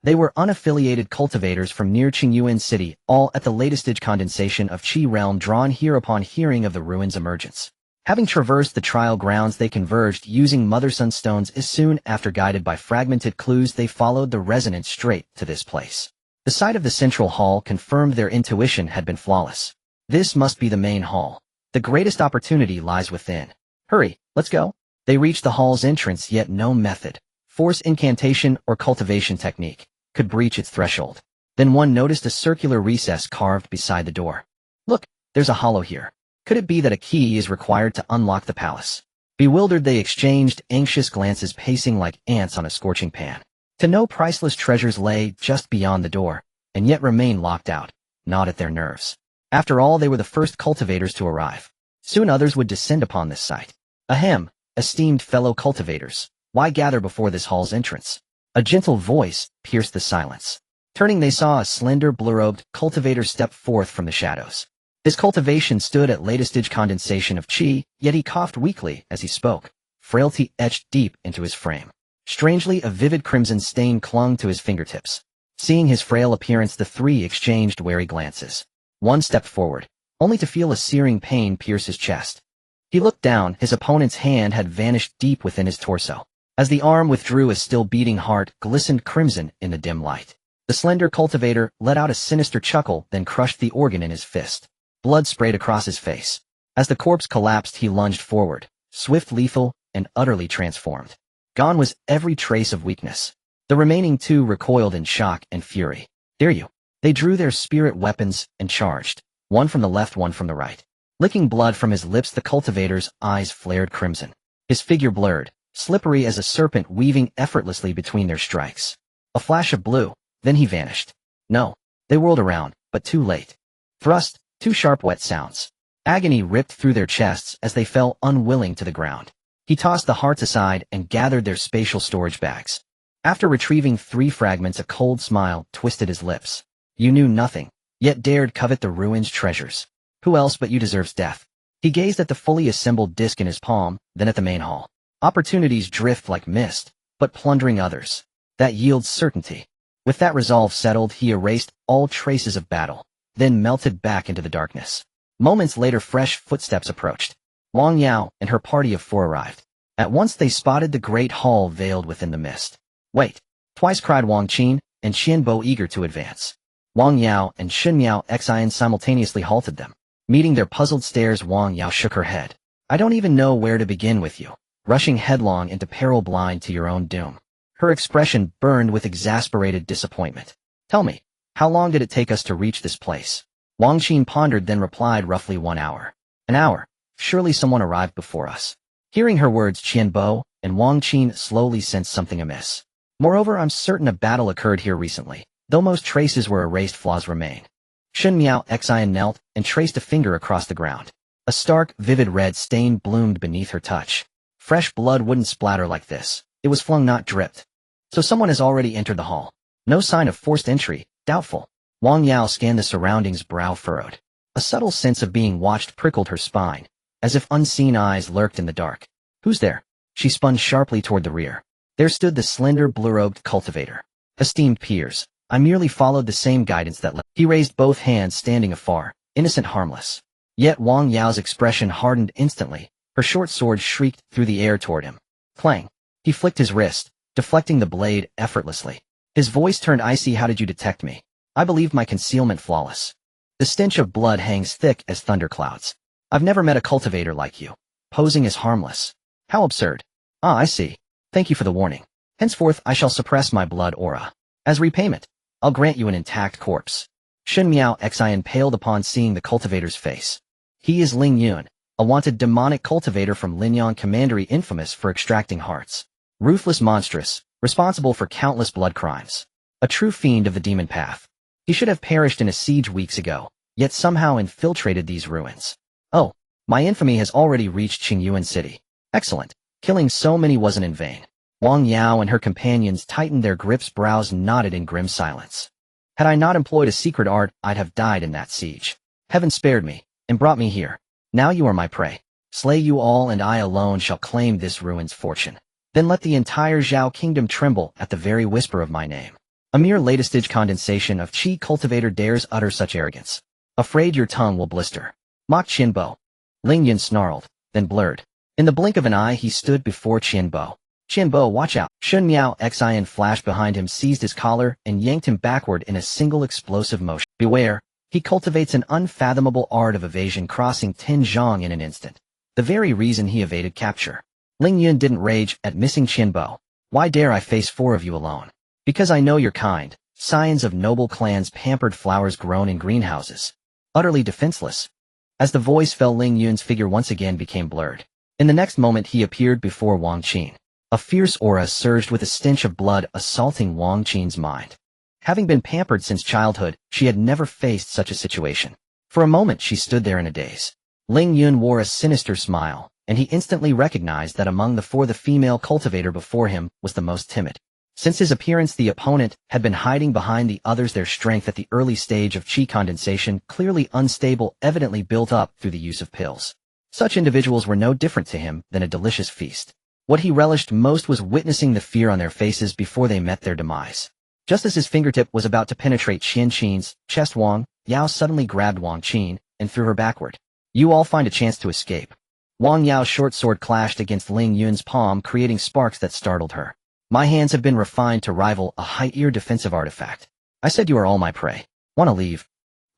They were unaffiliated cultivators from near Qingyuan City, all at the latest stage condensation of Qi realm, drawn here upon hearing of the ruins' emergence. Having traversed the trial grounds, they converged using Mother Sunstones. As soon after, guided by fragmented clues, they followed the resonance straight to this place. The sight of the central hall confirmed their intuition had been flawless. This must be the main hall. The greatest opportunity lies within. Hurry, let's go. They reached the hall's entrance, yet no method, force, incantation, or cultivation technique could breach its threshold. Then one noticed a circular recess carved beside the door. Look, there's a hollow here. Could it be that a key is required to unlock the palace? Bewildered, they exchanged anxious glances, pacing like ants on a scorching pan. To know priceless treasures lay just beyond the door, and yet remain locked out, gnawed at their nerves. After all, they were the first cultivators to arrive. Soon others would descend upon this site. Ahem, esteemed fellow cultivators, why gather before this hall's entrance? A gentle voice pierced the silence. Turning, they saw a slender, blue-robed cultivator step forth from the shadows. His cultivation stood at latest stage condensation of qi, yet he coughed weakly as he spoke, frailty etched deep into his frame. Strangely, a vivid crimson stain clung to his fingertips. Seeing his frail appearance, the 3 exchanged wary glances. One stepped forward, only to feel a searing pain pierce his chest. He looked down, his opponent's hand had vanished deep within his torso. As the arm withdrew, a still beating heart glistened crimson in the dim light. The slender cultivator let out a sinister chuckle, then crushed the organ in his fist. Blood sprayed across his face. As the corpse collapsed, he lunged forward, swift, lethal, and utterly transformed. Gone was every trace of weakness. The remaining two recoiled in shock and fury. Dare you? They drew their spirit weapons and charged, one from the left, one from the right. Licking blood from his lips, the cultivator's eyes flared crimson. His figure blurred, slippery as a serpent weaving effortlessly between their strikes. A flash of blue, then he vanished. No. They whirled around, but too late. Thrust, two sharp wet sounds. Agony ripped through their chests as they fell unwilling to the ground. He tossed the hearts aside and gathered their spatial storage bags. After retrieving 3 fragments, a cold smile twisted his lips. You knew nothing, yet dared covet the ruin's treasures. Who else but you deserves death? He gazed at the fully assembled disc in his palm, then at the main hall. Opportunities drift like mist, but plundering others. That yields certainty. With that resolve settled, he erased all traces of battle, then melted back into the darkness. Moments later, fresh footsteps approached. Wang Yao and her party of 4 arrived. At once they spotted the great hall veiled within the mist. Wait! Twice cried Wang Qin and Qianbo, eager to advance. Wang Yao and Qingmei and Xiufu simultaneously halted them. Meeting their puzzled stares, Wang Yao shook her head. I don't even know where to begin with you, rushing headlong into peril, blind to your own doom. Her expression burned with exasperated disappointment. Tell me, how long did it take us to reach this place? Wang Qin pondered, then replied, roughly 1 hour. An hour? Surely someone arrived before us. Hearing her words, Qianbo and Wang Qin slowly sensed something amiss. Moreover, I'm certain a battle occurred here recently. Though most traces were erased, flaws remain. Qingmei and Xiufu knelt and traced a finger across the ground. A stark, vivid red stain bloomed beneath her touch. Fresh blood wouldn't splatter like this. It was flung, not dripped. So someone has already entered the hall. No sign of forced entry. Doubtful. Wang Yao scanned the surroundings, brow furrowed. A subtle sense of being watched prickled her spine, as if unseen eyes lurked in the dark. Who's there? She spun sharply toward the rear. There stood the slender, blue-robed cultivator. Esteemed peers, I merely followed the same guidance that led. He raised both hands, standing afar, innocent, harmless. Yet Wang Yao's expression hardened instantly. Her short sword shrieked through the air toward him. Clang. He flicked his wrist, deflecting the blade effortlessly. His voice turned icy. How did you detect me? I believed my concealment flawless. The stench of blood hangs thick as thunderclouds. I've never met a cultivator like you, posing as harmless. How absurd. Ah, I see. Thank you for the warning. Henceforth I shall suppress my blood aura. As repayment, I'll grant you an intact corpse. Qingmei and Xiufu paled upon seeing the cultivator's face. He is Ling Yun, a wanted demonic cultivator from Linyang Commandery, infamous for extracting hearts. Ruthless, monstrous, responsible for countless blood crimes. A true fiend of the demon path. He should have perished in a siege weeks ago, yet somehow infiltrated these ruins. Oh, my infamy has already reached Qingyuan City. Excellent. Killing so many wasn't in vain. Wang Yao and her companions tightened their grips, brows knotted in grim silence. Had I not employed a secret art, I'd have died in that siege. Heaven spared me, and brought me here. Now you are my prey. Slay you all, and I alone shall claim this ruin's fortune. Then let the entire Zhao kingdom tremble at the very whisper of my name. A mere latest-stage condensation of Qi cultivator dares utter such arrogance. Afraid your tongue will blister. Mocked Qianbo. Ling Yun snarled, then blurred. In the blink of an eye he stood before Qianbo. Qianbo, watch out. Qingmei and Xiufu flashed behind him, seized his collar, and yanked him backward in a single explosive motion. Beware, he cultivates an unfathomable art of evasion, crossing 10 zhang in an instant. The very reason he evaded capture. Ling Yun didn't rage at missing Qianbo. Why dare I face 4 of you alone? Because I know your kind, scions of noble clans, pampered flowers grown in greenhouses. Utterly defenseless. As the voice fell, Ling Yun's figure once again became blurred. In the next moment he appeared before Wang Qin. A fierce aura surged with a stench of blood, assaulting Wang Qin's mind. Having been pampered since childhood, she had never faced such a situation. For a moment she stood there in a daze. Ling Yun wore a sinister smile, and he instantly recognized that among the 4 the female cultivator before him was the most timid. Since his appearance, the opponent had been hiding behind the others, their strength at the early stage of Qi condensation clearly unstable, evidently built up through the use of pills. Such individuals were no different to him than a delicious feast. What he relished most was witnessing the fear on their faces before they met their demise. Just as his fingertip was about to penetrate Qian Qin's chest, Wang Yao suddenly grabbed Wang Qin and threw her backward. You all find a chance to escape. Wang Yao's short sword clashed against Ling Yun's palm, creating sparks that startled her. My hands have been refined to rival a high-ear defensive artifact. I said you are all my prey. Want to leave?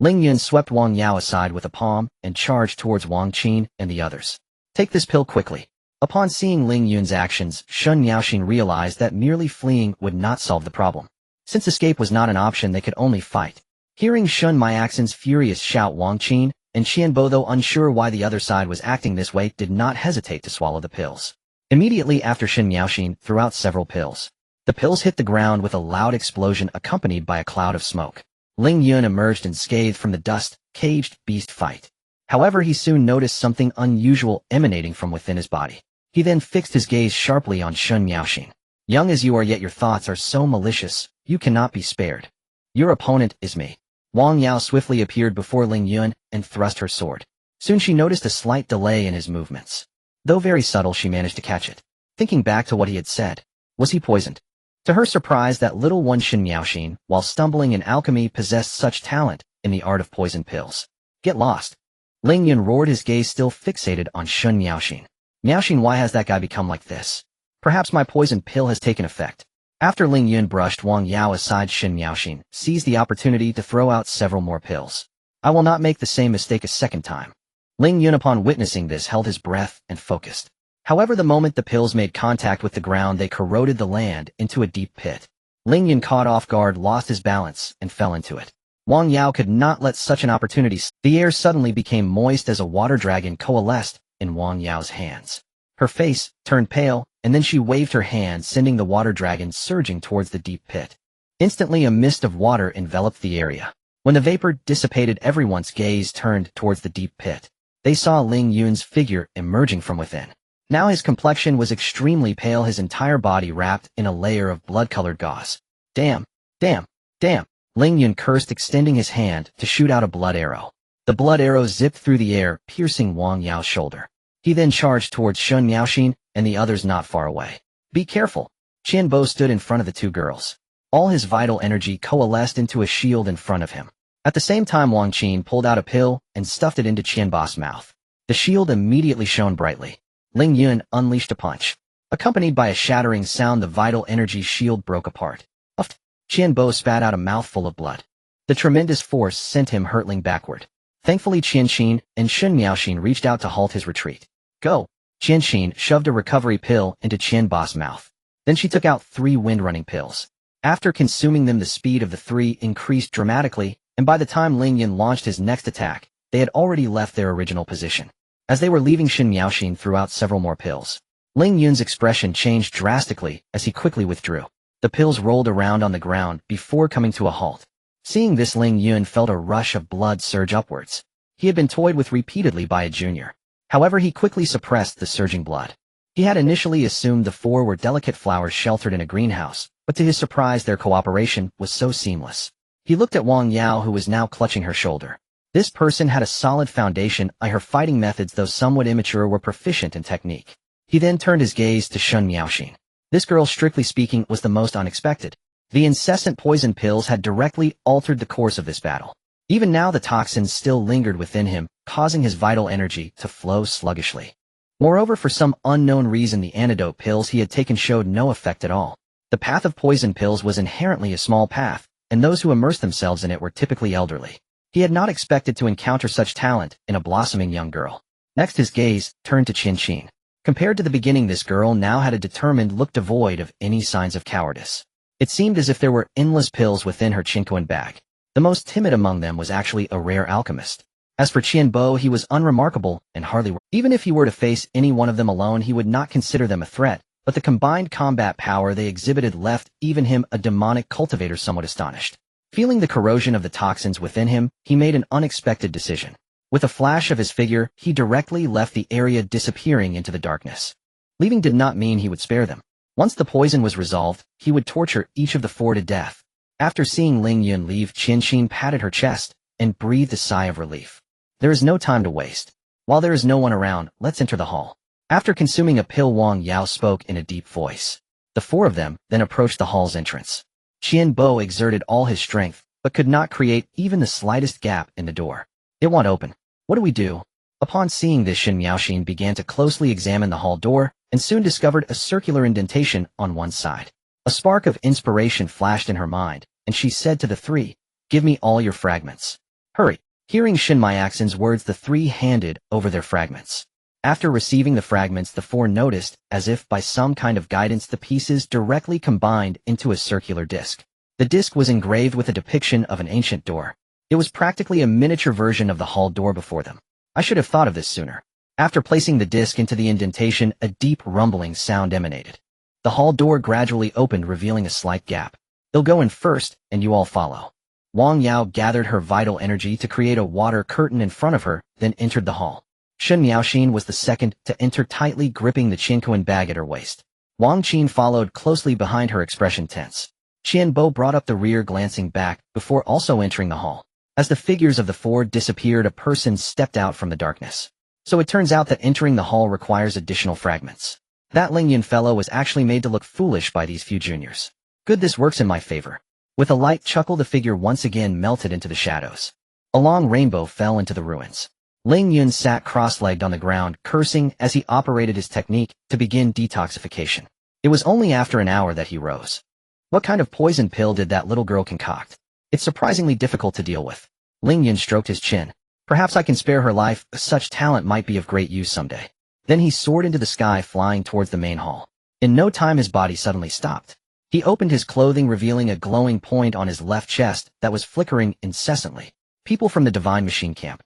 Ling Yun swept Wang Yao aside with a palm and charged towards Wang Qin and the others. Take this pill quickly. Upon seeing Ling Yun's actions, Shun Miaoxin realized that merely fleeing would not solve the problem. Since escape was not an option, they could only fight. Hearing Shun Miaoxin's furious shout, Wang Qin and Qianbo, though unsure why the other side was acting this way, did not hesitate to swallow the pills. Immediately after, Shun Miaoxin threw out several pills. The pills hit the ground with a loud explosion accompanied by a cloud of smoke. Ling Yun emerged unscathed from the dust-caged beast fight. However, he soon noticed something unusual emanating from within his body. He then fixed his gaze sharply on Shun Miaoxin. Young as you are, yet your thoughts are so malicious, you cannot be spared. Your opponent is me. Wang Yao swiftly appeared before Ling Yun and thrust her sword. Soon she noticed a slight delay in his movements. Though very subtle, she managed to catch it. Thinking back to what he had said, was he poisoned? To her surprise, that little one Shun Miaoxin, while stumbling in alchemy, possessed such talent in the art of poison pills. Get lost. Ling Yun roared, his gaze still fixated on Shun Miaoxin. Miaoxin, why has that guy become like this? Perhaps my poison pill has taken effect. After Ling Yun brushed Wang Yao aside, Shun Miaoxin seized the opportunity to throw out several more pills. I will not make the same mistake a second time. Ling Yun, upon witnessing this, held his breath and focused. However, the moment the pills made contact with the ground, they corroded the land into a deep pit. Ling Yun, caught off guard, lost his balance and fell into it. Wang Yao could not let such an opportunity slip. The air suddenly became moist as a water dragon coalesced in Wang Yao's hands. Her face turned pale, and then she waved her hand, sending the water dragon surging towards the deep pit. Instantly, a mist of water enveloped the area. When the vapor dissipated, everyone's gaze turned towards the deep pit. They saw Ling Yun's figure emerging from within. Now his complexion was extremely pale, his entire body wrapped in a layer of blood-colored gauze. Damn! Damn! Damn! Ling Yun cursed, extending his hand to shoot out a blood arrow. The blood arrow zipped through the air, piercing Wang Yao's shoulder. He then charged towards Shun Miaoxin and the others not far away. Be careful! Qianbo stood in front of the two girls. All his vital energy coalesced into a shield in front of him. At the same time, Wang Qin pulled out a pill and stuffed it into Qianbo's mouth. The shield immediately shone brightly. Ling Yun unleashed a punch. Accompanied by a shattering sound, the vital energy shield broke apart. Uffed! Qianbo spat out a mouthful of blood. The tremendous force sent him hurtling backward. Thankfully, Qianxin and Shun Miaoxin reached out to halt his retreat. Go! Qianxin shoved a recovery pill into Qianbo's mouth. Then she took out 3 wind-running pills. After consuming them, the speed of the 3 increased dramatically, and by the time Ling Yun launched his next attack, they had already left their original position. As they were leaving, Shun Miaoxin threw out several more pills. Ling Yun's expression changed drastically as he quickly withdrew. The pills rolled around on the ground before coming to a halt. Seeing this, Ling Yun felt a rush of blood surge upwards. He had been toyed with repeatedly by a junior. However, he quickly suppressed the surging blood. He had initially assumed the 4 were delicate flowers sheltered in a greenhouse, but to his surprise, their cooperation was so seamless. He looked at Wang Yao, who was now clutching her shoulder. This person had a solid foundation. Her fighting methods, though somewhat immature, were proficient in technique. He then turned his gaze to Shun Miaoxin. This girl, strictly speaking, was the most unexpected. The incessant poison pills had directly altered the course of this battle. Even now, the toxins still lingered within him, causing his vital energy to flow sluggishly. Moreover, for some unknown reason, the antidote pills he had taken showed no effect at all. The path of poison pills was inherently a small path, and those who immersed themselves in it were typically elderly. He had not expected to encounter such talent in a blossoming young girl. Next, his gaze turned to Qianxin. Compared to the beginning, this girl now had a determined look devoid of any signs of cowardice. It seemed as if there were endless pills within her Qingmei bag. The most timid among them was actually a rare alchemist. As for Qianbo, he was unremarkable and hardly worth. Even if he were to face any one of them alone, he would not consider them a threat, but the combined combat power they exhibited left even him, a demonic cultivator, somewhat astonished. Feeling the corrosion of the toxins within him, he made an unexpected decision. With a flash of his figure, he directly left the area, disappearing into the darkness. Leaving did not mean he would spare them. Once the poison was resolved, he would torture each of the 4 to death. After seeing Ling Yun leave, Qianxin patted her chest and breathed a sigh of relief. There is no time to waste. While there is no one around, let's enter the hall. After consuming a pill, Wang Yao spoke in a deep voice. The 4 of them then approached the hall's entrance. Qianbo exerted all his strength, but could not create even the slightest gap in the door. It won't open. What do we do? Upon seeing this, Shun Miaoxin began to closely examine the hall door, and soon discovered a circular indentation on one side. A spark of inspiration flashed in her mind, and she said to the 3, "Give me all your fragments. Hurry." Hearing Shun Miaoxin's words, the 3 handed over their fragments. After receiving the fragments, the four noticed, as if by some kind of guidance, the pieces directly combined into a circular disc. The disc was engraved with a depiction of an ancient door. It was practically a miniature version of the hall door before them. I should have thought of this sooner. After placing the disc into the indentation, a deep rumbling sound emanated. The hall door gradually opened, revealing a slight gap. They'll go in first, and you all follow. Wang Yao gathered her vital energy to create a water curtain in front of her, then entered the hall. Shen Miaoxin was the second to enter, tightly gripping the Qingmei bag at her waist. Wang Qin followed closely behind, her expression tense. Qian Bo brought up the rear, glancing back, before also entering the hall. As the figures of the four disappeared, a person stepped out from the darkness. So it turns out that entering the hall requires additional fragments. That Lingyun fellow was actually made to look foolish by these few juniors. Good, this works in my favor. With a light chuckle, the figure once again melted into the shadows. A long rainbow fell into the ruins. Ling Yun sat cross-legged on the ground, cursing as he operated his technique to begin detoxification. It was only after an hour that he rose. What kind of poison pill did that little girl concoct? It's surprisingly difficult to deal with. Ling Yun stroked his chin. Perhaps I can spare her life. Such talent might be of great use someday. Then he soared into the sky, flying towards the main hall. In no time, his body suddenly stopped. He opened his clothing, revealing a glowing point on his left chest that was flickering incessantly. People from the Divine Machine Camp.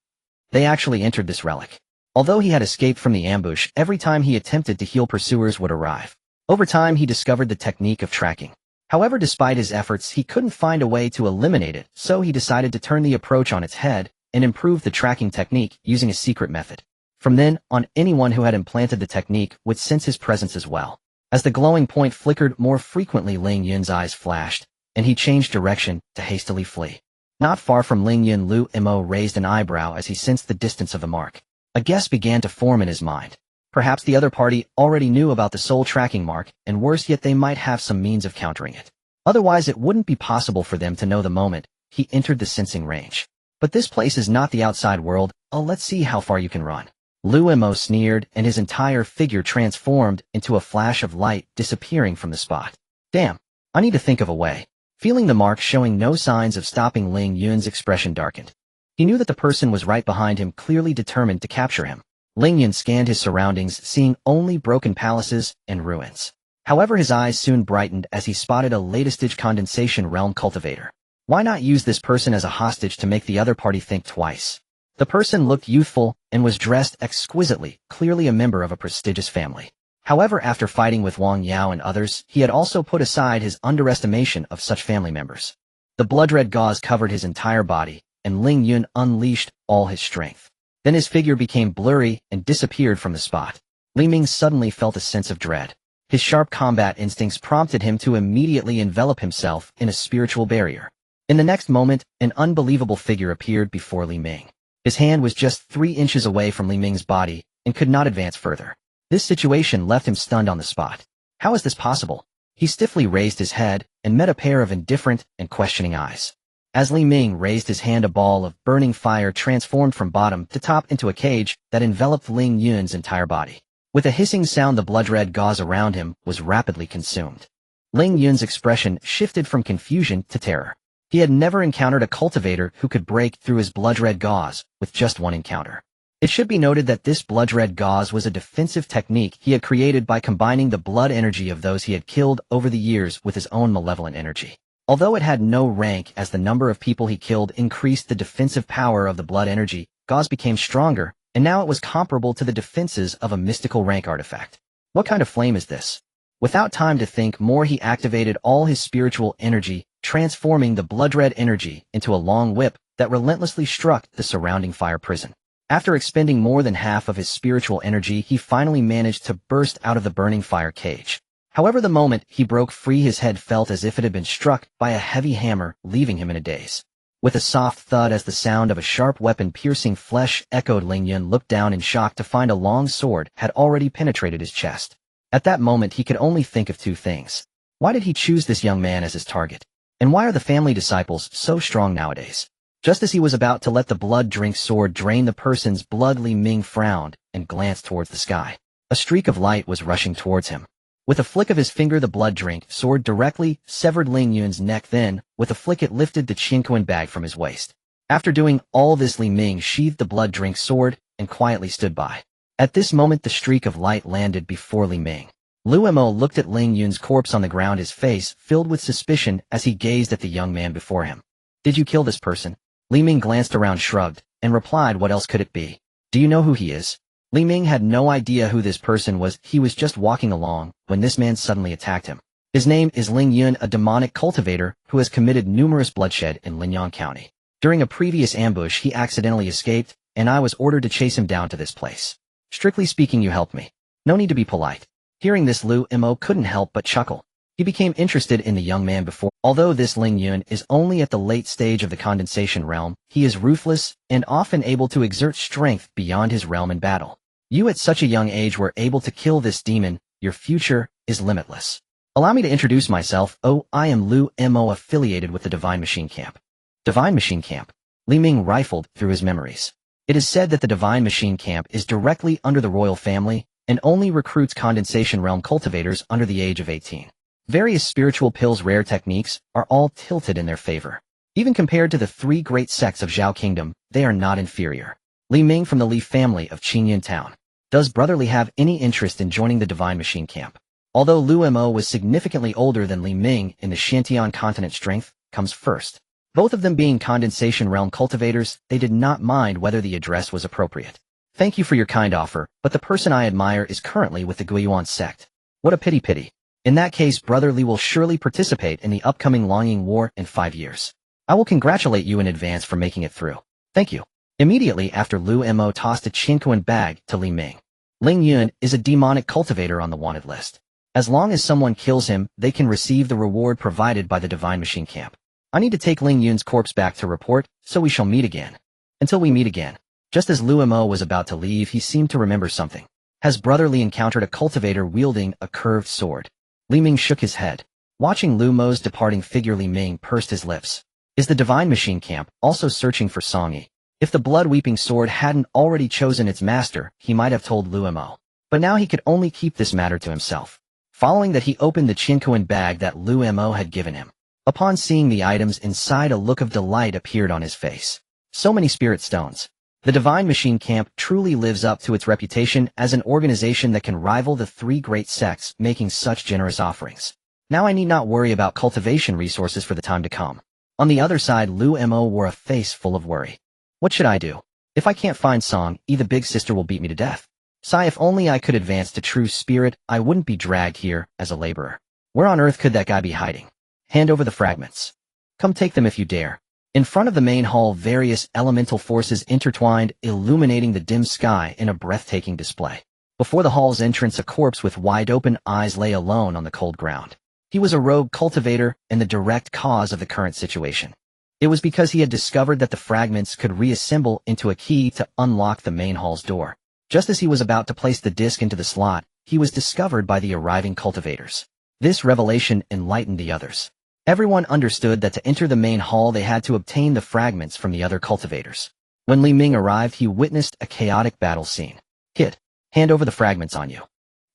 They actually entered this relic. Although he had escaped from the ambush, every time he attempted to heal, pursuers would arrive. Over time, he discovered the technique of tracking. However, despite his efforts, he couldn't find a way to eliminate it, so he decided to turn the approach on its head and improve the tracking technique using a secret method. From then on, anyone who had implanted the technique would sense his presence as well. As the glowing point flickered more frequently, Ling Yun's eyes flashed, and he changed direction to hastily flee. Not far from Ling Yun, Lu Mo raised an eyebrow as he sensed the distance of the mark. A guess began to form in his mind. Perhaps the other party already knew about the soul tracking mark, and worse yet, they might have some means of countering it. Otherwise, it wouldn't be possible for them to know the moment he entered the sensing range. But this place is not the outside world. Oh, let's see how far you can run. Lu Mo sneered, and his entire figure transformed into a flash of light, disappearing from the spot. Damn, I need to think of a way. Feeling the mark showing no signs of stopping, Ling Yun's expression darkened. He knew that the person was right behind him, clearly determined to capture him. Ling Yun scanned his surroundings, seeing only broken palaces and ruins. However, his eyes soon brightened as he spotted a latest-stage condensation realm cultivator. Why not use this person as a hostage to make the other party think twice? The person looked youthful and was dressed exquisitely, clearly a member of a prestigious family. However, after fighting with Wang Yao and others, he had also put aside his underestimation of such family members. The blood-red gauze covered his entire body, and Ling Yun unleashed all his strength. Then his figure became blurry and disappeared from the spot. Li Ming suddenly felt a sense of dread. His sharp combat instincts prompted him to immediately envelop himself in a spiritual barrier. In the next moment, an unbelievable figure appeared before Li Ming. His hand was just 3 inches away from Li Ming's body and could not advance further. This situation left him stunned on the spot. How is this possible? He stiffly raised his head and met a pair of indifferent and questioning eyes. As Li Ming raised his hand, a ball of burning fire transformed from bottom to top into a cage that enveloped Ling Yun's entire body. With a hissing sound, the blood-red gauze around him was rapidly consumed. Ling Yun's expression shifted from confusion to terror. He had never encountered a cultivator who could break through his blood-red gauze with just one encounter. It should be noted that this blood-red gauze was a defensive technique he had created by combining the blood energy of those he had killed over the years with his own malevolent energy. Although it had no rank, as the number of people he killed increased the defensive power of the blood energy, gauze became stronger, and now it was comparable to the defenses of a mystical rank artifact. What kind of flame is this? Without time to think more, he activated all his spiritual energy, transforming the blood-red energy into a long whip that relentlessly struck the surrounding fire prison. After expending more than half of his spiritual energy, he finally managed to burst out of the burning fire cage. However, the moment he broke free, his head felt as if it had been struck by a heavy hammer, leaving him in a daze. With a soft thud as the sound of a sharp weapon piercing flesh echoed, Ling Yun looked down in shock to find a long sword had already penetrated his chest. At that moment, he could only think of 2 things. Why did he choose this young man as his target? And why are the family disciples so strong nowadays? Just as he was about to let the blood-drink sword drain the person's blood, Li Ming frowned and glanced towards the sky. A streak of light was rushing towards him. With a flick of his finger, the blood-drink sword directly severed Ling Yun's neck. Then, with a flick, it lifted the Qingmei bag from his waist. After doing all this, Li Ming sheathed the blood-drink sword and quietly stood by. At this moment the streak of light landed before Li Ming. Lu Mo looked at Ling Yun's corpse on the ground, his face filled with suspicion as he gazed at the young man before him. Did you kill this person? Li Ming glanced around, shrugged, and replied, what else could it be? Do you know who he is? Li Ming had no idea who this person was. He was just walking along when this man suddenly attacked him. His name is Ling Yun, a demonic cultivator who has committed numerous bloodshed in Linyang County. During a previous ambush he accidentally escaped, and I was ordered to chase him down to this place. Strictly speaking, you helped me. No need to be polite. Hearing this, Lu Mo couldn't help but chuckle. He became interested in the young man before. Although this Ling Yun is only at the late stage of the condensation realm, he is ruthless and often able to exert strength beyond his realm in battle. You at such a young age were able to kill this demon. Your future is limitless. Allow me to introduce myself. Oh, I am Lu Mo, affiliated with the Divine Machine Camp. Divine Machine Camp. Li Ming rifled through his memories. It is said that the Divine Machine Camp is directly under the royal family and only recruits condensation realm cultivators under the age of 18. Various spiritual pills, rare techniques are all tilted in their favor. Even compared to the three great sects of Zhao Kingdom, they are not inferior. Li Ming from the Li family of Qingmei Town. Does Brother Li have any interest in joining the Divine Machine Camp? Although Lu Mo was significantly older than Li Ming in the Shantian continent, strength comes first. Both of them being condensation realm cultivators, they did not mind whether the address was appropriate. Thank you for your kind offer, but the person I admire is currently with the Guiyuan sect. What a pity. In that case, Brother Li will surely participate in the upcoming Longying War in 5 years. I will congratulate you in advance for making it through. Thank you. Immediately after, Lu Mo tossed a Qingmei bag to Li Ming. Ling Yun is a demonic cultivator on the wanted list. As long as someone kills him, they can receive the reward provided by the Divine Machine Camp. I need to take Ling Yun's corpse back to report, so we shall meet again. Until we meet again. Just as Lu Mo was about to leave, he seemed to remember something. Has Brother Li encountered a cultivator wielding a curved sword? Li Ming shook his head. Watching Lu Mo's departing figure, Li Ming pursed his lips. Is the Divine Machine Camp also searching for Song Yi? If the blood-weeping sword hadn't already chosen its master, he might have told Lu Mo. But now he could only keep this matter to himself. Following that, he opened the Qingmei bag that Lu Mo had given him. Upon seeing the items inside, a look of delight appeared on his face. So many spirit stones. The Divine Machine Camp truly lives up to its reputation as an organization that can rival the three great sects, making such generous offerings. Now I need not worry about cultivation resources for the time to come. On the other side, Lu Mo wore a face full of worry. What should I do? If I can't find Song Yi, the big sister will beat me to death. Sigh, if only I could advance to true spirit, I wouldn't be dragged here as a laborer. Where on earth could that guy be hiding? Hand over the fragments. Come take them if you dare. In front of the main hall, various elemental forces intertwined, illuminating the dim sky in a breathtaking display. Before the hall's entrance, a corpse with wide-open eyes lay alone on the cold ground. He was a rogue cultivator and the direct cause of the current situation. It was because he had discovered that the fragments could reassemble into a key to unlock the main hall's door. Just as he was about to place the disc into the slot, he was discovered by the arriving cultivators. This revelation enlightened the others. Everyone understood that to enter the main hall they had to obtain the fragments from the other cultivators. When Li Ming arrived, he witnessed a chaotic battle scene. Kid, hand over the fragments on you.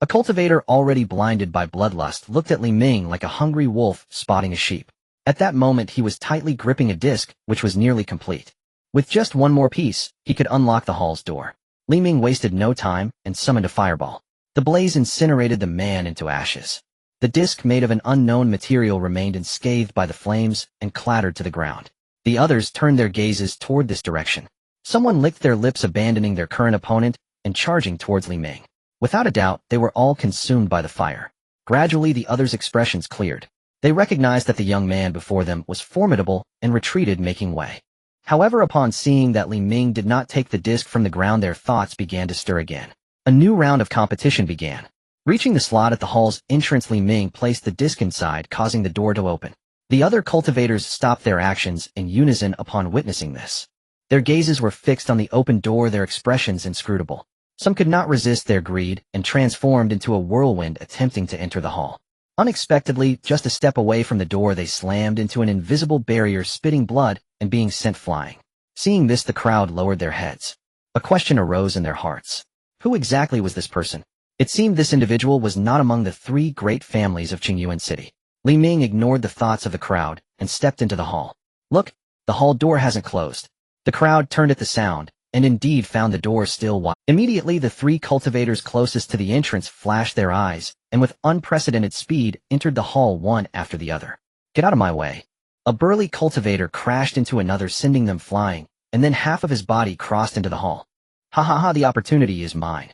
A cultivator already blinded by bloodlust looked at Li Ming like a hungry wolf spotting a sheep. At that moment he was tightly gripping a disc, which was nearly complete. With just one more piece, he could unlock the hall's door. Li Ming wasted no time and summoned a fireball. The blaze incinerated the man into ashes. The disc, made of an unknown material, remained unscathed by the flames and clattered to the ground. The others turned their gazes toward this direction. Someone licked their lips, abandoning their current opponent and charging towards Li Ming. Without a doubt, they were all consumed by the fire. Gradually, the others' expressions cleared. They recognized that the young man before them was formidable and retreated, making way. However, upon seeing that Li Ming did not take the disc from the ground, their thoughts began to stir again. A new round of competition began. Reaching the slot at the hall's entrance, Li Ming placed the disc inside, causing the door to open. The other cultivators stopped their actions in unison upon witnessing this. Their gazes were fixed on the open door, their expressions inscrutable. Some could not resist their greed and transformed into a whirlwind, attempting to enter the hall. Unexpectedly, just a step away from the door, they slammed into an invisible barrier, spitting blood and being sent flying. Seeing this, the crowd lowered their heads. A question arose in their hearts. Who exactly was this person? It seemed this individual was not among the three great families of Qingyuan City. Li Ming ignored the thoughts of the crowd and stepped into the hall. Look, the hall door hasn't closed. The crowd turned at the sound, and indeed found the door still wide. Immediately, the three cultivators closest to the entrance flashed their eyes, and with unprecedented speed, entered the hall one after the other. "Get out of my way." A burly cultivator crashed into another, sending them flying, and then half of his body crossed into the hall. "Ha ha ha, the opportunity is mine."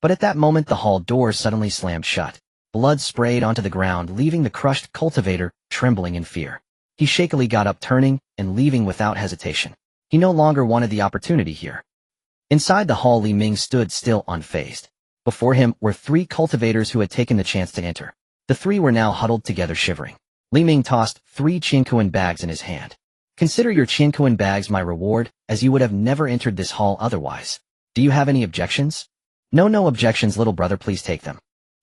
But at that moment, the hall door suddenly slammed shut. Blood sprayed onto the ground, leaving the crushed cultivator trembling in fear. He shakily got up, turning and leaving without hesitation. He no longer wanted the opportunity here. Inside the hall, Li Ming stood still, unfazed. Before him were three cultivators who had taken the chance to enter. The three were now huddled together, shivering. Li Ming tossed 3 Qingmei bags in his hand. "Consider your Qingmei bags my reward, as you would have never entered this hall otherwise. Do you have any objections?" No objections, little brother, please take them."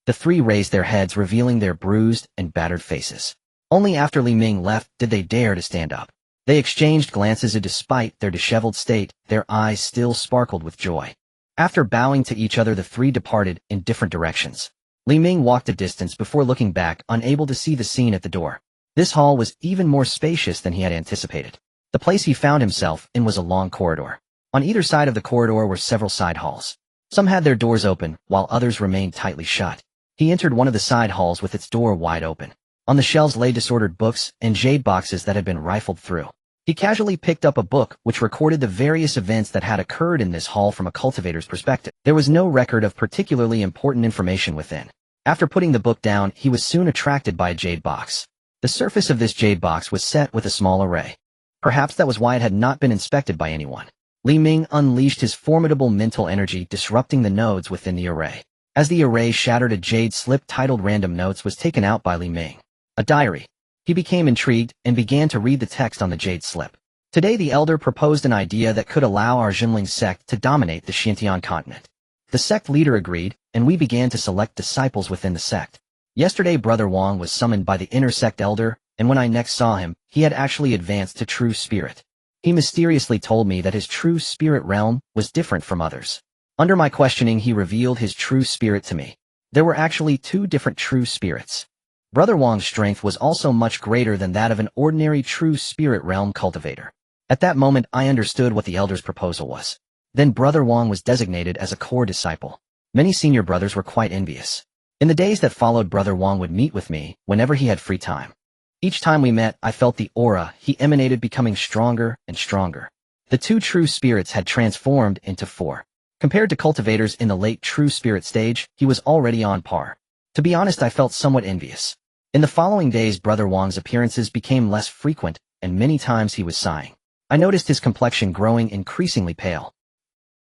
The three raised their heads, revealing their bruised and battered faces. Only after Li Ming left did they dare to stand up. They exchanged glances, and despite their disheveled state, their eyes still sparkled with joy. After bowing to each other, the three departed in different directions. Li Ming walked a distance before looking back, unable to see the scene at the door. This hall was even more spacious than he had anticipated. The place he found himself in was a long corridor. On either side of the corridor were several side halls. Some had their doors open, while others remained tightly shut. He entered one of the side halls with its door wide open. On the shelves lay disordered books and jade boxes that had been rifled through. He casually picked up a book which recorded the various events that had occurred in this hall from a cultivator's perspective. There was no record of particularly important information within. After putting the book down, he was soon attracted by a jade box. The surface of this jade box was set with a small array. Perhaps that was why it had not been inspected by anyone. Li Ming unleashed his formidable mental energy, disrupting the nodes within the array. As the array shattered, a jade slip titled Random Notes was taken out by Li Ming. A diary. He became intrigued and began to read the text on the jade slip. Today, the elder proposed an idea that could allow our Jinling sect to dominate the Xintian continent. The sect leader agreed, and we began to select disciples within the sect. Yesterday, Brother Wang was summoned by the inner sect elder, and when I next saw him, he had actually advanced to true spirit. He mysteriously told me that his true spirit realm was different from others. Under my questioning, he revealed his true spirit to me. There were actually 2 different true spirits. Brother Wang's strength was also much greater than that of an ordinary true spirit realm cultivator. At that moment, I understood what the elder's proposal was. Then Brother Wang was designated as a core disciple. Many senior brothers were quite envious. In the days that followed, Brother Wang would meet with me whenever he had free time. Each time we met, I felt the aura he emanated becoming stronger and stronger. The 2 true spirits had transformed into 4. Compared to cultivators in the late true spirit stage, he was already on par. To be honest, I felt somewhat envious. In the following days, Brother Wang's appearances became less frequent, and many times he was sighing. I noticed his complexion growing increasingly pale.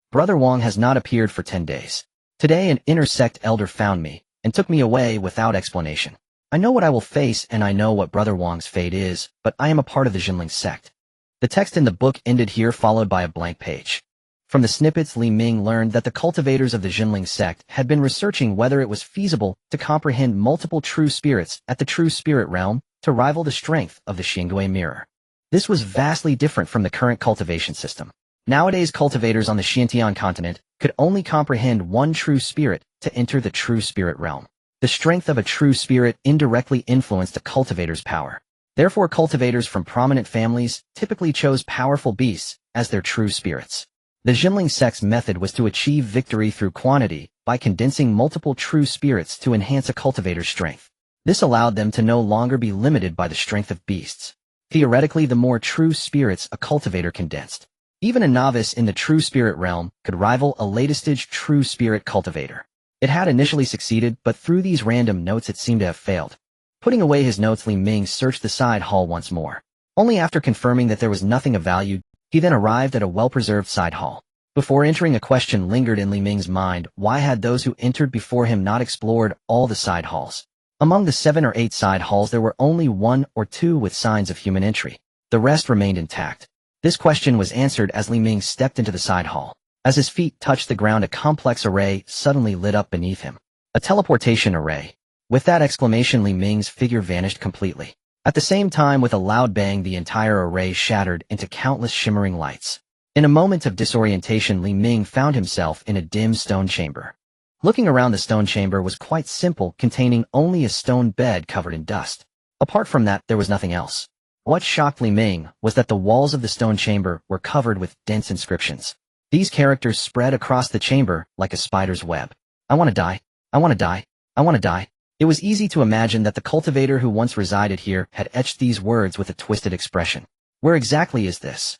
Brother Wang has not appeared for 10 days. Today, an inner sect elder found me and took me away without explanation. I know what I will face, and I know what Brother Wang's fate is, but I am a part of the Jinling sect. The text in the book ended here, followed by a blank page. From the snippets, Li Ming learned that the cultivators of the Jinling sect had been researching whether it was feasible to comprehend multiple true spirits at the true spirit realm to rival the strength of the Qingmei mirror. This was vastly different from the current cultivation system. Nowadays, cultivators on the Xintian continent could only comprehend one true spirit to enter the true spirit realm. The strength of a true spirit indirectly influenced a cultivator's power. Therefore, cultivators from prominent families typically chose powerful beasts as their true spirits. The Jinling sect's method was to achieve victory through quantity by condensing multiple true spirits to enhance a cultivator's strength. This allowed them to no longer be limited by the strength of beasts. Theoretically, the more true spirits a cultivator condensed, even a novice in the true spirit realm could rival a latest-stage true spirit cultivator. It had initially succeeded, but through these random notes it seemed to have failed. Putting away his notes, Li Ming searched the side hall once more. Only after confirming that there was nothing of value, he then arrived at a well-preserved side hall. Before entering, a question lingered in Li Ming's mind: why had those who entered before him not explored all the side halls? Among the 7 or 8 side halls, there were only 1 or 2 with signs of human entry. The rest remained intact. This question was answered as Li Ming stepped into the side hall. As his feet touched the ground, a complex array suddenly lit up beneath him. A teleportation array. With that exclamation, Li Ming's figure vanished completely. At the same time, with a loud bang, the entire array shattered into countless shimmering lights. In a moment of disorientation, Li Ming found himself in a dim stone chamber. Looking around, the stone chamber was quite simple, containing only a stone bed covered in dust. Apart from that, there was nothing else. What shocked Li Ming was that the walls of the stone chamber were covered with dense inscriptions. These characters spread across the chamber like a spider's web. I want to die. I want to die. I want to die. It was easy to imagine that the cultivator who once resided here had etched these words with a twisted expression. Where exactly is this?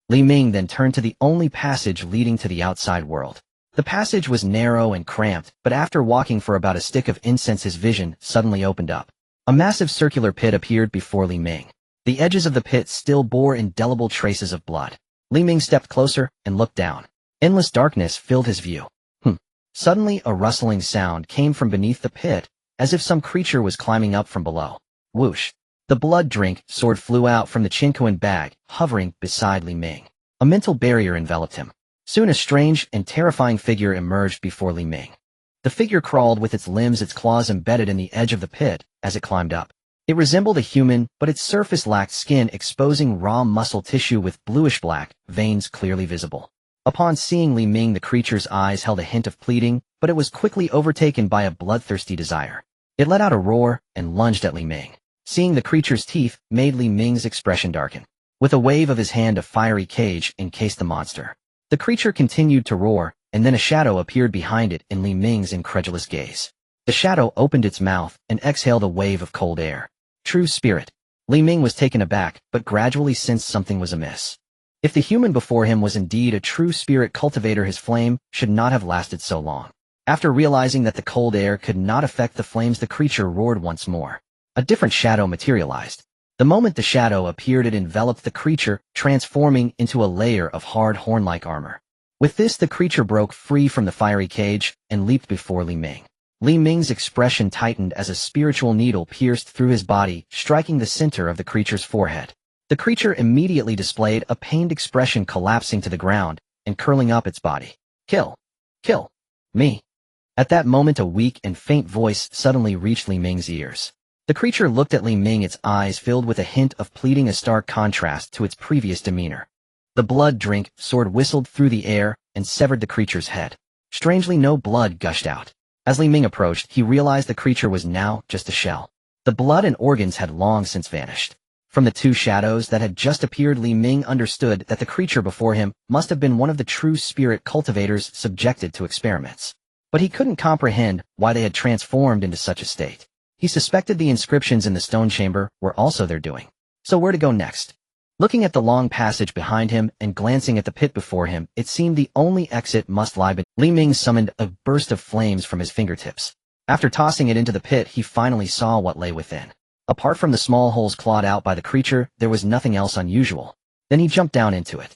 Li Ming then turned to the only passage leading to the outside world. The passage was narrow and cramped, but after walking for about a stick of incense his vision suddenly opened up. A massive circular pit appeared before Li Ming. The edges of the pit still bore indelible traces of blood. Li Ming stepped closer and looked down. Endless darkness filled his view. Suddenly a rustling sound came from beneath the pit, as if some creature was climbing up from below. Whoosh! The blood drink sword flew out from the Qingmei bag, hovering beside Li Ming. A mental barrier enveloped him. Soon a strange and terrifying figure emerged before Li Ming. The figure crawled with its claws embedded in the edge of the pit as it climbed up. It resembled a human, but its surface lacked skin, exposing raw muscle tissue with bluish-black veins clearly visible. Upon seeing Li Ming, the creature's eyes held a hint of pleading, but it was quickly overtaken by a bloodthirsty desire. It let out a roar and lunged at Li Ming. Seeing the creature's teeth made Li Ming's expression darken. With a wave of his hand, a fiery cage encased the monster. The creature continued to roar, and then a shadow appeared behind it in Li Ming's incredulous gaze. The shadow opened its mouth and exhaled a wave of cold air. True spirit. Li Ming was taken aback, but gradually sensed something was amiss. If the human before him was indeed a true spirit cultivator, his flame should not have lasted so long. After realizing that the cold air could not affect the flames, the creature roared once more. A different shadow materialized. The moment the shadow appeared, it enveloped the creature, transforming into a layer of hard horn-like armor. With this, the creature broke free from the fiery cage and leaped before Li Ming. Li Ming's expression tightened as a spiritual needle pierced through his body, striking the center of the creature's forehead. The creature immediately displayed a pained expression, collapsing to the ground and curling up its body. Kill! Kill! Me! At that moment, a weak and faint voice suddenly reached Li Ming's ears. The creature looked at Li Ming, its eyes filled with a hint of pleading, a stark contrast to its previous demeanor. The blood drink sword whistled through the air and severed the creature's head. Strangely, no blood gushed out. As Li Ming approached, he realized the creature was now just a shell. The blood and organs had long since vanished. From the two shadows that had just appeared, Li Ming understood that the creature before him must have been one of the true spirit cultivators subjected to experiments. But he couldn't comprehend why they had transformed into such a state. He suspected the inscriptions in the stone chamber were also their doing. So where to go next? Looking at the long passage behind him and glancing at the pit before him, it seemed the only exit must lie beneath. Li Ming summoned a burst of flames from his fingertips. After tossing it into the pit, he finally saw what lay within. Apart from the small holes clawed out by the creature, there was nothing else unusual. Then he jumped down into it.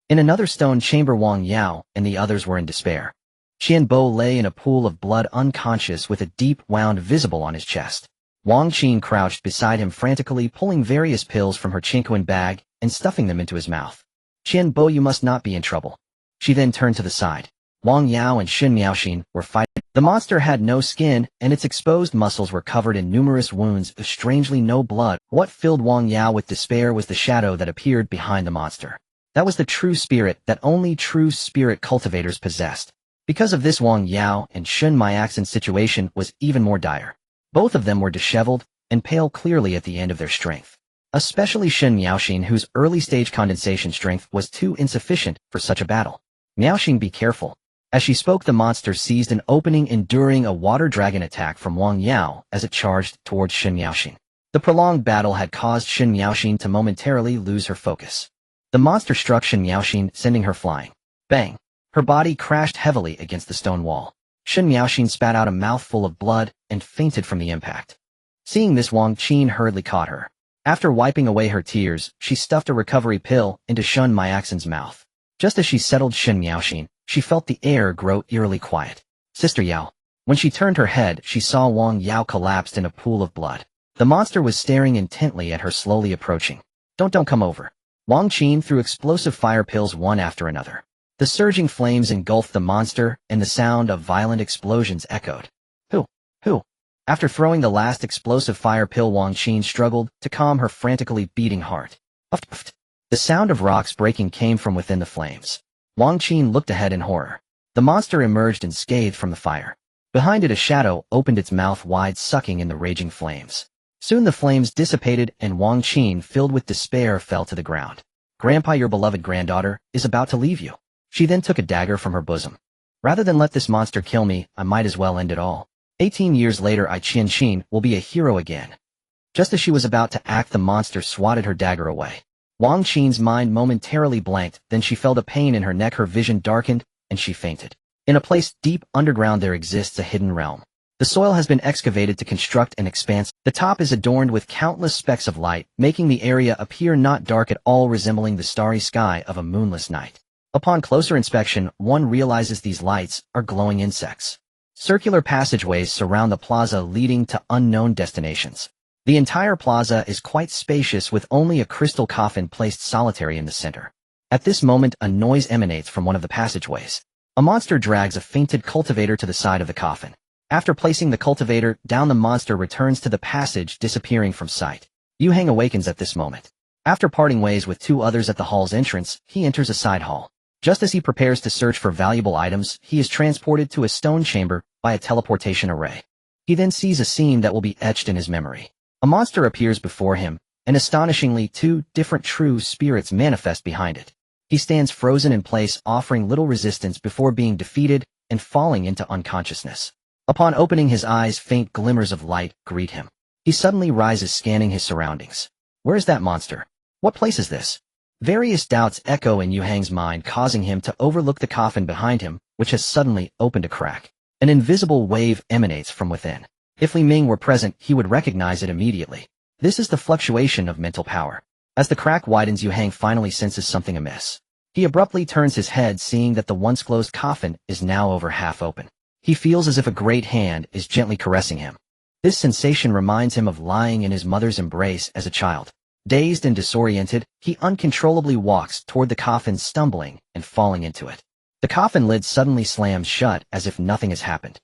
In another stone chamber, Wang Yao and the others were in despair. Qian Bo lay in a pool of blood, unconscious, with a deep wound visible on his chest. Wang Qin crouched beside him, frantically pulling various pills from her Qingmei bag and stuffing them into his mouth. Qian Bo, you must not be in trouble. She then turned to the side. Wang Yao and Xun Miaoxin were fighting. The monster had no skin, and its exposed muscles were covered in numerous wounds, strangely no blood. What filled Wang Yao with despair was the shadow that appeared behind the monster. That was the true spirit that only true spirit cultivators possessed. Because of this, Wang Yao and Xun Miaoxin's situation was even more dire. Both of them were disheveled and pale, clearly at the end of their strength. Especially Xun Miaoxin, whose early-stage condensation strength was too insufficient for such a battle. Miaoxin, be careful. As she spoke, the monster seized an opening, enduring a water dragon attack from Wang Yao as it charged towards Xun Miaoxin. The prolonged battle had caused Xun Miaoxin to momentarily lose her focus. The monster struck Xun Miaoxin, sending her flying. Bang! Her body crashed heavily against the stone wall. Xun Miaoxin spat out a mouthful of blood and fainted from the impact. Seeing this, Wang Qin hurriedly caught her. After wiping away her tears, she stuffed a recovery pill into Xun Miaoxin's mouth. Just as she settled Xun Miaoxin, she felt the air grow eerily quiet. Sister Yao. When she turned her head, she saw Wang Yao collapsed in a pool of blood. The monster was staring intently at her, slowly approaching. Don't come over. Wang Qin threw explosive fire pills one after another. The surging flames engulfed the monster, and the sound of violent explosions echoed. Who? After throwing the last explosive fire pill, Wang Qin struggled to calm her frantically beating heart. Puff. The sound of rocks breaking came from within the flames. Wang Qin looked ahead in horror. The monster emerged unscathed from the fire. Behind it, a shadow opened its mouth wide, sucking in the raging flames. Soon the flames dissipated, and Wang Qin, filled with despair, fell to the ground. Grandpa, your beloved granddaughter, is about to leave you. She then took a dagger from her bosom. Rather than let this monster kill me, I might as well end it all. 18 years later, Qin will be a hero again. Just as she was about to act, the monster swatted her dagger away. Wang Qin's mind momentarily blanked, then she felt a pain in her neck, her vision darkened, and she fainted. In a place deep underground there exists a hidden realm. The soil has been excavated to construct an expanse. The top is adorned with countless specks of light, making the area appear not dark at all, resembling the starry sky of a moonless night. Upon closer inspection, one realizes these lights are glowing insects. Circular passageways surround the plaza leading to unknown destinations. The entire plaza is quite spacious with only a crystal coffin placed solitary in the center. At this moment, a noise emanates from one of the passageways. A monster drags a fainted cultivator to the side of the coffin. After placing the cultivator down, the monster returns to the passage, disappearing from sight. Yu Hang awakens at this moment. After parting ways with two others at the hall's entrance, he enters a side hall. Just as he prepares to search for valuable items, he is transported to a stone chamber by a teleportation array. He then sees a scene that will be etched in his memory. A monster appears before him, and astonishingly, two different true spirits manifest behind it. He stands frozen in place, offering little resistance before being defeated and falling into unconsciousness. Upon opening his eyes, faint glimmers of light greet him. He suddenly rises, scanning his surroundings. Where is that monster? What place is this? Various doubts echo in Yu Hang's mind, causing him to overlook the coffin behind him, which has suddenly opened a crack. An invisible wave emanates from within. If Li Ming were present, he would recognize it immediately. This is the fluctuation of mental power. As the crack widens, Yu Hang finally senses something amiss. He abruptly turns his head, seeing that the once closed coffin is now over half open. He feels as if a great hand is gently caressing him. This sensation reminds him of lying in his mother's embrace as a child. Dazed and disoriented, he uncontrollably walks toward the coffin, stumbling and falling into it. The coffin lid suddenly slams shut as if nothing has happened.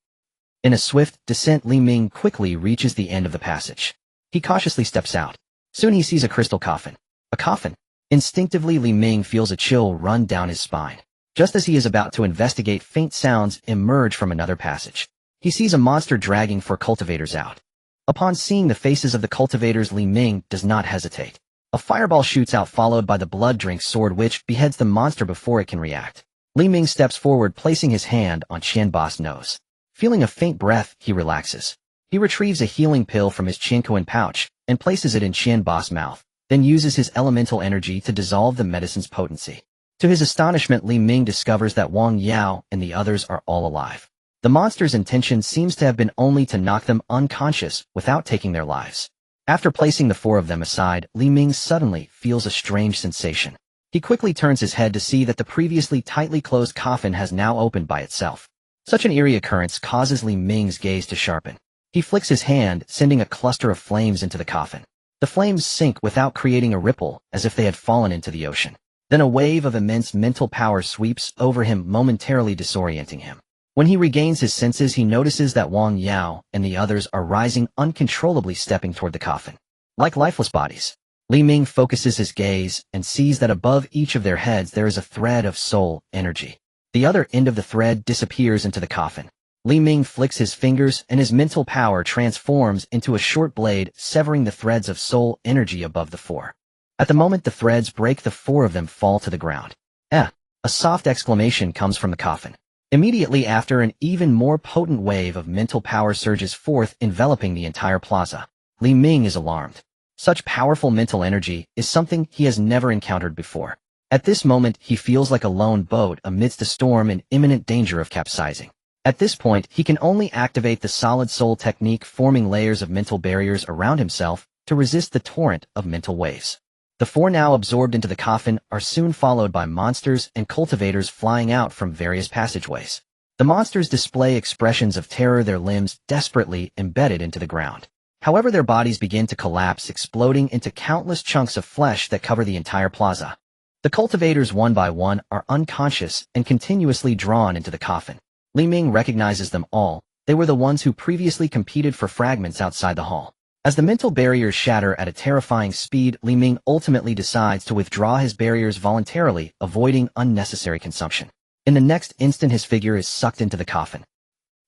In a swift descent, Li Ming quickly reaches the end of the passage. He cautiously steps out. Soon he sees a crystal coffin. A coffin. Instinctively, Li Ming feels a chill run down his spine. Just as he is about to investigate, faint sounds emerge from another passage. He sees a monster dragging four cultivators out. Upon seeing the faces of the cultivators, Li Ming does not hesitate. A fireball shoots out, followed by the blood-drink sword, which beheads the monster before it can react. Li Ming steps forward, placing his hand on Qianbo's nose. Feeling a faint breath, he relaxes. He retrieves a healing pill from his Qingkuan pouch and places it in Qianbo's mouth, then uses his elemental energy to dissolve the medicine's potency. To his astonishment, Li Ming discovers that Wang Yao and the others are all alive. The monster's intention seems to have been only to knock them unconscious without taking their lives. After placing the four of them aside, Li Ming suddenly feels a strange sensation. He quickly turns his head to see that the previously tightly closed coffin has now opened by itself. Such an eerie occurrence causes Li Ming's gaze to sharpen. He flicks his hand, sending a cluster of flames into the coffin. The flames sink without creating a ripple, as if they had fallen into the ocean. Then a wave of immense mental power sweeps over him, momentarily disorienting him. When he regains his senses, he notices that Wang Yao and the others are rising uncontrollably, stepping toward the coffin. Like lifeless bodies, Li Ming focuses his gaze and sees that above each of their heads there is a thread of soul energy. The other end of the thread disappears into the coffin. Li Ming flicks his fingers and his mental power transforms into a short blade, severing the threads of soul energy above the four. At the moment the threads break, the four of them fall to the ground. A soft exclamation comes from the coffin. Immediately after, an even more potent wave of mental power surges forth, enveloping the entire plaza. Li Ming is alarmed. Such powerful mental energy is something he has never encountered before. At this moment, he feels like a lone boat amidst a storm in imminent danger of capsizing. At this point, he can only activate the solid soul technique, forming layers of mental barriers around himself to resist the torrent of mental waves. The four, now absorbed into the coffin, are soon followed by monsters and cultivators flying out from various passageways. The monsters display expressions of terror, their limbs desperately embedded into the ground. However, their bodies begin to collapse, exploding into countless chunks of flesh that cover the entire plaza. The cultivators, one by one, are unconscious and continuously drawn into the coffin. Li Ming recognizes them all. They were the ones who previously competed for fragments outside the hall. As the mental barriers shatter at a terrifying speed, Li Ming ultimately decides to withdraw his barriers voluntarily, avoiding unnecessary consumption. In the next instant, his figure is sucked into the coffin.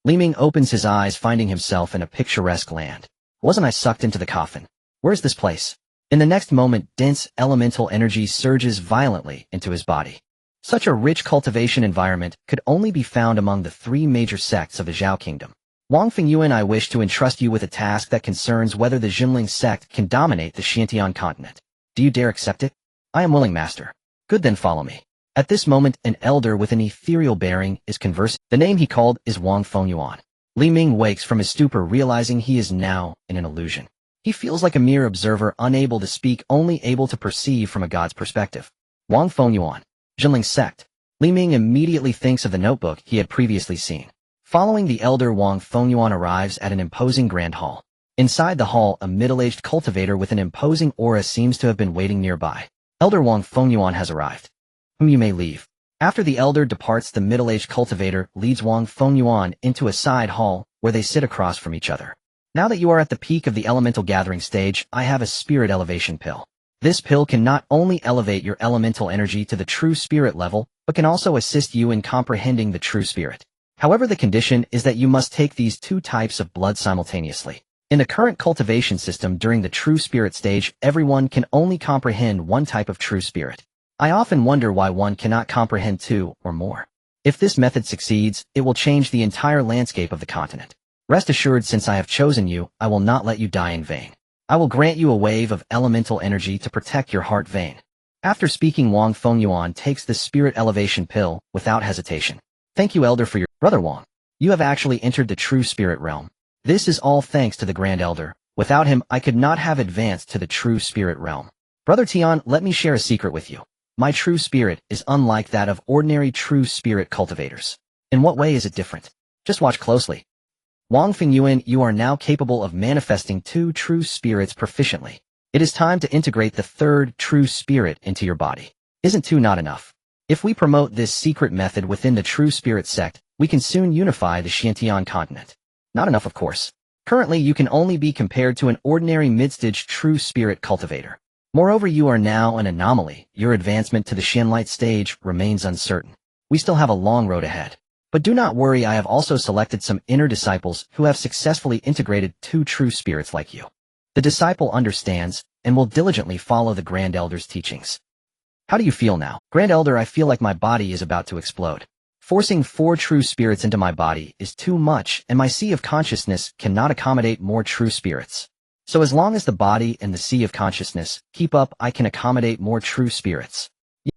Li Ming opens his eyes, finding himself in a picturesque land. Wasn't I sucked into the coffin? Where's this place? In the next moment, dense elemental energy surges violently into his body. Such a rich cultivation environment could only be found among the three major sects of the Zhao kingdom. Wang Fingyuan, I wish to entrust you with a task that concerns whether the Jinling sect can dominate the Xiantian continent. Do you dare accept it? I am willing, master. Good, then follow me. At this moment, an elder with an ethereal bearing is conversing. The name he called is Wang Fengyuan. Li Ming wakes from his stupor, realizing he is now in an illusion. He feels like a mere observer, unable to speak, only able to perceive from a god's perspective. Wang Fengyuan, Jinling sect. Li Ming immediately thinks of the notebook he had previously seen. Following the elder, Wang Fengyuan arrives at an imposing grand hall. Inside the hall, a middle-aged cultivator with an imposing aura seems to have been waiting nearby. Elder Wang Fengyuan has arrived. Whom you may leave. After the elder departs, the middle-aged cultivator leads Wang Fengyuan into a side hall where they sit across from each other. Now that you are at the peak of the elemental gathering stage, I have a spirit elevation pill. This pill can not only elevate your elemental energy to the true spirit level, but can also assist you in comprehending the true spirit. However, the condition is that you must take these two types of blood simultaneously. In the current cultivation system, during the true spirit stage, everyone can only comprehend one type of true spirit. I often wonder why one cannot comprehend two or more. If this method succeeds, it will change the entire landscape of the continent. Rest assured, since I have chosen you, I will not let you die in vain. I will grant you a wave of elemental energy to protect your heart vein. After speaking, Wang Fengyuan takes the spirit elevation pill without hesitation. Thank you, elder, for your... Brother Wang, you have actually entered the true spirit realm. This is all thanks to the Grand Elder. Without him, I could not have advanced to the true spirit realm. Brother Tian, let me share a secret with you. My true spirit is unlike that of ordinary true spirit cultivators. In what way is it different? Just watch closely. Wang Fingyuan, you are now capable of manifesting two true spirits proficiently. It is time to integrate the third true spirit into your body. Isn't two not enough? If we promote this secret method within the true spirit sect, we can soon unify the Xiantian continent. Not enough, of course. Currently, you can only be compared to an ordinary mid-stage true spirit cultivator. Moreover, you are now an anomaly. Your advancement to the Xianlight stage remains uncertain. We still have a long road ahead. But do not worry, I have also selected some inner disciples who have successfully integrated two true spirits like you. The disciple understands and will diligently follow the Grand Elder's teachings. How do you feel now? Grand Elder, I feel like my body is about to explode. Forcing four true spirits into my body is too much, and my sea of consciousness cannot accommodate more true spirits. So as long as the body and the sea of consciousness keep up, I can accommodate more true spirits.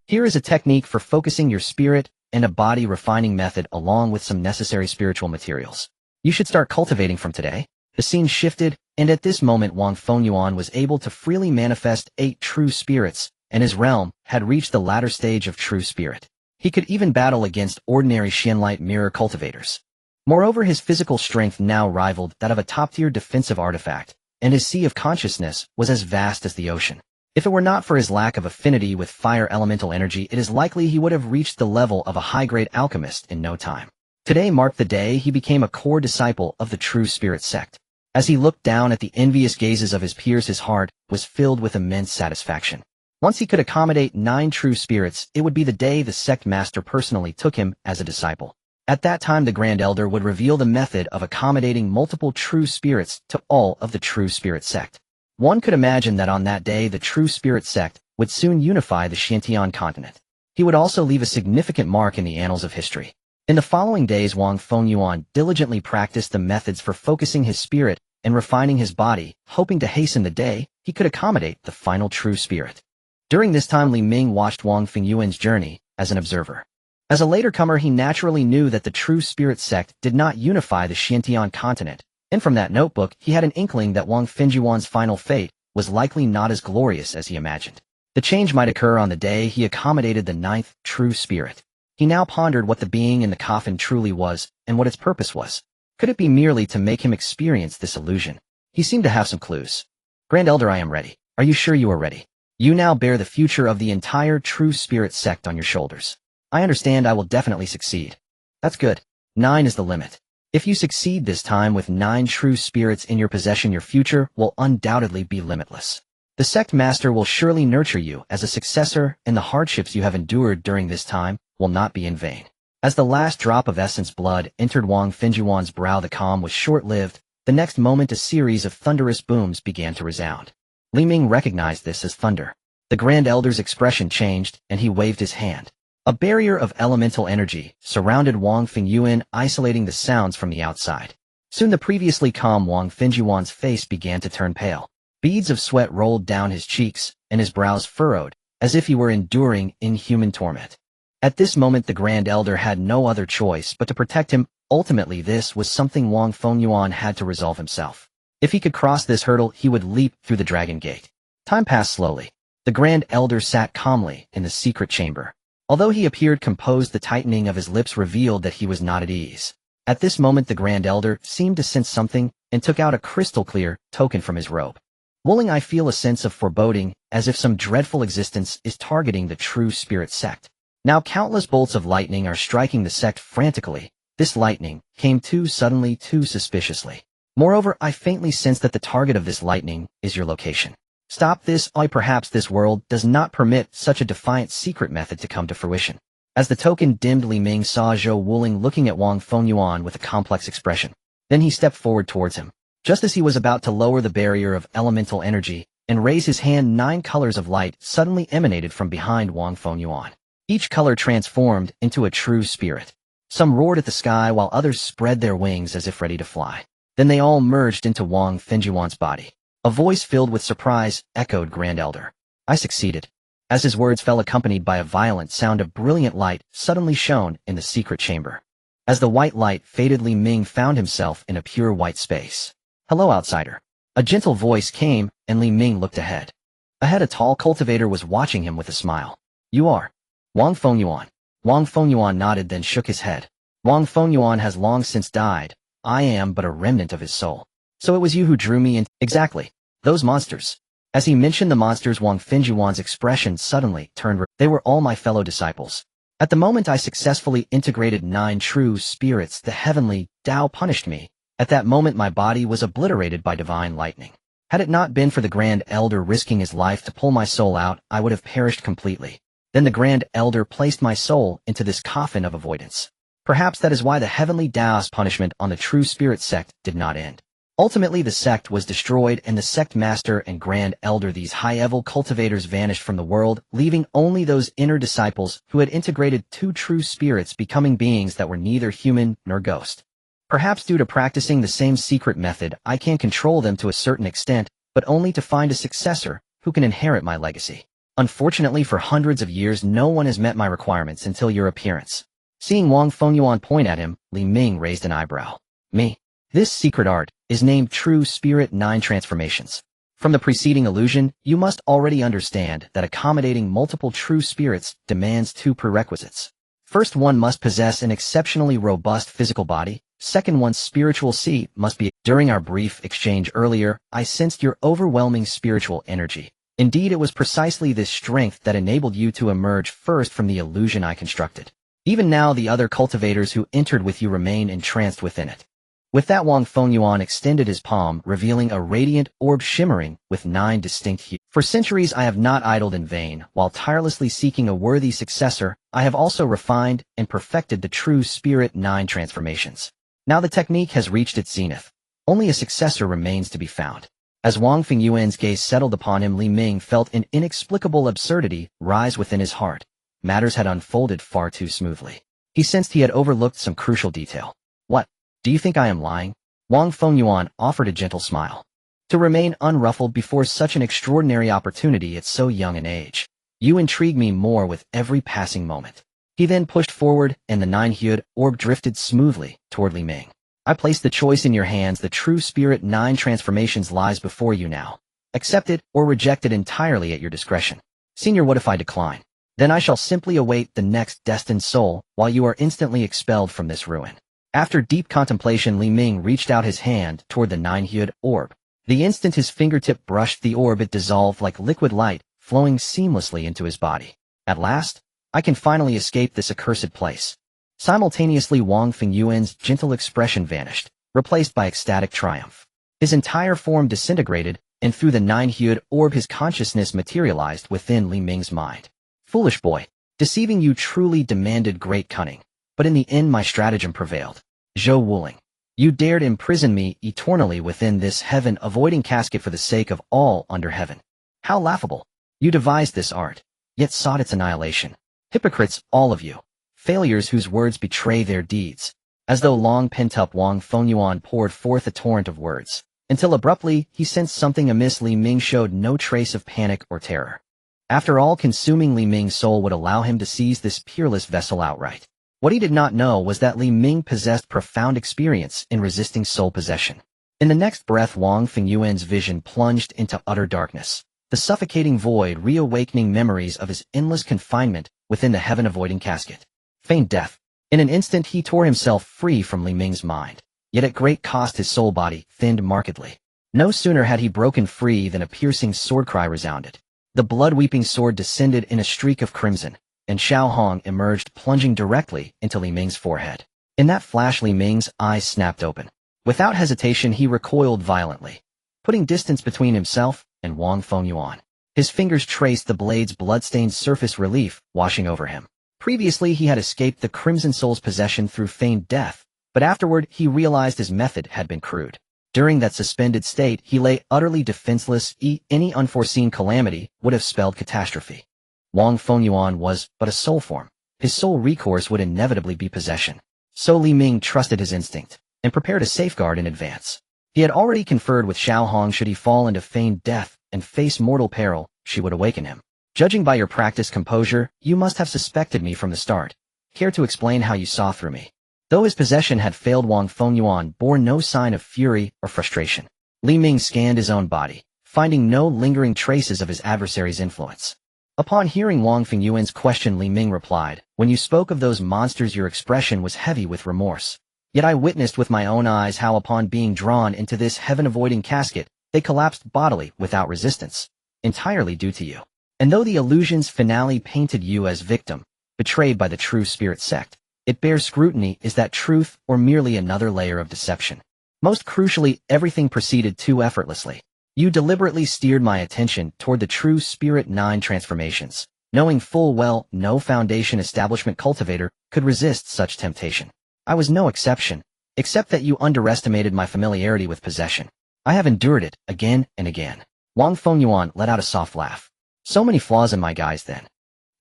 Here is a technique for focusing your spirit and a body refining method along with some necessary spiritual materials. You should start cultivating from today. The scene shifted, and at this moment Wang Fengyuan was able to freely manifest 8 true spirits, and his realm had reached the latter stage of true spirit. He could even battle against ordinary Xianlight mirror cultivators. Moreover, his physical strength now rivaled that of a top-tier defensive artifact, and his sea of consciousness was as vast as the ocean. If it were not for his lack of affinity with fire elemental energy, it is likely he would have reached the level of a high-grade alchemist in no time. Today marked the day he became a core disciple of the true spirit sect. As he looked down at the envious gazes of his peers, his heart was filled with immense satisfaction. Once he could accommodate 9 true spirits, it would be the day the sect master personally took him as a disciple. At that time, the Grand Elder would reveal the method of accommodating multiple true spirits to all of the true spirit sect. One could imagine that on that day, the true spirit sect would soon unify the Xiantian continent. He would also leave a significant mark in the annals of history. In the following days, Wang Fengyuan diligently practiced the methods for focusing his spirit and refining his body, hoping to hasten the day he could accommodate the final true spirit. During this time, Li Ming watched Wang Fingyuan's journey as an observer. As a later comer, he naturally knew that the true spirit sect did not unify the Xiantian continent, and from that notebook, he had an inkling that Wang Fingyuan's final fate was likely not as glorious as he imagined. The change might occur on the day he accommodated the 9th true spirit. He now pondered what the being in the coffin truly was and what its purpose was. Could it be merely to make him experience this illusion? He seemed to have some clues. Grand Elder, I am ready. Are you sure you are ready? You now bear the future of the entire true spirit sect on your shoulders. I understand. I will definitely succeed. That's good. 9 is the limit. If you succeed this time with 9 true spirits in your possession, your future will undoubtedly be limitless. The sect master will surely nurture you as a successor, and the hardships you have endured during this time will not be in vain. As the last drop of essence blood entered Wang Fingyuan's brow, the calm was short-lived. The next moment, a series of thunderous booms began to resound. Li Ming recognized this as thunder. The Grand Elder's expression changed, and he waved his hand. A barrier of elemental energy surrounded Wang Fingyuan, isolating the sounds from the outside. Soon the previously calm Wang Fingyuan's face began to turn pale. Beads of sweat rolled down his cheeks, and his brows furrowed, as if he were enduring inhuman torment. At this moment the Grand Elder had no other choice but to protect him. Ultimately this was something Wang Fingyuan had to resolve himself. If he could cross this hurdle, he would leap through the Dragon Gate. Time passed slowly. The Grand Elder sat calmly in the secret chamber. Although he appeared composed, the tightening of his lips revealed that he was not at ease. At this moment the Grand Elder seemed to sense something and took out a crystal-clear token from his robe. Wuling, I feel a sense of foreboding, as if some dreadful existence is targeting the true spirit sect. Now countless bolts of lightning are striking the sect frantically. This lightning came too suddenly, too suspiciously. Moreover, I faintly sense that the target of this lightning is your location. Stop this, or perhaps this world does not permit such a defiant secret method to come to fruition. As the token dimmed, Li Ming saw Zhou Wuling looking at Wang Fingyuan with a complex expression. Then he stepped forward towards him. Just as he was about to lower the barrier of elemental energy and raise his hand, 9 colors of light suddenly emanated from behind Wang Fingyuan. Each color transformed into a true spirit. Some roared at the sky while others spread their wings as if ready to fly. Then they all merged into Wang Fingyuan's body. A voice filled with surprise echoed, Grand Elder. I succeeded. As his words fell, accompanied by a violent sound, of brilliant light suddenly shone in the secret chamber. As the white light faded, Li Ming found himself in a pure white space. Hello, outsider. A gentle voice came, and Li Ming looked ahead. Ahead, a tall cultivator was watching him with a smile. You are Wang Fingyuan. Wang Fingyuan nodded, then shook his head. Wang Fingyuan has long since died. I am but a remnant of his soul. So it was you who drew me in. Exactly. Those monsters. As he mentioned the monsters, Wang Fingyuan's expression suddenly turned. They were all my fellow disciples. At the moment I successfully integrated 9 true spirits, the heavenly Tao punished me. At that moment my body was obliterated by divine lightning. Had it not been for the Grand Elder risking his life to pull my soul out, I would have perished completely. Then the Grand Elder placed my soul into this coffin of avoidance. Perhaps that is why the heavenly Tao's punishment on the true spirit sect did not end. Ultimately the sect was destroyed, and the sect master and Grand Elder, these high-level cultivators, vanished from the world, leaving only those inner disciples who had integrated 2 true spirits, becoming beings that were neither human nor ghost. Perhaps due to practicing the same secret method, I can control them to a certain extent, but only to find a successor who can inherit my legacy. Unfortunately, for hundreds of years no one has met my requirements until your appearance. Seeing Wang Fingyuan point at him, Li Ming raised an eyebrow. Me? This secret art is named True Spirit 9 Transformations. From the preceding illusion, you must already understand that accommodating multiple true spirits demands 2 prerequisites. First, one must possess an exceptionally robust physical body. Second, one's spiritual seat must be. During our brief exchange earlier, I sensed your overwhelming spiritual energy. Indeed, it was precisely this strength that enabled you to emerge first from the illusion I constructed. Even now the other cultivators who entered with you remain entranced within it. With that, Wang Fingyuan extended his palm, revealing a radiant orb shimmering with 9 distinct hues. For centuries I have not idled in vain. While tirelessly seeking a worthy successor, I have also refined and perfected the True Spirit 9 Transformations. Now the technique has reached its zenith. Only a successor remains to be found. As Wang Fingyuan's gaze settled upon him, Li Ming felt an inexplicable absurdity rise within his heart. Matters had unfolded far too smoothly. He sensed he had overlooked some crucial detail. What? Do you think I am lying? Wang Fingyuan offered a gentle smile. To remain unruffled before such an extraordinary opportunity at so young an age. You intrigue me more with every passing moment. He then pushed forward, and the 9-hued orb drifted smoothly toward Li Ming. I place the choice in your hands. The True Spirit 9 Transformations lies before you now. Accept it or reject it entirely at your discretion. Senior, what if I decline? Then I shall simply await the next destined soul while you are instantly expelled from this ruin. After deep contemplation, Li Ming reached out his hand toward the 9-hued orb. The instant his fingertip brushed the orb, it dissolved like liquid light, flowing seamlessly into his body. At last, I can finally escape this accursed place. Simultaneously, Wang Fingyuan's gentle expression vanished, replaced by ecstatic triumph. His entire form disintegrated, and through the 9-hued orb his consciousness materialized within Li Ming's mind. Foolish boy, deceiving you truly demanded great cunning. But in the end my stratagem prevailed. Zhou Wuling, you dared imprison me eternally within this heaven-avoiding casket for the sake of all under heaven. How laughable! You devised this art, yet sought its annihilation. Hypocrites, all of you. Failures whose words betray their deeds. As though long pent-up, Wang Fengyuan poured forth a torrent of words, until abruptly he sensed something amiss. Li Ming showed no trace of panic or terror. After all, consuming Li Ming's soul would allow him to seize this peerless vessel outright. What he did not know was that Li Ming possessed profound experience in resisting soul possession. In the next breath, Wang Fengyuan's vision plunged into utter darkness, the suffocating void reawakening memories of his endless confinement within the heaven-avoiding casket. Feigned death. In an instant he tore himself free from Li Ming's mind, yet at great cost his soul body thinned markedly. No sooner had he broken free than a piercing sword cry resounded. The blood-weeping sword descended in a streak of crimson, and Xiao Hong emerged plunging directly into Li Ming's forehead. In that flash Li Ming's eyes snapped open. Without hesitation he recoiled violently, putting distance between himself and Wang Fengyuan. His fingers traced the blade's blood-stained surface relief washing over him. Previously he had escaped the Crimson Soul's possession through feigned death, but afterward he realized his method had been crude. During that suspended state he lay utterly defenseless. Any unforeseen calamity would have spelled catastrophe. Wang Fengyuan was but a soul form. His sole recourse would inevitably be possession. So Li Ming trusted his instinct, and prepared a safeguard in advance. He had already conferred with Xiao Hong. Should he fall into feigned death and face mortal peril, she would awaken him. Judging by your practiced composure, you must have suspected me from the start. Care to explain how you saw through me? Though his possession had failed, Wang Fengyuan bore no sign of fury or frustration. Li Ming scanned his own body, finding no lingering traces of his adversary's influence. Upon hearing Wang Fengyuan's question, Li Ming replied, "When you spoke of those monsters, your expression was heavy with remorse. Yet I witnessed with my own eyes how upon being drawn into this heaven-avoiding casket, they collapsed bodily without resistance, entirely due to you. And though the illusion's finale painted you as victim, betrayed by the true spirit sect, it bears scrutiny. Is that truth or merely another layer of deception? Most crucially, everything proceeded too effortlessly. You deliberately steered my attention toward the true spirit 9 transformations, knowing full well no foundation establishment cultivator could resist such temptation. I was no exception, except that you underestimated my familiarity with possession. I have endured it again and again." Wang Fengyuan let out a soft laugh. "So many flaws in my guise then.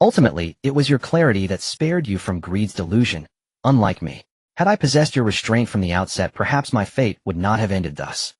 Ultimately, it was your clarity that spared you from greed's delusion, unlike me. Had I possessed your restraint from the outset, perhaps my fate would not have ended thus."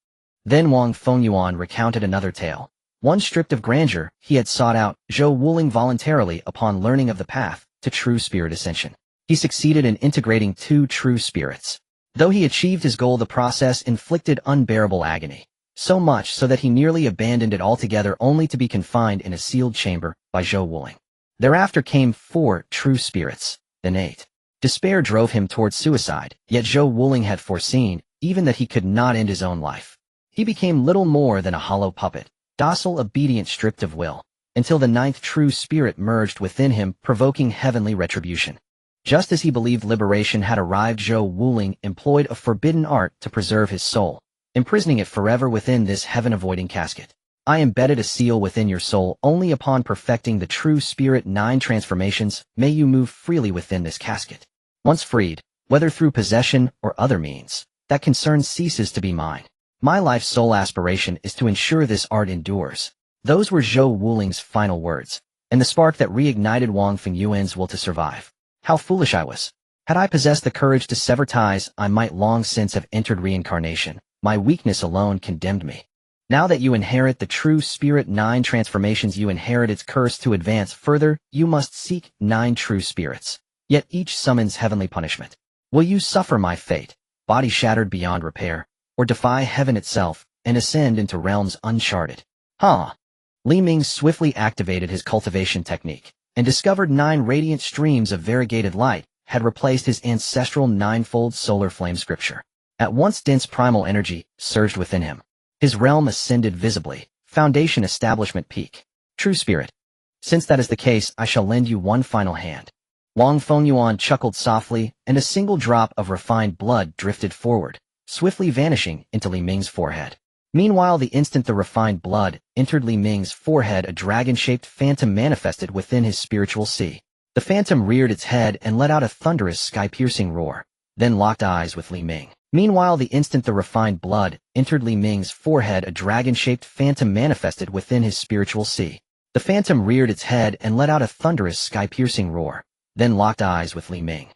Then Wang Fengyuan recounted another tale. One stripped of grandeur, he had sought out Xiao Huohuo voluntarily upon learning of the path to true spirit ascension. He succeeded in integrating 2 true spirits. Though he achieved his goal, the process inflicted unbearable agony. So much so that he nearly abandoned it altogether, only to be confined in a sealed chamber by Xiao Huohuo. Thereafter came 4 true spirits, then 8. Despair drove him towards suicide, yet Xiao Huohuo had foreseen even that he could not end his own life. He became little more than a hollow puppet, docile, obedient, stripped of will, until the 9th true spirit merged within him, provoking heavenly retribution. Just as he believed liberation had arrived, Xiao Huohuo employed a forbidden art to preserve his soul, imprisoning it forever within this heaven-avoiding casket. I embedded a seal within your soul. Only upon perfecting the true spirit 9 transformations may you move freely within this casket. Once freed, whether through possession or other means, that concern ceases to be mine. My life's sole aspiration is to ensure this art endures." Those were Xiao Huohuo's final words, and the spark that reignited Wang Fengyuan's will to survive. How foolish I was. Had I possessed the courage to sever ties, I might long since have entered reincarnation. My weakness alone condemned me. Now that you inherit the true spirit 9 transformations, you inherit its curse. To advance further, you must seek 9 true spirits. Yet each summons heavenly punishment. Will you suffer my fate, body shattered beyond repair, or defy heaven itself and ascend into realms uncharted? Li Ming swiftly activated his cultivation technique and discovered 9 radiant streams of variegated light had replaced his ancestral 9-fold solar flame scripture. At once dense primal energy surged within him. His realm ascended visibly, foundation establishment peak. True spirit. Since that is the case, I shall lend you one final hand. Wang Fengyuan chuckled softly, and a single drop of refined blood drifted forward, swiftly vanishing into Li Ming's forehead. Meanwhile, the instant the refined blood entered Li Ming's forehead, a dragon-shaped phantom manifested within his spiritual sea. The phantom reared its head and let out a thunderous, sky-piercing roar, then locked eyes with Li Ming. Meanwhile, the instant the refined blood entered Li Ming's forehead, a dragon-shaped phantom manifested within his spiritual sea. The The phantom reared its head and let out a thunderous sky-piercing roar, then locked eyes with Li Ming.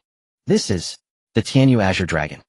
This is the Tianyu Azure Dragon.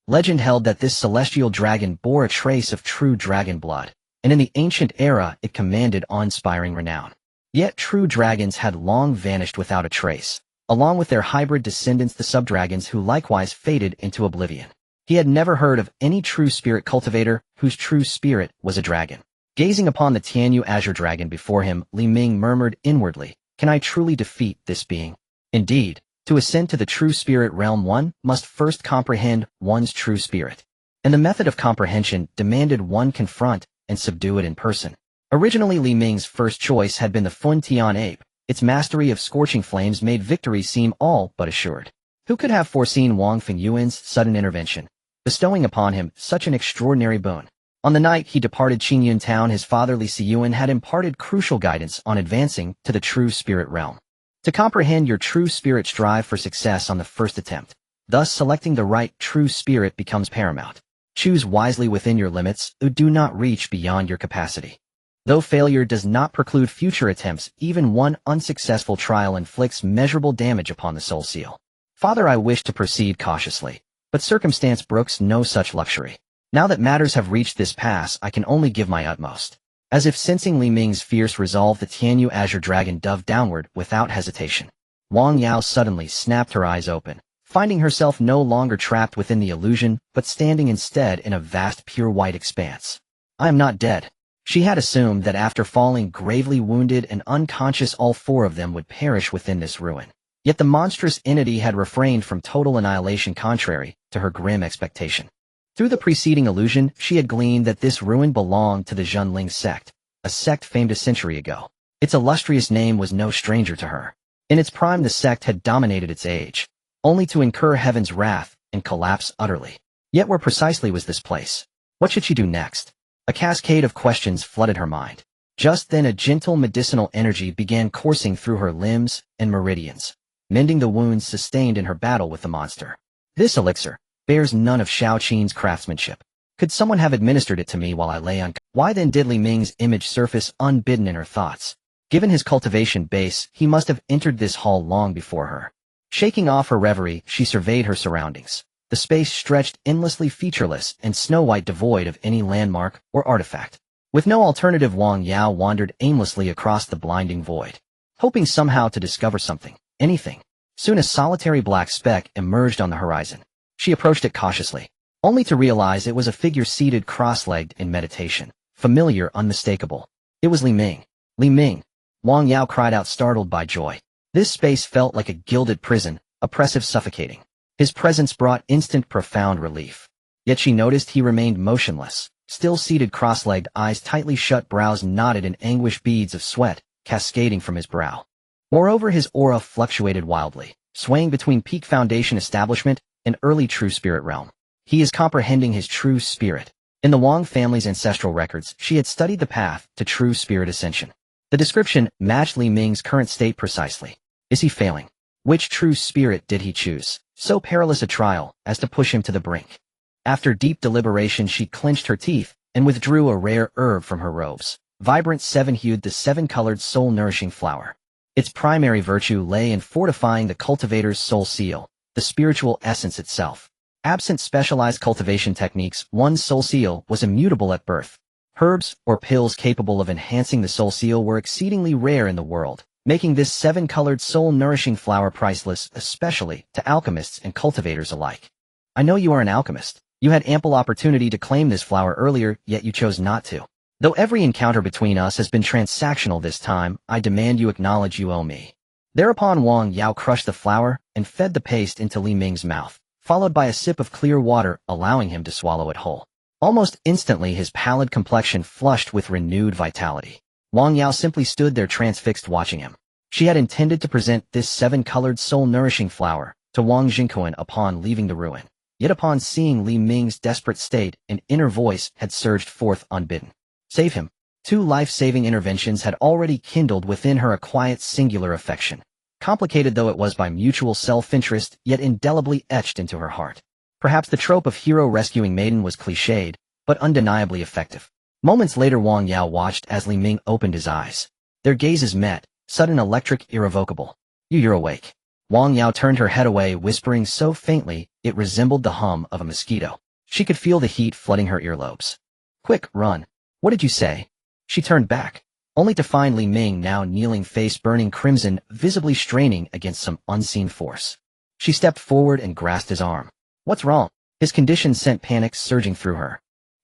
Legend held that this celestial dragon bore a trace of true dragon blood, and in the ancient era it commanded awe-inspiring renown. Yet true dragons had long vanished without a trace, along with their hybrid descendants the subdragons who likewise faded into oblivion. He had never heard of any true spirit cultivator whose true spirit was a dragon. Gazing upon the Tianyu Azure Dragon before him, Li Ming murmured inwardly, "Can I truly defeat this being?" Indeed, to ascend to the true spirit realm one must first comprehend one's true spirit. And the method of comprehension demanded one confront and subdue it in person. Originally Li Ming's first choice had been the Fun Tian ape. Its mastery of scorching flames made victory seem all but assured. Who could have foreseen Wang Fengyuan's sudden intervention, bestowing upon him such an extraordinary boon? On the night he departed Qingyun town, his father Li Siyuan had imparted crucial guidance on advancing to the true spirit realm. To comprehend your true spirit, strive for success on the first attempt. Thus, selecting the right true spirit becomes paramount. Choose wisely within your limits, do not reach beyond your capacity. Though failure does not preclude future attempts, even one unsuccessful trial inflicts measurable damage upon the soul seal. Father, I wish to proceed cautiously, but circumstance brooks no such luxury. Now that matters have reached this pass, I can only give my utmost. As if sensing Li Ming's fierce resolve, the Tianyu Azure Dragon dove downward without hesitation. Wang Yao suddenly snapped her eyes open, finding herself no longer trapped within the illusion, but standing instead in a vast pure white expanse. I am not dead. She had assumed that after falling gravely wounded and unconscious all four of them would perish within this ruin. Yet the monstrous entity had refrained from total annihilation, contrary to her grim expectation. Through the preceding illusion, she had gleaned that this ruin belonged to the Zhenling sect, a sect famed a century ago. Its illustrious name was no stranger to her. In its prime, the sect had dominated its age, only to incur heaven's wrath and collapse utterly. Yet where precisely was this place? What should she do next? A cascade of questions flooded her mind. Just then a gentle medicinal energy began coursing through her limbs and meridians, mending the wounds sustained in her battle with the monster. This elixir bears none of Shao Qin's craftsmanship. Could someone have administered it to me while I lay on? Why then did Li Ming's image surface unbidden in her thoughts? Given his cultivation base, he must have entered this hall long before her. Shaking off her reverie, she surveyed her surroundings. The space stretched endlessly featureless and snow-white, devoid of any landmark or artifact. With no alternative, Wang Yao wandered aimlessly across the blinding void, hoping somehow to discover something, anything. Soon a solitary black speck emerged on the horizon. She approached it cautiously, only to realize it was a figure seated cross-legged in meditation, familiar, unmistakable. It was Li Ming. Li Ming! Wang Yao cried out, startled by joy. This space felt like a gilded prison, oppressive, suffocating. His presence brought instant profound relief. Yet she noticed he remained motionless, still seated cross-legged, eyes tightly shut, brows knotted in anguish, beads of sweat cascading from his brow. Moreover, his aura fluctuated wildly, swaying between peak foundation establishment and early true spirit realm. He is comprehending his true spirit. In the Wang family's ancestral records, she had studied the path to true spirit ascension. The description matched Li Ming's current state precisely. Is he failing? Which true spirit did he choose? So perilous a trial as to push him to the brink. After deep deliberation, she clenched her teeth and withdrew a rare herb from her robes. Vibrant, seven-hued, the seven-colored soul-nourishing flower. Its primary virtue lay in fortifying the cultivator's soul seal, the spiritual essence itself. Absent specialized cultivation techniques, one's soul seal was immutable at birth. Herbs or pills capable of enhancing the soul seal were exceedingly rare in the world, making this seven-colored soul-nourishing flower priceless, especially to alchemists and cultivators alike. I know you are an alchemist. You had ample opportunity to claim this flower earlier, yet you chose not to. Though every encounter between us has been transactional this time, I demand you acknowledge you owe me. Thereupon Wang Yao crushed the flower and fed the paste into Li Ming's mouth, followed by a sip of clear water, allowing him to swallow it whole. Almost instantly his pallid complexion flushed with renewed vitality. Wang Yao simply stood there transfixed, watching him. She had intended to present this seven-colored soul-nourishing flower to Wang Jingquan upon leaving the ruin. Yet upon seeing Li Ming's desperate state, an inner voice had surged forth unbidden. Save him. 2 life-saving interventions had already kindled within her a quiet, singular affection. Complicated though it was by mutual self-interest, yet indelibly etched into her heart. Perhaps the trope of hero rescuing maiden was cliched, but undeniably effective. Moments later Wang Yao watched as Li Ming opened his eyes. Their gazes met, sudden, electric, irrevocable. You're awake. Wang Yao turned her head away, whispering so faintly it resembled the hum of a mosquito. She could feel the heat flooding her earlobes. Quick, run. What did you say? She turned back, only to find Li Ming now kneeling, face burning crimson, visibly straining against some unseen force. She stepped forward and grasped his arm. What's wrong? His condition sent panic surging through her.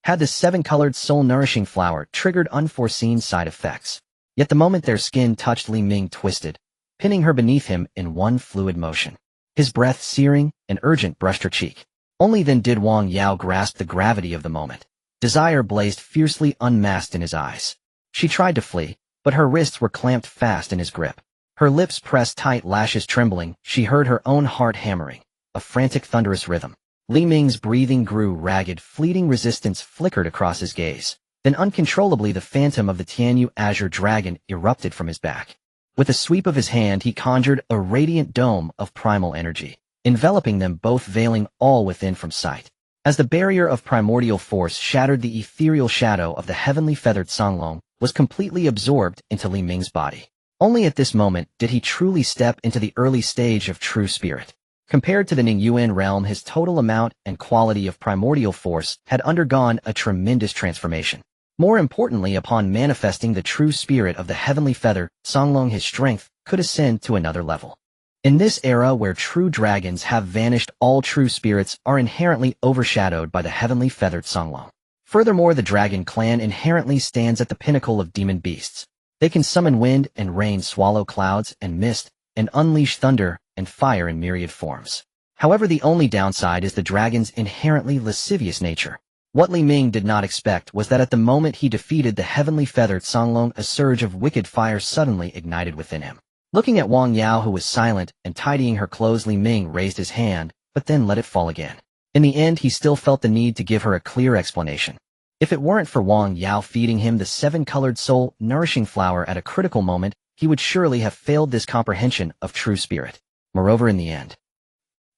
Had the seven-colored soul-nourishing flower triggered unforeseen side effects? Yet the moment their skin touched, Li Ming twisted, pinning her beneath him in one fluid motion. His breath, searing and urgent, brushed her cheek. Only then did Wang Yao grasp the gravity of the moment. Desire blazed fiercely, unmasked in his eyes. She tried to flee, but her wrists were clamped fast in his grip. Her lips pressed tight, lashes trembling. She heard her own heart hammering, a frantic, thunderous rhythm. Li Ming's breathing grew ragged, fleeting resistance flickered across his gaze. Then uncontrollably the phantom of the Tianyu azure dragon erupted from his back. With a sweep of his hand he conjured a radiant dome of primal energy, enveloping them both, veiling all within from sight. As the barrier of primordial force shattered, the ethereal shadow of the heavenly feathered Songlong was completely absorbed into Li Ming's body. Only at this moment did he truly step into the early stage of true spirit. Compared to the Ningyuan realm, his total amount and quality of primordial force had undergone a tremendous transformation. More importantly, upon manifesting the true spirit of the heavenly feather, Songlong, his strength could ascend to another level. In this era where true dragons have vanished, all true spirits are inherently overshadowed by the heavenly feathered Songlong. Furthermore, the dragon clan inherently stands at the pinnacle of demon beasts. They can summon wind and rain, swallow clouds and mist, and unleash thunder and fire in myriad forms. However, the only downside is the dragon's inherently lascivious nature. What Li Ming did not expect was that at the moment he defeated the heavenly feathered Songlong, a surge of wicked fire suddenly ignited within him. Looking at Wang Yao, who was silent and tidying her clothes, Li Ming raised his hand, but then let it fall again. In the end, he still felt the need to give her a clear explanation. If it weren't for Wang Yao feeding him the seven-colored soul-nourishing flower at a critical moment, he would surely have failed this comprehension of true spirit. Moreover, in the end,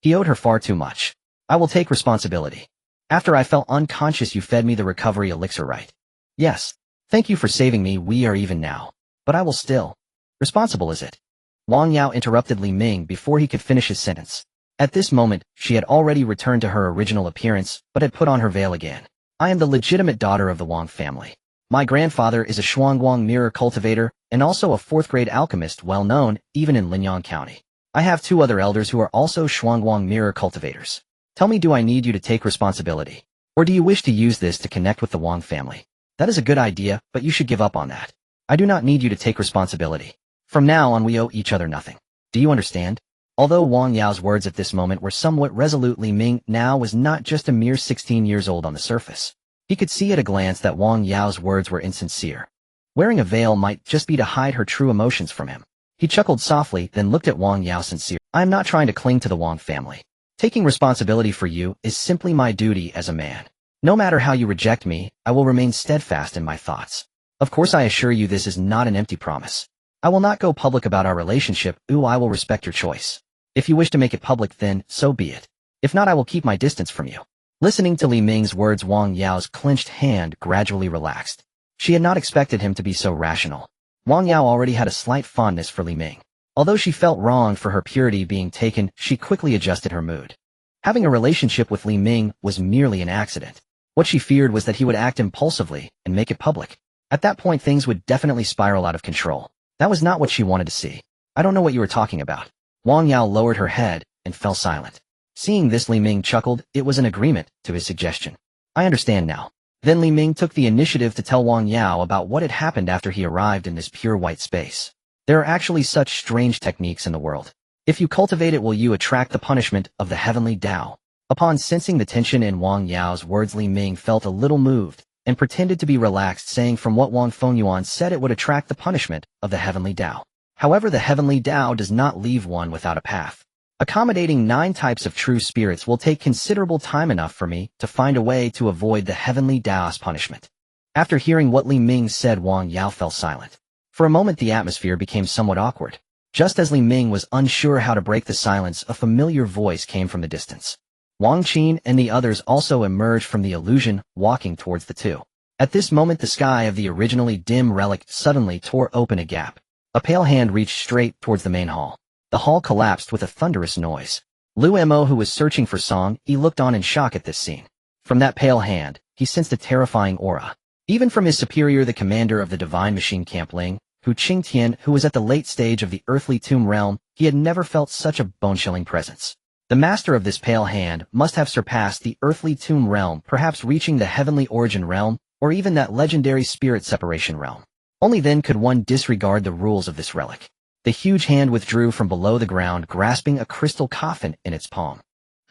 he owed her far too much. I will take responsibility. After I fell unconscious, you fed me the recovery elixir, right? Yes. Thank you for saving me. We are even now. But I will still. Responsible, is it? Wang Yao interrupted Li Ming before he could finish his sentence. At this moment, she had already returned to her original appearance, but had put on her veil again. I am the legitimate daughter of the Wang family. My grandfather is a Shuangguang mirror cultivator and also a fourth-grade alchemist, well known even in Linyang County. I have two other elders who are also Shuangguang mirror cultivators. Tell me, do I need you to take responsibility? Or do you wish to use this to connect with the Wang family? That is a good idea, but you should give up on that. I do not need you to take responsibility. From now on we owe each other nothing. Do you understand? Although Wang Yao's words at this moment were somewhat resolute, Li Ming now was not just a mere 16 years old on the surface. He could see at a glance that Wang Yao's words were insincere. Wearing a veil might just be to hide her true emotions from him. He chuckled softly, then looked at Wang Yao sincerely. I am not trying to cling to the Wang family. Taking responsibility for you is simply my duty as a man. No matter how you reject me, I will remain steadfast in my thoughts. Of course, I assure you this is not an empty promise. I will not go public about our relationship. I will respect your choice. If you wish to make it public, then so be it. If not, I will keep my distance from you. Listening to Li Ming's words, Wang Yao's clenched hand gradually relaxed. She had not expected him to be so rational. Wang Yao already had a slight fondness for Li Ming. Although she felt wronged for her purity being taken, she quickly adjusted her mood. Having a relationship with Li Ming was merely an accident. What she feared was that he would act impulsively and make it public. At that point, things would definitely spiral out of control. That was not what she wanted to see. I don't know what you were talking about. Wang Yao lowered her head and fell silent. Seeing this, Li Ming chuckled. It was an agreement to his suggestion. I understand now. Then Li Ming took the initiative to tell Wang Yao about what had happened after he arrived in this pure white space. There are actually such strange techniques in the world. If you cultivate it, will you attract the punishment of the heavenly Tao? Upon sensing the tension in Wang Yao's words, Li Ming felt a little moved and pretended to be relaxed, saying from what Wang Fengyuan said, it would attract the punishment of the heavenly Tao. However, the heavenly Tao does not leave one without a path. Accommodating 9 types of true spirits will take considerable time, enough for me to find a way to avoid the heavenly Tao's punishment. After hearing what Li Ming said, Wang Yao fell silent. For a moment the atmosphere became somewhat awkward. Just as Li Ming was unsure how to break the silence, a familiar voice came from the distance. Wang Qin and the others also emerged from the illusion, walking towards the two. At this moment the sky of the originally dim relic suddenly tore open a gap. A pale hand reached straight towards the main hall. The hall collapsed with a thunderous noise. Lu Mo, who was searching for Song, he looked on in shock at this scene. From that pale hand, he sensed a terrifying aura. Even from his superior, the commander of the Divine Machine Camp Ling, Qingmei, who was at the late stage of the earthly tomb realm, he had never felt such a bone-chilling presence. The master of this pale hand must have surpassed the earthly tomb realm, perhaps reaching the heavenly origin realm, or even that legendary spirit separation realm. Only then could one disregard the rules of this relic. The huge hand withdrew from below the ground, grasping a crystal coffin in its palm.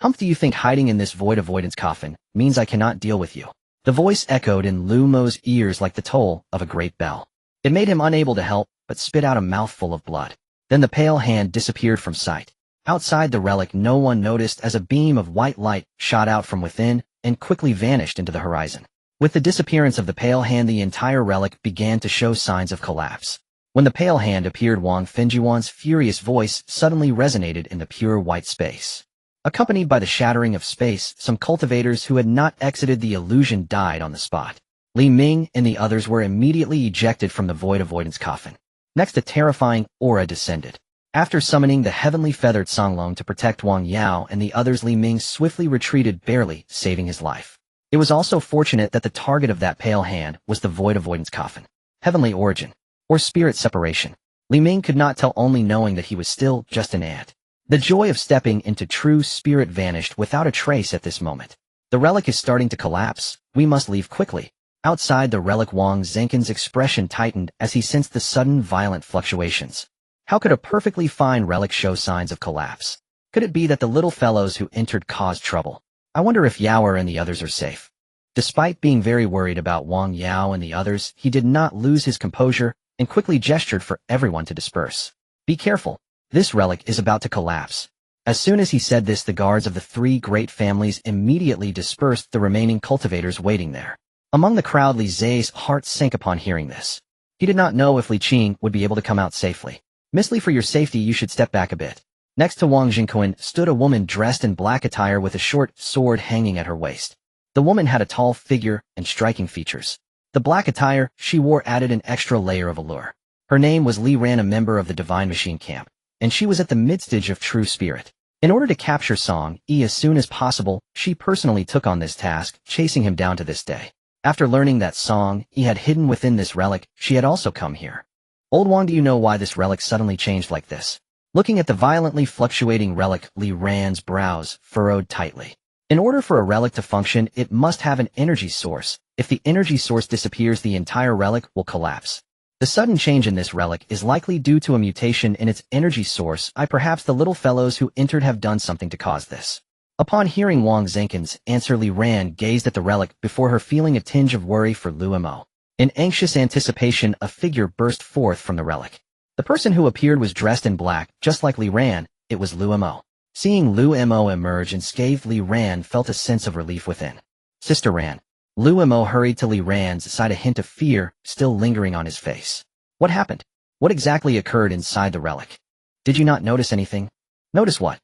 Humph, do you think hiding in this void avoidance coffin means I cannot deal with you? The voice echoed in Lu Mo's ears like the toll of a great bell. It made him unable to help but spit out a mouthful of blood. Then the pale hand disappeared from sight. Outside the relic, no one noticed as a beam of white light shot out from within and quickly vanished into the horizon. With the disappearance of the pale hand, the entire relic began to show signs of collapse. When the pale hand appeared, Wang Fengjuan's furious voice suddenly resonated in the pure white space. Accompanied by the shattering of space, some cultivators who had not exited the illusion died on the spot. Li Ming and the others were immediately ejected from the void avoidance coffin. Next, a terrifying aura descended. After summoning the heavenly feathered Songlong to protect Wang Yao and the others, Li Ming swiftly retreated, barely saving his life. It was also fortunate that the target of that pale hand was the void avoidance coffin. Heavenly origin, or spirit separation. Li Ming could not tell, only knowing that he was still just an ant. The joy of stepping into true spirit vanished without a trace at this moment. The relic is starting to collapse. We must leave quickly. Outside the relic, Wang Zhenkin's expression tightened as he sensed the sudden violent fluctuations. How could a perfectly fine relic show signs of collapse? Could it be that the little fellows who entered caused trouble? I wonder if Yao and the others are safe. Despite being very worried about Wang Yao and the others, he did not lose his composure and quickly gestured for everyone to disperse. Be careful. This relic is about to collapse. As soon as he said this, the guards of the three great families immediately dispersed the remaining cultivators waiting there. Among the crowd, Li Zai's heart sank upon hearing this. He did not know if Li Qing would be able to come out safely. Miss Li, for your safety you should step back a bit. Next to Wang Zhenkin stood a woman dressed in black attire with a short sword hanging at her waist. The woman had a tall figure and striking features. The black attire she wore added an extra layer of allure. Her name was Li Ran, a member of the Divine Machine Camp, and she was at the midstage of true spirit. In order to capture Song Yi as soon as possible, she personally took on this task, chasing him down to this day. After learning that Song Yi had hidden within this relic, she had also come here. Old Wang, do you know why this relic suddenly changed like this? Looking at the violently fluctuating relic, Li Ran's brows furrowed tightly. In order for a relic to function, it must have an energy source. If the energy source disappears, the entire relic will collapse. The sudden change in this relic is likely due to a mutation in its energy source. Perhaps the little fellows who entered have done something to cause this. Upon hearing Wang Zhenkin's answer, Li Ran gazed at the relic before her, feeling a tinge of worry for Lu Mo. In anxious anticipation, a figure burst forth from the relic. The person who appeared was dressed in black, just like Li Ran. It was Lu Mo. Seeing Lu Mo emerge unscathed, Li Ran felt a sense of relief within. Sister Ran. Lu Mo hurried to Li Ran's side, a hint of fear still lingering on his face. What happened? What exactly occurred inside the relic? Did you not notice anything? Notice what?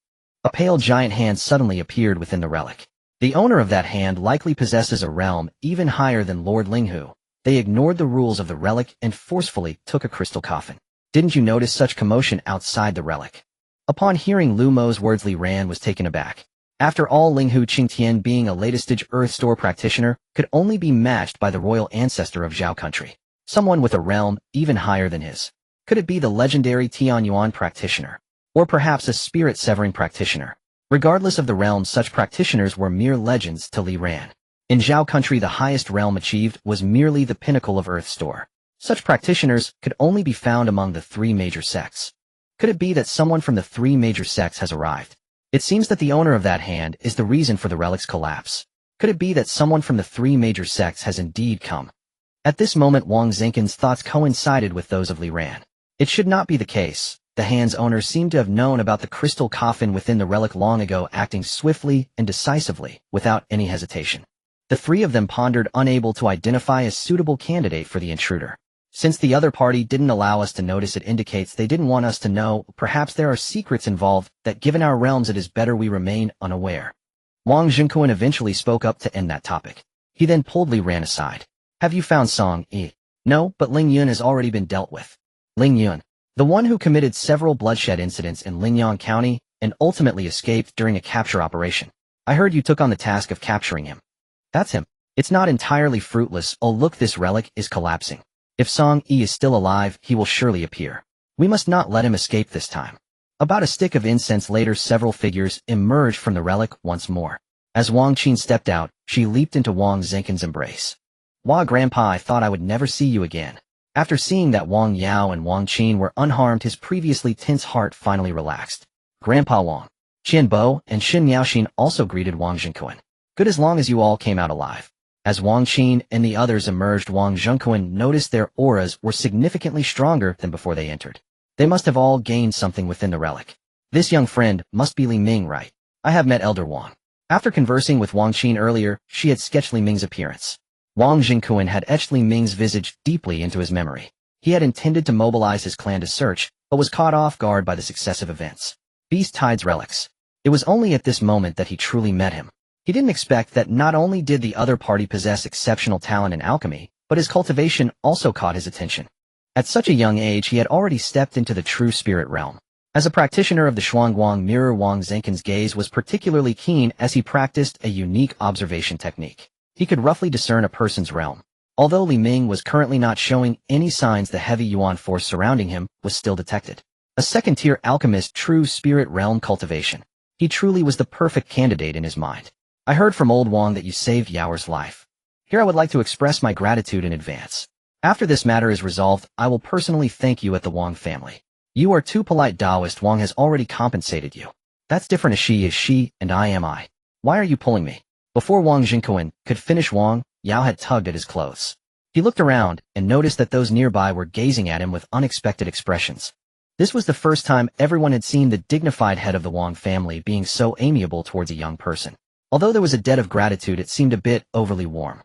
A pale giant hand suddenly appeared within the relic. The owner of that hand likely possesses a realm even higher than Lord Linghu. They ignored the rules of the relic and forcefully took a crystal coffin. Didn't you notice such commotion outside the relic? Upon hearing Lu Mo's words, Li Ran was taken aback. After all, Linghu Qingtian, being a latest-stage Earth Store practitioner, could only be matched by the royal ancestor of Zhao country, someone with a realm even higher than his. Could it be the legendary Tianyuan practitioner? Or perhaps a spirit-severing practitioner? Regardless of the realm, such practitioners were mere legends to Li Ran. In Zhao country, the highest realm achieved was merely the pinnacle of Earth Store. Such practitioners could only be found among the three major sects. Could it be that someone from the three major sects has arrived? It seems that the owner of that hand is the reason for the relic's collapse. Could it be that someone from the three major sects has indeed come? At this moment, Wang Zhenkin's thoughts coincided with those of Li Ran. It should not be the case. The hand's owner seemed to have known about the crystal coffin within the relic long ago, acting swiftly and decisively, without any hesitation. The three of them pondered, unable to identify a suitable candidate for the intruder. Since the other party didn't allow us to notice, it indicates they didn't want us to know. Perhaps there are secrets involved that, given our realms, it is better we remain unaware. Wang Zhenkin eventually spoke up to end that topic. He then pulled Li Ran aside. Have you found Song Yi? No, but Ling Yun has already been dealt with. Ling Yun, the one who committed several bloodshed incidents in Lingyang County and ultimately escaped during a capture operation. I heard you took on the task of capturing him. That's him. It's not entirely fruitless. Oh look, this relic is collapsing. If Song Yi is still alive, he will surely appear. We must not let him escape this time. About a stick of incense later, several figures emerged from the relic once more. As Wang Qin stepped out, she leaped into Wang Zhenken's embrace. Wah, Grandpa, I thought I would never see you again. After seeing that Wang Yao and Wang Qin were unharmed, his previously tense heart finally relaxed. Grandpa Wang, Qian Bo, and Xin Miaoxin also greeted Wang Zhenkuan. Good, as long as you all came out alive. As Wang Qin and the others emerged, Wang Zhenkuan noticed their auras were significantly stronger than before they entered. They must have all gained something within the relic. This young friend must be Li Ming, right? I have met Elder Wang. After conversing with Wang Qin earlier, she had sketched Li Ming's appearance. Wang Zhenkuan had etched Li Ming's visage deeply into his memory. He had intended to mobilize his clan to search, but was caught off guard by the successive events. Beast Tide's relics. It was only at this moment that he truly met him. He didn't expect that not only did the other party possess exceptional talent in alchemy, but his cultivation also caught his attention. At such a young age, he had already stepped into the true spirit realm. As a practitioner of the Shuangguang mirror, Wang Zhenken's gaze was particularly keen as he practiced a unique observation technique. He could roughly discern a person's realm. Although Li Ming was currently not showing any signs, the heavy yuan force surrounding him was still detected. A second-tier alchemist, true spirit realm cultivation. He truly was the perfect candidate in his mind. I heard from old Wang that you saved Yao's life. Here I would like to express my gratitude in advance. After this matter is resolved, I will personally thank you at the Wang family. You are too polite, Taoist. Wang has already compensated you. That's different. As she is she, and I am I. Why are you pulling me? Before Wang Zhenkuan could finish, Wang Yao had tugged at his clothes. He looked around and noticed that those nearby were gazing at him with unexpected expressions. This was the first time everyone had seen the dignified head of the Wang family being so amiable towards a young person. Although there was a debt of gratitude, it seemed a bit overly warm.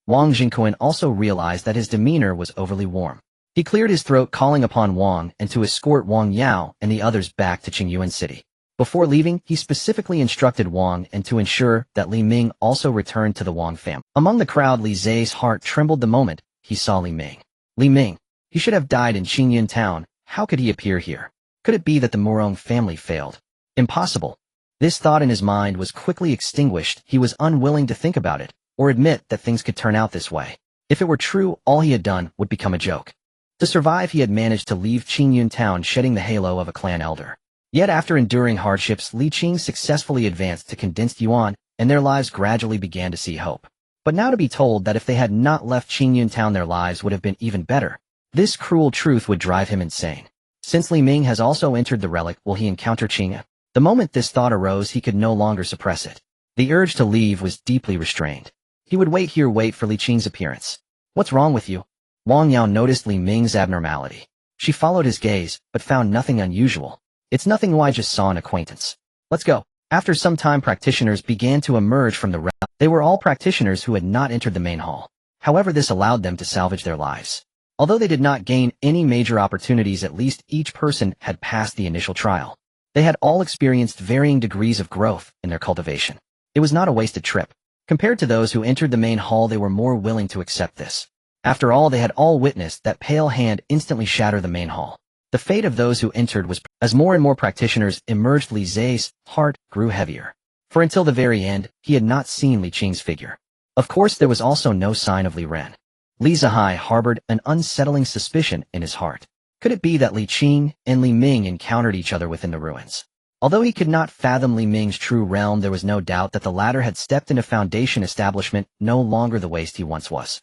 Wang Zhenkuan also realized that his demeanor was overly warm. He cleared his throat, calling upon Wang and to escort Wang Yao and the others back to Qingyuan City. Before leaving, he specifically instructed Wang and to ensure that Li Ming also returned to the Wang family. Among the crowd, Li Zai's heart trembled the moment he saw Li Ming. Li Ming. He should have died in Qingyuan town. How could he appear here? Could it be that the Murong family failed? Impossible. This thought in his mind was quickly extinguished. He was unwilling to think about it, or admit that things could turn out this way. If it were true, all he had done would become a joke. To survive, he had managed to leave Qingyuan town shedding the halo of a clan elder. Yet after enduring hardships, Li Qing successfully advanced to condensed yuan, and their lives gradually began to see hope. But now to be told that if they had not left Qingyuan town, their lives would have been even better. This cruel truth would drive him insane. Since Li Ming has also entered the relic, will he encounter Qing'e? The moment this thought arose, he could no longer suppress it. The urge to leave was deeply restrained. He would wait for Li Qing's appearance. What's wrong with you? Wang Yao noticed Li Ming's abnormality. She followed his gaze, but found nothing unusual. It's nothing. I just saw an acquaintance. Let's go. After some time, practitioners began to emerge from the relic. They were all practitioners who had not entered the main hall. However, this allowed them to salvage their lives. Although they did not gain any major opportunities, at least each person had passed the initial trial. They had all experienced varying degrees of growth in their cultivation. It was not a wasted trip. Compared to those who entered the main hall, they were more willing to accept this. After all, they had all witnessed that pale hand instantly shatter the main hall. The fate of those who entered was, as more and more practitioners emerged, Li Zai's heart grew heavier. For until the very end, he had not seen Li Qing's figure. Of course, there was also no sign of Li Ren. Li Zihai harbored an unsettling suspicion in his heart. Could it be that Li Qing and Li Ming encountered each other within the ruins? Although he could not fathom Li Ming's true realm, there was no doubt that the latter had stepped into Foundation establishment, no longer the waste he once was.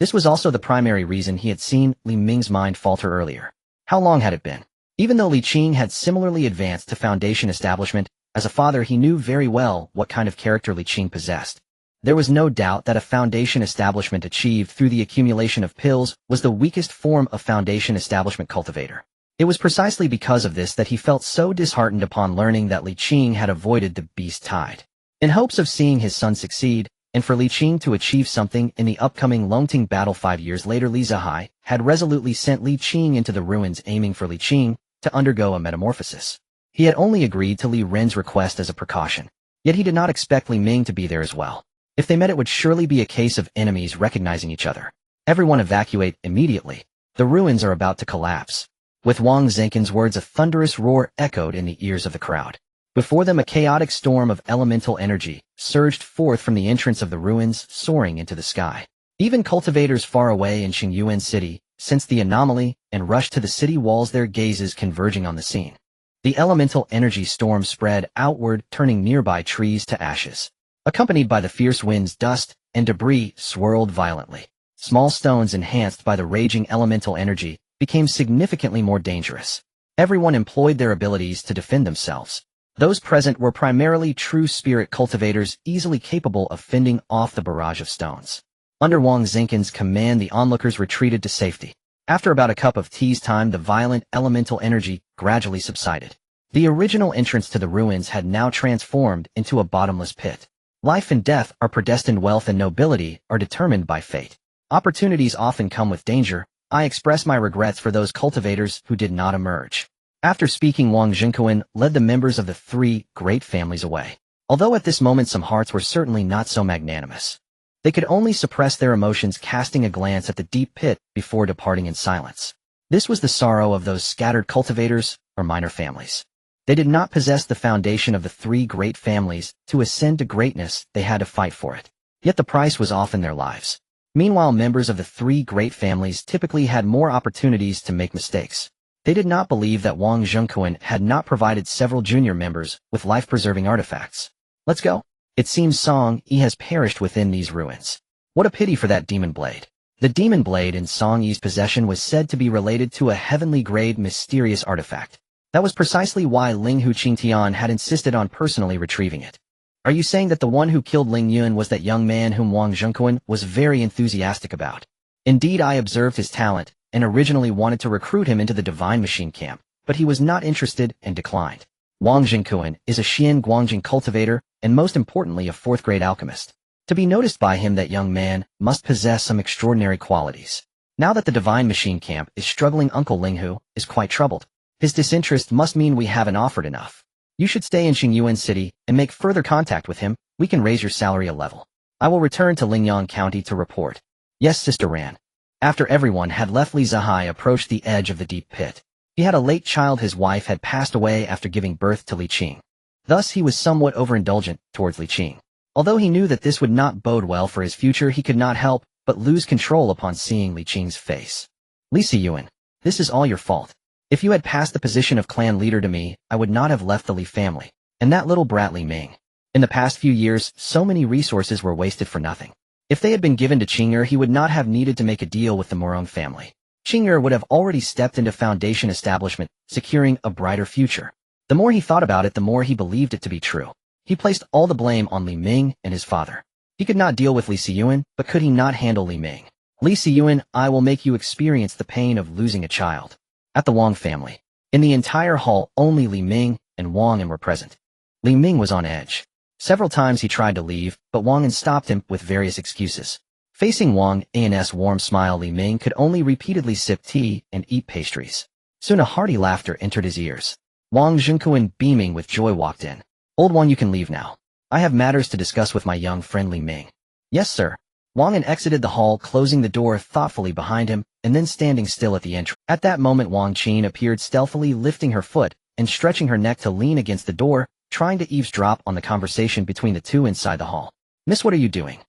This was also the primary reason he had seen Li Ming's mind falter earlier. How long had it been? Even though Li Qing had similarly advanced to Foundation establishment, as a father he knew very well what kind of character Li Qing possessed. There was no doubt that a Foundation establishment achieved through the accumulation of pills was the weakest form of Foundation establishment cultivator. It was precisely because of this that he felt so disheartened upon learning that Li Qing had avoided the Beast Tide. In hopes of seeing his son succeed, and for Li Qing to achieve something in the upcoming Longting battle 5 years later, Li Zihai had resolutely sent Li Qing into the ruins, aiming for Li Qing to undergo a metamorphosis. He had only agreed to Li Ren's request as a precaution, yet he did not expect Li Ming to be there as well. If they met, it would surely be a case of enemies recognizing each other. Everyone evacuate immediately. The ruins are about to collapse. With Wang Zhenqin's words, a thunderous roar echoed in the ears of the crowd. Before them, a chaotic storm of elemental energy surged forth from the entrance of the ruins, soaring into the sky. Even cultivators far away in Qingyuan City sensed the anomaly and rushed to the city walls, their gazes converging on the scene. The elemental energy storm spread outward, turning nearby trees to ashes. Accompanied by the fierce winds, dust and debris swirled violently. Small stones, enhanced by the raging elemental energy, became significantly more dangerous. Everyone employed their abilities to defend themselves. Those present were primarily true spirit cultivators, easily capable of fending off the barrage of stones. Under Wang Zhenqin's command, the onlookers retreated to safety. After about a cup of tea's time, the violent elemental energy gradually subsided. The original entrance to the ruins had now transformed into a bottomless pit. Life and death are predestined, wealth and nobility are determined by fate. Opportunities often come with danger. I express my regrets for those cultivators who did not emerge. After speaking, Wang Zhenqin led the members of the three great families away. Although at this moment some hearts were certainly not so magnanimous. They could only suppress their emotions, casting a glance at the deep pit before departing in silence. This was the sorrow of those scattered cultivators or minor families. They did not possess the foundation of the three great families. To ascend to greatness, they had to fight for it. Yet the price was often their lives. Meanwhile, members of the three great families typically had more opportunities to make mistakes. They did not believe that Wang Zhenqin had not provided several junior members with life-preserving artifacts. Let's go. It seems Song Yi has perished within these ruins. What a pity for that demon blade. The demon blade in Song Yi's possession was said to be related to a heavenly-grade mysterious artifact. That was precisely why Ling Hu Qingtian had insisted on personally retrieving it. Are you saying that the one who killed Ling Yun was that young man whom Wang Zhenqin was very enthusiastic about? Indeed, I observed his talent and originally wanted to recruit him into the Divine Machine Camp, but he was not interested and declined. Wang Zhenqin is a Xian Guangjing cultivator and most importantly a fourth-grade alchemist. To be noticed by him, that young man must possess some extraordinary qualities. Now that the Divine Machine Camp is struggling, Uncle Ling Hu is quite troubled. His disinterest must mean we haven't offered enough. You should stay in Qingyuan City and make further contact with him. We can raise your salary a level. I will return to Lingyang County to report. Yes, Sister Ran. After everyone had left, Li Zihai approached the edge of the deep pit. He had a late child. His wife had passed away after giving birth to Li Qing. Thus he was somewhat overindulgent towards Li Qing. Although he knew that this would not bode well for his future, he could not help but lose control upon seeing Li Qing's face. Li Siyuan, this is all your fault. If you had passed the position of clan leader to me, I would not have left the Li family. And that little brat Li Ming. In the past few years, so many resources were wasted for nothing. If they had been given to Qing'er, he would not have needed to make a deal with the Morong family. Qing'er would have already stepped into Foundation establishment, securing a brighter future. The more he thought about it, the more he believed it to be true. He placed all the blame on Li Ming and his father. He could not deal with Li Siyuan, but could he not handle Li Ming? Li Siyuan, I will make you experience the pain of losing a child. At the Wang family. In the entire hall, only Li Ming and Wang An were present. Li Ming was on edge. Several times he tried to leave, but Wang An stopped him with various excuses. Facing Wang An's warm smile, Li Ming could only repeatedly sip tea and eat pastries. Soon a hearty laughter entered his ears. Wang Zhenqin, beaming with joy, walked in. Old one, you can leave now. I have matters to discuss with my young friend Li Ming. Yes, sir. Wang An exited the hall, closing the door thoughtfully behind him, and then standing still at the entrance. At that moment, Wang Qin appeared, stealthily lifting her foot and stretching her neck to lean against the door, trying to eavesdrop on the conversation between the two inside the hall. Miss, what are you doing?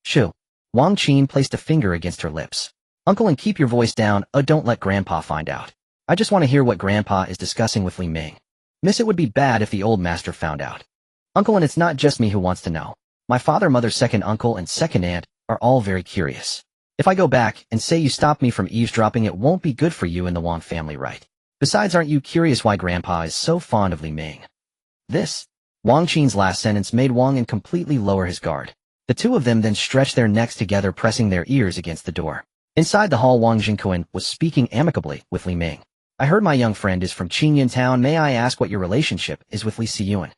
Shoo. Wang Qin placed a finger against her lips. Uncle, and keep your voice down. Don't let Grandpa find out. I just want to hear what Grandpa is discussing with Li Ming. Miss, it would be bad if the old master found out. Uncle, and it's not just me who wants to know. My father, mother, second uncle, and second aunt are all very curious. If I go back and say you stopped me from eavesdropping, it won't be good for you and the Wang family, right? Besides, aren't you curious why Grandpa is so fond of Li Ming? This. Wang Qin's last sentence made Wang An completely lower his guard. The two of them then stretched their necks together, pressing their ears against the door. Inside the hall, Wang Zhenqin was speaking amicably with Li Ming. I heard my young friend is from Qingyan Town. May I ask what your relationship is with Li Siyuan?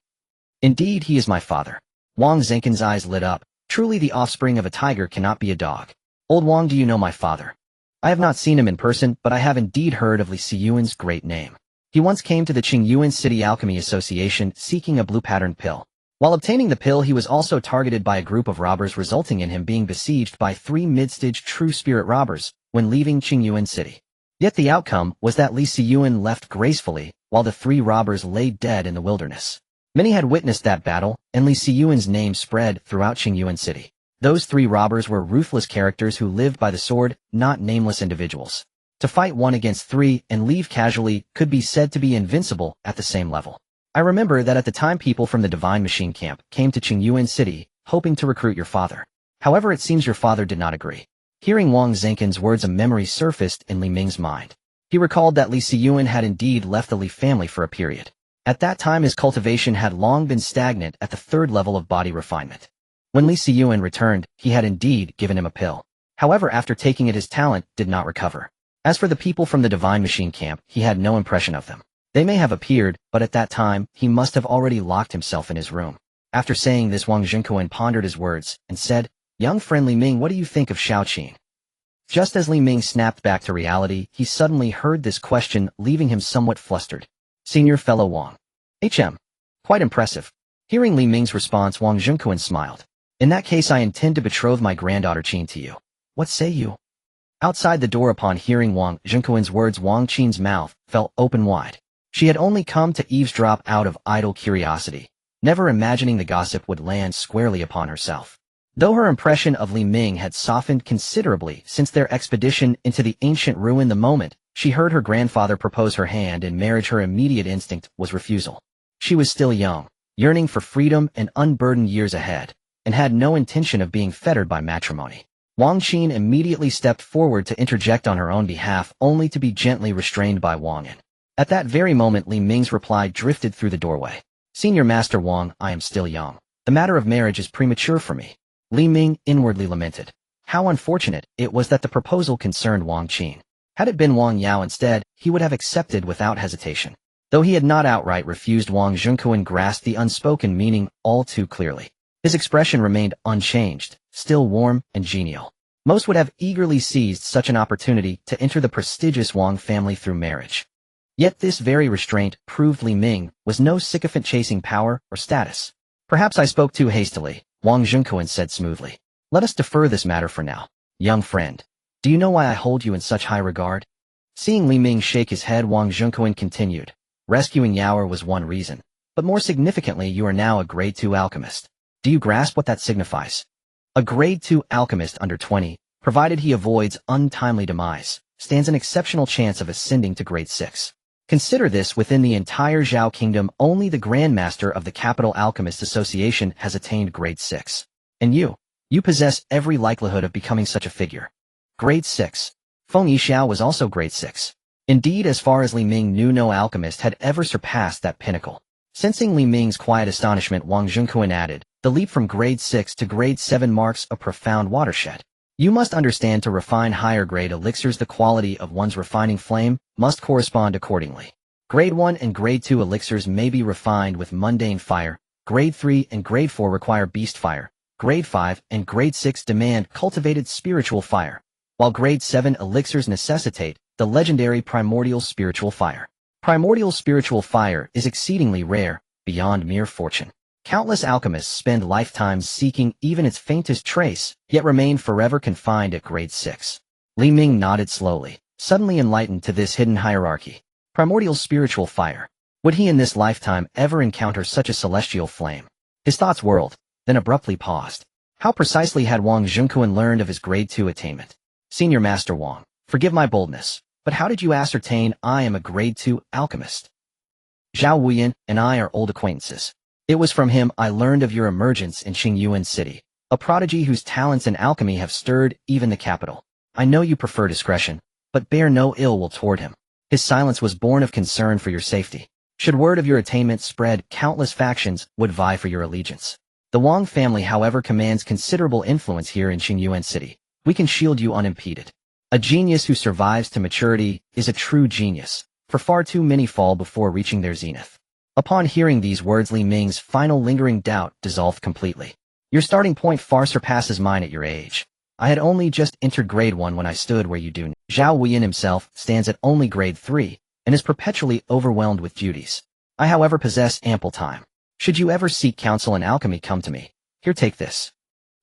Indeed, he is my father. Wang Zhenqin's eyes lit up. Truly, the offspring of a tiger cannot be a dog. Old Wang, do you know my father? I have not seen him in person, but I have indeed heard of Li Siyuan's great name. He once came to the Qingyuan City Alchemy Association seeking a blue-patterned pill. While obtaining the pill, he was also targeted by a group of robbers, resulting in him being besieged by 3 mid-stage true spirit robbers when leaving Qingyuan City. Yet the outcome was that Li Xiyuan left gracefully, while the 3 robbers lay dead in the wilderness. Many had witnessed that battle, and Li Xiyuan's name spread throughout Qingyuan City. Those 3 robbers were ruthless characters who lived by the sword, not nameless individuals. To fight 1 against 3 and leave casually could be said to be invincible at the same level. I remember that at the time people from the Divine Machine Camp came to Qingyuan City, hoping to recruit your father. However, it seems your father did not agree. Hearing Wang Zhenken's words, a memory surfaced in Li Ming's mind. He recalled that Li Xiyuan had indeed left the Li family for a period. At that time his cultivation had long been stagnant at the 3rd level of body refinement. When Li Xiyuan returned, he had indeed given him a pill. However, after taking it his talent did not recover. As for the people from the Divine Machine Camp, he had no impression of them. They may have appeared, but at that time, he must have already locked himself in his room. After saying this, Wang Zhenken pondered his words and said, "Young friend Li Ming, what do you think of Xiao Qin?" Just as Li Ming snapped back to reality, he suddenly heard this question, leaving him somewhat flustered. "Senior fellow Wang. Quite impressive." Hearing Li Ming's response, Wang Zhenken smiled. "In that case, I intend to betroth my granddaughter Qin to you. What say you?" Outside the door, upon hearing Wang Zhenken's words, Wang Qin's mouth fell open wide. She had only come to eavesdrop out of idle curiosity, never imagining the gossip would land squarely upon herself. Though her impression of Li Ming had softened considerably since their expedition into the ancient ruin, the moment she heard her grandfather propose her hand in marriage, her immediate instinct was refusal. She was still young, yearning for freedom and unburdened years ahead, and had no intention of being fettered by matrimony. Wang Qin immediately stepped forward to interject on her own behalf, only to be gently restrained by Wang Yin. At that very moment, Li Ming's reply drifted through the doorway. "Senior Master Wang, I am still young. The matter of marriage is premature for me." Li Ming inwardly lamented. How unfortunate it was that the proposal concerned Wang Qin. Had it been Wang Yao instead, he would have accepted without hesitation. Though he had not outright refused, Wang Zhenken grasped the unspoken meaning all too clearly. His expression remained unchanged, still warm and genial. Most would have eagerly seized such an opportunity to enter the prestigious Wang family through marriage. Yet this very restraint proved Li Ming was no sycophant chasing power or status. "Perhaps I spoke too hastily," Wang Zhenken said smoothly. "Let us defer this matter for now. Young friend, do you know why I hold you in such high regard?" Seeing Li Ming shake his head, Wang Zhenken continued. "Rescuing Yaoer was one reason, but more significantly, you are now a grade 2 alchemist. Do you grasp what that signifies? A grade 2 alchemist under 20, provided he avoids untimely demise, stands an exceptional chance of ascending to grade 6. Consider this: within the entire Zhao Kingdom, only the Grandmaster of the Capital Alchemist Association has attained grade 6. And you possess every likelihood of becoming such a figure. Grade 6. Feng Yixiao was also grade 6. Indeed, as far as Li Ming knew, no alchemist had ever surpassed that pinnacle. Sensing Li Ming's quiet astonishment, Wang Zhenken added, "The leap from grade 6 to grade 7 marks a profound watershed. You must understand, to refine higher grade elixirs, the quality of one's refining flame must correspond accordingly. Grade 1 and grade 2 elixirs may be refined with mundane fire, grade 3 and grade 4 require beast fire, grade 5 and grade 6 demand cultivated spiritual fire, while grade 7 elixirs necessitate the legendary primordial spiritual fire. Primordial spiritual fire is exceedingly rare, beyond mere fortune. Countless alchemists spend lifetimes seeking even its faintest trace, yet remain forever confined at grade 6. Li Ming nodded slowly, suddenly enlightened to this hidden hierarchy. Primordial spiritual fire. Would he in this lifetime ever encounter such a celestial flame? His thoughts whirled, then abruptly paused. How precisely had Wang Zhenken learned of his grade 2 attainment? "Senior Master Wang, forgive my boldness, but how did you ascertain I am a grade 2 alchemist?" "Xiao Huohuo and I are old acquaintances. It was from him I learned of your emergence in Qingyuan City, a prodigy whose talents in alchemy have stirred even the capital. I know you prefer discretion, but bear no ill will toward him. His silence was born of concern for your safety. Should word of your attainment spread, countless factions would vie for your allegiance. The Wang family, however, commands considerable influence here in Qingyuan City. We can shield you unimpeded. A genius who survives to maturity is a true genius, for far too many fall before reaching their zenith." Upon hearing these words, Li Ming's final lingering doubt dissolved completely. "Your starting point far surpasses mine at your age. I had only just entered grade 1 when I stood where you do now. Xiao Huohuo himself stands at only grade 3, and is perpetually overwhelmed with duties. I, however, possess ample time. Should you ever seek counsel in alchemy, come to me. Here, take this.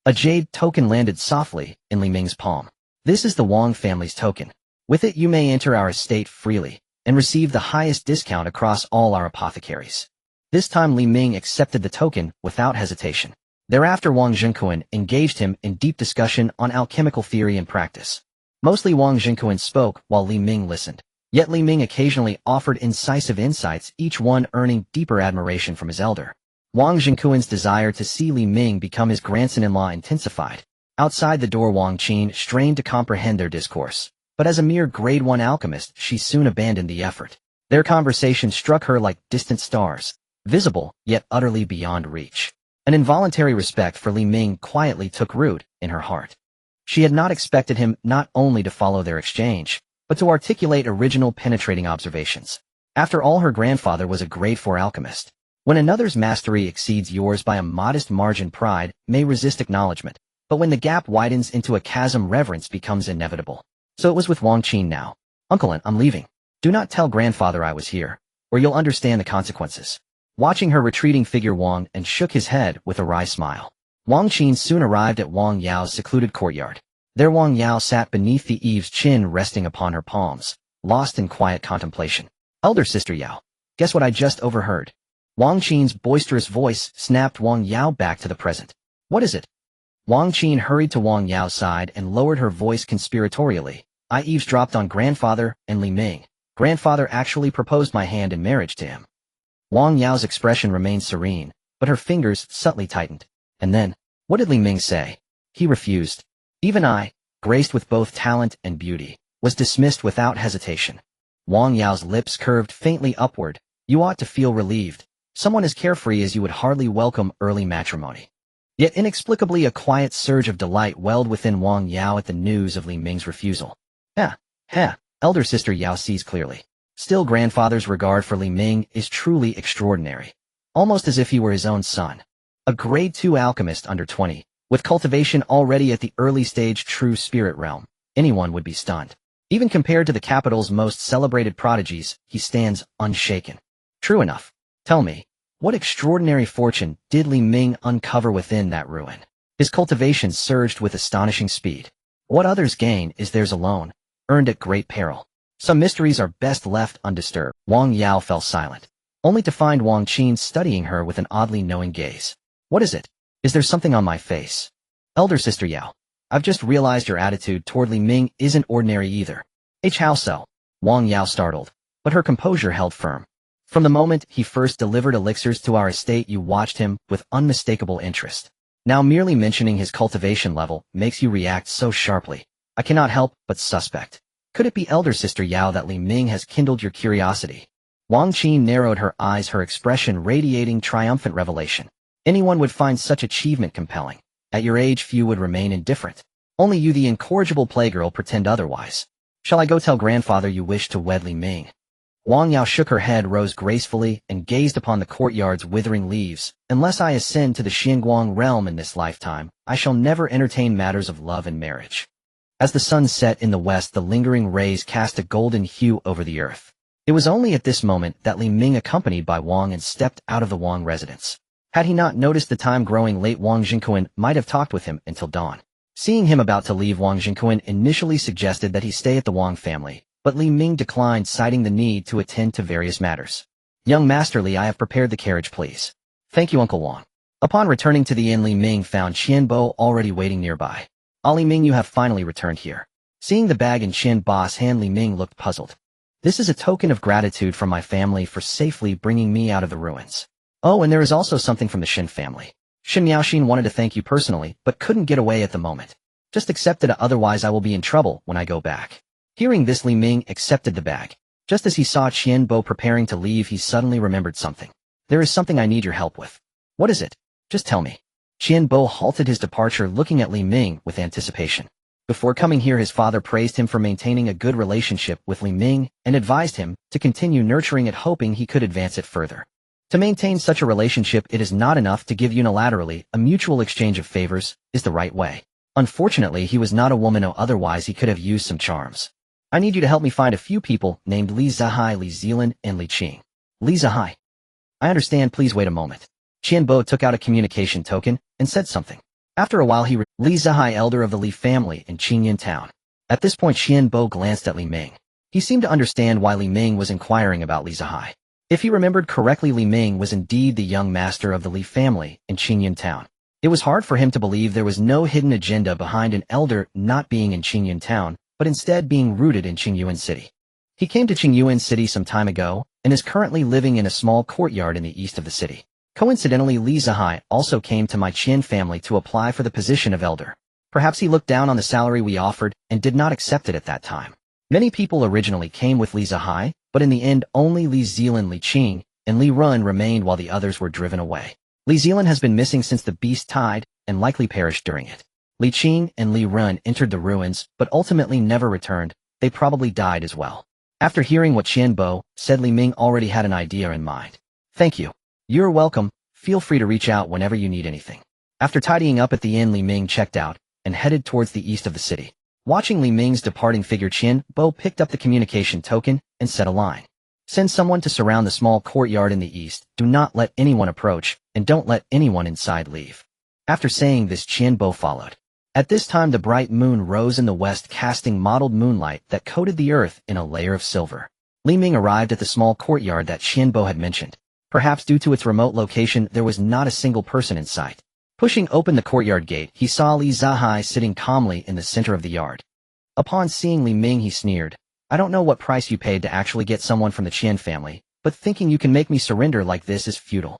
A jade token landed softly in Li Ming's palm. This is the Wang family's token. With it you may enter our estate freely and receive the highest discount across all our apothecaries. This time Li Ming accepted the token without hesitation. Thereafter Wang Zhenkuan engaged him in deep discussion on alchemical theory and practice. Mostly Wang Zhenkuan spoke while Li Ming listened. Yet Li Ming occasionally offered incisive insights, each one earning deeper admiration from his elder. Wang Zhenkuan's desire to see Li Ming become his grandson-in-law intensified. Outside the door Wang Qin strained to comprehend their discourse, but as a mere grade 1 alchemist she soon abandoned the effort. Their conversation struck her like distant stars, visible yet utterly beyond reach. An involuntary respect for Li Ming quietly took root in her heart. She had not expected him not only to follow their exchange, but to articulate original penetrating observations. After all, her grandfather was a grade 4 alchemist. When another's mastery exceeds yours by a modest margin, pride may resist acknowledgement, but when the gap widens into a chasm, reverence becomes inevitable. So it was with Wang Qin now. Uncle, I'm leaving. Do not tell grandfather I was here, or you'll understand the consequences. Watching her retreating figure, Wang and shook his head with a wry smile. Wang Qin soon arrived at Wang Yao's secluded courtyard. There Wang Yao sat beneath the eaves, chin resting upon her palms, lost in quiet contemplation. Elder sister Yao, guess what I just overheard? Wang Qin's boisterous voice snapped Wang Yao back to the present. What is it? Wang Qin hurried to Wang Yao's side and lowered her voice conspiratorially. I eavesdropped on grandfather and Li Ming. Grandfather actually proposed my hand in marriage to him. Wang Yao's expression remained serene, but her fingers subtly tightened. And then, what did Li Ming say? He refused. Even I, graced with both talent and beauty, was dismissed without hesitation. Wang Yao's lips curved faintly upward. You ought to feel relieved. Someone as carefree as you would hardly welcome early matrimony. Yet inexplicably a quiet surge of delight welled within Wang Yao at the news of Li Ming's refusal. Elder sister Yao sees clearly. Still, grandfather's regard for Li Ming is truly extraordinary. Almost as if he were his own son. A grade 2 alchemist under 20, with cultivation already at the early stage true spirit realm, anyone would be stunned. Even compared to the capital's most celebrated prodigies, he stands unshaken. True enough. Tell me, what extraordinary fortune did Li Ming uncover within that ruin? His cultivation surged with astonishing speed. What others gain is theirs alone, earned at great peril. Some mysteries are best left undisturbed. Wang Yao fell silent, only to find Wang Qin studying her with an oddly knowing gaze. What is it? Is there something on my face? Elder sister Yao, I've just realized your attitude toward Li Ming isn't ordinary either. How so? Wang Yao startled, but her composure held firm. From the moment he first delivered elixirs to our estate you watched him with unmistakable interest. Now merely mentioning his cultivation level makes you react so sharply. I cannot help but suspect. Could it be elder sister Yao that Li Ming has kindled your curiosity? Wang Qin narrowed her eyes, her expression radiating triumphant revelation. Anyone would find such achievement compelling. At your age few would remain indifferent. Only you, the incorrigible playgirl, pretend otherwise. Shall I go tell grandfather you wish to wed Li Ming? Wang Yao shook her head, rose gracefully, and gazed upon the courtyard's withering leaves. Unless I ascend to the Xinguang realm in this lifetime, I shall never entertain matters of love and marriage. As the sun set in the west, the lingering rays cast a golden hue over the earth. It was only at this moment that Li Ming, accompanied by Wang, and stepped out of the Wang residence. Had he not noticed the time growing late, Wang Zhenkuan might have talked with him until dawn. Seeing him about to leave, Wang Zhenkuan initially suggested that he stay at the Wang family, but Li Ming declined, citing the need to attend to various matters. Young Master Li, I have prepared the carriage, please. Thank you, Uncle Wang. Upon returning to the inn, Li Ming found Qianbo already waiting nearby. Li Ming, you have finally returned here. Seeing the bag in Qianbo's hand, Li Ming looked puzzled. This is a token of gratitude from my family for safely bringing me out of the ruins. Oh, and there is also something from the Shin family. Shin Miaoxin wanted to thank you personally, but couldn't get away at the moment. Just accept it, otherwise I will be in trouble when I go back. Hearing this, Li Ming accepted the bag. Just as he saw Qianbo preparing to leave, he suddenly remembered something. There is something I need your help with. What is it? Just tell me. Qianbo halted his departure, looking at Li Ming with anticipation. Before coming here, his father praised him for maintaining a good relationship with Li Ming and advised him to continue nurturing it, hoping he could advance it further. To maintain such a relationship, it is not enough to give unilaterally. A mutual exchange of favors is the right way. Unfortunately, he was not a woman, or otherwise he could have used some charms. I need you to help me find a few people named Li Zihai, Li Zealand, and Li Qing. Li Zihai. I understand, please wait a moment. Qianbo took out a communication token and said something. After a while Li Zihai, elder of the Li family in Qingyan town. At this point Qianbo glanced at Li Ming. He seemed to understand why Li Ming was inquiring about Li Zihai. If he remembered correctly, Li Ming was indeed the young master of the Li family in Qingyan town. It was hard for him to believe there was no hidden agenda behind an elder not being in Qingyan town, but instead being rooted in Qingyuan city. He came to Qingyuan city some time ago and is currently living in a small courtyard in the east of the city. Coincidentally, Li Zihai also came to my Qian family to apply for the position of elder. Perhaps he looked down on the salary we offered and did not accept it at that time. Many people originally came with Li Zihai, but in the end only Li Zilan, Li Qing, and Li Run remained while the others were driven away. Li Zilan has been missing since the beast tide and likely perished during it. Li Qing and Li Run entered the ruins, but ultimately never returned. They probably died as well. After hearing what Qianbo said, Li Ming already had an idea in mind. Thank you. You're welcome. Feel free to reach out whenever you need anything. After tidying up at the inn, Li Ming checked out and headed towards the east of the city. Watching Li Ming's departing figure, Qianbo picked up the communication token and said a line. Send someone to surround the small courtyard in the east. Do not let anyone approach, and don't let anyone inside leave. After saying this, Qianbo followed. At this time the bright moon rose in the west, casting mottled moonlight that coated the earth in a layer of silver. Li Ming arrived at the small courtyard that Qianbo had mentioned. Perhaps due to its remote location, there was not a single person in sight. Pushing open the courtyard gate, he saw Li Zihai sitting calmly in the center of the yard. Upon seeing Li Ming, he sneered. I don't know what price you paid to actually get someone from the Qian family, but thinking you can make me surrender like this is futile.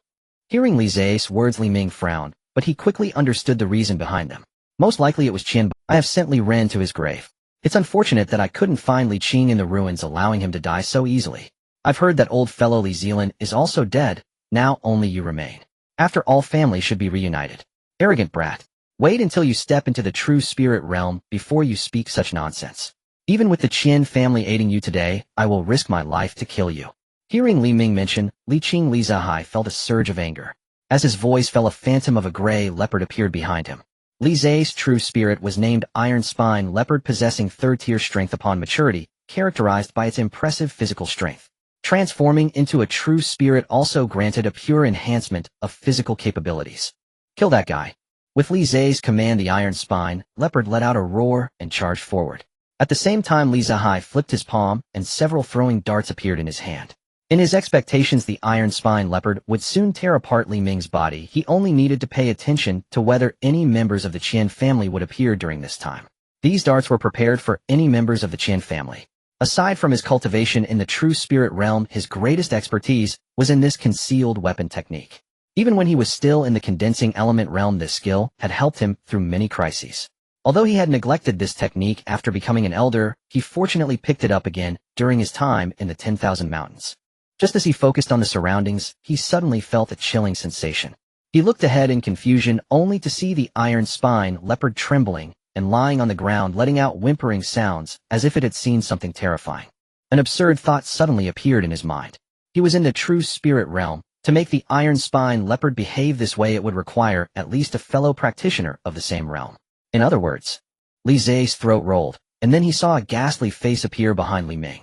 Hearing Li Zai's words, Li Ming frowned, but he quickly understood the reason behind them. Most likely it was Qianbo. I have sent Li Ren to his grave. It's unfortunate that I couldn't find Li Qing in the ruins, allowing him to die so easily. I've heard that old fellow Li Zilan is also dead. Now only you remain. After all, family should be reunited. Arrogant brat. Wait until you step into the true spirit realm before you speak such nonsense. Even with the Qian family aiding you today, I will risk my life to kill you. Hearing Li Ming mention Li Qing, Li Zihai felt a surge of anger. As his voice fell, a phantom of a gray leopard appeared behind him. Li Zai's true spirit was named Iron Spine Leopard, possessing third-tier strength upon maturity, characterized by its impressive physical strength. Transforming into a true spirit also granted a pure enhancement of physical capabilities. Kill that guy. With Li Zai's command, the Iron Spine Leopard let out a roar and charged forward. At the same time, Li Zihai flipped his palm and several throwing darts appeared in his hand. In his expectations the Iron Spine Leopard would soon tear apart Li Ming's body. He only needed to pay attention to whether any members of the Qian family would appear during this time. These darts were prepared for any members of the Qian family. Aside from his cultivation in the true spirit realm, his greatest expertise was in this concealed weapon technique. Even when he was still in the condensing element realm, this skill had helped him through many crises. Although he had neglected this technique after becoming an elder, he fortunately picked it up again during his time in the 10,000 mountains. Just as he focused on the surroundings, he suddenly felt a chilling sensation. He looked ahead in confusion only to see the Iron Spine Leopard trembling and lying on the ground, letting out whimpering sounds as if it had seen something terrifying. An absurd thought suddenly appeared in his mind. He was in the true spirit realm. To make the Iron Spine Leopard behave this way, it would require at least a fellow practitioner of the same realm. In other words, Li Zai's throat rolled, and then he saw a ghastly face appear behind Li Ming.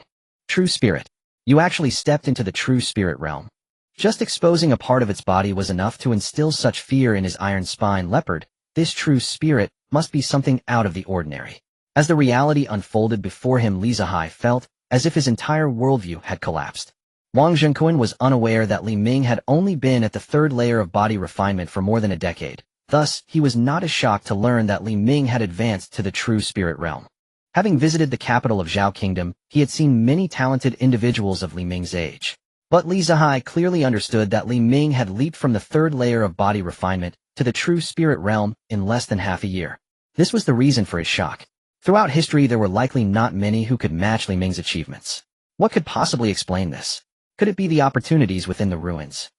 True spirit. You actually stepped into the true spirit realm. Just exposing a part of its body was enough to instill such fear in his Iron Spine Leopard. This true spirit must be something out of the ordinary. As the reality unfolded before him, Li Zihai felt as if his entire worldview had collapsed. Wang Zhengquan was unaware that Li Ming had only been at the third layer of body refinement for more than a decade. Thus, he was not as shocked to learn that Li Ming had advanced to the true spirit realm. Having visited the capital of Zhao Kingdom, he had seen many talented individuals of Li Ming's age. But Li Zihai clearly understood that Li Ming had leaped from the third layer of body refinement to the true spirit realm in less than half a year. This was the reason for his shock. Throughout history, there were likely not many who could match Li Ming's achievements. What could possibly explain this? Could it be the opportunities within the ruins?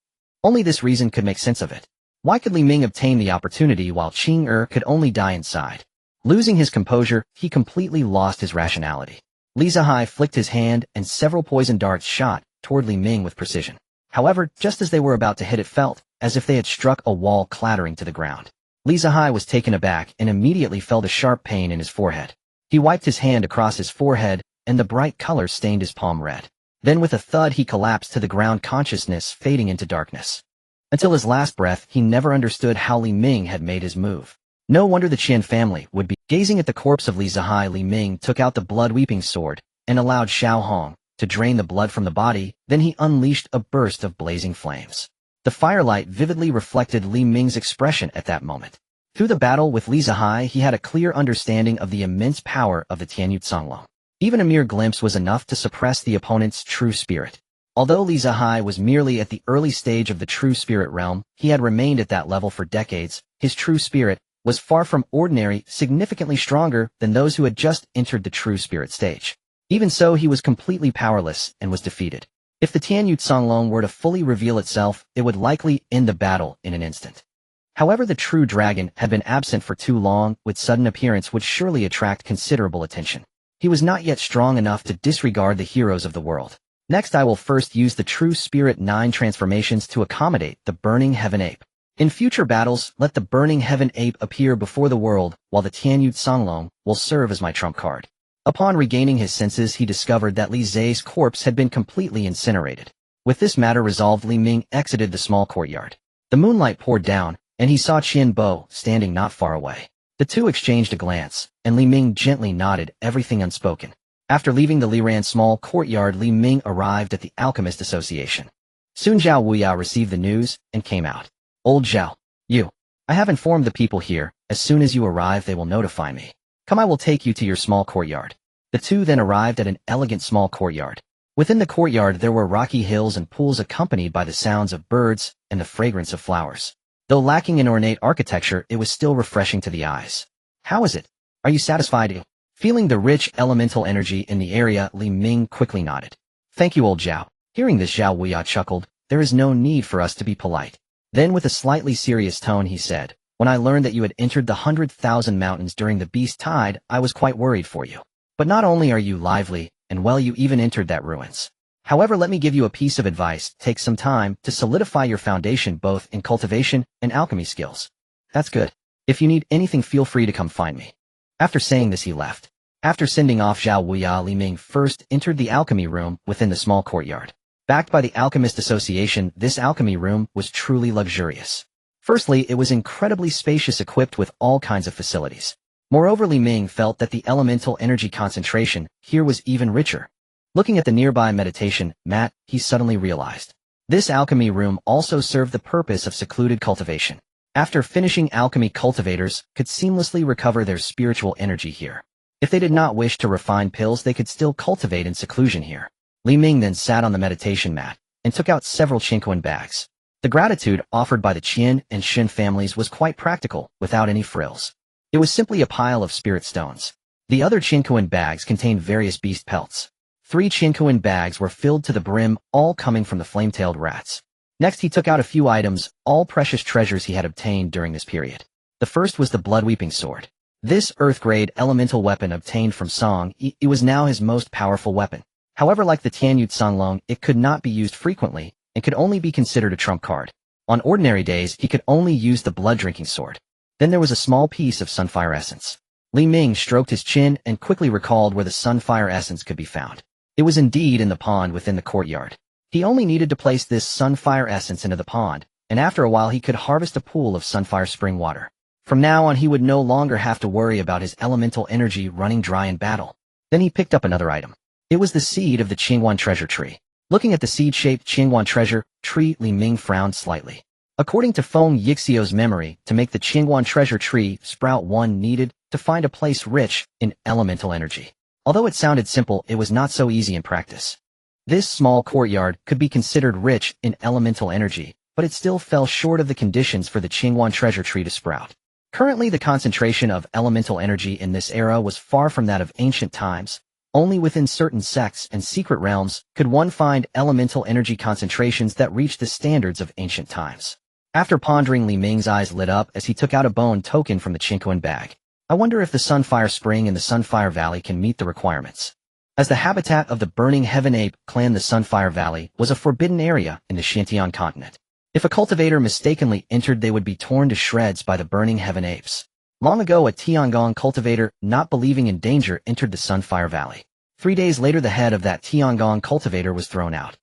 Only this reason could make sense of it. Why could Li Ming obtain the opportunity while Qing could only die inside? Losing his composure, he completely lost his rationality. Li Zihai flicked his hand and several poison darts shot toward Li Ming with precision. However, just as they were about to hit, it felt as if they had struck a wall, clattering to the ground. Li Zihai was taken aback and immediately felt a sharp pain in his forehead. He wiped his hand across his forehead, and the bright color stained his palm red. Then with a thud he collapsed to the ground, consciousness fading into darkness. Until his last breath, he never understood how Li Ming had made his move. No wonder the Qin family would be gazing at the corpse of Li Zihai. Li Ming took out the blood-weeping sword and allowed Xiao Hong to drain the blood from the body, then he unleashed a burst of blazing flames. The firelight vividly reflected Li Ming's expression at that moment. Through the battle with Li Zihai, he had a clear understanding of the immense power of the Tianyut Songlong. Even a mere glimpse was enough to suppress the opponent's true spirit. Although Li Zihai was merely at the early stage of the true spirit realm, he had remained at that level for decades. His true spirit was far from ordinary, significantly stronger than those who had just entered the true spirit stage. Even so, he was completely powerless and was defeated. If the Tianyut Songlong were to fully reveal itself, it would likely end the battle in an instant. However, the true dragon had been absent for too long, its sudden appearance would surely attract considerable attention. He was not yet strong enough to disregard the heroes of the world. Next, I will first use the True Spirit 9 transformations to accommodate the Burning Heaven Ape. In future battles, let the Burning Heaven Ape appear before the world, while the Tianyut Songlong will serve as my trump card. Upon regaining his senses, he discovered that Li Zai's corpse had been completely incinerated. With this matter resolved, Li Ming exited the small courtyard. The moonlight poured down, and he saw Qian Bo standing not far away. The two exchanged a glance, and Li Ming gently nodded, everything unspoken. After leaving the Liran small courtyard, Li Ming arrived at the Alchemist Association. Soon Xiao Huohuo received the news and came out. Old Xiao, I have informed the people here. As soon as you arrive, they will notify me. Come, I will take you to your small courtyard. The two then arrived at an elegant small courtyard. Within the courtyard there were rocky hills and pools accompanied by the sounds of birds and the fragrance of flowers. Though lacking in ornate architecture, it was still refreshing to the eyes. How is it? Are you satisfied? Feeling the rich elemental energy in the area, Li Ming quickly nodded. Thank you, old Xiao. Hearing this, Xiao Huohuo chuckled. There is no need for us to be polite. Then with a slightly serious tone he said, when I learned that you had entered the 100,000 mountains during the beast tide, I was quite worried for you. But not only are you lively, and well, you even entered that ruins. However, let me give you a piece of advice. Take some time to solidify your foundation both in cultivation and alchemy skills. That's good. If you need anything, feel free to come find me. After saying this, he left. After sending off Xiao Huohuo, Li Ming first entered the alchemy room within the small courtyard. Backed by the Alchemist Association, this alchemy room was truly luxurious. Firstly, it was incredibly spacious, equipped with all kinds of facilities. Moreover, Li Ming felt that the elemental energy concentration here was even richer. Looking at the nearby meditation mat, he suddenly realized. This alchemy room also served the purpose of secluded cultivation. After finishing alchemy, cultivators could seamlessly recover their spiritual energy here. If they did not wish to refine pills, they could still cultivate in seclusion here. Li Ming then sat on the meditation mat and took out several Qingmei bags. The gratitude offered by the Qian and Xin families was quite practical, without any frills. It was simply a pile of spirit stones. The other Qingmei bags contained various beast pelts. 3 Qingmei bags were filled to the brim, all coming from the flame-tailed rats. Next, he took out a few items, all precious treasures he had obtained during this period. The first was the blood-weeping sword. This earth-grade elemental weapon obtained from Song, it was now his most powerful weapon. However, like the Tianyut Songlong, it could not be used frequently and could only be considered a trump card. On ordinary days, he could only use the blood-drinking sword. Then there was a small piece of sunfire essence. Li Ming stroked his chin and quickly recalled where the sunfire essence could be found. It was indeed in the pond within the courtyard. He only needed to place this sunfire essence into the pond, and after a while he could harvest a pool of sunfire spring water. From now on, he would no longer have to worry about his elemental energy running dry in battle. Then he picked up another item. It was the seed of the Qingwan treasure tree. Looking at the seed-shaped Qingwan treasure tree, Li Ming frowned slightly. According to Feng Yixio's memory, to make the Qingwan treasure tree sprout, one needed to find a place rich in elemental energy. Although it sounded simple, it was not so easy in practice. This small courtyard could be considered rich in elemental energy, but it still fell short of the conditions for the Qingwan treasure tree to sprout. Currently, the concentration of elemental energy in this era was far from that of ancient times. Only within certain sects and secret realms could one find elemental energy concentrations that reached the standards of ancient times. After pondering, Li Ming's eyes lit up as he took out a bone token from the Qingmei bag. I wonder if the Sunfire Spring in the Sunfire Valley can meet the requirements. As the habitat of the Burning Heaven Ape clan, the Sunfire Valley was a forbidden area in the Xiantian continent. If a cultivator mistakenly entered, they would be torn to shreds by the Burning Heaven Apes. Long ago, a Tiangong cultivator, not believing in danger, entered the Sunfire Valley. 3 days later, the head of that Tiangong cultivator was thrown out.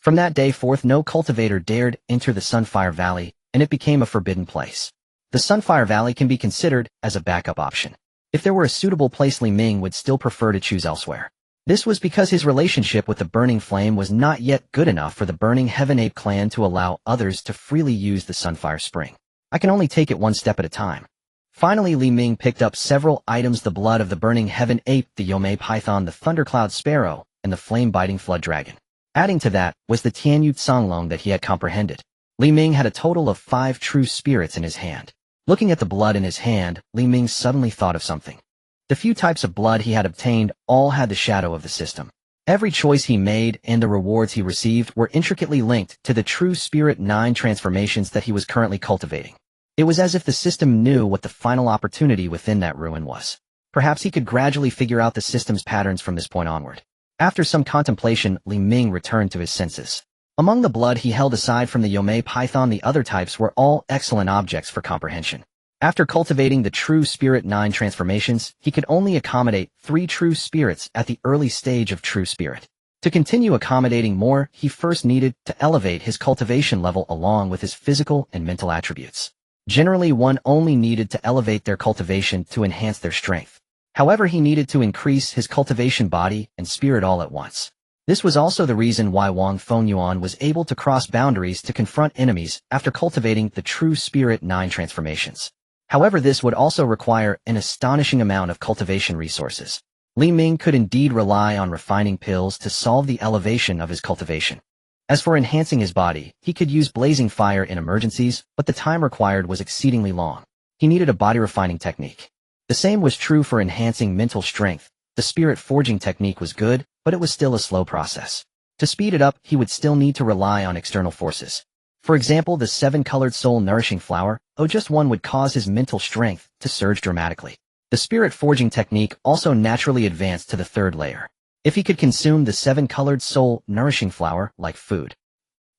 From that day forth, no cultivator dared enter the Sunfire Valley, and it became a forbidden place. The Sunfire Valley can be considered as a backup option. If there were a suitable place, Li Ming would still prefer to choose elsewhere. This was because his relationship with the Burning Flame was not yet good enough for the Burning Heaven Ape clan to allow others to freely use the Sunfire Spring. I can only take it one step at a time. Finally, Li Ming picked up several items: the blood of the Burning Heaven Ape, the Yomei Python, the Thundercloud Sparrow, and the Flame-Biting Flood Dragon. Adding to that was the Tianyu Songlong that he had comprehended. Li Ming had a total of 5 true spirits in his hand. Looking at the blood in his hand, Li Ming suddenly thought of something. The few types of blood he had obtained all had the shadow of the system. Every choice he made and the rewards he received were intricately linked to the true spirit 9 transformations that he was currently cultivating. It was as if the system knew what the final opportunity within that ruin was. Perhaps he could gradually figure out the system's patterns from this point onward. After some contemplation, Li Ming returned to his senses. Among the blood he held aside from the Yomei Python, the other types were all excellent objects for comprehension. After cultivating the true spirit 9 transformations, he could only accommodate 3 true spirits at the early stage of true spirit. To continue accommodating more, he first needed to elevate his cultivation level along with his physical and mental attributes. Generally, one only needed to elevate their cultivation to enhance their strength. However, he needed to increase his cultivation body and spirit all at once. This was also the reason why Wang Fengyuan was able to cross boundaries to confront enemies after cultivating the true spirit 9 transformations. However, this would also require an astonishing amount of cultivation resources. Li Ming could indeed rely on refining pills to solve the elevation of his cultivation. As for enhancing his body, he could use blazing fire in emergencies, but the time required was exceedingly long. He needed a body refining technique. The same was true for enhancing mental strength. The spirit forging technique was good, but it was still a slow process. To speed it up, he would still need to rely on external forces. For example, the 7-colored soul nourishing flower, just one would cause his mental strength to surge dramatically. The spirit forging technique also naturally advanced to the 3rd layer. If he could consume the 7-colored soul nourishing flower like food,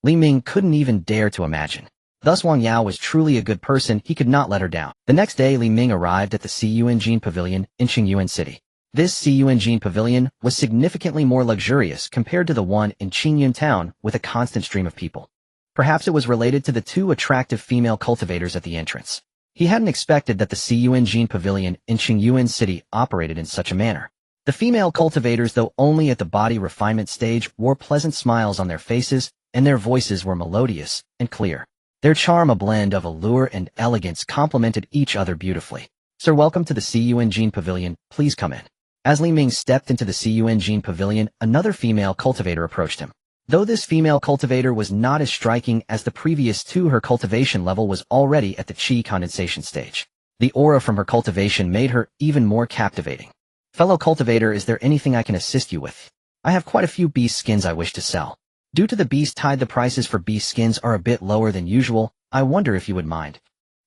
Li Ming couldn't even dare to imagine. Thus Wang Yao was truly a good person. He could not let her down. The next day, Li Ming arrived at the Ciyuanjin Pavilion in Qingmei City. This Ciyuanjin Pavilion was significantly more luxurious compared to the one in Qingyun Town, with a constant stream of people. Perhaps it was related to the 2 attractive female cultivators at the entrance. He hadn't expected that the Ciyuanjin Pavilion in Qingyuan City operated in such a manner. The female cultivators, though only at the body refinement stage, wore pleasant smiles on their faces, and their voices were melodious and clear. Their charm, a blend of allure and elegance, complemented each other beautifully. "Sir, welcome to the Ciyuanjin Pavilion. Please come in." As Li Ming stepped into the Ciyuanjin Pavilion, another female cultivator approached him. Though this female cultivator was not as striking as the previous 2, her cultivation level was already at the qi condensation stage. The aura from her cultivation made her even more captivating. "Fellow cultivator, is there anything I can assist you with? I have quite a few beast skins I wish to sell. Due to the beast tide, the prices for beast skins are a bit lower than usual. I wonder if you would mind."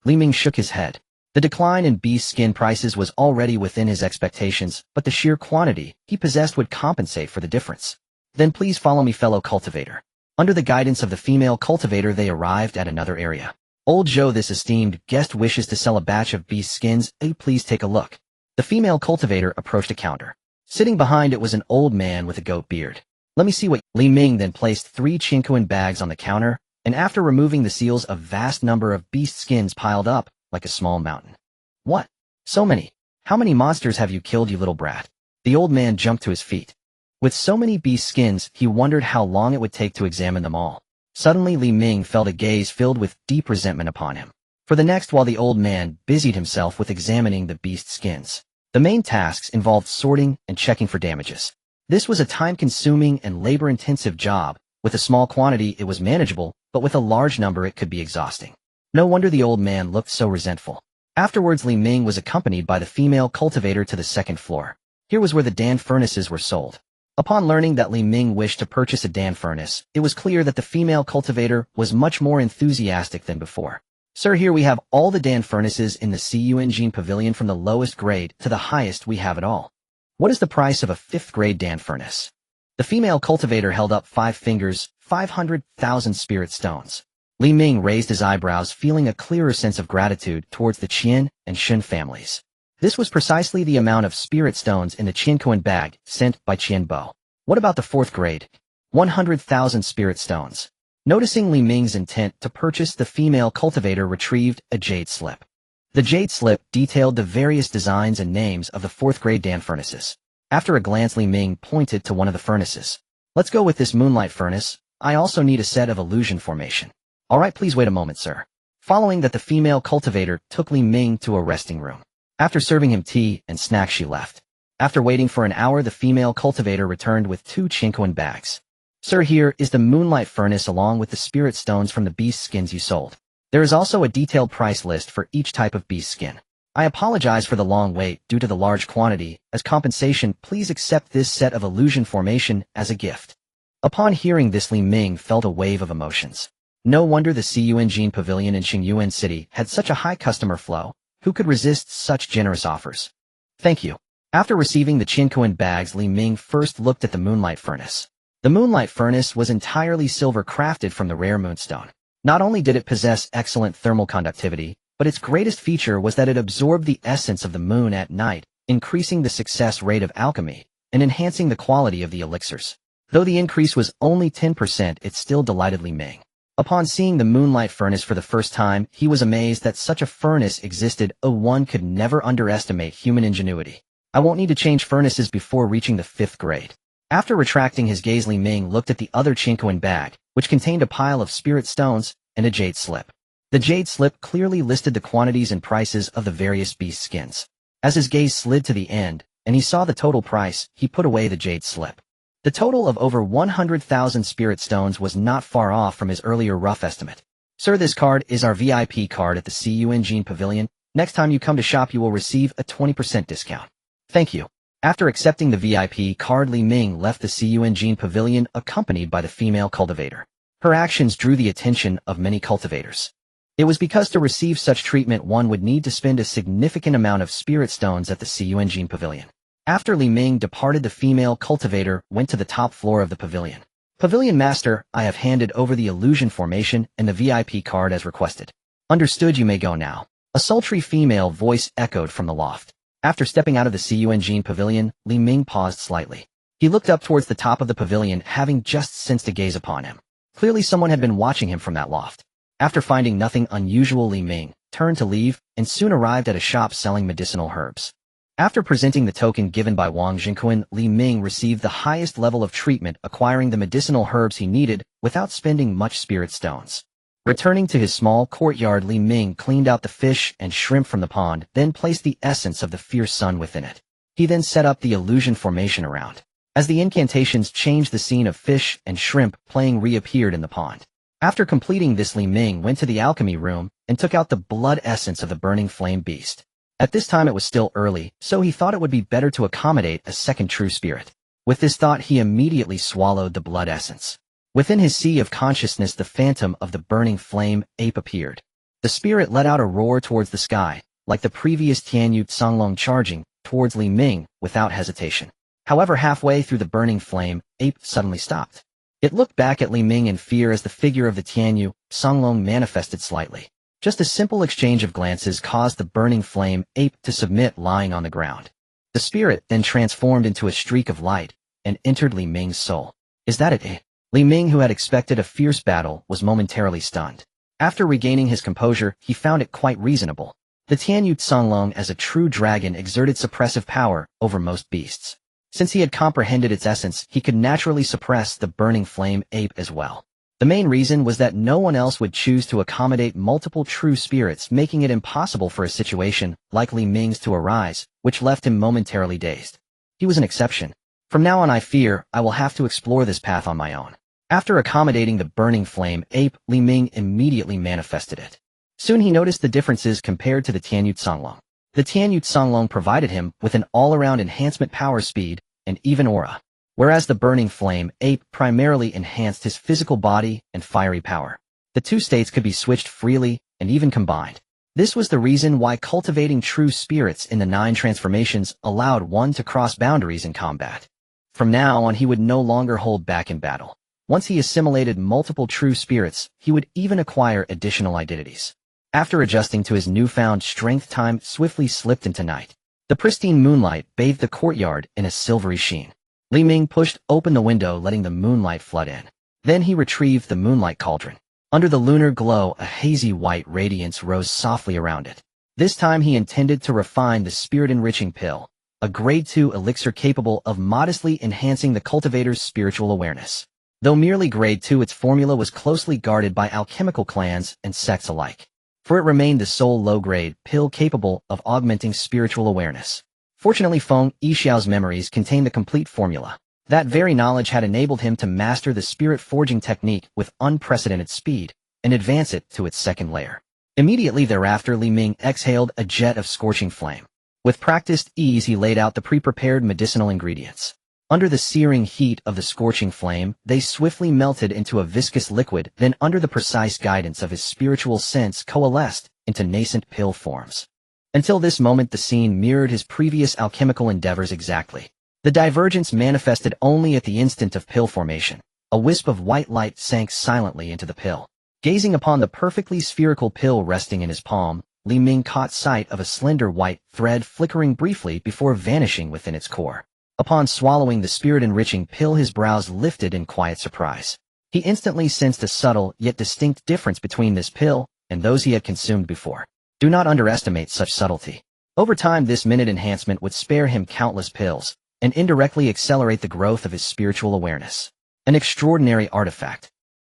Li Ming shook his head. The decline in beast skin prices was already within his expectations, but the sheer quantity he possessed would compensate for the difference. "Then please follow me, fellow cultivator." Under the guidance of the female cultivator, they arrived at another area. "Old Zhou, this esteemed guest wishes to sell a batch of beast skins. Please take a look." The female cultivator approached a counter. Sitting behind it was an old man with a goat beard. "Let me see what—" Li Ming then placed 3 Qingmei bags on the counter, and after removing the seals, a vast number of beast skins piled up like a small mountain. "What? So many? How many monsters have you killed, you little brat?" The old man jumped to his feet. With so many beast skins, he wondered how long it would take to examine them all. Suddenly, Li Ming felt a gaze filled with deep resentment upon him. For the next, while the old man busied himself with examining the beast skins, the main tasks involved sorting and checking for damages. This was a time-consuming and labor-intensive job. With a small quantity, it was manageable, but with a large number, it could be exhausting. No wonder the old man looked so resentful. Afterwards, Li Ming was accompanied by the female cultivator to the 2nd floor. Here was where the Dan furnaces were sold. Upon learning that Li Ming wished to purchase a Dan furnace, it was clear that the female cultivator was much more enthusiastic than before. "Sir, here we have all the Dan furnaces in the Ciyuanjin Pavilion, from the lowest grade to the highest. We have it all. What is the price of a 5th grade Dan furnace?" The female cultivator held up 5 fingers, 500,000 spirit stones. Li Ming raised his eyebrows, feeling a clearer sense of gratitude towards the Qian and Shun families. This was precisely the amount of spirit stones in the Qingmei bag sent by Qian Bo. "What about the 4th grade?" 100,000 spirit stones. Noticing Li Ming's intent to purchase, the female cultivator retrieved a jade slip. The jade slip detailed the various designs and names of the 4th grade Dan furnaces. After a glance, Li Ming pointed to one of the furnaces. Let's go with this moonlight furnace. I also need a set of illusion formation. Alright, please wait a moment, sir. Following that, the female cultivator took Li Ming to a resting room. After serving him tea and snacks, she left. After waiting for an hour, the female cultivator returned with 2 Qingmei bags. Sir, here is the moonlight furnace along with the spirit stones from the beast skins you sold. There is also a detailed price list for each type of beast skin. I apologize for the long wait due to the large quantity. As compensation, please accept this set of illusion formation as a gift. Upon hearing this, Li Ming felt a wave of emotions. No wonder the Qingmei Pavilion in Qingmei City had such a high customer flow. Who could resist such generous offers? Thank you. After receiving the Qingmei bags, Li Ming first looked at the moonlight furnace. The moonlight furnace was entirely silver, crafted from the rare moonstone. Not only did it possess excellent thermal conductivity, but its greatest feature was that it absorbed the essence of the moon at night, increasing the success rate of alchemy and enhancing the quality of the elixirs. Though the increase was only 10%, it still delighted Li Ming. Upon seeing the moonlight furnace for the first time, he was amazed that such a furnace existed. One could never underestimate human ingenuity. I won't need to change furnaces before reaching the 5th grade. After retracting his gaze, Li Ming looked at the other Qingmei bag, which contained a pile of spirit stones and a jade slip. The jade slip clearly listed the quantities and prices of the various beast skins. As his gaze slid to the end, and he saw the total price, he put away the jade slip. The total of over 100,000 spirit stones was not far off from his earlier rough estimate. Sir, this card is our VIP card at the Qingmei Pavilion. Next time you come to shop, you will receive a 20% discount. Thank you. After accepting the VIP card, Li Ming left the Qingmei Pavilion accompanied by the female cultivator. Her actions drew the attention of many cultivators. It was because to receive such treatment one would need to spend a significant amount of spirit stones at the Qingmei Pavilion. After Li Ming departed, the female cultivator went to the top floor of the pavilion. Pavilion Master, I have handed over the illusion formation and the VIP card as requested. Understood, you may go now. A sultry female voice echoed from the loft. After stepping out of the Qingmei Pavilion, Li Ming paused slightly. He looked up towards the top of the pavilion, having just sensed a gaze upon him. Clearly someone had been watching him from that loft. After finding nothing unusual, Li Ming turned to leave and soon arrived at a shop selling medicinal herbs. After presenting the token given by Wang Jingquan, Li Ming received the highest level of treatment, acquiring the medicinal herbs he needed without spending much spirit stones. Returning to his small courtyard, Li Ming cleaned out the fish and shrimp from the pond, then placed the essence of the fierce sun within it. He then set up the illusion formation around. As the incantations changed, the scene of fish and shrimp playing reappeared in the pond. After completing this, Li Ming went to the alchemy room and took out the blood essence of the burning flame beast. At this time it was still early, so he thought it would be better to accommodate a second true spirit. With this thought, he immediately swallowed the blood essence. Within his sea of consciousness, the phantom of the burning flame ape appeared. The spirit let out a roar towards the sky, like the previous Tianyu Songlong, charging towards Li Ming without hesitation. However, halfway through the burning flame, ape suddenly stopped. It looked back at Li Ming in fear as the figure of the Tianyu Songlong manifested slightly. Just a simple exchange of glances caused the burning flame ape to submit, lying on the ground. The spirit then transformed into a streak of light and entered Li Ming's soul. Is that it? Li Ming, who had expected a fierce battle, was momentarily stunned. After regaining his composure, he found it quite reasonable. The Tianyu Songlong, as a true dragon, exerted suppressive power over most beasts. Since he had comprehended its essence, he could naturally suppress the burning flame ape as well. The main reason was that no one else would choose to accommodate multiple true spirits, making it impossible for a situation like Li Ming's to arise, which left him momentarily dazed. He was an exception. From now on, I fear I will have to explore this path on my own. After accommodating the burning flame ape, Li Ming immediately manifested it. Soon he noticed the differences compared to the Tianyu Songlong. The Tianyu Songlong provided him with an all-around enhancement, power, speed, and even aura, whereas the burning flame ape primarily enhanced his physical body and fiery power. The two states could be switched freely and even combined. This was the reason why cultivating true spirits in the 9 transformations allowed one to cross boundaries in combat. From now on, he would no longer hold back in battle. Once he assimilated multiple true spirits, he would even acquire additional identities. After adjusting to his newfound strength, time swiftly slipped into night. The pristine moonlight bathed the courtyard in a silvery sheen. Li Ming pushed open the window, letting the moonlight flood in. Then he retrieved the moonlight cauldron. Under the lunar glow, a hazy white radiance rose softly around it. This time he intended to refine the spirit-enriching pill, a grade 2 elixir capable of modestly enhancing the cultivator's spiritual awareness. Though merely grade 2, its formula was closely guarded by alchemical clans and sects alike, for it remained the sole low-grade pill capable of augmenting spiritual awareness. Fortunately, Feng Yixiao's memories contained the complete formula. That very knowledge had enabled him to master the spirit-forging technique with unprecedented speed and advance it to its second layer. Immediately thereafter, Li Ming exhaled a jet of scorching flame. With practiced ease, he laid out the pre-prepared medicinal ingredients. Under the searing heat of the scorching flame, they swiftly melted into a viscous liquid, then under the precise guidance of his spiritual sense coalesced into nascent pill forms. Until this moment, the scene mirrored his previous alchemical endeavors exactly. The divergence manifested only at the instant of pill formation. A wisp of white light sank silently into the pill. Gazing upon the perfectly spherical pill resting in his palm, Li Ming caught sight of a slender white thread flickering briefly before vanishing within its core. Upon swallowing the spirit-enriching pill, his brows lifted in quiet surprise. He instantly sensed a subtle yet distinct difference between this pill and those he had consumed before. Do not underestimate such subtlety. Over time, this minute enhancement would spare him countless pills and indirectly accelerate the growth of his spiritual awareness. An extraordinary artifact.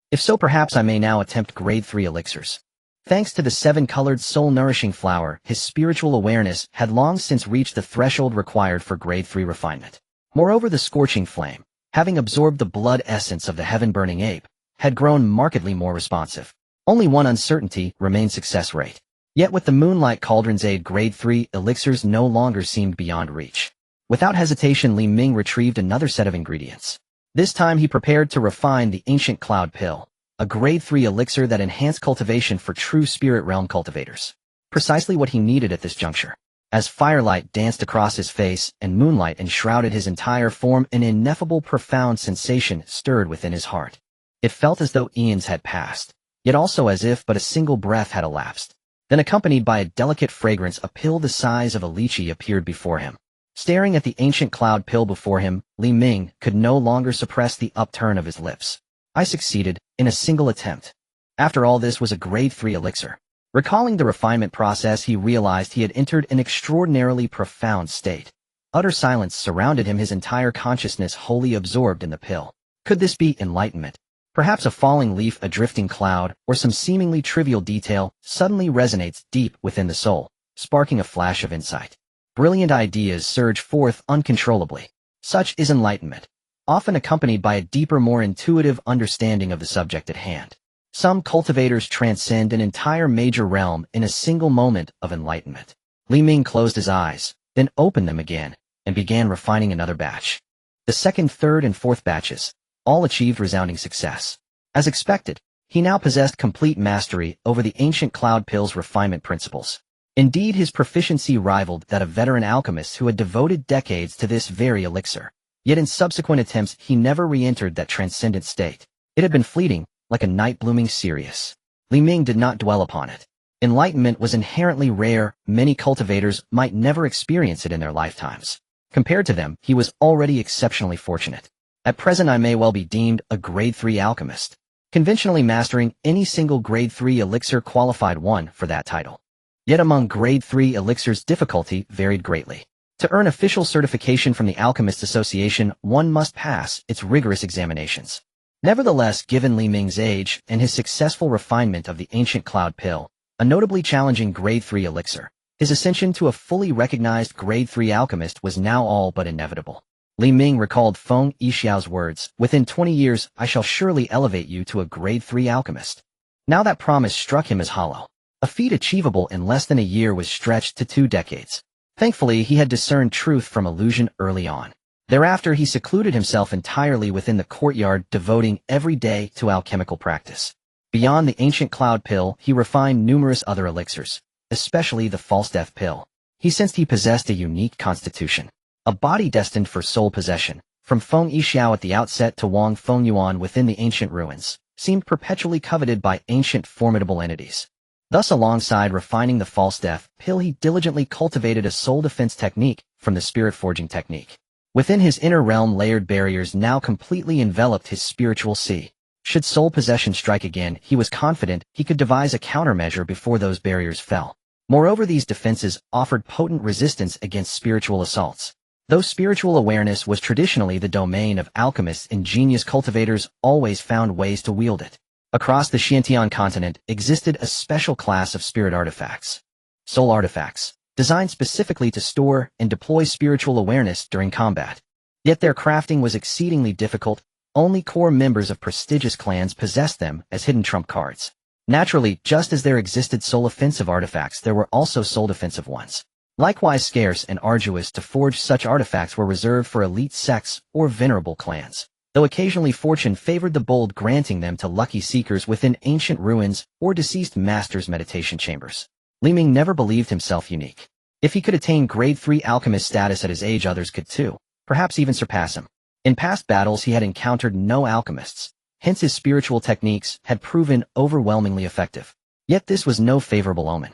If so, perhaps I may now attempt grade 3 elixirs. Thanks to the 7-colored soul-nourishing flower, his spiritual awareness had long since reached the threshold required for grade 3 refinement. Moreover, the scorching flame, having absorbed the blood essence of the heaven-burning ape, had grown markedly more responsive. Only one uncertainty remained: success rate. Yet with the moonlight cauldron's aid, grade 3 elixirs no longer seemed beyond reach. Without hesitation, Li Ming retrieved another set of ingredients. This time he prepared to refine the ancient cloud pill, a grade 3 elixir that enhanced cultivation for true spirit realm cultivators. Precisely what he needed at this juncture. As firelight danced across his face and moonlight enshrouded his entire form, an ineffable profound sensation stirred within his heart. It felt as though eons had passed, yet also as if but a single breath had elapsed. Then, accompanied by a delicate fragrance, a pill the size of a lychee appeared before him. Staring at the ancient cloud pill before him, Li Ming could no longer suppress the upturn of his lips. I succeeded, in a single attempt. After all, this was a grade 3 elixir. Recalling the refinement process, he realized he had entered an extraordinarily profound state. Utter silence surrounded him, his entire consciousness wholly absorbed in the pill. Could this be enlightenment? Perhaps a falling leaf, a drifting cloud, or some seemingly trivial detail suddenly resonates deep within the soul, sparking a flash of insight. Brilliant ideas surge forth uncontrollably. Such is enlightenment, often accompanied by a deeper, more intuitive understanding of the subject at hand. Some cultivators transcend an entire major realm in a single moment of enlightenment. Li Ming closed his eyes, then opened them again, and began refining another batch. The second, third, and fourth batches all achieved resounding success. As expected, he now possessed complete mastery over the ancient cloud pill's refinement principles. Indeed, his proficiency rivaled that of veteran alchemists who had devoted decades to this very elixir. Yet in subsequent attempts, he never re-entered that transcendent state. It had been fleeting, like a night blooming cereus. Li Ming did not dwell upon it. Enlightenment was inherently rare. Many cultivators might never experience it in their lifetimes. Compared to them, he was already exceptionally fortunate. At present, I may well be deemed a grade 3 alchemist. Conventionally, mastering any single grade 3 elixir qualified one for that title. Yet among grade 3 elixirs, difficulty varied greatly. To earn official certification from the Alchemists Association, one must pass its rigorous examinations. Nevertheless, given Li Ming's age and his successful refinement of the ancient cloud pill, a notably challenging grade 3 elixir, his ascension to a fully recognized grade 3 alchemist was now all but inevitable. Li Ming recalled Feng Yixiao's words, "Within 20 years, I shall surely elevate you to a grade 3 alchemist." Now that promise struck him as hollow. A feat achievable in less than a year was stretched to 2 decades. Thankfully, he had discerned truth from illusion early on. Thereafter, he secluded himself entirely within the courtyard, devoting every day to alchemical practice. Beyond the ancient cloud pill, he refined numerous other elixirs, especially the false death pill. He sensed he possessed a unique constitution, a body destined for soul possession. From Feng Yixiao at the outset to Wang Fengyuan within the ancient ruins, seemed perpetually coveted by ancient formidable entities. Thus, alongside refining the false death pill, he diligently cultivated a soul defense technique from the spirit forging technique. Within his inner realm, layered barriers now completely enveloped his spiritual sea. Should soul possession strike again, he was confident he could devise a countermeasure before those barriers fell. Moreover, these defenses offered potent resistance against spiritual assaults. Though spiritual awareness was traditionally the domain of alchemists, ingenious cultivators always found ways to wield it. Across the Xiantian continent existed a special class of spirit artifacts. Soul artifacts, designed specifically to store and deploy spiritual awareness during combat. Yet their crafting was exceedingly difficult. Only core members of prestigious clans possessed them as hidden trump cards. Naturally, just as there existed soul offensive artifacts, there were also soul defensive ones. Likewise, scarce and arduous to forge such artifacts were reserved for elite sects or venerable clans, though occasionally fortune favored the bold, granting them to lucky seekers within ancient ruins or deceased masters' meditation chambers. Li Ming never believed himself unique. If he could attain grade 3 alchemist status at his age, others could too, perhaps even surpass him. In past battles he had encountered no alchemists, hence his spiritual techniques had proven overwhelmingly effective. Yet this was no favorable omen.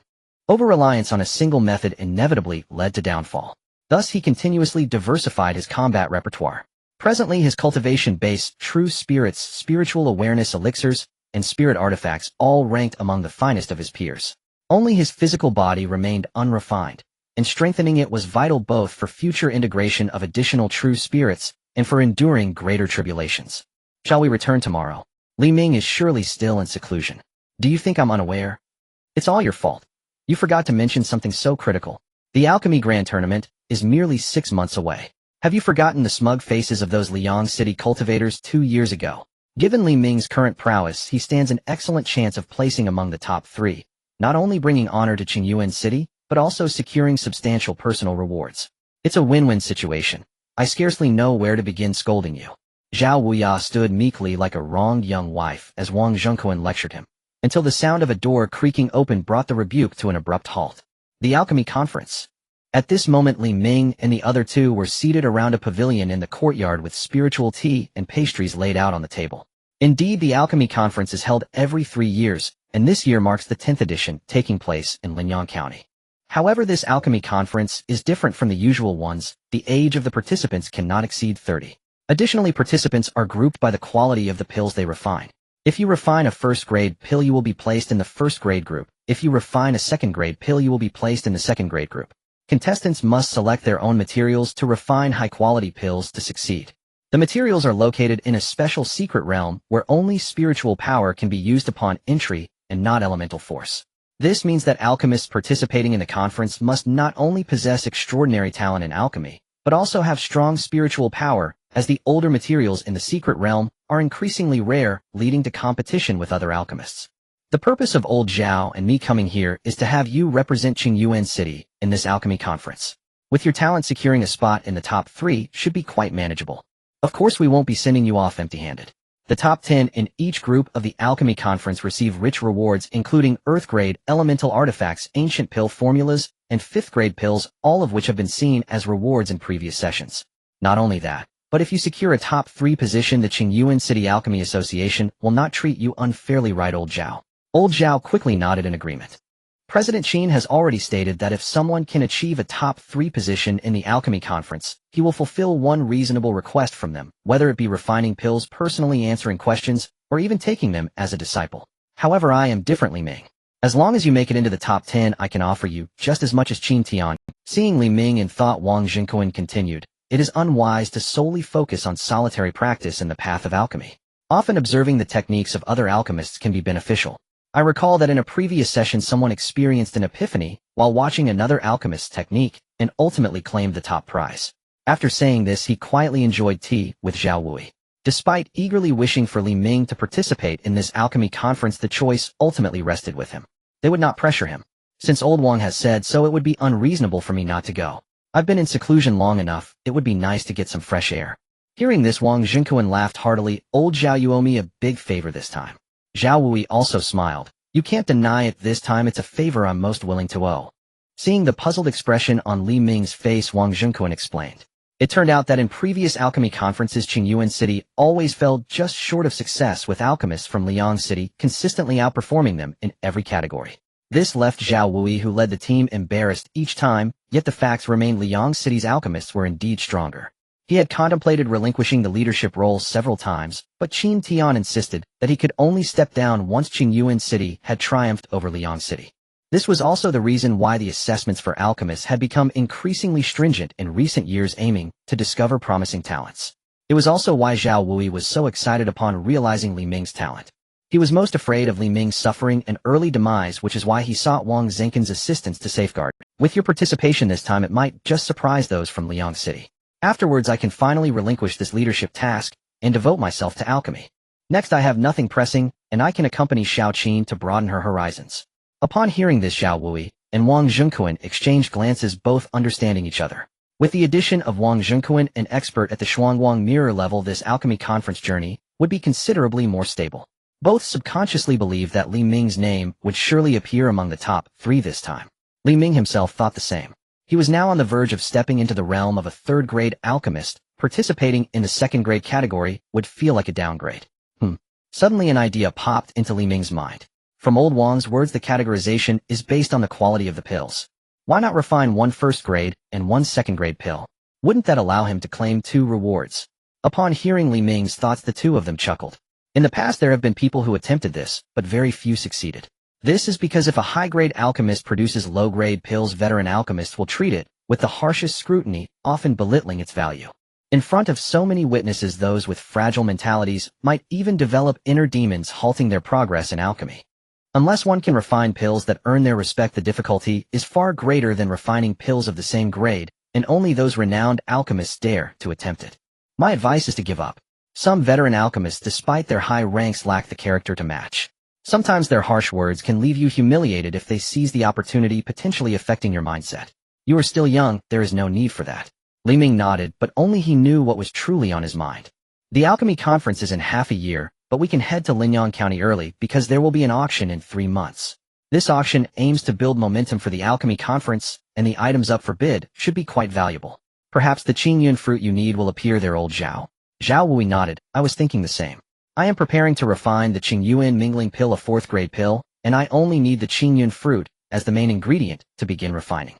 Over-reliance on a single method inevitably led to downfall. Thus he continuously diversified his combat repertoire. Presently his cultivation base, true spirits, spiritual awareness elixirs, and spirit artifacts all ranked among the finest of his peers. Only his physical body remained unrefined, and strengthening it was vital both for future integration of additional true spirits and for enduring greater tribulations. Shall we return tomorrow? Li Ming is surely still in seclusion. Do you think I'm unaware? It's all your fault. You forgot to mention something so critical. The Alchemy Grand Tournament is merely 6 months away. Have you forgotten the smug faces of those Liang City cultivators 2 years ago? Given Li Ming's current prowess, he stands an excellent chance of placing among the top 3, not only bringing honor to Qingmei City, but also securing substantial personal rewards. It's a win-win situation. I scarcely know where to begin scolding you. Xiao Huohuo stood meekly like a wronged young wife as Wang Zhengquan lectured him, until the sound of a door creaking open brought the rebuke to an abrupt halt. The Alchemy Conference. At this moment Li Ming and the other two were seated around a pavilion in the courtyard with spiritual tea and pastries laid out on the table. Indeed, the Alchemy Conference is held every 3 years, and this year marks the 10th edition, taking place in Linyang County. However, this Alchemy Conference is different from the usual ones. The age of the participants cannot exceed 30. Additionally, participants are grouped by the quality of the pills they refine. If you refine a first-grade pill, you will be placed in the first-grade group. If you refine a second-grade pill, you will be placed in the second-grade group. Contestants must select their own materials to refine high-quality pills to succeed. The materials are located in a special secret realm where only spiritual power can be used upon entry and not elemental force. This means that alchemists participating in the conference must not only possess extraordinary talent in alchemy, but also have strong spiritual power, as the older materials in the secret realm are increasingly rare, leading to competition with other alchemists. The purpose of old Zhao and me coming here is to have you represent Qingmei City in this alchemy conference. With your talent, securing a spot in the top 3 should be quite manageable. Of course, we won't be sending you off empty-handed. The top 10 in each group of the Alchemy Conference receive rich rewards, including Earth-grade elemental artifacts, ancient pill formulas, and 5th-grade pills, all of which have been seen as rewards in previous sessions. Not only that, but if you secure a top 3 position, the Qingmei City Alchemy Association will not treat you unfairly, right, old Zhao? Old Zhao quickly nodded in agreement. President Qin has already stated that if someone can achieve a top 3 position in the Alchemy Conference, he will fulfill one reasonable request from them, whether it be refining pills, personally answering questions, or even taking them as a disciple. However, I am different, Li Ming. As long as you make it into the top 10, I can offer you just as much as Qin Tian. Seeing Li Ming in thought, Wang Zhengquan continued, it is unwise to solely focus on solitary practice in the path of alchemy. Often observing the techniques of other alchemists can be beneficial. I recall that in a previous session someone experienced an epiphany while watching another alchemist's technique and ultimately claimed the top prize. After saying this, he quietly enjoyed tea with Xiao Huohuo. Despite eagerly wishing for Li Ming to participate in this alchemy conference, the choice ultimately rested with him. They would not pressure him. Since old Wang has said so, it would be unreasonable for me not to go. I've been in seclusion long enough, it would be nice to get some fresh air. Hearing this, Wang Zhengquan laughed heartily. Old Zhao, you owe me a big favor this time. Xiao Huohuo also smiled. You can't deny it, this time it's a favor I'm most willing to owe. Seeing the puzzled expression on Li Ming's face, Wang Zhengquan explained. It turned out that in previous alchemy conferences, Qingmei City always fell just short of success, with alchemists from Liang City consistently outperforming them in every category. This left Xiao Huohuo, who led the team, embarrassed each time, yet the facts remained Liang City's alchemists were indeed stronger. He had contemplated relinquishing the leadership role several times, but Qin Tian insisted that he could only step down once Qingyuan City had triumphed over Liang City. This was also the reason why the assessments for alchemists had become increasingly stringent in recent years, aiming to discover promising talents. It was also why Xiao Huohuo was so excited upon realizing Li Ming's talent. He was most afraid of Li Ming's suffering an early demise, which is why he sought Wang Zhenken's assistance to safeguard. With your participation this time, it might just surprise those from Liang City. Afterwards, I can finally relinquish this leadership task and devote myself to alchemy. Next, I have nothing pressing, and I can accompany Xiao Qin to broaden her horizons. Upon hearing this, Xiao Huohuo and Wang Zhenken exchanged glances, both understanding each other. With the addition of Wang Zhenken, an expert at the Shuangguang mirror level, this alchemy conference journey would be considerably more stable. Both subconsciously believed that Li Ming's name would surely appear among the top 3 this time. Li Ming himself thought the same. He was now on the verge of stepping into the realm of a third-grade alchemist. Participating in the second-grade category would feel like a downgrade. Suddenly an idea popped into Li Ming's mind. From old Wang's words, the categorization is based on the quality of the pills. Why not refine one first-grade and one second-grade pill? Wouldn't that allow him to claim 2 rewards? Upon hearing Li Ming's thoughts, the two of them chuckled. In the past, there have been people who attempted this, but very few succeeded. This is because if a high-grade alchemist produces low-grade pills, veteran alchemists will treat it with the harshest scrutiny, often belittling its value. In front of so many witnesses, those with fragile mentalities might even develop inner demons, halting their progress in alchemy. Unless one can refine pills that earn their respect, the difficulty is far greater than refining pills of the same grade, and only those renowned alchemists dare to attempt it. My advice is to give up. Some veteran alchemists, despite their high ranks, lack the character to match. Sometimes their harsh words can leave you humiliated if they seize the opportunity, potentially affecting your mindset. You are still young, there is no need for that. Li Ming nodded, but only he knew what was truly on his mind. The alchemy conference is in half a year, but we can head to Linyang County early because there will be an auction in 3 months. This auction aims to build momentum for the alchemy conference, and the items up for bid should be quite valuable. Perhaps the Qingyuan fruit you need will appear there, old Xiao. Xiao Huohuo nodded. I was thinking the same. I am preparing to refine the Qingyuan mingling pill, a 4th-grade pill, and I only need the Qingyuan fruit as the main ingredient to begin refining.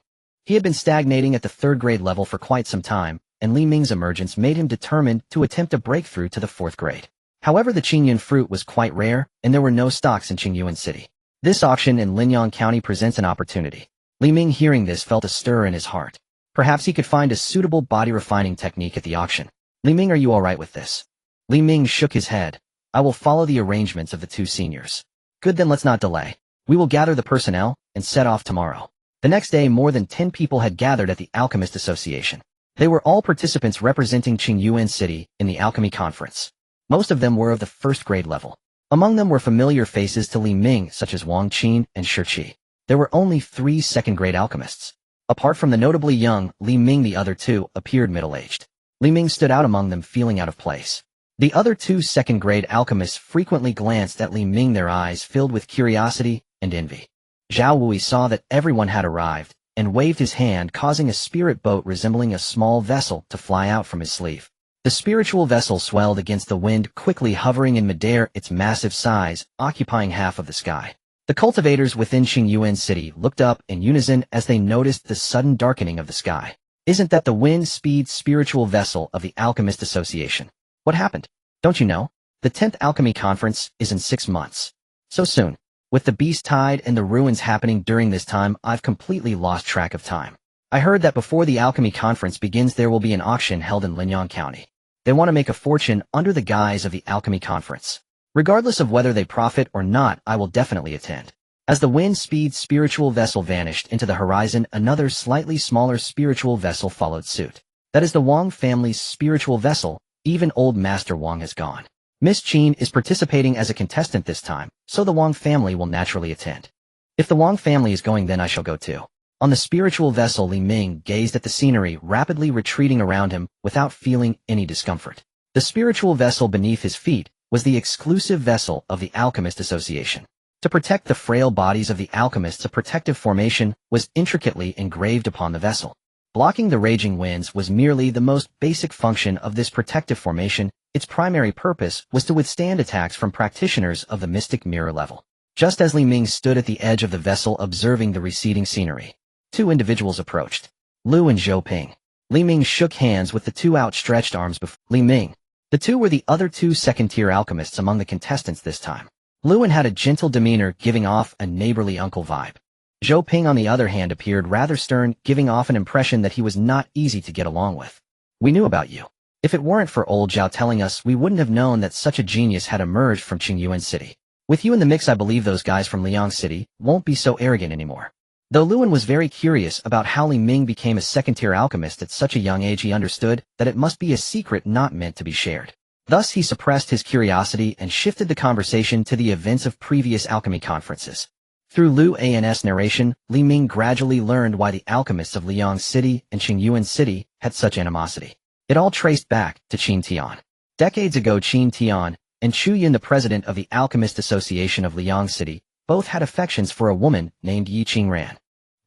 He had been stagnating at the 3rd-grade level for quite some time, and Li Ming's emergence made him determined to attempt a breakthrough to the 4th grade. However, the Qingyuan fruit was quite rare, and there were no stocks in Qingyuan City. This auction in Linyang County presents an opportunity. Li Ming, hearing this, felt a stir in his heart. Perhaps he could find a suitable body refining technique at the auction. Li Ming, are you all right with this? Li Ming shook his head. I will follow the arrangements of the 2 seniors. Good, then let's not delay. We will gather the personnel and set off tomorrow. The next day, more than 10 people had gathered at the Alchemist Association. They were all participants representing Qingyuan City in the alchemy conference. Most of them were of the 1st grade level. Among them were familiar faces to Li Ming, such as Wang Qin and Shi Qi. There were only 3 second-grade alchemists. Apart from the notably young Li Ming, the other 2 appeared middle-aged. Li Ming stood out among them, feeling out of place. The other 2 second-grade alchemists frequently glanced at Li Ming, their eyes filled with curiosity and envy. Xiao Huohuo saw that everyone had arrived, and waved his hand, causing a spirit boat resembling a small vessel to fly out from his sleeve. The spiritual vessel swelled against the wind, quickly hovering in midair, its massive size occupying half of the sky. The cultivators within Qingyuan City looked up in unison as they noticed the sudden darkening of the sky. Isn't that the wind-speed spiritual vessel of the Alchemist Association? What happened? Don't you know? The 10th Alchemy Conference is in 6 months. So soon. With the beast tide and the ruins happening during this time, I've completely lost track of time. I heard that before the Alchemy Conference begins, there will be an auction held in Linyang County. They want to make a fortune under the guise of the Alchemy Conference. Regardless of whether they profit or not, I will definitely attend. As the wind-speed spiritual vessel vanished into the horizon, another slightly smaller spiritual vessel followed suit. That is the Wang family's spiritual vessel. Even old Master Wang has gone. Miss Qin is participating as a contestant this time, so the Wang family will naturally attend. If the Wang family is going, then I shall go too. On the spiritual vessel, Li Ming gazed at the scenery rapidly retreating around him without feeling any discomfort. The spiritual vessel beneath his feet was the exclusive vessel of the Alchemist Association. To protect the frail bodies of the alchemists, a protective formation was intricately engraved upon the vessel. Blocking the raging winds was merely the most basic function of this protective formation. Its primary purpose was to withstand attacks from practitioners of the mystic mirror level. Just as Li Ming stood at the edge of the vessel observing the receding scenery, 2 individuals approached. Lu and Zhou Ping. Li Ming shook hands with the two outstretched arms before Li Ming. The two were the other two second-tier alchemists among the contestants this time. Luan had a gentle demeanor, giving off a neighborly uncle vibe. Zhou Ping, on the other hand, appeared rather stern, giving off an impression that he was not easy to get along with. We knew about you. If it weren't for old Zhao telling us, we wouldn't have known that such a genius had emerged from Qingyuan City. With you in the mix, I believe those guys from Liang City won't be so arrogant anymore. Though Luan was very curious about how Li Ming became a second-tier alchemist at such a young age, he understood that it must be a secret not meant to be shared. Thus he suppressed his curiosity and shifted the conversation to the events of previous alchemy conferences. Through Lu An's narration, Li Ming gradually learned why the alchemists of Liang City and Qingyuan City had such animosity. It all traced back to Qin Tian. Decades ago, Qin Tian and Chu Yun, the president of the Alchemist Association of Liang City, both had affections for a woman named Yi Qingran.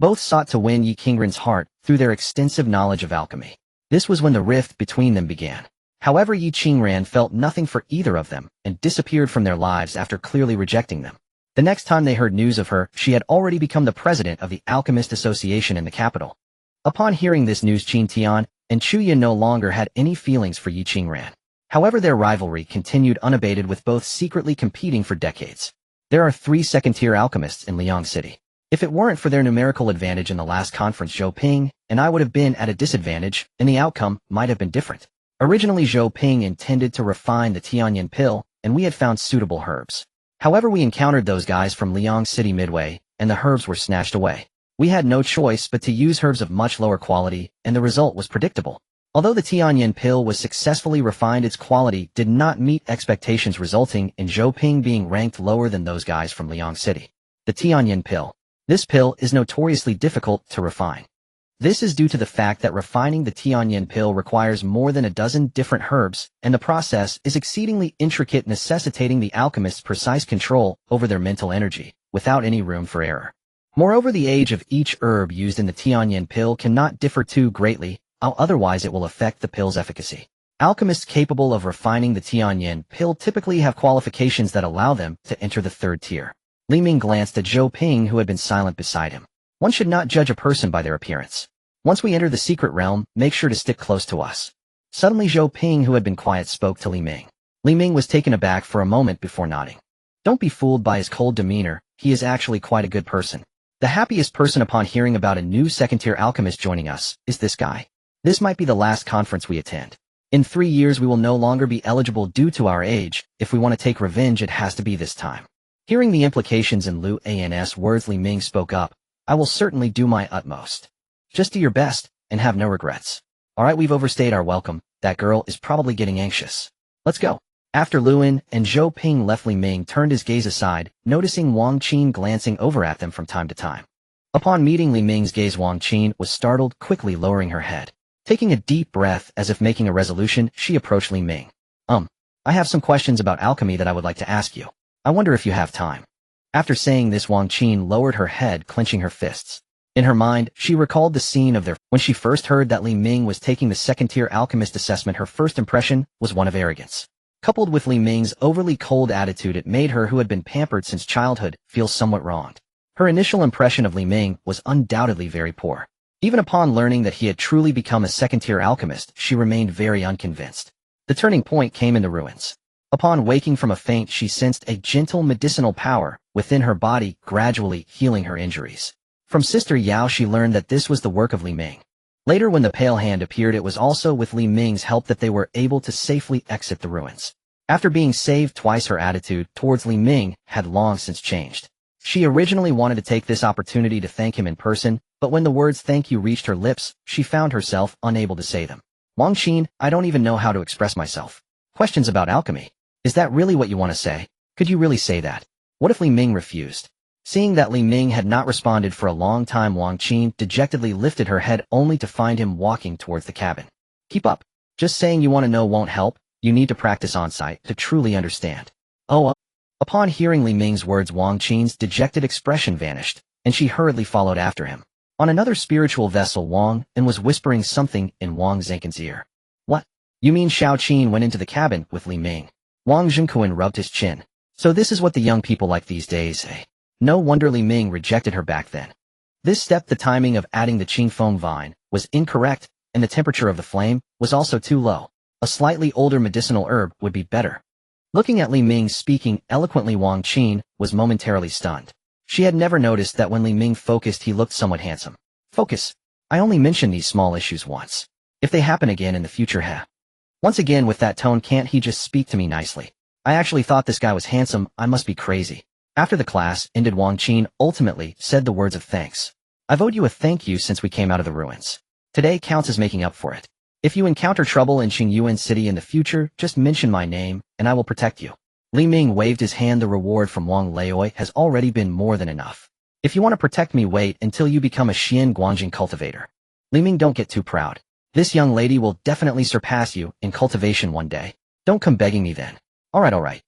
Both sought to win Yi Qingran's heart through their extensive knowledge of alchemy. This was when the rift between them began. However, Yi Qingran felt nothing for either of them and disappeared from their lives after clearly rejecting them. The next time they heard news of her, she had already become the president of the Alchemist Association in the capital. Upon hearing this news, Qin Tian and Chu Yun no longer had any feelings for Yi Qingran. However, their rivalry continued unabated, with both secretly competing for decades. There are 3 second-tier alchemists in Liang City. If it weren't for their numerical advantage in the last conference, Zhou Ping and I would have been at a disadvantage, and the outcome might have been different. Originally, Zhou Ping intended to refine the Tianyan pill, and we had found suitable herbs. However, we encountered those guys from Liang City midway, and the herbs were snatched away. We had no choice but to use herbs of much lower quality, and the result was predictable. Although the Tianyan pill was successfully refined, its quality did not meet expectations, resulting in Zhou Ping being ranked lower than those guys from Liang City. The Tianyan pill. This pill is notoriously difficult to refine. This is due to the fact that refining the Tianyan pill requires more than a dozen different herbs, and the process is exceedingly intricate, necessitating the alchemist's precise control over their mental energy, without any room for error. Moreover, the age of each herb used in the Tianyan pill cannot differ too greatly, otherwise it will affect the pill's efficacy. Alchemists capable of refining the Tianyan pill typically have qualifications that allow them to enter the 3rd tier. Li Ming glanced at Zhou Ping, who had been silent beside him. One should not judge a person by their appearance. Once we enter the secret realm, make sure to stick close to us. Suddenly, Zhou Ping, who had been quiet, spoke to Li Ming. Li Ming was taken aback for a moment before nodding. Don't be fooled by his cold demeanor, he is actually quite a good person. The happiest person upon hearing about a new second-tier alchemist joining us is this guy. This might be the last conference we attend. In 3 years we will no longer be eligible due to our age. If we want to take revenge, it has to be this time. Hearing the implications in Lu An's words, Li Ming spoke up. I will certainly do my utmost. Just do your best, and have no regrets. Alright, we've overstayed our welcome. That girl is probably getting anxious. Let's go. After Luan and Zhou Ping left, Li Ming turned his gaze aside, noticing Wang Qin glancing over at them from time to time. Upon meeting Li Ming's gaze, Wang Qin was startled, quickly lowering her head. Taking a deep breath as if making a resolution, she approached Li Ming. I have some questions about alchemy that I would like to ask you. I wonder if you have time. After saying this, Wang Qin lowered her head, clenching her fists. In her mind, she recalled the scene of when she first heard that Li Ming was taking the second-tier alchemist assessment. Her first impression was one of arrogance. Coupled with Li Ming's overly cold attitude, it made her, who had been pampered since childhood, feel somewhat wronged. Her initial impression of Li Ming was undoubtedly very poor. Even upon learning that he had truly become a second-tier alchemist, she remained very unconvinced. The turning point came in the ruins. Upon waking from a faint, she sensed a gentle medicinal power within her body, gradually healing her injuries. From Sister Yao, she learned that this was the work of Li Ming. Later, when the Pale Hand appeared, it was also with Li Ming's help that they were able to safely exit the ruins. After being saved twice, her attitude towards Li Ming had long since changed. She originally wanted to take this opportunity to thank him in person, but when the words "thank you" reached her lips, she found herself unable to say them. Wang Qin, I don't even know how to express myself. Questions about alchemy. Is that really what you want to say? Could you really say that? What if Li Ming refused? Seeing that Li Ming had not responded for a long time, Wang Qin dejectedly lifted her head, only to find him walking towards the cabin. Keep up. Just saying you want to know won't help. You need to practice on-site to truly understand. Upon hearing Li Ming's words, Wang Qin's dejected expression vanished, and she hurriedly followed after him. On another spiritual vessel, Wang and was whispering something in Wang Zhenken's ear. What? You mean Xiao Qin went into the cabin with Li Ming? Wang Zhenken rubbed his chin. So this is what the young people like these days say. No wonder Li Ming rejected her back then. This step, the timing of adding the Qingfeng vine, was incorrect, and the temperature of the flame was also too low. A slightly older medicinal herb would be better. Looking at Li Ming speaking eloquently, Wang Qin was momentarily stunned. She had never noticed that when Li Ming focused he looked somewhat handsome. Focus. I only mention these small issues once. If they happen again in the future, Once again with that tone, can't he just speak to me nicely? I actually thought this guy was handsome, I must be crazy. After the class ended, Wang Qin ultimately said the words of thanks. I've owed you a thank you since we came out of the ruins. Today counts as making up for it. If you encounter trouble in Qingyuan City in the future, just mention my name, and I will protect you. Li Ming waved his hand. The reward from Wang Leoi has already been more than enough. If you want to protect me, wait until you become a Xian Guangjing cultivator. Li Ming, don't get too proud. This young lady will definitely surpass you in cultivation one day. Don't come begging me then. Alright.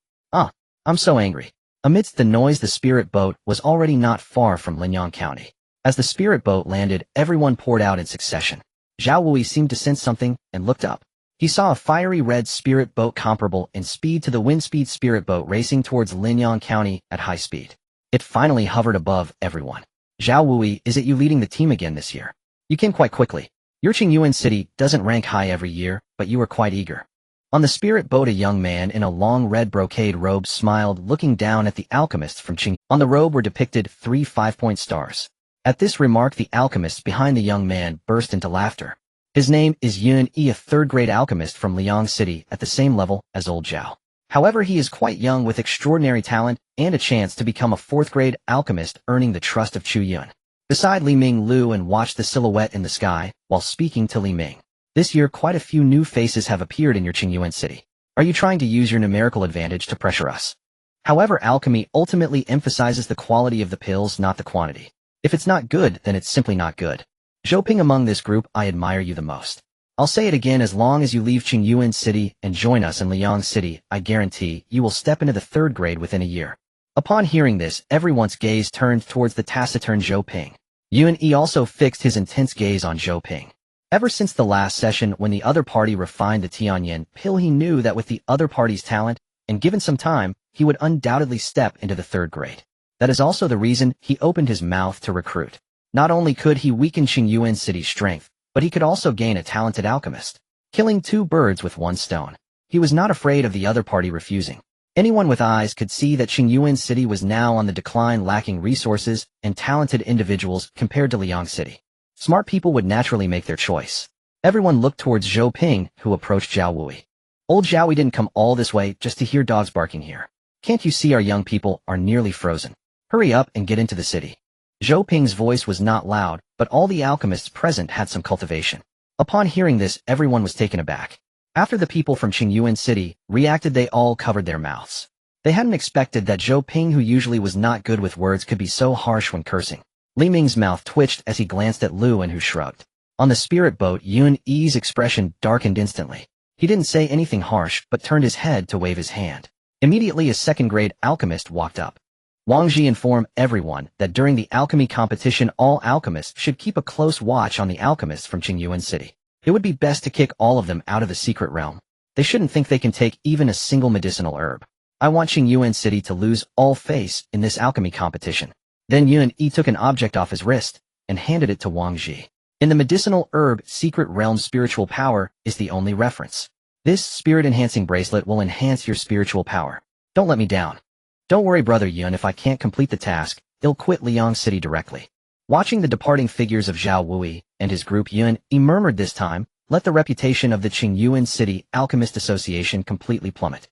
I'm so angry. Amidst the noise, the spirit boat was already not far from Linyang County. As the spirit boat landed, everyone poured out in succession. Xiao Huohuo seemed to sense something and looked up. He saw a fiery red spirit boat comparable in speed to the windspeed spirit boat racing towards Linyang County at high speed. It finally hovered above everyone. Xiao Huohuo, is it you leading the team again this year? You came quite quickly. Your Qingyuan City doesn't rank high every year, but you were quite eager. On the spirit boat, a young man in a long red brocade robe smiled, looking down at the alchemists from Qing. On the robe were depicted 3 5-point stars. At this remark, the alchemists behind the young man burst into laughter. His name is Yun Yi, a third-grade alchemist from Liang City at the same level as old Zhao. However, he is quite young with extraordinary talent and a chance to become a fourth-grade alchemist, earning the trust of Chu Yun. Beside Li Ming, Lu and watched the silhouette in the sky while speaking to Li Ming. This year, quite a few new faces have appeared in your Qingyuan City. Are you trying to use your numerical advantage to pressure us? However, alchemy ultimately emphasizes the quality of the pills, not the quantity. If it's not good, then it's simply not good. Zhou, among this group, I admire you the most. I'll say it again, as long as you leave Qingyuan City and join us in Liang City, I guarantee you will step into the 3rd grade within a year. Upon hearing this, everyone's gaze turned towards the taciturn Zhou. Yun Yi also fixed his intense gaze on Zhou. Ever since the last session when the other party refined the Tianyan pill, he knew that with the other party's talent, and given some time, he would undoubtedly step into the 3rd grade. That is also the reason he opened his mouth to recruit. Not only could he weaken Qingyuan City's strength, but he could also gain a talented alchemist, killing 2 birds with 1 stone. He was not afraid of the other party refusing. Anyone with eyes could see that Qingyuan City was now on the decline, lacking resources and talented individuals compared to Liang City. Smart people would naturally make their choice. Everyone looked towards Zhou, who approached Xiao Huohuo. Old Xiao, we didn't come all this way just to hear dogs barking here. Can't you see our young people are nearly frozen? Hurry up and get into the city. Zhou voice was not loud, but all the alchemists present had some cultivation. Upon hearing this, everyone was taken aback. After the people from Qingyuan City reacted, they all covered their mouths. They hadn't expected that Zhou, who usually was not good with words, could be so harsh when cursing. Li Ming's mouth twitched as he glanced at Lu and who shrugged. On the spirit boat, Yun Yi's expression darkened instantly. He didn't say anything harsh, but turned his head to wave his hand. Immediately, a 2nd-grade alchemist walked up. Wang Ji informed everyone that during the alchemy competition, all alchemists should keep a close watch on the alchemists from Qingyuan City. It would be best to kick all of them out of the secret realm. They shouldn't think they can take even a single medicinal herb. I want Qingyuan City to lose all face in this alchemy competition. Then Yun Yi took an object off his wrist and handed it to Wang Ji. In the medicinal herb secret realm, spiritual power is the only reference. This spirit-enhancing bracelet will enhance your spiritual power. Don't let me down. Don't worry, brother Yun, if I can't complete the task, I'll quit Liang City directly. Watching the departing figures of Xiao Huohuo and his group, Yun Yi murmured, this time, let the reputation of the Qingyuan City Alchemist Association completely plummet.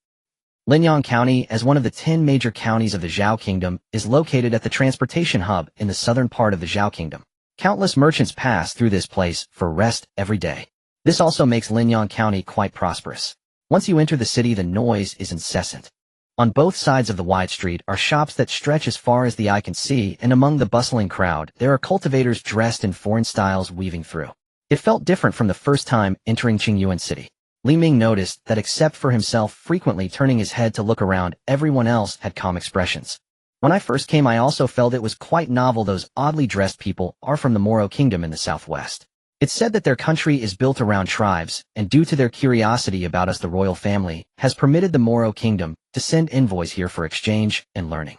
Linyang County, as one of the 10 major counties of the Zhao Kingdom, is located at the transportation hub in the southern part of the Zhao Kingdom. Countless merchants pass through this place for rest every day. This also makes Linyang County quite prosperous. Once you enter the city, the noise is incessant. On both sides of the wide street are shops that stretch as far as the eye can see, and among the bustling crowd, there are cultivators dressed in foreign styles weaving through. It felt different from the first time entering Qingyuan City. Li Ming noticed that except for himself frequently turning his head to look around, everyone else had calm expressions. When I first came, I also felt it was quite novel. Those oddly dressed people are from the Moro Kingdom in the southwest. It's said that their country is built around tribes, and due to their curiosity about us, the royal family has permitted the Moro Kingdom to send envoys here for exchange and learning.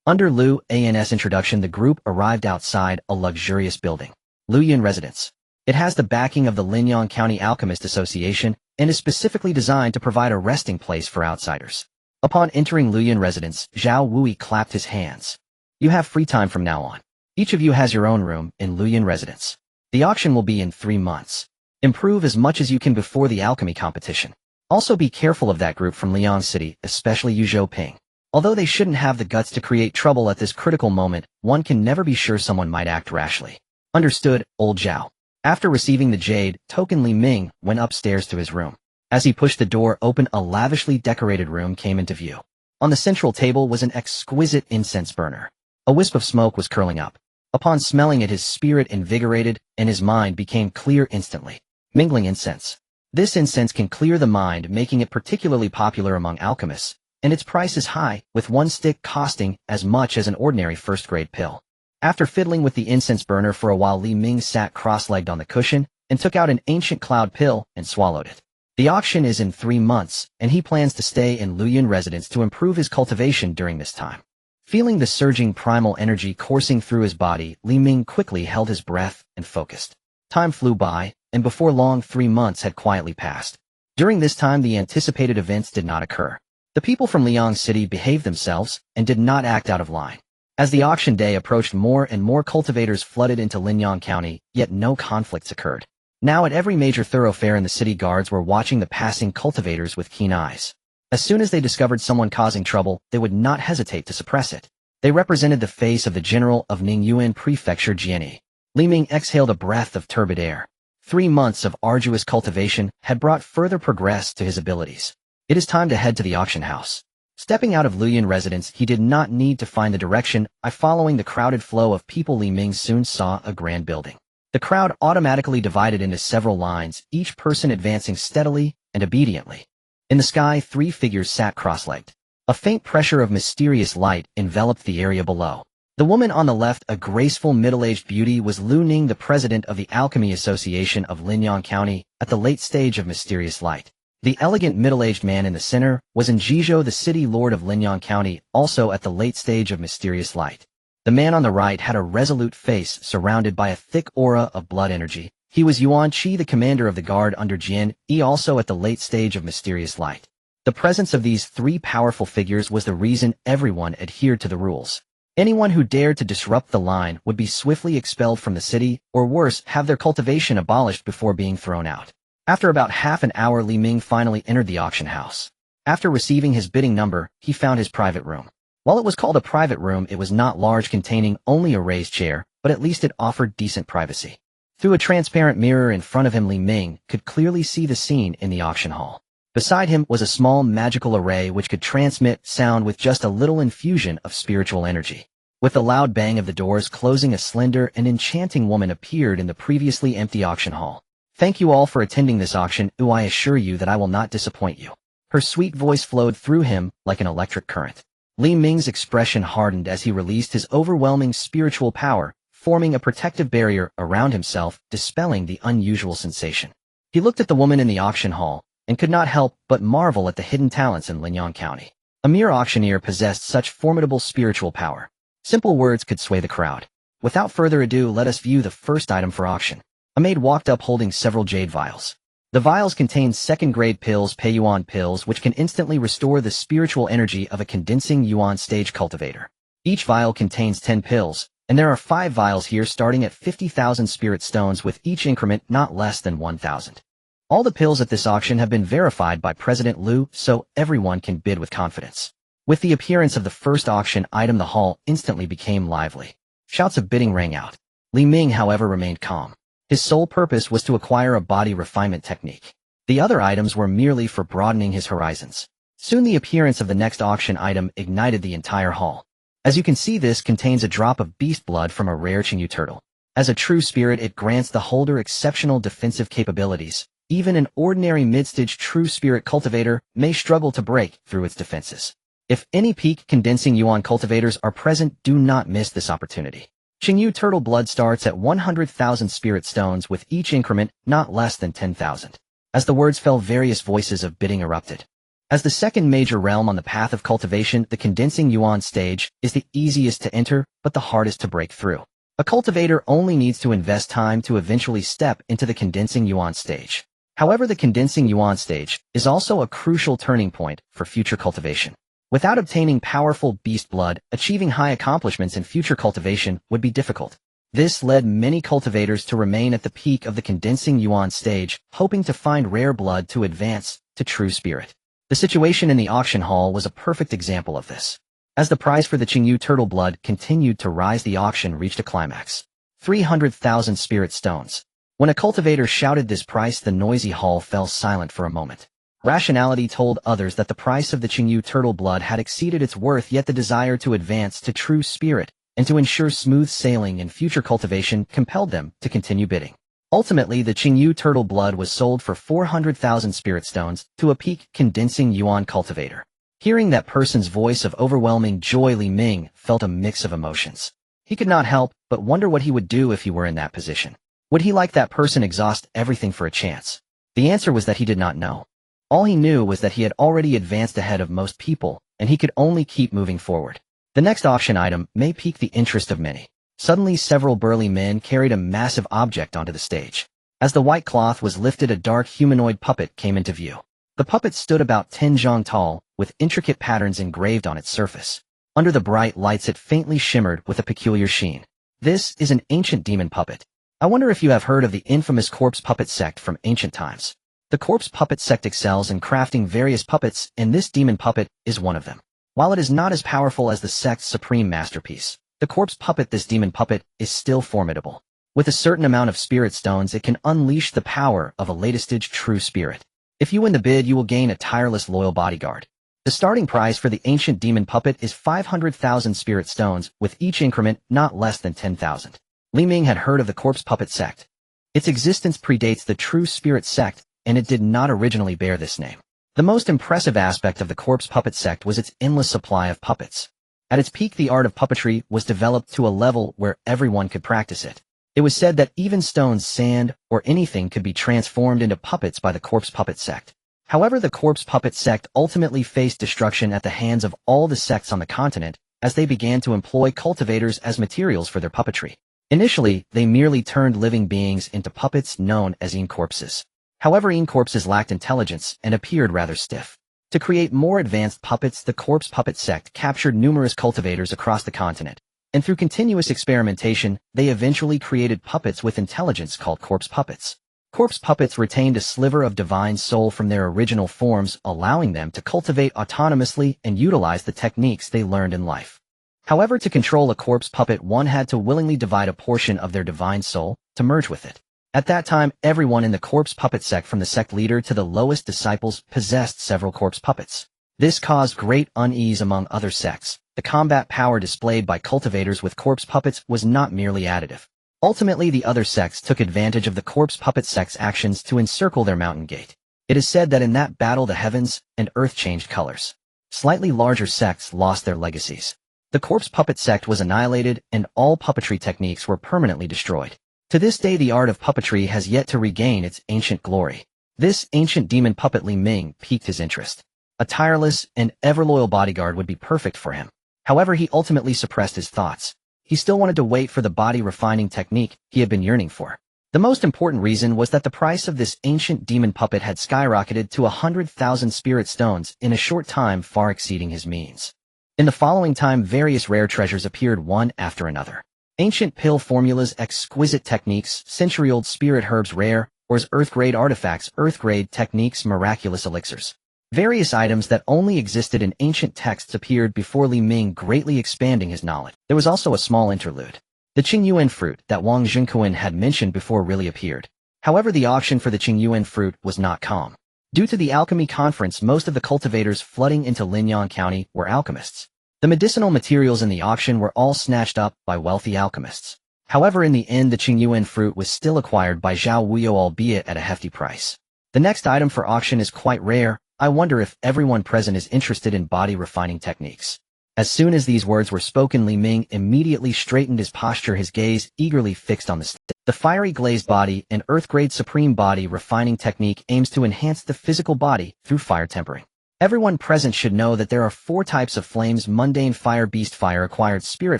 Under Lu An's introduction, the group arrived outside a luxurious building. Lu Yun Residence. It has the backing of the Linyang County Alchemist Association and is specifically designed to provide a resting place for outsiders. Upon entering Luyan residence, Xiao Huohuo clapped his hands. You have free time from now on. Each of you has your own room in Luyan residence. The auction will be in 3 months. Improve as much as you can before the alchemy competition. Also be careful of that group from Liang City, especially Yu Zhouping. Although they shouldn't have the guts to create trouble at this critical moment, one can never be sure someone might act rashly. Understood, old Zhao. After receiving the jade token, Li Ming went upstairs to his room. As he pushed the door open, a lavishly decorated room came into view. On the central table was an exquisite incense burner. A wisp of smoke was curling up. Upon smelling it, his spirit invigorated, and his mind became clear instantly. Mingling incense. This incense can clear the mind, making it particularly popular among alchemists, and its price is high, with one stick costing as much as an ordinary first-grade pill. After fiddling with the incense burner for a while, Li Ming sat cross-legged on the cushion and took out an ancient cloud pill and swallowed it. The auction is in 3 months, and he plans to stay in Luyan residence to improve his cultivation during this time. Feeling the surging primal energy coursing through his body, Li Ming quickly held his breath and focused. Time flew by, and before long 3 months had quietly passed. During this time, the anticipated events did not occur. The people from Liang City behaved themselves and did not act out of line. As the auction day approached, more and more cultivators flooded into Linyang County, yet no conflicts occurred. Now at every major thoroughfare in the city, guards were watching the passing cultivators with keen eyes. As soon as they discovered someone causing trouble, they would not hesitate to suppress it. They represented the face of the general of Ningyuan Prefecture Jianyi. Li Ming exhaled a breath of turbid air. 3 months of arduous cultivation had brought further progress to his abilities. It is time to head to the auction house. Stepping out of Luyan residence, he did not need to find the direction. Following the crowded flow of people, Li Ming soon saw a grand building. The crowd automatically divided into several lines, each person advancing steadily and obediently. In the sky, 3 figures sat cross-legged. A faint pressure of mysterious light enveloped the area below. The woman on the left, a graceful middle-aged beauty, was Li Ming, the president of the Alchemy Association of Linyang County, at the late stage of mysterious light. The elegant middle-aged man in the center was Njizhou, the city lord of Linyang County, also at the late stage of mysterious light. The man on the right had a resolute face surrounded by a thick aura of blood energy. He was Yuan Qi, the commander of the guard under Jian Yi, also at the late stage of mysterious light. The presence of these 3 powerful figures was the reason everyone adhered to the rules. Anyone who dared to disrupt the line would be swiftly expelled from the city, or worse, have their cultivation abolished before being thrown out. After about half an hour, Li Ming finally entered the auction house. After receiving his bidding number, he found his private room. While it was called a private room, it was not large, containing only a raised chair, but at least it offered decent privacy. Through a transparent mirror in front of him, Li Ming could clearly see the scene in the auction hall. Beside him was a small magical array which could transmit sound with just a little infusion of spiritual energy. With the loud bang of the doors closing, a slender and enchanting woman appeared in the previously empty auction hall. Thank you all for attending this auction. I assure you that I will not disappoint you. Her sweet voice flowed through him like an electric current. Li Ming's expression hardened as he released his overwhelming spiritual power, forming a protective barrier around himself, dispelling the unusual sensation. He looked at the woman in the auction hall, and could not help but marvel at the hidden talents in Linyang County. A mere auctioneer possessed such formidable spiritual power. Simple words could sway the crowd. Without further ado, let us view the first item for auction. A maid walked up holding several jade vials. The vials contained second-grade pills, Pei Yuan pills, which can instantly restore the spiritual energy of a condensing Yuan stage cultivator. Each vial contains 10 pills, and there are 5 vials here starting at 50,000 spirit stones, with each increment not less than 1,000. All the pills at this auction have been verified by President Liu, so everyone can bid with confidence. With the appearance of the first auction item, the hall instantly became lively. Shouts of bidding rang out. Li Ming, however, remained calm. His sole purpose was to acquire a body refinement technique. The other items were merely for broadening his horizons. Soon the appearance of the next auction item ignited the entire hall. As you can see, this contains a drop of beast blood from a rare Qingyu turtle. As a true spirit, it grants the holder exceptional defensive capabilities. Even an ordinary mid-stage true spirit cultivator may struggle to break through its defenses. If any peak condensing Yuan cultivators are present, do not miss this opportunity. Qingyu turtle blood starts at 100,000 spirit stones, with each increment not less than 10,000. As the words fell, various voices of bidding erupted. As the second major realm on the path of cultivation, the condensing Yuan stage is the easiest to enter, but the hardest to break through. A cultivator only needs to invest time to eventually step into the condensing yuan stage. However, the condensing yuan stage is also a crucial turning point for future cultivation. Without obtaining powerful beast blood, achieving high accomplishments in future cultivation would be difficult. This led many cultivators to remain at the peak of the condensing yuan stage, hoping to find rare blood to advance to true spirit. The situation in the auction hall was a perfect example of this. As the price for the Qingyu turtle blood continued to rise, the auction reached a climax. 300,000 spirit stones. When a cultivator shouted this price, the noisy hall fell silent for a moment. Rationality told others that the price of the Qingyu turtle blood had exceeded its worth, yet the desire to advance to true spirit and to ensure smooth sailing in future cultivation compelled them to continue bidding. Ultimately, the Qingyu turtle blood was sold for 400,000 spirit stones to a peak condensing yuan cultivator. Hearing that person's voice of overwhelming joy, Li Ming felt a mix of emotions. He could not help but wonder what he would do if he were in that position. Would he, like that person, exhaust everything for a chance? The answer was that he did not know. All he knew was that he had already advanced ahead of most people, and he could only keep moving forward. The next auction item may pique the interest of many. Suddenly, several burly men carried a massive object onto the stage. As the white cloth was lifted, a dark humanoid puppet came into view. The puppet stood about 10 zhang tall, with intricate patterns engraved on its surface. Under the bright lights, it faintly shimmered with a peculiar sheen. This is an ancient demon puppet. I wonder if you have heard of the infamous corpse puppet sect from ancient times. The corpse puppet sect excels in crafting various puppets, and this demon puppet is one of them. While it is not as powerful as the sect's supreme masterpiece, the corpse puppet, this demon puppet, is still formidable. With a certain amount of spirit stones, it can unleash the power of a latest-stage true spirit. If you win the bid, you will gain a tireless loyal bodyguard. The starting price for the ancient demon puppet is 500,000 spirit stones, with each increment not less than 10,000. Li Ming had heard of the corpse puppet sect. Its existence predates the true spirit sect, and it did not originally bear this name. The most impressive aspect of the corpse puppet sect was its endless supply of puppets. At its peak, the art of puppetry was developed to a level where everyone could practice it. It was said that even stones, sand, or anything could be transformed into puppets by the corpse puppet sect. However, the corpse puppet sect ultimately faced destruction at the hands of all the sects on the continent as they began to employ cultivators as materials for their puppetry. Initially, they merely turned living beings into puppets known as corpses. However, corpses lacked intelligence and appeared rather stiff. To create more advanced puppets, the corpse puppet sect captured numerous cultivators across the continent, and through continuous experimentation, they eventually created puppets with intelligence called corpse puppets. Corpse puppets retained a sliver of divine soul from their original forms, allowing them to cultivate autonomously and utilize the techniques they learned in life. However, to control a corpse puppet, one had to willingly divide a portion of their divine soul to merge with it. At that time, everyone in the corpse puppet sect, from the sect leader to the lowest disciples, possessed several corpse puppets. This caused great unease among other sects. The combat power displayed by cultivators with corpse puppets was not merely additive. Ultimately, the other sects took advantage of the corpse puppet sect's actions to encircle their mountain gate. It is said that in that battle, the heavens and earth changed colors. Slightly larger sects lost their legacies. The corpse puppet sect was annihilated, and all puppetry techniques were permanently destroyed. To this day, the art of puppetry has yet to regain its ancient glory. This ancient demon puppet Li Ming piqued his interest. A tireless and ever-loyal bodyguard would be perfect for him. However, he ultimately suppressed his thoughts. He still wanted to wait for the body refining technique he had been yearning for. The most important reason was that the price of this ancient demon puppet had skyrocketed to 100,000 spirit stones in a short time, far exceeding his means. In the following time, various rare treasures appeared one after another. Ancient pill formulas, exquisite techniques, century-old spirit herbs, rare or earth-grade artifacts, earth-grade techniques, miraculous elixirs. Various items that only existed in ancient texts appeared before Li Ming, greatly expanding his knowledge. There was also a small interlude. The Qingyuan fruit that Wang Zhenkuan had mentioned before really appeared. However, the auction for the Qingyuan fruit was not calm. Due to the alchemy conference, most of the cultivators flooding into Linyang County were alchemists. The medicinal materials in the auction were all snatched up by wealthy alchemists. However, in the end, the Qingyuan fruit was still acquired by Xiao Huohuo, albeit at a hefty price. The next item for auction is quite rare. I wonder if everyone present is interested in body refining techniques. As soon as these words were spoken, Li Ming immediately straightened his posture, his gaze eagerly fixed on the stick. The fiery glazed body and earth-grade supreme body refining technique aims to enhance the physical body through fire tempering. Everyone present should know that there are 4 types of flames: mundane fire, beast fire, acquired spirit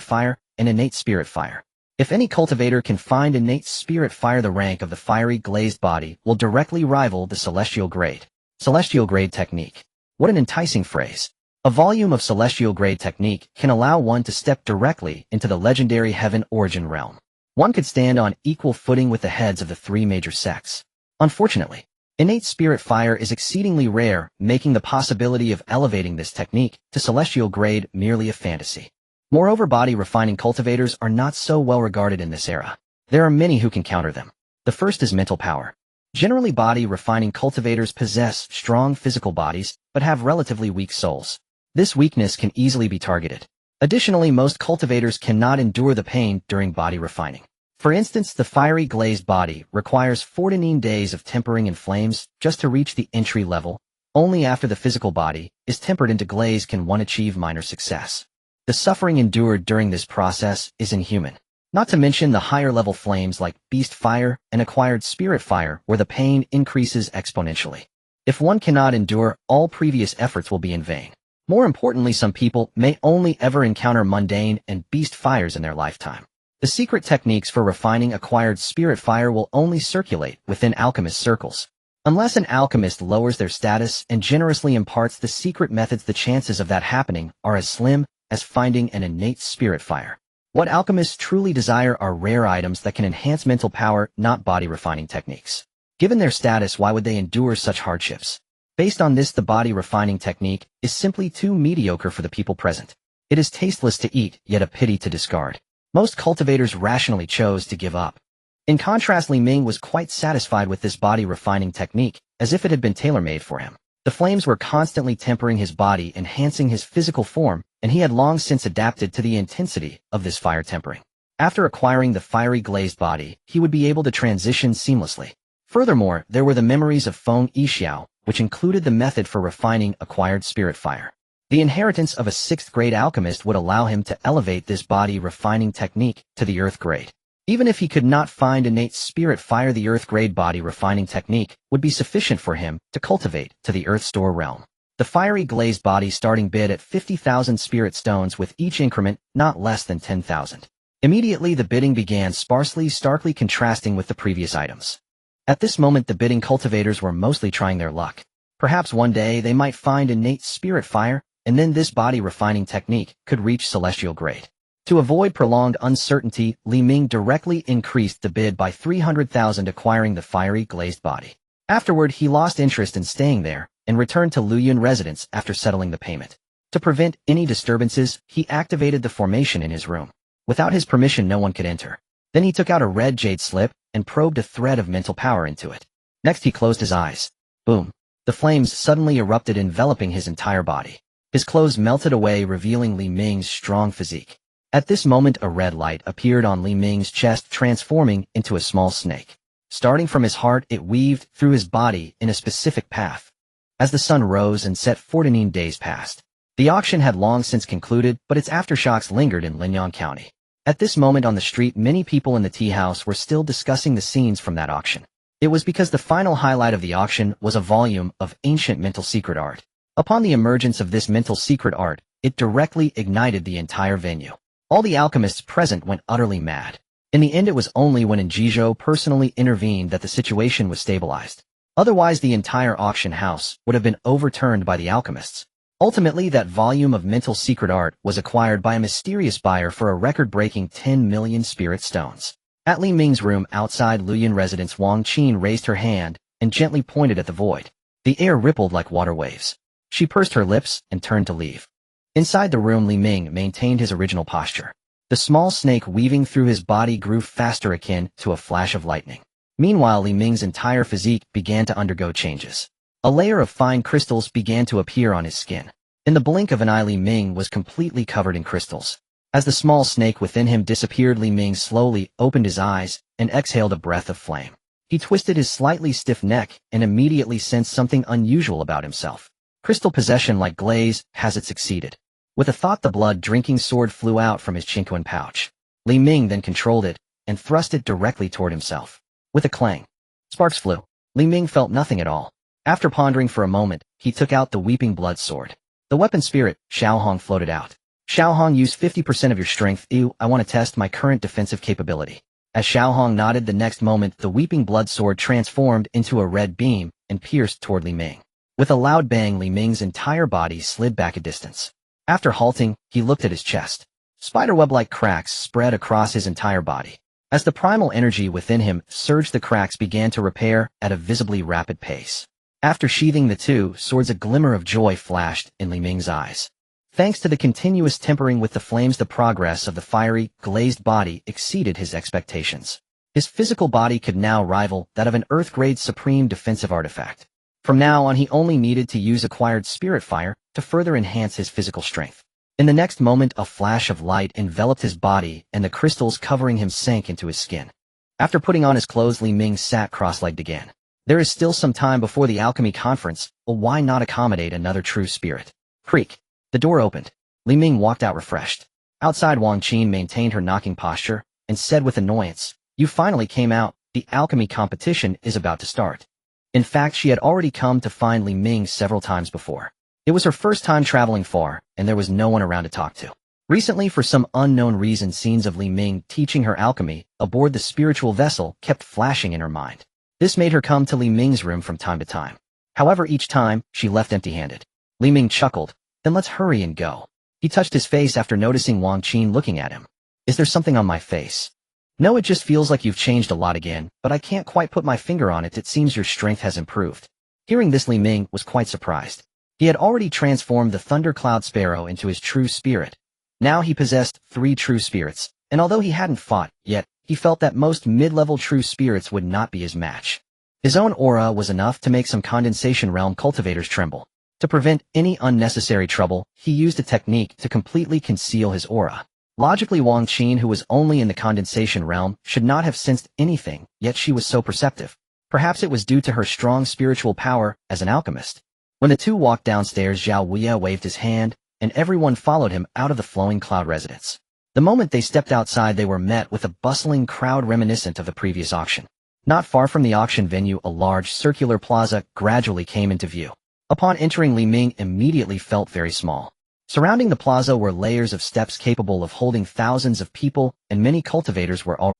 fire, and innate spirit fire. If any cultivator can find innate spirit fire, the rank of the fiery glazed body will directly rival the celestial grade. Celestial grade technique. What an enticing phrase. A volume of celestial grade technique can allow one to step directly into the legendary heaven origin realm. One could stand on equal footing with the heads of the three major sects. Unfortunately, innate spirit fire is exceedingly rare, making the possibility of elevating this technique to celestial grade merely a fantasy. Moreover, body refining cultivators are not so well regarded in this era. There are many who can counter them. The first is mental power. Generally, body refining cultivators possess strong physical bodies, but have relatively weak souls. This weakness can easily be targeted. Additionally, most cultivators cannot endure the pain during body refining. For instance, the fiery glazed body requires 14 days of tempering in flames just to reach the entry level. Only after the physical body is tempered into glaze can one achieve minor success. The suffering endured during this process is inhuman. Not to mention the higher level flames like beast fire and acquired spirit fire, where the pain increases exponentially. If one cannot endure, all previous efforts will be in vain. More importantly, some people may only ever encounter mundane and beast fires in their lifetime. The secret techniques for refining acquired spirit fire will only circulate within alchemist circles. Unless an alchemist lowers their status and generously imparts the secret methods, the chances of that happening are as slim as finding an innate spirit fire. What alchemists truly desire are rare items that can enhance mental power, not body refining techniques. Given their status, why would they endure such hardships? Based on this, the body refining technique is simply too mediocre for the people present. It is tasteless to eat, yet a pity to discard. Most cultivators rationally chose to give up. In contrast, Li Ming was quite satisfied with this body refining technique, as if it had been tailor-made for him. The flames were constantly tempering his body, enhancing his physical form, and he had long since adapted to the intensity of this fire tempering. After acquiring the fiery glazed body, he would be able to transition seamlessly. Furthermore, there were the memories of Feng Yixiao, which included the method for refining acquired spirit fire. The inheritance of a 6th grade alchemist would allow him to elevate this body refining technique to the earth grade. Even if he could not find innate spirit fire, the earth grade body refining technique would be sufficient for him to cultivate to the earth store realm. The fiery glazed body starting bid at 50,000 spirit stones, with each increment not less than 10,000. Immediately the bidding began sparsely, starkly contrasting with the previous items. At this moment, the bidding cultivators were mostly trying their luck. Perhaps one day they might find innate spirit fire, and then this body refining technique could reach celestial grade. To avoid prolonged uncertainty, Li Ming directly increased the bid by 300,000, acquiring the fiery glazed body. Afterward, he lost interest in staying there and returned to Luyun residence after settling the payment. To prevent any disturbances, he activated the formation in his room. Without his permission, no one could enter. Then he took out a red jade slip and probed a thread of mental power into it. Next, he closed his eyes. Boom! The flames suddenly erupted, enveloping his entire body. His clothes melted away, revealing Li Ming's strong physique. At this moment, a red light appeared on Li Ming's chest, transforming into a small snake. Starting from his heart, it weaved through his body in a specific path. As the sun rose and set, 14 days passed. The auction had long since concluded, but its aftershocks lingered in Linyang County. At this moment on the street, many people in the tea house were still discussing the scenes from that auction. It was because the final highlight of the auction was a volume of ancient mental secret art. Upon the emergence of this mental secret art, it directly ignited the entire venue. All the alchemists present went utterly mad. In the end, it was only when Njizhou personally intervened that the situation was stabilized. Otherwise, the entire auction house would have been overturned by the alchemists. Ultimately, that volume of mental secret art was acquired by a mysterious buyer for a record-breaking 10 million spirit stones. At Li Ming's room outside Luyun residence, Wang Qin raised her hand and gently pointed at the void. The air rippled like water waves. She pursed her lips and turned to leave. Inside the room, Li Ming maintained his original posture. The small snake weaving through his body grew faster, akin to a flash of lightning. Meanwhile, Li Ming's entire physique began to undergo changes. A layer of fine crystals began to appear on his skin. In the blink of an eye, Li Ming was completely covered in crystals. As the small snake within him disappeared, Li Ming slowly opened his eyes and exhaled a breath of flame. He twisted his slightly stiff neck and immediately sensed something unusual about himself. Crystal possession like glaze has it succeeded. With a thought, the blood-drinking sword flew out from his Qingmei pouch. Li Ming then controlled it and thrust it directly toward himself. With a clang, sparks flew. Li Ming felt nothing at all. After pondering for a moment, he took out the weeping blood sword. The weapon spirit, Xiao Huohuo, floated out. Xiaohong, use 50% of your strength. Ew, I want to test my current defensive capability. As Xiaohong nodded, the next moment the weeping blood sword transformed into a red beam and pierced toward Li Ming. With a loud bang, Li Ming's entire body slid back a distance. After halting, he looked at his chest. Spiderweb-like cracks spread across his entire body. As the primal energy within him surged, the cracks began to repair at a visibly rapid pace. After sheathing the two swords, a glimmer of joy flashed in Li Ming's eyes. Thanks to the continuous tempering with the flames, the progress of the fiery, glazed body exceeded his expectations. His physical body could now rival that of an Earth-grade supreme defensive artifact. From now on, he only needed to use acquired spirit fire to further enhance his physical strength. In the next moment, a flash of light enveloped his body and the crystals covering him sank into his skin. After putting on his clothes, Li Ming sat cross-legged again. There is still some time before the alchemy conference, but why not accommodate another true spirit? Creak. The door opened. Li Ming walked out refreshed. Outside, Wang Qin maintained her knocking posture and said with annoyance, "You finally came out. The alchemy competition is about to start." In fact, she had already come to find Li Ming several times before. It was her first time traveling far, and there was no one around to talk to. Recently, for some unknown reason, scenes of Li Ming teaching her alchemy aboard the spiritual vessel kept flashing in her mind. This made her come to Li Ming's room from time to time. However, each time, she left empty-handed. Li Ming chuckled. "Then let's hurry and go." He touched his face after noticing Wang Qin looking at him. "Is there something on my face?" "No, it just feels like you've changed a lot again, but I can't quite put my finger on it. It seems your strength has improved." Hearing this, Li Ming was quite surprised. He had already transformed the Thundercloud Sparrow into his true spirit. Now he possessed 3 true spirits, and although he hadn't fought yet, he felt that most mid-level true spirits would not be his match. His own aura was enough to make some condensation realm cultivators tremble. To prevent any unnecessary trouble, he used a technique to completely conceal his aura. Logically, Wang Qin, who was only in the condensation realm, should not have sensed anything, yet she was so perceptive. Perhaps it was due to her strong spiritual power as an alchemist. When the two walked downstairs, Xiao Huohuo waved his hand, and everyone followed him out of the flowing cloud residence. The moment they stepped outside, they were met with a bustling crowd reminiscent of the previous auction. Not far from the auction venue, a large circular plaza gradually came into view. Upon entering, Li Ming immediately felt very small. Surrounding the plaza were layers of steps capable of holding thousands of people, and many cultivators were already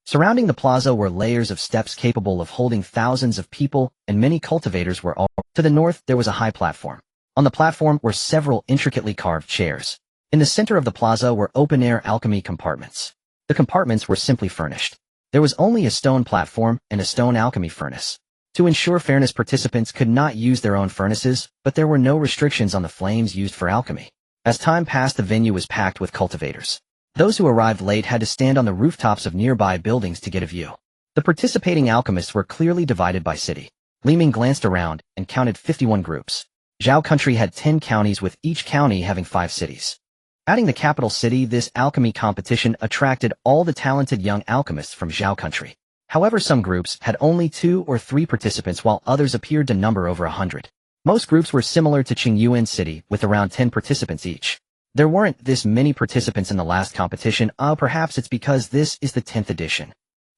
To the north, there was a high platform. On the platform were several intricately carved chairs. In the center of the plaza were open-air alchemy compartments. The compartments were simply furnished. There was only a stone platform and a stone alchemy furnace. To ensure fairness, participants could not use their own furnaces, but there were no restrictions on the flames used for alchemy. As time passed, the venue was packed with cultivators. Those who arrived late had to stand on the rooftops of nearby buildings to get a view. The participating alchemists were clearly divided by city. Li Ming glanced around and counted 51 groups. Zhao country had 10 counties, with each county having 5 cities. Adding the capital city, this alchemy competition attracted all the talented young alchemists from Zhao country. However, some groups had only 2 or 3 participants, while others appeared to number over 100. Most groups were similar to Qingmei City, with around 10 participants each. There weren't this many participants in the last competition. Perhaps it's because this is the 10th edition.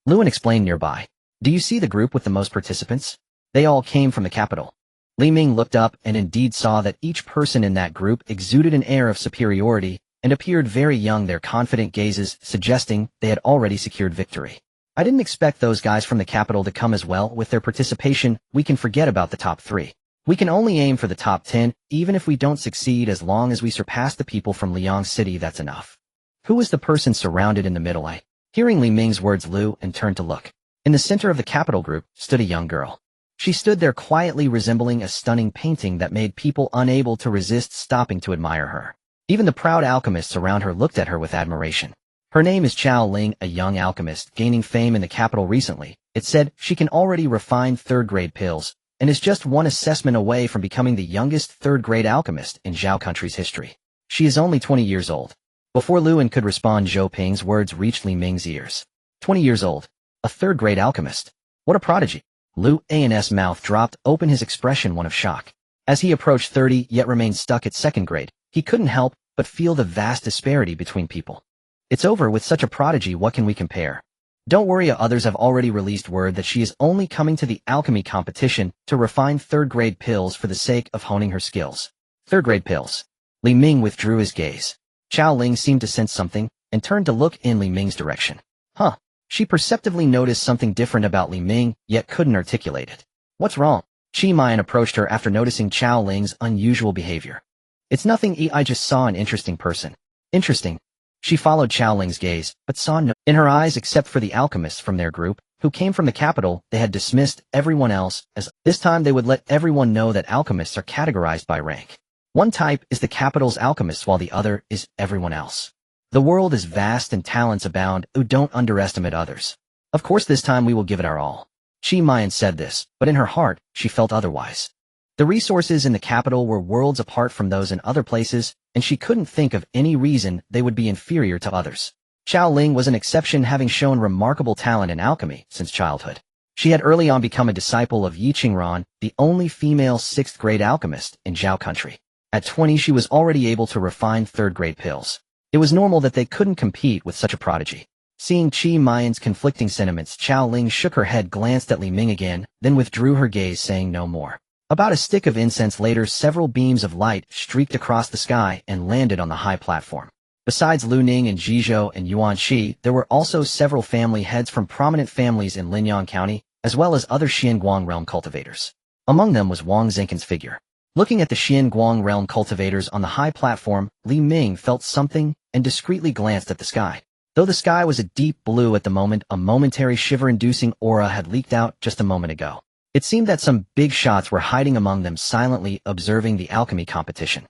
Lewin explained nearby. "Do you see the group with the most participants? They all came from the capital." Li Ming looked up and indeed saw that each person in that group exuded an air of superiority and appeared very young, their confident gazes suggesting they had already secured victory. "I didn't expect those guys from the capital to come as well. With their participation, we can forget about the top 3. We can only aim for the top 10, even if we don't succeed. As long as we surpass the people from Liang City, that's enough." Who was the person surrounded in the middle? Hearing Li Ming's words, Lu and turned to look. In the center of the capital group stood a young girl. She stood there quietly, resembling a stunning painting that made people unable to resist stopping to admire her. Even the proud alchemists around her looked at her with admiration. Her name is Chao Ling, a young alchemist gaining fame in the capital recently. It said she can already refine third-grade pills, and is just one assessment away from becoming the youngest third-grade alchemist in Zhao country's history. She is only 20 years old. Before Luan could respond, Zhou Ping's words reached Li Ming's ears. 20 years old. A third-grade alchemist. What a prodigy. Lu An's mouth dropped open, his expression one of shock. As he approached 30 yet remained stuck at second grade, he couldn't help but feel the vast disparity between people. "It's over with such a prodigy. What can we compare?" "Don't worry, others have already released word that she is only coming to the alchemy competition to refine third-grade pills for the sake of honing her skills." Third-grade pills. Li Ming withdrew his gaze. Xiao Ling seemed to sense something, and turned to look in Li Ming's direction. Huh. She perceptively noticed something different about Li Ming, yet couldn't articulate it. What's wrong? Qingmei approached her after noticing Xiao Ling's unusual behavior. It's nothing, I just saw an interesting person. Interesting. She followed Xiao Ling's gaze, but saw no in her eyes except for the alchemists from their group, who came from the capital. They had dismissed everyone else, as this time they would let everyone know that alchemists are categorized by rank. One type is the capital's alchemists while the other is everyone else. The world is vast and talents abound, don't underestimate others. Of course this time we will give it our all. Qingmei said this, but in her heart, she felt otherwise. The resources in the capital were worlds apart from those in other places, and she couldn't think of any reason they would be inferior to others. Xiao Ling was an exception, having shown remarkable talent in alchemy since childhood. She had early on become a disciple of Yi Qingran, the only female 6th-grade alchemist in Zhao country. At 20 she was already able to refine 3rd-grade pills. It was normal that they couldn't compete with such a prodigy. Seeing Qingmei's conflicting sentiments, Xiao Ling shook her head, glanced at Li Ming again, then withdrew her gaze, saying no more. About a stick of incense later, several beams of light streaked across the sky and landed on the high platform. Besides Lu Ning and Zhizhou and Yuanxi, there were also several family heads from prominent families in Linyang County, as well as other Xianguang realm cultivators. Among them was Wang Zenkin's figure. Looking at the Xianguang realm cultivators on the high platform, Li Ming felt something and discreetly glanced at the sky. Though the sky was a deep blue at the moment, a momentary shiver-inducing aura had leaked out just a moment ago. It seemed that some big shots were hiding among them, silently observing the alchemy competition.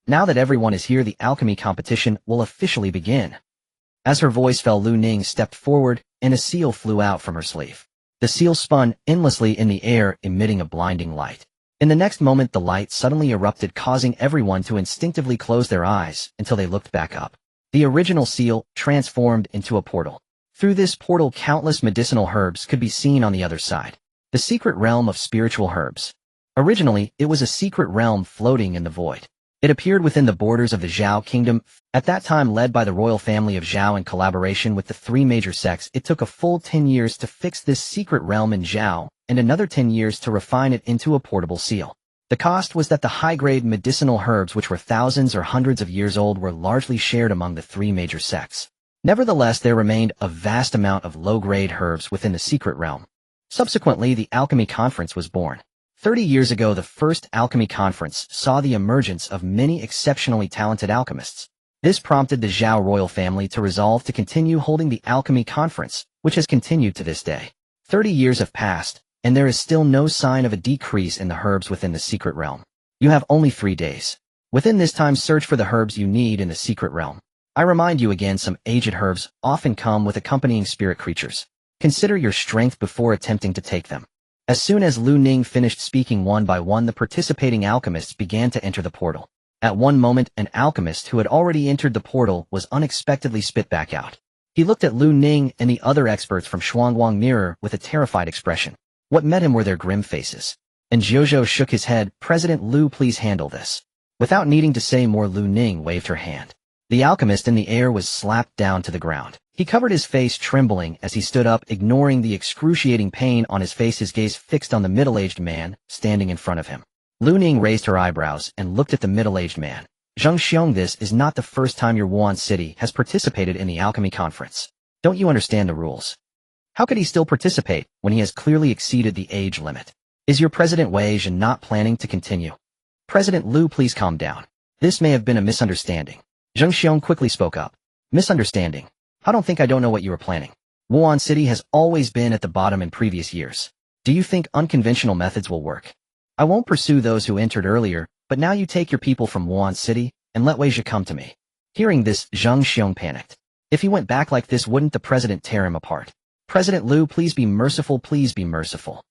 Now that everyone is here, the alchemy competition will officially begin. As her voice fell, Lu Ning stepped forward, and a seal flew out from her sleeve. The seal spun endlessly in the air, emitting a blinding light. In the next moment, the light suddenly erupted, causing everyone to instinctively close their eyes until they looked back up. The original seal transformed into a portal. Through this portal, countless medicinal herbs could be seen on the other side. The secret realm of spiritual herbs. Originally, it was a secret realm floating in the void. It appeared within the borders of the Zhao kingdom, at that time led by the royal family of Zhao in collaboration with the 3 major sects. It took a full 10 years to fix this secret realm in Zhao, and another 10 years to refine it into a portable seal. The cost was that the high-grade medicinal herbs, which were thousands or hundreds of years old, were largely shared among the 3 major sects. Nevertheless, there remained a vast amount of low-grade herbs within the secret realm. Subsequently, the Alchemy Conference was born. 30 years ago, the first Alchemy Conference saw the emergence of many exceptionally talented alchemists. This prompted the Zhao royal family to resolve to continue holding the Alchemy Conference, which has continued to this day. 30 years have passed, and there is still no sign of a decrease in the herbs within the secret realm. You have only 3 days. Within this time, search for the herbs you need in the secret realm. I remind you again, some aged herbs often come with accompanying spirit creatures. Consider your strength before attempting to take them. As soon as Lu Ning finished speaking, one by one the participating alchemists began to enter the portal. At one moment, an alchemist who had already entered the portal was unexpectedly spit back out. He looked at Lu Ning and the other experts from Shuangguang Mirror with a terrified expression. What met him were their grim faces. And Zhizhou shook his head. President Lu, please handle this. Without needing to say more, Lu Ning waved her hand. The alchemist in the air was slapped down to the ground. He covered his face, trembling as he stood up, ignoring the excruciating pain on his face, his gaze fixed on the middle-aged man standing in front of him. Lu Ning raised her eyebrows and looked at the middle-aged man. Zheng Xiong, this is not the first time your Wuhan city has participated in the Alchemy Conference. Don't you understand the rules? How could he still participate when he has clearly exceeded the age limit? Is your President Wei Zhen not planning to continue? President Lu, please calm down. This may have been a misunderstanding. Zheng Xiong quickly spoke up. Misunderstanding? I don't know what you were planning. Wuhan City has always been at the bottom in previous years. Do you think unconventional methods will work? I won't pursue those who entered earlier, but now you take your people from Wuhan City and let Wei Zhe come to me. Hearing this, Zheng Xiong panicked. If he went back like this, wouldn't the president tear him apart? President Lu, please be merciful, please be merciful.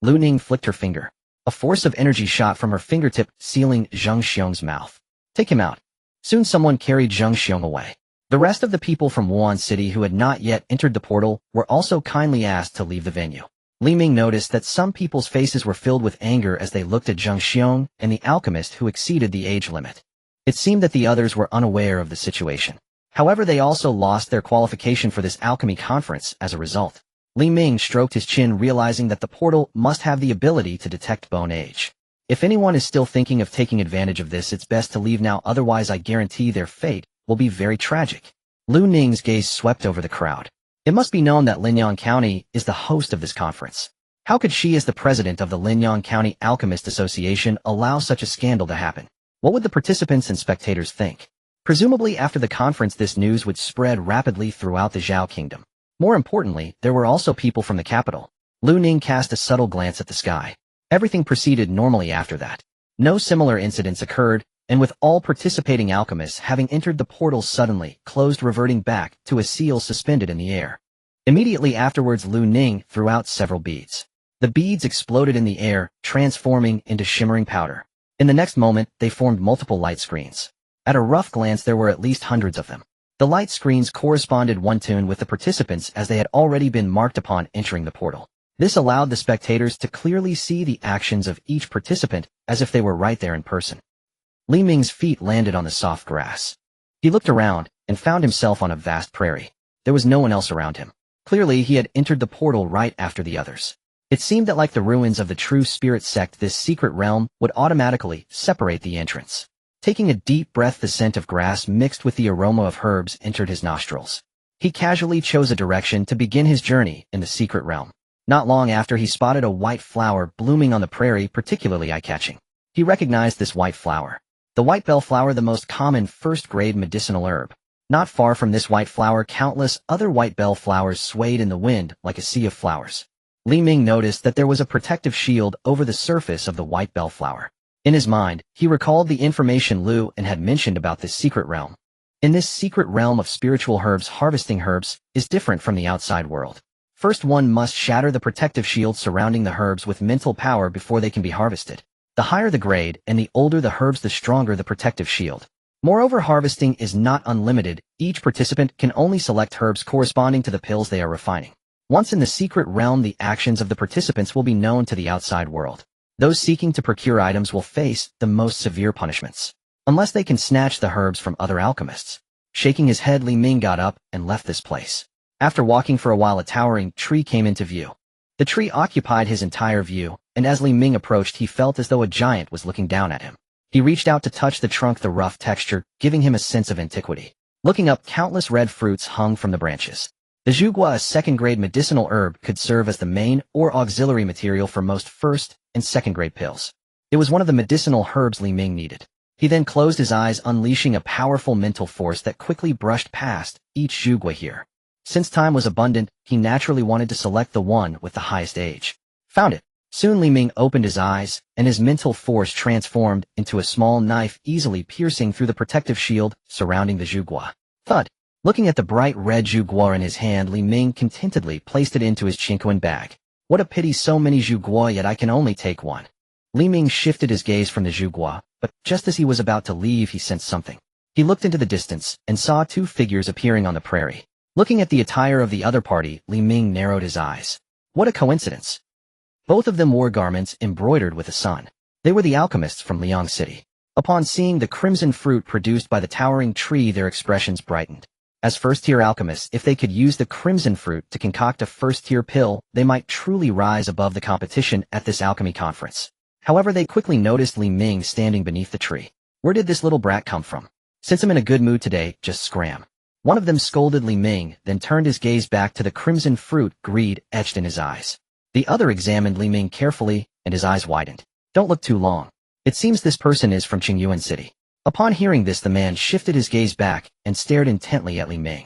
Lu Ning flicked her finger. A force of energy shot from her fingertip, sealing Zheng Xiong's mouth. Take him out. Soon someone carried Zheng Xiong away. The rest of the people from Wuhan City who had not yet entered the portal were also kindly asked to leave the venue. Li Ming noticed that some people's faces were filled with anger as they looked at Zheng Xiong and the alchemist who exceeded the age limit. It seemed that the others were unaware of the situation. However, they also lost their qualification for this alchemy conference as a result. Li Ming stroked his chin, realizing that the portal must have the ability to detect bone age. If anyone is still thinking of taking advantage of this, it's best to leave now, otherwise I guarantee their fate will be very tragic. Lu Ning's gaze swept over the crowd. It must be known that Linyang County is the host of this conference. How could she, as the president of the Linyang County Alchemist Association, allow such a scandal to happen? What would the participants and spectators think? Presumably after the conference this news would spread rapidly throughout the Zhao Kingdom. More importantly, there were also people from the capital. Lu Ning cast a subtle glance at the sky. Everything proceeded normally after that. No similar incidents occurred, and with all participating alchemists having entered the portal suddenly closed, reverting back to a seal suspended in the air. Immediately afterwards Lu Ning threw out several beads. The beads exploded in the air, transforming into shimmering powder. In the next moment, they formed multiple light screens. At a rough glance there were at least hundreds of them. The light screens corresponded one-to-one with the participants as they had already been marked upon entering the portal. This allowed the spectators to clearly see the actions of each participant as if they were right there in person. Li Ming's feet landed on the soft grass. He looked around and found himself on a vast prairie. There was no one else around him. Clearly, he had entered the portal right after the others. It seemed that like the ruins of the true spirit sect, this secret realm would automatically separate the entrance. Taking a deep breath, the scent of grass mixed with the aroma of herbs entered his nostrils. He casually chose a direction to begin his journey in the secret realm. Not long after, he spotted a white flower blooming on the prairie, particularly eye-catching. He recognized this white flower. The white bellflower, the most common first-grade medicinal herb. Not far from this white flower, countless other white bellflowers swayed in the wind like a sea of flowers. Li Ming noticed that there was a protective shield over the surface of the white bellflower. In his mind, he recalled the information Lu and had mentioned about this secret realm. In this secret realm of spiritual herbs, harvesting herbs is different from the outside world. First, one must shatter the protective shield surrounding the herbs with mental power before they can be harvested. The higher the grade and the older the herbs, the stronger the protective shield. Moreover, harvesting is not unlimited. Each participant can only select herbs corresponding to the pills they are refining. Once in the secret realm, the actions of the participants will be known to the outside world. Those seeking to procure items will face the most severe punishments, unless they can snatch the herbs from other alchemists. Shaking his head, Li Ming got up and left this place. After walking for a while, a towering tree came into view. The tree occupied his entire view, and as Li Ming approached, he felt as though a giant was looking down at him. He reached out to touch the trunk, the rough texture, giving him a sense of antiquity. Looking up, countless red fruits hung from the branches. The zhugua, a second-grade medicinal herb, could serve as the main or auxiliary material for most first- and second-grade pills. It was one of the medicinal herbs Li Ming needed. He then closed his eyes, unleashing a powerful mental force that quickly brushed past each zhugua here. Since time was abundant, he naturally wanted to select the one with the highest age. Found it. Soon Li Ming opened his eyes, and his mental force transformed into a small knife, easily piercing through the protective shield surrounding the zhugua. Thud. Looking at the bright red zhugua in his hand, Li Ming contentedly placed it into his Qingmei bag. What a pity, so many zhugua, yet I can only take one. Li Ming shifted his gaze from the zhugua, but just as he was about to leave, he sensed something. He looked into the distance and saw two figures appearing on the prairie. Looking at the attire of the other party, Li Ming narrowed his eyes. What a coincidence. Both of them wore garments embroidered with the sun. They were the alchemists from Liang City. Upon seeing the crimson fruit produced by the towering tree, their expressions brightened. As first-tier alchemists, if they could use the crimson fruit to concoct a first-tier pill, they might truly rise above the competition at this alchemy conference. However, they quickly noticed Li Ming standing beneath the tree. Where did this little brat come from? Since I'm in a good mood today, just scram. One of them scolded Li Ming, then turned his gaze back to the crimson fruit, greed etched in his eyes. The other examined Li Ming carefully, and his eyes widened. Don't look too long. It seems this person is from Qingmei City. Upon hearing this, the man shifted his gaze back and stared intently at Li Ming.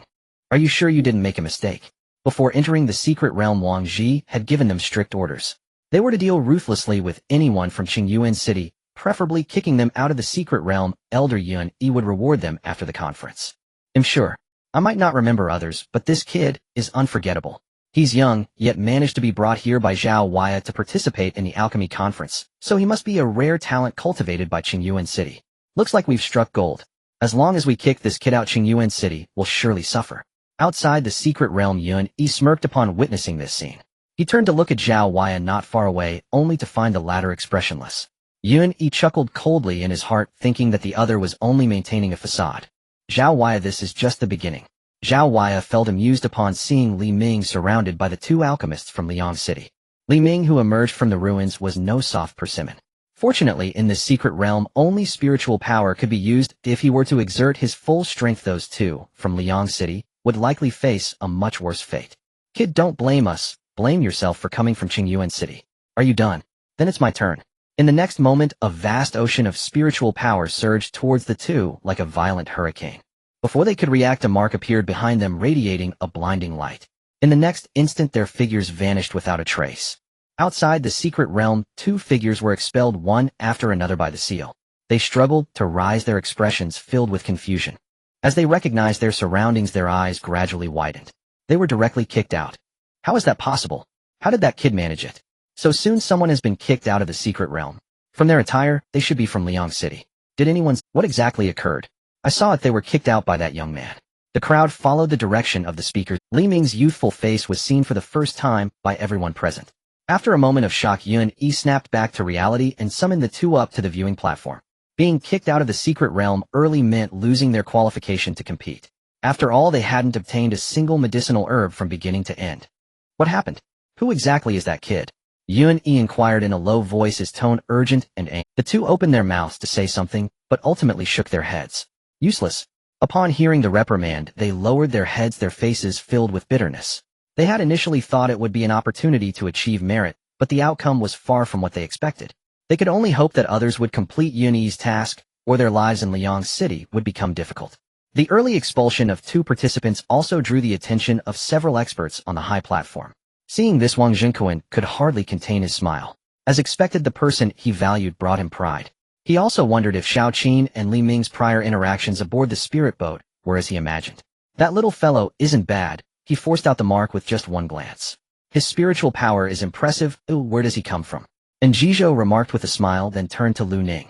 Are you sure you didn't make a mistake? Before entering the secret realm, Wang Ji had given them strict orders. They were to deal ruthlessly with anyone from Qingmei City, preferably kicking them out of the secret realm. Elder Yun Yi would reward them after the conference. I'm sure. I might not remember others, but this kid is unforgettable. He's young, yet managed to be brought here by Xiao Huohuo to participate in the alchemy conference, so he must be a rare talent cultivated by Qingmei City. Looks like we've struck gold. As long as we kick this kid out, Qingmei City will surely suffer. Outside the secret realm, Yun Yi smirked upon witnessing this scene. He turned to look at Xiao Huohuo not far away, only to find the latter expressionless. Yun Yi chuckled coldly in his heart, thinking that the other was only maintaining a facade. Xiao Huohuo, this is just the beginning. Xiao Huohuo felt amused upon seeing Li Ming surrounded by the two alchemists from Liang City. Li Ming, who emerged from the ruins, was no soft persimmon. Fortunately, in this secret realm, only spiritual power could be used. If he were to exert his full strength, those two, from Liang City, would likely face a much worse fate. Kid, don't blame us. Blame yourself for coming from Qingmei City. Are you done? Then it's my turn. In the next moment, a vast ocean of spiritual power surged towards the two like a violent hurricane. Before they could react, a mark appeared behind them, radiating a blinding light. In the next instant, their figures vanished without a trace. Outside the secret realm, two figures were expelled one after another by the seal. They struggled to rise, their expressions filled with confusion. As they recognized their surroundings, their eyes gradually widened. They were directly kicked out. How is that possible? How did that kid manage it? So soon someone has been kicked out of the secret realm. From their attire, they should be from Liang City. Did anyone? What exactly occurred? I saw it, they were kicked out by that young man. The crowd followed the direction of the speaker. Li Ming's youthful face was seen for the first time by everyone present. After a moment of shock, Yun-Yi snapped back to reality and summoned the two up to the viewing platform. Being kicked out of the secret realm early meant losing their qualification to compete. After all, they hadn't obtained a single medicinal herb from beginning to end. What happened? Who exactly is that kid? Yun-Yi inquired in a low voice, his tone urgent and angry. The two opened their mouths to say something, but ultimately shook their heads. Useless. Upon hearing the reprimand, they lowered their heads, their faces filled with bitterness. They had initially thought it would be an opportunity to achieve merit, but the outcome was far from what they expected. They could only hope that others would complete Yun-Yi's task, or their lives in Liang City would become difficult. The early expulsion of two participants also drew the attention of several experts on the high platform. Seeing this, Wang Zhenkuan could hardly contain his smile. As expected, the person he valued brought him pride. He also wondered if Xiao Qin and Li Ming's prior interactions aboard the spirit boat were as he imagined. That little fellow isn't bad. He forced out the mark with just one glance. His spiritual power is impressive. Ooh, where does he come from? And Jizhou remarked with a smile, then turned to Lu Ning.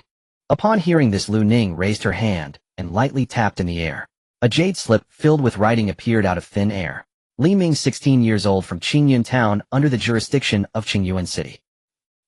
Upon hearing this, Lu Ning raised her hand and lightly tapped in the air. A jade slip filled with writing appeared out of thin air. Li Ming, 16 years old, from Qingyun Town, under the jurisdiction of Qingyuan City.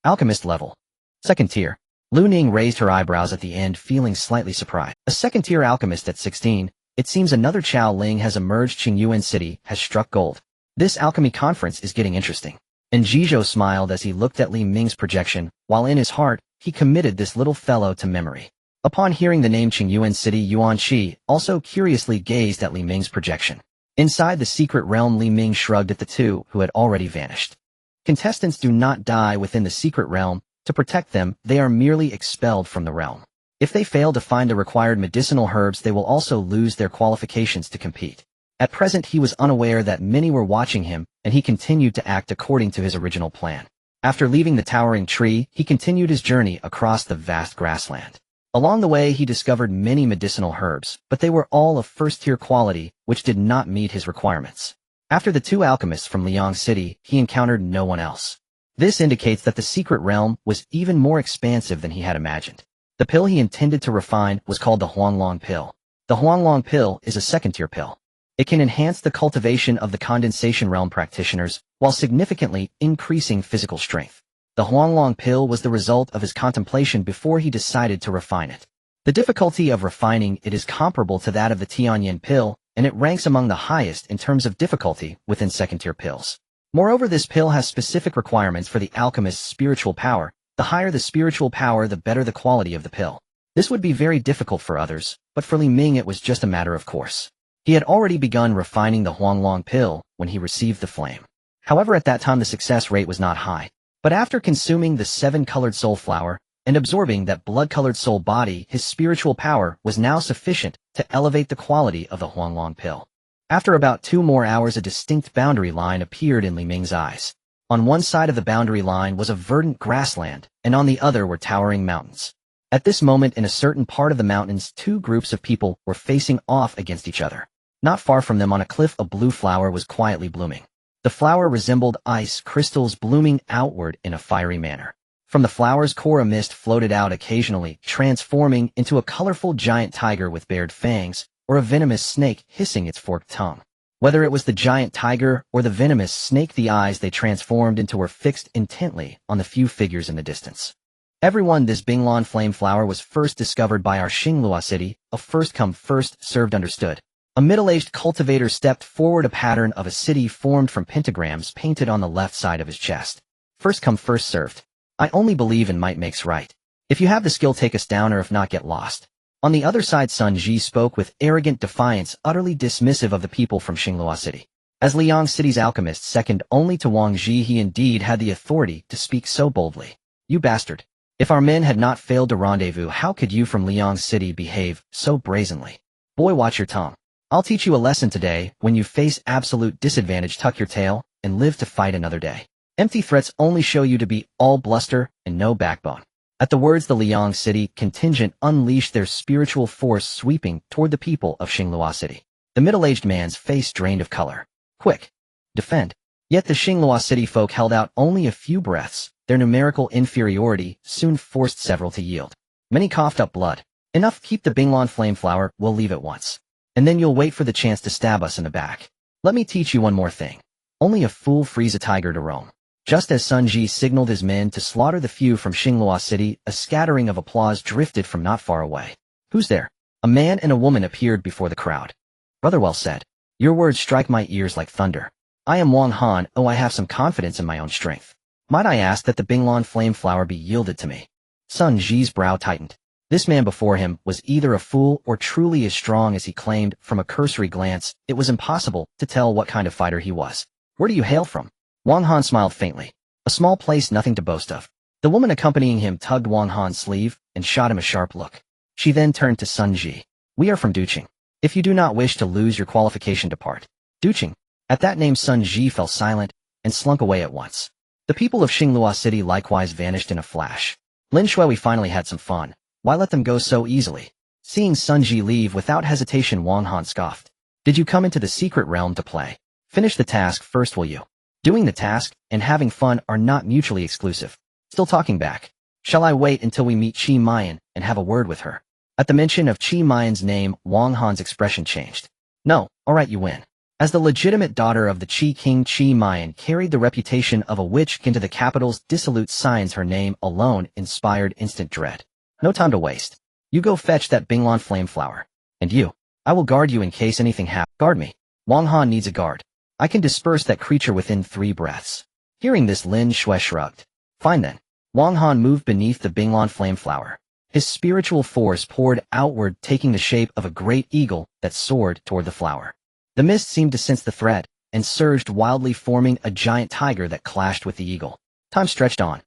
Alchemist level. Second tier. Lu Ning raised her eyebrows at the end, feeling slightly surprised. A second-tier alchemist at 16. It seems another Chao Ling has emerged. Qingyuan City has struck gold. This alchemy conference is getting interesting. And Jizhou smiled as he looked at Li Ming's projection, while in his heart, he committed this little fellow to memory. Upon hearing the name Qingyuan City, Yuan Shi also curiously gazed at Li Ming's projection. Inside the secret realm, Li Ming shrugged at the two who had already vanished. Contestants do not die within the secret realm. To protect them, they are merely expelled from the realm. If they fail to find the required medicinal herbs, they will also lose their qualifications to compete. At present, he was unaware that many were watching him, and he continued to act according to his original plan. After leaving the towering tree, he continued his journey across the vast grassland. Along the way, he discovered many medicinal herbs, but they were all of first-tier quality, which did not meet his requirements. After the two alchemists from Liang City, he encountered no one else. This indicates that the secret realm was even more expansive than he had imagined. The pill he intended to refine was called the Huanglong pill. The Huanglong pill is a second-tier pill. It can enhance the cultivation of the condensation realm practitioners, while significantly increasing physical strength. The Huanglong pill was the result of his contemplation before he decided to refine it. The difficulty of refining it is comparable to that of the Tianyan pill, and it ranks among the highest in terms of difficulty within second-tier pills. Moreover, this pill has specific requirements for the alchemist's spiritual power. The higher the spiritual power, the better the quality of the pill. This would be very difficult for others, but for Li Ming it was just a matter of course. He had already begun refining the Huanglong pill when he received the flame. However, at that time the success rate was not high. But after consuming the 7-colored soul flower and absorbing that blood-colored soul body, his spiritual power was now sufficient to elevate the quality of the Huanglong pill. After about 2 more hours, a distinct boundary line appeared in Li Ming's eyes. On one side of the boundary line was a verdant grassland, and on the other were towering mountains. At this moment, in a certain part of the mountains, 2 groups of people were facing off against each other. Not far from them on a cliff, a blue flower was quietly blooming. The flower resembled ice crystals blooming outward in a fiery manner. From the flower's core, a mist floated out occasionally, transforming into a colorful giant tiger with bared fangs, or a venomous snake hissing its forked tongue. Whether it was the giant tiger or the venomous snake, the eyes they transformed into were fixed intently on the few figures in the distance. Everyone, this Binglan flame flower was first discovered by our Xinglua City, a first-come, first-served understood. A middle-aged cultivator stepped forward, a pattern of a city formed from pentagrams painted on the left side of his chest. First come, first served. I only believe in might makes right. If you have the skill, take us down, or if not, get lost. On the other side, Sun Ji spoke with arrogant defiance, utterly dismissive of the people from Qingmei City. As Liang City's alchemist, second only to Wang Ji, he indeed had the authority to speak so boldly. You bastard! If our men had not failed to rendezvous, how could you from Liang City behave so brazenly? Boy, watch your tongue. I'll teach you a lesson today. When you face absolute disadvantage, tuck your tail and live to fight another day. Empty threats only show you to be all bluster and no backbone. At the words, the Liang City contingent unleashed their spiritual force, sweeping toward the people of Qingmei City. The middle-aged man's face drained of color. Quick! Defend! Yet the Qingmei City folk held out only a few breaths. Their numerical inferiority soon forced several to yield. Many coughed up blood. Enough, keep the Binglan flame flower, we'll leave at once. And then you'll wait for the chance to stab us in the back. Let me teach you one more thing. Only a fool frees a tiger to roam. Just as Sun Ji signaled his men to slaughter the few from Qingmei City, a scattering of applause drifted from not far away. Who's there? A man and a woman appeared before the crowd. Brother, well said. Your words strike my ears like thunder. I am Wang Han. Oh, I have some confidence in my own strength. Might I ask that the Binglan flame flower be yielded to me? Sun Ji's brow tightened. This man before him was either a fool or truly as strong as he claimed. From a cursory glance, it was impossible to tell what kind of fighter he was. Where do you hail from? Wang Han smiled faintly. A small place, nothing to boast of. The woman accompanying him tugged Wang Han's sleeve and shot him a sharp look. She then turned to Sun Ji. We are from Duqing. If you do not wish to lose your qualification, depart. Duqing. At that name, Sun Ji fell silent and slunk away at once. The people of Qingmei City likewise vanished in a flash. Lin Shui, we finally had some fun. Why let them go so easily? Seeing Sun Ji leave without hesitation, Wang Han scoffed. Did you come into the secret realm to play? Finish the task first, will you? Doing the task and having fun are not mutually exclusive. Still talking back. Shall I wait until we meet Qingmei and have a word with her? At the mention of Qingmei's name, Wang Han's expression changed. No, alright, you win. As the legitimate daughter of the Qi King, Qingmei carried the reputation of a witch into the capital's dissolute signs. Her name alone inspired instant dread. No time to waste. You go fetch that Binglan flame flower. And you, I will guard you in case anything happens. Guard me. Wang Han needs a guard. I can disperse that creature within 3 breaths. Hearing this, Lin Shui shrugged. Fine then. Wang Han moved beneath the Binglan flame flower. His spiritual force poured outward, taking the shape of a great eagle that soared toward the flower. The mist seemed to sense the threat and surged wildly, forming a giant tiger that clashed with the eagle. Time stretched on.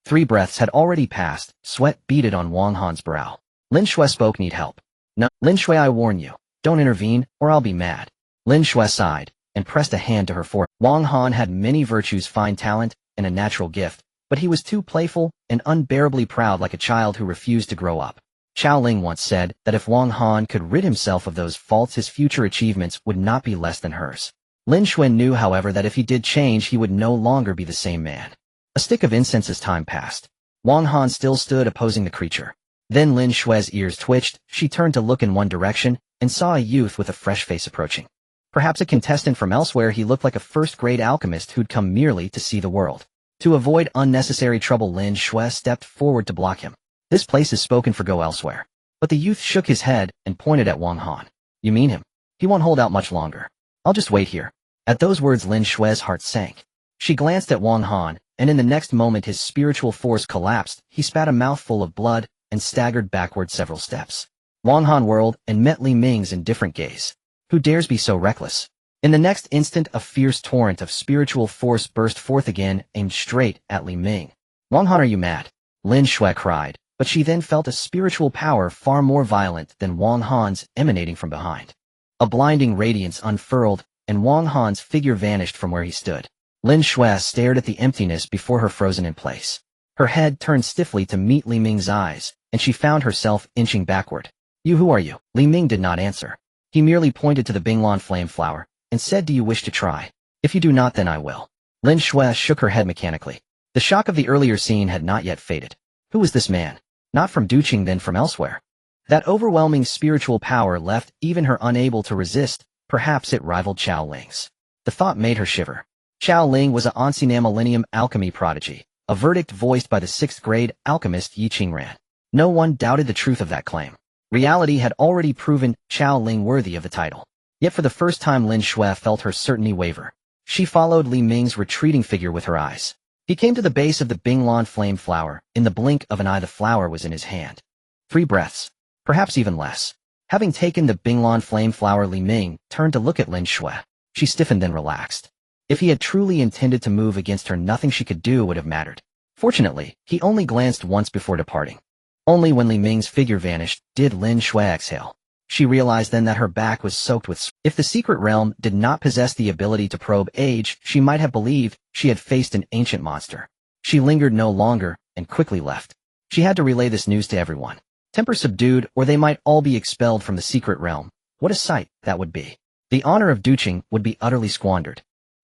3 breaths had already passed. Sweat beaded on Wang Han's brow. Lin Shui spoke. Need help? No. Lin Shui, I warn you. Don't intervene, or I'll be mad. Lin Shui sighed and pressed a hand to her forehead. Wang Han had many virtues, fine talent, and a natural gift, but he was too playful and unbearably proud, like a child who refused to grow up. Xiao Ling once said that if Wang Han could rid himself of those faults, his future achievements would not be less than hers. Lin Shui knew, however, that if he did change, he would no longer be the same man. A stick of incense. As time passed, Wang Han still stood opposing the creature. Then Lin Shui's ears twitched. She turned to look in one direction and saw a youth with a fresh face approaching. Perhaps a contestant from elsewhere. He looked like a first-grade alchemist who'd come merely to see the world. To avoid unnecessary trouble, Lin Shui stepped forward to block him. This place is spoken for, go elsewhere. But the youth shook his head and pointed at Wang Han. You mean him? He won't hold out much longer. I'll just wait here. At those words, Lin Shui's heart sank. She glanced at Wang Han, and in the next moment his spiritual force collapsed. He spat a mouthful of blood and staggered backward several steps. Wang Han whirled and met Li Ming's indifferent gaze. Who dares be so reckless? In the next instant, a fierce torrent of spiritual force burst forth again, aimed straight at Li Ming. Wang Han, are you mad? Lin Shui cried, but she then felt a spiritual power far more violent than Wang Han's emanating from behind. A blinding radiance unfurled, and Wang Han's figure vanished from where he stood. Lin Shui stared at the emptiness before her, frozen in place. Her head turned stiffly to meet Li Ming's eyes, and she found herself inching backward. You, who are you? Li Ming did not answer. He merely pointed to the Binglan flame flower and said, do you wish to try? If you do not, then I will. Lin Shui shook her head mechanically. The shock of the earlier scene had not yet faded. Who was this man? Not from Duqing, then from elsewhere. That overwhelming spiritual power left even her unable to resist. Perhaps it rivaled Xiao Ling's. The thought made her shiver. Xiao Ling was an ancient millennium alchemy prodigy, a verdict voiced by the 6th-grade alchemist Yi Qingran. No one doubted the truth of that claim. Reality had already proven Xiao Ling worthy of the title. Yet for the first time, Lin Shui felt her certainty waver. She followed Li Ming's retreating figure with her eyes. He came to the base of the Binglan flame flower. In the blink of an eye the flower was in his hand. 3 breaths. Perhaps even less. Having taken the Binglan flame flower, Li Ming turned to look at Lin Shui. She stiffened then relaxed. If he had truly intended to move against her, nothing she could do would have mattered. Fortunately, he only glanced once before departing. Only when Li Ming's figure vanished did Lin Shui exhale. She realized then that her back was soaked with sweat. If the secret realm did not possess the ability to probe age, she might have believed she had faced an ancient monster. She lingered no longer and quickly left. She had to relay this news to everyone. Temper subdued, or they might all be expelled from the secret realm. What a sight that would be. The honor of Duqing would be utterly squandered.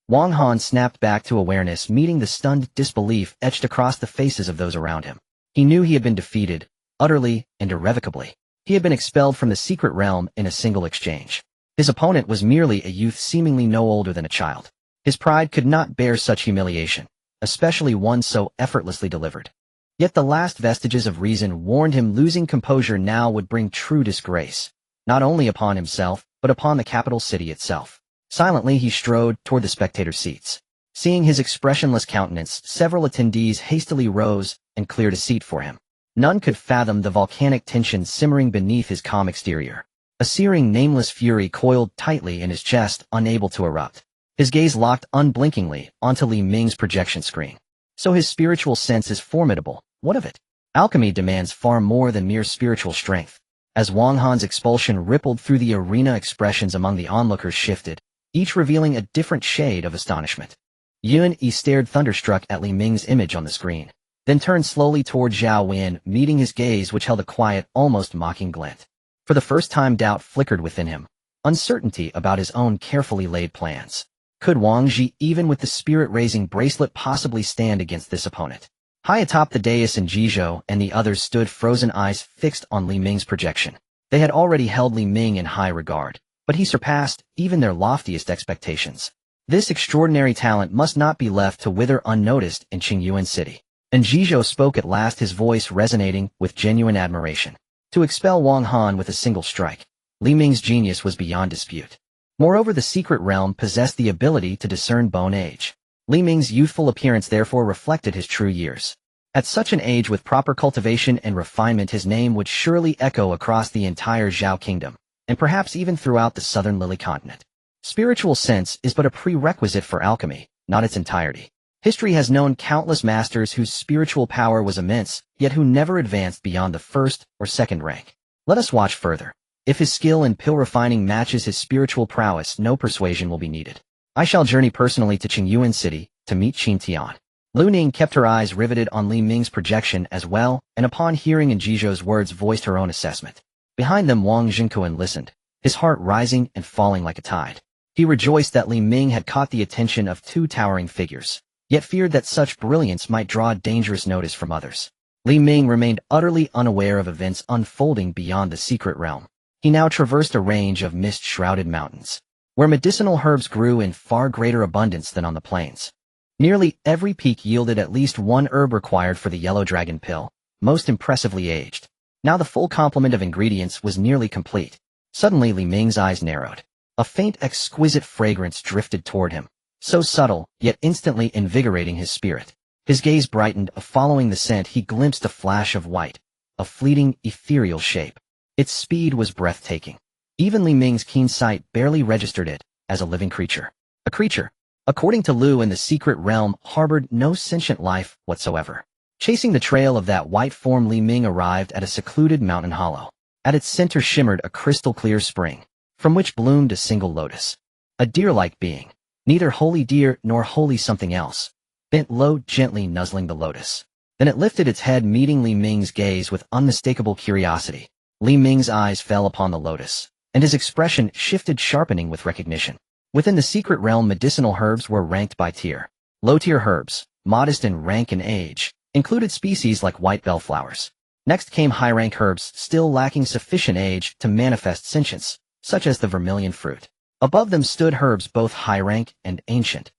Wang Han snapped back to awareness, meeting the stunned disbelief etched across the faces of those around him. He knew he had been defeated, utterly and irrevocably. He had been expelled from the secret realm in a single exchange. His opponent was merely a youth seemingly no older than a child. His pride could not bear such humiliation, especially one so effortlessly delivered. Yet the last vestiges of reason warned him losing composure now would bring true disgrace, not only upon himself, but upon the capital city itself. Silently he strode toward the spectator seats. Seeing his expressionless countenance, several attendees hastily rose and cleared a seat for him. None could fathom the volcanic tension simmering beneath his calm exterior. A searing, nameless fury coiled tightly in his chest, unable to erupt. His gaze locked unblinkingly onto Li Ming's projection screen. So his spiritual sense is formidable. What of it? Alchemy demands far more than mere spiritual strength. As Wang Han's expulsion rippled through the arena, expressions among the onlookers shifted, each revealing a different shade of astonishment. Yuan Yi stared thunderstruck at Li Ming's image on the screen, then turned slowly toward Zhao Wen, meeting his gaze which held a quiet, almost mocking glint. For the first time doubt flickered within him, uncertainty about his own carefully laid plans. Could Wang Ji, even with the spirit-raising bracelet, possibly stand against this opponent? High atop the dais, Jizhou and the others stood, frozen eyes fixed on Li Ming's projection. They had already held Li Ming in high regard, but he surpassed even their loftiest expectations. This extraordinary talent must not be left to wither unnoticed in Qingyuan City. And Jizhou spoke at last, his voice resonating with genuine admiration. To expel Wang Han with a single strike, Li Ming's genius was beyond dispute. Moreover, the secret realm possessed the ability to discern bone age. Li Ming's youthful appearance therefore reflected his true years. At such an age, with proper cultivation and refinement, his name would surely echo across the entire Zhao kingdom, and perhaps even throughout the southern Lily continent. Spiritual sense is but a prerequisite for alchemy, not its entirety. History has known countless masters whose spiritual power was immense, yet who never advanced beyond the first or second rank. Let us watch further. If his skill in pill refining matches his spiritual prowess, no persuasion will be needed. I shall journey personally to Qingyuan City to meet Qin Tian. Lu Ning kept her eyes riveted on Li Ming's projection as well, and upon hearing Jizhou's words voiced her own assessment. Behind them Wang Jingquan listened, his heart rising and falling like a tide. He rejoiced that Li Ming had caught the attention of 2 towering figures, yet feared that such brilliance might draw dangerous notice from others. Li Ming remained utterly unaware of events unfolding beyond the secret realm. He now traversed a range of mist-shrouded mountains, where medicinal herbs grew in far greater abundance than on the plains. Nearly every peak yielded at least one herb required for the yellow dragon pill, most impressively aged. Now the full complement of ingredients was nearly complete. Suddenly Li Ming's eyes narrowed. A faint, exquisite fragrance drifted toward him, so subtle, yet instantly invigorating his spirit. His gaze brightened, following the scent he glimpsed a flash of white, a fleeting, ethereal shape. Its speed was breathtaking. Even Li Ming's keen sight barely registered it as a living creature. A creature, according to Lu, in the secret realm, harbored no sentient life whatsoever. Chasing the trail of that white form, Li Ming arrived at a secluded mountain hollow. At its center shimmered a crystal-clear spring, from which bloomed a single lotus. A deer-like being, neither wholly deer nor wholly something else, bent low, gently nuzzling the lotus. Then it lifted its head, meeting Li Ming's gaze with unmistakable curiosity. Li Ming's eyes fell upon the lotus, and his expression shifted, sharpening with recognition. Within the secret realm, medicinal herbs were ranked by tier. Low-tier herbs, modest in rank and age, included species like white bellflowers. Next came high-rank herbs, still lacking sufficient age to manifest sentience, such as the vermilion fruit. Above them stood herbs both high-rank and ancient,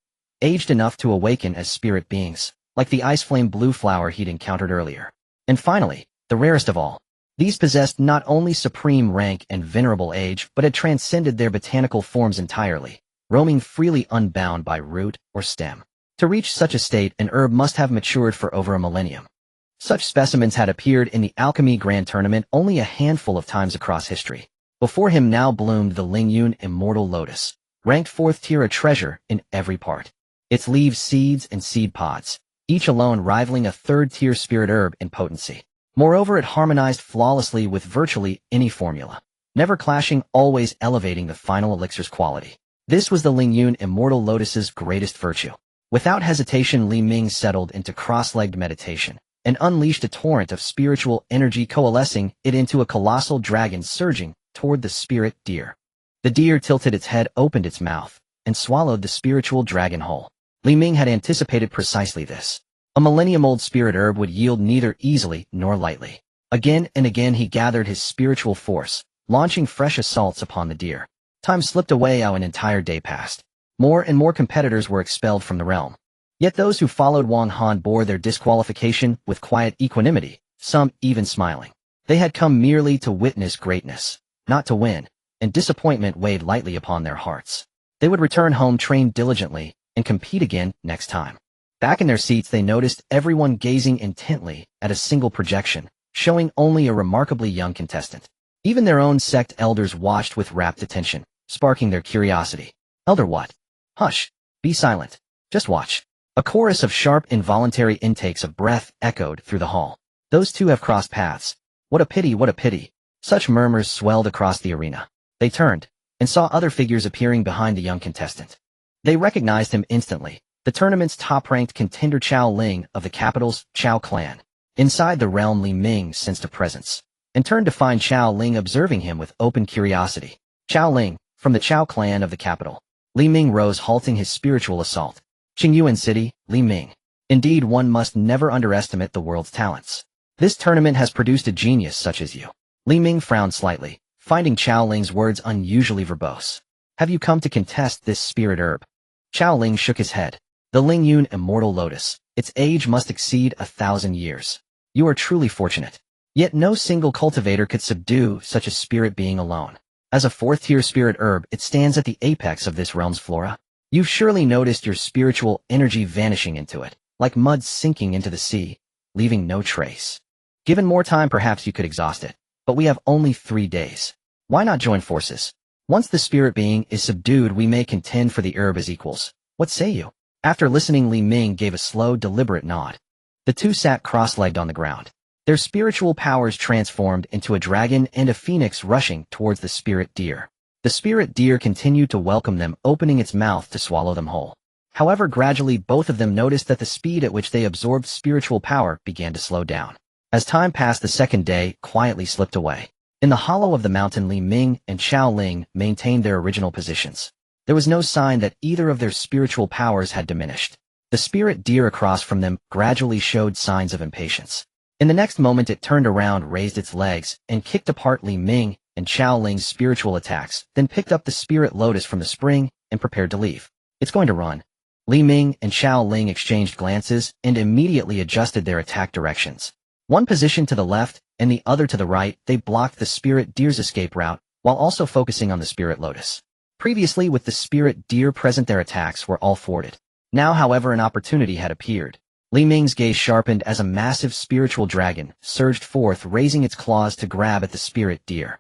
aged enough to awaken as spirit beings, like the ice-flame blue flower he'd encountered earlier. And finally, the rarest of all, these possessed not only supreme rank and venerable age, but had transcended their botanical forms entirely, roaming freely unbound by root or stem. To reach such a state, an herb must have matured for over a millennium. Such specimens had appeared in the Alchemy Grand Tournament only a handful of times across history. Before him now bloomed the Lingyun Immortal Lotus, ranked 4th tier, a treasure in every part. Its leaves, seeds, and seed pods, each alone rivaling a 3rd tier spirit herb in potency. Moreover, it harmonized flawlessly with virtually any formula, never clashing, always elevating the final elixir's quality. This was the Lingyun Immortal Lotus's greatest virtue. Without hesitation, Li Ming settled into cross-legged meditation and unleashed a torrent of spiritual energy, coalescing it into a colossal dragon surging toward the spirit deer. The deer tilted its head, opened its mouth, and swallowed the spiritual dragon whole. Li Ming had anticipated precisely this. A millennium-old spirit herb would yield neither easily nor lightly. Again and again he gathered his spiritual force, launching fresh assaults upon the deer. Time slipped away, how an entire day passed. More and more competitors were expelled from the realm. Yet those who followed Wang Han bore their disqualification with quiet equanimity, some even smiling. They had come merely to witness greatness, not to win, and disappointment weighed lightly upon their hearts. They would return home trained diligently and compete again next time. Back in their seats, they noticed everyone gazing intently at a single projection, showing only a remarkably young contestant. Even their own sect elders watched with rapt attention, sparking their curiosity. Elder what? Hush. Be silent. Just watch. A chorus of sharp, involuntary intakes of breath echoed through the hall. Those two have crossed paths. What a pity, what a pity. Such murmurs swelled across the arena. They turned and saw other figures appearing behind the young contestant. They recognized him instantly. The tournament's top-ranked contender Xiao Ling of the capital's Xiao clan. Inside the realm, Li Ming sensed a presence and turned to find Xiao Ling observing him with open curiosity. Xiao Ling, from the Xiao clan of the capital. Li Ming rose, halting his spiritual assault. Qingmei City, Li Ming. Indeed, one must never underestimate the world's talents. This tournament has produced a genius such as you. Li Ming frowned slightly, finding Xiao Ling's words unusually verbose. Have you come to contest this spirit herb? Xiao Ling shook his head. The Lingyun Immortal Lotus. Its age must exceed 1,000 years. You are truly fortunate. Yet no single cultivator could subdue such a spirit being alone. As a 4th-tier spirit herb, it stands at the apex of this realm's flora. You've surely noticed your spiritual energy vanishing into it, like mud sinking into the sea, leaving no trace. Given more time, perhaps you could exhaust it, but we have only 3 days. Why not join forces? Once the spirit being is subdued, we may contend for the herb as equals. What say you? After listening, Li Ming gave a slow, deliberate nod. The two sat cross-legged on the ground. Their spiritual powers transformed into a dragon and a phoenix rushing towards the spirit deer. The spirit deer continued to welcome them, opening its mouth to swallow them whole. However, gradually both of them noticed that the speed at which they absorbed spiritual power began to slow down. As time passed, the second day quietly slipped away. In the hollow of the mountain, Li Ming and Xiao Ling maintained their original positions. There was no sign that either of their spiritual powers had diminished. The spirit deer across from them gradually showed signs of impatience. In the next moment, it turned around, raised its legs, and kicked apart Li Ming and Xiao Ling's spiritual attacks, then picked up the spirit lotus from the spring and prepared to leave. It's going to run. Li Ming and Xiao Ling exchanged glances and immediately adjusted their attack directions. One position to the left and the other to the right, they blocked the spirit deer's escape route while also focusing on the spirit lotus. Previously, with the spirit deer present, their attacks were all thwarted. Now, however, an opportunity had appeared. Li Ming's gaze sharpened as a massive spiritual dragon surged forth, raising its claws to grab at the spirit deer.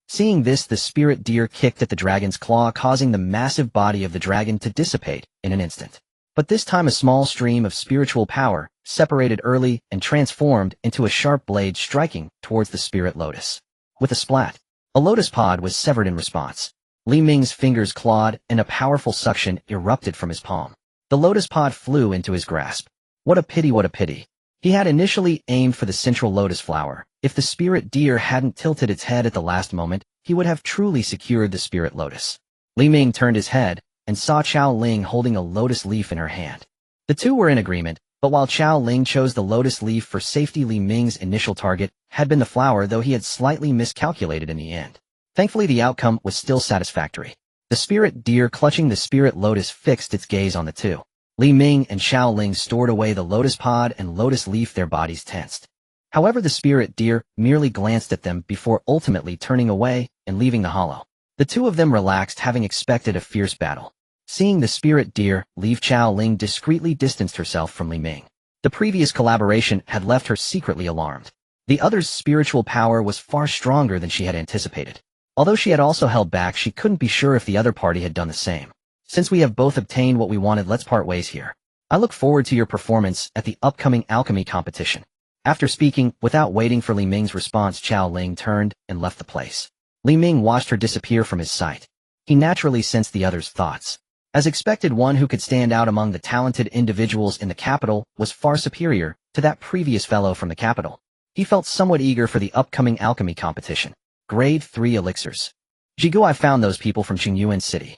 Seeing this, the spirit deer kicked at the dragon's claw, causing the massive body of the dragon to dissipate in an instant. But this time a small stream of spiritual power separated early and transformed into a sharp blade striking towards the spirit lotus. With a splat, a lotus pod was severed in response. Li Ming's fingers clawed and a powerful suction erupted from his palm. The lotus pod flew into his grasp. What a pity, what a pity. He had initially aimed for the central lotus flower. If the spirit deer hadn't tilted its head at the last moment, he would have truly secured the spirit lotus. Li Ming turned his head and saw Xiao Ling holding a lotus leaf in her hand. The two were in agreement, but while Xiao Ling chose the lotus leaf for safety, Li Ming's initial target had been the flower, though he had slightly miscalculated in the end. Thankfully, the outcome was still satisfactory. The spirit deer clutching the spirit lotus fixed its gaze on the two. Li Ming and Xiao Ling stored away the lotus pod and lotus leaf, their bodies tensed. However, the spirit deer merely glanced at them before ultimately turning away and leaving the hollow. The two of them relaxed, having expected a fierce battle. Seeing the spirit deer, leave Chao Ling discreetly distanced herself from Li Ming. The previous collaboration had left her secretly alarmed. The other's spiritual power was far stronger than she had anticipated. Although she had also held back, she couldn't be sure if the other party had done the same. Since we have both obtained what we wanted, let's part ways here. I look forward to your performance at the upcoming alchemy competition. After speaking, without waiting for Li Ming's response, Chao Ling turned and left the place. Li Ming watched her disappear from his sight. He naturally sensed the other's thoughts. As expected, one who could stand out among the talented individuals in the capital was far superior to that previous fellow from the capital. He felt somewhat eager for the upcoming alchemy competition. Grade 3 elixirs. Jigu, I found those people from Qingmei City.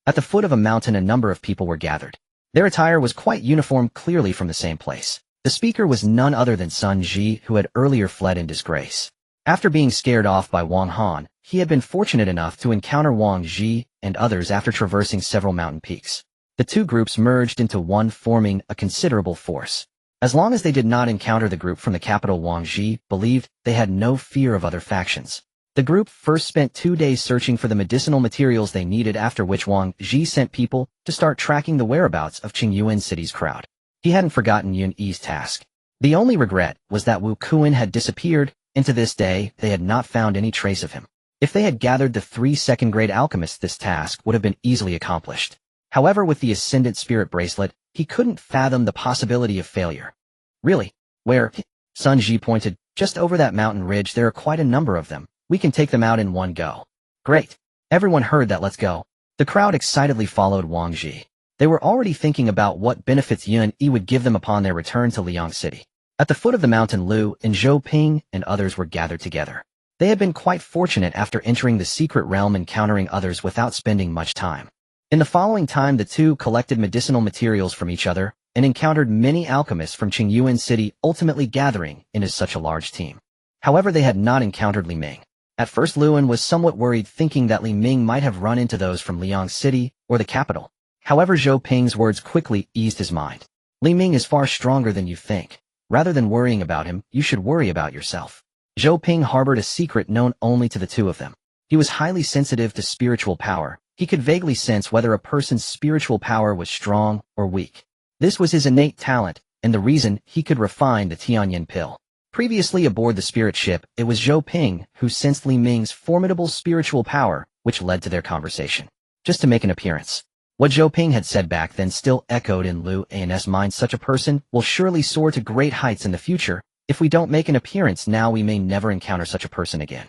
At the foot of a mountain, a number of people were gathered. Their attire was quite uniform, clearly from the same place. The speaker was none other than Sun Ji, who had earlier fled in disgrace. After being scared off by Wang Han, he had been fortunate enough to encounter Wang Ji and others after traversing several mountain peaks. The two groups merged into one, forming a considerable force. As long as they did not encounter the group from the capital, Wang Ji believed they had no fear of other factions. The group first spent 2 days searching for the medicinal materials they needed, after which Wang Ji sent people to start tracking the whereabouts of Qingmei City's crowd. He hadn't forgotten Yun Yi's task. The only regret was that Wu Kuan had disappeared, and to this day they had not found any trace of him. If they had gathered the 3 second-grade alchemists, this task would have been easily accomplished. However, with the Ascendant Spirit Bracelet, he couldn't fathom the possibility of failure. Really? Where? Sun Ji pointed. Just over that mountain ridge. There are quite a number of them. We can take them out in one go. Great. Everyone heard that. Let's go. The crowd excitedly followed Wang Ji. They were already thinking about what benefits Yun Yi would give them upon their return to Liang City. At the foot of the mountain, Lu and Zhou Ping and others were gathered together. They had been quite fortunate after entering the secret realm, encountering others without spending much time. In the following time, the two collected medicinal materials from each other and encountered many alchemists from Qingmei City, ultimately gathering into such a large team. However, they had not encountered Li Ming. At first, Luan was somewhat worried, thinking that Li Ming might have run into those from Liang City or the capital. However, Zhou Ping's words quickly eased his mind. Li Ming is far stronger than you think. Rather than worrying about him, you should worry about yourself. Zhou Ping harbored a secret known only to the two of them. He was highly sensitive to spiritual power. He could vaguely sense whether a person's spiritual power was strong or weak. This was his innate talent, and the reason he could refine the Tianyan pill. Previously aboard the spirit ship, it was Zhou Ping who sensed Li Ming's formidable spiritual power, which led to their conversation. Just to make an appearance. What Zhou Ping had said back then still echoed in Lu An's mind. Such a person will surely soar to great heights in the future. If we don't make an appearance now, we may never encounter such a person again.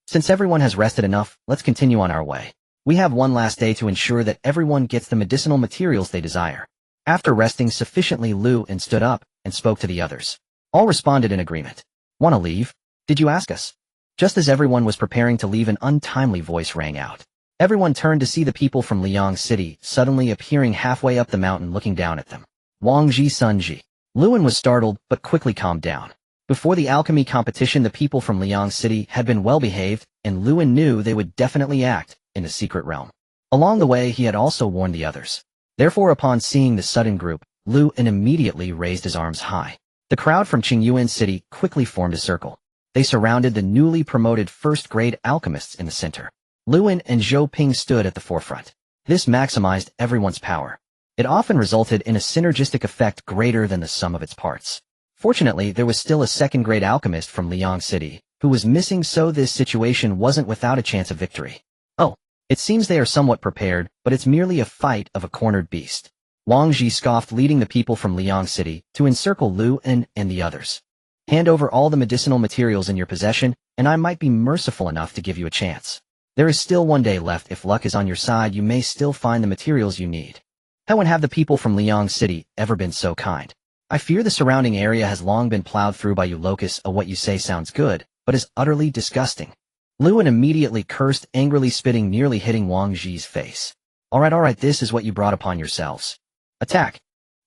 Since everyone has rested enough, let's continue on our way. We have one last day to ensure that everyone gets the medicinal materials they desire. After resting sufficiently, Lu An stood up and spoke to the others. All responded in agreement. Want to leave? Did you ask us? Just as everyone was preparing to leave, an untimely voice rang out. Everyone turned to see the people from Liang City suddenly appearing halfway up the mountain, looking down at them. Wang Ji, Sun Ji. Luan was startled, but quickly calmed down. Before the alchemy competition, the people from Liang City had been well-behaved, and Luan knew they would definitely act in the secret realm. Along the way, he had also warned the others. Therefore, upon seeing the sudden group, Luan immediately raised his arms high. The crowd from Qingmei City quickly formed a circle. They surrounded the newly promoted first-grade alchemists in the center. Luan and Zhou Ping stood at the forefront. This maximized everyone's power. It often resulted in a synergistic effect greater than the sum of its parts. Fortunately, there was still a second-grade alchemist from Liang City who was missing, so this situation wasn't without a chance of victory. Oh, it seems they are somewhat prepared, but it's merely a fight of a cornered beast. Wang Ji scoffed, leading the people from Liang City to encircle Lu An and the others. Hand over all the medicinal materials in your possession, and I might be merciful enough to give you a chance. There is still 1 day left. If luck is on your side, you may still find the materials you need. How and have the people from Liang City ever been so kind? I fear the surrounding area has long been plowed through by you locusts. What you say sounds good, but is utterly disgusting. Lu An immediately cursed, angrily spitting, nearly hitting Wang Ji's face. All right, this is what you brought upon yourselves. Attack!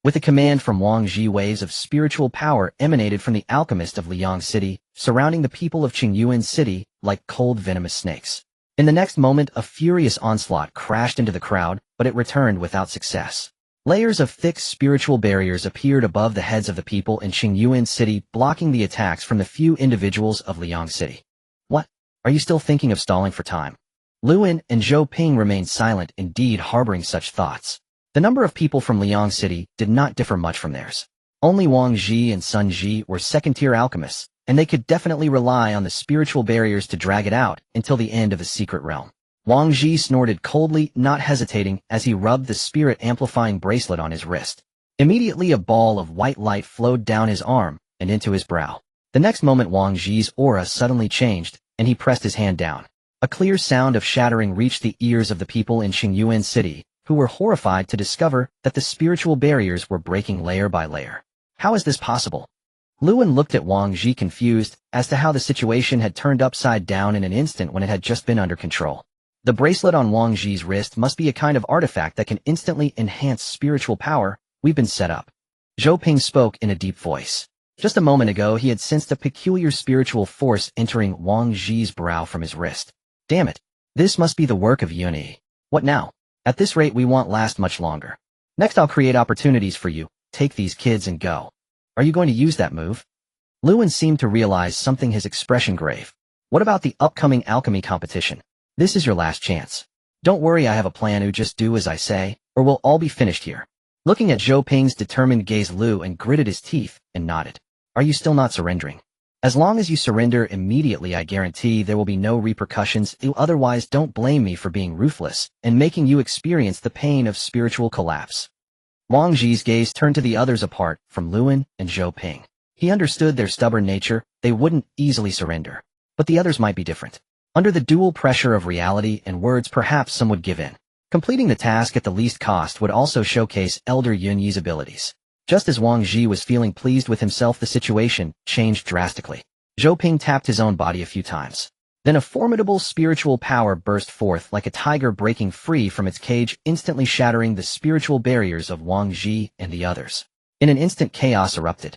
With a command from Wang Ji, waves of spiritual power emanated from the alchemist of Liang City, surrounding the people of Qingmei City like cold, venomous snakes. In the next moment, a furious onslaught crashed into the crowd, but it returned without success. Layers of thick spiritual barriers appeared above the heads of the people in Qingmei City, blocking the attacks from the few individuals of Liang City. What? Are you still thinking of stalling for time? Luan and Zhou Ping remained silent, indeed harboring such thoughts. The number of people from Liang City did not differ much from theirs. Only Wang Ji and Sun Ji were second-tier alchemists, and they could definitely rely on the spiritual barriers to drag it out until the end of the secret realm. Wang Ji snorted coldly, not hesitating, as he rubbed the spirit-amplifying bracelet on his wrist. Immediately a ball of white light flowed down his arm and into his brow. The next moment Wang Ji's aura suddenly changed, and he pressed his hand down. A clear sound of shattering reached the ears of the people in Qingmei City, who were horrified to discover that the spiritual barriers were breaking layer by layer. How is this possible? Luan looked at Wang Ji confused as to how the situation had turned upside down in an instant when it had just been under control. The bracelet on Wang Ji's wrist must be a kind of artifact that can instantly enhance spiritual power. We've been set up. Zhou Ping spoke in a deep voice. Just a moment ago he had sensed a peculiar spiritual force entering Wang Ji's brow from his wrist. Damn it. This must be the work of Yunyi. What now? At this rate we won't last much longer. Next I'll create opportunities for you. Take these kids and go. Are you going to use that move? Luan seemed to realize something, his expression grave. What about the upcoming alchemy competition? This is your last chance. Don't worry, I have a plan. You just do as I say, or we'll all be finished here. Looking at Zhou Ping's determined gaze, Luan gritted his teeth and nodded. Are you still not surrendering? As long as you surrender immediately, I guarantee there will be no repercussions. Otherwise, don't blame me for being ruthless and making you experience the pain of spiritual collapse. Wang Ji's gaze turned to the others apart from Luan and Zhou Ping. He understood their stubborn nature. They wouldn't easily surrender. But the others might be different. Under the dual pressure of reality and words, perhaps some would give in. Completing the task at the least cost would also showcase Elder Yunyi's abilities. Just as Wang Ji was feeling pleased with himself, the situation changed drastically. Zhou Ping tapped his own body a few times. Then a formidable spiritual power burst forth like a tiger breaking free from its cage, instantly shattering the spiritual barriers of Wang Ji and the others. In an instant, chaos erupted.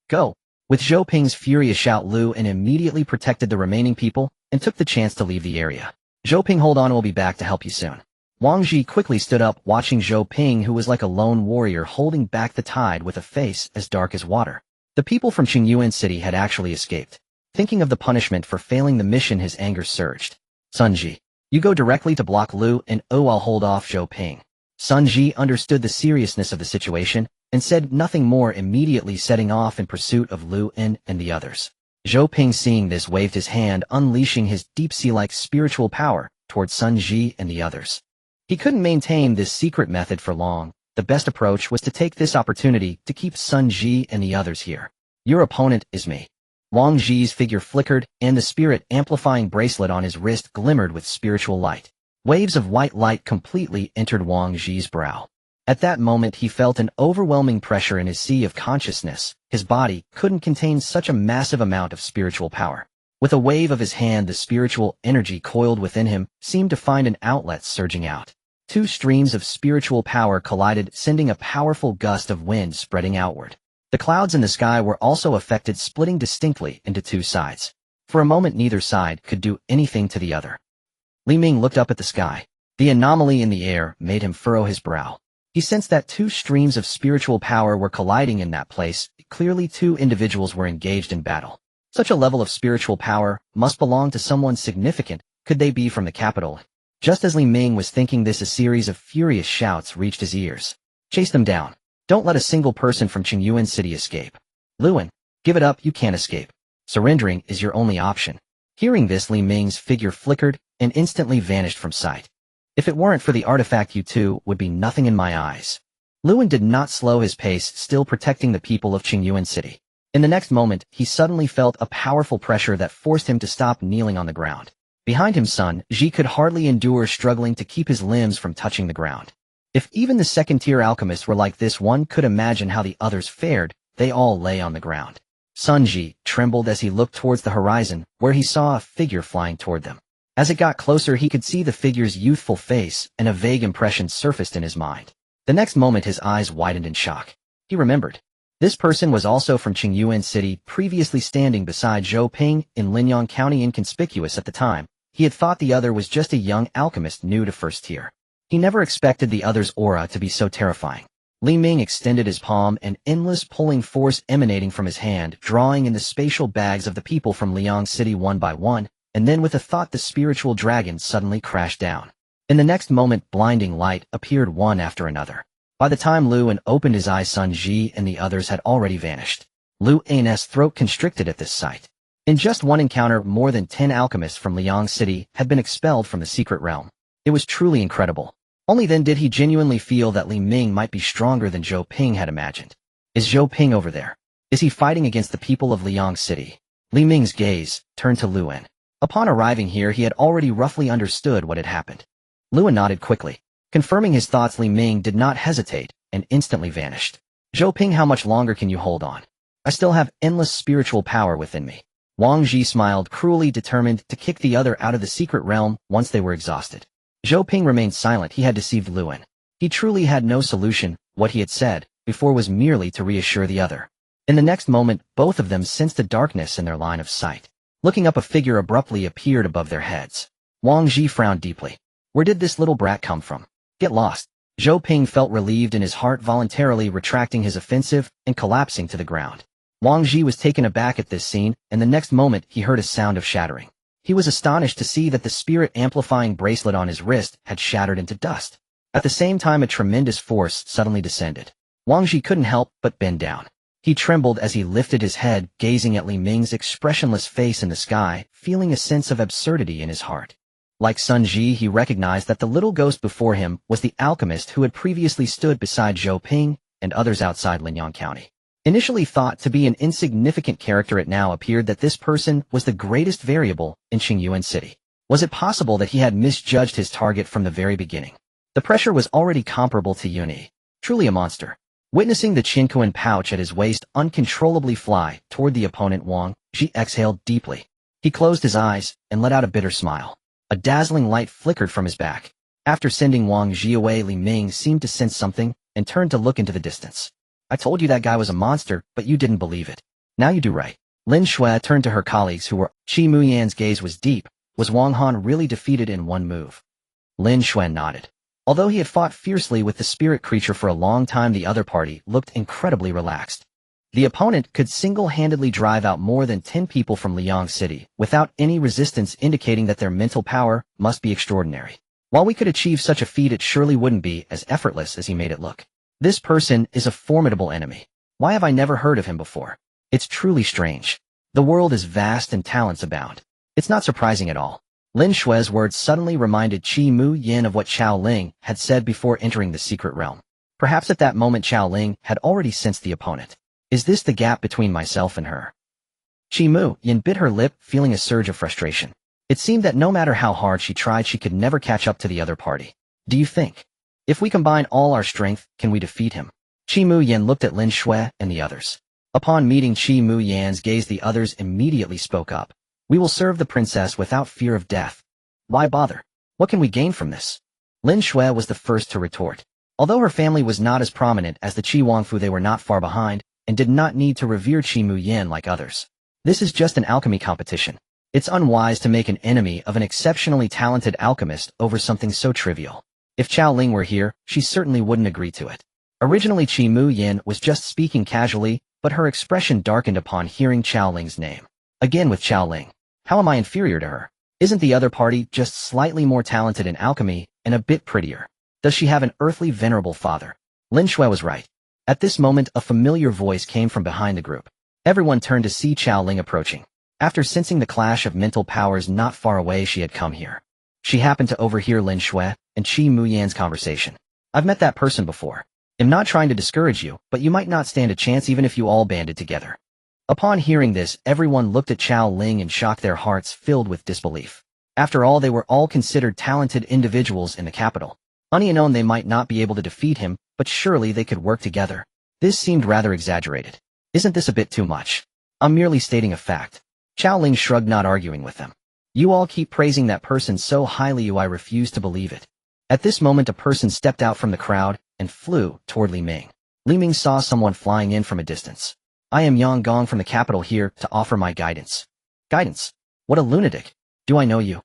Go! With Zhou Ping's furious shout, Luan immediately protected the remaining people and took the chance to leave the area. Zhou Ping, hold on, we'll be back to help you soon. Wang Ji quickly stood up, watching Zhou Ping, who was like a lone warrior holding back the tide with a face as dark as water. The people from Qingmei City had actually escaped. Thinking of the punishment for failing the mission, his anger surged. Sun Ji, you go directly to block Lu, and I'll hold off Zhou Ping. Sun Ji understood the seriousness of the situation and said nothing more, immediately setting off in pursuit of Luan and the others. Zhou Ping, seeing this, waved his hand, unleashing his deep-sea-like spiritual power towards Sun Ji and the others. He couldn't maintain this secret method for long. The best approach was to take this opportunity to keep Sun Ji and the others here. Your opponent is me. Wang Ji's figure flickered, and the spirit-amplifying bracelet on his wrist glimmered with spiritual light. Waves of white light completely entered Wang Ji's brow. At that moment he felt an overwhelming pressure in his sea of consciousness. His body couldn't contain such a massive amount of spiritual power. With a wave of his hand, the spiritual energy coiled within him seemed to find an outlet, surging out. Two streams of spiritual power collided, sending a powerful gust of wind spreading outward. The clouds in the sky were also affected, splitting distinctly into two sides. For a moment neither side could do anything to the other. Li Ming looked up at the sky. The anomaly in the air made him furrow his brow. He sensed that two streams of spiritual power were colliding in that place. Clearly two individuals were engaged in battle. Such a level of spiritual power must belong to someone significant. Could they be from the capital? Just as Li Ming was thinking this, a series of furious shouts reached his ears. Chase them down. Don't let a single person from Qingmei City escape. Luan, give it up, you can't escape. Surrendering is your only option. Hearing this, Li Ming's figure flickered and instantly vanished from sight. If it weren't for the artifact, you two would be nothing in my eyes. Luan did not slow his pace, still protecting the people of Qingmei City. In the next moment, he suddenly felt a powerful pressure that forced him to stop, kneeling on the ground. Behind him, Sun Ji could hardly endure, struggling to keep his limbs from touching the ground. If even the second-tier alchemists were like this, one could imagine how the others fared. They all lay on the ground. Sun Ji trembled as he looked towards the horizon, where he saw a figure flying toward them. As it got closer, he could see the figure's youthful face, and a vague impression surfaced in his mind. The next moment his eyes widened in shock. He remembered. This person was also from Qingmei City, previously standing beside Zhou Ping in Linyang County. Inconspicuous at the time, he had thought the other was just a young alchemist new to first tier. He never expected the other's aura to be so terrifying. Li Ming extended his palm, an endless pulling force emanating from his hand, drawing in the spatial bags of the people from Liang City one by one, and then with a thought the spiritual dragon suddenly crashed down. In the next moment blinding light appeared one after another. By the time Lu En opened his eyes, Sun Ji and the others had already vanished. Lu En's throat constricted at this sight. In just one encounter, more than 10 alchemists from Liang City had been expelled from the secret realm. It was truly incredible. Only then did he genuinely feel that Li Ming might be stronger than Zhou Ping had imagined. Is Zhou Ping over there? Is he fighting against the people of Liang City? Li Ming's gaze turned to Lu En. Upon arriving here, he had already roughly understood what had happened. Lu En nodded quickly. Confirming his thoughts, Li Ming did not hesitate and instantly vanished. Zhou Ping, how much longer can you hold on? I still have endless spiritual power within me. Wang Ji smiled, cruelly determined to kick the other out of the secret realm once they were exhausted. Zhou Ping remained silent. He had deceived Lu En. He truly had no solution. What he had said before was merely to reassure the other. In the next moment, both of them sensed a darkness in their line of sight. Looking up, a figure abruptly appeared above their heads. Wang Ji frowned deeply. Where did this little brat come from? Get lost. Zhou Ping felt relieved in his heart, voluntarily retracting his offensive and collapsing to the ground. Wang Ji was taken aback at this scene, and the next moment he heard a sound of shattering. He was astonished to see that the spirit-amplifying bracelet on his wrist had shattered into dust. At the same time, a tremendous force suddenly descended. Wang Ji couldn't help but bend down. He trembled as he lifted his head, gazing at Li Ming's expressionless face in the sky, feeling a sense of absurdity in his heart. Like Sun Ji, he recognized that the little ghost before him was the alchemist who had previously stood beside Zhou Ping and others outside Linyang County. Initially thought to be an insignificant character, it now appeared that this person was the greatest variable in Qingmei City. Was it possible that he had misjudged his target from the very beginning? The pressure was already comparable to Yuni. Truly a monster. Witnessing the Qingmei pouch at his waist uncontrollably fly toward the opponent, Wang Ji exhaled deeply. He closed his eyes and let out a bitter smile. A dazzling light flickered from his back. After sending Wang Ji away, Li Ming seemed to sense something and turned to look into the distance. I told you that guy was a monster, but you didn't believe it. Now you do right. Lin Shui turned to her colleagues who were. Qi Yan's gaze was deep. Was Wang Han really defeated in one move? Lin Shui nodded. Although he had fought fiercely with the spirit creature for a long time, the other party looked incredibly relaxed. The opponent could single-handedly drive out more than 10 people from Liang City without any resistance, indicating that their mental power must be extraordinary. While we could achieve such a feat, it surely wouldn't be as effortless as he made it look. This person is a formidable enemy. Why have I never heard of him before? It's truly strange. The world is vast and talents abound. It's not surprising at all. Lin Shui's words suddenly reminded Qi Mu Yin of what Xiao Ling had said before entering the secret realm. Perhaps at that moment Xiao Ling had already sensed the opponent. Is this the gap between myself and her? Qi Mu Yin bit her lip, feeling a surge of frustration. It seemed that no matter how hard she tried, she could never catch up to the other party. Do you think, if we combine all our strength, can we defeat him? Qi Mu Yin looked at Lin Shui and the others. Upon meeting Qi Mu Yan's gaze, the others immediately spoke up. We will serve the princess without fear of death. Why bother? What can we gain from this? Lin Shui was the first to retort. Although her family was not as prominent as the Qi Wangfu, they were not far behind and did not need to revere Qi Mu Yin like others. This is just an alchemy competition. It's unwise to make an enemy of an exceptionally talented alchemist over something so trivial. If Xiao Ling were here, she certainly wouldn't agree to it. Originally Qi Mu Yin was just speaking casually, but her expression darkened upon hearing Xiao Ling's name. Again with Xiao Ling. How am I inferior to her? Isn't the other party just slightly more talented in alchemy and a bit prettier? Does she have an earthly venerable father? Lin Shui was right. At this moment, a familiar voice came from behind the group. Everyone turned to see Xiao Ling approaching. After sensing the clash of mental powers not far away, she had come here. She happened to overhear Lin Shui and Qi Mu Yan's conversation. I've met that person before. I'm not trying to discourage you, but you might not stand a chance even if you all banded together. Upon hearing this, everyone looked at Xiao Ling in shock, their hearts filled with disbelief. After all, they were all considered talented individuals in the capital. Unknown, they might not be able to defeat him, but surely they could work together. This seemed rather exaggerated. Isn't this a bit too much? I'm merely stating a fact. Xiao Ling shrugged, not arguing with them. You all keep praising that person so highly, I refuse to believe it. At this moment, a person stepped out from the crowd and flew toward Li Ming. Li Ming saw someone flying in from a distance. I am Yang Gong from the capital, here to offer my guidance. Guidance? What a lunatic. Do I know you?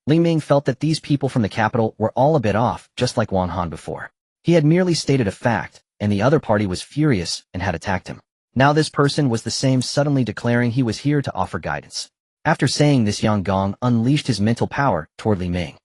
Li Ming felt that these people from the capital were all a bit off, just like Wang Han before. He had merely stated a fact, and the other party was furious and had attacked him. Now this person was the same, suddenly declaring he was here to offer guidance. After saying this, Yang Gong unleashed his mental power toward Li Ming.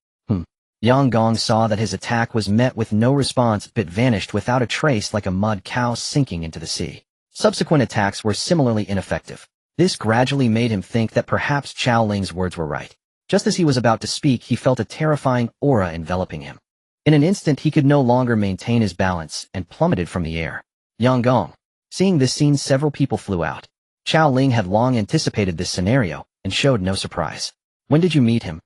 Yang Gong saw that his attack was met with no response but vanished without a trace like a mud cow sinking into the sea. Subsequent attacks were similarly ineffective. This gradually made him think that perhaps Qiao Ling's words were right. Just as he was about to speak, he felt a terrifying aura enveloping him. In an instant, he could no longer maintain his balance and plummeted from the air. Yang Gong. Seeing this scene, several people flew out. Qiao Ling had long anticipated this scenario and showed no surprise. When did you meet him?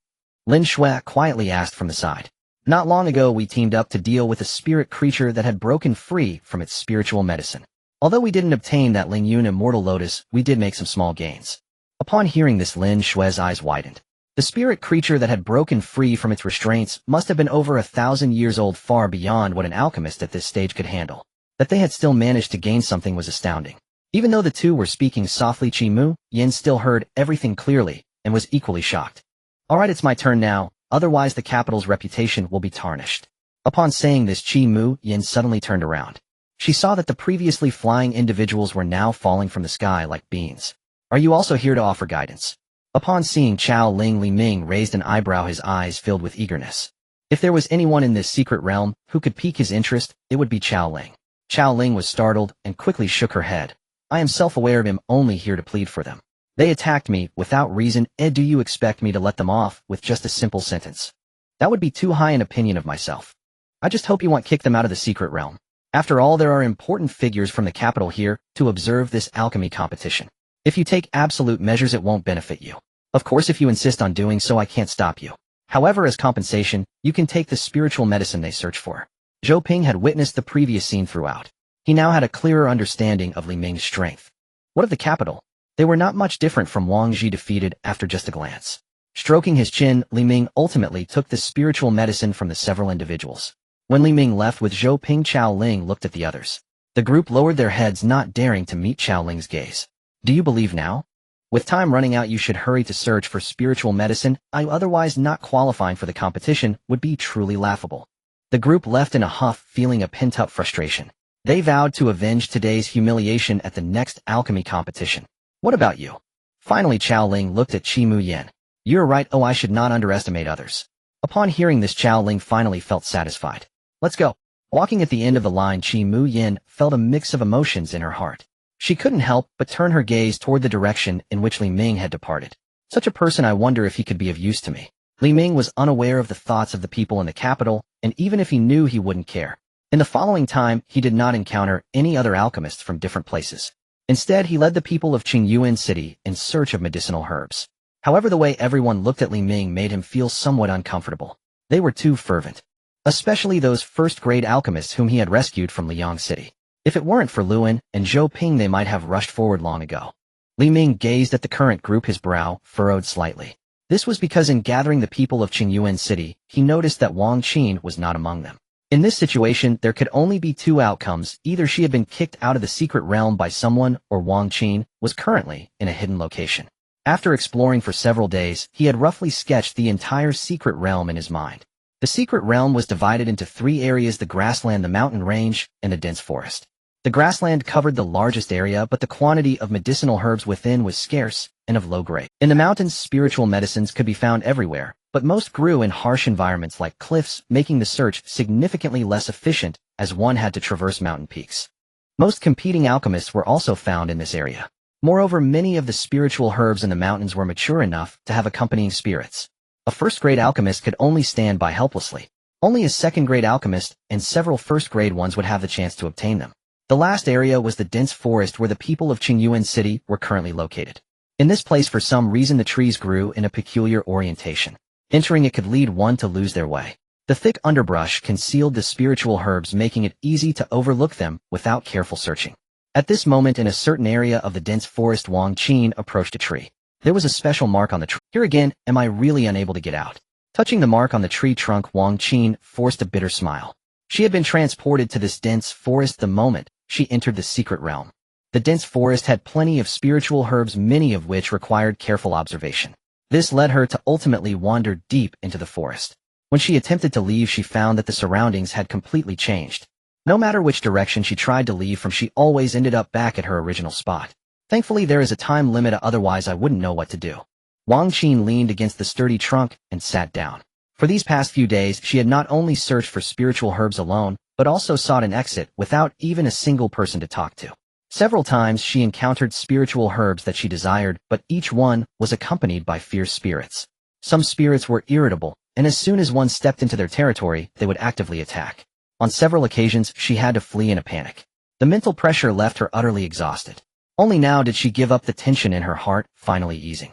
Lin Shui quietly asked from the side. Not long ago, we teamed up to deal with a spirit creature that had broken free from its spiritual medicine. Although we didn't obtain that Ling Yun immortal lotus, we did make some small gains. Upon hearing this, Lin Shui's eyes widened. The spirit creature that had broken free from its restraints must have been over 1,000 years old, far beyond what an alchemist at this stage could handle. That they had still managed to gain something was astounding. Even though the two were speaking softly, Qingmei Yin still heard everything clearly and was equally shocked. Alright, it's my turn now, otherwise the capital's reputation will be tarnished. Upon saying this, Qingmei Yin suddenly turned around. She saw that the previously flying individuals were now falling from the sky like beans. Are you also here to offer guidance? Upon seeing Qiao Ling, Li Ming raised an eyebrow, his eyes filled with eagerness. If there was anyone in this secret realm who could pique his interest, it would be Qiao Ling. Qiao Ling was startled and quickly shook her head. I am self-aware of him, only here to plead for them. They attacked me without reason, and do you expect me to let them off with just a simple sentence? That would be too high an opinion of myself. I just hope you won't kick them out of the secret realm. After all, there are important figures from the capital here to observe this alchemy competition. If you take absolute measures, it won't benefit you. Of course, if you insist on doing so, I can't stop you. However, as compensation, you can take the spiritual medicine they search for. Zhou Ping had witnessed the previous scene throughout. He now had a clearer understanding of Li Ming's strength. What of the capital? They were not much different from Wang Ji, defeated after just a glance. Stroking his chin, Li Ming ultimately took the spiritual medicine from the several individuals. When Li Ming left with Zhou Ping, Qiao Ling looked at the others. The group lowered their heads, not daring to meet Qiao Ling's gaze. Do you believe now? With time running out, you should hurry to search for spiritual medicine. Otherwise not qualifying for the competition would be truly laughable. The group left in a huff, feeling a pent-up frustration. They vowed to avenge today's humiliation at the next alchemy competition. What about you? Finally, Qiao Ling looked at Qingmei Yin. You're right. Oh, I should not underestimate others. Upon hearing this, Qiao Ling finally felt satisfied. Let's go. Walking at the end of the line, Qingmei Yin felt a mix of emotions in her heart. She couldn't help but turn her gaze toward the direction in which Li Ming had departed. Such a person, I wonder if he could be of use to me. Li Ming was unaware of the thoughts of the people in the capital, and even if he knew, he wouldn't care. In the following time, he did not encounter any other alchemists from different places. Instead, he led the people of Qingyuan City in search of medicinal herbs. However, the way everyone looked at Li Ming made him feel somewhat uncomfortable. They were too fervent. Especially those first-grade alchemists whom he had rescued from Liang City. If it weren't for Luan and Zhou Ping, they might have rushed forward long ago. Li Ming gazed at the current group, his brow furrowed slightly. This was because in gathering the people of Qingyuan City, he noticed that Wang Qin was not among them. In this situation, there could only be two outcomes. Either she had been kicked out of the secret realm by someone, or Wang Qin was currently in a hidden location. After exploring for several days, he had roughly sketched the entire secret realm in his mind. The secret realm was divided into three areas: the grassland, the mountain range, and the dense forest. The grassland covered the largest area, but the quantity of medicinal herbs within was scarce and of low grade. In the mountains, spiritual medicines could be found everywhere, but most grew in harsh environments like cliffs, making the search significantly less efficient as one had to traverse mountain peaks. Most competing alchemists were also found in this area. Moreover, many of the spiritual herbs in the mountains were mature enough to have accompanying spirits. A first-grade alchemist could only stand by helplessly. Only a second-grade alchemist and several first-grade ones would have the chance to obtain them. The last area was the dense forest where the people of Qingyuan City were currently located. In this place, for some reason, the trees grew in a peculiar orientation. Entering it could lead one to lose their way. The thick underbrush concealed the spiritual herbs, making it easy to overlook them without careful searching. At this moment, in a certain area of the dense forest, Wang Qin approached a tree. There was a special mark on the tree. Here again, am I really unable to get out? Touching the mark on the tree trunk, Wang Qin forced a bitter smile. She had been transported to this dense forest the moment she entered the secret realm. The dense forest had plenty of spiritual herbs, many of which required careful observation. This led her to ultimately wander deep into the forest. When she attempted to leave, she found that the surroundings had completely changed. No matter which direction she tried to leave from, she always ended up back at her original spot. Thankfully, there is a time limit, otherwise I wouldn't know what to do. Wang Qin leaned against the sturdy trunk and sat down. For these past few days, she had not only searched for spiritual herbs alone, but also sought an exit without even a single person to talk to. Several times she encountered spiritual herbs that she desired, but each one was accompanied by fierce spirits. Some spirits were irritable, and as soon as one stepped into their territory, they would actively attack. On several occasions, she had to flee in a panic. The mental pressure left her utterly exhausted. Only now did she give up, the tension in her heart finally easing.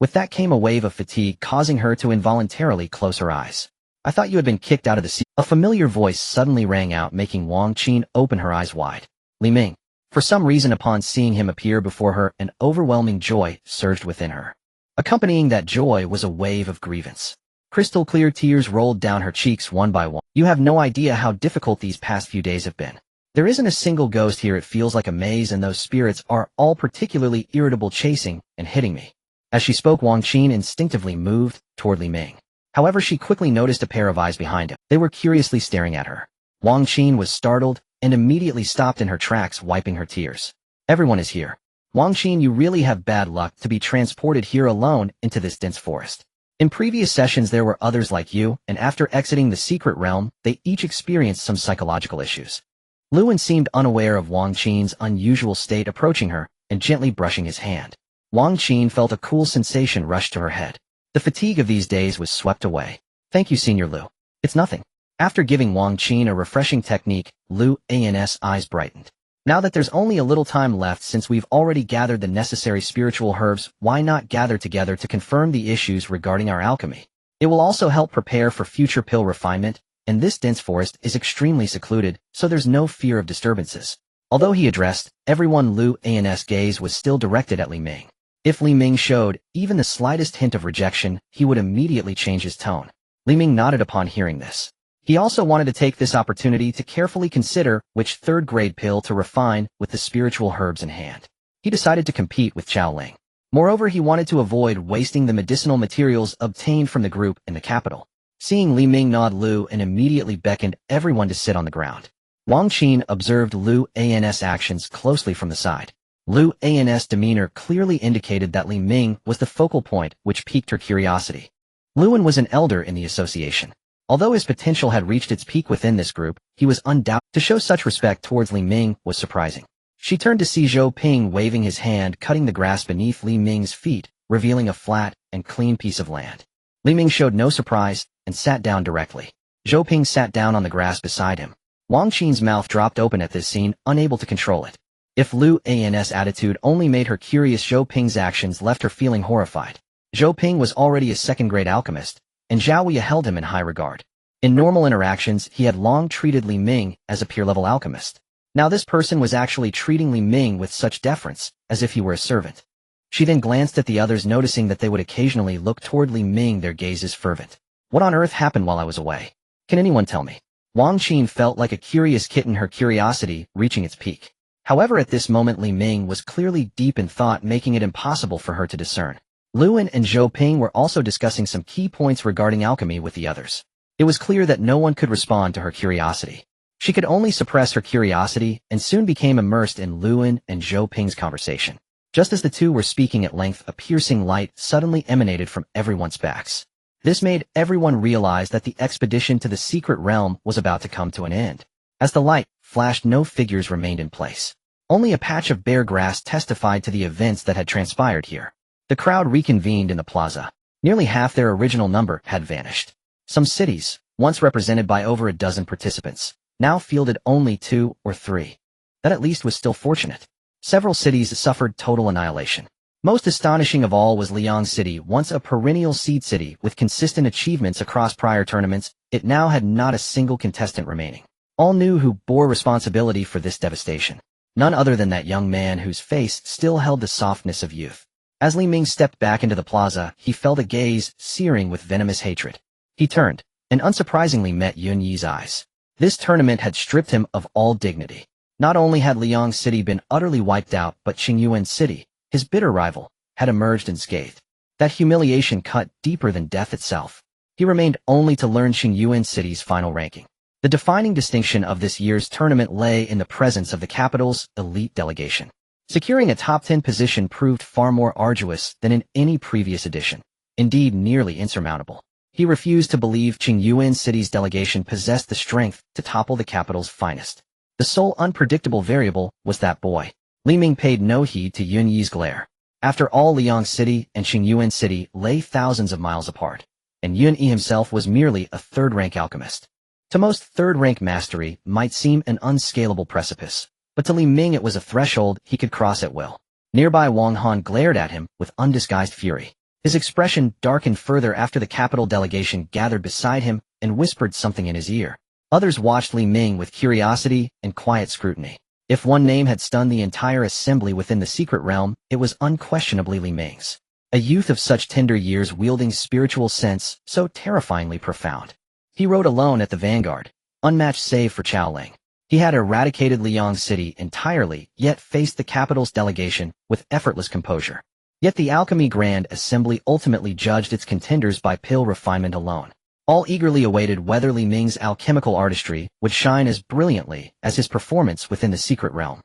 With that came a wave of fatigue, causing her to involuntarily close her eyes. "I thought you had been kicked out of the sea." A familiar voice suddenly rang out, making Wang Qin open her eyes wide. Li Ming. For some reason, upon seeing him appear before her, an overwhelming joy surged within her. Accompanying that joy was a wave of grievance. Crystal clear tears rolled down her cheeks one by one. "You have no idea how difficult these past few days have been. There isn't a single ghost here. It feels like a maze, and those spirits are all particularly irritable, chasing and hitting me." As she spoke, Wang Qin instinctively moved toward Li Ming. However, she quickly noticed a pair of eyes behind him. They were curiously staring at her. Wang Qin was startled and immediately stopped in her tracks, wiping her tears. "Everyone is here. Wang Qin, you really have bad luck to be transported here alone into this dense forest. In previous sessions there were others like you, and after exiting the secret realm, they each experienced some psychological issues." Luan seemed unaware of Wang Qin's unusual state, approaching her and gently brushing his hand. Wang Qin felt a cool sensation rush to her head. The fatigue of these days was swept away. "Thank you, Senior Lu. It's nothing." After giving Wang Qin a refreshing technique, Lu An's eyes brightened. "Now that there's only a little time left, since we've already gathered the necessary spiritual herbs, why not gather together to confirm the issues regarding our alchemy? It will also help prepare for future pill refinement, and this dense forest is extremely secluded, so there's no fear of disturbances." Although he addressed everyone, Lu An's gaze was still directed at Li Ming. If Li Ming showed even the slightest hint of rejection, he would immediately change his tone. Li Ming nodded upon hearing this. He also wanted to take this opportunity to carefully consider which third-grade pill to refine with the spiritual herbs in hand. He decided to compete with Xiao Ling. Moreover, he wanted to avoid wasting the medicinal materials obtained from the group in the capital. Seeing Li Ming nod, Lu and immediately beckoned everyone to sit on the ground. Wang Qin observed Lu An's actions closely from the side. Lu An's demeanor clearly indicated that Li Ming was the focal point, which piqued her curiosity. Luan was an elder in the association. Although his potential had reached its peak within this group, he was undoubted. To show such respect towards Li Ming was surprising. She turned to see Zhou Ping waving his hand, cutting the grass beneath Li Ming's feet, revealing a flat and clean piece of land. Li Ming showed no surprise and sat down directly. Zhou Ping sat down on the grass beside him. Wang Qin's mouth dropped open at this scene, unable to control it. If Lu An's attitude only made her curious, Zhou Ping's actions left her feeling horrified. Zhou Ping was already a second-grade alchemist, and Zhao Huohuo held him in high regard. In normal interactions, he had long treated Li Ming as a peer-level alchemist. Now this person was actually treating Li Ming with such deference, as if he were a servant. She then glanced at the others, noticing that they would occasionally look toward Li Ming, their gazes fervent. "What on earth happened while I was away? Can anyone tell me?" Wang Qin felt like a curious kitten, her curiosity reaching its peak. However, at this moment Li Ming was clearly deep in thought, making it impossible for her to discern. Luan and Zhou Ping were also discussing some key points regarding alchemy with the others. It was clear that no one could respond to her curiosity. She could only suppress her curiosity and soon became immersed in Luan and Zhou Ping's conversation. Just as the two were speaking at length, a piercing light suddenly emanated from everyone's backs. This made everyone realize that the expedition to the secret realm was about to come to an end. As the light flashed, no figures remained in place. Only a patch of bare grass testified to the events that had transpired here. The crowd reconvened in the plaza. Nearly half their original number had vanished. Some cities, once represented by over a dozen participants, now fielded only 2 or 3. That at least was still fortunate. Several cities suffered total annihilation. Most astonishing of all was Liang City, once a perennial seed city with consistent achievements across prior tournaments. It now had not a single contestant remaining. All knew who bore responsibility for this devastation. None other than that young man whose face still held the softness of youth. As Li Ming stepped back into the plaza, he felt a gaze searing with venomous hatred. He turned, and unsurprisingly met Yun Yi's eyes. This tournament had stripped him of all dignity. Not only had Liang City been utterly wiped out, but Qingmei City, his bitter rival, had emerged unscathed. That humiliation cut deeper than death itself. He remained only to learn Qingmei City's final ranking. The defining distinction of this year's tournament lay in the presence of the capital's elite delegation. Securing a top 10 position proved far more arduous than in any previous edition, indeed nearly insurmountable. He refused to believe Qingmei City's delegation possessed the strength to topple the capital's finest. The sole unpredictable variable was that boy. Li Ming paid no heed to Yun Yi's glare. After all, Liang City and Qingmei City lay thousands of miles apart, and Yun Yi himself was merely a third-rank alchemist. To most third-rank mastery might seem an unscalable precipice, but to Li Ming it was a threshold he could cross at will. Nearby Wang Han glared at him with undisguised fury. His expression darkened further after the capital delegation gathered beside him and whispered something in his ear. Others watched Li Ming with curiosity and quiet scrutiny. If one name had stunned the entire assembly within the secret realm, it was unquestionably Li Ming's. A youth of such tender years wielding spiritual sense so terrifyingly profound. He rode alone at the vanguard, unmatched save for Chao Ling. He had eradicated Liang City entirely, yet faced the capital's delegation with effortless composure. Yet the Alchemy Grand Assembly ultimately judged its contenders by pill refinement alone. All eagerly awaited whether Li Ming's alchemical artistry would shine as brilliantly as his performance within the secret realm.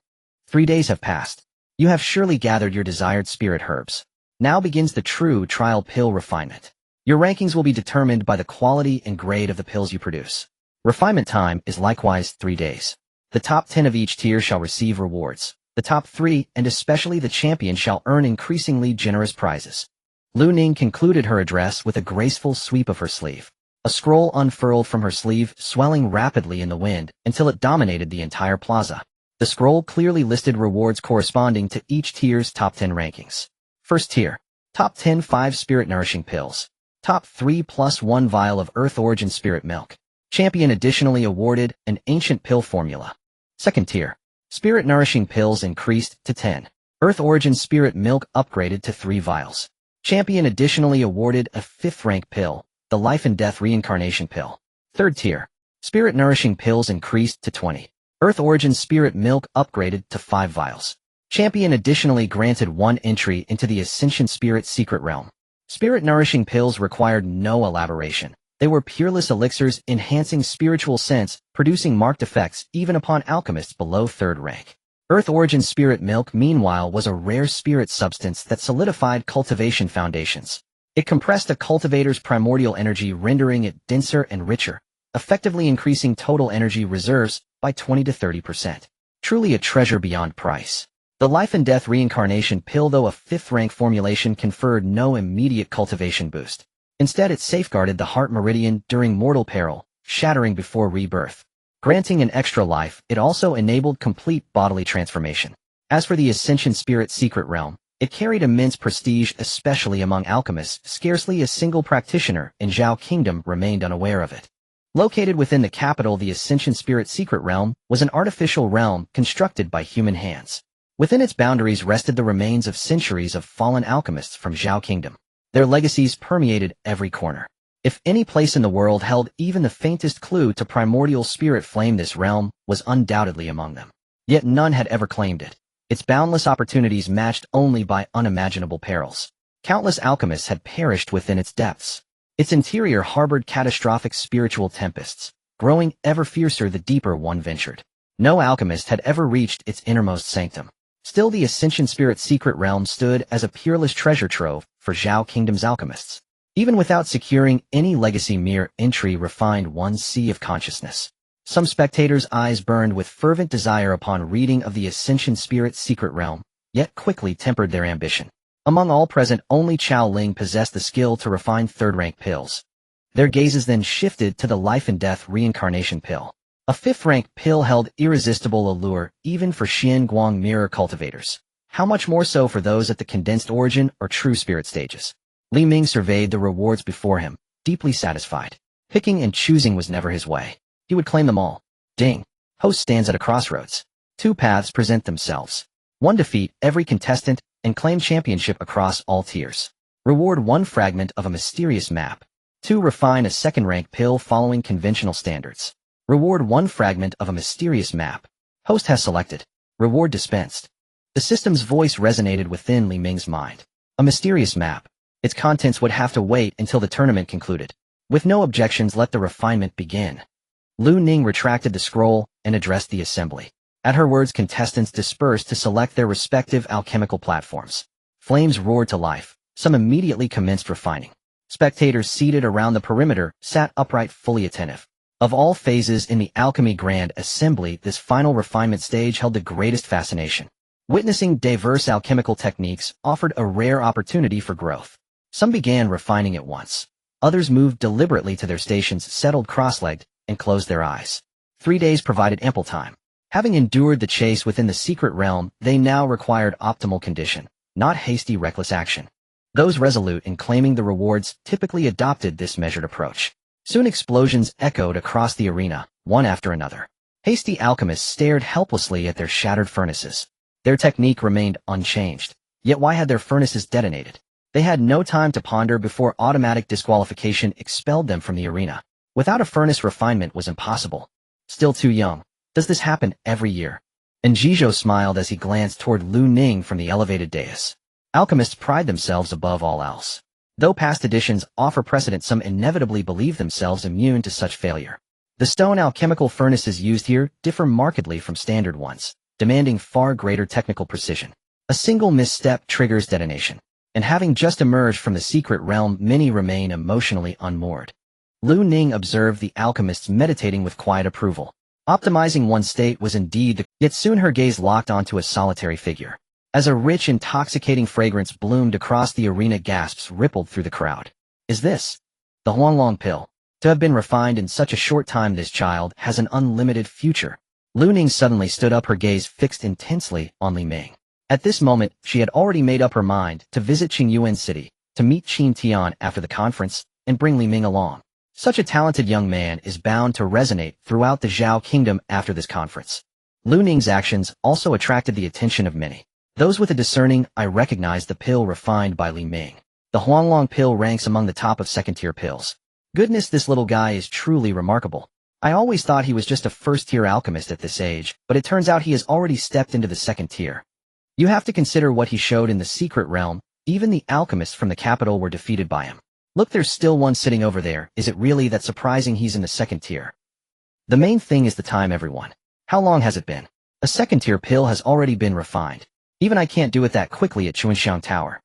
3 days have passed. You have surely gathered your desired spirit herbs. Now begins the true trial pill refinement. Your rankings will be determined by the quality and grade of the pills you produce. Refinement time is likewise 3 days. The top 10 of each tier shall receive rewards. The top 3, and especially the champion, shall earn increasingly generous prizes. Lu Ning concluded her address with a graceful sweep of her sleeve. A scroll unfurled from her sleeve, swelling rapidly in the wind until it dominated the entire plaza. The scroll clearly listed rewards corresponding to each tier's top 10 rankings. First tier, top 10 5 spirit-nourishing pills. Top 3 plus 1 vial of Earth Origin Spirit Milk. Champion additionally awarded an ancient pill formula. Second tier, spirit-nourishing pills increased to 10. Earth Origin Spirit Milk upgraded to 3 vials. Champion additionally awarded a 5th rank pill, the Life and Death Reincarnation Pill. Third tier, spirit-nourishing pills increased to 20. Earth Origin Spirit Milk upgraded to 5 vials. Champion additionally granted 1 entry into the Ascension Spirit Secret Realm. Spirit-nourishing pills required no elaboration. They were pureless elixirs enhancing spiritual sense, producing marked effects even upon alchemists below 3rd rank. Earth Origin Spirit Milk, meanwhile, was a rare spirit substance that solidified cultivation foundations. It compressed a cultivator's primordial energy, rendering it denser and richer, effectively increasing total energy reserves by 20 to 30%. Truly a treasure beyond price. The Life and Death Reincarnation Pill, though a 5th rank formulation, conferred no immediate cultivation boost. Instead, it safeguarded the heart meridian during mortal peril, shattering before rebirth. Granting an extra life, it also enabled complete bodily transformation. As for the Ascension Spirit Secret Realm, it carried immense prestige, especially among alchemists. Scarcely a single practitioner in Zhao Kingdom remained unaware of it. Located within the capital, the Ascension Spirit Secret Realm was an artificial realm constructed by human hands. Within its boundaries rested the remains of centuries of fallen alchemists from Zhao Kingdom. Their legacies permeated every corner. If any place in the world held even the faintest clue to primordial spirit flame, this realm was undoubtedly among them. Yet none had ever claimed it. Its boundless opportunities matched only by unimaginable perils. Countless alchemists had perished within its depths. Its interior harbored catastrophic spiritual tempests, growing ever fiercer the deeper one ventured. No alchemist had ever reached its innermost sanctum. Still, the Ascension Spirit Secret Realm stood as a peerless treasure trove for Zhao Kingdom's alchemists. Even without securing any legacy, mere entry refined one's sea of consciousness. Some spectators' eyes burned with fervent desire upon reading of the Ascension Spirit Secret Realm, yet quickly tempered their ambition. Among all present, only Chao Ling possessed the skill to refine 3rd-rank pills. Their gazes then shifted to the Life and Death Reincarnation Pill. A 5th-rank pill held irresistible allure even for Xian Guang mirror cultivators. How much more so for those at the condensed origin or true spirit stages? Li Ming surveyed the rewards before him, deeply satisfied. Picking and choosing was never his way. He would claim them all. Ding. Host stands at a crossroads. 2 paths present themselves. 1, defeat every contestant and claim championship across all tiers. Reward 1 fragment of a mysterious map. 2, refine a 2nd-rank pill following conventional standards. Reward 1 fragment of a mysterious map. Host has selected. Reward dispensed. The system's voice resonated within Li Ming's mind. A mysterious map. Its contents would have to wait until the tournament concluded. With no objections, let the refinement begin. Lu Ning retracted the scroll and addressed the assembly. At her words, contestants dispersed to select their respective alchemical platforms. Flames roared to life. Some immediately commenced refining. Spectators seated around the perimeter sat upright, fully attentive. Of all phases in the alchemy grand assembly, this final refinement stage held the greatest fascination. Witnessing diverse alchemical techniques offered a rare opportunity for growth. Some began refining at once. Others moved deliberately to their stations, settled cross-legged, and closed their eyes. 3 days provided ample time. Having endured the chase within the secret realm, they now required optimal condition, not hasty, reckless action. Those resolute in claiming the rewards typically adopted this measured approach. Soon explosions echoed across the arena, one after another. Hasty alchemists stared helplessly at their shattered furnaces. Their technique remained unchanged. Yet why had their furnaces detonated? They had no time to ponder before automatic disqualification expelled them from the arena. Without a furnace, refinement was impossible. Still too young. Does this happen every year? And Jizhou smiled as he glanced toward Li Ming from the elevated dais. Alchemists pride themselves above all else. Though past editions offer precedent, some inevitably believe themselves immune to such failure. The stone alchemical furnaces used here differ markedly from standard ones, demanding far greater technical precision. A single misstep triggers detonation. And having just emerged from the secret realm, many remain emotionally unmoored. Li Ming observed the alchemists meditating with quiet approval. Optimizing one's state was indeed yet soon her gaze locked onto a solitary figure. As a rich, intoxicating fragrance bloomed across the arena, gasps rippled through the crowd. Is this the Huanglong pill? To have been refined in such a short time, this child has an unlimited future. Li Ming suddenly stood up, her gaze fixed intensely on Li Ming. At this moment, she had already made up her mind to visit Qingmei City, to meet Qin Tian after the conference, and bring Li Ming along. Such a talented young man is bound to resonate throughout the Zhao kingdom after this conference. Li Ming's actions also attracted the attention of many. Those with a discerning eye recognized the pill refined by Li Ming. The Huanglong pill ranks among the top of second-tier pills. Goodness, this little guy is truly remarkable. I always thought he was just a first-tier alchemist at this age, but it turns out he has already stepped into the second tier. You have to consider what he showed in the secret realm. Even the alchemists from the capital were defeated by him. Look, there's still one sitting over there. Is it really that surprising he's in the second tier? The main thing is the time, everyone. How long has it been? A second-tier pill has already been refined. Even I can't do it that quickly at Chuanxiang Tower.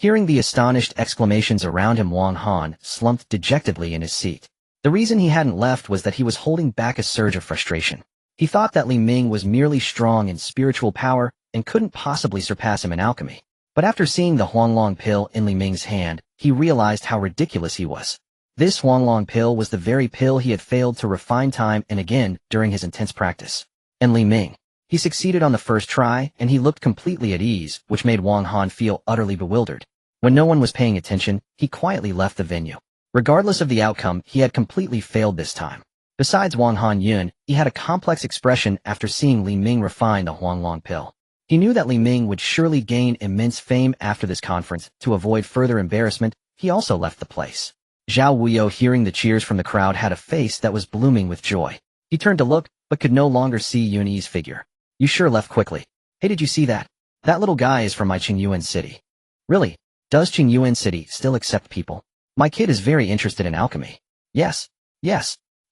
Hearing the astonished exclamations around him, Wang Han slumped dejectedly in his seat. The reason he hadn't left was that he was holding back a surge of frustration. He thought that Li Ming was merely strong in spiritual power and couldn't possibly surpass him in alchemy. But after seeing the Huanglong pill in Li Ming's hand, he realized how ridiculous he was. This Huanglong pill was the very pill he had failed to refine time and again during his intense practice. And Li Ming. He succeeded on the first try, and he looked completely at ease, which made Wang Han feel utterly bewildered. When no one was paying attention, he quietly left the venue. Regardless of the outcome, he had completely failed this time. Besides Wang Han Yun, he had a complex expression after seeing Li Ming refine the Huanglong pill. He knew that Li Ming would surely gain immense fame after this conference. To avoid further embarrassment, he also left the place. Xiao Huohuo, hearing the cheers from the crowd, had a face that was blooming with joy. He turned to look, but could no longer see Yunyi's figure. You sure left quickly. Hey, did you see that? That little guy is from my Qingmei City. Really? Does Qingmei City still accept people? My kid is very interested in alchemy. Yes.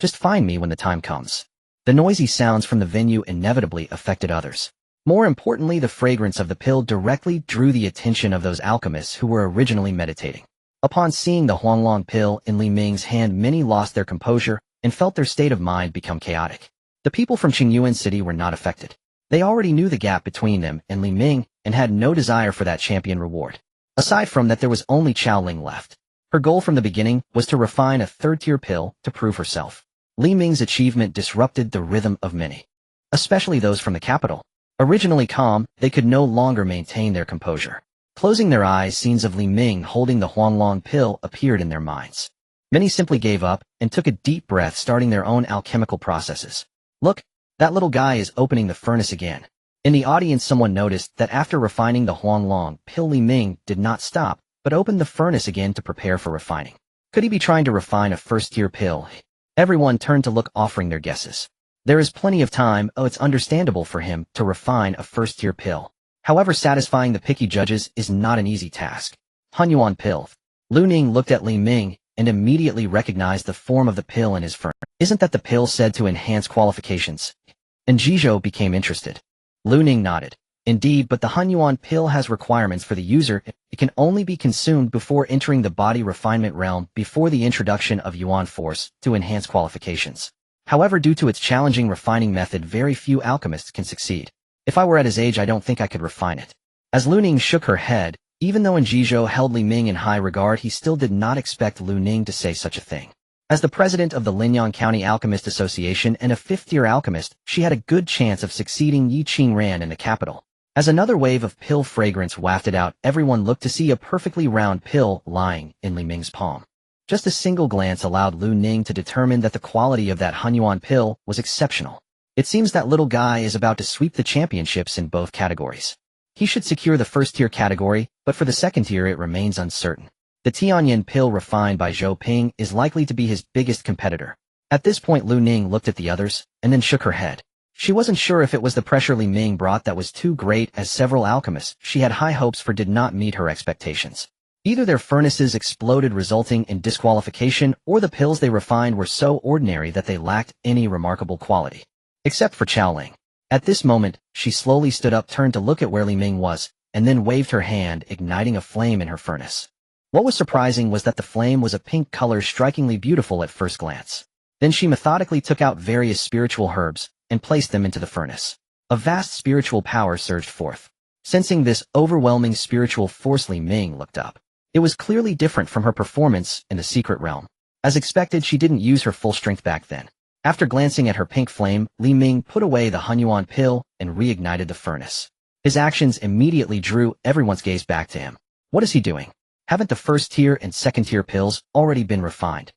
Just find me when the time comes. The noisy sounds from the venue inevitably affected others. More importantly, the fragrance of the pill directly drew the attention of those alchemists who were originally meditating. Upon seeing the Huanglong pill in Li Ming's hand, many lost their composure and felt their state of mind become chaotic. The people from Qingmei City were not affected. They already knew the gap between them and Li Ming and had no desire for that champion reward. Aside from that, there was only Chao Ling left. Her goal from the beginning was to refine a third-tier pill to prove herself. Li Ming's achievement disrupted the rhythm of many, especially those from the capital. Originally calm, they could no longer maintain their composure. Closing their eyes, scenes of Li Ming holding the Huanglong pill appeared in their minds. Many simply gave up and took a deep breath, starting their own alchemical processes. Look, that little guy is opening the furnace again. In the audience, someone noticed that after refining the Huanglong pill, Li Ming did not stop, but opened the furnace again to prepare for refining. Could he be trying to refine a first-tier pill? Everyone turned to look, offering their guesses. There is plenty of time. It's understandable for him to refine a first-tier pill. However, satisfying the picky judges is not an easy task. Hunyuan pill. Li Ming looked at Li Ming and immediately recognized the form of the pill in his furnace. Isn't that the pill said to enhance qualifications? And Jizhou became interested. Lu Ning nodded. Indeed, but the Hunyuan pill has requirements for the user. It can only be consumed before entering the body refinement realm before the introduction of Yuan force to enhance qualifications. However, due to its challenging refining method, very few alchemists can succeed. If I were at his age, I don't think I could refine it. As Lu Ning shook her head, even though Jizhou held Li Ming in high regard, he still did not expect Lu Ning to say such a thing. As the president of the Linyang County Alchemist Association and a fifth-tier alchemist, she had a good chance of succeeding Yi Qingran in the capital. As another wave of pill fragrance wafted out, everyone looked to see a perfectly round pill lying in Li Ming's palm. Just a single glance allowed Lu Ning to determine that the quality of that Hunyuan pill was exceptional. It seems that little guy is about to sweep the championships in both categories. He should secure the first-tier category, but for the second-tier it remains uncertain. The Tianyan pill refined by Zhou Ping is likely to be his biggest competitor. At this point, Lu Ning looked at the others, and then shook her head. She wasn't sure if it was the pressure Li Ming brought that was too great, as several alchemists she had high hopes for did not meet her expectations. Either their furnaces exploded resulting in disqualification, or the pills they refined were so ordinary that they lacked any remarkable quality. Except for Xiaoling. At this moment, she slowly stood up, turned to look at where Li Ming was, and then waved her hand, igniting a flame in her furnace. What was surprising was that the flame was a pink color, strikingly beautiful at first glance. Then she methodically took out various spiritual herbs and placed them into the furnace. A vast spiritual power surged forth. Sensing this overwhelming spiritual force, Li Ming looked up. It was clearly different from her performance in the secret realm. As expected, she didn't use her full strength back then. After glancing at her pink flame, Li Ming put away the Hunyuan pill and reignited the furnace. His actions immediately drew everyone's gaze back to him. What is he doing? Haven't the first-tier and second-tier pills already been refined?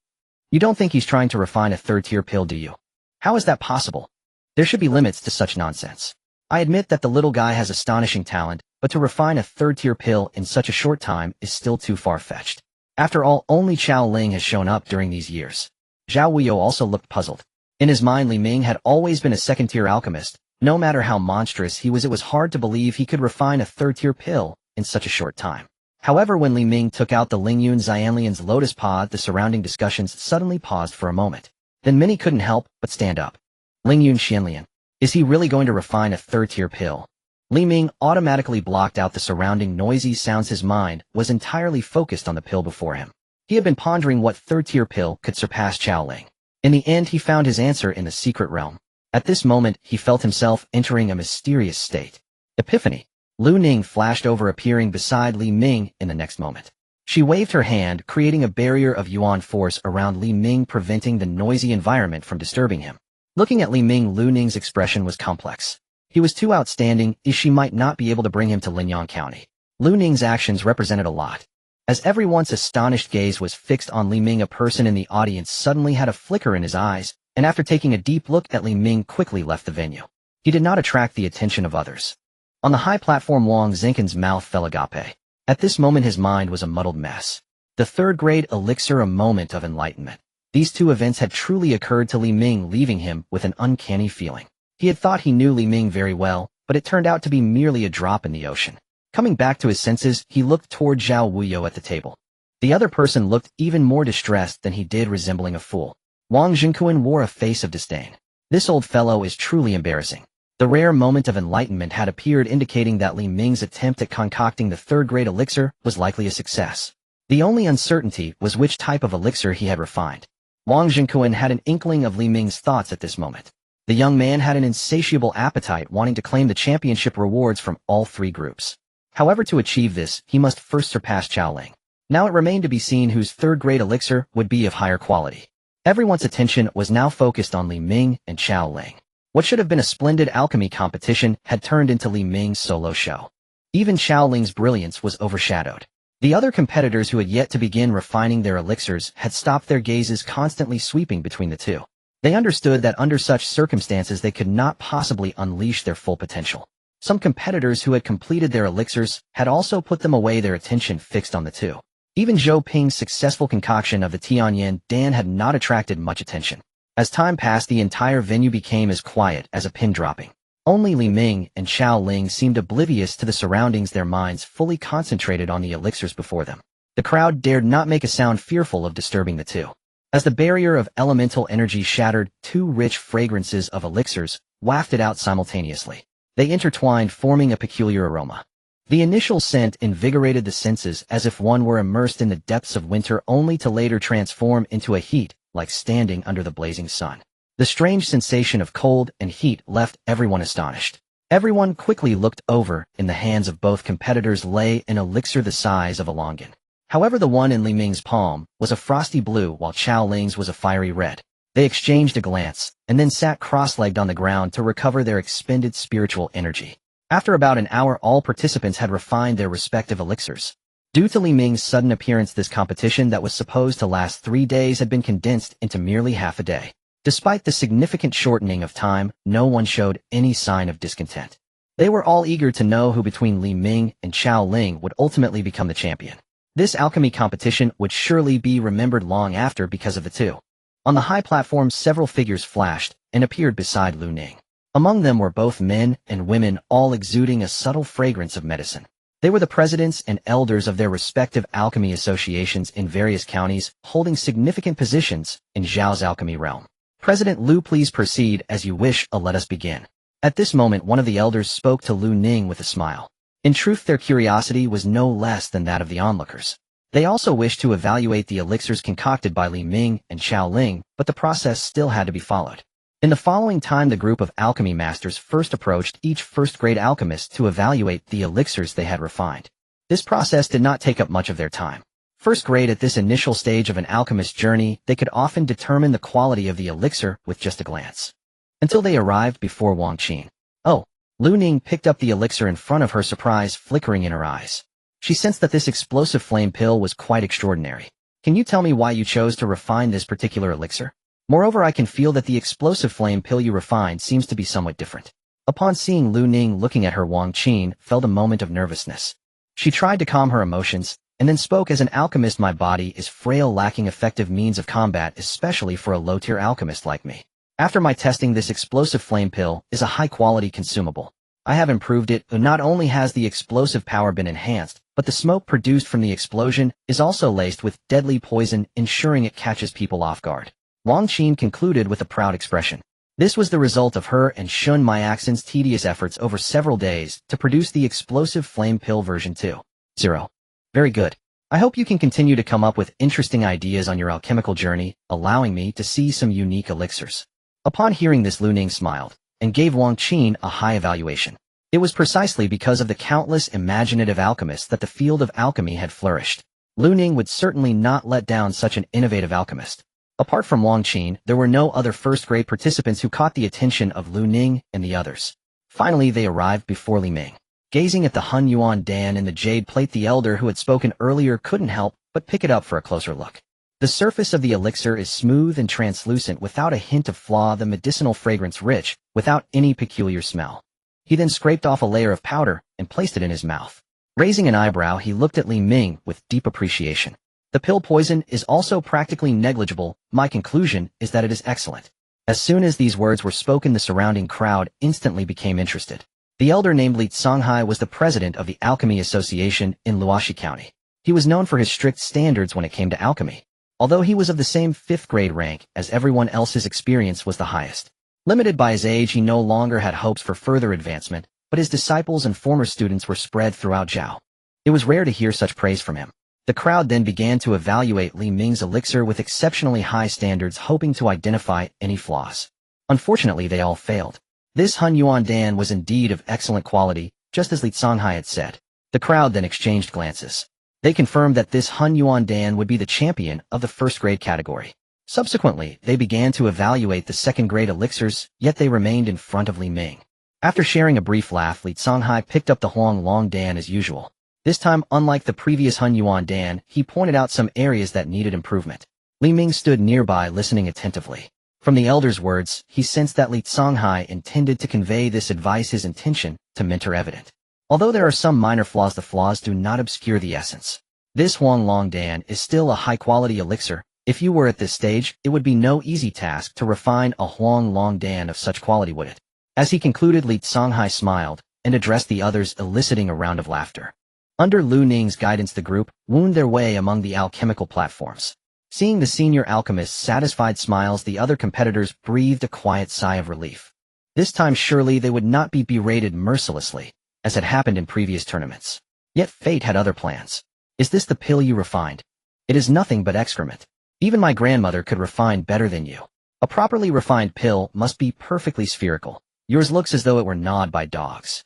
You don't think he's trying to refine a third-tier pill, do you? How is that possible? There should be limits to such nonsense. I admit that the little guy has astonishing talent, but to refine a third-tier pill in such a short time is still too far-fetched. After all, only Xiao Ling has shown up during these years. Xiao Huohuo also looked puzzled. In his mind, Li Ming had always been a second-tier alchemist. No matter how monstrous he was, it was hard to believe he could refine a third-tier pill in such a short time. However, when Li Ming took out the Lingyun Xianlian's lotus pod, the surrounding discussions suddenly paused for a moment. Then many couldn't help but stand up. Lingyun Xianlian. Is he really going to refine a third-tier pill? Li Ming automatically blocked out the surrounding noisy sounds. His mind was entirely focused on the pill before him. He had been pondering what third-tier pill could surpass Xiao Ling. In the end, he found his answer in the secret realm. At this moment, he felt himself entering a mysterious state. Epiphany. Lu Ning flashed over, appearing beside Li Ming in the next moment. She waved her hand, creating a barrier of Yuan force around Li Ming, preventing the noisy environment from disturbing him. Looking at Li Ming, Lu Ning's expression was complex. He was too outstanding, as she might not be able to bring him to Linyang County. Lu Ning's actions represented a lot. As everyone's astonished gaze was fixed on Li Ming, a person in the audience suddenly had a flicker in his eyes, and after taking a deep look at Li Ming, quickly left the venue. He did not attract the attention of others. On the high platform, Wang Zinken's mouth fell agape. At this moment, his mind was a muddled mess. The third-grade elixir, a moment of enlightenment. These two events had truly occurred to Li Ming, leaving him with an uncanny feeling. He had thought he knew Li Ming very well, but it turned out to be merely a drop in the ocean. Coming back to his senses, he looked toward Xiao Huohuo at the table. The other person looked even more distressed than he did, resembling a fool. Wang Zhenkuan wore a face of disdain. This old fellow is truly embarrassing. The rare moment of enlightenment had appeared, indicating that Li Ming's attempt at concocting the third-grade elixir was likely a success. The only uncertainty was which type of elixir he had refined. Wang Zhenkuan had an inkling of Li Ming's thoughts at this moment. The young man had an insatiable appetite, wanting to claim the championship rewards from all three groups. However, to achieve this, he must first surpass Xiao Ling. Now it remained to be seen whose third-grade elixir would be of higher quality. Everyone's attention was now focused on Li Ming and Xiao Ling. What should have been a splendid alchemy competition had turned into Li Ming's solo show. Even Xiao Ling's brilliance was overshadowed. The other competitors who had yet to begin refining their elixirs had stopped, their gazes constantly sweeping between the two. They understood that under such circumstances they could not possibly unleash their full potential. Some competitors who had completed their elixirs had also put them away, their attention fixed on the two. Even Zhou Ping's successful concoction of the Tianyan Dan had not attracted much attention. As time passed, the entire venue became as quiet as a pin dropping. Only Li Ming and Xiao Ling seemed oblivious to the surroundings, their minds fully concentrated on the elixirs before them. The crowd dared not make a sound, fearful of disturbing the two. As the barrier of elemental energy shattered, two rich fragrances of elixirs wafted out simultaneously. They intertwined, forming a peculiar aroma. The initial scent invigorated the senses as if one were immersed in the depths of winter, only to later transform into a heat, like standing under the blazing sun. The strange sensation of cold and heat left everyone astonished. Everyone quickly looked over. In the hands of both competitors lay an elixir the size of a longan. However, the one in Li Ming's palm was a frosty blue, while Xiao Ling's was a fiery red. They exchanged a glance, and then sat cross-legged on the ground to recover their expended spiritual energy. After about an hour, all participants had refined their respective elixirs. Due to Li Ming's sudden appearance, this competition that was supposed to last 3 days had been condensed into merely half a day. Despite the significant shortening of time, no one showed any sign of discontent. They were all eager to know who between Li Ming and Xiao Ling would ultimately become the champion. This alchemy competition would surely be remembered long after because of the two. On the high platform, several figures flashed and appeared beside Lu Ning. Among them were both men and women, all exuding a subtle fragrance of medicine. They were the presidents and elders of their respective alchemy associations in various counties, holding significant positions in Zhao's alchemy realm. President Lu, please proceed as you wish. Let us begin. At this moment, one of the elders spoke to Lu Ning with a smile. In truth, their curiosity was no less than that of the onlookers. They also wished to evaluate the elixirs concocted by Li Ming and Xiao Ling, but the process still had to be followed. In the following time, the group of alchemy masters first approached each first-grade alchemist to evaluate the elixirs they had refined. This process did not take up much of their time. First grade, at this initial stage of an alchemist's journey, they could often determine the quality of the elixir with just a glance. Until they arrived before Wang Qin. Oh! Lu Ning picked up the elixir in front of her, surprise flickering in her eyes. She sensed that this explosive flame pill was quite extraordinary. Can you tell me why you chose to refine this particular elixir? Moreover, I can feel that the explosive flame pill you refined seems to be somewhat different. Upon seeing Lu Ning looking at her, Wang Qin felt a moment of nervousness. She tried to calm her emotions, and then spoke as an alchemist. My body is frail, lacking effective means of combat, especially for a low-tier alchemist like me. After my testing, this explosive flame pill is a high-quality consumable. I have improved it. Not only has the explosive power been enhanced, but the smoke produced from the explosion is also laced with deadly poison, ensuring it catches people off guard. Wang Qin concluded with a proud expression. This was the result of her and Shun Myaxin's tedious efforts over several days to produce the explosive flame pill version 2.0. Very good. I hope you can continue to come up with interesting ideas on your alchemical journey, allowing me to see some unique elixirs. Upon hearing this, Lu Ning smiled and gave Wang Qin a high evaluation. It was precisely because of the countless imaginative alchemists that the field of alchemy had flourished. Lu Ning would certainly not let down such an innovative alchemist. Apart from Wang Qin, there were no other first-grade participants who caught the attention of Lu Ning and the others. Finally, they arrived before Li Ming. Gazing at the Hun Yuan Dan in the jade plate, the elder who had spoken earlier couldn't help but pick it up for a closer look. The surface of the elixir is smooth and translucent, without a hint of flaw, the medicinal fragrance rich, without any peculiar smell. He then scraped off a layer of powder and placed it in his mouth. Raising an eyebrow, he looked at Li Ming with deep appreciation. The pill poison is also practically negligible. My conclusion is that it is excellent. As soon as these words were spoken, the surrounding crowd instantly became interested. The elder named Li Songhai was the president of the Alchemy Association in Luoxi County. He was known for his strict standards when it came to alchemy. Although he was of the same 5th grade rank as everyone else, his experience was the highest. Limited by his age, he no longer had hopes for further advancement, but his disciples and former students were spread throughout Zhao. It was rare to hear such praise from him. The crowd then began to evaluate Li Ming's elixir with exceptionally high standards, hoping to identify any flaws. Unfortunately, they all failed. This Hun Yuan Dan was indeed of excellent quality, just as Li Songhai had said. The crowd then exchanged glances. They confirmed that this Hun Yuan Dan would be the champion of the first-grade category. Subsequently, they began to evaluate the second-grade elixirs, yet they remained in front of Li Ming. After sharing a brief laugh, Li Songhai picked up the Huang Long Dan as usual. This time, unlike the previous Hun Yuan Dan, he pointed out some areas that needed improvement. Li Ming stood nearby, listening attentively. From the elder's words, he sensed that Li Songhai intended to convey this advice, his intention to mentor evident. Although there are some minor flaws, the flaws do not obscure the essence. This Huang Long Dan is still a high-quality elixir. If you were at this stage, it would be no easy task to refine a Huang Long Dan of such quality, would it? As he concluded, Li Songhai smiled and addressed the others, eliciting a round of laughter. Under Lu Ning's guidance, the group wound their way among the alchemical platforms. Seeing the senior alchemist's satisfied smiles, the other competitors breathed a quiet sigh of relief. This time surely they would not be berated mercilessly, as had happened in previous tournaments. Yet fate had other plans. Is this the pill you refined? It is nothing but excrement. Even my grandmother could refine better than you. A properly refined pill must be perfectly spherical. Yours looks as though it were gnawed by dogs.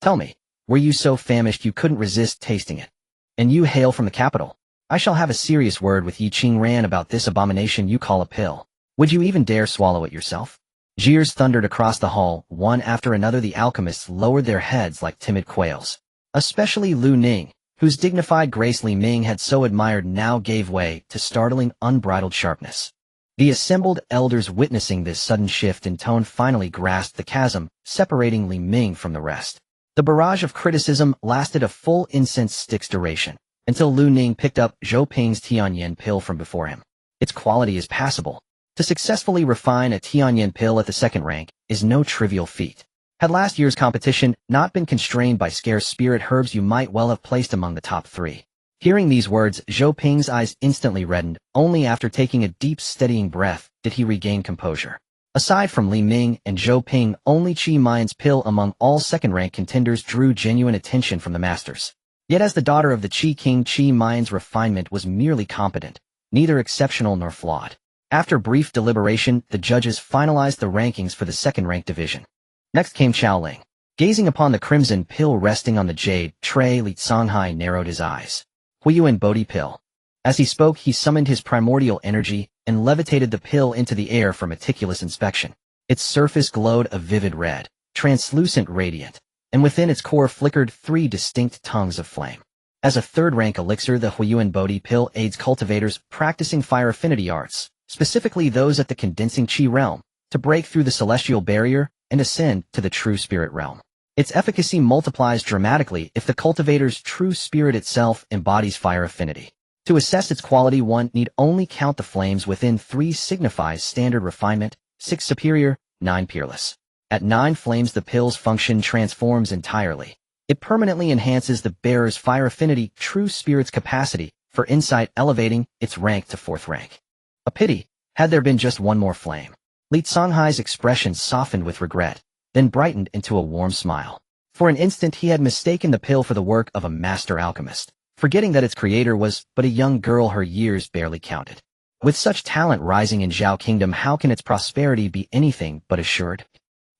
Tell me, were you so famished you couldn't resist tasting it? And you hail from the capital. I shall have a serious word with Yi Qingran about this abomination you call a pill. Would you even dare swallow it yourself? Jeers thundered across the hall. One after another the alchemists lowered their heads like timid quails. Especially Lu Ning, whose dignified grace Li Ming had so admired, now gave way to startling, unbridled sharpness. The assembled elders, witnessing this sudden shift in tone, finally grasped the chasm separating Li Ming from the rest. The barrage of criticism lasted a full incense stick's duration, until Lu Ning picked up Zhou Ping's Tianyan pill from before him. Its quality is passable. To successfully refine a Tianyan pill at the second rank is no trivial feat. Had last year's competition not been constrained by scarce spirit herbs, you might well have placed among the top 3. Hearing these words, Zhou Ping's eyes instantly reddened. Only after taking a deep, steadying breath did he regain composure. Aside from Li Ming and Zhou Ping, only Qingmei's pill among all second-rank contenders drew genuine attention from the masters. Yet as the daughter of the Qi King, Qingmei's refinement was merely competent, neither exceptional nor flawed. After brief deliberation, the judges finalized the rankings for the second-ranked division. Next came Xiao Ling. Gazing upon the crimson pill resting on the jade tray, Li Songhai narrowed his eyes. Huohuo Bodhi pill. As he spoke, he summoned his primordial energy and levitated the pill into the air for meticulous inspection. Its surface glowed a vivid red, translucent radiant, and within its core flickered 3 distinct tongues of flame. As a third-rank elixir, the Huohuo Bodhi pill aids cultivators practicing fire affinity arts, specifically those at the condensing Qi realm, to break through the celestial barrier and ascend to the true spirit realm. Its efficacy multiplies dramatically if the cultivator's true spirit itself embodies fire affinity. To assess its quality, one need only count the flames within. 3 signifies standard refinement, 6 superior, 9 peerless. At 9 flames the pill's function transforms entirely. It permanently enhances the bearer's fire affinity, true spirit's capacity for insight, elevating its rank to 4th rank. A pity, had there been just one more flame. Li Songhai's expression softened with regret, then brightened into a warm smile. For an instant he had mistaken the pill for the work of a master alchemist, forgetting that its creator was but a young girl her years barely counted. With such talent rising in Zhao Kingdom, how can its prosperity be anything but assured?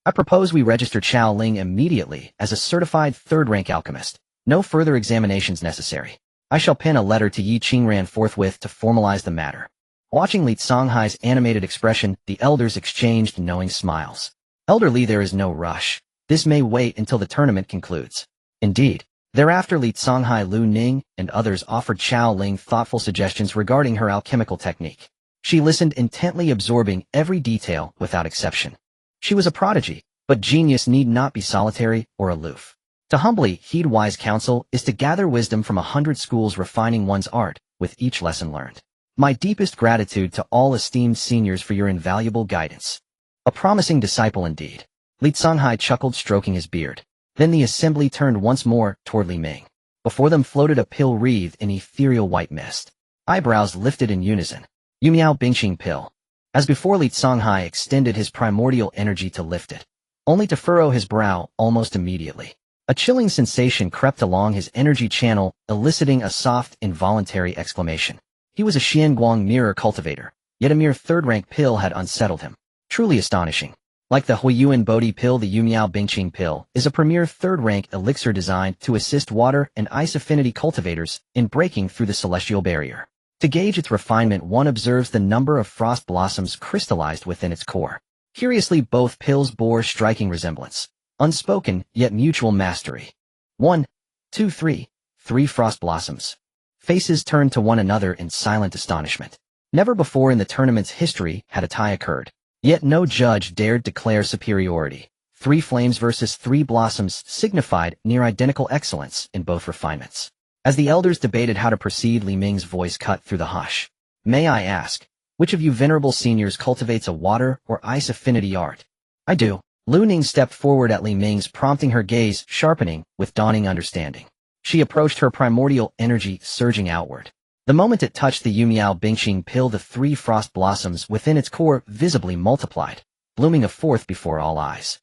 I propose we register Xiao Ling immediately as a certified 3rd-rank alchemist. No further examinations necessary. I shall pen a letter to Yi Qingran forthwith to formalize the matter. Watching Li Songhai's animated expression, the elders exchanged knowing smiles. Elder Li, there is no rush. This may wait until the tournament concludes. Indeed. Thereafter, Li Songhai, Lu Ning, and others offered Xiao Ling thoughtful suggestions regarding her alchemical technique. She listened intently, absorbing every detail without exception. She was a prodigy, but genius need not be solitary or aloof. To humbly heed wise counsel is to gather wisdom from 100 schools, refining one's art with each lesson learned. My deepest gratitude to all esteemed seniors for your invaluable guidance. A promising disciple indeed. Li Songhai chuckled, stroking his beard. Then the assembly turned once more toward Li Ming. Before them floated a pill wreathed in ethereal white mist. Eyebrows lifted in unison. Yumiao Bingqing pill. As before, Li Songhai extended his primordial energy to lift it, only to furrow his brow almost immediately. A chilling sensation crept along his energy channel, eliciting a soft, involuntary exclamation. He was a Xianguang mirror cultivator, yet a mere 3rd-rank pill had unsettled him. Truly astonishing. Like the Huohuo Bodhi pill, the Yumiao Bingqing pill is a premier 3rd-rank elixir designed to assist water and ice affinity cultivators in breaking through the celestial barrier. To gauge its refinement, one observes the number of frost blossoms crystallized within its core. Curiously, both pills bore striking resemblance. Unspoken, yet mutual mastery. 1, 2, 3. 3 frost blossoms. Faces turned to one another in silent astonishment. Never before in the tournament's history had a tie occurred. Yet no judge dared declare superiority. 3 flames versus 3 blossoms signified near-identical excellence in both refinements. As the elders debated how to proceed, Li Ming's voice cut through the hush. May I ask, which of you venerable seniors cultivates a water or ice affinity art? I do. Lu Ning stepped forward at Li Ming's, prompting her gaze sharpening with dawning understanding. She approached, her primordial energy surging outward. The moment it touched the Yumiao Bingqing pill, the 3 frost blossoms within its core visibly multiplied, blooming a 4th before all eyes.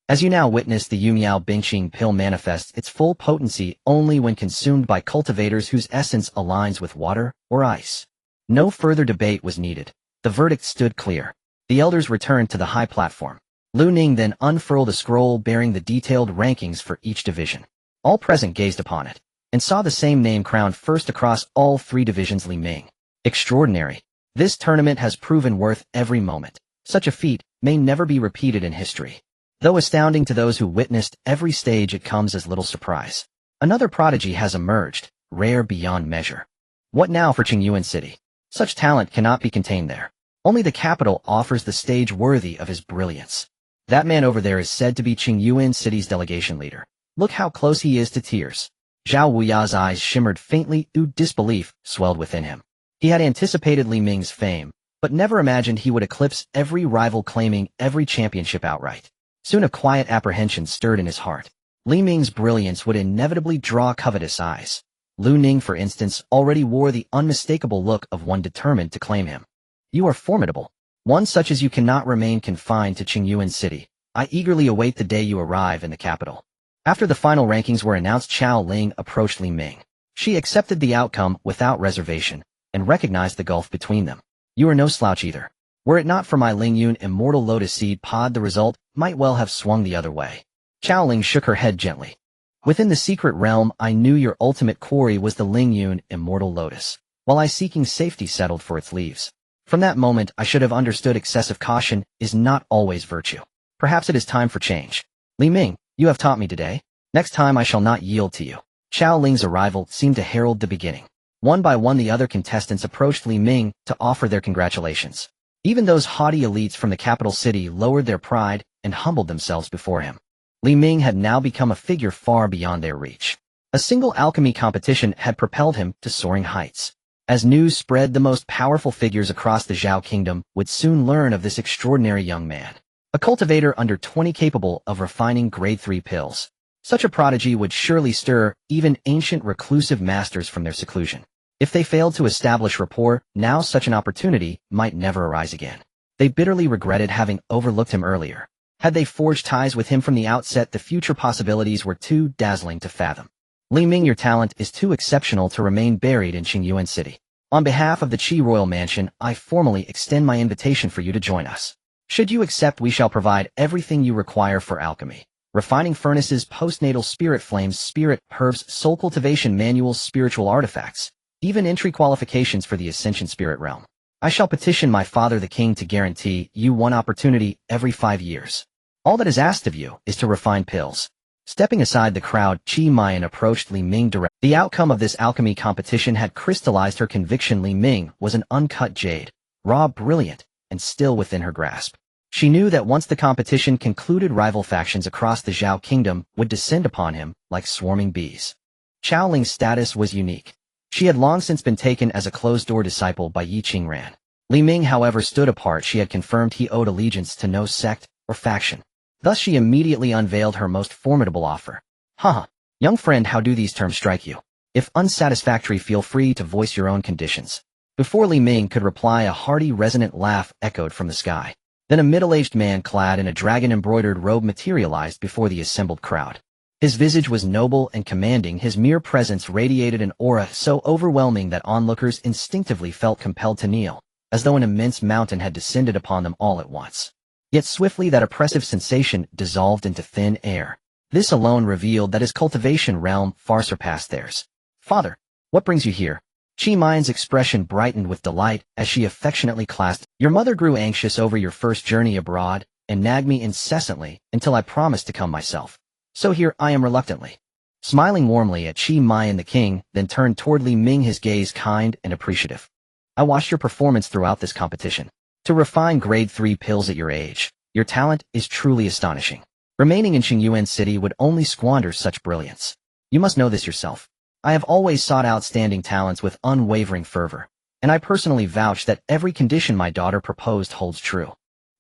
As you now witness, the Yumiao Bingqing pill manifests its full potency only when consumed by cultivators whose essence aligns with water or ice. No further debate was needed. The verdict stood clear. The elders returned to the high platform. Lu Ning then unfurled a scroll bearing the detailed rankings for each division. All present gazed upon it, and saw the same name crowned first across all 3 divisions: Li Ming. Extraordinary. This tournament has proven worth every moment. Such a feat may never be repeated in history. Though astounding to those who witnessed every stage, it comes as little surprise. Another prodigy has emerged, rare beyond measure. What now for Qingyuan City? Such talent cannot be contained there. Only the capital offers the stage worthy of his brilliance. That man over there is said to be Qingyuan City's delegation leader. Look how close he is to tears. Xiao Huohuo's eyes shimmered faintly, disbelief swelled within him. He had anticipated Li Ming's fame, but never imagined he would eclipse every rival, claiming every championship outright. Soon a quiet apprehension stirred in his heart. Li Ming's brilliance would inevitably draw covetous eyes. Lu Ning, for instance, already wore the unmistakable look of one determined to claim him. You are formidable. One such as you cannot remain confined to Qingyuan City. I eagerly await the day you arrive in the capital. After the final rankings were announced, Xiao Ling approached Li Ming. She accepted the outcome without reservation, and recognized the gulf between them. You are no slouch either. Were it not for my Lingyun immortal lotus seed pod, the result might well have swung the other way. Xiao Ling shook her head gently. Within the secret realm, I knew your ultimate quarry was the Lingyun immortal lotus, while I seeking safety settled for its leaves. From that moment, I should have understood excessive caution is not always virtue. Perhaps it is time for change. Li Ming, you have taught me today. Next time I shall not yield to you. Xiao Ling's arrival seemed to herald the beginning. One by one, the other contestants approached Li Ming to offer their congratulations. Even those haughty elites from the capital city lowered their pride and humbled themselves before him. Li Ming had now become a figure far beyond their reach. A single alchemy competition had propelled him to soaring heights. As news spread, the most powerful figures across the Zhao kingdom would soon learn of this extraordinary young man. A cultivator under 20 capable of refining grade 3 pills. Such a prodigy would surely stir even ancient reclusive masters from their seclusion. If they failed to establish rapport, now such an opportunity might never arise again. They bitterly regretted having overlooked him earlier. Had they forged ties with him from the outset, the future possibilities were too dazzling to fathom. Li Ming, your talent is too exceptional to remain buried in Qingyuan City. On behalf of the Qi Royal Mansion, I formally extend my invitation for you to join us. Should you accept, we shall provide everything you require for alchemy. Refining furnaces, postnatal spirit flames, spirit herbs, soul cultivation manuals, spiritual artifacts, even entry qualifications for the Ascension Spirit Realm. I shall petition my father the king to guarantee you one opportunity every 5 years. All that is asked of you is to refine pills. Stepping aside the crowd, Qingmei approached Li Ming directly. The outcome of this alchemy competition had crystallized her conviction. Li Ming was an uncut jade, raw, brilliant, and still within her grasp. She knew that once the competition concluded, rival factions across the Zhao kingdom would descend upon him like swarming bees. Xiao Ling's status was unique. She had long since been taken as a closed-door disciple by Yi Qingran. Li Ming, however, stood apart. She had confirmed he owed allegiance to no sect or faction. Thus she immediately unveiled her most formidable offer. Haha, young friend, how do these terms strike you? If unsatisfactory, feel free to voice your own conditions. Before Li Ming could reply, a hearty, resonant laugh echoed from the sky. Then a middle-aged man clad in a dragon-embroidered robe materialized before the assembled crowd. His visage was noble and commanding. His mere presence radiated an aura so overwhelming that onlookers instinctively felt compelled to kneel, as though an immense mountain had descended upon them all at once. Yet swiftly that oppressive sensation dissolved into thin air. This alone revealed that his cultivation realm far surpassed theirs. Father, what brings you here? Qingmei's expression brightened with delight as she affectionately clasped. Your mother grew anxious over your first journey abroad and nagged me incessantly until I promised to come myself. So here I am reluctantly. Smiling warmly at Qingmei and the king, then turned toward Li Ming, his gaze kind and appreciative. I watched your performance throughout this competition. To refine grade 3 pills at your age, your talent is truly astonishing. Remaining in Qingyuan City would only squander such brilliance. You must know this yourself. I have always sought outstanding talents with unwavering fervor, and I personally vouch that every condition my daughter proposed holds true.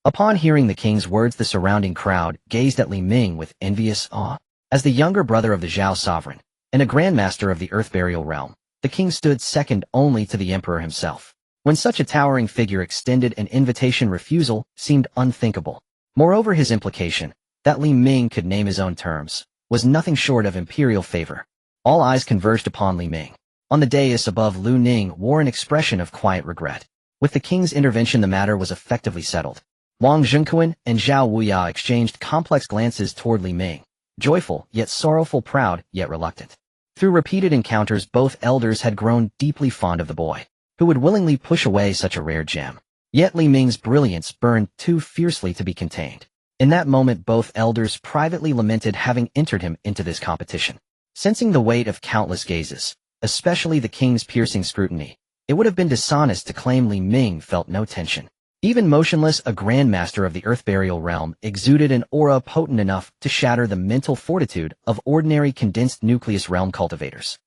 Upon hearing the king's words, the surrounding crowd gazed at Li Ming with envious awe. As the younger brother of the Zhao sovereign, and a grandmaster of the Earth Burial Realm, the king stood second only to the emperor himself. When such a towering figure extended an invitation, refusal seemed unthinkable. Moreover, his implication, that Li Ming could name his own terms, was nothing short of imperial favor. All eyes converged upon Li Ming. On the dais above, Lu Ning wore an expression of quiet regret. With the king's intervention, the matter was effectively settled. Wang Zhenquan and Xiao Huohuo exchanged complex glances toward Li Ming, joyful yet sorrowful, proud yet reluctant. Through repeated encounters, both elders had grown deeply fond of the boy, who would willingly push away such a rare gem. Yet Li Ming's brilliance burned too fiercely to be contained. In that moment, both elders privately lamented having entered him into this competition. Sensing the weight of countless gazes, especially the king's piercing scrutiny, it would have been dishonest to claim Li Ming felt no tension. Even motionless, a grandmaster of the earth burial realm exuded an aura potent enough to shatter the mental fortitude of ordinary condensed nucleus realm cultivators.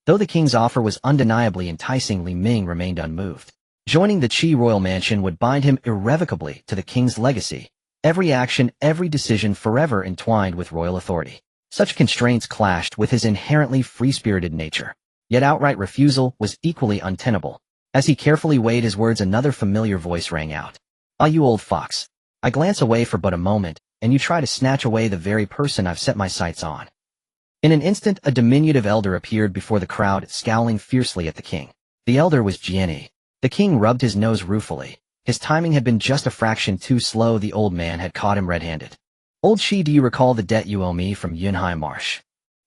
Though the king's offer was undeniably enticing, Li Ming remained unmoved. Joining the Qi royal mansion would bind him irrevocably to the king's legacy, every action, every decision forever entwined with royal authority. Such constraints clashed with his inherently free-spirited nature. Yet outright refusal was equally untenable. As he carefully weighed his words, another familiar voice rang out. "Ah, you old fox. I glance away for but a moment, and you try to snatch away the very person I've set my sights on." In an instant, a diminutive elder appeared before the crowd, scowling fiercely at the king. The elder was Jian. The king rubbed his nose ruefully. His timing had been just a fraction too slow. The old man had caught him red-handed. "Old Shi, do you recall the debt you owe me from Yunhai Marsh?"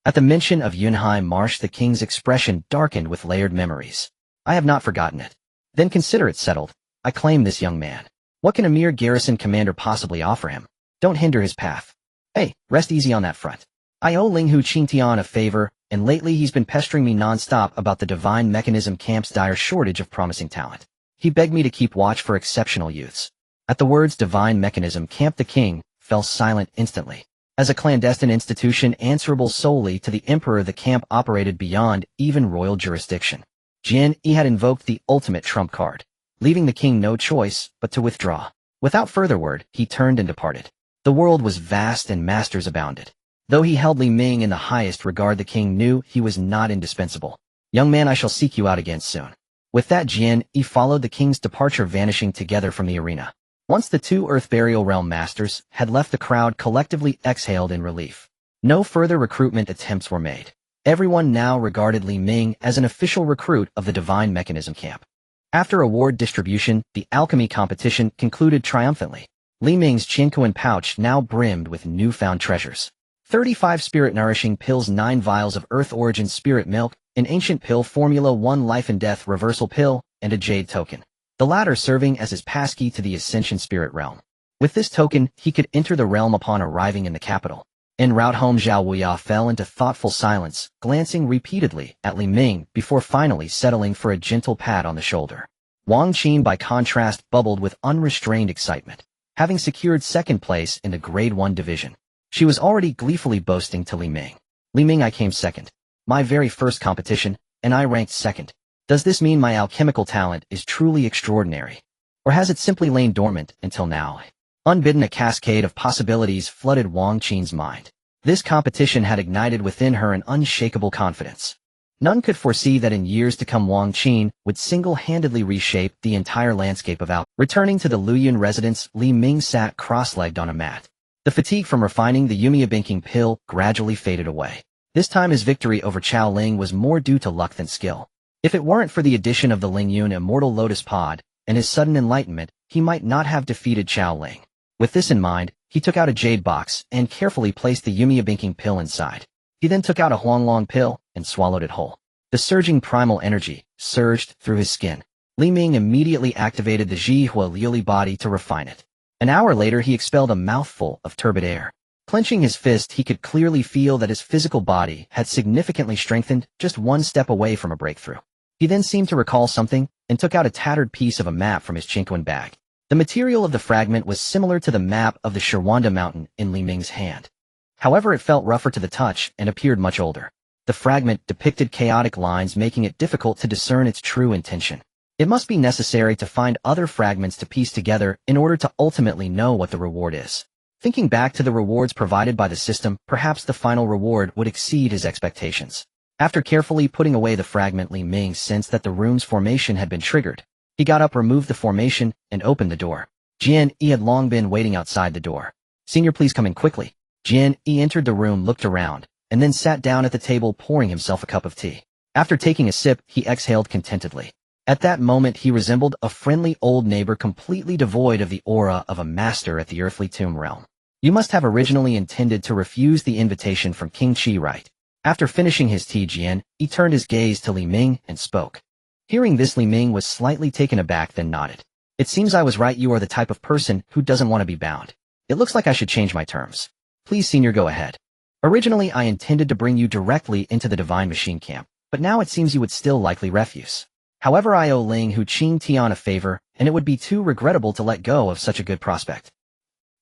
At the mention of Yunhai Marsh, the king's expression darkened with layered memories. "I have not forgotten it." "Then consider it settled. I claim this young man. What can a mere garrison commander possibly offer him? Don't hinder his path." "Hey, rest easy on that front. I owe Linghu Qingtian a favor, and lately he's been pestering me non-stop about the divine mechanism camp's dire shortage of promising talent. He begged me to keep watch for exceptional youths." At the words divine mechanism camp, the king fell silent instantly. As a clandestine institution answerable solely to the emperor, the camp operated beyond even royal jurisdiction. Jian Yi had invoked the ultimate trump card, leaving the king no choice but to withdraw. Without further word, he turned and departed. The world was vast and masters abounded. Though he held Li Ming in the highest regard, the king knew he was not indispensable. "Young man, I shall seek you out again soon." With that, Jian Yi followed the king's departure, vanishing together from the arena. Once the two Earth Burial Realm masters had left, the crowd collectively exhaled in relief. No further recruitment attempts were made. Everyone now regarded Li Ming as an official recruit of the Divine Mechanism Camp. After award distribution, the alchemy competition concluded triumphantly. Li Ming's Qingmei pouch now brimmed with newfound treasures. 35 spirit-nourishing pills, 9 vials of Earth-origin spirit milk, an ancient pill formula, 1 life and death reversal pill, and a jade token, the latter serving as his passkey to the Ascension Spirit Realm. With this token, he could enter the realm upon arriving in the capital. En route home, Xiao Huohuo fell into thoughtful silence, glancing repeatedly at Li Ming before finally settling for a gentle pat on the shoulder. Wang Qin, by contrast, bubbled with unrestrained excitement, having secured second place in the Grade 1 division. She was already gleefully boasting to Li Ming. "Li Ming, I came second. My very first competition, and I ranked second. Does this mean my alchemical talent is truly extraordinary? Or has it simply lain dormant until now?" Unbidden, a cascade of possibilities flooded Wang Qin's mind. This competition had ignited within her an unshakable confidence. None could foresee that in years to come Wang Qin would single-handedly reshape the entire landscape of alchemy. Returning to the Luyun residence, Li Ming sat cross-legged on a mat. The fatigue from refining the humiliating pill gradually faded away. This time his victory over Chao Ling was more due to luck than skill. If it weren't for the addition of the Lingyun Immortal Lotus Pod and his sudden enlightenment, he might not have defeated Chao Ling. With this in mind, he took out a jade box and carefully placed the humiliating pill inside. He then took out a Huanglong pill and swallowed it whole. The surging primal energy surged through his skin. Li Ming immediately activated the Zhi Hua Liuli body to refine it. An hour later, he expelled a mouthful of turbid air. Clenching his fist, he could clearly feel that his physical body had significantly strengthened, just one step away from a breakthrough. He then seemed to recall something and took out a tattered piece of a map from his Qingmei bag. The material of the fragment was similar to the map of the Shirwanda mountain in Li Ming's hand. However, it felt rougher to the touch and appeared much older. The fragment depicted chaotic lines, making it difficult to discern its true intention. It must be necessary to find other fragments to piece together in order to ultimately know what the reward is. Thinking back to the rewards provided by the system, perhaps the final reward would exceed his expectations. After carefully putting away the fragment, Li Ming sensed that the room's formation had been triggered. He got up, removed the formation, and opened the door. Jian Yi had long been waiting outside the door. "Senior, please come in quickly." Jian Yi entered the room, looked around, and then sat down at the table, pouring himself a cup of tea. After taking a sip, he exhaled contentedly. At that moment, he resembled a friendly old neighbor, completely devoid of the aura of a master at the earthly tomb realm. You must have originally intended to refuse the invitation from King Qi, right? After finishing his tea, Jian Yi turned his gaze to Li Ming and spoke. Hearing this, Li Ming was slightly taken aback, then nodded. It seems I was right. You are the type of person who doesn't want to be bound. It looks like I should change my terms. Please, senior, go ahead. Originally, I intended to bring you directly into the Divine Machine Camp, but now it seems you would still likely refuse. However, I owe Ling Hu Qing Tian a favor, and it would be too regrettable to let go of such a good prospect.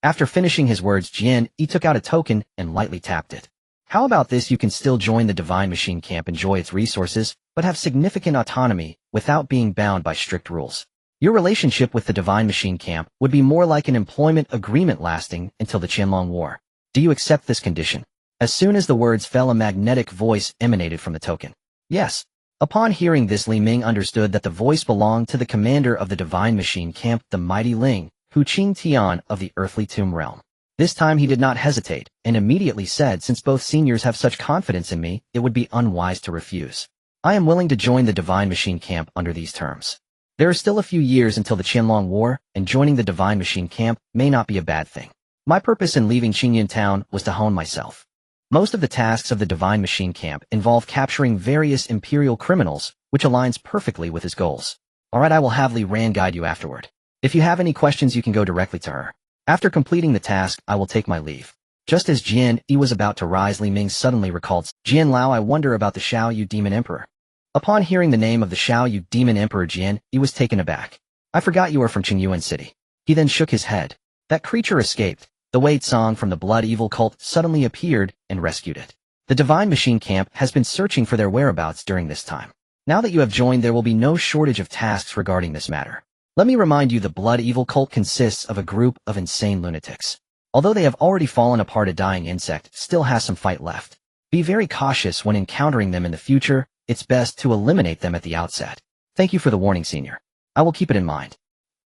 After finishing his words, Jian Yi took out a token and lightly tapped it. How about this? You can still join the Divine Machine Camp, enjoy its resources, but have significant autonomy without being bound by strict rules. Your relationship with the Divine Machine Camp would be more like an employment agreement lasting until the Qianlong War. Do you accept this condition? As soon as the words fell, a magnetic voice emanated from the token. Yes. Upon hearing this, Li Ming understood that the voice belonged to the commander of the Divine Machine Camp, the mighty Ling Hu Qing Tian of the earthly tomb realm. This time he did not hesitate, and immediately said, since both seniors have such confidence in me, it would be unwise to refuse. I am willing to join the Divine Machine Camp under these terms. There are still a few years until the Qianlong War, and joining the Divine Machine Camp may not be a bad thing. My purpose in leaving Qingyan Town was to hone myself. Most of the tasks of the Divine Machine Camp involve capturing various imperial criminals, which aligns perfectly with his goals. Alright, I will have Li Ran guide you afterward. If you have any questions, you can go directly to her. After completing the task, I will take my leave. Just as Jian Yi was about to rise, Li Ming suddenly recalled, Jian Lao, I wonder about the Xiao Yu Demon Emperor. Upon hearing the name of the Xiao Yu Demon Emperor, Jian Yi was taken aback. I forgot you are from Qingyuan City. He then shook his head. That creature escaped. The Wei Tsong from the Blood Evil cult suddenly appeared and rescued it. The Divine Machine Camp has been searching for their whereabouts during this time. Now that you have joined, there will be no shortage of tasks regarding this matter. Let me remind you, the Blood Evil cult consists of a group of insane lunatics. Although they have already fallen apart, a dying insect still has some fight left. Be very cautious when encountering them in the future. It's best to eliminate them at the outset. Thank you for the warning, senior. I will keep it in mind.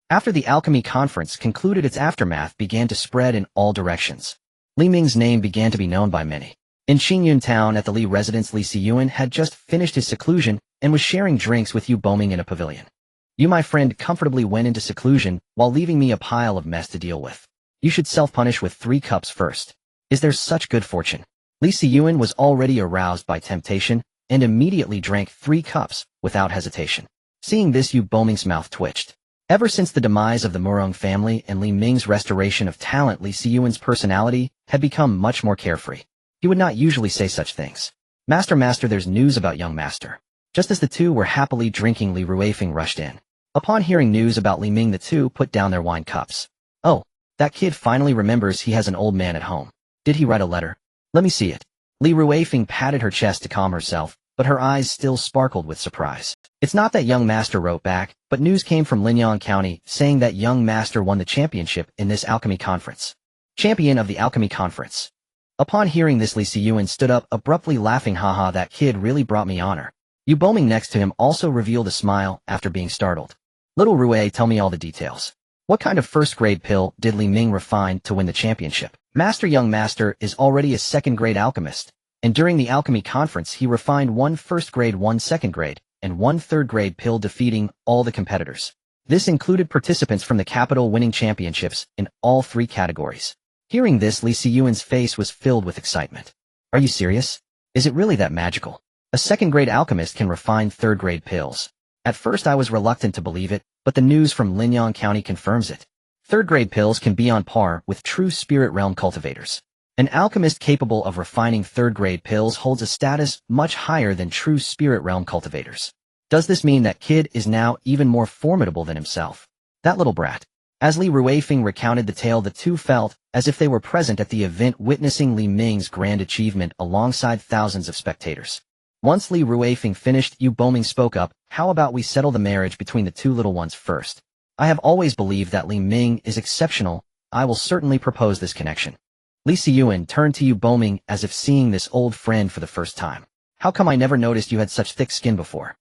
After the alchemy conference concluded, its aftermath began to spread in all directions. Li Ming's name began to be known by many. In Qingyun Town at the Li residence, Li Siyuan had just finished his seclusion and was sharing drinks with Yu Boming in a pavilion. You, my friend, comfortably went into seclusion while leaving me a pile of mess to deal with. You should self-punish with 3 cups first. Is there such good fortune? Li Siyuan was already aroused by temptation and immediately drank 3 cups without hesitation. Seeing this, Yu Boming's mouth twitched. Ever since the demise of the Murong family and Li Ming's restoration of talent, Li Siyuan's personality had become much more carefree. He would not usually say such things. Master, there's news about young master. Just as the two were happily drinking, Li Ruifeng rushed in. Upon hearing news about Li Ming, the two put down their wine cups. Oh, that kid finally remembers he has an old man at home. Did he write a letter? Let me see it. Li Ruifeng patted her chest to calm herself, but her eyes still sparkled with surprise. It's not that young master wrote back, but news came from Linyang County saying that young master won the championship in this alchemy conference. Champion of the alchemy conference. Upon hearing this, Li Siyuan stood up abruptly, laughing, haha, that kid really brought me honor. Yu Boming next to him also revealed a smile after being startled. Little Rui, tell me all the details. What kind of first-grade pill did Li Ming refine to win the championship? Master, young master is already a second-grade alchemist, and during the alchemy conference he refined 1 first-grade, 1 second-grade, and 1 third-grade pill, defeating all the competitors. This included participants from the capital, winning championships in all 3 categories. Hearing this, Li Siyuan's face was filled with excitement. Are you serious? Is it really that magical? A second-grade alchemist can refine third-grade pills. At first I was reluctant to believe it, but the news from Linyang County confirms it. Third-grade pills can be on par with true spirit realm cultivators. An alchemist capable of refining third-grade pills holds a status much higher than true spirit realm cultivators. Does this mean that kid is now even more formidable than himself? That little brat. As Li Ruifeng recounted the tale, the two felt as if they were present at the event, witnessing Li Ming's grand achievement alongside thousands of spectators. Once Li Ruifeng finished, Yu Boming spoke up, how about we settle the marriage between the two little ones first? I have always believed that Li Ming is exceptional. I will certainly propose this connection. Li Siyuan turned to Yu Boming as if seeing this old friend for the first time. How come I never noticed you had such thick skin before?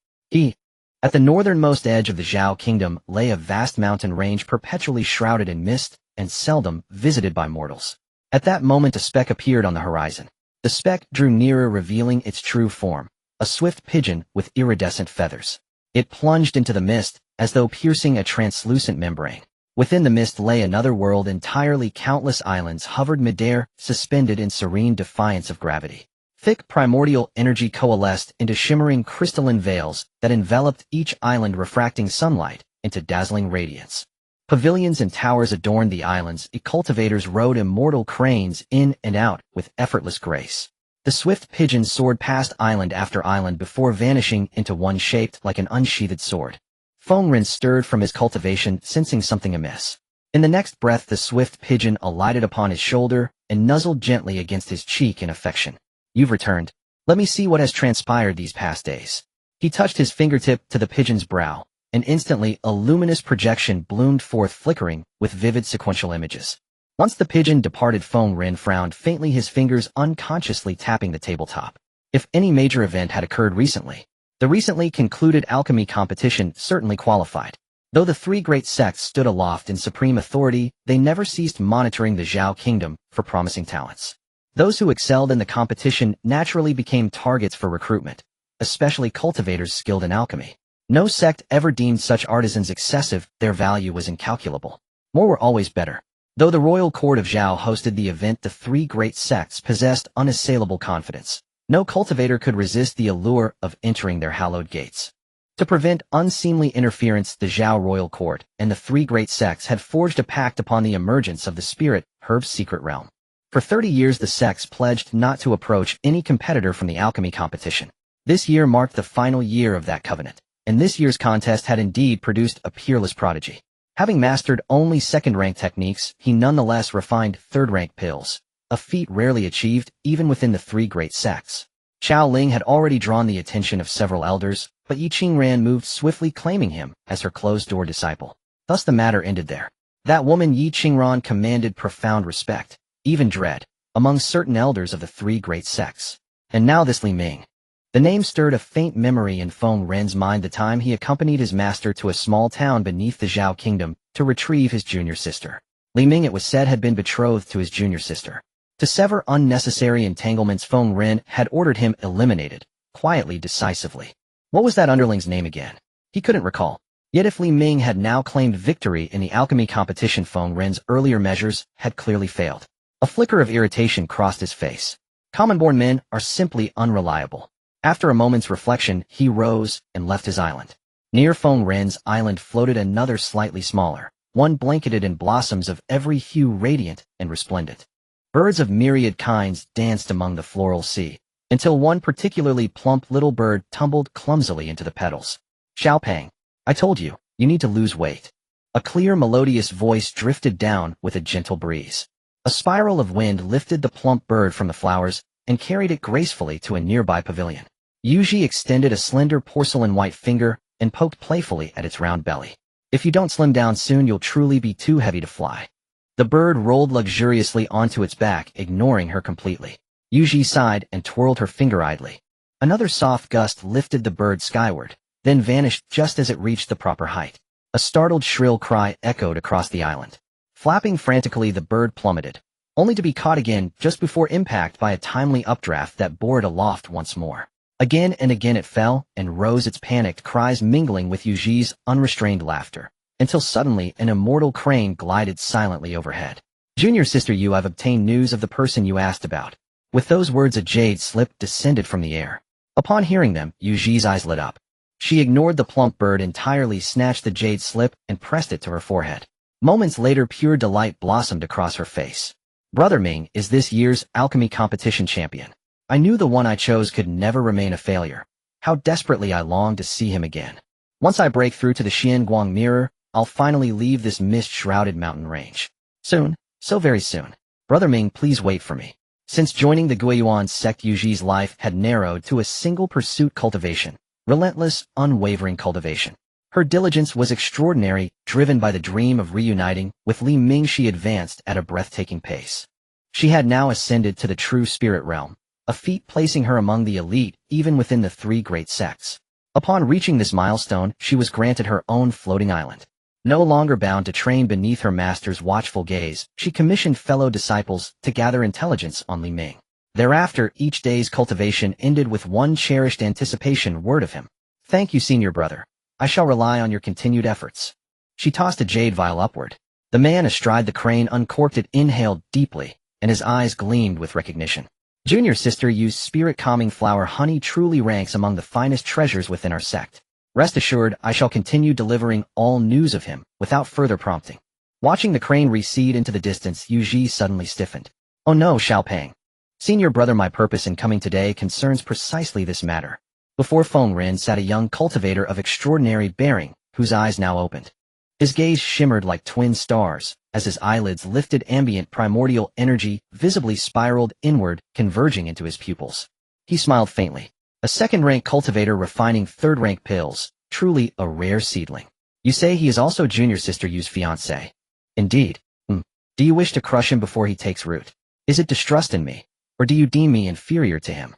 At the northernmost edge of the Zhao kingdom lay a vast mountain range perpetually shrouded in mist and seldom visited by mortals. At that moment a speck appeared on the horizon. The speck drew nearer, revealing its true form, a swift pigeon with iridescent feathers. It plunged into the mist, as though piercing a translucent membrane. Within the mist lay another world entirely. Countless islands hovered midair, suspended in serene defiance of gravity. Thick primordial energy coalesced into shimmering crystalline veils that enveloped each island, refracting sunlight into dazzling radiance. Pavilions and towers adorned the islands. Cultivators rode immortal cranes in and out with effortless grace. The swift pigeon soared past island after island before vanishing into one shaped like an unsheathed sword. Feng Ren stirred from his cultivation, sensing something amiss. In the next breath the swift pigeon alighted upon his shoulder and nuzzled gently against his cheek in affection. "You've returned. Let me see what has transpired these past days." He touched his fingertip to the pigeon's brow, and instantly a luminous projection bloomed forth, flickering with vivid sequential images. Once the pigeon departed, Feng Ren frowned faintly, his fingers unconsciously tapping the tabletop. If any major event had occurred recently, the recently concluded alchemy competition certainly qualified. Though the three great sects stood aloft in supreme authority, they never ceased monitoring the Zhao kingdom for promising talents. Those who excelled in the competition naturally became targets for recruitment, especially cultivators skilled in alchemy. No sect ever deemed such artisans excessive, their value was incalculable. More were always better. Though the royal court of Zhao hosted the event, the three great sects possessed unassailable confidence. No cultivator could resist the allure of entering their hallowed gates. To prevent unseemly interference, the Zhao royal court and the three great sects had forged a pact upon the emergence of the spirit herb's secret realm. For 30 years the sects pledged not to approach any competitor from the alchemy competition. This year marked the final year of that covenant, and this year's contest had indeed produced a peerless prodigy. Having mastered only second-rank techniques, he nonetheless refined third-rank pills, a feat rarely achieved even within the three great sects. Xiao Ling had already drawn the attention of several elders, but Yi Qingran moved swiftly, claiming him as her closed-door disciple. Thus the matter ended there. That woman Yi Qingran commanded profound respect, even dread, among certain elders of the three great sects. And now this Li Ming. The name stirred a faint memory in Feng Ren's mind, the time he accompanied his master to a small town beneath the Zhao kingdom to retrieve his junior sister. Li Ming, it was said, had been betrothed to his junior sister. To sever unnecessary entanglements, Feng Ren had ordered him eliminated, quietly, decisively. What was that underling's name again? He couldn't recall. Yet if Li Ming had now claimed victory in the alchemy competition, Feng Ren's earlier measures had clearly failed. A flicker of irritation crossed his face. Common-born men are simply unreliable. After a moment's reflection, he rose and left his island. Near Feng Ren's island floated another slightly smaller, one blanketed in blossoms of every hue, radiant and resplendent. Birds of myriad kinds danced among the floral sea, until one particularly plump little bird tumbled clumsily into the petals. "Xiaopeng, I told you, you need to lose weight." A clear, melodious voice drifted down with a gentle breeze. A spiral of wind lifted the plump bird from the flowers and carried it gracefully to a nearby pavilion. Yuji extended a slender porcelain-white finger and poked playfully at its round belly. "If you don't slim down soon, you'll truly be too heavy to fly." The bird rolled luxuriously onto its back, ignoring her completely. Yuji sighed and twirled her finger idly. Another soft gust lifted the bird skyward, then vanished just as it reached the proper height. A startled shrill cry echoed across the island. Flapping frantically, the bird plummeted, only to be caught again just before impact by a timely updraft that bore it aloft once more. Again and again it fell and rose, its panicked cries mingling with Yuji's unrestrained laughter, until suddenly an immortal crane glided silently overhead. "Junior sister Yu, I've obtained news of the person you asked about." With those words a jade slip descended from the air. Upon hearing them, Yuji's eyes lit up. She ignored the plump bird entirely, snatched the jade slip and pressed it to her forehead. Moments later pure delight blossomed across her face. "Brother Ming is this year's alchemy competition champion. I knew the one I chose could never remain a failure. How desperately I longed to see him again. Once I break through to the Xianguang mirror, I'll finally leave this mist-shrouded mountain range. Soon, so very soon. Brother Ming, please wait for me." Since joining the Guiyuan sect, Yuji's life had narrowed to a single pursuit: cultivation. Relentless, unwavering cultivation. Her diligence was extraordinary, driven by the dream of reuniting with Li Ming. She advanced at a breathtaking pace. She had now ascended to the true spirit realm, a feat placing her among the elite even within the three great sects. Upon reaching this milestone, she was granted her own floating island. No longer bound to train beneath her master's watchful gaze, she commissioned fellow disciples to gather intelligence on Li Ming. Thereafter, each day's cultivation ended with one cherished anticipation word of him. "Thank you, senior brother. I shall rely on your continued efforts." She tossed a jade vial upward. The man astride the crane uncorked it, inhaled deeply, and his eyes gleamed with recognition. "Junior sister used spirit-calming flower honey truly ranks among the finest treasures within our sect. Rest assured, I shall continue delivering all news of him, without further prompting." Watching the crane recede into the distance, Yu Ji suddenly stiffened. "Oh no, Xiaopeng. Senior brother, my purpose in coming today concerns precisely this matter." Before Feng Ren sat a young cultivator of extraordinary bearing, whose eyes now opened. His gaze shimmered like twin stars, as his eyelids lifted, ambient primordial energy visibly spiraled inward, converging into his pupils. He smiled faintly. A second-rank cultivator refining third-rank pills, truly a rare seedling. "You say he is also junior sister Yu's fiancé?" "Indeed. Do you wish to crush him before he takes root? Is it distrust in me, or do you deem me inferior to him?"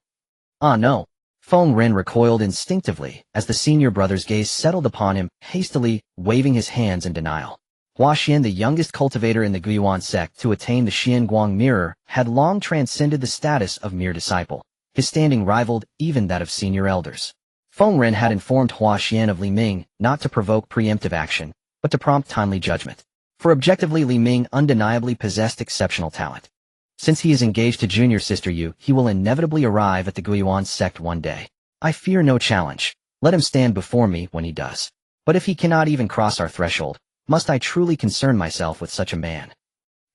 "Ah no." Feng Ren recoiled instinctively as the senior brother's gaze settled upon him, hastily waving his hands in denial. Hua Xian, the youngest cultivator in the Guiyuan sect to attain the Xianguang mirror, had long transcended the status of mere disciple. His standing rivaled even that of senior elders. Feng Ren had informed Hua Xian of Li Ming not to provoke preemptive action, but to prompt timely judgment. For objectively, Li Ming undeniably possessed exceptional talent. Since he is engaged to junior sister Yu, he will inevitably arrive at the Guiyuan sect one day. I fear no challenge. Let him stand before me when he does. But if he cannot even cross our threshold, must I truly concern myself with such a man?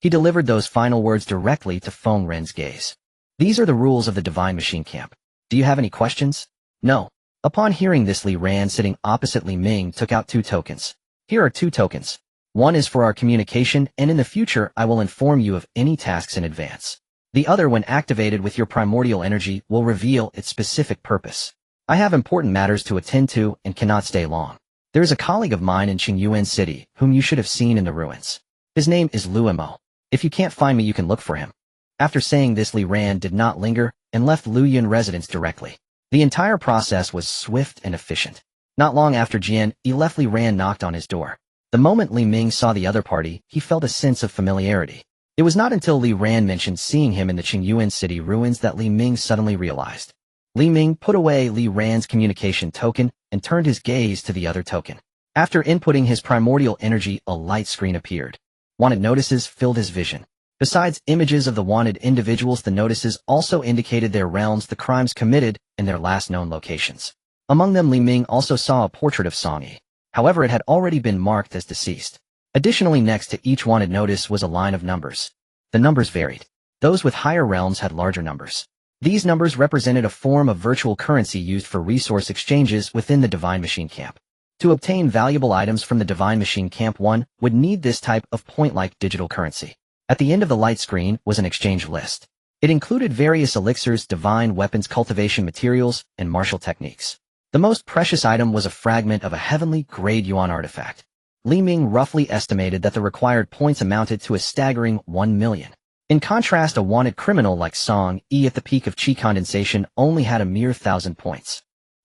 He delivered those final words directly to Feng Ren's gaze. These are the rules of the Divine Machine Camp. Do you have any questions? No. Upon hearing this, Li Ran, sitting opposite Li Ming, took out 2 tokens. Here are 2 tokens. One is for our communication, and in the future I will inform you of any tasks in advance. The other, when activated with your primordial energy, will reveal its specific purpose. I have important matters to attend to and cannot stay long. There is a colleague of mine in Qingyuan City whom you should have seen in the ruins. His name is Luimo. If you can't find me, you can look for him." After saying this, Li Ran did not linger and left Luyun residence directly. The entire process was swift and efficient. Not long after Jian Yi left, Li Ran knocked on his door. The moment Li Ming saw the other party, he felt a sense of familiarity. It was not until Li Ran mentioned seeing him in the Qingyuan City ruins that Li Ming suddenly realized. Li Ming put away Li Ran's communication token and turned his gaze to the other token. After inputting his primordial energy, a light screen appeared. Wanted notices filled his vision. Besides images of the wanted individuals, the notices also indicated their realms, the crimes committed, and their last known locations. Among them, Li Ming also saw a portrait of Song Yi. However, it had already been marked as deceased. Additionally, next to each wanted notice was a line of numbers. The numbers varied. Those with higher realms had larger numbers. These numbers represented a form of virtual currency used for resource exchanges within the Divine Machine Camp. To obtain valuable items from the Divine Machine Camp, one would need this type of point-like digital currency. At the end of the light screen was an exchange list. It included various elixirs, divine weapons, cultivation materials, and martial techniques. The most precious item was a fragment of a heavenly grade yuan artifact. Li Ming roughly estimated that the required points amounted to a staggering 1 million. In contrast, a wanted criminal like Song Yi at the peak of qi condensation only had a mere 1,000 points.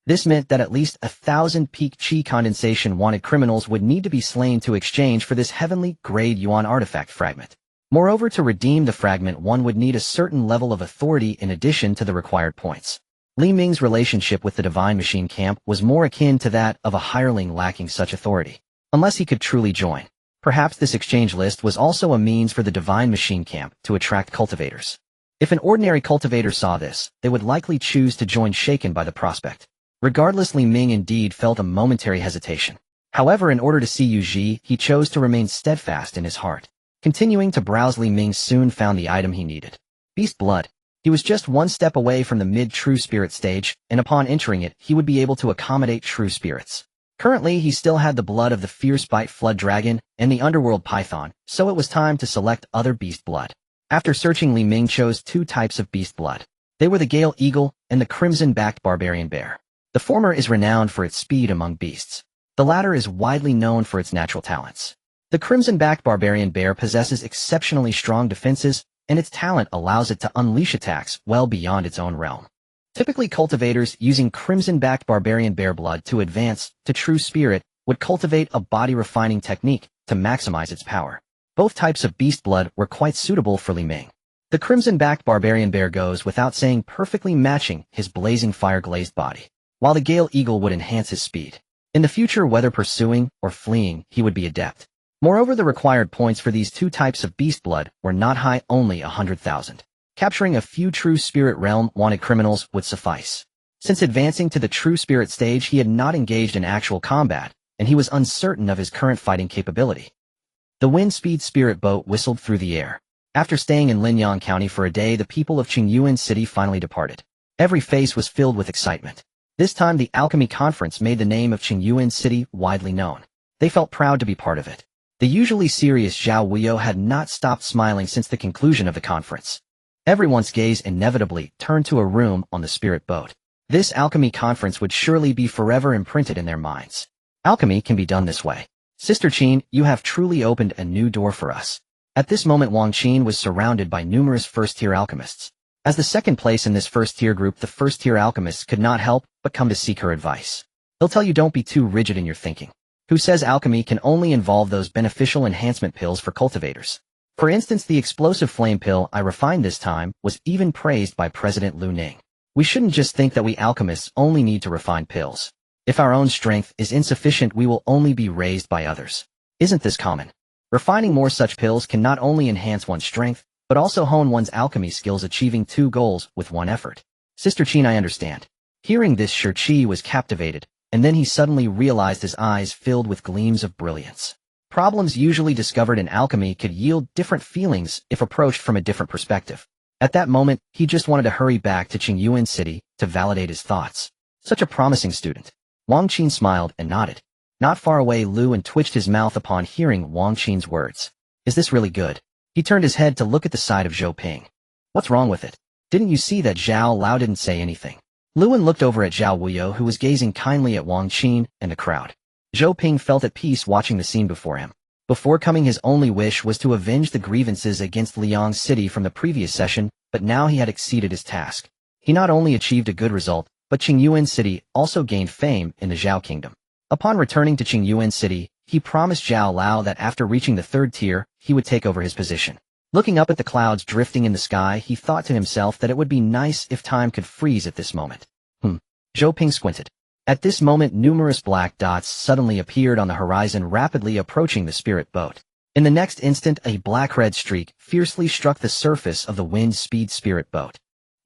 This meant that at least 1,000 peak qi condensation wanted criminals would need to be slain to exchange for this heavenly grade yuan artifact fragment. Moreover, to redeem the fragment, one would need a certain level of authority in addition to the required points. Li Ming's relationship with the Divine Machine Camp was more akin to that of a hireling lacking such authority. Unless he could truly join. Perhaps this exchange list was also a means for the Divine Machine Camp to attract cultivators. If an ordinary cultivator saw this, they would likely choose to join, shaken by the prospect. Regardless, Li Ming indeed felt a momentary hesitation. However, in order to see Yu Ji, he chose to remain steadfast in his heart. Continuing to browse, Li Ming soon found the item he needed. Beast blood. He was just one step away from the mid-true spirit stage, and upon entering it, he would be able to accommodate true spirits. Currently, he still had the blood of the fierce bite flood dragon and the underworld python, so it was time to select other beast blood. After searching, Li Ming chose 2 types of beast blood. They were the Gale Eagle and the Crimson-backed Barbarian Bear. The former is renowned for its speed among beasts. The latter is widely known for its natural talents. The Crimson-backed Barbarian Bear possesses exceptionally strong defenses, and its talent allows it to unleash attacks well beyond its own realm. Typically, cultivators using Crimson-backed Barbarian Bear blood to advance to true spirit would cultivate a body-refining technique to maximize its power. Both types of beast blood were quite suitable for Li Ming. The crimson-backed barbarian bear goes without saying, perfectly matching his blazing fire-glazed body, while the Gale Eagle would enhance his speed. In the future, whether pursuing or fleeing, he would be adept. Moreover, the required points for these two types of beast blood were not high, only 100,000. Capturing a few true spirit realm wanted criminals would suffice. Since advancing to the true spirit stage, he had not engaged in actual combat, and he was uncertain of his current fighting capability. The wind-speed spirit boat whistled through the air. After staying in Linyang County for a day, the people of Qingyuan City finally departed. Every face was filled with excitement. This time, the Alchemy Conference made the name of Qingyuan City widely known. They felt proud to be part of it. The usually serious Xiao Huohuo had not stopped smiling since the conclusion of the conference. Everyone's gaze inevitably turned to a room on the spirit boat. This alchemy conference would surely be forever imprinted in their minds. Alchemy can be done this way. Sister Qin, you have truly opened a new door for us. At this moment, Wang Qin was surrounded by numerous first-tier alchemists. As the second place in this first-tier group, the first-tier alchemists could not help but come to seek her advice. They'll tell you don't be too rigid in your thinking. Who says alchemy can only involve those beneficial enhancement pills for cultivators? For instance, the explosive flame pill I refined this time was even praised by President Lu Ning. We shouldn't just think that we alchemists only need to refine pills. If our own strength is insufficient, we will only be raised by others. Isn't this common? Refining more such pills can not only enhance one's strength, but also hone one's alchemy skills, achieving two goals with one effort. Sister Qin, I understand. Hearing this, Shi was captivated, and then he suddenly realized his eyes filled with gleams of brilliance. Problems usually discovered in alchemy could yield different feelings if approached from a different perspective. At that moment, he just wanted to hurry back to Qingyuan City to validate his thoughts. Such a promising student. Wang Qin smiled and nodded. Not far away, Lu and twitched his mouth upon hearing Wang Qin's words. Is this really good? He turned his head to look at the side of Zhou Ping. What's wrong with it? Didn't you see that Zhao Lao didn't say anything? Luan looked over at Xiao Huohuo, who was gazing kindly at Wang Qin and the crowd. Zhou Ping felt at peace watching the scene before him. Before coming, his only wish was to avenge the grievances against Liang City from the previous session, but now he had exceeded his task. He not only achieved a good result, but Qingyuan City also gained fame in the Zhao Kingdom. Upon returning to Qingyuan City, he promised Zhao Lao that after reaching the third tier, he would take over his position. Looking up at the clouds drifting in the sky, he thought to himself that it would be nice if time could freeze at this moment. Zhou Ping squinted. At this moment, numerous black dots suddenly appeared on the horizon, rapidly approaching the spirit boat. In the next instant, a black-red streak fiercely struck the surface of the wind-speed spirit boat.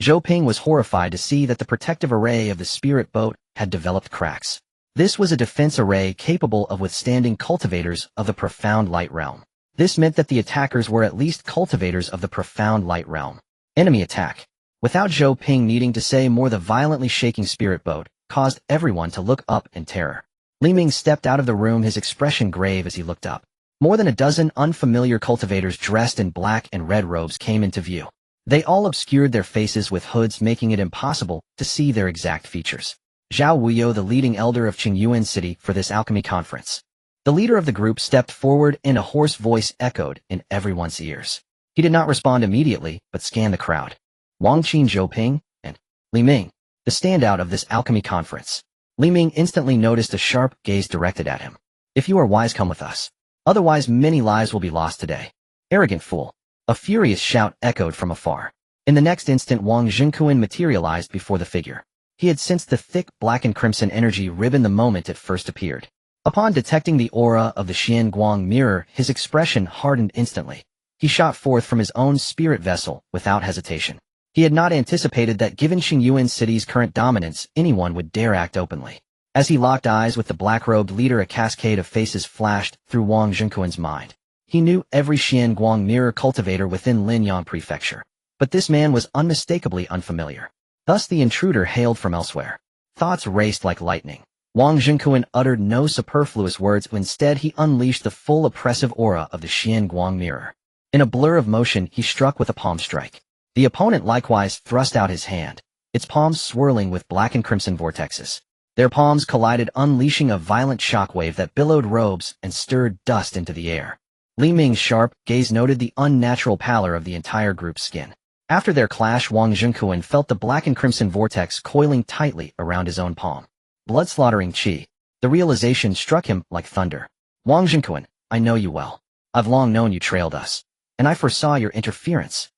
Zhou Ping was horrified to see that the protective array of the spirit boat had developed cracks. This was a defense array capable of withstanding cultivators of the profound light realm. This meant that the attackers were at least cultivators of the profound light realm. Enemy attack. Without Zhou Ping needing to say more, the violently shaking spirit boat caused everyone to look up in terror. Li Ming stepped out of the room, his expression grave as he looked up. More than a dozen unfamiliar cultivators dressed in black and red robes came into view. They all obscured their faces with hoods, making it impossible to see their exact features. Xiao Huohuo, the leading elder of Qingyuan City for this alchemy conference. The leader of the group stepped forward, and a hoarse voice echoed in everyone's ears. He did not respond immediately, but scanned the crowd. Wang Qin, Zhou Ping, and Li Ming, the standout of this alchemy conference. Li Ming instantly noticed a sharp gaze directed at him. If you are wise, come with us. Otherwise, many lives will be lost today. Arrogant fool. A furious shout echoed from afar. In the next instant, Wang Zhenkuan materialized before the figure. He had sensed the thick black and crimson energy ribbon the moment it first appeared. Upon detecting the aura of the Xian Guang mirror, his expression hardened instantly. He shot forth from his own spirit vessel without hesitation. He had not anticipated that given Qingyuan City's current dominance, anyone would dare act openly. As he locked eyes with the black-robed leader, a cascade of faces flashed through Wang Zhenkuan's mind. He knew every Xian Guang mirror cultivator within Linyang Prefecture. But this man was unmistakably unfamiliar. Thus the intruder hailed from elsewhere. Thoughts raced like lightning. Wang Zhenkuan uttered no superfluous words. Instead, he unleashed the full oppressive aura of the Xian Guang mirror. In a blur of motion, he struck with a palm strike. The opponent likewise thrust out his hand, its palms swirling with black and crimson vortexes. Their palms collided, unleashing a violent shockwave that billowed robes and stirred dust into the air. Li Ming's sharp gaze noted the unnatural pallor of the entire group's skin. After their clash, Wang Zhenkuan felt the black and crimson vortex coiling tightly around his own palm. Blood-slaughtering qi. The realization struck him like thunder. Wang Zhenkuan, I know you well. I've long known you trailed us, and I foresaw your interference.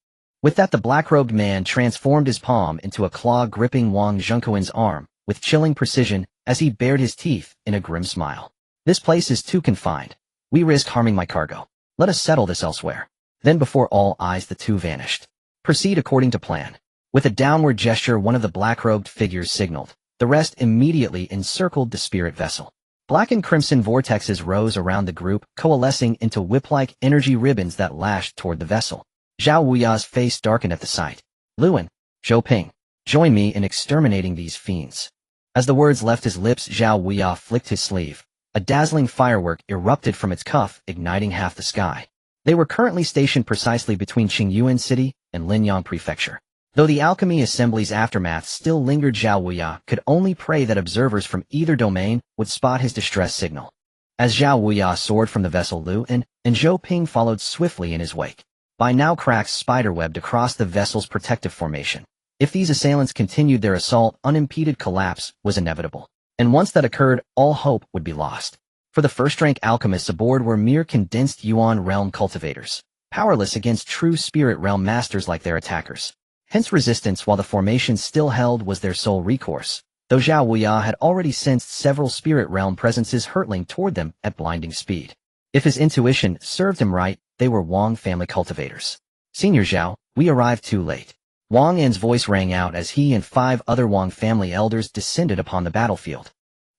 With that, the black-robed man transformed his palm into a claw gripping Wang Zhenkuan's arm with chilling precision as he bared his teeth in a grim smile. This place is too confined. We risk harming my cargo. Let us settle this elsewhere. Then before all eyes the two vanished. Proceed according to plan. With a downward gesture, one of the black-robed figures signaled. The rest immediately encircled the spirit vessel. Black and crimson vortexes rose around the group, coalescing into whip-like energy ribbons that lashed toward the vessel. Xiao Huohuo's face darkened at the sight. Luan, Zhou Ping, join me in exterminating these fiends. As the words left his lips, Xiao Huohuo flicked his sleeve. A dazzling firework erupted from its cuff, igniting half the sky. They were currently stationed precisely between Qingyuan City and Linyang Prefecture. Though the alchemy assembly's aftermath still lingered, Xiao Huohuo could only pray that observers from either domain would spot his distress signal. As Xiao Huohuo soared from the vessel, Luan and Zhou Ping followed swiftly in his wake. By now, cracks spiderwebbed across the vessel's protective formation. If these assailants continued their assault, unimpeded collapse was inevitable. And once that occurred, all hope would be lost. For the first-rank alchemists aboard were mere condensed Yuan realm cultivators, powerless against true spirit realm masters like their attackers. Hence resistance while the formation still held was their sole recourse, though Xiao Huohuo had already sensed several spirit realm presences hurtling toward them at blinding speed. If his intuition served him right, they were Wang family cultivators. Senior Xiao, we arrived too late. Wang An's voice rang out as he and 5 other Wang family elders descended upon the battlefield.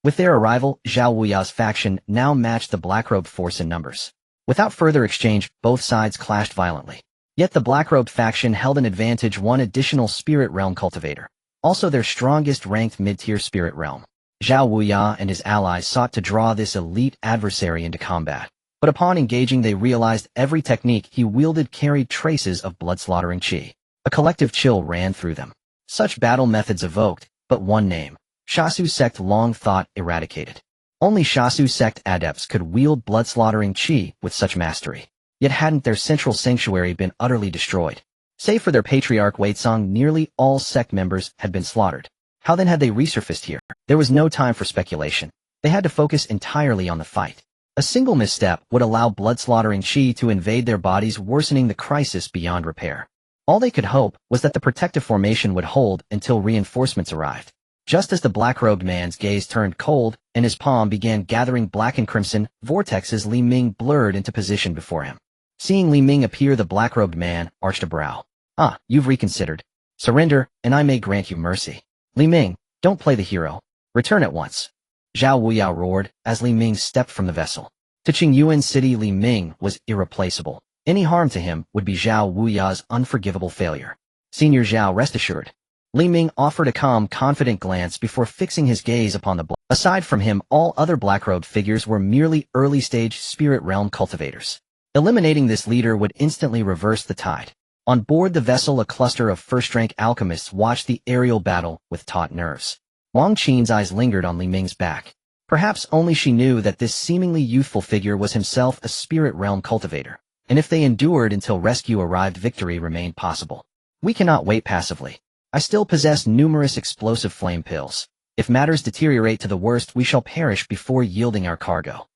With their arrival, Xiao Huohuo's faction now matched the black-robed force in numbers. Without further exchange, both sides clashed violently. Yet the black-robed faction held an advantage: one additional spirit realm cultivator, also their strongest ranked mid-tier spirit realm. Xiao Huohuo and his allies sought to draw this elite adversary into combat. But upon engaging, they realized every technique he wielded carried traces of blood-slaughtering qi. A collective chill ran through them. Such battle methods evoked but one name: Shasu sect, long thought eradicated. Only Shasu sect adepts could wield blood-slaughtering qi with such mastery. Yet hadn't their central sanctuary been utterly destroyed? Save for their patriarch Weizong, nearly all sect members had been slaughtered. How then had they resurfaced here? There was no time for speculation. They had to focus entirely on the fight. A single misstep would allow blood-slaughtering qi to invade their bodies, worsening the crisis beyond repair. All they could hope was that the protective formation would hold until reinforcements arrived. Just as the black-robed man's gaze turned cold and his palm began gathering black and crimson vortexes, Li Ming blurred into position before him. Seeing Li Ming appear, the black-robed man arched a brow. Ah, you've reconsidered. Surrender, and I may grant you mercy. Li Ming, don't play the hero. Return at once. Xiao Huohuo roared as Li Ming stepped from the vessel. To Qingyuan City, Li Ming was irreplaceable. Any harm to him would be Xiao Huohuo's unforgivable failure. Senior Xiao, rest assured. Li Ming offered a calm, confident glance before fixing his gaze upon the black. Aside from him, all other black-robed figures were merely early-stage spirit realm cultivators. Eliminating this leader would instantly reverse the tide. On board the vessel, a cluster of first-rank alchemists watched the aerial battle with taut nerves. Wang Qin's eyes lingered on Li Ming's back. Perhaps only she knew that this seemingly youthful figure was himself a spirit realm cultivator. And if they endured until rescue arrived, victory remained possible. We cannot wait passively. I still possess numerous explosive flame pills. If matters deteriorate to the worst, we shall perish before yielding our cargo.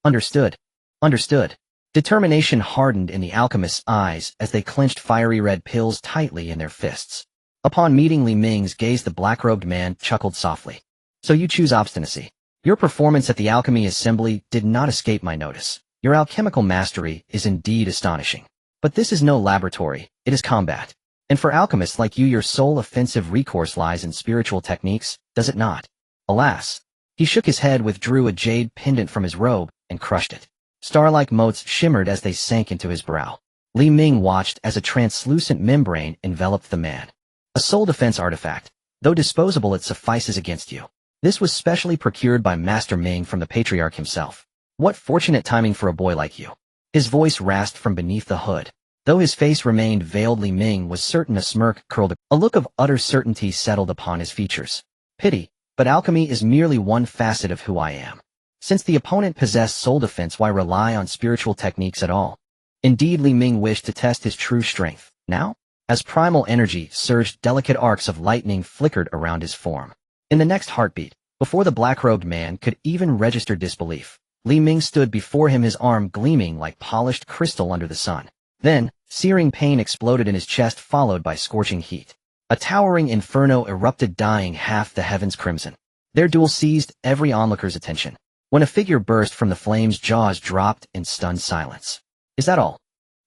Understood. Understood. Determination hardened in the alchemist's eyes as they clenched fiery red pills tightly in their fists. Upon meeting Li Ming's gaze, the black-robed man chuckled softly. So you choose obstinacy. Your performance at the alchemy assembly did not escape my notice. Your alchemical mastery is indeed astonishing. But this is no laboratory, it is combat. And for alchemists like you, your sole offensive recourse lies in spiritual techniques, does it not? Alas. He shook his head, withdrew a jade pendant from his robe, and crushed it. Star-like motes shimmered as they sank into his brow. Li Ming watched as a translucent membrane enveloped the man. A soul defense artifact. Though disposable, it suffices against you. This was specially procured by Master Ming from the Patriarch himself. What fortunate timing for a boy like you. His voice rasped from beneath the hood. Though his face remained veiled, Li Ming was certain a smirk curled. A look of utter certainty settled upon his features. Pity, but alchemy is merely one facet of who I am. Since the opponent possessed soul defense, why rely on spiritual techniques at all? Indeed, Li Ming wished to test his true strength. Now, as primal energy surged, delicate arcs of lightning flickered around his form. In the next heartbeat, Before the black-robed man could even register disbelief, Li Ming stood before him, his arm gleaming like polished crystal under the sun. Then, searing pain exploded in his chest, followed by scorching heat. A towering inferno erupted, dyeing half the heavens crimson. Their duel seized every onlooker's attention. When a figure burst from the flames, jaws dropped in stunned silence. Is that all?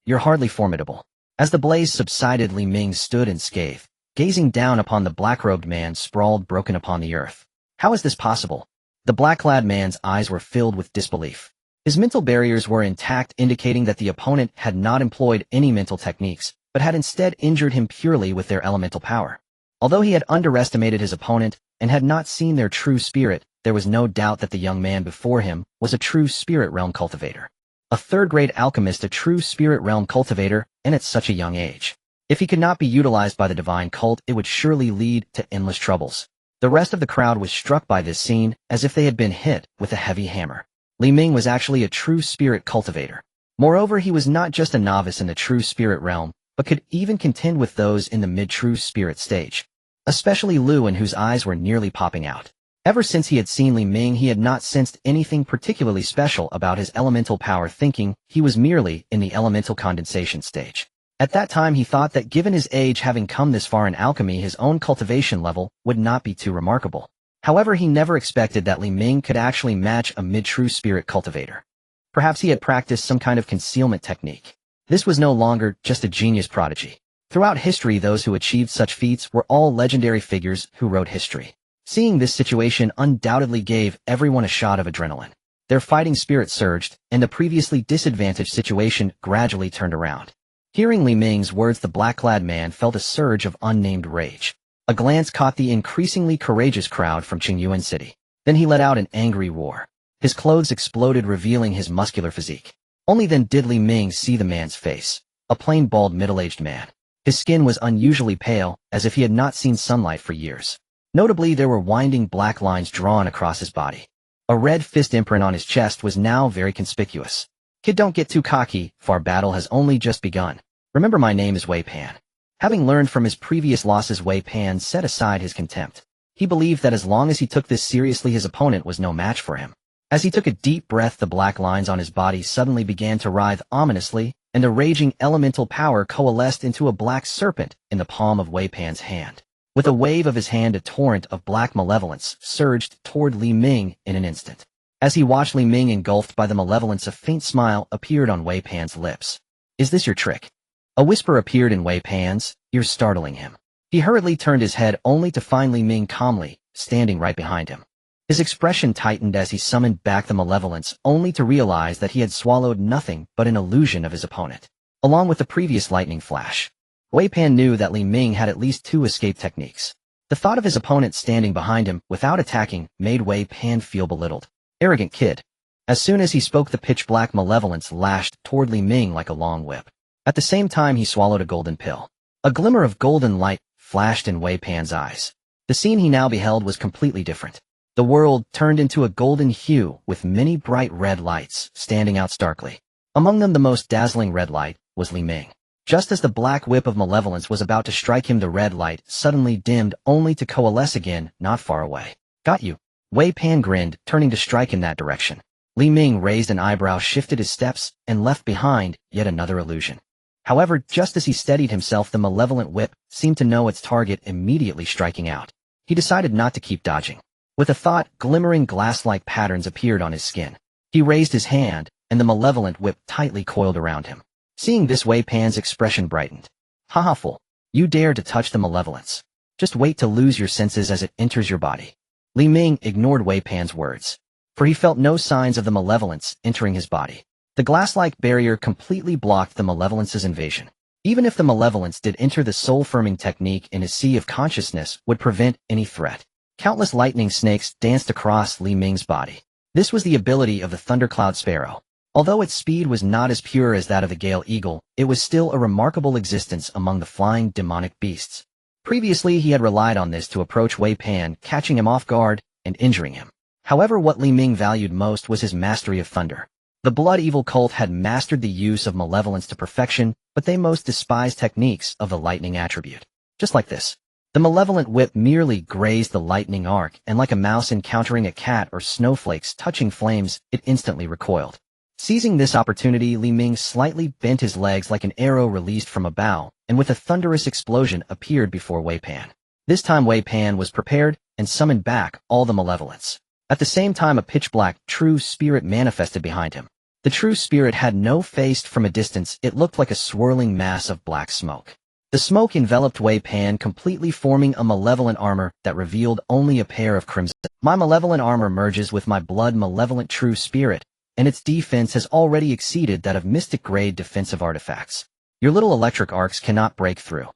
You're hardly formidable. As the blaze subsided, Li Ming stood unscathed, gazing down upon the black-robed man sprawled broken upon the earth. How is this possible? The black-clad man's eyes were filled with disbelief. His mental barriers were intact, indicating that the opponent had not employed any mental techniques, but had instead injured him purely with their elemental power. Although he had underestimated his opponent and had not seen their true spirit, there was no doubt that the young man before him was a true spirit realm cultivator. A third-grade alchemist, a true spirit realm cultivator, and at such a young age. If he could not be utilized by the divine cult, it would surely lead to endless troubles. The rest of the crowd was struck by this scene as if they had been hit with a heavy hammer. Li Ming was actually a true spirit cultivator. Moreover, he was not just a novice in the true spirit realm, but could even contend with those in the mid-true spirit stage. Especially Lu, in whose eyes were nearly popping out. Ever since he had seen Li Ming, he had not sensed anything particularly special about his elemental power, thinking he was merely in the elemental condensation stage. At that time, he thought that given his age, having come this far in alchemy, his own cultivation level would not be too remarkable. However, he never expected that Li Ming could actually match a mid-true spirit cultivator. Perhaps he had practiced some kind of concealment technique. This was no longer just a genius prodigy. Throughout history, those who achieved such feats were all legendary figures who wrote history. Seeing this situation undoubtedly gave everyone a shot of adrenaline. Their fighting spirit surged, and the previously disadvantaged situation gradually turned around. Hearing Li Ming's words, the black-clad man felt a surge of unnamed rage. A glance caught the increasingly courageous crowd from Qingyuan City. Then he let out an angry roar. His clothes exploded, revealing his muscular physique. Only then did Li Ming see the man's face. A plain, bald, middle-aged man. His skin was unusually pale, as if he had not seen sunlight for years. Notably, there were winding black lines drawn across his body. A red fist imprint on his chest was now very conspicuous. Kid, don't get too cocky, our battle has only just begun. Remember, my name is Wei Pan. Having learned from his previous losses, Wei Pan set aside his contempt. He believed that as long as he took this seriously, his opponent was no match for him. As he took a deep breath, the black lines on his body suddenly began to writhe ominously, and a raging elemental power coalesced into a black serpent in the palm of Wei Pan's hand. With a wave of his hand, a torrent of black malevolence surged toward Li Ming in an instant. As he watched Li Ming engulfed by the malevolence, a faint smile appeared on Wei Pan's lips. Is this your trick? A whisper appeared in Wei Pan's ears, startling him. He hurriedly turned his head only to find Li Ming calmly standing right behind him. His expression tightened as he summoned back the malevolence, only to realize that he had swallowed nothing but an illusion of his opponent. Along with the previous lightning flash, Wei Pan knew that Li Ming had at least 2 escape techniques. The thought of his opponent standing behind him without attacking made Wei Pan feel belittled. Arrogant kid. As soon as he spoke, the pitch-black malevolence lashed toward Li Ming like a long whip. At the same time, he swallowed a golden pill. A glimmer of golden light flashed in Wei Pan's eyes. The scene he now beheld was completely different. The world turned into a golden hue with many bright red lights standing out starkly. Among them, the most dazzling red light was Li Ming. Just as the black whip of malevolence was about to strike him, the red light suddenly dimmed only to coalesce again not far away. Got you. Wei Pan grinned, turning to strike in that direction. Li Ming raised an eyebrow, shifted his steps, and left behind yet another illusion. However, just as he steadied himself, the malevolent whip seemed to know its target, immediately striking out. He decided not to keep dodging. With a thought, glimmering glass-like patterns appeared on his skin. He raised his hand, and the malevolent whip tightly coiled around him. Seeing this, Wei Pan's expression brightened. Haha, fool. You dare to touch the malevolence. Just wait to lose your senses as it enters your body. Li Ming ignored Wei Pan's words, for he felt no signs of the malevolence entering his body. The glass-like barrier completely blocked the malevolence's invasion. Even if the malevolence did enter, the soul-firming technique in his sea of consciousness would prevent any threat. Countless lightning snakes danced across Li Ming's body. This was the ability of the thundercloud sparrow. Although its speed was not as pure as that of the gale eagle, it was still a remarkable existence among the flying demonic beasts. Previously, he had relied on this to approach Wei Pan, catching him off guard and injuring him. However, what Li Ming valued most was his mastery of thunder. The Blood Evil cult had mastered the use of malevolence to perfection, but they most despised techniques of the lightning attribute. Just like this. The malevolent whip merely grazed the lightning arc, and like a mouse encountering a cat or snowflakes touching flames, it instantly recoiled. Seizing this opportunity, Li Ming slightly bent his legs like an arrow released from a bow, and with a thunderous explosion appeared before Wei Pan. This time Wei Pan was prepared and summoned back all the malevolence. At the same time, a pitch-black true spirit manifested behind him. The true spirit had no face. From a distance, it looked like a swirling mass of black smoke. The smoke enveloped Wei Pan completely, forming a malevolent armor that revealed only a pair of crimson. My malevolent armor merges with my blood malevolent true spirit, and its defense has already exceeded that of mystic-grade defensive artifacts. Your little electric arcs cannot break through.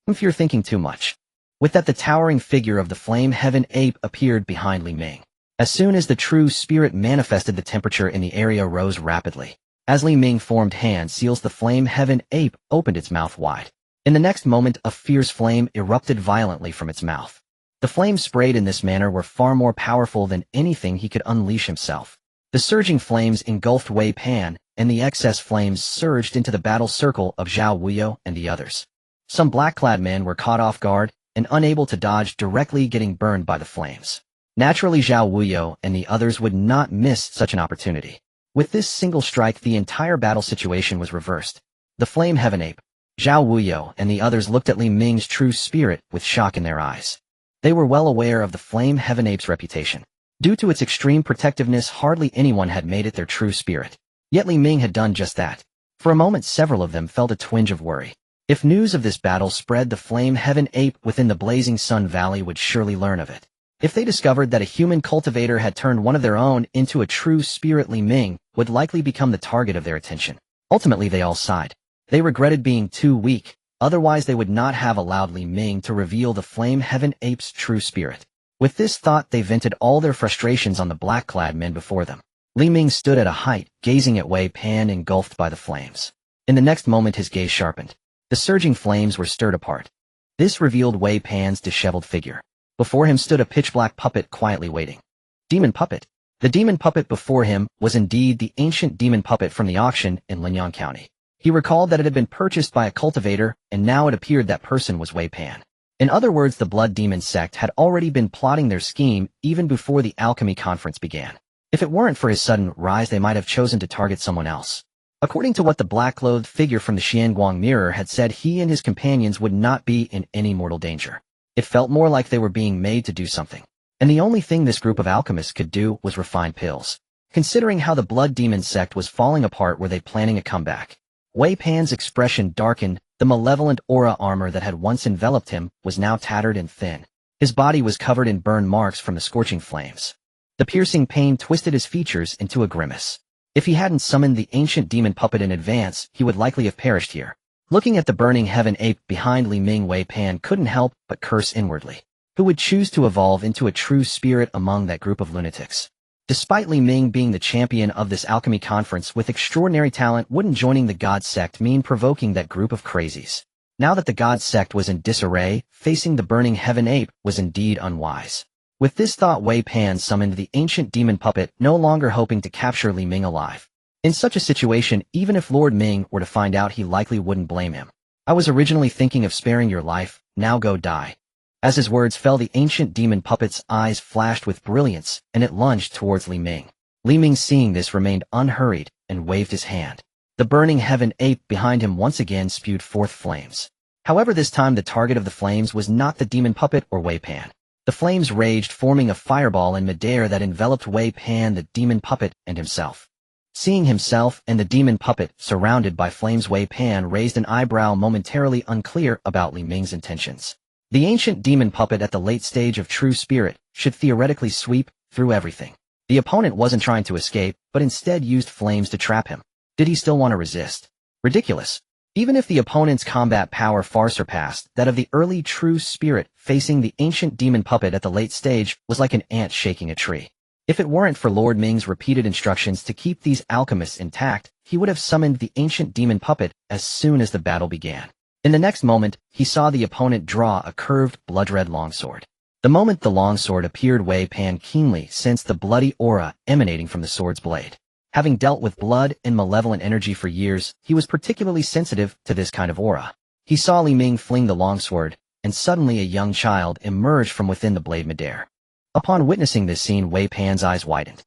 If you're thinking too much. With that, the towering figure of the Flame Heaven Ape appeared behind Li Ming. As soon as the true spirit manifested, the temperature in the area rose rapidly. As Li Ming formed hand seals, the Flame Heaven Ape opened its mouth wide. In the next moment, a fierce flame erupted violently from its mouth. The flames sprayed in this manner were far more powerful than anything he could unleash himself. The surging flames engulfed Wei Pan, and the excess flames surged into the battle circle of Xiao Huohuo and the others. Some black-clad men were caught off guard and unable to dodge, directly getting burned by the flames. Naturally, Xiao Huohuo and the others would not miss such an opportunity. With this single strike, the entire battle situation was reversed. The Flame Heaven Ape, Xiao Huohuo, and the others looked at Li Ming's true spirit with shock in their eyes. They were well aware of the Flame Heaven Ape's reputation. Due to its extreme protectiveness, hardly anyone had made it their true spirit. Yet Li Ming had done just that. For a moment, several of them felt a twinge of worry. If news of this battle spread, the Flame Heaven Ape within the Blazing Sun Valley would surely learn of it. If they discovered that a human cultivator had turned one of their own into a true spirit, Li Ming would likely become the target of their attention. Ultimately, they all sighed. They regretted being too weak, otherwise they would not have allowed Li Ming to reveal the Flame Heaven Ape's true spirit. With this thought, they vented all their frustrations on the black-clad men before them. Li Ming stood at a height, gazing at Wei Pan engulfed by the flames. In the next moment, his gaze sharpened. The surging flames were stirred apart. This revealed Wei Pan's disheveled figure. Before him stood a pitch-black puppet quietly waiting. Demon puppet. The demon puppet before him was indeed the ancient demon puppet from the auction in Linyang County. He recalled that it had been purchased by a cultivator, and now it appeared that person was Wei Pan. In other words, the Blood Demon sect had already been plotting their scheme even before the alchemy conference began. If it weren't for his sudden rise, they might have chosen to target someone else. According to what the black-clothed figure from the Xianguang mirror had said, he and his companions would not be in any mortal danger. It felt more like they were being made to do something. And the only thing this group of alchemists could do was refine pills. Considering how the Blood Demon sect was falling apart, were they planning a comeback? Wei Pan's expression darkened. The malevolent aura armor that had once enveloped him was now tattered and thin. His body was covered in burn marks from the scorching flames. The piercing pain twisted his features into a grimace. If he hadn't summoned the ancient demon puppet in advance, he would likely have perished here. Looking at the burning heaven ape behind Li Ming, Wei Pan couldn't help but curse inwardly. Who would choose to evolve into a true spirit among that group of lunatics? Despite Li Ming being the champion of this alchemy conference with extraordinary talent, wouldn't joining the God sect mean provoking that group of crazies? Now that the God sect was in disarray, facing the burning heaven ape was indeed unwise. With this thought, Wei Pan summoned the ancient demon puppet, no longer hoping to capture Li Ming alive. In such a situation, even if Lord Ming were to find out, he likely wouldn't blame him. I was originally thinking of sparing your life, now go die. As his words fell, the ancient demon puppet's eyes flashed with brilliance, and it lunged towards Li Ming. Li Ming, seeing this, remained unhurried and waved his hand. The burning heaven ape behind him once again spewed forth flames. However, this time the target of the flames was not the demon puppet or Wei Pan. The flames raged, forming a fireball in midair that enveloped Wei Pan, the demon puppet, and himself. Seeing himself and the demon puppet surrounded by flames, Wei Pan raised an eyebrow, momentarily unclear about Li Ming's intentions. The ancient demon puppet at the late stage of true spirit should theoretically sweep through everything. The opponent wasn't trying to escape, but instead used flames to trap him. Did he still want to resist? Ridiculous. Even if the opponent's combat power far surpassed that of the early true spirit, facing the ancient demon puppet at the late stage was like an ant shaking a tree. If it weren't for Lord Ming's repeated instructions to keep these alchemists intact, he would have summoned the ancient demon puppet as soon as the battle began. In the next moment, he saw the opponent draw a curved, blood-red longsword. The moment the longsword appeared, Wei Pan keenly sensed the bloody aura emanating from the sword's blade. Having dealt with blood and malevolent energy for years, he was particularly sensitive to this kind of aura. He saw Li Ming fling the longsword, and suddenly a young child emerged from within the blade midair. Upon witnessing this scene, Wei Pan's eyes widened.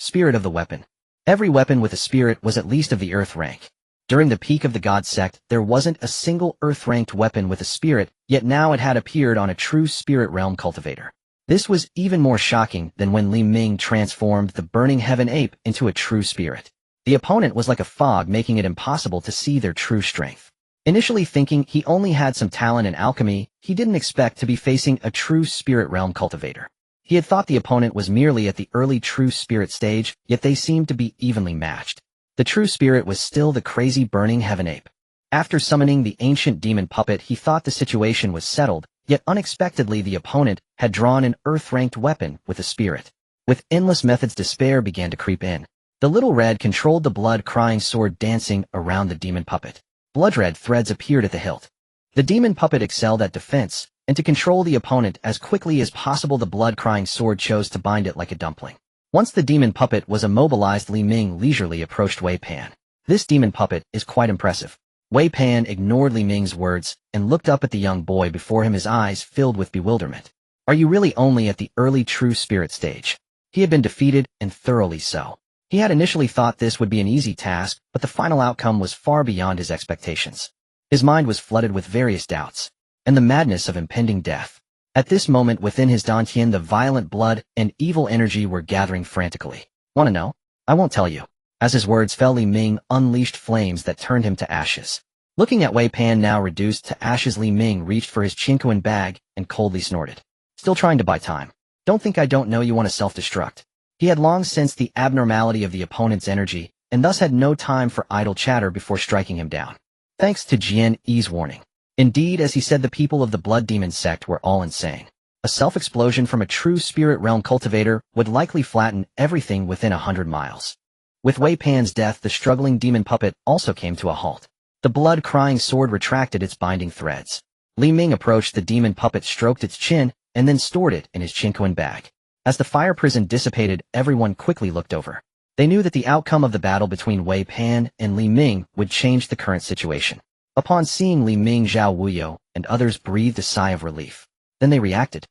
Spirit of the weapon. Every weapon with a spirit was at least of the earth rank. During the peak of the God sect, there wasn't a single earth-ranked weapon with a spirit, yet now it had appeared on a true spirit realm cultivator. This was even more shocking than when Li Ming transformed the burning heaven ape into a true spirit. The opponent was like a fog, making it impossible to see their true strength. Initially thinking he only had some talent in alchemy, he didn't expect to be facing a true spirit realm cultivator. He had thought the opponent was merely at the early true spirit stage, yet they seemed to be evenly matched. The true spirit was still the crazy burning heaven ape. After summoning the ancient demon puppet, he thought the situation was settled, yet unexpectedly the opponent had drawn an earth-ranked weapon with a spirit. With endless methods, despair began to creep in. The little red controlled the blood-crying sword dancing around the demon puppet. Blood-red threads appeared at the hilt. The demon puppet excelled at defense, and to control the opponent as quickly as possible, the blood-crying sword chose to bind it like a dumpling. Once the demon puppet was immobilized, Li Ming leisurely approached Wei Pan. This demon puppet is quite impressive. Wei Pan ignored Li Ming's words and looked up at the young boy before him, his eyes filled with bewilderment. Are you really only at the early true spirit stage? He had been defeated, and thoroughly so. He had initially thought this would be an easy task, but the final outcome was far beyond his expectations. His mind was flooded with various doubts, and the madness of impending death. At this moment within his dantian, the violent blood and evil energy were gathering frantically. Want to know? I won't tell you. As his words fell, Li Ming unleashed flames that turned him to ashes. Looking at Wei Pan now reduced to ashes, Li Ming reached for his Qingmei bag and coldly snorted. Still trying to buy time. Don't think I don't know you want to self-destruct. He had long sensed the abnormality of the opponent's energy, and thus had no time for idle chatter before striking him down. Thanks to Jian Yi's warning. Indeed, as he said, the people of the Blood Demon sect were all insane. A self-explosion from a true spirit realm cultivator would likely flatten everything within 100 miles. With Wei Pan's death, the struggling demon puppet also came to a halt. The blood-crying sword retracted its binding threads. Li Ming approached the demon puppet, stroked its chin, and then stored it in his Qingmei bag. As the fire prison dissipated, everyone quickly looked over. They knew that the outcome of the battle between Wei Pan and Li Ming would change the current situation. Upon seeing Li Ming, Xiao Huohuo and others breathed a sigh of relief. Then they reacted.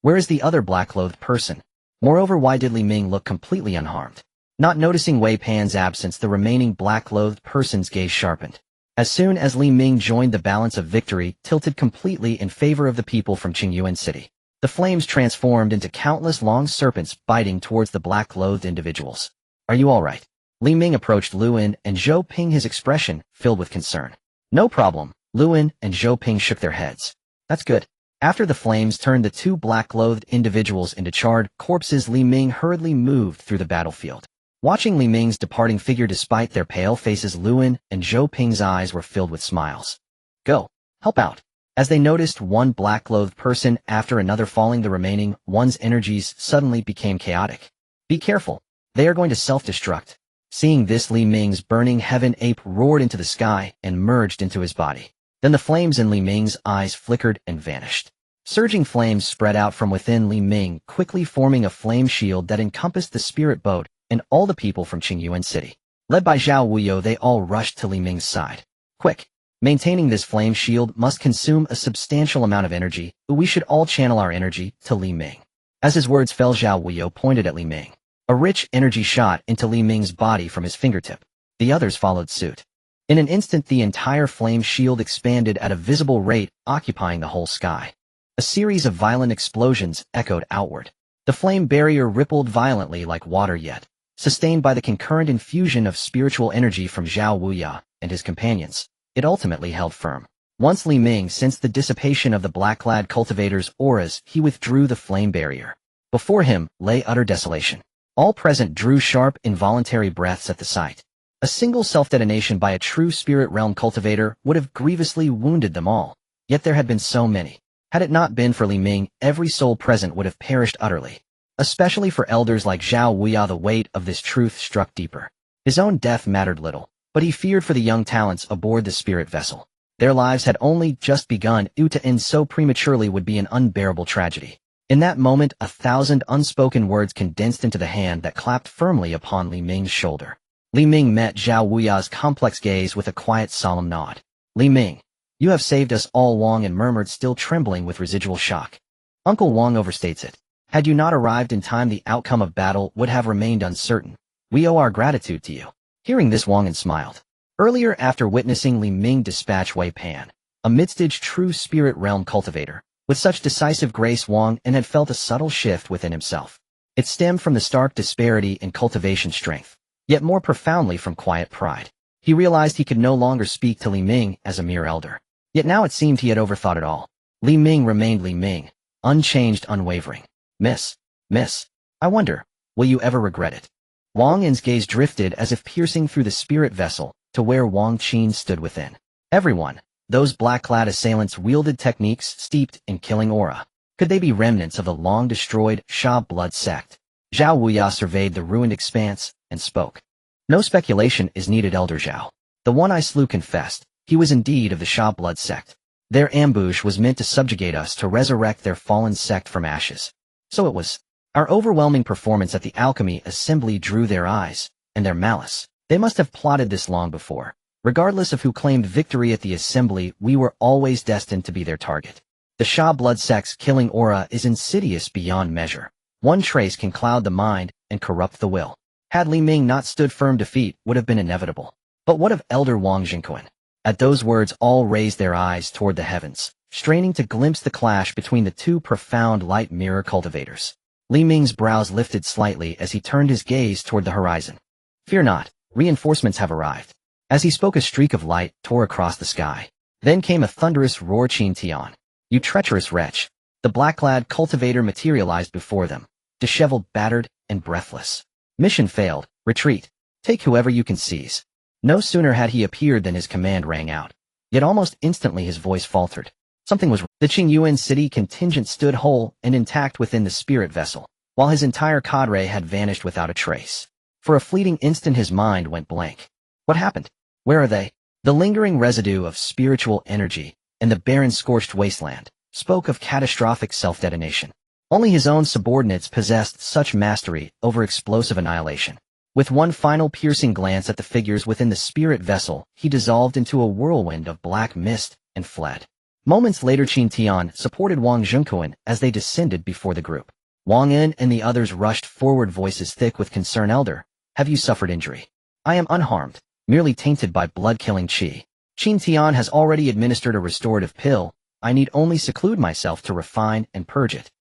Where is the other black-clothed person? Moreover, why did Li Ming look completely unharmed? Not noticing Wei Pan's absence, the remaining black-clothed person's gaze sharpened. As soon as Li Ming joined, the balance of victory tilted completely in favor of the people from Qingmei City. The flames transformed into countless long serpents biting towards the black-clothed individuals. Are you all right? Li Ming approached Luan and Zhou Ping, his expression filled with concern. No problem. Luan and Zhou Ping shook their heads. That's good. After the flames turned the two black-clothed individuals into charred corpses, Li Ming hurriedly moved through the battlefield. Watching Li Ming's departing figure despite their pale faces, Luan and Zhou Ping's eyes were filled with smiles. Go. Help out. As they noticed one black-clothed person after another falling, the remaining one's energies suddenly became chaotic. Be careful. They are going to self-destruct. Seeing this, Li Ming's burning heaven ape roared into the sky and merged into his body. Then the flames in Li Ming's eyes flickered and vanished. Surging flames spread out from within Li Ming, quickly forming a flame shield that encompassed the spirit boat and all the people from Qingmei City. Led by Xiao Huohuo, they all rushed to Li Ming's side. Quick! Maintaining this flame shield must consume a substantial amount of energy, but we should all channel our energy to Li Ming. As his words fell, Xiao Huohuo pointed at Li Ming. A rich energy shot into Li Ming's body from his fingertip. The others followed suit. In an instant, the entire flame shield expanded at a visible rate, occupying the whole sky. A series of violent explosions echoed outward. The flame barrier rippled violently like water, yet, sustained by the concurrent infusion of spiritual energy from Xiao Huohuo and his companions, it ultimately held firm. Once Li Ming sensed the dissipation of the black-clad cultivator's auras, he withdrew the flame barrier. Before him lay utter desolation. All present drew sharp, involuntary breaths at the sight. A single self-detonation by a true spirit realm cultivator would have grievously wounded them all. Yet there had been so many. Had it not been for Li Ming, every soul present would have perished utterly. Especially for elders like Xiao Huohuo, the weight of this truth struck deeper. His own death mattered little, but he feared for the young talents aboard the spirit vessel. Their lives had only just begun, to end so prematurely would be an unbearable tragedy. In that moment, 1,000 unspoken words condensed into the hand that clapped firmly upon Li Ming's shoulder. Li Ming met Xiao Huohuo's complex gaze with a quiet, solemn nod. Li Ming, You have saved us all, Wang An murmured, still trembling with residual shock. Uncle Wang overstates it. Had you not arrived in time, the outcome of battle would have remained uncertain. We owe our gratitude to you. Hearing this, Wang An smiled. Earlier, after witnessing Li Ming dispatch Wei Pan, a mid-stage true spirit realm cultivator, with such decisive grace, Wang An had felt a subtle shift within himself. It stemmed from the stark disparity in cultivation strength, yet more profoundly from quiet pride. He realized he could no longer speak to Li Ming as a mere elder. Yet now it seemed he had overthought it all. Li Ming remained Li Ming, unchanged, unwavering. Miss, I wonder, will you ever regret it? Wang An's gaze drifted as if piercing through the spirit vessel to where Wang Qin stood within. Everyone, those black-clad assailants, wielded techniques steeped in killing aura. Could they be remnants of the long-destroyed Sha blood sect? Xiao Huohuo surveyed the ruined expanse and spoke. No speculation is needed, Elder Xiao. The one I slew confessed. He was indeed of the Sha blood sect. Their ambush was meant to subjugate us, to resurrect their fallen sect from ashes. So it was. Our overwhelming performance at the alchemy assembly drew their eyes, and their malice. They must have plotted this long before. Regardless of who claimed victory at the assembly, we were always destined to be their target. The Sha blood sect's killing aura is insidious beyond measure. One trace can cloud the mind and corrupt the will. Had Li Ming not stood firm, defeat would have been inevitable. But what of Elder Wang Jingquan? At those words, all raised their eyes toward the heavens, straining to glimpse the clash between the two profound light mirror cultivators. Li Ming's brows lifted slightly as he turned his gaze toward the horizon. Fear not, reinforcements have arrived. As he spoke, a streak of light tore across the sky. Then came a thunderous roar. Qin Tian, you treacherous wretch! The black-clad cultivator materialized before them, disheveled, battered, and breathless. Mission failed. Retreat. Take whoever you can seize. No sooner had he appeared than his command rang out. Yet almost instantly his voice faltered. Something was wrong. The Qingyuan city contingent stood whole and intact within the spirit vessel, while his entire cadre had vanished without a trace. For a fleeting instant his mind went blank. What happened? Where are they? The lingering residue of spiritual energy and the barren scorched wasteland spoke of catastrophic self-detonation. Only his own subordinates possessed such mastery over explosive annihilation. With one final piercing glance at the figures within the spirit vessel, he dissolved into a whirlwind of black mist and fled. Moments later, Qin Tian supported Wang Jingquan as they descended before the group. Wang An and the others rushed forward, voices thick with concern. Elder, have you suffered injury? I am unharmed, merely tainted by blood-killing qi. Qin Tian has already administered a restorative pill. I need only seclude myself to refine and purge it.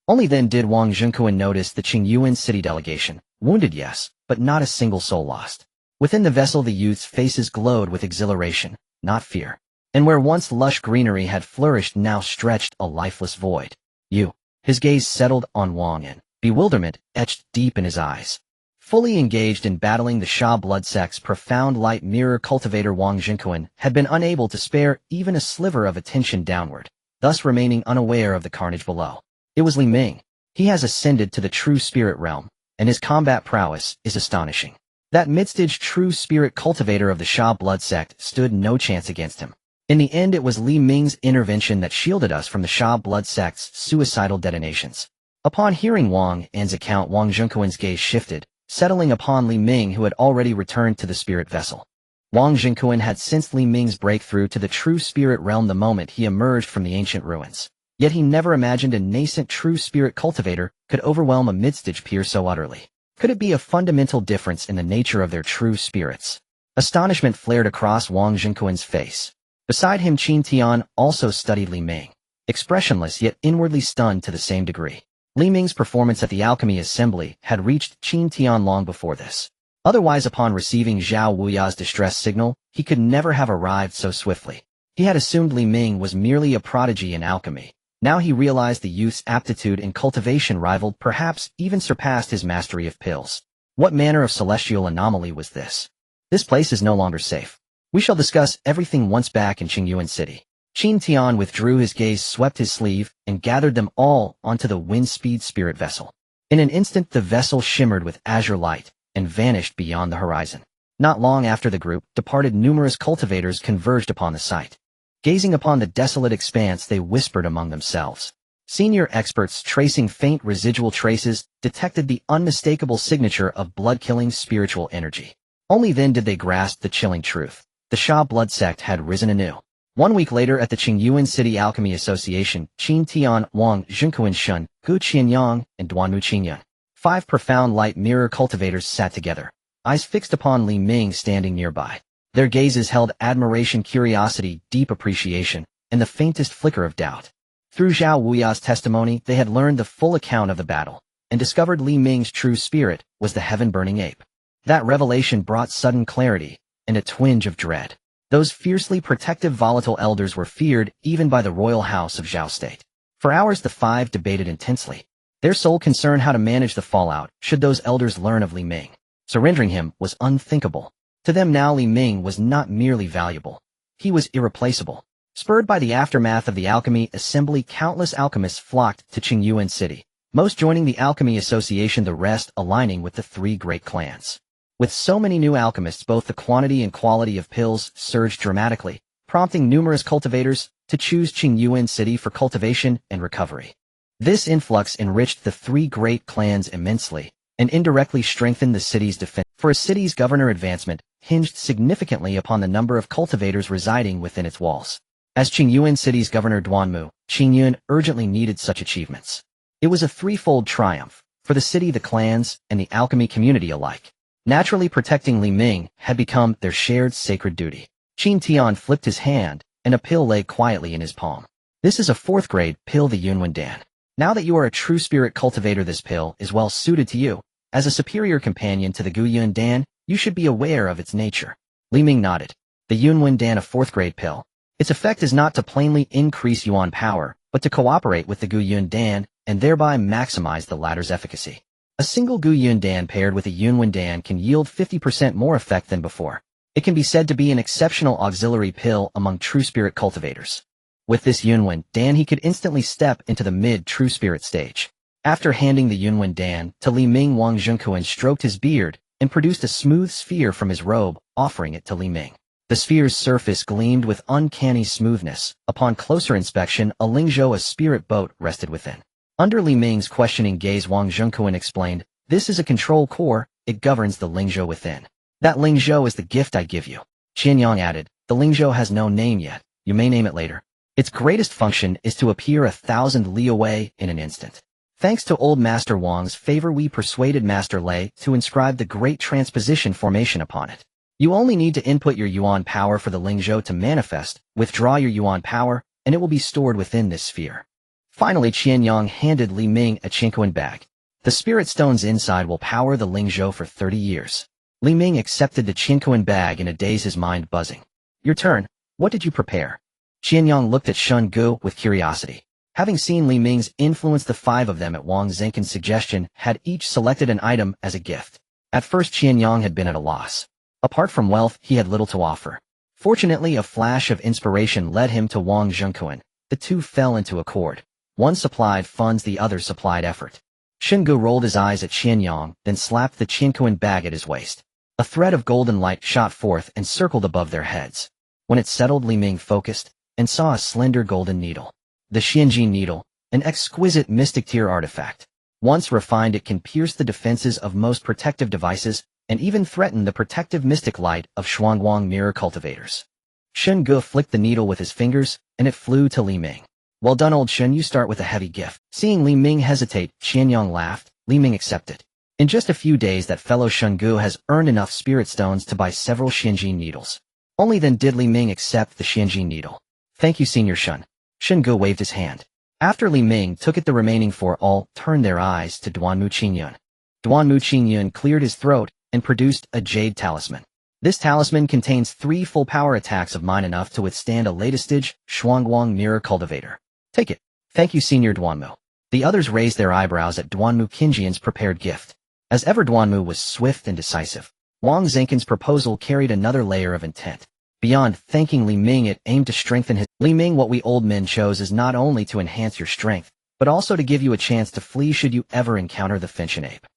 Only then did Wang Jingquan notice the Qingyuan city delegation. Wounded, yes, but not a single soul lost. Within the vessel, the youth's faces glowed with exhilaration, not fear. And where once lush greenery had flourished, now stretched a lifeless void. You. His gaze settled on Wang An. Bewilderment etched deep in his eyes. Fully engaged in battling the Sha blood sect's profound light mirror cultivator, Wang Jingquan had been unable to spare even a sliver of attention downward, thus remaining unaware of the carnage below. It was Li Ming. He has ascended to the true spirit realm, and his combat prowess is astonishing. That mid-stage true spirit cultivator of the Sha blood sect stood no chance against him. In the end, it was Li Ming's intervention that shielded us from the Sha blood sect's suicidal detonations. Upon hearing Wang An's account, Wang Jingquan's gaze shifted, settling upon Li Ming, who had already returned to the spirit vessel. Wang Jingquan had sensed Li Ming's breakthrough to the true spirit realm the moment he emerged from the ancient ruins. Yet he never imagined a nascent true spirit cultivator could overwhelm a mid-stage peer so utterly. Could it be a fundamental difference in the nature of their true spirits? Astonishment flared across Wang Jingquan's face. Beside him, Qin Tian also studied Li Ming, expressionless yet inwardly stunned to the same degree. Li Ming's performance at the alchemy assembly had reached Qin Tian long before this. Otherwise, upon receiving Xiao Huohuo's distress signal, he could never have arrived so swiftly. He had assumed Li Ming was merely a prodigy in alchemy. Now he realized the youth's aptitude in cultivation rivaled, perhaps even surpassed, his mastery of pills. What manner of celestial anomaly was this? This place is no longer safe. We shall discuss everything once back in Qingyuan City. Qin Tian withdrew his gaze, swept his sleeve, and gathered them all onto the wind-speed spirit vessel. In an instant, the vessel shimmered with azure light and vanished beyond the horizon. Not long after the group departed, numerous cultivators converged upon the site. Gazing upon the desolate expanse, they whispered among themselves. Senior experts, tracing faint residual traces, detected the unmistakable signature of blood-killing spiritual energy. Only then did they grasp the chilling truth. The Sha blood sect had risen anew. 1 week later at the Qingyuan City Alchemy Association, Qin Tian, Wang Zhenkuan Shun, Gu Qianyang, and Duanmu Qingyun. 5 profound light mirror cultivators sat together, eyes fixed upon Li Ming standing nearby. Their gazes held admiration, curiosity, deep appreciation, and the faintest flicker of doubt. Through Xiao Huohuo's testimony, they had learned the full account of the battle, and discovered Li Ming's true spirit was the heaven-burning ape. That revelation brought sudden clarity, and a twinge of dread. Those fiercely protective volatile elders were feared even by the royal house of Zhao State. For hours the 5 debated intensely, their sole concern how to manage the fallout should those elders learn of Li Ming. Surrendering him was unthinkable. To them now Li Ming was not merely valuable. He was irreplaceable. Spurred by the aftermath of the alchemy assembly, countless alchemists flocked to Qingyuan City, most joining the Alchemy Association, the rest aligning with the 3 great clans. With so many new alchemists, both the quantity and quality of pills surged dramatically, prompting numerous cultivators to choose Qingyuan City for cultivation and recovery. This influx enriched the 3 great clans immensely, and indirectly strengthened the city's defense, for a city's governor advancement hinged significantly upon the number of cultivators residing within its walls. As Qingyuan City's governor, Duanmu Qingyun urgently needed such achievements. It was a threefold triumph, for the city, the clans, and the alchemy community alike. Naturally, protecting Li Ming had become their shared sacred duty. Qin Tian flipped his hand, and a pill lay quietly in his palm. This is a 4th grade pill, the Yunwen Dan. Now that you are a true spirit cultivator, this pill is well suited to you. As a superior companion to the Gu Yun Dan, you should be aware of its nature. Li Ming nodded. The Yunwen Dan, a 4th grade pill. Its effect is not to plainly increase yuan power, but to cooperate with the Gu Yun Dan, and thereby maximize the latter's efficacy. A single Gu Yun Dan paired with a Yunwen Dan can yield 50% more effect than before. It can be said to be an exceptional auxiliary pill among true spirit cultivators. With this Yunwen Dan, he could instantly step into the mid-true spirit stage. After handing the Yunwen Dan to Li Ming, Wang Zhenkuan stroked his beard and produced a smooth sphere from his robe, offering it to Li Ming. The sphere's surface gleamed with uncanny smoothness. Upon closer inspection, a Lingzhou, a spirit boat, rested within. Under Li Ming's questioning gaze, Wang Zhenkuan explained, "This is a control core, it governs the Lingzhou within. That Lingzhou is the gift I give you." Qianyang added, "The Lingzhou has no name yet, you may name it later. Its greatest function is to appear 1,000 li away in an instant. Thanks to old Master Wang's favor, we persuaded Master Lei to inscribe the great transposition formation upon it. You only need to input your yuan power for the Lingzhou to manifest, withdraw your yuan power, and it will be stored within this sphere." Finally, Qianyang handed Li Ming a Qingquan bag. "The spirit stones inside will power the Lingzhou for 30 years. Li Ming accepted the Qingquan bag in a daze, his mind buzzing. "Your turn. What did you prepare?" Qianyang looked at Shun Gu with curiosity. Having seen Li Ming's influence, the 5 of them at Wang Zhenkuan's suggestion had each selected an item as a gift. At first, Qianyang had been at a loss. Apart from wealth, he had little to offer. Fortunately, a flash of inspiration led him to Wang Zhenkuan. The 2 fell into accord. One supplied funds, the other supplied effort. Shungu rolled his eyes at Qianyang, then slapped the Qingquan bag at his waist. A thread of golden light shot forth and circled above their heads. When it settled, Li Ming focused and saw a slender golden needle. The Xianjin needle, an exquisite mystic tier artifact. Once refined, it can pierce the defenses of most protective devices and even threaten the protective mystic light of Shuangguang mirror cultivators. Shun Gu flicked the needle with his fingers, and it flew to Li Ming. "Well done, old Shun, you start with a heavy gift." Seeing Li Ming hesitate, Qianyang laughed. Li Ming accepted. In just a few days, that fellow Shun Gu has earned enough spirit stones to buy several Xianjin needles. Only then did Li Ming accept the Xianjin needle. "Thank you, Senior Shun." Shun Gu waved his hand. After Li Ming took it, the remaining 4 all turned their eyes to Duanmu Qingyun. Duanmu Qingyun cleared his throat and produced a jade talisman. This talisman contains 3 full power attacks of mine, enough to withstand a latest-stage Shuangguang mirror cultivator. "Take it." "Thank you, Senior Duanmu." The others raised their eyebrows at Duanmu Qingyun's prepared gift. As ever, Duanmu was swift and decisive. Wang Zhenkuan's proposal carried another layer of intent. Beyond thanking Li Ming, it aimed to strengthen his. "Li Ming, what we old men chose is not only to enhance your strength, but also to give you a chance to flee should you ever encounter the Finchen ape.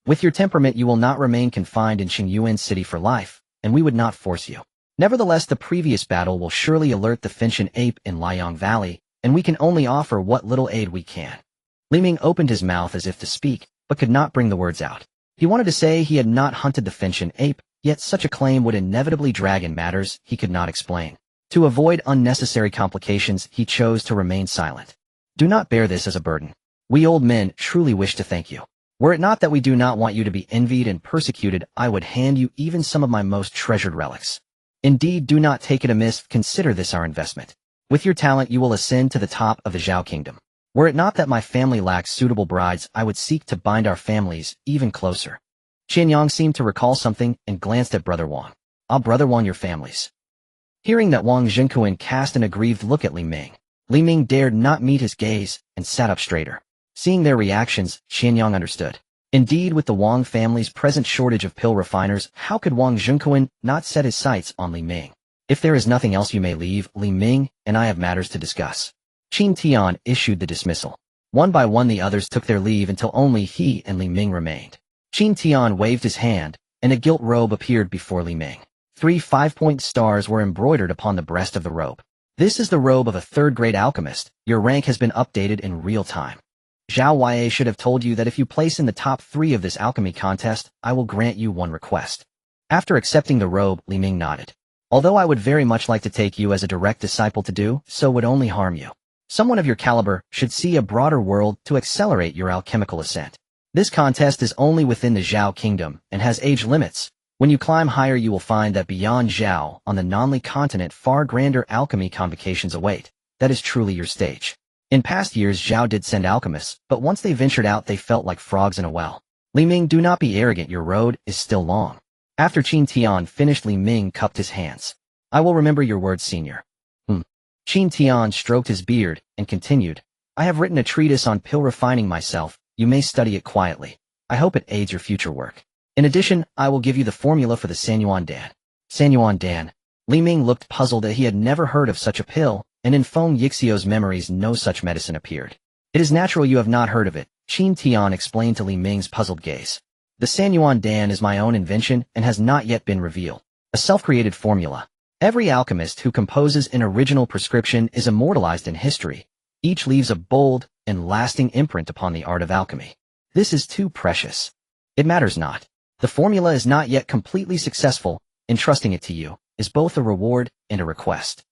With your temperament, you will not remain confined in Qingyuan City for life, and we would not force you. Nevertheless, the previous battle will surely alert the Finchen ape in Liang Valley, and we can only offer what little aid we can." Li Ming opened his mouth as if to speak, but could not bring the words out. He wanted to say he had not hunted the Finchen ape, yet such a claim would inevitably drag in matters he could not explain. To avoid unnecessary complications, he chose to remain silent. Do not bear this as a burden. We old men truly wish to thank you. Were it not that we do not want you to be envied and persecuted, I would hand you even some of my most treasured relics. Indeed, do not take it amiss, consider this our investment. With your talent you will ascend to the top of the Zhao kingdom. Were it not that my family lacks suitable brides, I would seek to bind our families even closer. Qianyang seemed to recall something and glanced at Brother Wang. Ah, Brother Wang, your families. Hearing that, Wang Zhenkuan cast an aggrieved look at Li Ming. Li Ming dared not meet his gaze and sat up straighter. Seeing their reactions, Qianyang understood. Indeed, with the Wang family's present shortage of pill refiners, how could Wang Zhenkuan not set his sights on Li Ming? If there is nothing else, you may leave. Li Ming and I have matters to discuss. Qin Tian issued the dismissal. One by one the others took their leave until only he and Li Ming remained. Qin Tian waved his hand, and a gilt robe appeared before Li Ming. 3 5-point stars were embroidered upon the breast of the robe. This is the robe of a third-grade alchemist. Your rank has been updated in real time. Xiao Huohuo should have told you that if you place in the top 3 of this alchemy contest, I will grant you one request. After accepting the robe, Li Ming nodded. Although I would very much like to take you as a direct disciple, to do so would only harm you. Someone of your caliber should see a broader world to accelerate your alchemical ascent. This contest is only within the Zhao kingdom and has age limits. When you climb higher, you will find that beyond Zhao, on the Nanli continent, far grander alchemy convocations await. That is truly your stage. In past years, Zhao did send alchemists, but once they ventured out, they felt like frogs in a well. Li Ming, do not be arrogant. Your road is still long. After Qin Tian finished, Li Ming cupped his hands. I will remember your words, senior. Qin Tian stroked his beard and continued. I have written a treatise on pill refining myself. You may study it quietly. I hope it aids your future work. In addition, I will give you the formula for the Sanyuan Dan. Sanyuan Dan. Li Ming looked puzzled that he had never heard of such a pill, and in Feng Yixio's memories no such medicine appeared. It is natural you have not heard of it, Qin Tian explained to Li Ming's puzzled gaze. The Sanyuan Dan is my own invention and has not yet been revealed. A self-created formula. Every alchemist who composes an original prescription is immortalized in history. Each leaves a bold and lasting imprint upon the art of alchemy. This is too precious. It matters not. The formula is not yet completely successful. Entrusting it to you is both a reward and a request.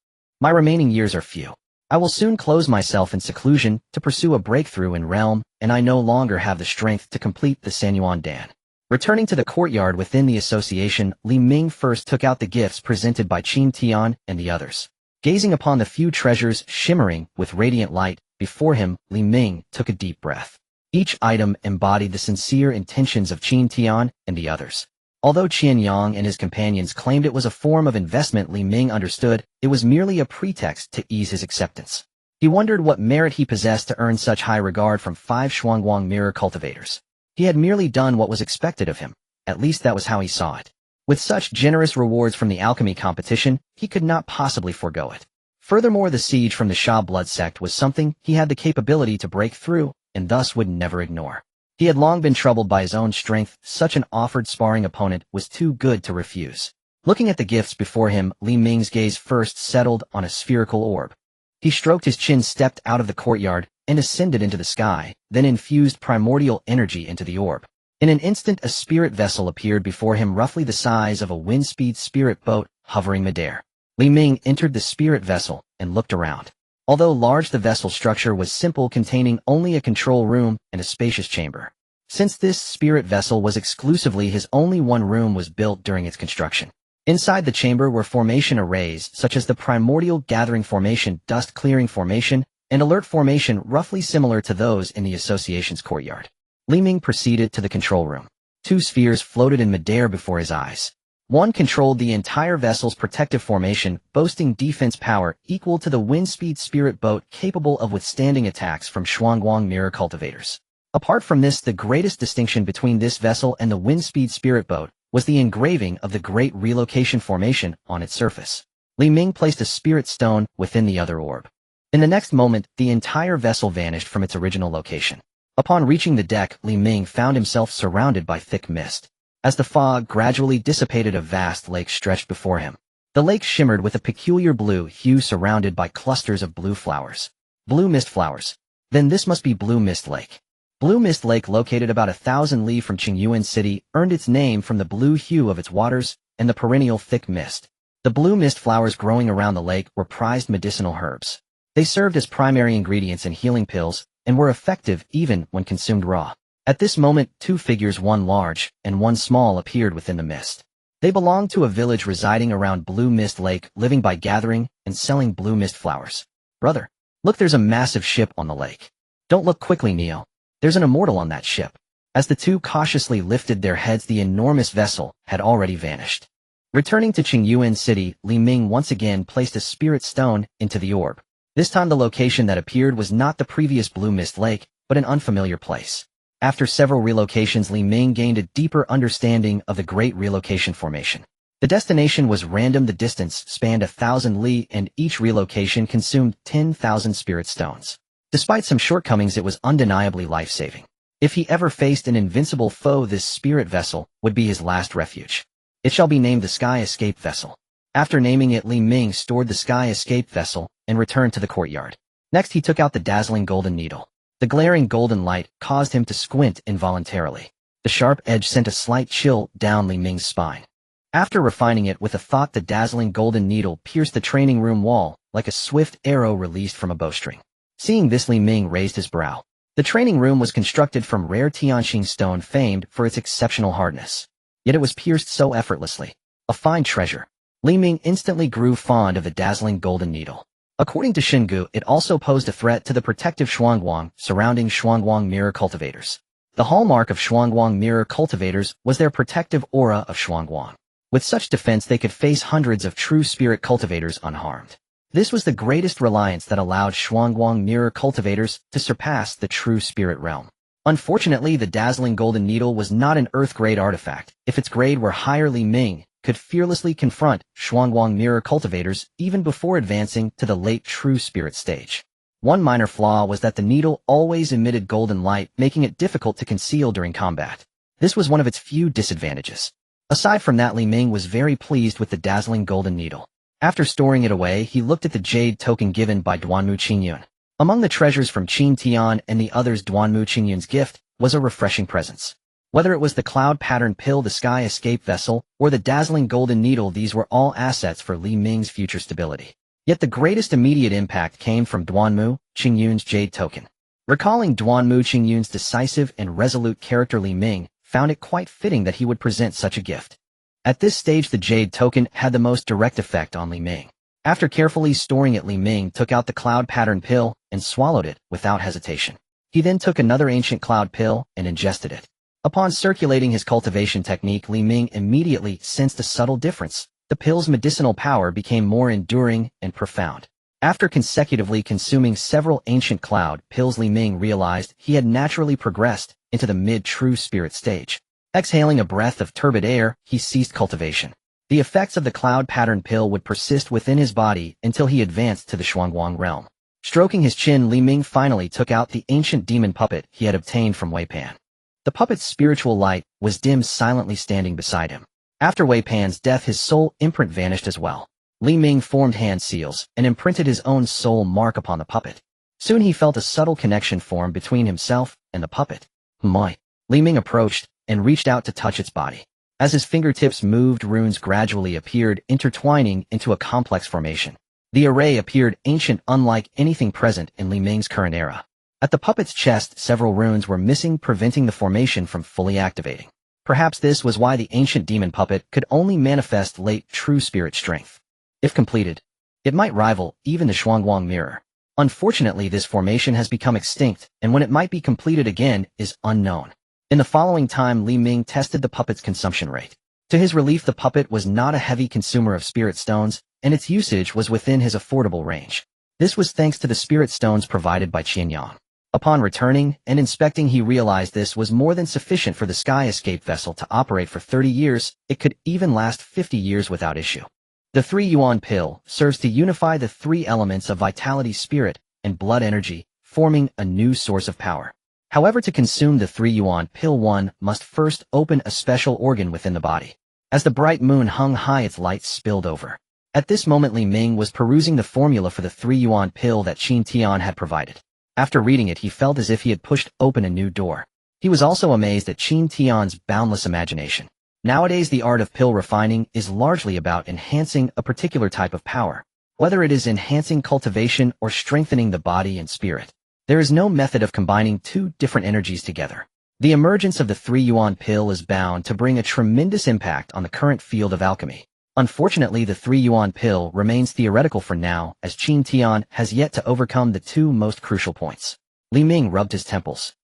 My remaining years are few. I will soon close myself in seclusion to pursue a breakthrough in realm, and I no longer have the strength to complete the Sanyuan Dan. Returning to the courtyard within the association, Li Ming first took out the gifts presented by Qin Tian and the others. Gazing upon the few treasures shimmering with radiant light before him, Li Ming took a deep breath. Each item embodied the sincere intentions of Qin Tian and the others. Although Qianyang and his companions claimed it was a form of investment, Li Ming understood it was merely a pretext to ease his acceptance. He wondered what merit he possessed to earn such high regard from 5 Shuangguang mirror cultivators. He had merely done what was expected of him. At least that was how he saw it. With such generous rewards from the alchemy competition, he could not possibly forego it. Furthermore, the siege from the Sha blood sect was something he had the capability to break through, and thus would never ignore. He had long been troubled by his own strength. Such an offered sparring opponent was too good to refuse. Looking at the gifts before him, Li Ming's gaze first settled on a spherical orb. He stroked his chin, stepped out of the courtyard, and ascended into the sky, then infused primordial energy into the orb. In an instant, a spirit vessel appeared before him, roughly the size of a wind-speed spirit boat hovering midair. Li Ming entered the spirit vessel and looked around. Although large, the vessel structure was simple, containing only a control room and a spacious chamber. Since this spirit vessel was exclusively his, only one room was built during its construction. Inside the chamber were formation arrays such as the primordial gathering formation, dust clearing formation, and alert formation, roughly similar to those in the association's courtyard. Li Ming proceeded to the control room. 2 spheres floated in midair before his eyes. One controlled the entire vessel's protective formation, boasting defense power equal to the wind-speed spirit boat, capable of withstanding attacks from Shuangguang mirror cultivators. Apart from this, the greatest distinction between this vessel and the wind-speed spirit boat was the engraving of the Great Relocation Formation on its surface. Li Ming placed a spirit stone within the other orb. In the next moment, the entire vessel vanished from its original location. Upon reaching the deck, Li Ming found himself surrounded by thick mist. As the fog gradually dissipated, a vast lake stretched before him. The lake shimmered with a peculiar blue hue, surrounded by clusters of blue flowers. Blue mist flowers. Then this must be Blue Mist Lake. Blue Mist Lake, located about 1,000 li from Qingyuan City, earned its name from the blue hue of its waters and the perennial thick mist. The blue mist flowers growing around the lake were prized medicinal herbs. They served as primary ingredients in healing pills and were effective even when consumed raw. At this moment, two figures, one large and one small, appeared within the mist. They belonged to a village residing around Blue Mist Lake, living by gathering and selling blue mist flowers. Brother, look, there's a massive ship on the lake. Don't look quickly, Neo. There's an immortal on that ship. As the two cautiously lifted their heads, the enormous vessel had already vanished. Returning to Qingyuan City, Li Ming once again placed a spirit stone into the orb. This time the location that appeared was not the previous Blue Mist Lake, but an unfamiliar place. After several relocations, Li Ming gained a deeper understanding of the Great Relocation Formation. The destination was random. The distance spanned 1,000 li, and each relocation consumed 10,000 spirit stones. Despite some shortcomings, it was undeniably life-saving. If he ever faced an invincible foe, this spirit vessel would be his last refuge. It shall be named the Sky Escape Vessel. After naming it, Li Ming stored the Sky Escape Vessel and returned to the courtyard. Next, he took out the dazzling golden needle. The glaring golden light caused him to squint involuntarily. The sharp edge sent a slight chill down Li Ming's spine. After refining it with a thought, the dazzling golden needle pierced the training room wall like a swift arrow released from a bowstring. Seeing this, Li Ming raised his brow. The training room was constructed from rare Tianxing stone, famed for its exceptional hardness. Yet it was pierced so effortlessly. A fine treasure. Li Ming instantly grew fond of the dazzling golden needle. According to Xingu, it also posed a threat to the protective Shuangguang surrounding Shuangguang mirror cultivators. The hallmark of Shuangguang mirror cultivators was their protective aura of Shuangguang. With such defense, they could face hundreds of true spirit cultivators unharmed. This was the greatest reliance that allowed Shuangguang mirror cultivators to surpass the true spirit realm. Unfortunately, the dazzling golden needle was not an earth-grade artifact. If its grade were higher, Li Ming could fearlessly confront Shuangguang mirror cultivators even before advancing to the late true spirit stage. One minor flaw was that the needle always emitted golden light, making it difficult to conceal during combat. This was one of its few disadvantages. Aside from that, Li Ming was very pleased with the dazzling golden needle. After storing it away, he looked at the jade token given by Duanmu Qingyun. Among the treasures from Qin Tian and the others, Duanmu Qingyun's gift was a refreshing presence. Whether it was the cloud pattern pill, the Sky Escape Vessel, or the dazzling golden needle, these were all assets for Li Ming's future stability. Yet the greatest immediate impact came from Duanmu Qingyun's jade token. Recalling Duanmu Qingyun's decisive and resolute character, Li Ming found it quite fitting that he would present such a gift. At this stage, the jade token had the most direct effect on Li Ming. After carefully storing it, Li Ming took out the cloud pattern pill and swallowed it without hesitation. He then took another ancient cloud pill and ingested it. Upon circulating his cultivation technique, Li Ming immediately sensed a subtle difference. The pill's medicinal power became more enduring and profound. After consecutively consuming several ancient cloud pills, Li Ming realized he had naturally progressed into the mid-true spirit stage. Exhaling a breath of turbid air, he ceased cultivation. The effects of the cloud pattern pill would persist within his body until he advanced to the Shuangguang realm. Stroking his chin, Li Ming finally took out the ancient demon puppet he had obtained from Wei Pan. The puppet's spiritual light was dim, silently standing beside him. After Wei Pan's death, his soul imprint vanished as well. Li Ming formed hand seals and imprinted his own soul mark upon the puppet. Soon he felt a subtle connection form between himself and the puppet. Moi. Li Ming approached and reached out to touch its body. As his fingertips moved, runes gradually appeared, intertwining into a complex formation. The array appeared ancient, unlike anything present in Li Ming's current era. At the puppet's chest, several runes were missing, preventing the formation from fully activating. Perhaps this was why the ancient demon puppet could only manifest late true spirit strength. If completed, it might rival even the Shuangguang mirror. Unfortunately, this formation has become extinct, and when it might be completed again is unknown. In the following time, Li Ming tested the puppet's consumption rate. To his relief, the puppet was not a heavy consumer of spirit stones, and its usage was within his affordable range. This was thanks to the spirit stones provided by Qianyang. Upon returning and inspecting, he realized this was more than sufficient for the Sky Escape Vessel to operate for 30 years. It could even last 50 years without issue. The 3 Yuan pill serves to unify the 3 elements of vitality, spirit, and blood energy, forming a new source of power. However, to consume the 3 Yuan pill, one must first open a special organ within the body. As the bright moon hung high, its light spilled over. At this moment, Li Ming was perusing the formula for the 3 Yuan pill that Qin Tian had provided. After reading it, he felt as if he had pushed open a new door. He was also amazed at Qin Tian's boundless imagination. Nowadays, the art of pill refining is largely about enhancing a particular type of power, whether it is enhancing cultivation or strengthening the body and spirit. There is no method of combining two different energies together. The emergence of the 3-yuan pill is bound to bring a tremendous impact on the current field of alchemy. Unfortunately, the 3-yuan pill remains theoretical for now, as Qin Tian has yet to overcome the two most crucial points. Li Ming rubbed his temples.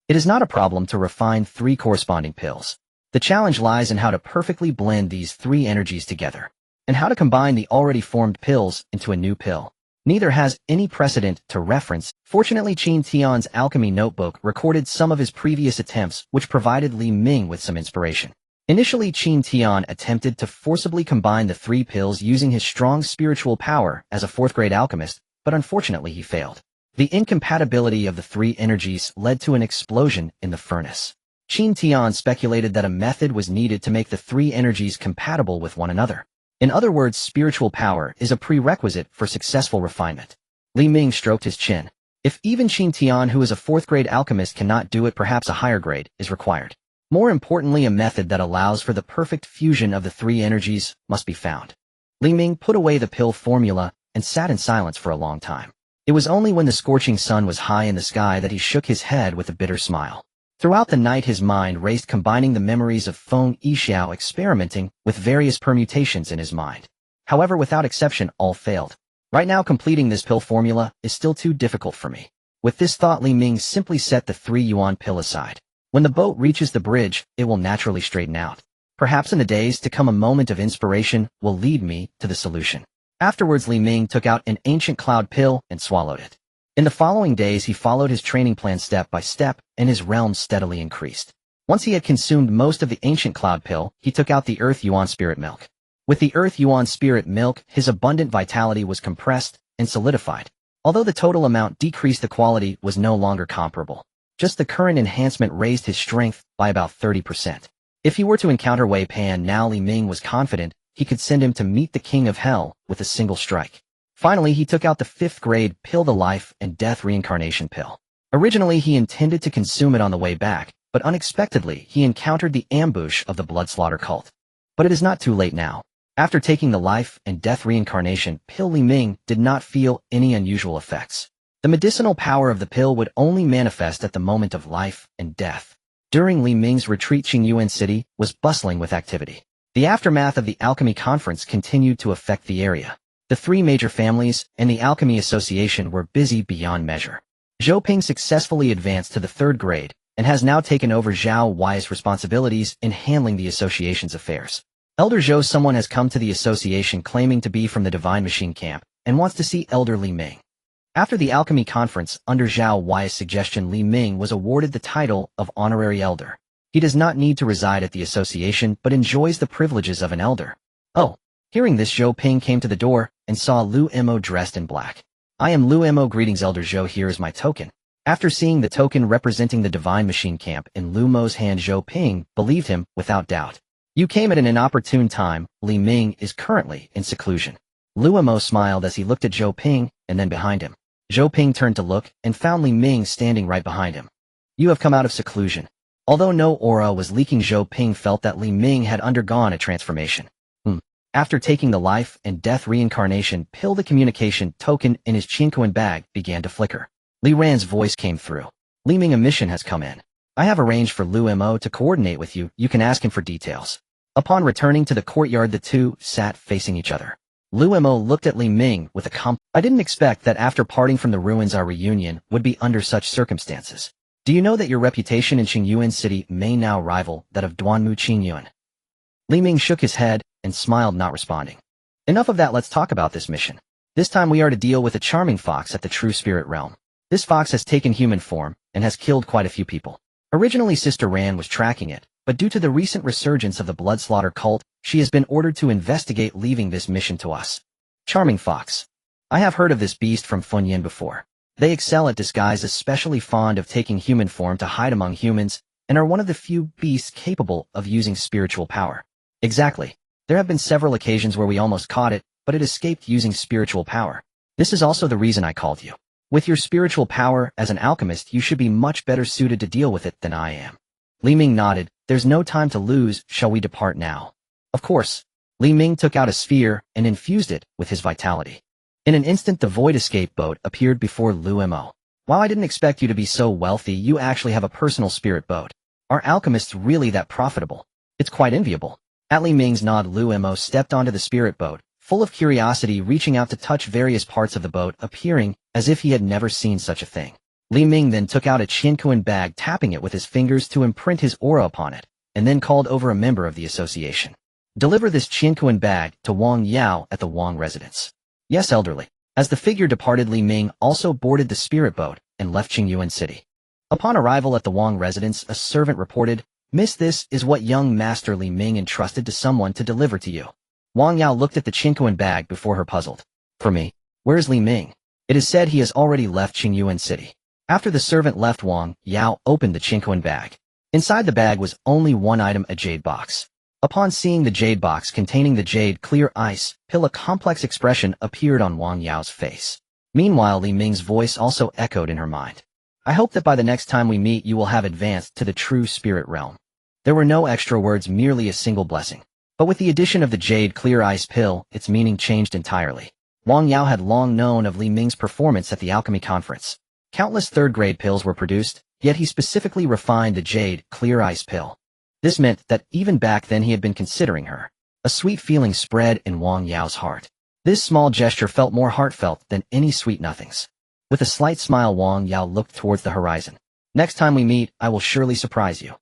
It is not a problem to refine 3 corresponding pills. The challenge lies in how to perfectly blend these 3 energies together, and how to combine the already formed pills into a new pill. Neither has any precedent to reference. Fortunately, Qin Tian's alchemy notebook recorded some of his previous attempts, which provided Li Ming with some inspiration. Initially, Qin Tian attempted to forcibly combine the 3 pills using his strong spiritual power as a 4th-grade alchemist, but unfortunately he failed. The incompatibility of the 3 energies led to an explosion in the furnace. Qin Tian speculated that a method was needed to make the 3 energies compatible with one another. In other words, spiritual power is a prerequisite for successful refinement. Li Ming stroked his chin. If even Qin Tian, who is a 4th-grade alchemist, cannot do it, perhaps a higher grade is required. More importantly, a method that allows for the perfect fusion of the 3 energies must be found. Li Ming put away the pill formula and sat in silence for a long time. It was only when the scorching sun was high in the sky that he shook his head with a bitter smile. Throughout the night, his mind raced, combining the memories of Feng Yixiao, experimenting with various permutations in his mind. However, without exception, all failed. Right now, completing this pill formula is still too difficult for me. With this thought, Li Ming simply set the 3-yuan pill aside. When the boat reaches the bridge, it will naturally straighten out. Perhaps in the days to come, a moment of inspiration will lead me to the solution. Afterwards, Li Ming took out an ancient cloud pill and swallowed it. In the following days, he followed his training plan step by step, and his realm steadily increased. Once he had consumed most of the ancient cloud pill, he took out the Earth Yuan Spirit Milk. With the Earth Yuan Spirit Milk, his abundant vitality was compressed and solidified. Although the total amount decreased, the quality was no longer comparable. Just the current enhancement raised his strength by about 30%. If he were to encounter Wei Pan now, Li Ming was confident he could send him to meet the King of Hell with a single strike. Finally, he took out the 5th-grade pill, the Life and Death Reincarnation pill. Originally, he intended to consume it on the way back, but unexpectedly, he encountered the ambush of the blood slaughter cult. But it is not too late now. After taking the Life and Death Reincarnation pill, Li Ming did not feel any unusual effects. The medicinal power of the pill would only manifest at the moment of life and death. During Li Ming's retreat, Qingyuan City was bustling with activity. The aftermath of the alchemy conference continued to affect the area. The 3 major families and the Alchemy Association were busy beyond measure. Zhou Ping successfully advanced to the 3rd grade and has now taken over Xiao Huohuo's responsibilities in handling the association's affairs. Elder Zhou, someone has come to the association claiming to be from the Divine Machine Camp and wants to see Elder Li Ming. After the alchemy conference, under Xiao Huohuo's suggestion, Li Ming was awarded the title of Honorary Elder. He does not need to reside at the association, but enjoys the privileges of an elder. Oh. Hearing this, Zhou Ping came to the door and saw Lu Mo dressed in black. I am Lu Mo. Greetings, Elder Zhou. Here is my token. After seeing the token representing the Divine Machine Camp in Lu Mo's hand, Zhou Ping believed him without doubt. You came at an inopportune time. Li Ming is currently in seclusion. Lu Mo smiled as he looked at Zhou Ping and then behind him. Zhou Ping turned to look and found Li Ming standing right behind him. You have come out of seclusion. Although no aura was leaking, Zhou Ping felt that Li Ming had undergone a transformation. After taking the Life and Death Reincarnation pill, the communication token in his Qingmei bag began to flicker. Li Ran's voice came through. Li Ming, a mission has come in. I have arranged for Lu Mo to coordinate with you. You can ask him for details. Upon returning to the courtyard, the two sat facing each other. Lu Mo looked at Li Ming with a I didn't expect that after parting from the ruins our reunion would be under such circumstances. Do you know that your reputation in Qingyuan City may now rival that of Duanmu Qingyuan? Li Ming shook his head and smiled, not responding. Enough of that, let's talk about this mission. This time we are to deal with a charming fox at the True Spirit Realm. This fox has taken human form and has killed quite a few people. Originally Sister Ran was tracking it, but due to the recent resurgence of the blood slaughter cult, she has been ordered to investigate, leaving this mission to us. Charming fox. I have heard of this beast from Funyan before. They excel at disguise, especially fond of taking human form to hide among humans, and are one of the few beasts capable of using spiritual power. Exactly. There have been several occasions where we almost caught it, but it escaped using spiritual power. This is also the reason I called you. With your spiritual power as an alchemist, you should be much better suited to deal with it than I am. Li Ming nodded. There's no time to lose, shall we depart now? Of course. Li Ming took out a sphere and infused it with his vitality. In an instant the void escape boat appeared before Lu Mo. While I didn't expect you to be so wealthy, you actually have a personal spirit boat. Are alchemists really that profitable? It's quite enviable. At Li Ming's nod, Lu Mo stepped onto the spirit boat, full of curiosity, reaching out to touch various parts of the boat, appearing as if he had never seen such a thing. Li Ming then took out a Qingmei bag, tapping it with his fingers to imprint his aura upon it, and then called over a member of the association. Deliver this Qingmei bag to Wang Yao at the Wang residence. Yes, elderly. As the figure departed, Li Ming also boarded the spirit boat and left Qingmei City. Upon arrival at the Wang residence, a servant reported, Miss, this is what young Master Li Ming entrusted to someone to deliver to you. Wang Yao looked at the Qingmei bag before her, puzzled. For me? Where's Li Ming? It is said he has already left Qingmei City. After the servant left, Wang Yao opened the Qingmei bag. Inside the bag was only one item, a jade box. Upon seeing the jade box containing the jade clear ice pill, a complex expression appeared on Wang Yao's face. Meanwhile, Li Ming's voice also echoed in her mind. I hope that by the next time we meet you will have advanced to the true spirit realm. There were no extra words, merely a single blessing. But with the addition of the jade clear ice pill, its meaning changed entirely. Wang Yao had long known of Li Ming's performance at the alchemy conference. Countless third-grade pills were produced, yet he specifically refined the jade clear ice pill. This meant that even back then he had been considering her. A sweet feeling spread in Wang Yao's heart. This small gesture felt more heartfelt than any sweet nothings. With a slight smile, Wang Yao looked towards the horizon. Next time we meet, I will surely surprise you.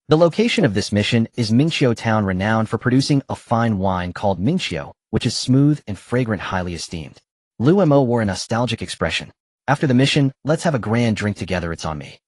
The location of this mission is Mingqiu town, renowned for producing a fine wine called Mingqiu, which is smooth and fragrant, highly esteemed. Lu Mo wore a nostalgic expression. After the mission, let's have a grand drink together, it's on me.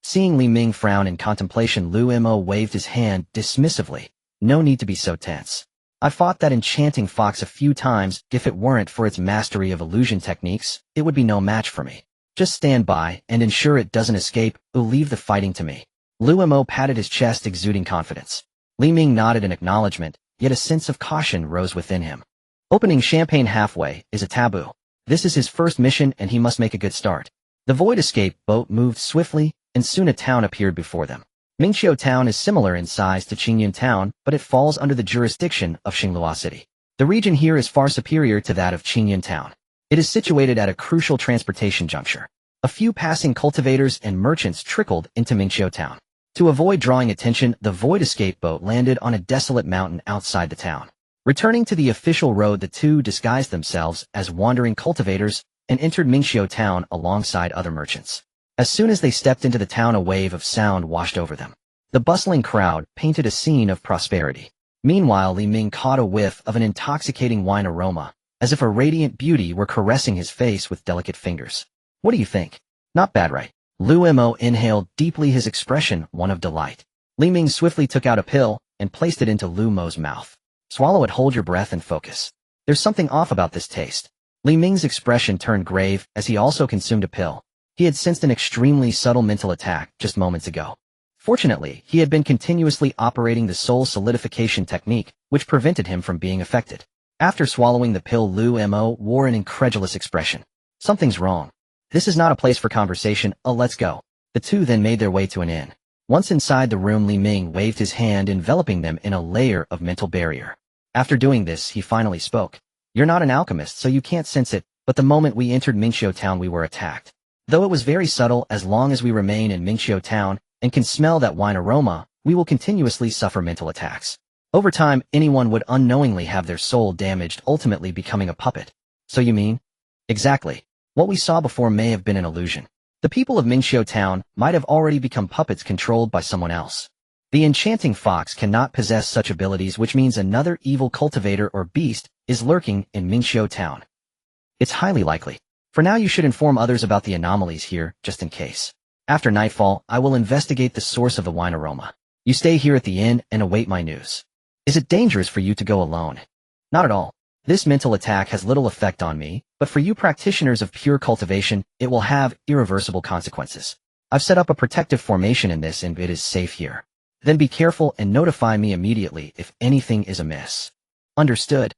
Seeing Li Ming frown in contemplation, Lu Mo waved his hand dismissively. No need to be so tense. I fought that enchanting fox a few times. If it weren't for its mastery of illusion techniques, it would be no match for me. Just stand by and ensure it doesn't escape. Leave the fighting to me. Lu Mo patted his chest, exuding confidence. Li Ming nodded in acknowledgement, yet a sense of caution rose within him. Opening champagne halfway is a taboo. This is his first mission and he must make a good start. The void escape boat moved swiftly, and soon a town appeared before them. Mingqiu town is similar in size to Qingmei town, but it falls under the jurisdiction of Xinghua City. The region here is far superior to that of Qingmei town. It is situated at a crucial transportation juncture. A few passing cultivators and merchants trickled into Mingqiu town. To avoid drawing attention, the void escape boat landed on a desolate mountain outside the town. Returning to the official road, the two disguised themselves as wandering cultivators and entered Mingqiu town alongside other merchants. As soon as they stepped into the town, a wave of sound washed over them. The bustling crowd painted a scene of prosperity. Meanwhile, Li Ming caught a whiff of an intoxicating wine aroma, as if a radiant beauty were caressing his face with delicate fingers. What do you think? Not bad, right? Lu Mo inhaled deeply, his expression one of delight. Li Ming swiftly took out a pill and placed it into Lu Mo's mouth. Swallow it, hold your breath and focus. There's something off about this taste. Li Ming's expression turned grave as he also consumed a pill. He had sensed an extremely subtle mental attack just moments ago. Fortunately, he had been continuously operating the soul solidification technique, which prevented him from being affected. After swallowing the pill, Lu Mo wore an incredulous expression. Something's wrong. This is not a place for conversation. Let's go. The two then made their way to an inn. Once inside the room, Li Ming waved his hand, enveloping them in a layer of mental barrier. After doing this, he finally spoke. You're not an alchemist, so you can't sense it, but the moment we entered Mingqiu town we were attacked. Though it was very subtle, as long as we remain in Mingqiu town and can smell that wine aroma, we will continuously suffer mental attacks. Over time, anyone would unknowingly have their soul damaged, ultimately becoming a puppet. So you mean? Exactly. What we saw before may have been an illusion. The people of Mingqiu town might have already become puppets controlled by someone else. The enchanting fox cannot possess such abilities, which means another evil cultivator or beast is lurking in Mingqiu town. It's highly likely. For now, you should inform others about the anomalies here, just in case. After nightfall, I will investigate the source of the wine aroma. You stay here at the inn and await my news. Is it dangerous for you to go alone? Not at all. This mental attack has little effect on me, but for you practitioners of pure cultivation, it will have irreversible consequences. I've set up a protective formation in this and it is safe here. Then be careful and notify me immediately if anything is amiss. Understood.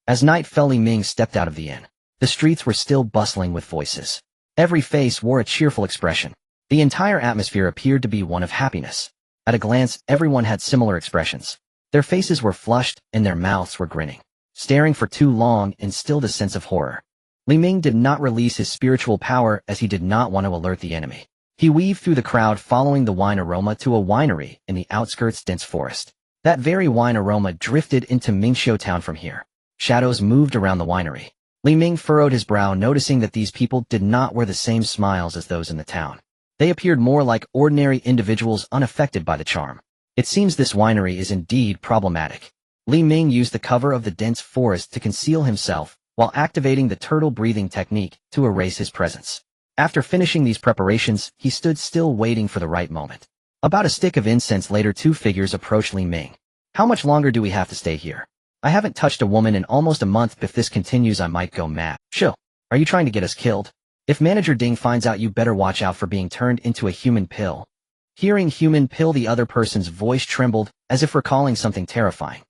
As night fell, Li Ming stepped out of the inn. The streets were still bustling with voices. Every face wore a cheerful expression. The entire atmosphere appeared to be one of happiness. At a glance, everyone had similar expressions. Their faces were flushed and their mouths were grinning. Staring for too long instilled a sense of horror. Li Ming did not release his spiritual power as he did not want to alert the enemy. He weaved through the crowd following the wine aroma to a winery in the outskirts dense forest. That very wine aroma drifted into Mingxiu town from here. Shadows moved around the winery. Li Ming furrowed his brow, noticing that these people did not wear the same smiles as those in the town. They appeared more like ordinary individuals unaffected by the charm. It seems this winery is indeed problematic. Li Ming used the cover of the dense forest to conceal himself, while activating the turtle breathing technique to erase his presence. After finishing these preparations, he stood still waiting for the right moment. About a stick of incense later, two figures approached Li Ming. How much longer do we have to stay here? I haven't touched a woman in almost a month. If this continues, I might go mad. Chill. Are you trying to get us killed? If Manager Ding finds out, you better watch out for being turned into a human pill. Hearing human pill, the other person's voice trembled, as if recalling something terrifying.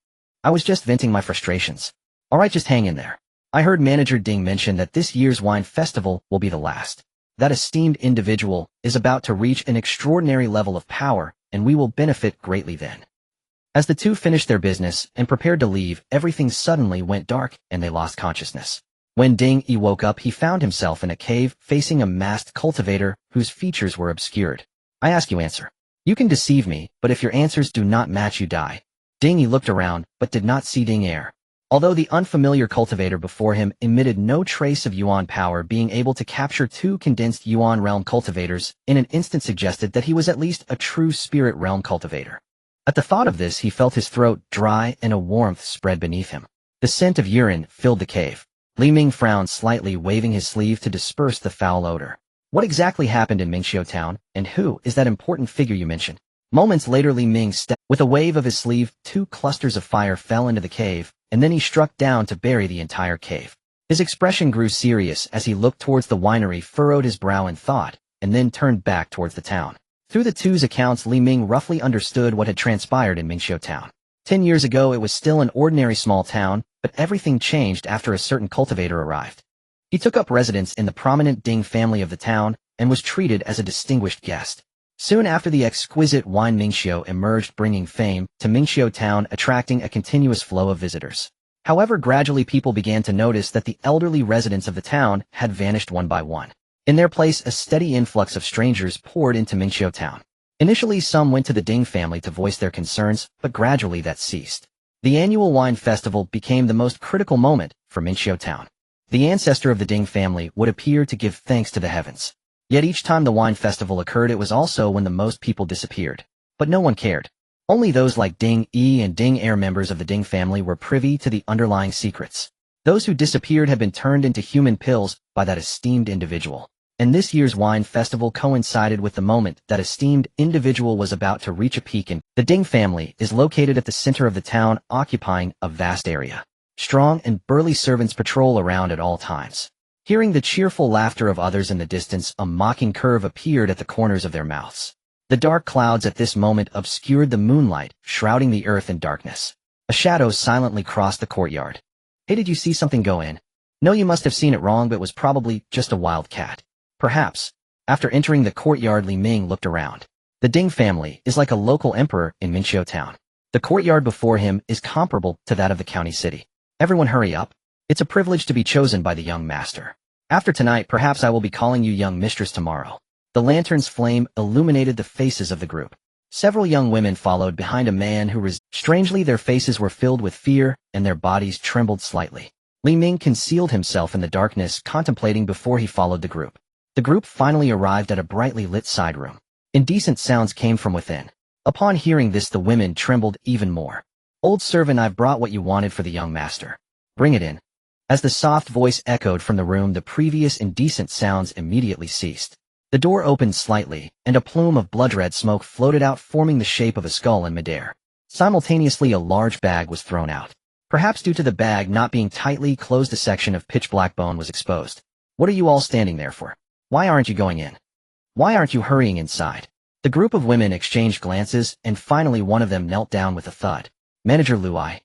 I was just venting my frustrations. Alright, just hang in there. I heard Manager Ding mention that this year's wine festival will be the last. That esteemed individual is about to reach an extraordinary level of power, and we will benefit greatly then. As the two finished their business and prepared to leave, everything suddenly went dark, and they lost consciousness. When Ding Yi woke up, he found himself in a cave, facing a masked cultivator whose features were obscured. I ask you, answer. You can deceive me, but if your answers do not match, you die. Ding Yi looked around, but did not see Ding Er. Although the unfamiliar cultivator before him emitted no trace of Yuan power, being able to capture two condensed Yuan realm cultivators in an instant suggested that he was at least a true spirit realm cultivator. At the thought of this, he felt his throat dry and a warmth spread beneath him. The scent of urine filled the cave. Li Ming frowned slightly, waving his sleeve to disperse the foul odor. What exactly happened in Mingxiu town, and who is that important figure you mentioned? Moments later, Li Ming stepped. With a wave of his sleeve, two clusters of fire fell into the cave, and then he struck down to bury the entire cave. His expression grew serious as he looked towards the winery, furrowed his brow in thought, and then turned back towards the town. Through the two's accounts, Li Ming roughly understood what had transpired in Mingxiu town. 10 years ago, it was still an ordinary small town, but everything changed after a certain cultivator arrived. He took up residence in the prominent Ding family of the town and was treated as a distinguished guest. Soon after, the exquisite wine Mingxiu emerged, bringing fame to Mingxiu town, attracting a continuous flow of visitors. However, gradually people began to notice that the elderly residents of the town had vanished one by one. In their place, a steady influx of strangers poured into Mingxiu town. Initially, some went to the Ding family to voice their concerns, but gradually that ceased. The annual wine festival became the most critical moment for Mingxiu town. The ancestor of the Ding family would appear to give thanks to the heavens. Yet each time the wine festival occurred, it was also when the most people disappeared. But no one cared. Only those like Ding Yi and Ding Er, members of the Ding family, were privy to the underlying secrets. Those who disappeared had been turned into human pills by that esteemed individual. And this year's wine festival coincided with the moment that esteemed individual was about to reach a peak. And the Ding family is located at the center of the town, occupying a vast area. Strong and burly servants patrol around at all times. Hearing the cheerful laughter of others in the distance, a mocking curve appeared at the corners of their mouths. The dark clouds at this moment obscured the moonlight, shrouding the earth in darkness. A shadow silently crossed the courtyard. Hey, did you see something go in? No, you must have seen it wrong, but it was probably just a wild cat. Perhaps. After entering the courtyard, Li Ming looked around. The Ding family is like a local emperor in Mingxiu town. The courtyard before him is comparable to that of the county city. Everyone hurry up. It's a privilege to be chosen by the young master. After tonight, perhaps I will be calling you young mistress tomorrow. The lantern's flame illuminated the faces of the group. Several young women followed behind a man who strangely, their faces were filled with fear, and their bodies trembled slightly. Li Ming concealed himself in the darkness, contemplating before he followed the group. The group finally arrived at a brightly lit side room. Indecent sounds came from within. Upon hearing this, the women trembled even more. Old servant, I've brought what you wanted for the young master. Bring it in. As the soft voice echoed from the room, the previous indecent sounds immediately ceased. The door opened slightly, and a plume of blood-red smoke floated out, forming the shape of a skull in midair. Simultaneously, a large bag was thrown out. Perhaps due to the bag not being tightly closed, a section of pitch-black bone was exposed. What are you all standing there for? Why aren't you going in? Why aren't you hurrying inside? The group of women exchanged glances, and finally one of them knelt down with a thud. Manager Lu, I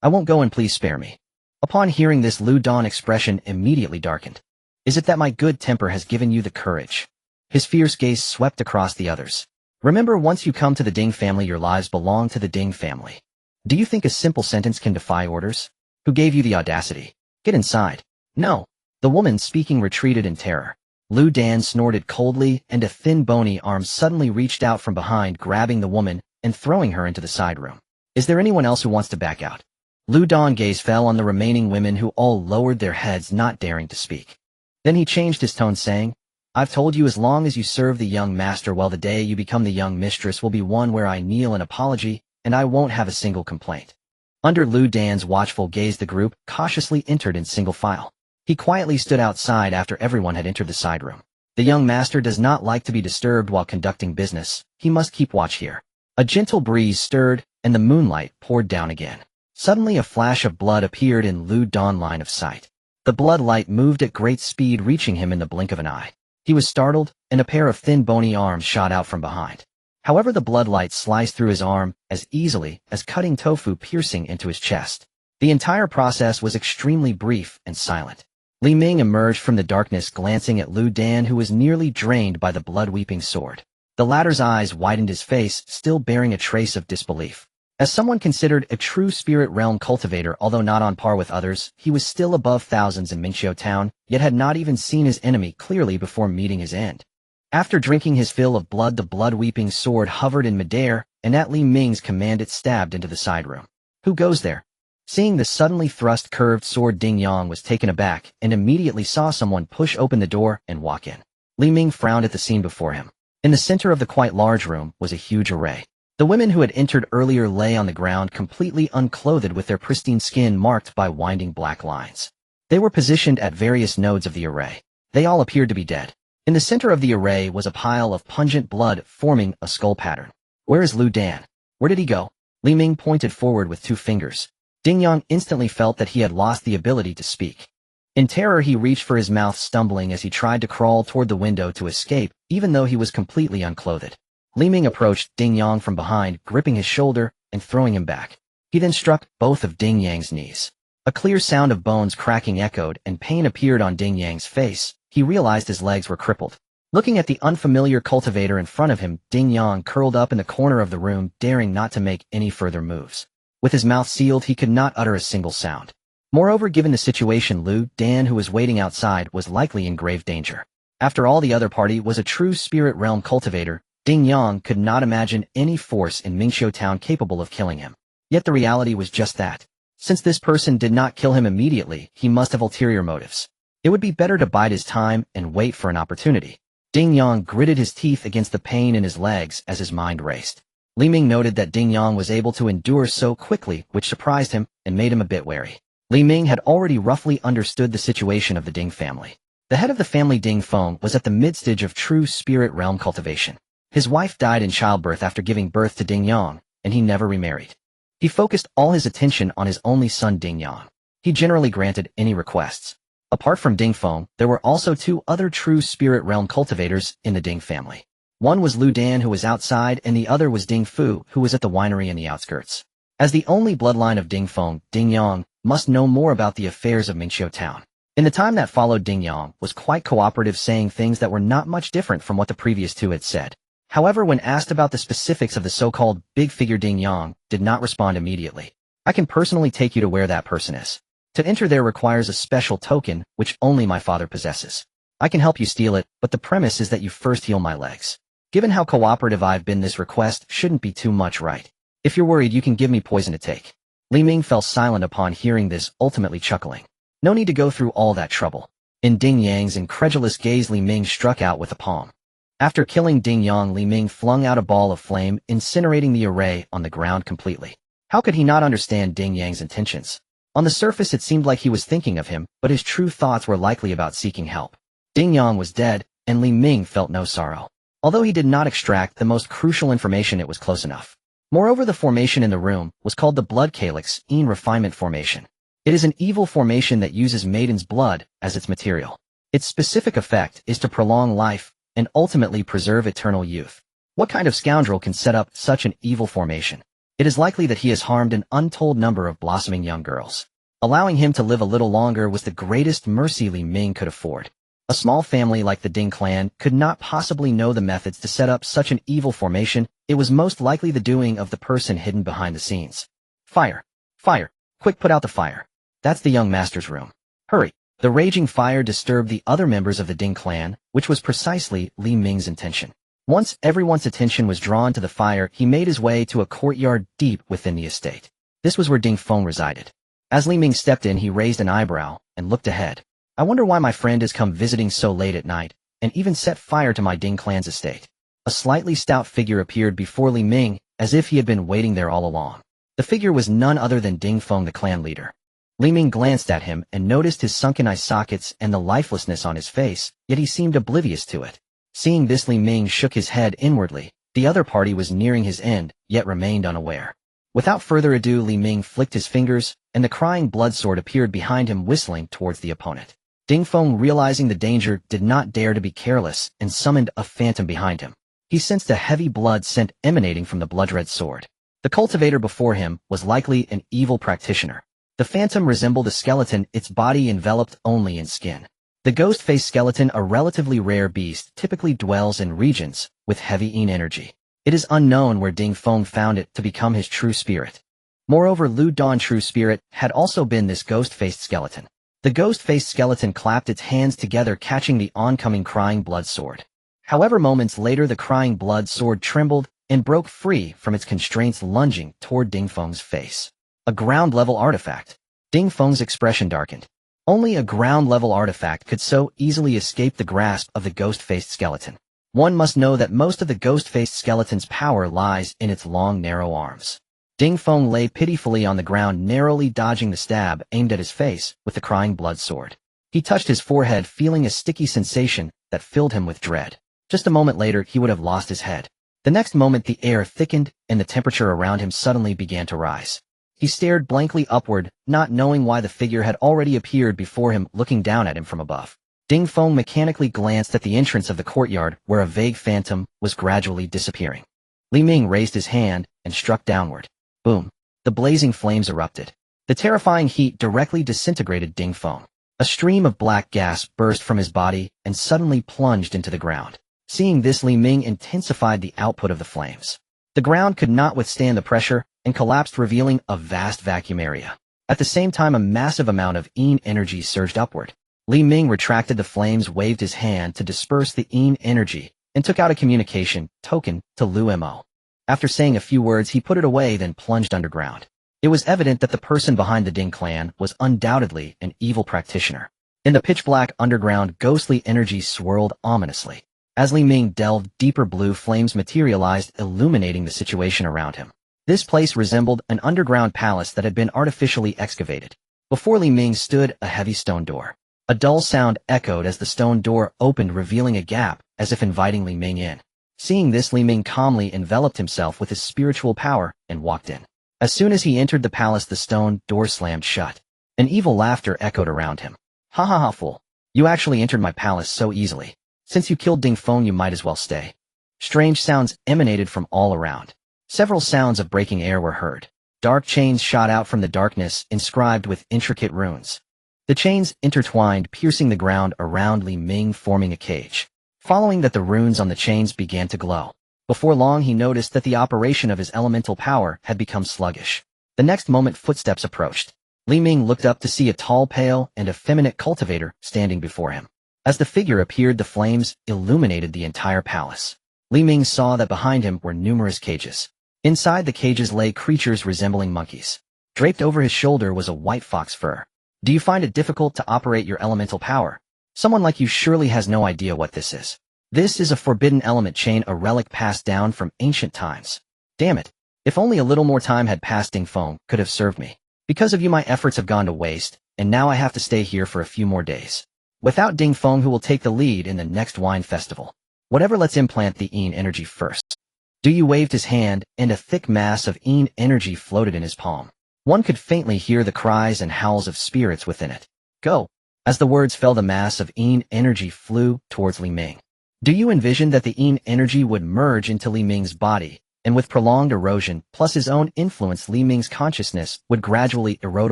won't go, and please spare me. Upon hearing this, Lu Don's expression immediately darkened. Is it that my good temper has given you the courage? His fierce gaze swept across the others. Remember, once you come to the Ding family, your lives belong to the Ding family. Do you think a simple sentence can defy orders? Who gave you the audacity? Get inside. No. The woman speaking retreated in terror. Lu Dan snorted coldly, and a thin bony arm suddenly reached out from behind, grabbing the woman and throwing her into the side room. Is there anyone else who wants to back out? Lu Dan's gaze fell on the remaining women, who all lowered their heads, not daring to speak. Then he changed his tone, saying, I've told you, as long as you serve the young master well, the day you become the young mistress will be one where I kneel in apology, and I won't have a single complaint. Under Lu Dan's watchful gaze, the group cautiously entered in single file. He quietly stood outside after everyone had entered the side room. The young master does not like to be disturbed while conducting business. He must keep watch here. A gentle breeze stirred, and the moonlight poured down again. Suddenly a flash of blood appeared in Lu Dan's line of sight. The blood light moved at great speed, reaching him in the blink of an eye. He was startled, and a pair of thin bony arms shot out from behind. However, the blood light sliced through his arm as easily as cutting tofu piercing into his chest. The entire process was extremely brief and silent. Li Ming emerged from the darkness, glancing at Lu Dan, who was nearly drained by the blood-weeping sword. The latter's eyes widened, his face still bearing a trace of disbelief. As someone considered a true spirit realm cultivator, although not on par with others, he was still above thousands in Mingxiu Town, yet had not even seen his enemy clearly before meeting his end. After drinking his fill of blood, the blood-weeping sword hovered in midair, and at Li Ming's command it stabbed into the side room. Who goes there? Seeing the suddenly thrust curved sword, Ding Yang was taken aback and immediately saw someone push open the door and walk in. Li Ming frowned at the scene before him. In the center of the quite large room was a huge array. The women who had entered earlier lay on the ground, completely unclothed, with their pristine skin marked by winding black lines. They were positioned at various nodes of the array. They all appeared to be dead. In the center of the array was a pile of pungent blood forming a skull pattern. Where is Lu Dan? Where did he go? Li Ming pointed forward with 2 fingers. Ding Yang instantly felt that he had lost the ability to speak. In terror, he reached for his mouth, stumbling as he tried to crawl toward the window to escape, even though he was completely unclothed. Li Ming approached Ding Yang from behind, gripping his shoulder and throwing him back. He then struck both of Ding Yang's knees. A clear sound of bones cracking echoed, and pain appeared on Ding Yang's face. He realized his legs were crippled. Looking at the unfamiliar cultivator in front of him, Ding Yang curled up in the corner of the room, daring not to make any further moves. With his mouth sealed, he could not utter a single sound. Moreover, given the situation, Lu Dan, who was waiting outside, was likely in grave danger. After all, the other party was a true spirit realm cultivator. Ding Yang could not imagine any force in Mingxiu Town capable of killing him. Yet the reality was just that. Since this person did not kill him immediately, he must have ulterior motives. It would be better to bide his time and wait for an opportunity. Ding Yang gritted his teeth against the pain in his legs as his mind raced. Li Ming noted that Ding Yang was able to endure so quickly, which surprised him and made him a bit wary. Li Ming had already roughly understood the situation of the Ding family. The head of the family, Ding Feng, was at the mid-stage of true spirit realm cultivation. His wife died in childbirth after giving birth to Ding Yang, and he never remarried. He focused all his attention on his only son, Ding Yang. He generally granted any requests. Apart from Ding Feng, there were also 2 other true spirit realm cultivators in the Ding family. One was Lu Dan, who was outside, and the other was Ding Fu, who was at the winery in the outskirts. As the only bloodline of Ding Feng, Ding Yang must know more about the affairs of Mingxiu Town. In the time that followed, Ding Yang was quite cooperative, saying things that were not much different from what the previous 2 had said. However, when asked about the specifics of the so-called big figure, Ding Yang did not respond immediately. I can personally take you to where that person is. To enter there requires a special token, which only my father possesses. I can help you steal it, but the premise is that you first heal my legs. Given how cooperative I've been, this request shouldn't be too much, right? If you're worried, you can give me poison to take. Li Ming fell silent upon hearing this, ultimately chuckling. No need to go through all that trouble. In Ding Yang's incredulous gaze, Li Ming struck out with a palm. After killing Ding Yang, Li Ming flung out a ball of flame, incinerating the array on the ground completely. How could he not understand Ding Yang's intentions? On the surface, it seemed like he was thinking of him, but his true thoughts were likely about seeking help. Ding Yang was dead, and Li Ming felt no sorrow. Although he did not extract the most crucial information, it was close enough. Moreover, the formation in the room was called the Blood Calyx in Refinement Formation. It is an evil formation that uses maiden's blood as its material. Its specific effect is to prolong life and ultimately preserve eternal youth. What kind of scoundrel can set up such an evil formation? It is likely that he has harmed an untold number of blossoming young girls. Allowing him to live a little longer was the greatest mercy Li Ming could afford. A small family like the Ding clan could not possibly know the methods to set up such an evil formation. It was most likely the doing of the person hidden behind the scenes. Fire! Fire! Quick, put out the fire. That's the young master's room. Hurry! The raging fire disturbed the other members of the Ding clan, which was precisely Li Ming's intention. Once everyone's attention was drawn to the fire, he made his way to a courtyard deep within the estate. This was where Ding Feng resided. As Li Ming stepped in, he raised an eyebrow and looked ahead. I wonder why my friend has come visiting so late at night, and even set fire to my Ding clan's estate. A slightly stout figure appeared before Li Ming, as if he had been waiting there all along. The figure was none other than Ding Feng, the clan leader. Li Ming glanced at him and noticed his sunken eye sockets and the lifelessness on his face, yet he seemed oblivious to it. Seeing this, Li Ming shook his head inwardly. The other party was nearing his end, yet remained unaware. Without further ado, Li Ming flicked his fingers, and the crying blood sword appeared behind him, whistling towards the opponent. Ding Feng, realizing the danger, did not dare to be careless and summoned a phantom behind him. He sensed a heavy blood scent emanating from the blood-red sword. The cultivator before him was likely an evil practitioner. The phantom resembled a skeleton, its body enveloped only in skin. The ghost-faced skeleton, a relatively rare beast, typically dwells in regions with heavy yin energy. It is unknown where Ding Feng found it to become his true spirit. Moreover, Lu Don's true spirit had also been this ghost-faced skeleton. The ghost-faced skeleton clapped its hands together, catching the oncoming crying blood sword. However, moments later, the crying blood sword trembled and broke free from its constraints, lunging toward Ding Feng's face. A ground-level artifact. Ding Feng's expression darkened. Only a ground-level artifact could so easily escape the grasp of the ghost-faced skeleton. One must know that most of the ghost-faced skeleton's power lies in its long, narrow arms. Ding Feng lay pitifully on the ground, narrowly dodging the stab aimed at his face with the crying blood sword. He touched his forehead, feeling a sticky sensation that filled him with dread. Just a moment later, he would have lost his head. The next moment, the air thickened and the temperature around him suddenly began to rise. He stared blankly upward, not knowing why the figure had already appeared before him, looking down at him from above. Ding Feng mechanically glanced at the entrance of the courtyard, where a vague phantom was gradually disappearing. Li Ming raised his hand and struck downward. Boom! The blazing flames erupted. The terrifying heat directly disintegrated Ding Feng. A stream of black gas burst from his body and suddenly plunged into the ground. Seeing this, Li Ming intensified the output of the flames. The ground could not withstand the pressure and collapsed, revealing a vast vacuum area. At the same time, a massive amount of yin energy surged upward. Li Ming retracted the flames, waved his hand to disperse the yin energy, and took out a communication token to Lu Mo. After saying a few words, he put it away, then plunged underground. It was evident that the person behind the Ding clan was undoubtedly an evil practitioner. In the pitch-black underground, ghostly energy swirled ominously. As Li Ming delved deeper, blue flames materialized, illuminating the situation around him. This place resembled an underground palace that had been artificially excavated. Before Li Ming stood a heavy stone door. A dull sound echoed as the stone door opened, revealing a gap, as if inviting Li Ming in. Seeing this, Li Ming calmly enveloped himself with his spiritual power and walked in. As soon as he entered the palace, the stone door slammed shut. An evil laughter echoed around him. Ha ha ha, fool. You actually entered my palace so easily. Since you killed Ding Feng, you might as well stay. Strange sounds emanated from all around. Several sounds of breaking air were heard. Dark chains shot out from the darkness, inscribed with intricate runes. The chains intertwined, piercing the ground around Li Ming, forming a cage. Following that, the runes on the chains began to glow. Before long, he noticed that the operation of his elemental power had become sluggish. The next moment, footsteps approached. Li Ming looked up to see a tall, pale, and effeminate cultivator standing before him. As the figure appeared, the flames illuminated the entire palace. Li Ming saw that behind him were numerous cages. Inside the cages lay creatures resembling monkeys. Draped over his shoulder was a white fox fur. Do you find it difficult to operate your elemental power? Someone like you surely has no idea what this is. This is a forbidden element chain, a relic passed down from ancient times. Damn it. If only a little more time had passed, Ding Feng could have served me. Because of you, my efforts have gone to waste, and now I have to stay here for a few more days. Without Ding Feng, who will take the lead in the next wine festival. Whatever, let's implant the yin energy first. Du waved his hand, and a thick mass of yin energy floated in his palm. One could faintly hear the cries and howls of spirits within it. Go! As the words fell, the mass of yin energy flew towards Li Ming. Do you envision that the yin energy would merge into Li Ming's body, and with prolonged erosion, plus his own influence, Li Ming's consciousness would gradually erode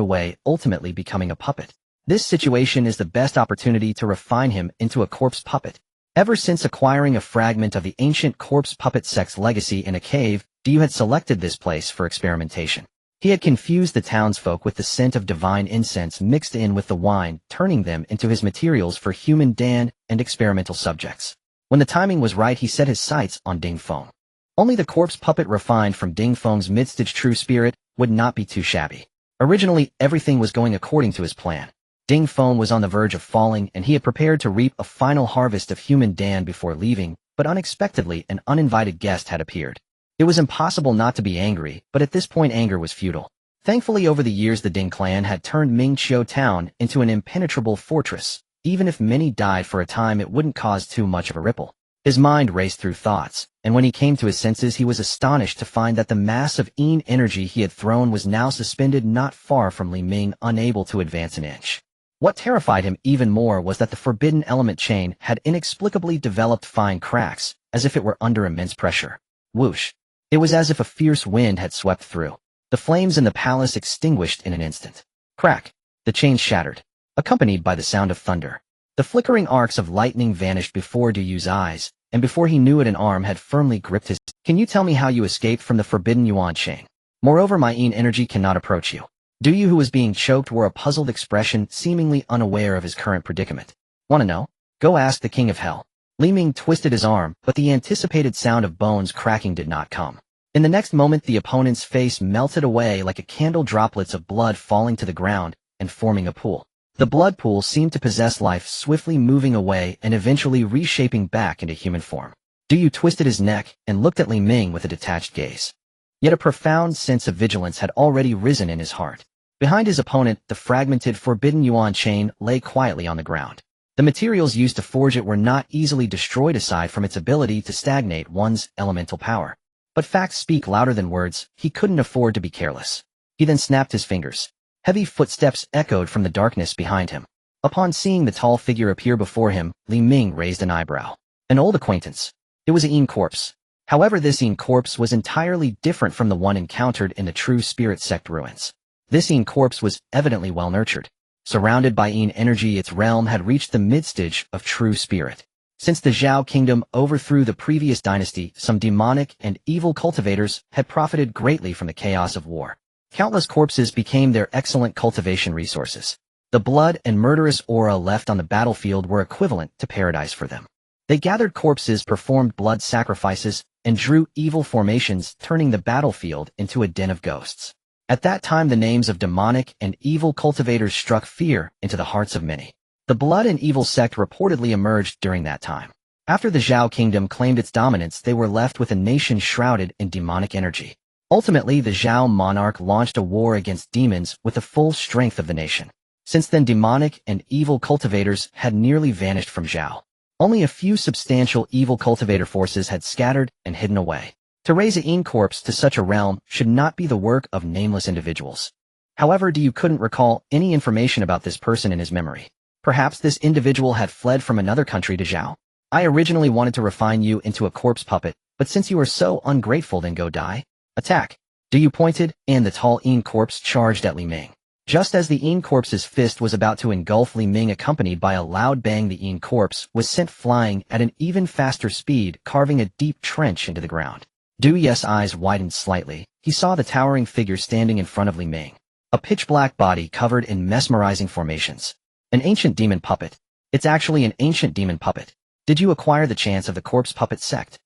away, ultimately becoming a puppet? This situation is the best opportunity to refine him into a corpse puppet. Ever since acquiring a fragment of the ancient corpse puppet sect's legacy in a cave, Du had selected this place for experimentation. He had confused the townsfolk with the scent of divine incense mixed in with the wine, turning them into his materials for human dan and experimental subjects. When the timing was right, he set his sights on Ding Feng. Only the corpse puppet refined from Ding Feng's mid-stage true spirit would not be too shabby. Originally, everything was going according to his plan. Ding Feng was on the verge of falling, and he had prepared to reap a final harvest of human dan before leaving, but unexpectedly an uninvited guest had appeared. It was impossible not to be angry, but at this point anger was futile. Thankfully, over the years the Ding clan had turned Mingqiu town into an impenetrable fortress. Even if many died for a time, it wouldn't cause too much of a ripple. His mind raced through thoughts, and when he came to his senses he was astonished to find that the mass of Yin energy he had thrown was now suspended not far from Li Ming, unable to advance an inch. What terrified him even more was that the forbidden element chain had inexplicably developed fine cracks, as if it were under immense pressure. Whoosh! It was as if a fierce wind had swept through. The flames in the palace extinguished in an instant. Crack! The chain shattered, accompanied by the sound of thunder. The flickering arcs of lightning vanished before Du Yu's eyes, and before he knew it an arm had firmly gripped his. Can you tell me how you escaped from the forbidden yuan chain? Moreover, my Yin energy cannot approach you. Du Yu, who was being choked, wore a puzzled expression, seemingly unaware of his current predicament. Wanna know? Go ask the King of Hell. Li Ming twisted his arm, but the anticipated sound of bones cracking did not come. In the next moment, the opponent's face melted away like a candle, droplets of blood falling to the ground and forming a pool. The blood pool seemed to possess life, swiftly moving away and eventually reshaping back into human form. Du Yu twisted his neck and looked at Li Ming with a detached gaze. Yet a profound sense of vigilance had already risen in his heart. Behind his opponent, the fragmented forbidden yuan chain lay quietly on the ground. The materials used to forge it were not easily destroyed aside from its ability to stagnate one's elemental power. But facts speak louder than words. He couldn't afford to be careless. He then snapped his fingers. Heavy footsteps echoed from the darkness behind him. Upon seeing the tall figure appear before him, Li Ming raised an eyebrow. An old acquaintance. It was a Yin corpse. However, this Yin corpse was entirely different from the one encountered in the True Spirit sect ruins. This Yin corpse was evidently well-nurtured. Surrounded by Yin energy, its realm had reached the mid-stage of True Spirit. Since the Zhao kingdom overthrew the previous dynasty, some demonic and evil cultivators had profited greatly from the chaos of war. Countless corpses became their excellent cultivation resources. The blood and murderous aura left on the battlefield were equivalent to paradise for them. They gathered corpses, performed blood sacrifices, and drew evil formations, turning the battlefield into a den of ghosts. At that time, the names of demonic and evil cultivators struck fear into the hearts of many. The blood and evil sect reportedly emerged during that time. After the Zhao kingdom claimed its dominance, they were left with a nation shrouded in demonic energy. Ultimately, the Zhao monarch launched a war against demons with the full strength of the nation. Since then, demonic and evil cultivators had nearly vanished from Zhao. Only a few substantial evil cultivator forces had scattered and hidden away. To raise a Yin corpse to such a realm should not be the work of nameless individuals. However, Du Yu couldn't recall any information about this person in his memory. Perhaps this individual had fled from another country to Zhao. I originally wanted to refine you into a corpse puppet, but since you are so ungrateful, then go die. Attack! Du Yu pointed, and the tall Yin corpse charged at Li Ming. Just as the Yin corpse's fist was about to engulf Li Ming, accompanied by a loud bang, the Yin corpse was sent flying at an even faster speed, carving a deep trench into the ground. Du Yu's eyes widened slightly. He saw the towering figure standing in front of Li Ming. A pitch-black body covered in mesmerizing formations. An ancient demon puppet. It's actually an ancient demon puppet. Did you acquire the chance of the corpse puppet sect?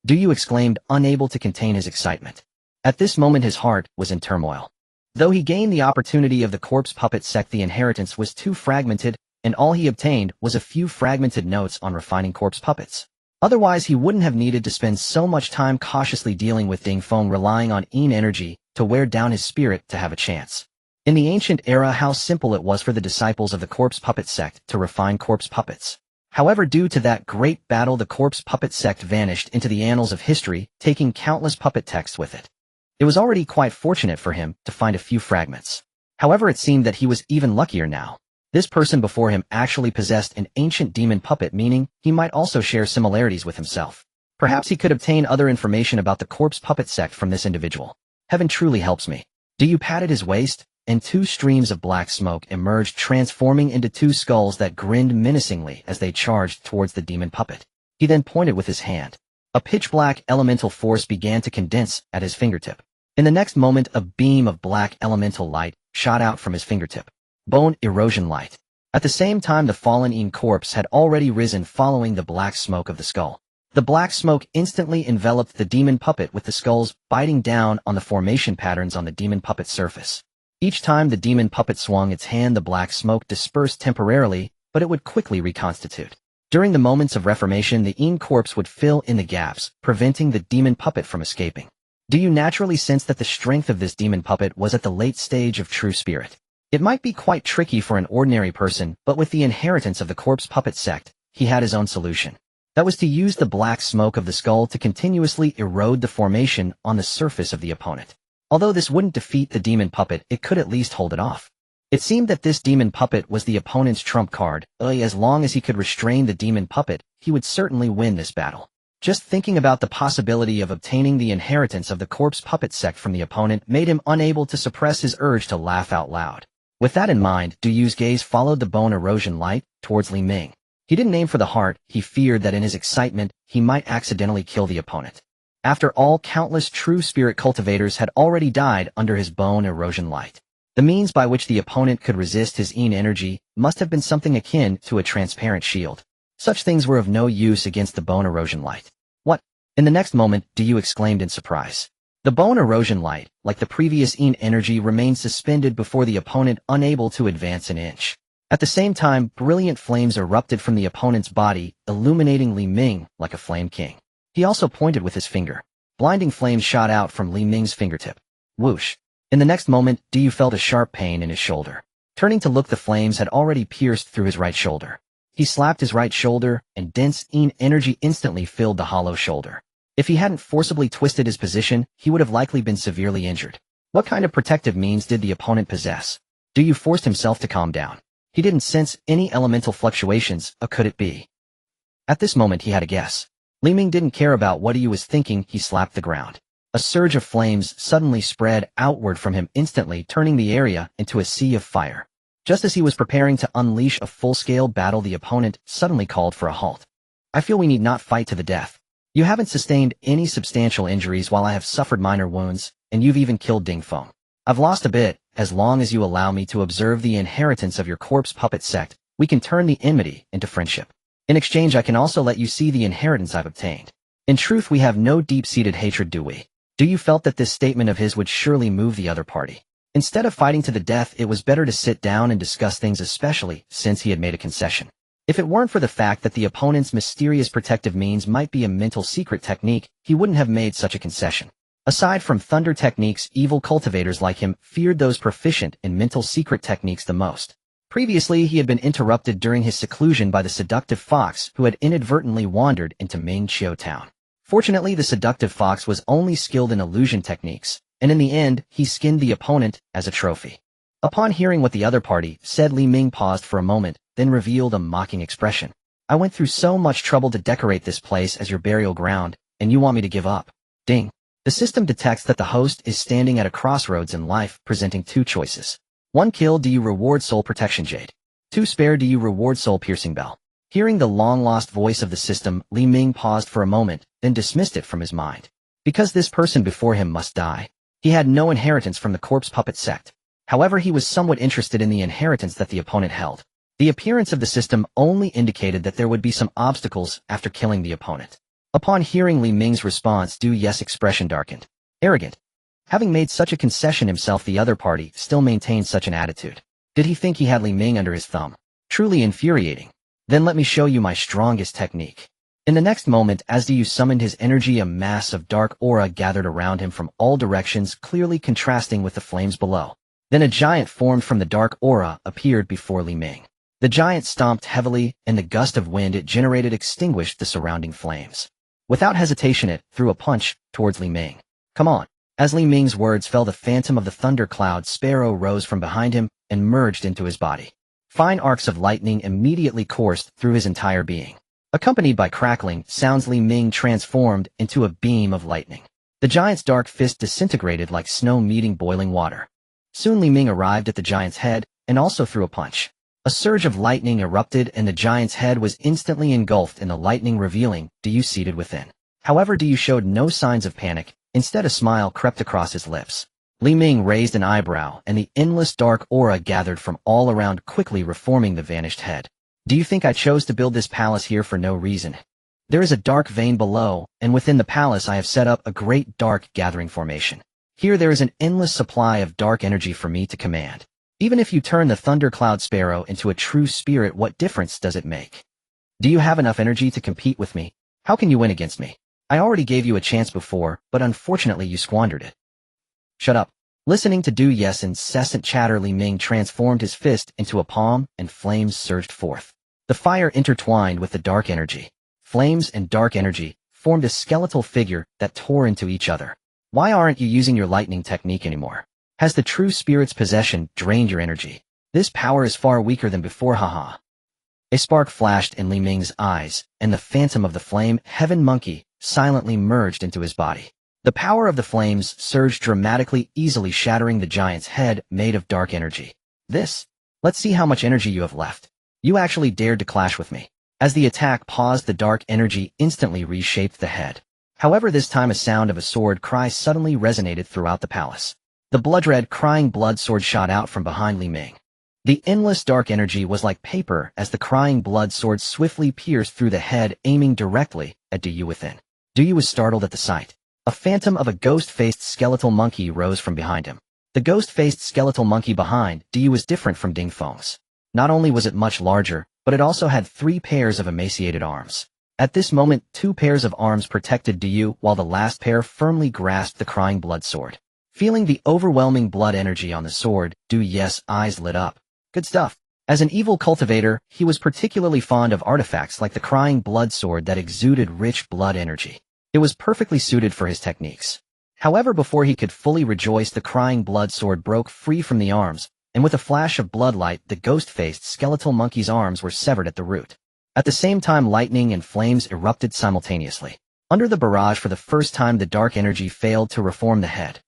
Du Yu exclaimed, unable to contain his excitement. At this moment his heart was in turmoil. Though he gained the opportunity of the corpse puppet sect, the inheritance was too fragmented, and all he obtained was a few fragmented notes on refining corpse puppets. Otherwise, he wouldn't have needed to spend so much time cautiously dealing with Ding Feng, relying on Yin energy to wear down his spirit to have a chance. In the ancient era, how simple it was for the disciples of the corpse puppet sect to refine corpse puppets. However, due to that great battle, the corpse puppet sect vanished into the annals of history, taking countless puppet texts with it. It was already quite fortunate for him to find a few fragments. However, it seemed that he was even luckier now. This person before him actually possessed an ancient demon puppet, meaning he might also share similarities with himself. Perhaps he could obtain other information about the corpse puppet sect from this individual. Heaven truly helps me. Du Yu patted his waist, and two streams of black smoke emerged, transforming into two skulls that grinned menacingly as they charged towards the demon puppet. He then pointed with his hand. A pitch-black elemental force began to condense at his fingertip. In the next moment, a beam of black elemental light shot out from his fingertip. Bone erosion light. At the same time, the fallen Yin corpse had already risen following the black smoke of the skull. The black smoke instantly enveloped the demon puppet, with the skulls biting down on the formation patterns on the demon puppet's surface. Each time the demon puppet swung its hand, the black smoke dispersed temporarily, but it would quickly reconstitute. During the moments of reformation, the Yin corpse would fill in the gaps, preventing the demon puppet from escaping. Do you naturally sense that the strength of this demon puppet was at the late stage of true spirit? It might be quite tricky for an ordinary person, but with the inheritance of the corpse puppet sect, he had his own solution. That was to use the black smoke of the skull to continuously erode the formation on the surface of the opponent. Although this wouldn't defeat the demon puppet, it could at least hold it off. It seemed that this demon puppet was the opponent's trump card. As long as he could restrain the demon puppet, he would certainly win this battle. Just thinking about the possibility of obtaining the inheritance of the corpse puppet sect from the opponent made him unable to suppress his urge to laugh out loud. With that in mind, Du Yu's gaze followed the bone erosion light towards Li Ming. He didn't aim for the heart. He feared that in his excitement, he might accidentally kill the opponent. After all, countless true spirit cultivators had already died under his bone erosion light. The means by which the opponent could resist his Yin energy must have been something akin to a transparent shield. Such things were of no use against the bone erosion light. What? In the next moment, Du Yu exclaimed in surprise. The bone erosion light, like the previous Yin energy, remained suspended before the opponent, unable to advance an inch. At the same time, brilliant flames erupted from the opponent's body, illuminating Li Ming like a flame king. He also pointed with his finger. Blinding flames shot out from Li Ming's fingertip. Whoosh. In the next moment, Du Yu felt a sharp pain in his shoulder. Turning to look, the flames had already pierced through his right shoulder. He slapped his right shoulder, and dense Yin energy instantly filled the hollow shoulder. If he hadn't forcibly twisted his position, he would have likely been severely injured. What kind of protective means did the opponent possess? Du Yu forced himself to calm down. He didn't sense any elemental fluctuations. Could it be? At this moment he had a guess. Li Ming didn't care about what Du Yu was thinking. He slapped the ground. A surge of flames suddenly spread outward from him, instantly turning the area into a sea of fire. Just as he was preparing to unleash a full-scale battle, the opponent suddenly called for a halt. I feel we need not fight to the death. You haven't sustained any substantial injuries while I have suffered minor wounds, and you've even killed Ding Feng. I've lost a bit. As long as you allow me to observe the inheritance of your corpse puppet sect, we can turn the enmity into friendship. In exchange, I can also let you see the inheritance I've obtained. In truth, we have no deep-seated hatred, do we? Du Yu felt that this statement of his would surely move the other party. Instead of fighting to the death, it was better to sit down and discuss things, especially since he had made a concession. If it weren't for the fact that the opponent's mysterious protective means might be a mental secret technique, he wouldn't have made such a concession. Aside from thunder techniques, evil cultivators like him feared those proficient in mental secret techniques the most. Previously, he had been interrupted during his seclusion by the seductive fox who had inadvertently wandered into Mingqiu town. Fortunately, the seductive fox was only skilled in illusion techniques, and in the end, he skinned the opponent as a trophy. Upon hearing what the other party said, Li Ming paused for a moment, then revealed a mocking expression. I went through so much trouble to decorate this place as your burial ground, and you want me to give up? Ding. The system detects that the host is standing at a crossroads in life, presenting two choices. 1 kill. Do you reward soul protection jade? 2 spare. Do you reward soul piercing bell? Hearing the long-lost voice of the system, Li Ming paused for a moment, then dismissed it from his mind. Because this person before him must die. He had no inheritance from the corpse puppet sect. However, he was somewhat interested in the inheritance that the opponent held. The appearance of the system only indicated that there would be some obstacles after killing the opponent. Upon hearing Li Ming's response, Du Yu's expression darkened. Arrogant. Having made such a concession himself, the other party still maintained such an attitude. Did he think he had Li Ming under his thumb? Truly infuriating. Then let me show you my strongest technique. In the next moment, as Du Yu summoned his energy, a mass of dark aura gathered around him from all directions, clearly contrasting with the flames below. Then a giant formed from the dark aura appeared before Li Ming. The giant stomped heavily, and the gust of wind it generated extinguished the surrounding flames. Without hesitation, it threw a punch towards Li Ming. Come on. As Li Ming's words fell, the phantom of the thunder cloud sparrow rose from behind him and merged into his body. Fine arcs of lightning immediately coursed through his entire being. Accompanied by crackling sounds, Li Ming transformed into a beam of lightning. The giant's dark fist disintegrated like snow meeting boiling water. Soon Li Ming arrived at the giant's head and also threw a punch. A surge of lightning erupted and the giant's head was instantly engulfed in the lightning, revealing Du seated within. However, Du showed no signs of panic. Instead, a smile crept across his lips. Li Ming raised an eyebrow and the endless dark aura gathered from all around, quickly reforming the vanished head. Do you think I chose to build this palace here for no reason? There is a dark vein below, and within the palace I have set up a great dark gathering formation. Here there is an endless supply of dark energy for me to command. Even if you turn the thundercloud sparrow into a true spirit, what difference does it make? Do you have enough energy to compete with me? How can you win against me? I already gave you a chance before, but unfortunately you squandered it. Shut up. Listening to Du's incessant chatter, Li Ming transformed his fist into a palm and flames surged forth. The fire intertwined with the dark energy. Flames and dark energy formed a skeletal figure that tore into each other. Why aren't you using your lightning technique anymore? Has the true spirit's possession drained your energy? This power is far weaker than before, haha. A spark flashed in Li Ming's eyes, and the phantom of the flame, heaven monkey, silently merged into his body. The power of the flames surged dramatically, easily shattering the giant's head made of dark energy. Let's see how much energy you have left. You actually dared to clash with me. As the attack paused, the dark energy instantly reshaped the head. However, this time a sound of a sword cry suddenly resonated throughout the palace. The blood-red crying blood sword shot out from behind Li Ming. The endless dark energy was like paper as the crying blood sword swiftly pierced through the head, aiming directly at Du within. Du was startled at the sight. A phantom of a ghost-faced skeletal monkey rose from behind him. The ghost-faced skeletal monkey behind Du was different from Ding Feng's. Not only was it much larger, but it also had 3 pairs of emaciated arms. At this moment, 2 pairs of arms protected Du, while the last pair firmly grasped the crying blood sword. Feeling the overwhelming blood energy on the sword, Du's eyes lit up. Good stuff. As an evil cultivator, he was particularly fond of artifacts like the crying blood sword that exuded rich blood energy. It was perfectly suited for his techniques. However, before he could fully rejoice, the crying blood sword broke free from the arms, and with a flash of bloodlight, the ghost-faced skeletal monkey's arms were severed at the root. At the same time, lightning and flames erupted simultaneously. Under the barrage, for the first time, the dark energy failed to reform the head.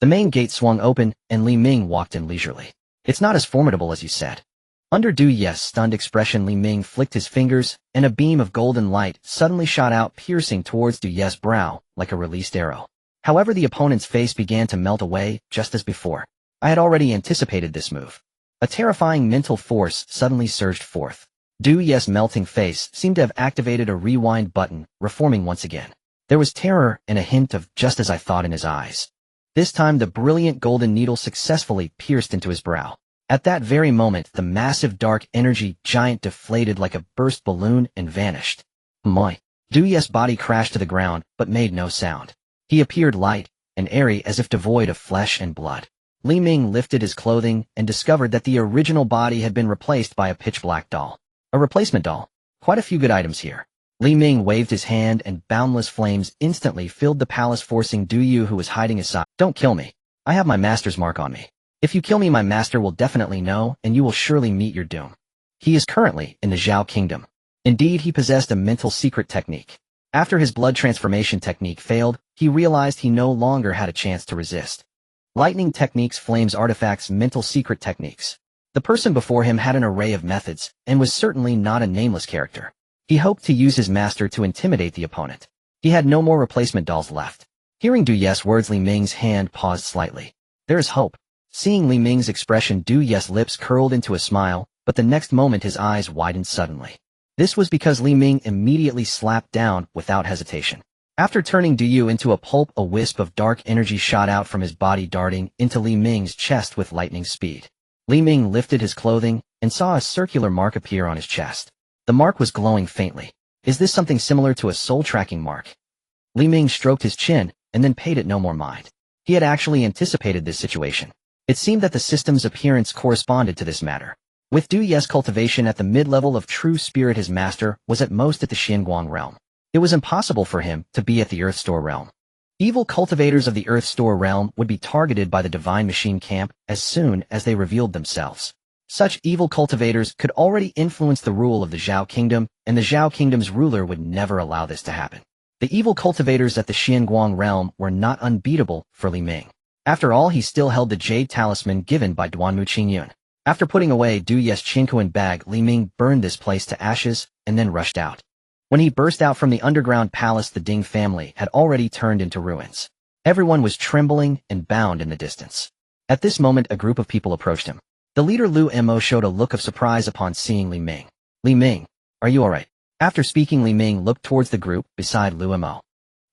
The main gate swung open, and Li Ming walked in leisurely. It's not as formidable as you said. Under Du's stunned expression, Li Ming flicked his fingers, and a beam of golden light suddenly shot out, piercing towards Du's brow like a released arrow. However, the opponent's face began to melt away, just as before. I had already anticipated this move. A terrifying mental force suddenly surged forth. Du's melting face seemed to have activated a rewind button, reforming once again. There was terror and a hint of just as I thought in his eyes. This time the brilliant golden needle successfully pierced into his brow. At that very moment, the massive dark energy giant deflated like a burst balloon and vanished. Moi. Du's body crashed to the ground, but made no sound. He appeared light and airy as if devoid of flesh and blood. Li Ming lifted his clothing and discovered that the original body had been replaced by a pitch-black doll. A replacement doll. Quite a few good items here. Li Ming waved his hand and boundless flames instantly filled the palace, forcing Du, who was hiding aside. Don't kill me. I have my master's mark on me. If you kill me, my master will definitely know, and you will surely meet your doom. He is currently in the Xiao Kingdom. Indeed, he possessed a mental secret technique. After his blood transformation technique failed, he realized he no longer had a chance to resist. Lightning techniques, flames, artifacts, mental secret techniques. The person before him had an array of methods, and was certainly not a nameless character. He hoped to use his master to intimidate the opponent. He had no more replacement dolls left. Hearing Du's words, Li Ming's hand paused slightly. There is hope. Seeing Li Ming's expression, Du's lips curled into a smile, but the next moment his eyes widened suddenly. This was because Li Ming immediately slapped down without hesitation. After turning Du into a pulp, a wisp of dark energy shot out from his body, darting into Li Ming's chest with lightning speed. Li Ming lifted his clothing and saw a circular mark appear on his chest. The mark was glowing faintly. Is this something similar to a soul-tracking mark? Li Ming stroked his chin and then paid it no more mind. He had actually anticipated this situation. It seemed that the system's appearance corresponded to this matter. With Du's cultivation at the mid-level of true spirit, his master was at most at the Xianguang realm. It was impossible for him to be at the Earth Store realm. Evil cultivators of the Earth Store realm would be targeted by the Divine Machine Camp as soon as they revealed themselves. Such evil cultivators could already influence the rule of the Xiao Kingdom, and the Xiao Kingdom's ruler would never allow this to happen. The evil cultivators at the Xianguang realm were not unbeatable for Li Ming. After all, he still held the jade talisman given by Duanmu Qingyun. After putting away Du Ye's Qingmei bag, Li Ming burned this place to ashes and then rushed out. When he burst out from the underground palace, the Ding family had already turned into ruins. Everyone was trembling and bound in the distance. At this moment, a group of people approached him. The leader Lu Mo showed a look of surprise upon seeing Li Ming. Li Ming, are you alright? After speaking, Li Ming looked towards the group beside Lu Mo.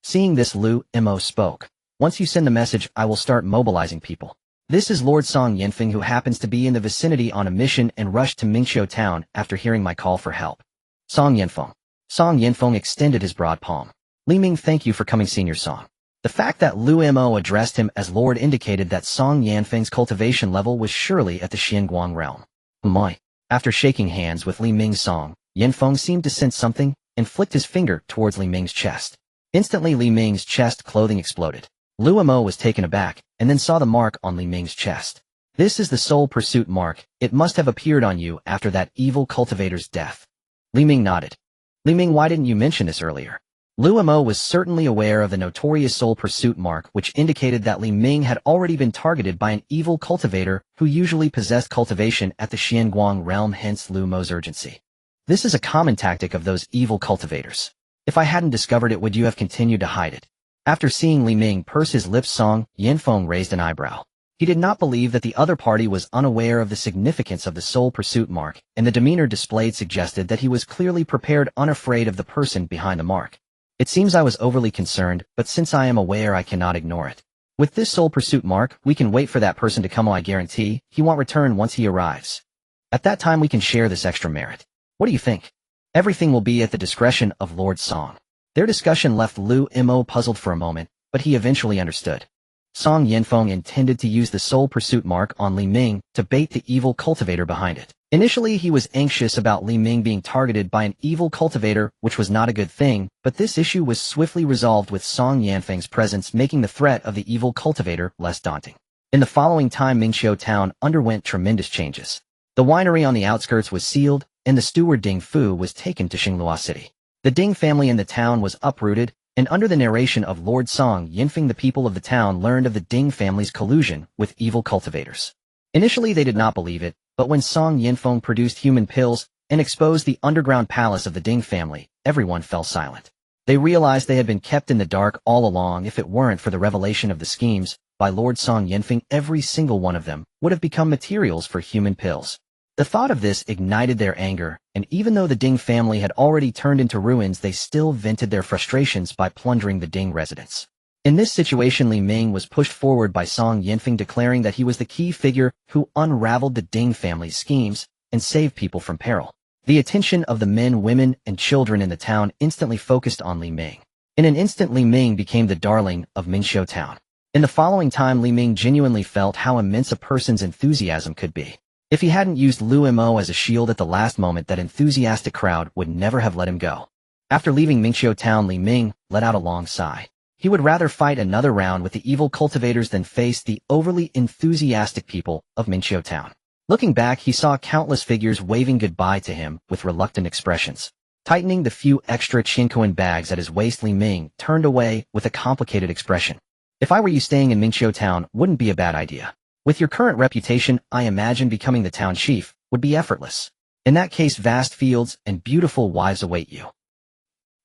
Seeing this, Lu Mo spoke. Once you send the message, I will start mobilizing people. This is Lord Song Yanfeng, who happens to be in the vicinity on a mission and rushed to Mingqiu town after hearing my call for help. Song Yanfeng. Song Yanfeng extended his broad palm. Li Ming, thank you for coming, Senior Song. The fact that Lu Mo addressed him as Lord indicated that Song Yanfeng's cultivation level was surely at the Xianguang realm. My. After shaking hands with Li Ming's Song, Yanfeng seemed to sense something and flicked his finger towards Li Ming's chest. Instantly, Li Ming's chest clothing exploded. Lu Mo was taken aback and then saw the mark on Li Ming's chest. This is the soul pursuit mark. It must have appeared on you after that evil cultivator's death. Li Ming nodded. Li Ming, why didn't you mention this earlier? Lu Mo was certainly aware of the notorious soul pursuit mark, which indicated that Li Ming had already been targeted by an evil cultivator who usually possessed cultivation at the Xianguang realm, hence Lu Mo's urgency. This is a common tactic of those evil cultivators. If I hadn't discovered it, would you have continued to hide it? After seeing Li Ming purse his lips, Song Yanfeng raised an eyebrow. He did not believe that the other party was unaware of the significance of the soul pursuit mark, and the demeanor displayed suggested that he was clearly prepared, unafraid of the person behind the mark. It seems I was overly concerned, but since I am aware, I cannot ignore it. With this soul pursuit mark, we can wait for that person to come. I guarantee he won't return once he arrives. At that time, we can share this extra merit. What do you think? Everything will be at the discretion of Lord Song. Their discussion left Lu Mo puzzled for a moment, but he eventually understood. Song Yanfeng intended to use the soul pursuit mark on Li Ming to bait the evil cultivator behind it. Initially, he was anxious about Li Ming being targeted by an evil cultivator, which was not a good thing, but this issue was swiftly resolved with Song Yanfeng's presence, making the threat of the evil cultivator less daunting. In the following time, Mingqiu town underwent tremendous changes. The winery on the outskirts was sealed, and the steward Ding Fu was taken to Xinglua City. The Ding family in the town was uprooted, and under the narration of Lord Song Yanfeng, the people of the town learned of the Ding family's collusion with evil cultivators. Initially, they did not believe it, but when Song Yanfeng produced human pills and exposed the underground palace of the Ding family, everyone fell silent. They realized they had been kept in the dark all along. If it weren't for the revelation of the schemes by Lord Song Yanfeng, every single one of them would have become materials for human pills. The thought of this ignited their anger, and even though the Ding family had already turned into ruins, they still vented their frustrations by plundering the Ding residence. In this situation, Li Ming was pushed forward by Song Yanfeng, declaring that he was the key figure who unraveled the Ding family's schemes and saved people from peril. The attention of the men, women, and children in the town instantly focused on Li Ming. In an instant, Li Ming became the darling of Mingqiu town. In the following time, Li Ming genuinely felt how immense a person's enthusiasm could be. If he hadn't used Lu Mo as a shield at the last moment, that enthusiastic crowd would never have let him go. After leaving Mingqiu town, Li Ming let out a long sigh. He would rather fight another round with the evil cultivators than face the overly enthusiastic people of Mingqiu town. Looking back, he saw countless figures waving goodbye to him with reluctant expressions. Tightening the few extra Qingmei bags at his waist, Li Ming turned away with a complicated expression. If I were you, staying in Mingqiu town wouldn't be a bad idea. With your current reputation, I imagine becoming the town chief would be effortless. In that case, vast fields and beautiful wives await you.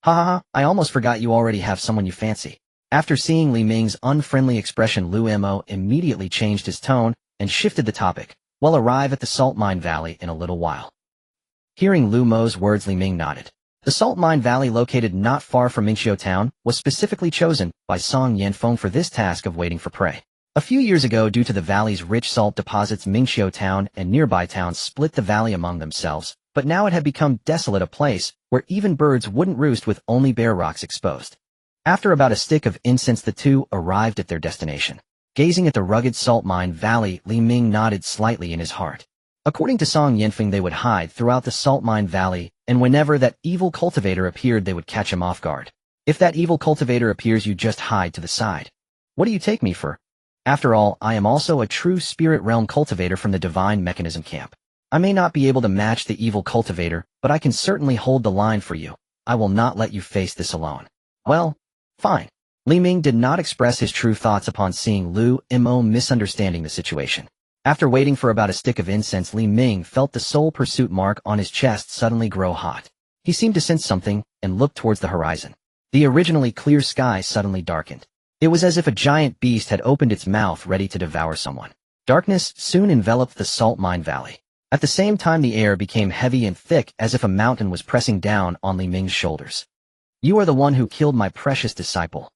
Ha ha ha, I almost forgot you already have someone you fancy. After seeing Li Ming's unfriendly expression, Lu Mo immediately changed his tone and shifted the topic. We'll arrive at the salt mine valley in a little while. Hearing Lu Mo's words, Li Ming nodded. The salt mine valley, located not far from Mingqiu town, was specifically chosen by Song Yanfeng for this task of waiting for prey. A few years ago, due to the valley's rich salt deposits, Mingqiu town and nearby towns split the valley among themselves, but now it had become desolate, a place where even birds wouldn't roost, with only bare rocks exposed. After about a stick of incense, the two arrived at their destination. Gazing at the rugged salt mine valley, Li Ming nodded slightly in his heart. According to Song Yanfeng, they would hide throughout the salt mine valley, and whenever that evil cultivator appeared, they would catch him off guard. If that evil cultivator appears, you just hide to the side. What do you take me for? After all, I am also a true spirit realm cultivator from the divine mechanism camp. I may not be able to match the evil cultivator, but I can certainly hold the line for you. I will not let you face this alone. Well, fine. Li Ming did not express his true thoughts upon seeing Lu Mo misunderstanding the situation. After waiting for about a stick of incense, Li Ming felt the soul pursuit mark on his chest suddenly grow hot. He seemed to sense something and looked towards the horizon. The originally clear sky suddenly darkened. It was as if a giant beast had opened its mouth ready to devour someone. Darkness soon enveloped the salt mine valley. At the same time, the air became heavy and thick as if a mountain was pressing down on Li Ming's shoulders. "You are the one who killed my precious disciple."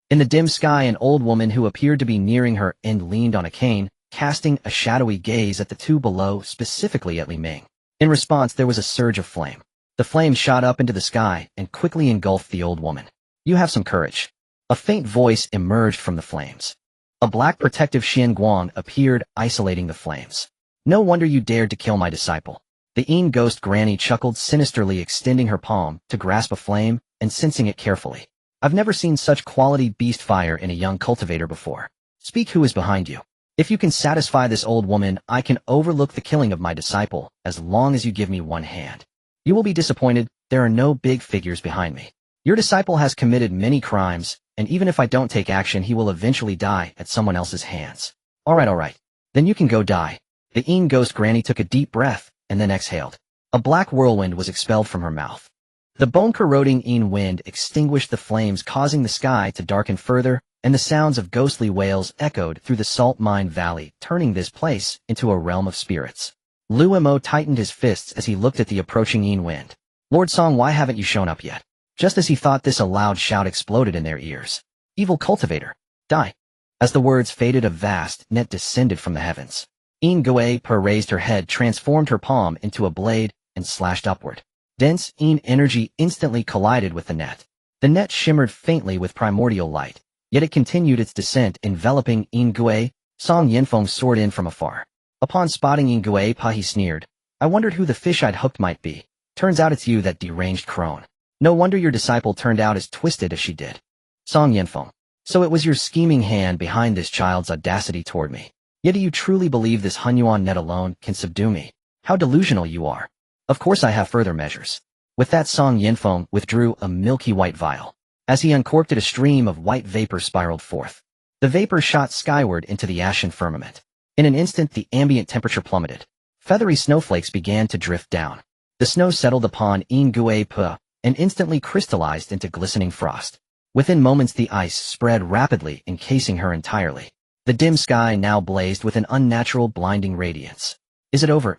In the dim sky, an old woman who appeared to be nearing her end leaned on a cane, casting a shadowy gaze at the two below, specifically at Li Ming. In response, there was a surge of flame. The flame shot up into the sky and quickly engulfed the old woman. "You have some courage." A faint voice emerged from the flames. A black protective Xianguang appeared, isolating the flames. "No wonder you dared to kill my disciple." The Yin ghost granny chuckled sinisterly, extending her palm to grasp a flame and sensing it carefully. "I've never seen such quality beast fire in a young cultivator before. Speak, who is behind you? If you can satisfy this old woman, I can overlook the killing of my disciple as long as you give me one hand. You will be disappointed, there are no big figures behind me. Your disciple has committed many crimes, and even if I don't take action, he will eventually die at someone else's hands." All right. Then you can go die." The Yin ghost granny took a deep breath and then exhaled. A black whirlwind was expelled from her mouth. The bone-corroding Yin wind extinguished the flames, causing the sky to darken further, and the sounds of ghostly wails echoed through the salt mine valley, turning this place into a realm of spirits. Lu Mo tightened his fists as he looked at the approaching Yin wind. "Lord Song, why haven't you shown up yet?" Just as he thought this, a loud shout exploded in their ears. "Evil cultivator, die!" As the words faded, a vast net descended from the heavens. Yin Guei-Pa raised her head, transformed her palm into a blade, and slashed upward. Dense Yin energy instantly collided with the net. The net shimmered faintly with primordial light, yet it continued its descent, enveloping Yin Guei. Song Yinfeng soared in from afar. Upon spotting Yin Guei-Pa, he sneered. "I wondered who the fish I'd hooked might be. Turns out it's you, that deranged crone. No wonder your disciple turned out as twisted as she did." Song Yinfeng. "So it was your scheming hand behind this child's audacity toward me. Yet do you truly believe this Hunyuan net alone can subdue me? How delusional you are. Of course I have further measures." With that, Song Yinfeng withdrew a milky white vial. As he uncorked it, a stream of white vapor spiraled forth. The vapor shot skyward into the ashen firmament. In an instant, the ambient temperature plummeted. Feathery snowflakes began to drift down. The snow settled upon Yin Guei-Pa and instantly crystallized into glistening frost. Within moments, the ice spread rapidly, encasing her entirely. The dim sky now blazed with an unnatural, blinding radiance. "Is it over?"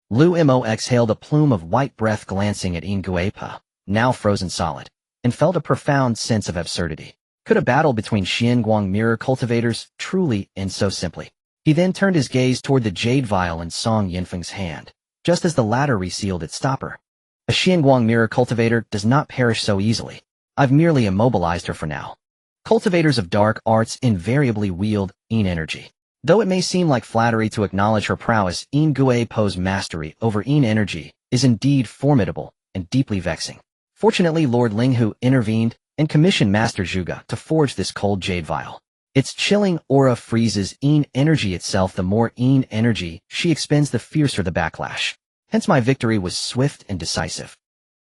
Lu Mo exhaled a plume of white breath, glancing at Yin Guei-Pa, now frozen solid, and felt a profound sense of absurdity. Could a battle between Xianguang mirror cultivators truly end so simply? He then turned his gaze toward the jade vial in Song Yinfeng's hand, just as the latter resealed its stopper. "A Xianguang mirror cultivator does not perish so easily. I've merely immobilized her for now." Cultivators of dark arts invariably wield Yin energy. Though it may seem like flattery to acknowledge her prowess, Yin Guei-Pa's mastery over Yin energy is indeed formidable and deeply vexing. Fortunately, Lord Linghu intervened and commissioned Master Zhuge to forge this cold jade vial. Its chilling aura freezes Yin energy itself. The more Yin energy she expends, the fiercer the backlash. Hence my victory was swift and decisive.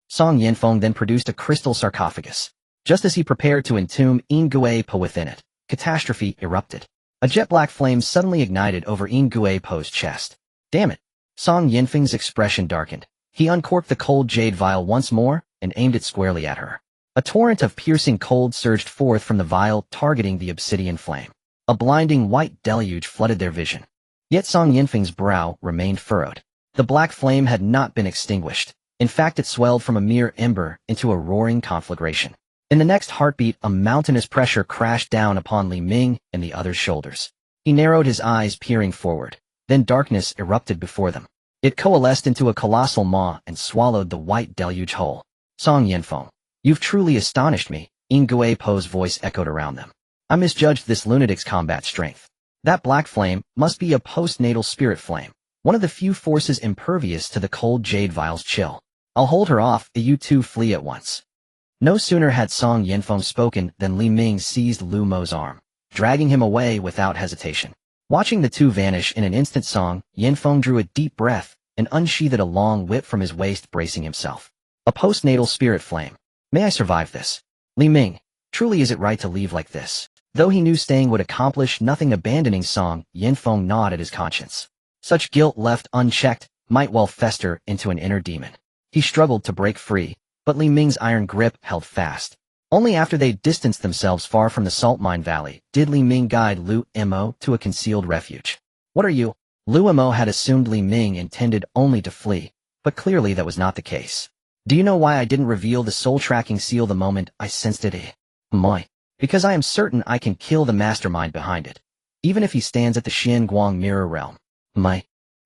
Song Yinfeng then produced a crystal sarcophagus. Just as he prepared to entomb Yin Guei-Pa within it, catastrophe erupted. A jet-black flame suddenly ignited over Yin Guei-Pa's chest. "Damn it!" Song Yinfeng's expression darkened. He uncorked the cold jade vial once more and aimed it squarely at her. A torrent of piercing cold surged forth from the vial, targeting the obsidian flame. A blinding white deluge flooded their vision. Yet Song Yinfeng's brow remained furrowed. The black flame had not been extinguished. In fact, it swelled from a mere ember into a roaring conflagration. In the next heartbeat, a mountainous pressure crashed down upon Li Ming and the other's shoulders. He narrowed his eyes, peering forward. Then darkness erupted before them. It coalesced into a colossal maw and swallowed the white deluge whole. "Song Yinfeng, you've truly astonished me," Yin Guei-Pa's voice echoed around them. "I misjudged this lunatic's combat strength. That black flame must be a postnatal spirit flame, one of the few forces impervious to the cold jade vial's chill. I'll hold her off, you two flee at once." No sooner had Song Yinfeng spoken than Li Ming seized Lu Mo's arm, dragging him away without hesitation. Watching the two vanish in an instant, Song Yinfeng drew a deep breath and unsheathed a long whip from his waist, bracing himself. "A postnatal spirit flame. May I survive this?" Li Ming, Truly is it right to leave like this? Though he knew staying would accomplish nothing, abandoning Song Yinfeng gnawed at his conscience. Such guilt left unchecked might well fester into an inner demon. He struggled to break free, but Li Ming's iron grip held fast. Only after they distanced themselves far from the salt mine valley did Li Ming guide Lu Mo to a concealed refuge. What are you? Lu Mo had assumed Li Ming intended only to flee, but clearly that was not the case. Do you know why I didn't reveal the soul-tracking seal the moment I sensed it? Moi. Because I am certain I can kill the mastermind behind it, even if he stands at the Xianguang mirror realm. Moi.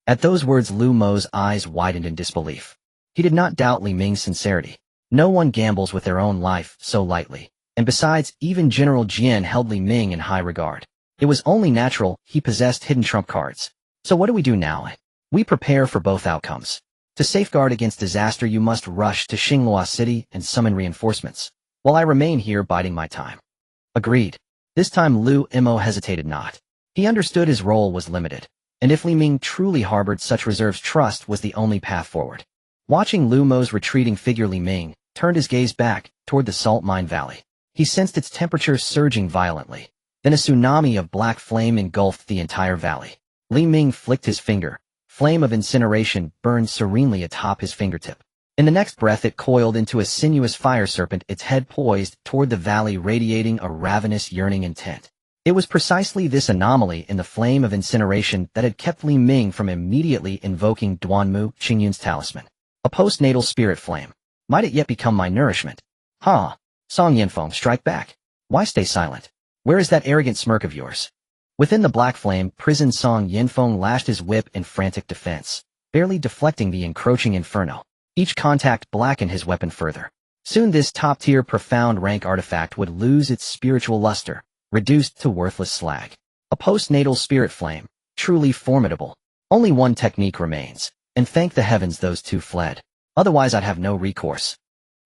At those words Lu Mo's eyes widened in disbelief. He did not doubt Li Ming's sincerity. No one gambles with their own life so lightly, and besides, even General Jian held Li Ming in high regard. It was only natural he possessed hidden trump cards. So what do we do now? We prepare for both outcomes. To safeguard against disaster, you must rush to Xinghua City and summon reinforcements, while I remain here biding my time. Agreed. This time Lu Mo hesitated not. He understood his role was limited, and if Li Ming truly harbored such reserves, trust was the only path forward. Watching Lu Mo's retreating figure, Li Ming turned his gaze back toward the salt mine valley. He sensed its temperature surging violently. Then a tsunami of black flame engulfed the entire valley. Li Ming flicked his finger. Flame of incineration burned serenely atop his fingertip. In the next breath it coiled into a sinuous fire serpent, its head poised toward the valley, radiating a ravenous, yearning intent. It was precisely this anomaly in the flame of incineration that had kept Li Ming from immediately invoking Duanmu Qingyun's talisman. A postnatal spirit flame. Might it yet become my nourishment? Ha! Song Yinfeng, strike back. Why stay silent? Where is that arrogant smirk of yours? Within the black flame prison, Song Yinfeng lashed his whip in frantic defense, barely deflecting the encroaching inferno. Each contact blackened his weapon further. Soon this top-tier profound rank artifact would lose its spiritual luster, reduced to worthless slag. A postnatal spirit flame, truly formidable. Only one technique remains, and thank the heavens those two fled. Otherwise I'd have no recourse.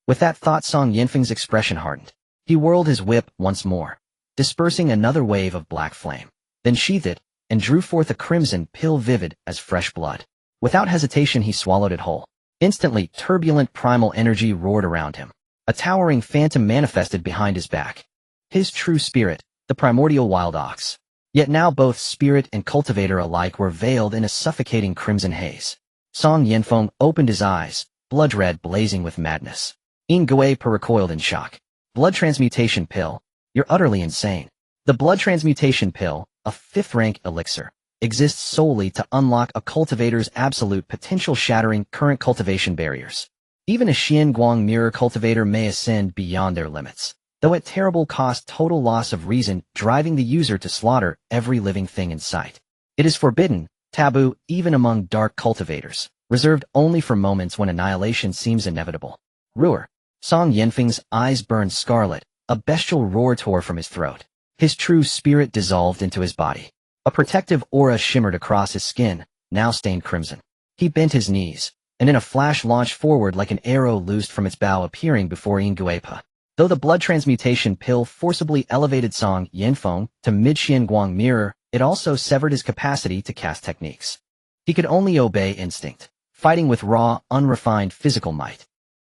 With that thought, Song Yinfeng's expression hardened. He whirled his whip once more, dispersing another wave of black flame, then sheathed it, and drew forth a crimson pill vivid as fresh blood. Without hesitation he swallowed it whole. Instantly, turbulent primal energy roared around him. A towering phantom manifested behind his back. His true spirit, the primordial wild ox. Yet now both spirit and cultivator alike were veiled in a suffocating crimson haze. Song Yinfeng opened his eyes, blood red, blazing with madness. Qingmei recoiled in shock. Blood transmutation pill? You're utterly insane. The blood transmutation pill, a 5th-rank elixir, exists solely to unlock a cultivator's absolute potential, shattering current cultivation barriers. Even a Xianguang mirror cultivator may ascend beyond their limits, though at terrible cost, total loss of reason, driving the user to slaughter every living thing in sight. It is forbidden, taboo, even among dark cultivators, reserved only for moments when annihilation seems inevitable. Roar! Song Yinfeng's eyes burned scarlet, a bestial roar tore from his throat. His true spirit dissolved into his body. A protective aura shimmered across his skin, now stained crimson. He bent his knees, and in a flash launched forward like an arrow loosed from its bow, appearing before Qingmei. Though the blood transmutation pill forcibly elevated Song Yinfeng to mid-Xianguang mirror, it also severed his capacity to cast techniques. He could only obey instinct, fighting with raw, unrefined physical might.